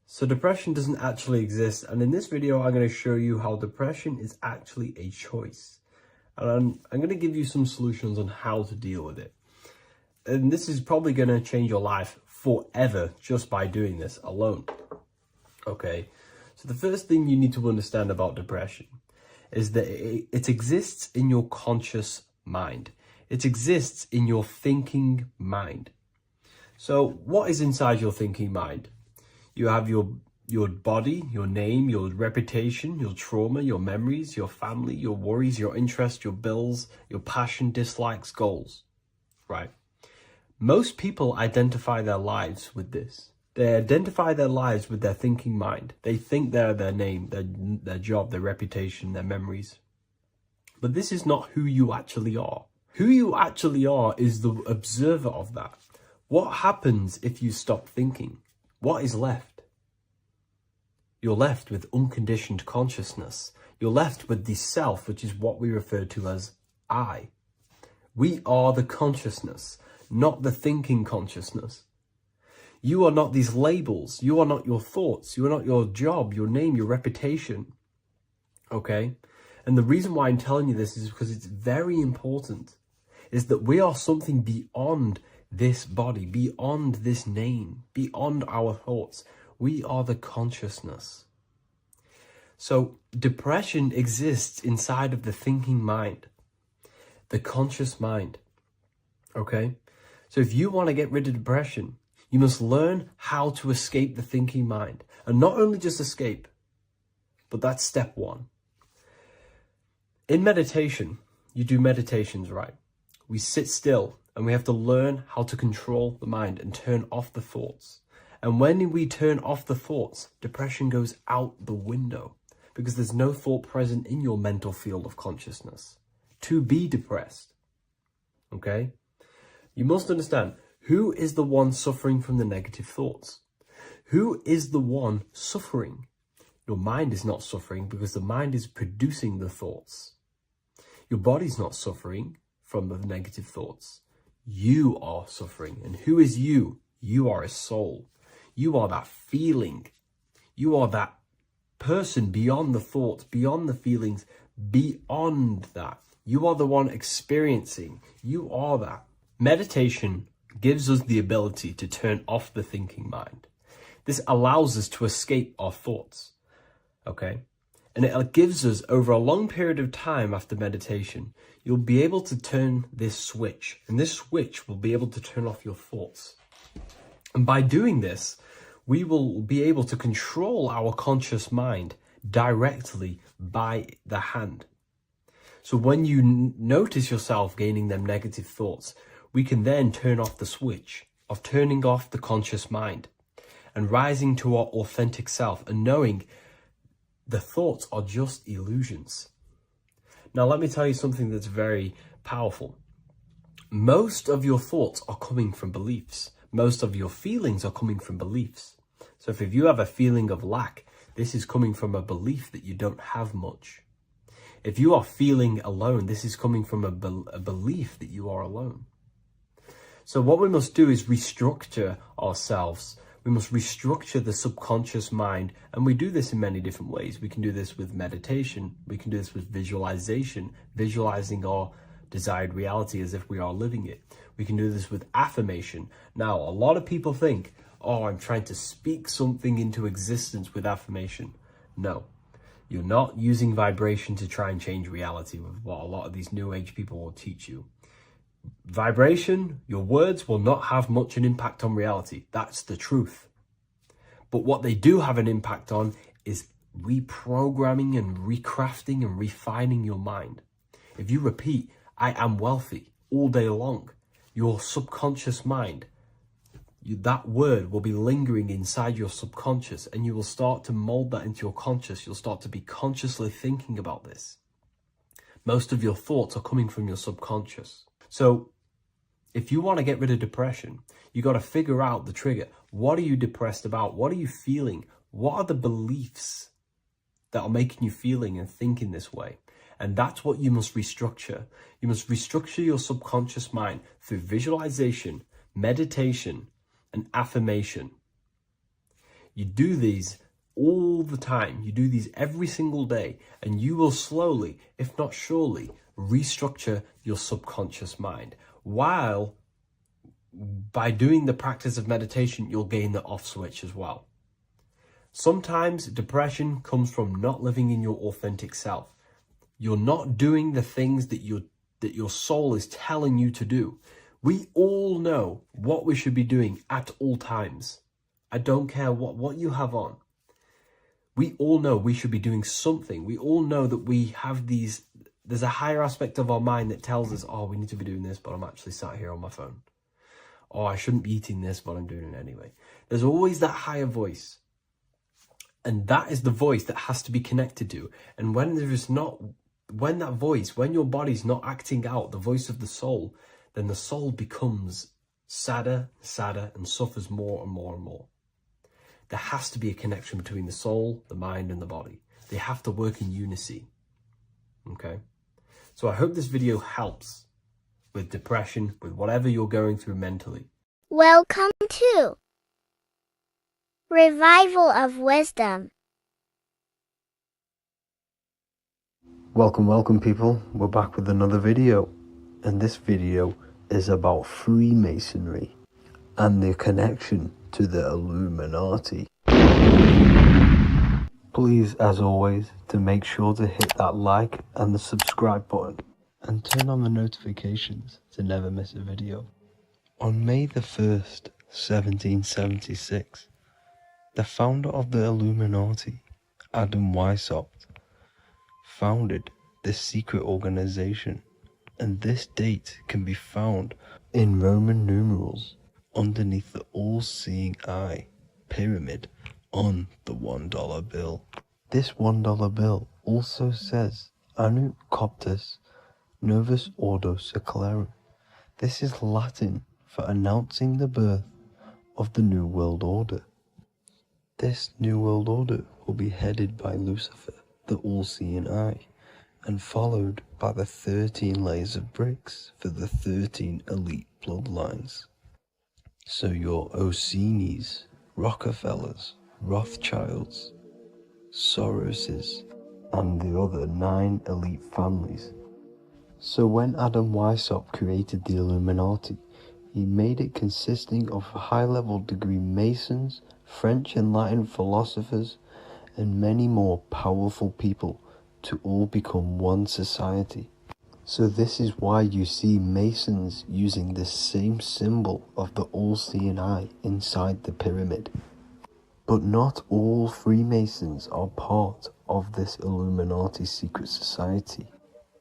So depression doesn't actually exist, and in this video I'm going to show you how depression is actually a choice. And I'm going to give you some solutions on how to deal with it. And this is probably going to change your life forever just by doing this alone. Okay, so the first thing you need to understand about depression is that it exists in your conscious mind. It exists in your thinking mind. So what is inside your thinking mind? You have your body, your name, your reputation, your trauma, your memories, your family, your worries, your interests, your bills, your passion, dislikes, goals, right? Most people identify their lives with this. They identify their lives with their thinking mind. They think they're their name, their job, their reputation, their memories. But this is not who you actually are. Who you actually are is the observer of that. What happens if you stop thinking? What is left? You're left with unconditioned consciousness. You're left with the self, which is what we refer to as I. We are the consciousness, not the thinking consciousness. You are not these labels. You are not your thoughts. You are not your job, your name, your reputation. Okay? And the reason why I'm telling you this is because it's very important, is that we are something beyond this body, beyond this name, beyond our thoughts. We are the consciousness. So depression exists inside of the thinking mind, the conscious mind. Okay? So if you want to get rid of depression, you must learn how to escape the thinking mind. And not only just escape, but that's step one. In meditation, you do meditations, right? We sit still and we have to learn how to control the mind and turn off the thoughts. And when we turn off the thoughts, depression goes out the window because there's no thought present in your mental field of consciousness to be depressed. Okay? You must understand, who is the one suffering from the negative thoughts? Who is the one suffering? Your mind is not suffering because the mind is producing the thoughts. Your body's not suffering from the negative thoughts. You are suffering. And who is you? You are a soul. You are that feeling. You are that person beyond the thoughts, beyond the feelings, beyond that. You are the one experiencing. You are that. Meditation gives us the ability to turn off the thinking mind. This allows us to escape our thoughts. Okay? And it gives us, over a long period of time after meditation, you'll be able to turn this switch. And this switch will be able to turn off your thoughts. And by doing this, we will be able to control our conscious mind directly by the hand. So when you notice yourself gaining them negative thoughts, we can then turn off the switch of turning off the conscious mind and rising to our authentic self and knowing the thoughts are just illusions. Now, let me tell you something that's very powerful. Most of your thoughts are coming from beliefs. Most of your feelings are coming from beliefs. So if you have a feeling of lack, this is coming from a belief that you don't have much. If you are feeling alone, this is coming from a belief that you are alone. So what we must do is restructure ourselves. We must restructure the subconscious mind. And we do this in many different ways. We can do this with meditation. We can do this with visualization, visualizing our desired reality as if we are living it. We can do this with affirmation. Now, a lot of people think, oh, I'm trying to speak something into existence with affirmation. No, you're not using vibration to try and change reality with what a lot of these new age people will teach you. Vibration, your words will not have much an impact on reality. That's the truth. But what they do have an impact on is reprogramming and recrafting and refining your mind. If you repeat, I am wealthy all day long, your subconscious mind, that word will be lingering inside your subconscious and you will start to mold that into your conscious. You'll start to be consciously thinking about this. Most of your thoughts are coming from your subconscious. So if you want to get rid of depression, you got to figure out the trigger. What are you depressed about? What are you feeling? What are the beliefs that are making you feeling and thinking this way? And that's what you must restructure. You must restructure your subconscious mind through visualization, meditation, and affirmation. You do these all the time. You do these every single day, and you will slowly, if not surely, restructure your subconscious mind. While by doing the practice of meditation, you'll gain the off switch as well. Sometimes depression comes from not living in your authentic self. You're not doing the things that your soul is telling you to do. We all know what we should be doing at all times. I don't care what you have on. We all know we should be doing something. We all know that we have there's a higher aspect of our mind that tells us, oh, we need to be doing this, but I'm actually sat here on my phone. Oh, I shouldn't be eating this, but I'm doing it anyway. There's always that higher voice. And that is the voice that has to be connected to. And when your body's not acting out the voice of the soul, then the soul becomes sadder, and suffers more and more and more. There has to be a connection between the soul, the mind, and the body. They have to work in unison. Okay? So I hope this video helps with depression, with whatever you're going through mentally. Welcome to Revival of Wisdom. Welcome people, we're back with another video, and this video is about Freemasonry and the connection to the Illuminati. Please, as always, to make sure to hit that like and the subscribe button and turn on the notifications to never miss a video. On May the 1st, 1776, the founder of the Illuminati, Adam Weishaupt, founded this secret organization, and this date can be found in Roman numerals underneath the all-seeing eye pyramid on the $1 bill. This $1 bill also says Anu Coptus Novus Ordo Secularum. This is Latin for announcing the birth of the New World Order. This New World Order will be headed by Lucifer, the all-seeing eye, and followed by the 13 layers of bricks for the 13 elite bloodlines. So your Orsini's, Rockefellers, Rothschilds, Soroses, and the other 9 elite families. So when Adam Weishaupt created the Illuminati, he made it consisting of high-level degree Masons, French and Latin philosophers, and many more powerful people to all become one society. So this is why you see Masons using this same symbol of the all-seeing eye inside the pyramid. But not all Freemasons are part of this Illuminati secret society.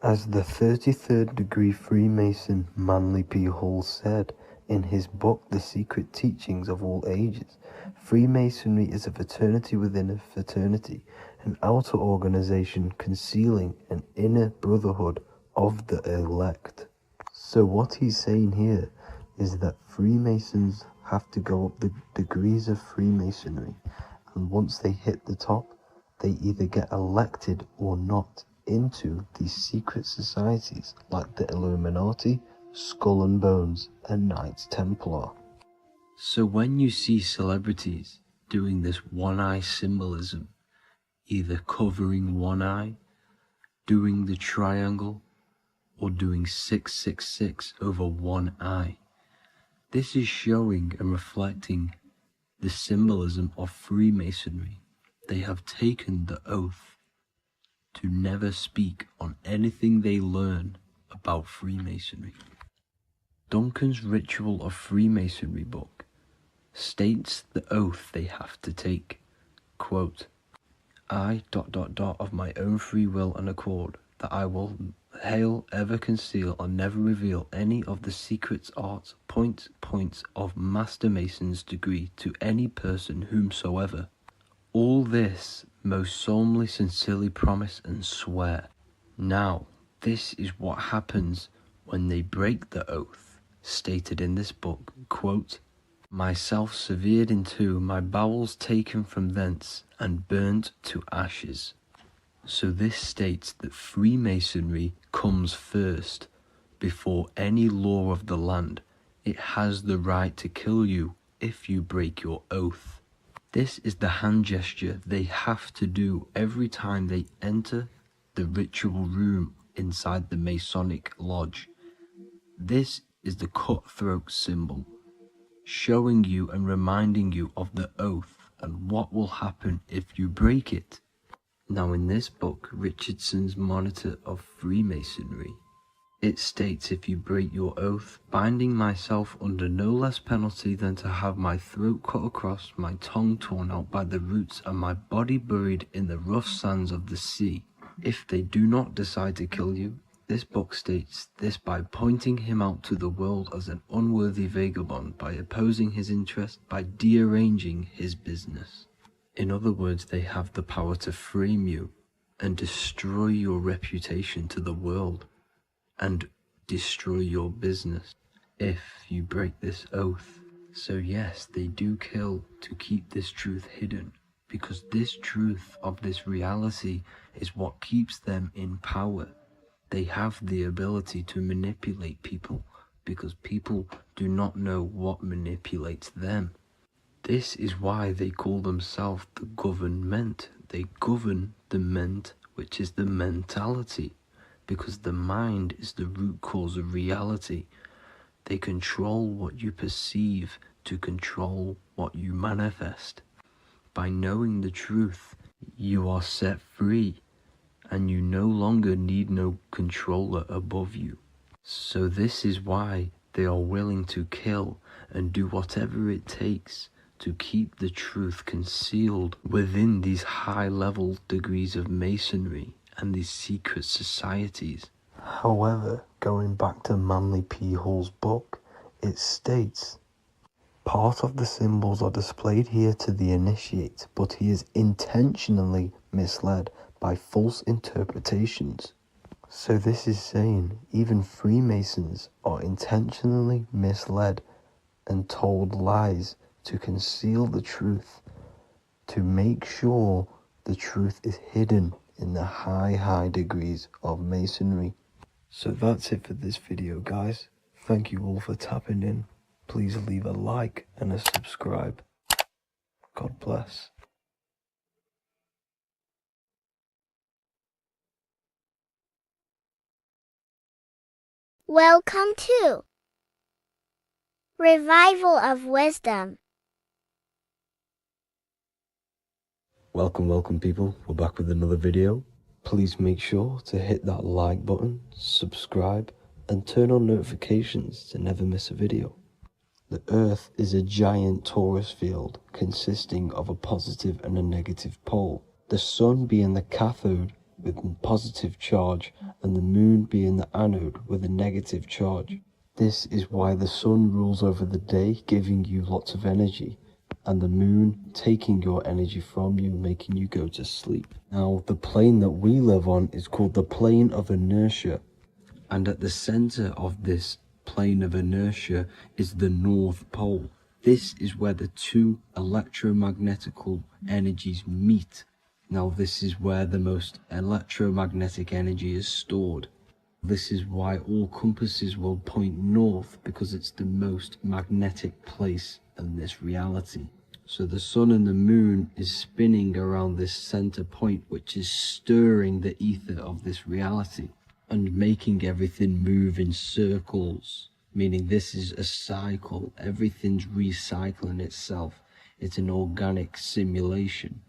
As the 33rd degree Freemason Manly P. Hall said in his book The Secret Teachings of All Ages, Freemasonry is a fraternity within a fraternity, an outer organization concealing an inner brotherhood of the elect. So what he's saying here is that Freemasons have to go up the degrees of Freemasonry, and once they hit the top, they either get elected or not into these secret societies like the Illuminati, Skull and Bones, and Knights Templar. So when you see celebrities doing this one-eye symbolism, either covering one eye, doing the triangle, or doing 666 over one eye, this is showing and reflecting the symbolism of Freemasonry. They have taken the oath to never speak on anything they learn about Freemasonry. Duncan's Ritual of Freemasonry book states the oath they have to take. Quote, I ... of my own free will and accord, that I will hail, ever conceal, and never reveal any of the secrets, arts, points of Master Mason's degree to any person whomsoever. All this most solemnly, sincerely promise and swear. Now, this is what happens when they break the oath, stated in this book, quote, myself severed in two, my bowels taken from thence, and burnt to ashes. So this states that Freemasonry comes first, before any law of the land. It has the right to kill you if you break your oath. This is the hand gesture they have to do every time they enter the ritual room inside the Masonic lodge. This is the cutthroat symbol, showing you and reminding you of the oath and what will happen if you break it. Now in this book, Richardson's Monitor of Freemasonry, it states, if you break your oath, binding myself under no less penalty than to have my throat cut across, my tongue torn out by the roots, and my body buried in the rough sands of the sea. If they do not decide to kill you, this book states this by pointing him out to the world as an unworthy vagabond, by opposing his interest, by dearranging his business. In other words, they have the power to frame you and destroy your reputation to the world and destroy your business if you break this oath. So yes, they do kill to keep this truth hidden, because this truth of this reality is what keeps them in power. They have the ability to manipulate people because people do not know what manipulates them. This is why they call themselves the government. They govern the ment, which is the mentality, because the mind is the root cause of reality. They control what you perceive to control what you manifest. By knowing the truth, you are set free, and you no longer need no controller above you. So this is why they are willing to kill and do whatever it takes to keep the truth concealed within these high-level degrees of masonry and these secret societies. However, going back to Manly P. Hall's book, it states, part of the symbols are displayed here to the initiate, but he is intentionally misled by false interpretations. So this is saying even Freemasons are intentionally misled and told lies to conceal the truth, to make sure the truth is hidden in the high degrees of masonry. So that's it for this video, guys. Thank you all for tapping in. Please leave a like and a subscribe. God bless. Welcome to Revival of Wisdom. Welcome people. We're back with another video. Please make sure to hit that like button, subscribe, and turn on notifications to never miss a video. The Earth is a giant torus field consisting of a positive and a negative pole. The Sun being the cathode with a positive charge and the Moon being the anode with a negative charge. This is why the Sun rules over the day, giving you lots of energy, and the Moon taking your energy from you, making you go to sleep. Now, the plane that we live on is called the plane of inertia, and at the center of this plane of inertia is the North Pole. This is where the two electromagnetical energies meet. Now, this is where the most electromagnetic energy is stored. This is why all compasses will point north, because it's the most magnetic place in this reality. So the Sun and the Moon is spinning around this center point, which is stirring the ether of this reality and making everything move in circles, meaning this is a cycle. Everything's recycling itself. It's an organic simulation.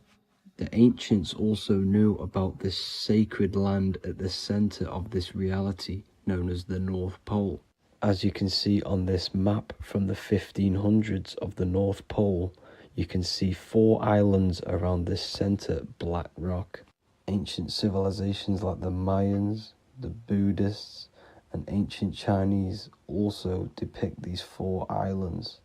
The ancients also knew about this sacred land at the center of this reality, known as the North Pole. As you can see on this map from the 1500s of the North Pole, you can see 4 islands around this center black rock. Ancient civilizations like the Mayans, the Buddhists, and ancient Chinese also depict these 4 islands.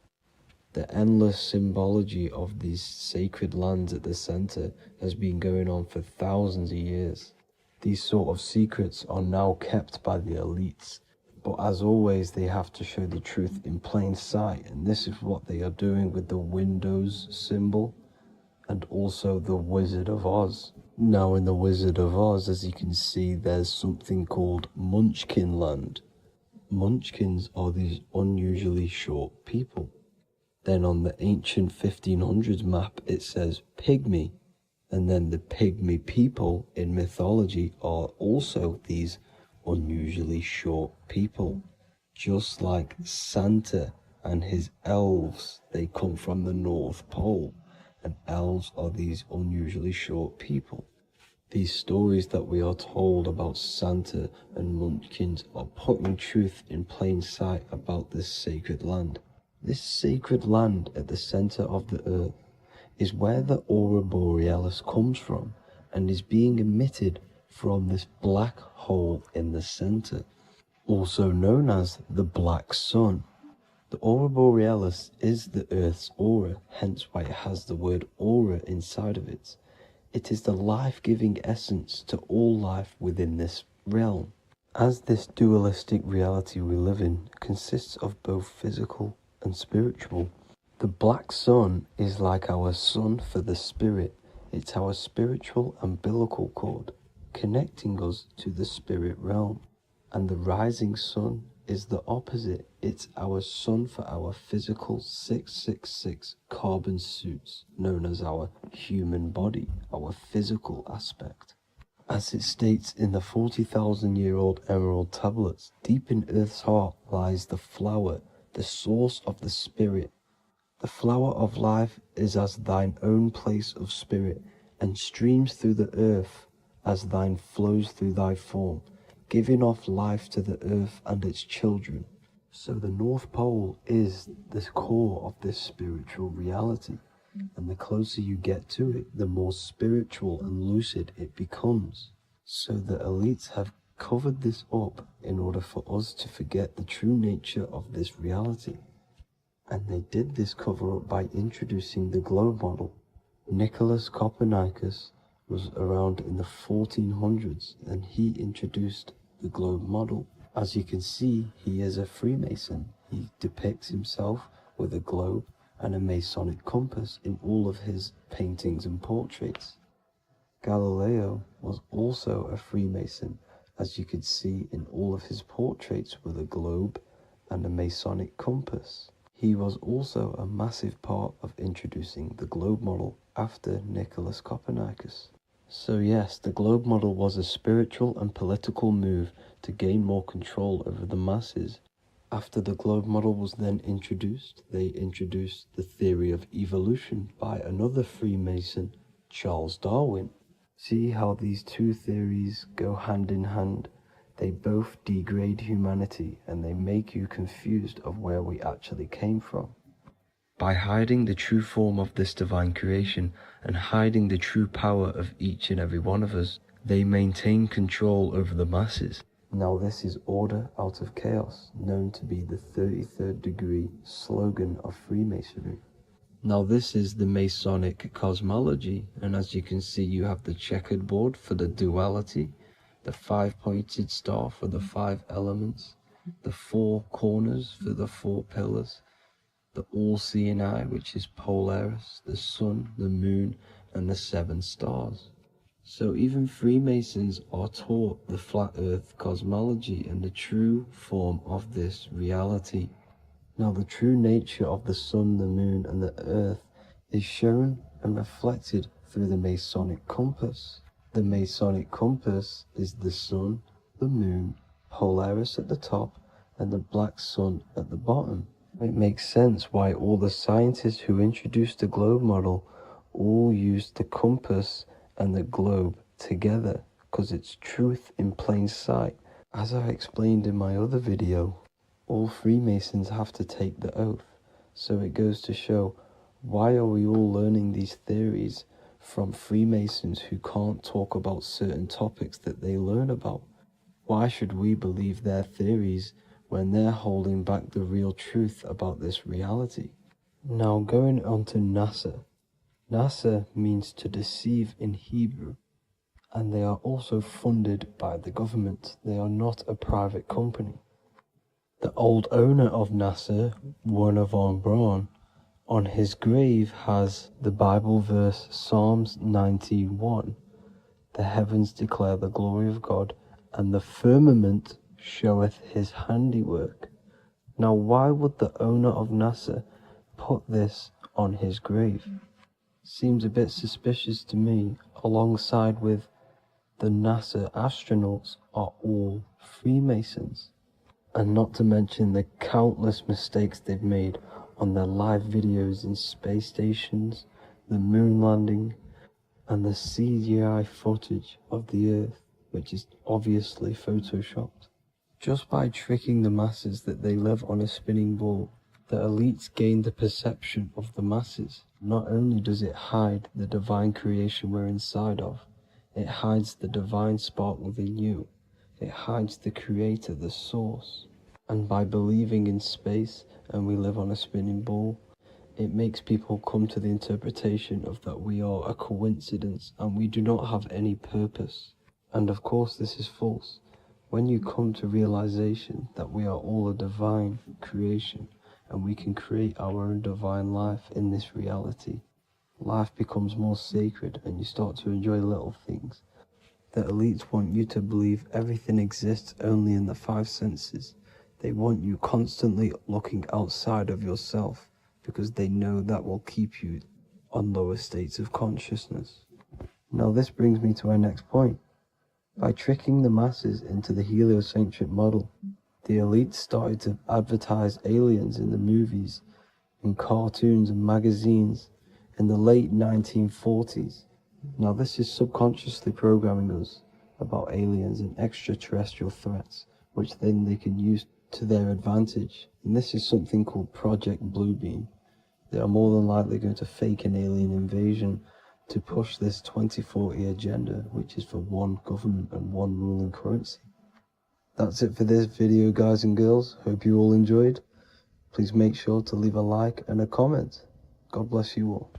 The endless symbology of these sacred lands at the center has been going on for thousands of years. These sort of secrets are now kept by the elites, but as always they have to show the truth in plain sight, and this is what they are doing with the Windows symbol and also the Wizard of Oz. Now in the Wizard of Oz, as you can see, there's something called Munchkin Land. Munchkins are these unusually short people. Then on the ancient 1500s map it says Pygmy, and then the Pygmy people in mythology are also these unusually short people. Just like Santa and his elves, they come from the North Pole, and elves are these unusually short people. These stories that we are told about Santa and Munchkins are putting truth in plain sight about this sacred land. This sacred land at the center of the earth is where the aurora borealis comes from and is being emitted from this black hole in the center, also known as the black sun. The aurora borealis is the Earth's aura, hence why it has the word aura inside of it. It is the life-giving essence to all life within this realm. As this dualistic reality we live in consists of both physical and spiritual, the black sun is like our sun for the spirit. It's our spiritual umbilical cord, connecting us to the spirit realm. And the rising sun is the opposite. It's our sun for our physical 666 carbon suits, known as our human body, our physical aspect. As it states in the 40,000-year-old emerald tablets, deep in Earth's heart lies the flower, the source of the spirit. The flower of life is as thine own place of spirit, and streams through the earth as thine flows through thy form, giving off life to the earth and its children. So the North Pole is the core of this spiritual reality, and the closer you get to it, the more spiritual and lucid it becomes. So the elites have covered this up in order for us to forget the true nature of this reality. And they did this cover up by introducing the globe model. Nicholas Copernicus was around in the 1400s, and he introduced the globe model. As you can see, he is a Freemason. He depicts himself with a globe and a Masonic compass in all of his paintings and portraits. Galileo was also a Freemason, as you could see in all of his portraits with a globe and a Masonic compass. He was also a massive part of introducing the globe model after Nicholas Copernicus. So yes, the globe model was a spiritual and political move to gain more control over the masses. After the globe model was then introduced, they introduced the theory of evolution by another Freemason, Charles Darwin. See how these two theories go hand in hand? They both degrade humanity and they make you confused of where we actually came from. By hiding the true form of this divine creation and hiding the true power of each and every one of us, they maintain control over the masses. Now this is order out of chaos, known to be the 33rd degree slogan of Freemasonry. Now this is the Masonic cosmology, and as you can see, you have the checkered board for the duality, the 5-pointed star for the 5 elements, the 4 corners for the 4 pillars, the all-seeing eye, which is Polaris, the sun, the moon, and the 7 stars. So even Freemasons are taught the flat earth cosmology and the true form of this reality. Now the true nature of the sun, the moon, and the earth is shown and reflected through the Masonic compass. The Masonic compass is the sun, the moon, Polaris at the top, and the black sun at the bottom. It makes sense why all the scientists who introduced the globe model all used the compass and the globe together, because it's truth in plain sight. As I explained in my other video, all Freemasons have to take the oath, so it goes to show, why are we all learning these theories from Freemasons who can't talk about certain topics that they learn about? Why should we believe their theories when they're holding back the real truth about this reality? Now going on to NASA. NASA means to deceive in Hebrew, and they are also funded by the government. They are not a private company. The old owner of NASA, Werner von Braun, on his grave has the Bible verse Psalms 91. The heavens declare the glory of God, and the firmament showeth his handiwork. Now why would the owner of NASA put this on his grave? Seems a bit suspicious to me, alongside with the NASA astronauts are all Freemasons. And not to mention the countless mistakes they've made on their live videos in space stations, the moon landing, and the CGI footage of the Earth, which is obviously photoshopped. Just by tricking the masses that they live on a spinning ball, the elites gain the perception of the masses. Not only does it hide the divine creation we're inside of, it hides the divine spark within you. It hides the creator, the source. And by believing in space and we live on a spinning ball, it makes people come to the interpretation of that we are a coincidence and we do not have any purpose. And of course this is false. When you come to realization that we are all a divine creation and we can create our own divine life in this reality, life becomes more sacred and you start to enjoy little things. The elites want you to believe everything exists only in the five senses. They want you constantly looking outside of yourself because they know that will keep you on lower states of consciousness. Now this brings me to our next point. By tricking the masses into the heliocentric model, the elites started to advertise aliens in the movies, in cartoons and magazines in the late 1940s. Now this is subconsciously programming us about aliens and extraterrestrial threats, which then they can use to their advantage. And this is something called Project Bluebeam. They are more than likely going to fake an alien invasion to push this 2040 agenda, which is for one government and one ruling currency. That's it for this video, guys and girls. Hope you all enjoyed. Please make sure to leave a like and a comment. God bless you all.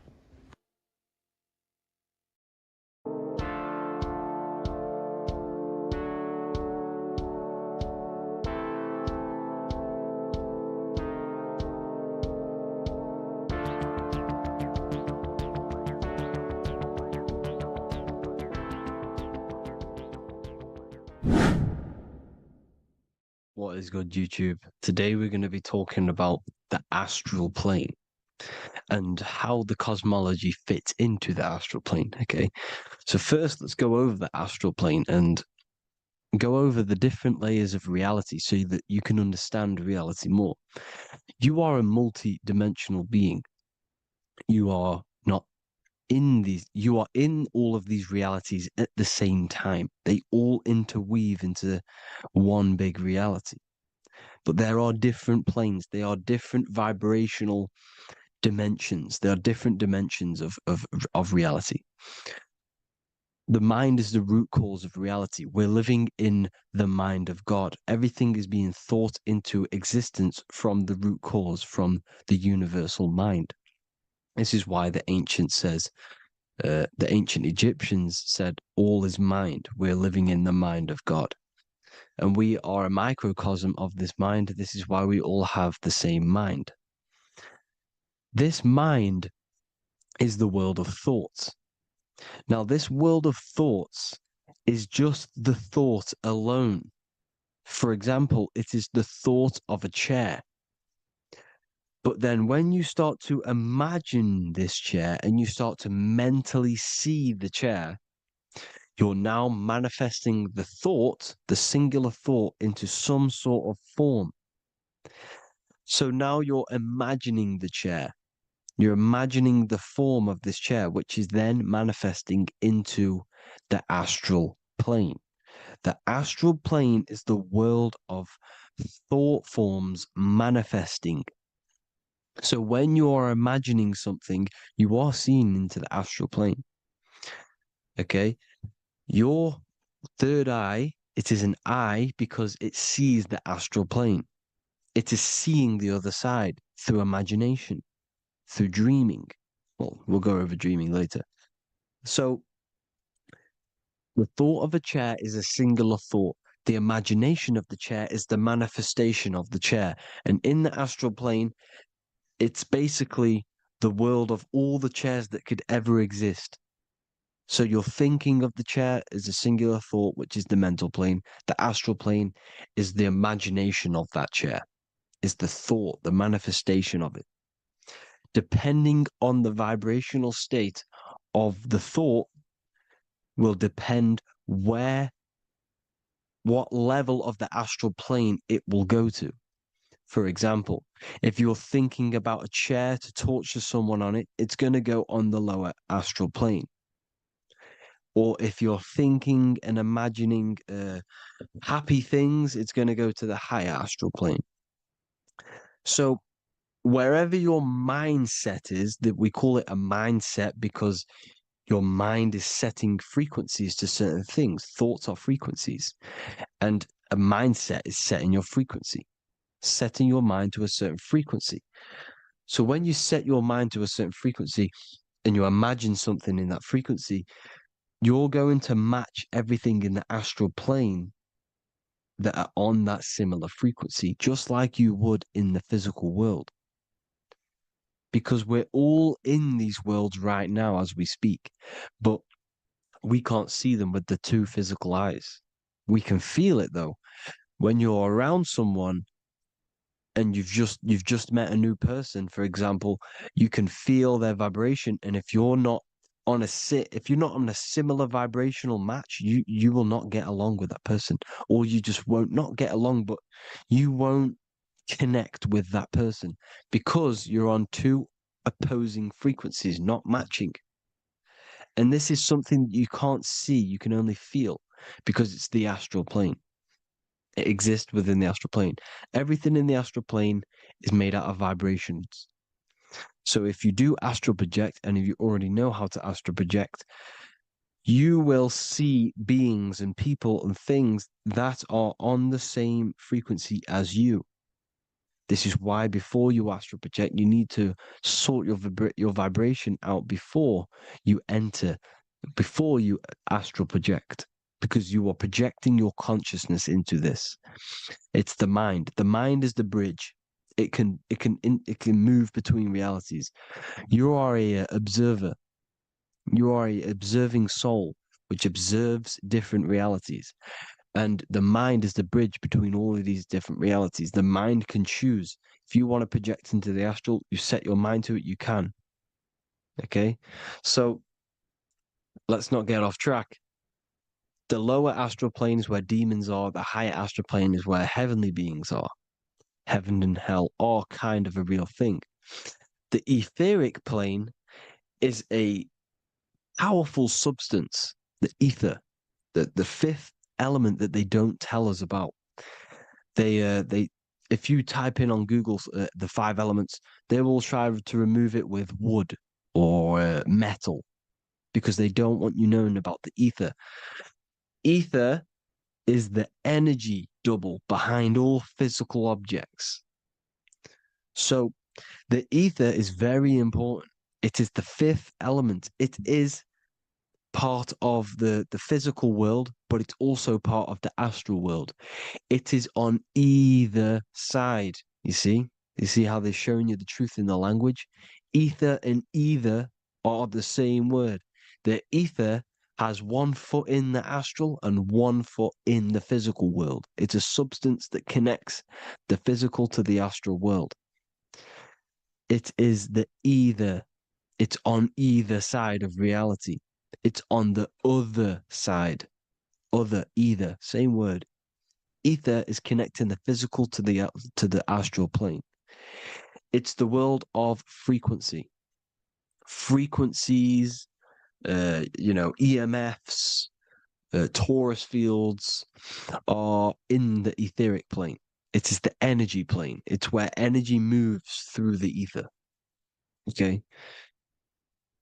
What is good, YouTube? Today we're going to be talking about the astral plane and how the cosmology fits into the astral plane. Okay, so first let's go over the astral plane and go over the different layers of reality so that you can understand reality more. You are a multi-dimensional being. You are not in these, you are in all of these realities at the same time. They all interweave into one big reality. But there are different planes. They are different vibrational dimensions. There are different dimensions of reality. The mind is the root cause of reality. We're living in the mind of God. Everything is being thought into existence from the root cause, from the universal mind. This is why the ancient Egyptians said, all is mind. We're living in the mind of God. And we are a microcosm of this mind. This is why we all have the same mind. This mind is the world of thoughts. Now, this world of thoughts is just the thought alone. For example, it is the thought of a chair. But then when you start to imagine this chair and you start to mentally see the chair, you're now manifesting the thought, the singular thought, into some sort of form. So now you're imagining the chair. You're imagining the form of this chair, which is then manifesting into the astral plane. The astral plane is the world of thought forms manifesting. So when you are imagining something, you are seeing into the astral plane. Okay? Your third eye, it is an eye because it sees the astral plane. It is seeing the other side through imagination, through dreaming. Well, we'll go over dreaming later. So the thought of a chair is a singular thought. The imagination of the chair is the manifestation of the chair. And in the astral plane, it's basically the world of all the chairs that could ever exist. So you're thinking of the chair as a singular thought, which is the mental plane. The astral plane is the imagination of that chair, is the thought, the manifestation of it. Depending on the vibrational state of the thought will depend what level of the astral plane it will go to. For example, if you're thinking about a chair to torture someone on it, it's going to go on the lower astral plane. Or if you're thinking and imagining happy things, it's going to go to the higher astral plane. So wherever your mindset is, that we call it a mindset because your mind is setting frequencies to certain things. Thoughts are frequencies. And a mindset is setting your frequency, setting your mind to a certain frequency. So when you set your mind to a certain frequency and you imagine something in that frequency, you're going to match everything in the astral plane that are on that similar frequency, just like you would in the physical world. Because we're all in these worlds right now as we speak, but we can't see them with the two physical eyes. We can feel it though. When you're around someone and you've just met a new person, for example, you can feel their vibration, and if you're not on a similar vibrational match, you will not get along with that person, or you just won't not get along, but you won't connect with that person because you're on two opposing frequencies, not matching. And this is something you can't see, you can only feel, because it's the astral plane. It exists within the astral plane. Everything in the astral plane is made out of vibrations. So if you do astral project, and if you already know how to astral project, you will see beings and people and things that are on the same frequency as you. This is why before you astral project, you need to sort your vibration out before you astral project, because you are projecting your consciousness into this. It's the mind. The mind is the bridge. It can move between realities. You are a observer. You are a observing soul which observes different realities. And the mind is the bridge between all of these different realities. The mind can choose. If you want to project into the astral, you set your mind to it, you can. Okay? So let's not get off track. The lower astral plane is where demons are. The higher astral plane is where heavenly beings are. Heaven and hell are kind of a real thing. The etheric plane is a powerful substance, the ether, the fifth element that they don't tell us about. If you type in on Google the 5 elements, they will try to remove it with wood or metal because they don't want you knowing about the ether. Ether is the energy double behind all physical objects. So the ether is very important. It is the 5th element. It is part of the physical world, but it's also part of the astral world. It is on either side. You see how they're showing you the truth in the language? Ether and either are the same word. The ether has 1 foot in the astral and 1 foot in the physical world. It's a substance that connects the physical to the astral world. It is the either. It's on either side of reality. It's on the other side. Other, either, same word. Ether is connecting the physical to the astral plane. It's the world of frequency. Frequencies, EMFs, torus fields are in the etheric plane. It is the energy plane. It's where energy moves through the ether. Okay?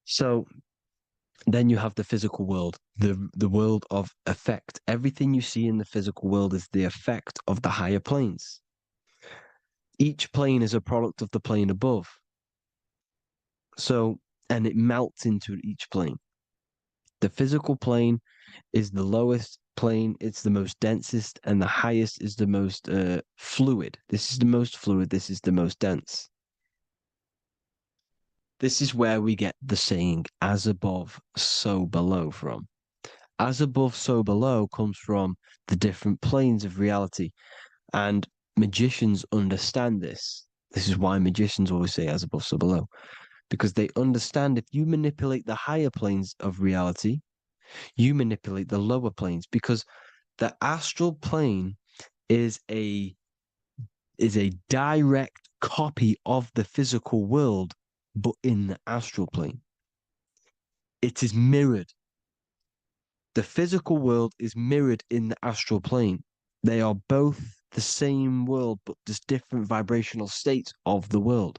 So then you have the physical world, the world of effect. Everything you see in the physical world is the effect of the higher planes. Each plane is a product of the plane above. So, and it melts into each plane. The physical plane is the lowest plane, it's the most densest, and the highest is the most fluid. This is the most fluid, this is the most dense. This is where we get the saying, as above, so below from. As above, so below comes from the different planes of reality. And magicians understand this. This is why magicians always say as above, so below. Because they understand if you manipulate the higher planes of reality, you manipulate the lower planes. Because the astral plane is a direct copy of the physical world, but in the astral plane. It is mirrored. The physical world is mirrored in the astral plane. They are both the same world, but just different vibrational states of the world.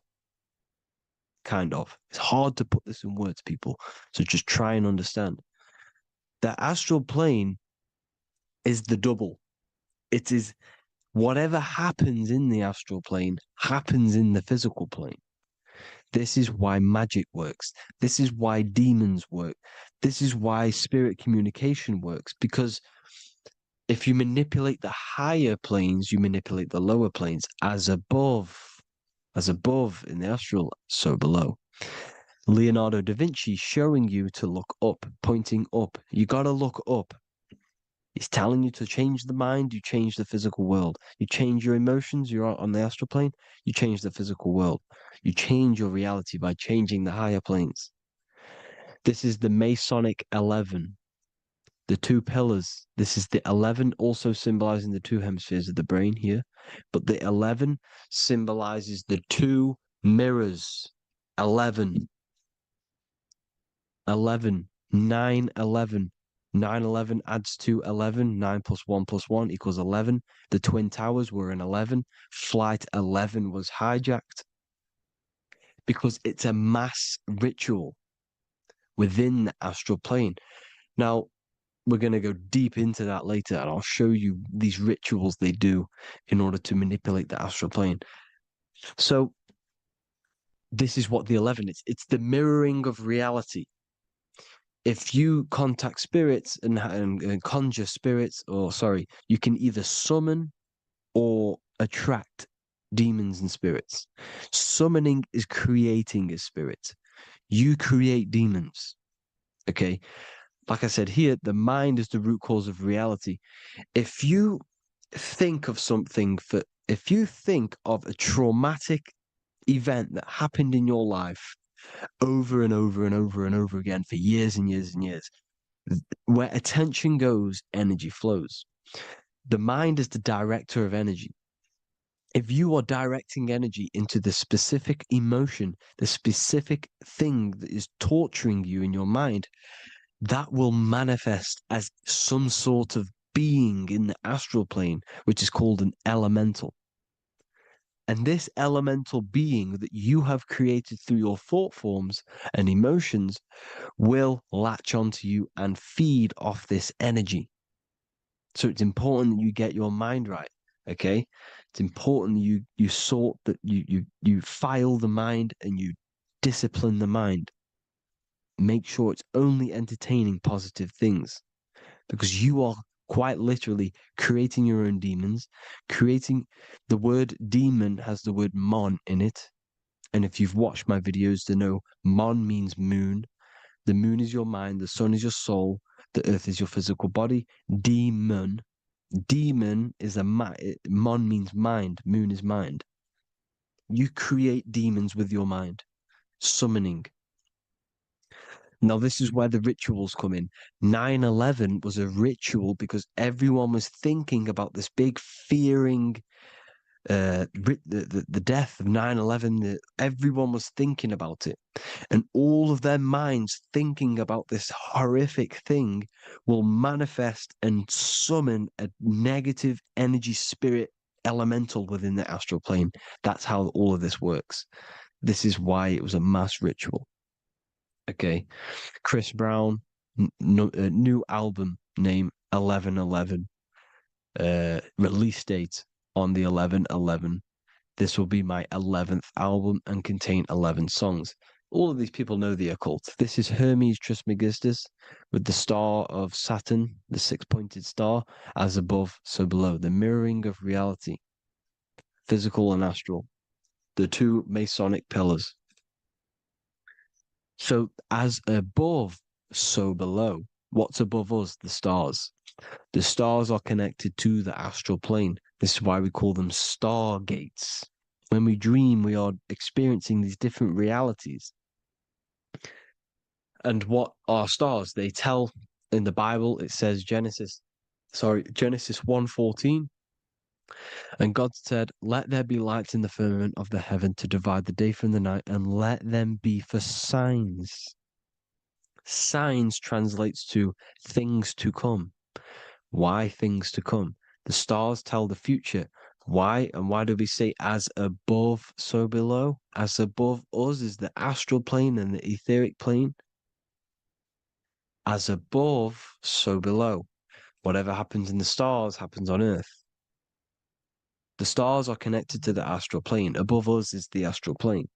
Kind of. It's hard to put this in words, people. So just try and understand. The astral plane is the double. It is whatever happens in the astral plane happens in the physical plane. This is why magic works. This is why demons work. This is why spirit communication works. Because if you manipulate the higher planes, you manipulate the lower planes. As above in the astral, so below. Leonardo da Vinci showing you to look up, pointing up. You got to look up. He's telling you to change the mind, you change the physical world. You change your emotions, you're on the astral plane, you change the physical world. You change your reality by changing the higher planes. This is the Masonic 11, the two pillars. This is the 11, also symbolizing the two hemispheres of the brain here. But the 11 symbolizes the two mirrors. 11, 9, 11. 9, 11 adds to 11. 9 plus 1 plus 1 equals 11. The Twin Towers were in 11. Flight 11 was hijacked because it's a mass ritual within the astral plane. Now, we're going to go deep into that later, and I'll show you these rituals they do in order to manipulate the astral plane. So, this is what the 11 is. It's the mirroring of reality. If you contact spirits and conjure spirits, you can either summon or attract demons and spirits. Summoning is creating a spirit. You create demons. Okay? Like I said here, the mind is the root cause of reality. If you think of if you think of a traumatic event that happened in your life over and over and over and over again for years and years and years, where attention goes, energy flows. The mind is the director of energy. If you are directing energy into the specific emotion, the specific thing that is torturing you in your mind, that will manifest as some sort of being in the astral plane, which is called an elemental. And this elemental being that you have created through your thought forms and emotions will latch onto you and feed off this energy. So it's important that you get your mind right, okay? It's important that you sort that you file the mind and you discipline the mind. Make sure it's only entertaining positive things, because you are quite literally creating your own demons. The word demon has the word mon in it. And if you've watched my videos to know, mon means moon. The moon is your mind. The sun is your soul. The earth is your physical body. Demon is mon means mind. Moon is mind. You create demons with your mind. Summoning. Now, this is where the rituals come in. 9/11 was a ritual because everyone was thinking about this big fearing, the death of 9/11. Everyone was thinking about it. And all of their minds thinking about this horrific thing will manifest and summon a negative energy spirit elemental within the astral plane. That's how all of this works. This is why it was a mass ritual. Okay, Chris Brown, new album name 11/11, release date on the 11/11. This will be my 11th album and contain 11 songs. All of these people know the occult. This is Hermes Trismegistus with the star of Saturn, the six-pointed star, as above, so below. The mirroring of reality, physical and astral, the two Masonic pillars. So as above, so below. What's above us? The stars. The stars are connected to the astral plane. This is why we call them stargates. When we dream, we are experiencing these different realities. And what are stars? They tell in the Bible, it says Genesis 1:14. And God said, "Let there be lights in the firmament of the heaven to divide the day from the night, and let them be for signs." Signs translates to things to come. Why things to come? The stars tell the future. Why? And why do we say as above, so below? As above us is the astral plane and the etheric plane. As above, so below. Whatever happens in the stars happens on Earth. The stars are connected to the astral plane. Above us is the astral plane.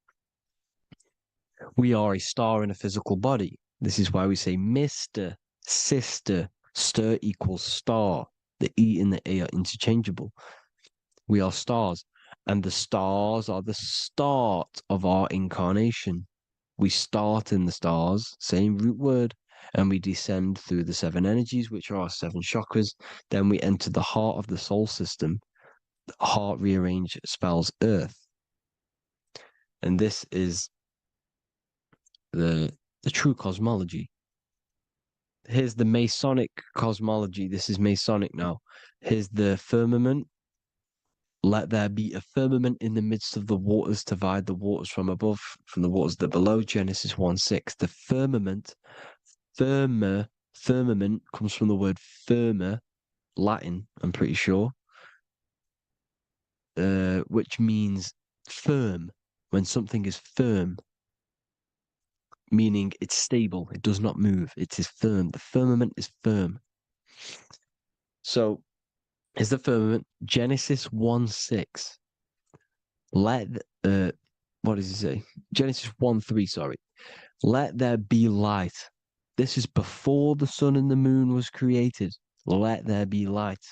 We are a star in a physical body. This is why we say Mr., sister, stir equals star. The E and the A are interchangeable. We are stars, and the stars are the start of our incarnation. We start in the stars, same root word, and we descend through the 7 energies, which are our 7 chakras. Then we enter the heart of the soul system. The heart rearranged spells Earth. And this is the true cosmology. Here's the Masonic cosmology. This is Masonic now. Here's the firmament. Let there be a firmament in the midst of the waters to divide the waters from above, from the waters that below. Genesis 1:6. The firmament, firmament comes from the word firma, Latin, I'm pretty sure, which means firm. When something is firm, meaning it's stable, it does not move, it is firm. The firmament is firm. So, is the firmament Genesis 1:6. What does it say? Genesis 1:3, sorry. Let there be light. This is before the sun and the moon was created. Let there be light.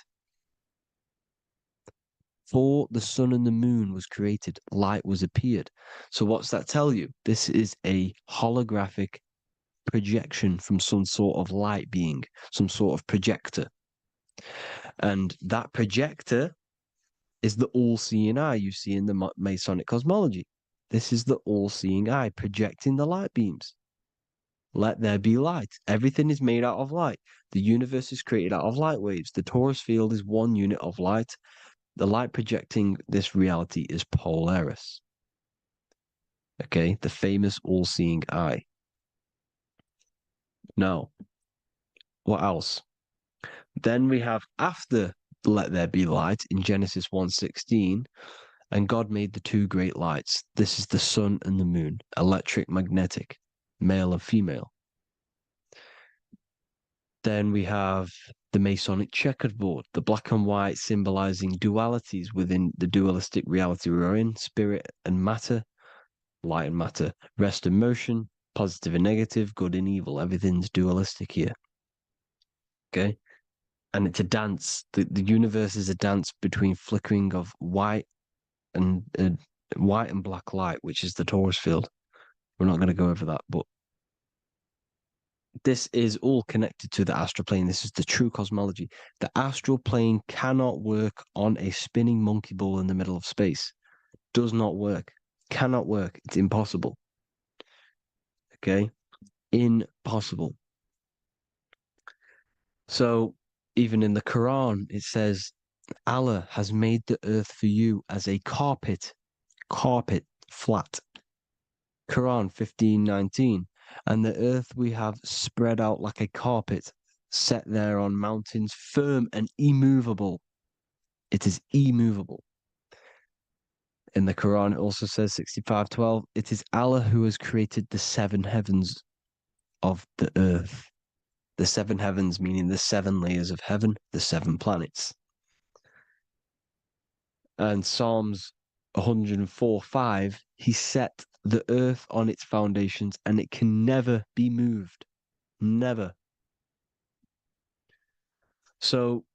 Before the sun and the moon was created, light was appeared. So what's that tell you? This is a holographic projection from some sort of light being, some sort of projector. And that projector is the all-seeing eye you see in the Masonic cosmology. This is the all-seeing eye projecting the light beams. Let there be light. Everything is made out of light. The universe is created out of light waves. The torus field is 1 unit of light. The light projecting this reality is Polaris. Okay, the famous all-seeing eye. Now, what else? Then we have after let there be light in Genesis 1:16, and God made the 2 great lights. This is the sun and the moon, electric, magnetic, male and female. Then we have the Masonic checkerboard, the black and white symbolizing dualities within the dualistic reality we're in, spirit and matter, light and matter, rest and motion, positive and negative, good and evil. Everything's dualistic here. Okay? And it's a dance. The universe is a dance between flickering of white and black light, which is the torus field. We're not going to go over that, but this is all connected to the astral plane. This is the true cosmology. The astral plane cannot work on a spinning monkey ball in the middle of space. Does not work. Cannot work. It's impossible. Okay? Impossible. So, even in the Quran, it says, Allah has made the earth for you as a carpet, flat. Quran 15:19. And the earth we have spread out like a carpet, set there on mountains, firm and immovable. It is immovable. In the Quran, it also says 65:12, it is Allah who has created the 7 heavens of the earth. The 7 heavens meaning the 7 layers of heaven, the 7 planets. And Psalms 104:5, he set the earth on its foundations and it can never be moved. Never. So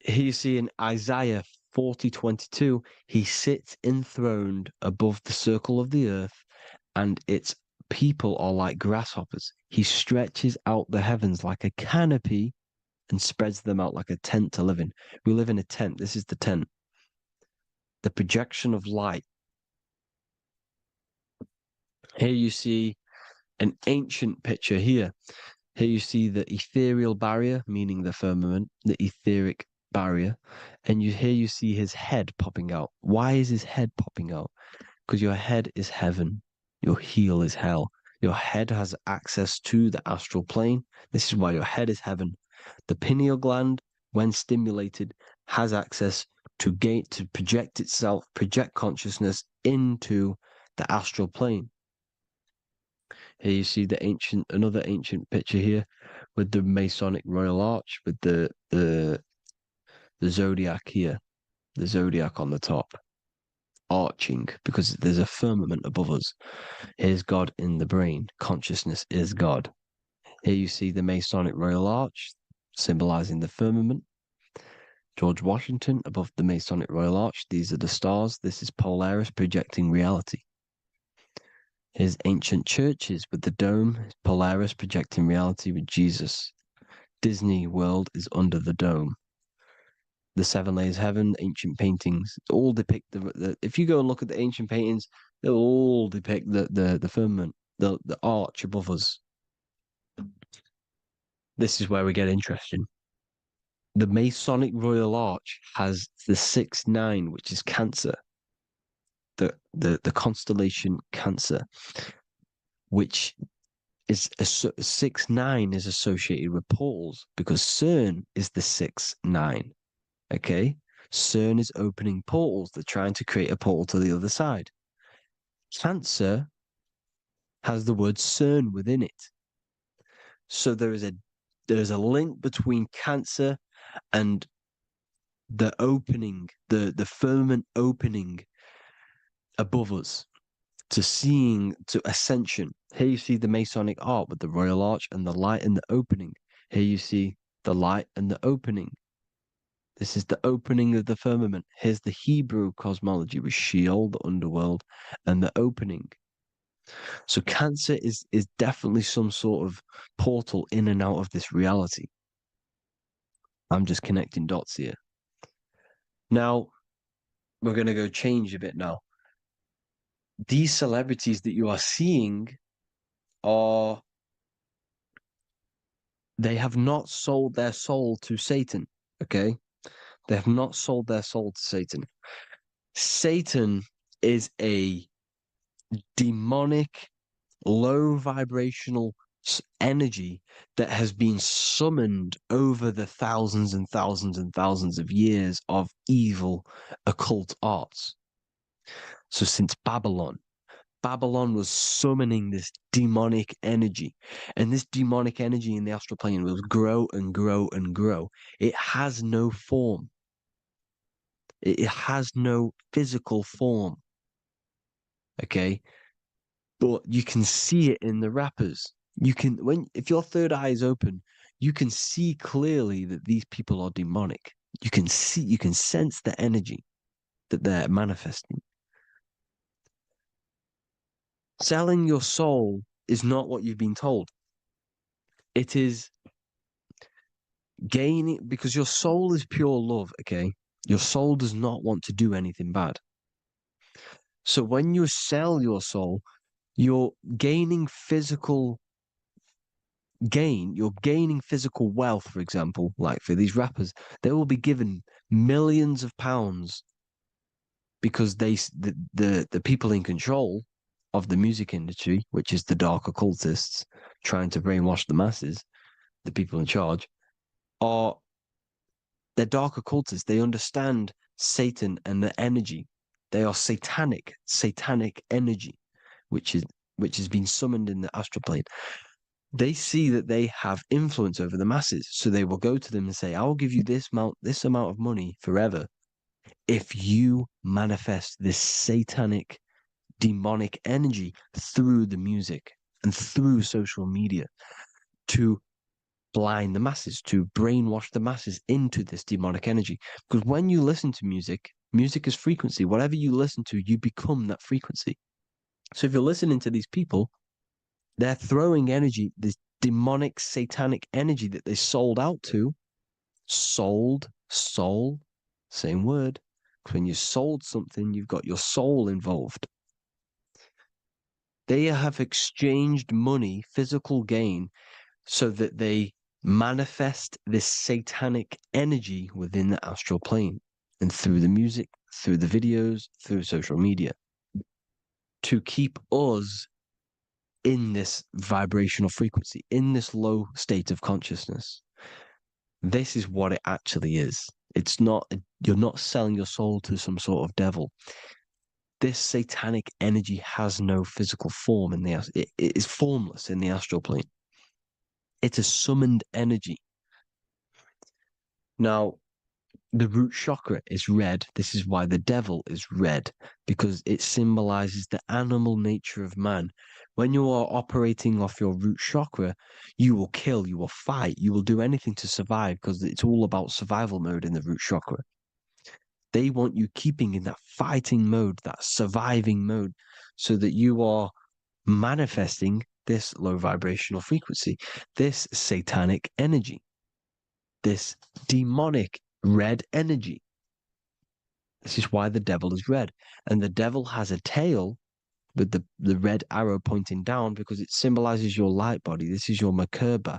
here you see in Isaiah 40:22, he sits enthroned above the circle of the earth and its people are like grasshoppers. He stretches out the heavens like a canopy and spreads them out like a tent to live in. We live in a tent. This is the tent. The projection of light. Here you see an ancient picture here. Here you see the ethereal barrier, meaning the firmament, the etheric barrier. And here you see his head popping out. Why is his head popping out? Because your head is heaven. Your heel is hell. Your head has access to the astral plane. This is why your head is heaven. The pineal gland, when stimulated, has access to project itself, project consciousness into the astral plane. Here you see another ancient picture here with the Masonic Royal Arch with the zodiac here, the zodiac on the top, arching because there's a firmament above us. Here's God in the brain. Consciousness is God. Here you see the Masonic Royal Arch symbolizing the firmament. George Washington above the Masonic Royal Arch. These are the stars. This is Polaris projecting reality. Here's ancient churches with the dome. Polaris projecting reality with Jesus. Disney World is under the dome. The seven layers of heaven, ancient paintings, all depict if you go and look at the ancient paintings, they'll all depict the firmament, the arch above us. This is where we get interesting. The Masonic Royal Arch has the 6-9, which is Cancer. The constellation Cancer, which is 6-9 is associated with portals because CERN is the 6-9. Okay, CERN is opening portals. They're trying to create a portal to the other side. Cancer has the word CERN within it, so there is a link between Cancer and the opening, the firmament opening above us to Ascension. Here you see the Masonic art with the Royal Arch and the light and the opening. Here you see the light and the opening. This is the opening of the firmament. Here's the Hebrew cosmology with Sheol, the underworld, and the opening. So Cancer is definitely some sort of portal in and out of this reality. I'm just connecting dots here. Now, we're going to go change a bit now. These celebrities that you are seeing they have not sold their soul to Satan, okay? They have not sold their soul to Satan. Satan is a demonic, low vibrational energy that has been summoned over the thousands and thousands and thousands of years of evil occult arts. So since Babylon was summoning this demonic energy, and this demonic energy in the astral plane will grow and grow and grow. It has no form. It has no physical form. Okay? But you can see it in the rappers. If your third eye is open, you can see clearly that these people are demonic. You can sense the energy that they're manifesting. Selling your soul is not what you've been told. It is gaining, because your soul is pure love, okay? Your soul does not want to do anything bad. So when you sell your soul, you're gaining physical gain. You're gaining physical wealth, for example, like for these rappers, they will be given millions of pounds because the people in control of the music industry, which is the dark occultists trying to brainwash the masses, the people in charge, they're dark occultists. They understand Satan and the energy. They are satanic energy, which has been summoned in the astral plane. They see that they have influence over the masses, so they will go to them and say, "I will give you this amount of money forever if you manifest this satanic, demonic energy through the music and through social media to blind the masses, to brainwash the masses into this demonic energy." Because when you listen to music, music is frequency. Whatever you listen to, you become that frequency. So if you're listening to these people, they're throwing energy, this demonic, satanic energy that they sold out to. Soul, same word. When you sold something, you've got your soul involved. They have exchanged money, physical gain, so that they manifest this satanic energy within the astral plane and through the music, through the videos, through social media, to keep us in this vibrational frequency, in this low state of consciousness. This is what it actually is. It's not, you're not selling your soul to some sort of devil. This satanic energy has no physical form it is formless in the astral plane. It's a summoned energy. Now, the root chakra is red. This is why the devil is red, because it symbolizes the animal nature of man. When you are operating off your root chakra, you will kill, you will fight, you will do anything to survive, because it's all about survival mode in the root chakra. They want you keeping in that fighting mode, that surviving mode, so that you are manifesting this low vibrational frequency, this satanic energy, this demonic red energy. This is why the devil is red. And the devil has a tail with the red arrow pointing down, because it symbolizes your light body. This is your Merkaba.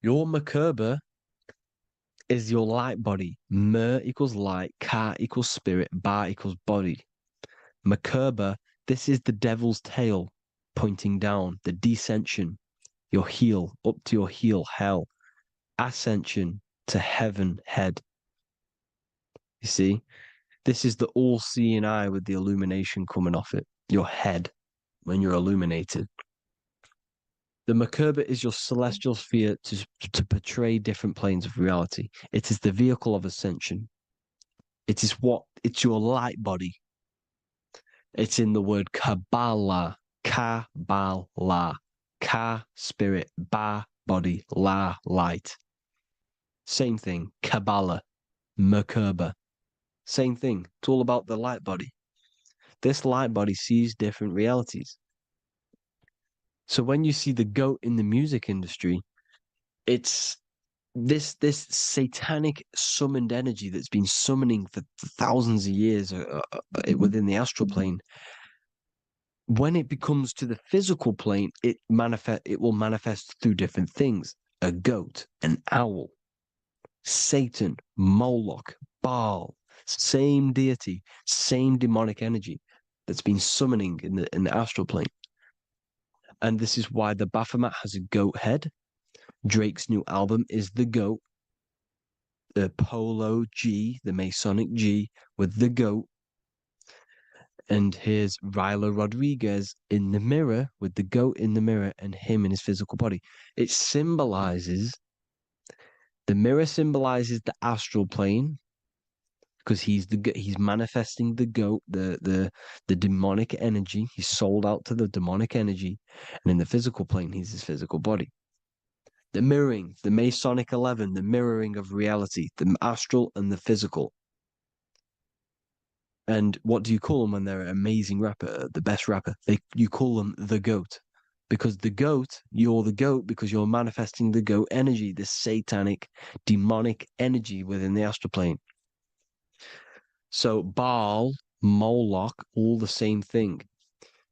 Your Merkaba is your light body. Mer equals light, Ka equals spirit, Ba equals body. Merkaba, this is the devil's tail pointing down, the descension, your heel, up to your heel, hell. Ascension, to heaven, head. You see, this is the all-seeing eye with the illumination coming off it, your head, when you're illuminated. The Merkaba is your celestial sphere to portray different planes of reality. It is the vehicle of ascension. It's your light body. It's in the word Kabbalah, Kabbalah, Ka, spirit, Ba, body, La, light. Same thing, Kabbalah, Merkaba. Same thing. It's all about the light body. This light body sees different realities. So when you see the goat in the music industry, it's this satanic summoned energy that's been summoning for thousands of years within the astral plane. When it becomes to the physical plane, it will manifest through different things. A goat, an owl, Satan, Moloch, Baal, same deity, same demonic energy that's been summoning in the astral plane. And this is why the Baphomet has a goat head. Drake's new album is the goat. The Polo G, the Masonic G, with the goat. And here's Ryla Rodriguez in the mirror, with the goat in the mirror and him in his physical body. It symbolizes, the mirror symbolizes the astral plane, because he's manifesting the goat, the demonic energy. He's sold out to the demonic energy. And in the physical plane, he's his physical body. The mirroring, the Masonic 11, the mirroring of reality, the astral and the physical. And what do you call them when they're an amazing rapper, the best rapper? You call them the goat. Because the goat, you're the goat because you're manifesting the goat energy, the satanic, demonic energy within the astral plane. So Baal, Moloch, all the same thing.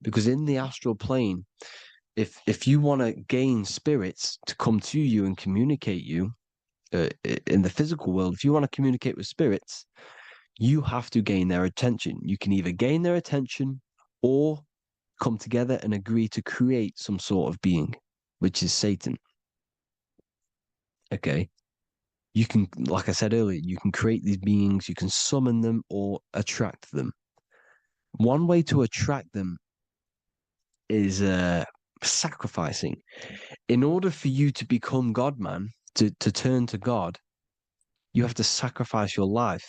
Because in the astral plane, if you want to gain spirits to come to you and communicate you in the physical world, if you want to communicate with spirits, you have to gain their attention. You can either gain their attention or come together and agree to create some sort of being, which is Satan. Okay. You can, like I said earlier, you can create these beings, you can summon them or attract them. One way to attract them is sacrificing. In order for you to become God, man, to turn to God, you have to sacrifice your life.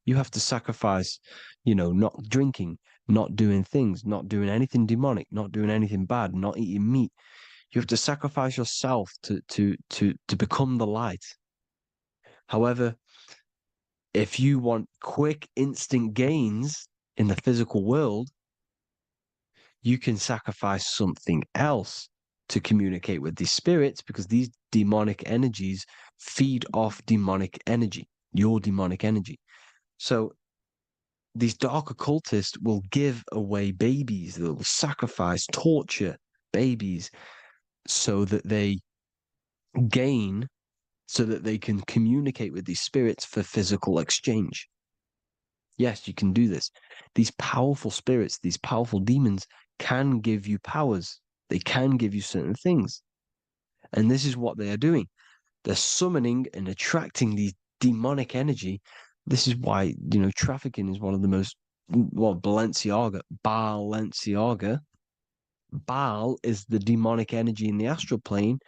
You have to sacrifice, not drinking, not doing things, not doing anything demonic, not doing anything bad, not eating meat. You have to sacrifice yourself to become the light. However, if you want quick, instant gains in the physical world, you can sacrifice something else to communicate with these spirits, because these demonic energies feed off demonic energy, your demonic energy. So these dark occultists will give away babies, they will sacrifice, torture babies so that they gain, so that they can communicate with these spirits for physical exchange. Yes, you can do this. These powerful spirits, these powerful demons can give you powers. They can give you certain things. And this is what they are doing. They're summoning and attracting these demonic energy. This is why, trafficking is one of the most, Balenciaga. Baal is the demonic energy in the astral plane,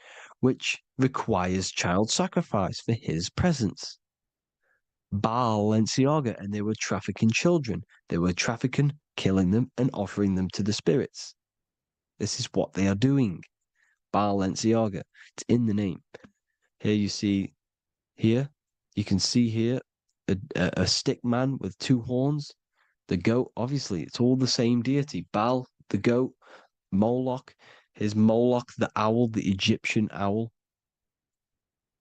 which requires child sacrifice for his presence. Balenciaga, and they were trafficking children. They were trafficking, killing them, and offering them to the spirits. This is what they are doing. Balenciaga. It's in the name. Here you can see here a stick man with two horns. The goat, obviously, it's all the same deity. Baal, the goat, Moloch. Here's Moloch, the owl, the Egyptian owl,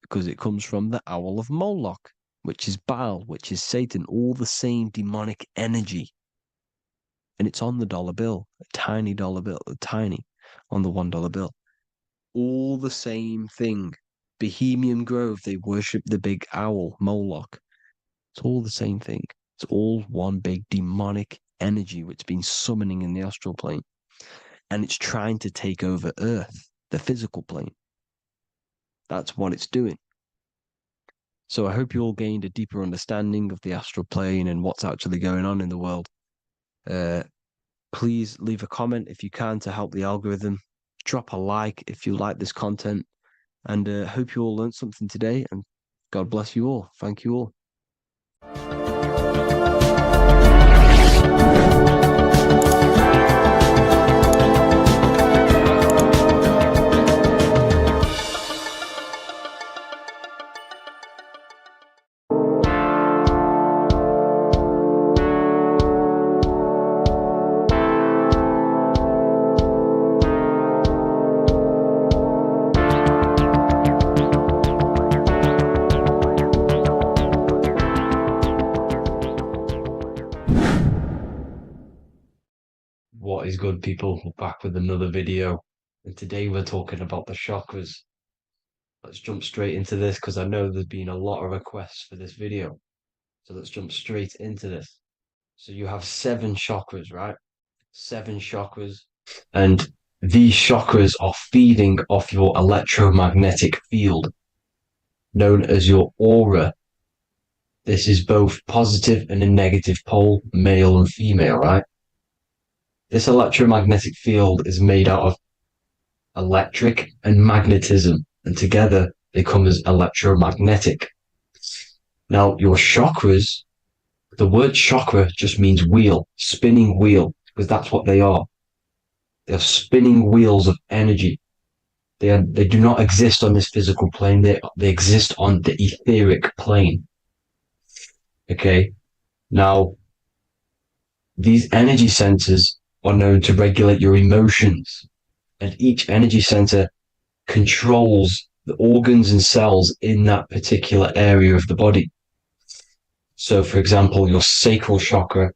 because it comes from the owl of Moloch, which is Baal, which is Satan, all the same demonic energy. And it's on the dollar bill, a tiny dollar bill, on the $1 bill. All the same thing. Bohemian Grove, they worship the big owl, Moloch. It's all the same thing. It's all one big demonic energy which has been summoning in the astral plane. And it's trying to take over Earth, the physical plane. That's what it's doing. So I hope you all gained a deeper understanding of the astral plane and what's actually going on in the world. Please leave a comment if you can to help the algorithm. Drop a like if you like this content. And hope you all learned something today. And God bless you all. Thank you all. What is good, people? We're back with another video, and today we're talking about the chakras. Let's jump straight into this because I know there's been a lot of requests for this video. So let's jump straight into this. So you have 7 chakras, right? 7 chakras. And these chakras are feeding off your electromagnetic field, known as your aura. This is both positive and a negative pole, male and female, right? This electromagnetic field is made out of electric and magnetism, and together they come as electromagnetic. Now, your chakras, the word chakra just means wheel, spinning wheel, because that's what they are. They're spinning wheels of energy. They do not exist on this physical plane. They exist on the etheric plane. Okay? Now, these energy centers are known to regulate your emotions, and each energy center controls the organs and cells in that particular area of the body. So, for example, your sacral chakra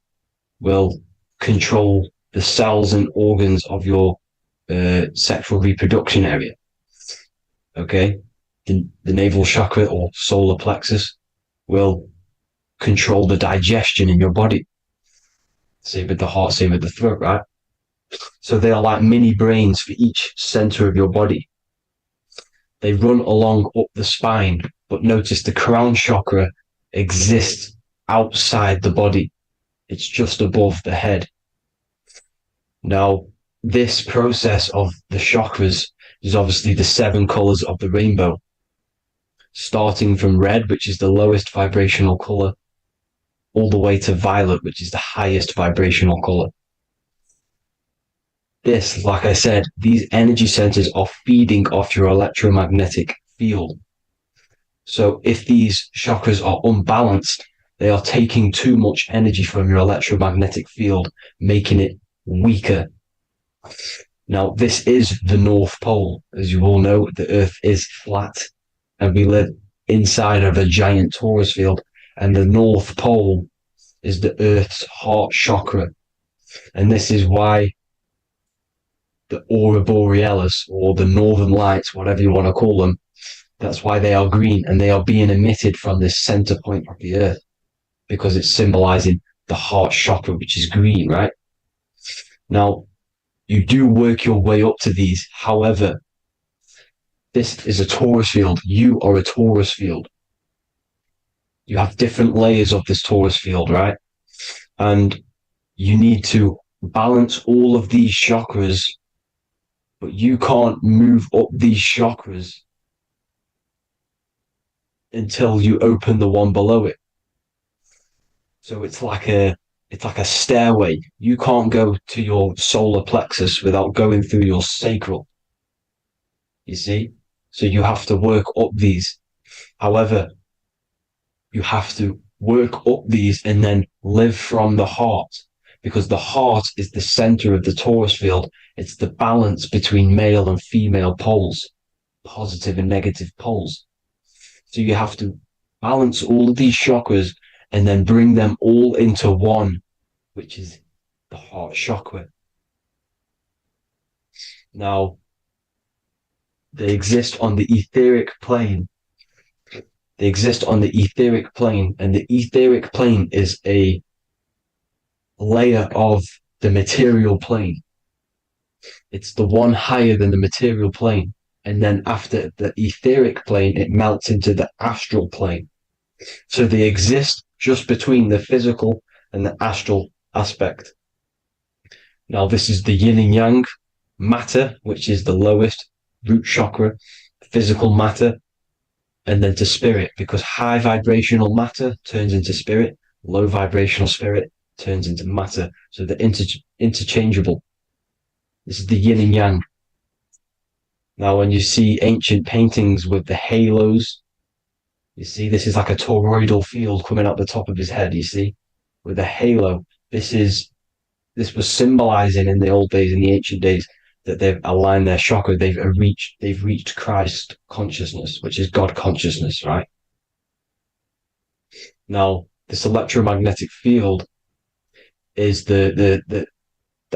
will control the cells and organs of your sexual reproduction area. Okay? The navel chakra or solar plexus will control the digestion in your body. Same with the heart, same with the throat, right? So they are like mini brains for each center of your body. They run along up the spine, but notice the crown chakra exists outside the body. It's just above the head. Now, this process of the chakras is obviously the 7 colors of the rainbow, starting from red, which is the lowest vibrational color, all the way to violet, which is the highest vibrational color. This, like I said, these energy centers are feeding off your electromagnetic field. So if these chakras are unbalanced, they are taking too much energy from your electromagnetic field, making it weaker. Now, this is the North Pole. As you all know, the Earth is flat, and we live inside of a giant torus field. And the North Pole is the Earth's heart chakra. And this is why the aurora borealis, or the northern lights, whatever you want to call them, that's why they are green, and they are being emitted from this center point of the Earth, because it's symbolizing the heart chakra, which is green, right? Now, you do work your way up to these. However, this is a torus field. You are a torus field. You have different layers of this torus field, right? And you need to balance all of these chakras, but you can't move up these chakras until you open the one below it. So it's like a stairway. You can't go to your solar plexus without going through your sacral. You see? So you have to work up these. However, you have to work up these and then live from the heart, because the heart is the center of the torus field. It's the balance between male and female poles, positive and negative poles. So you have to balance all of these chakras and then bring them all into one, which is the heart chakra. Now, they exist on the etheric plane. They exist on the etheric plane, and the etheric plane is a layer of the material plane. It's the one higher than the material plane. And then after the etheric plane, it melts into the astral plane. So they exist just between the physical and the astral aspect. Now, this is the yin and yang matter, which is the lowest root chakra, physical matter, and then to spirit, because high vibrational matter turns into spirit, low vibrational spirit turns into matter. So they're interchangeable. This is the yin and yang. Now, when you see ancient paintings with the halos, you see this is like a toroidal field coming out the top of his head, you see, with a halo. This was symbolizing in the old days, in the ancient days, that they've aligned their chakra, they've reached Christ consciousness, which is God consciousness, right? Now, this electromagnetic field is the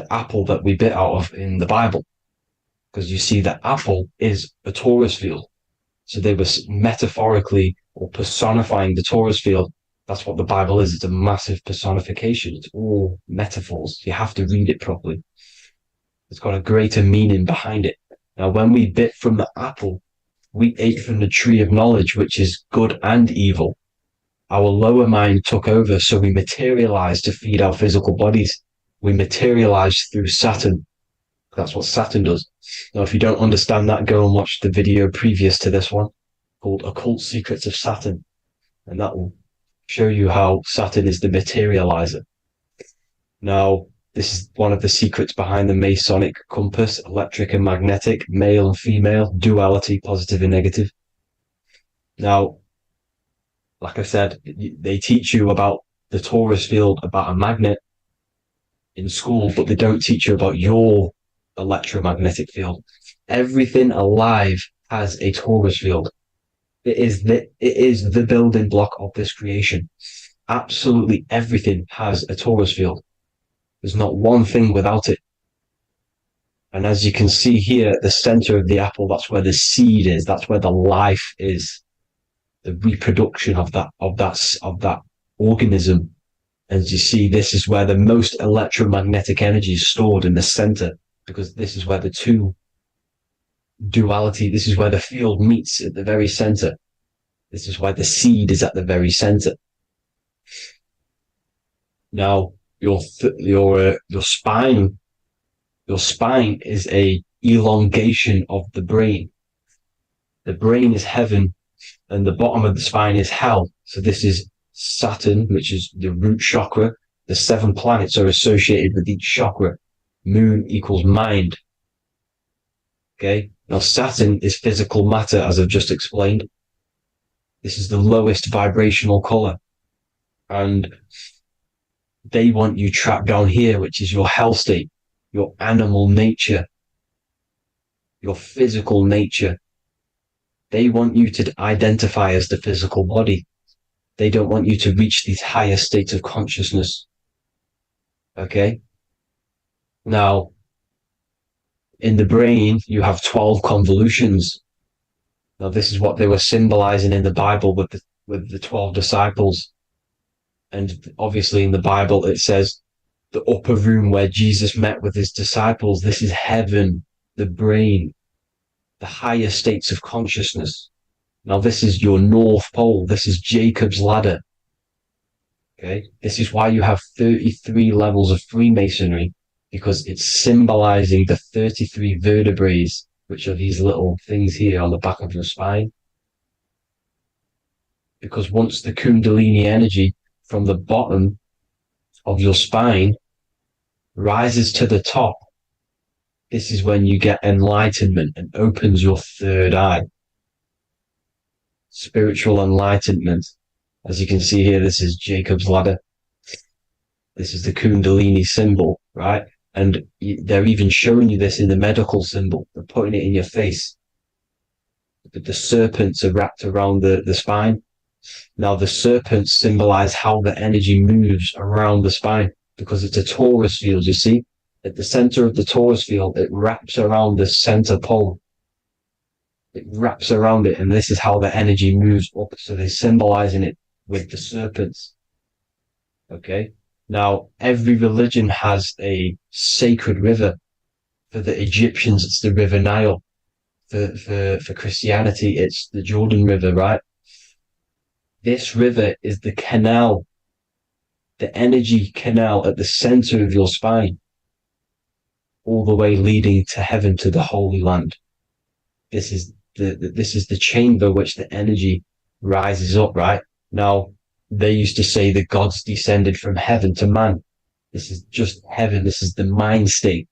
apple that we bit out of in the Bible, because you see that apple is a torus field. So they were metaphorically or personifying the torus field. That's what the Bible is. It's a massive personification. It's all metaphors. You have to read it properly. It's got a greater meaning behind it. Now, when we bit from the apple, we ate from the tree of knowledge, which is good and evil. Our lower mind took over, so we materialized to feed our physical bodies. We materialized through Saturn. That's what Saturn does. Now, if you don't understand that, go and watch the video previous to this one called Occult Secrets of Saturn. And that will show you how Saturn is the materializer. Now, this is one of the secrets behind the Masonic compass, electric and magnetic, male and female, duality, positive and negative. Now, like I said, they teach you about the torus field, about a magnet in school, but they don't teach you about your electromagnetic field. Everything alive has a torus field. It is the building block of this creation. Absolutely everything has a torus field. There's not one thing without it. And as you can see here at the center of the apple, that's where the seed is. That's where the life is. The reproduction of that organism. As you see, this is where the most electromagnetic energy is stored, in the center, because this is where the two duality, this is where the field meets at the very center. This is why the seed is at the very center. Now, your spine is a elongation of the brain. The brain is heaven, and the bottom of the spine is hell. So this is Saturn, which is the root chakra. The 7 planets are associated with each chakra. Moon equals mind. Okay. Now Saturn is physical matter, as I've just explained. This is the lowest vibrational color. And they want you trapped down here, which is your hell state, your animal nature, your physical nature. They want you to identify as the physical body. They don't want you to reach these higher states of consciousness. Okay? Now, in the brain, you have 12 convolutions. Now, this is what they were symbolizing in the Bible with the 12 disciples. And obviously in the Bible, it says the upper room where Jesus met with his disciples. This is heaven, the brain, the higher states of consciousness. Now this is your North Pole. This is Jacob's ladder. Okay, this is why you have 33 levels of Freemasonry, because it's symbolizing the 33 vertebrae, which are these little things here on the back of your spine. Because once the Kundalini energy from the bottom of your spine rises to the top, this is when you get enlightenment and opens your third eye. Spiritual enlightenment. As you can see here, this is Jacob's ladder. This is the Kundalini symbol, right? And they're even showing you this in the medical symbol. They're putting it in your face. The serpents are wrapped around the spine. Now the serpents symbolize how the energy moves around the spine, because it's a torus field, you see? At the center of the torus field, it wraps around the center pole. It wraps around it, and this is how the energy moves up. So they're symbolizing it with the serpents. Okay? Now, every religion has a sacred river. For the Egyptians, it's the River Nile. For Christianity, it's the Jordan River, right? This river is the canal, the energy canal at the center of your spine, all the way leading to heaven, to the Holy Land. This is the chamber which the energy rises up, right? Now, they used to say the gods descended from heaven to man. This is just heaven. This is the mind state.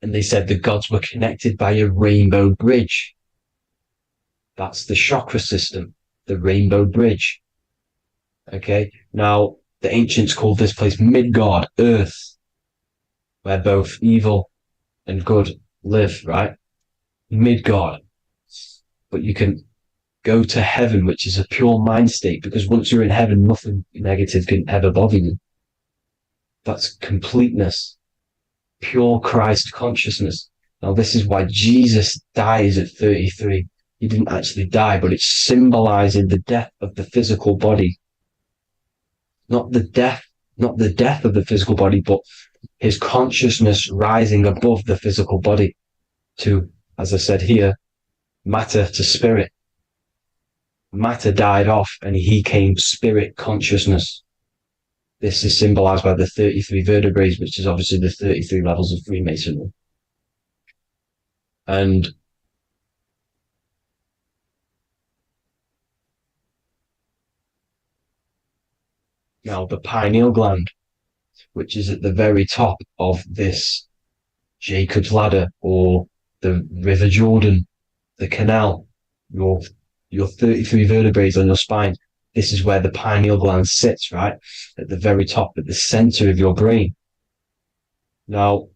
And they said the gods were connected by a rainbow bridge. That's the chakra system, the rainbow bridge. Okay. Now, the ancients called this place Midgard, Earth, where both evil and good live, right? Midgard. But you can go to heaven, which is a pure mind state, because once you're in heaven, nothing negative can ever bother you. That's completeness, pure Christ consciousness. Now, this is why Jesus dies at 33. He didn't actually die, but it's symbolizing the death of the physical body. Not the death of the physical body, but his consciousness rising above the physical body to, as I said here, matter to spirit. Matter died off and he came spirit consciousness. This is symbolized by the 33 vertebrae, which is obviously the 33 levels of Freemasonry. And now the pineal gland, which is at the very top of this Jacob's ladder, or the River Jordan, the canal, your 33 vertebrae on your spine. This is where the pineal gland sits, right? At the very top, at the center of your brain. Now,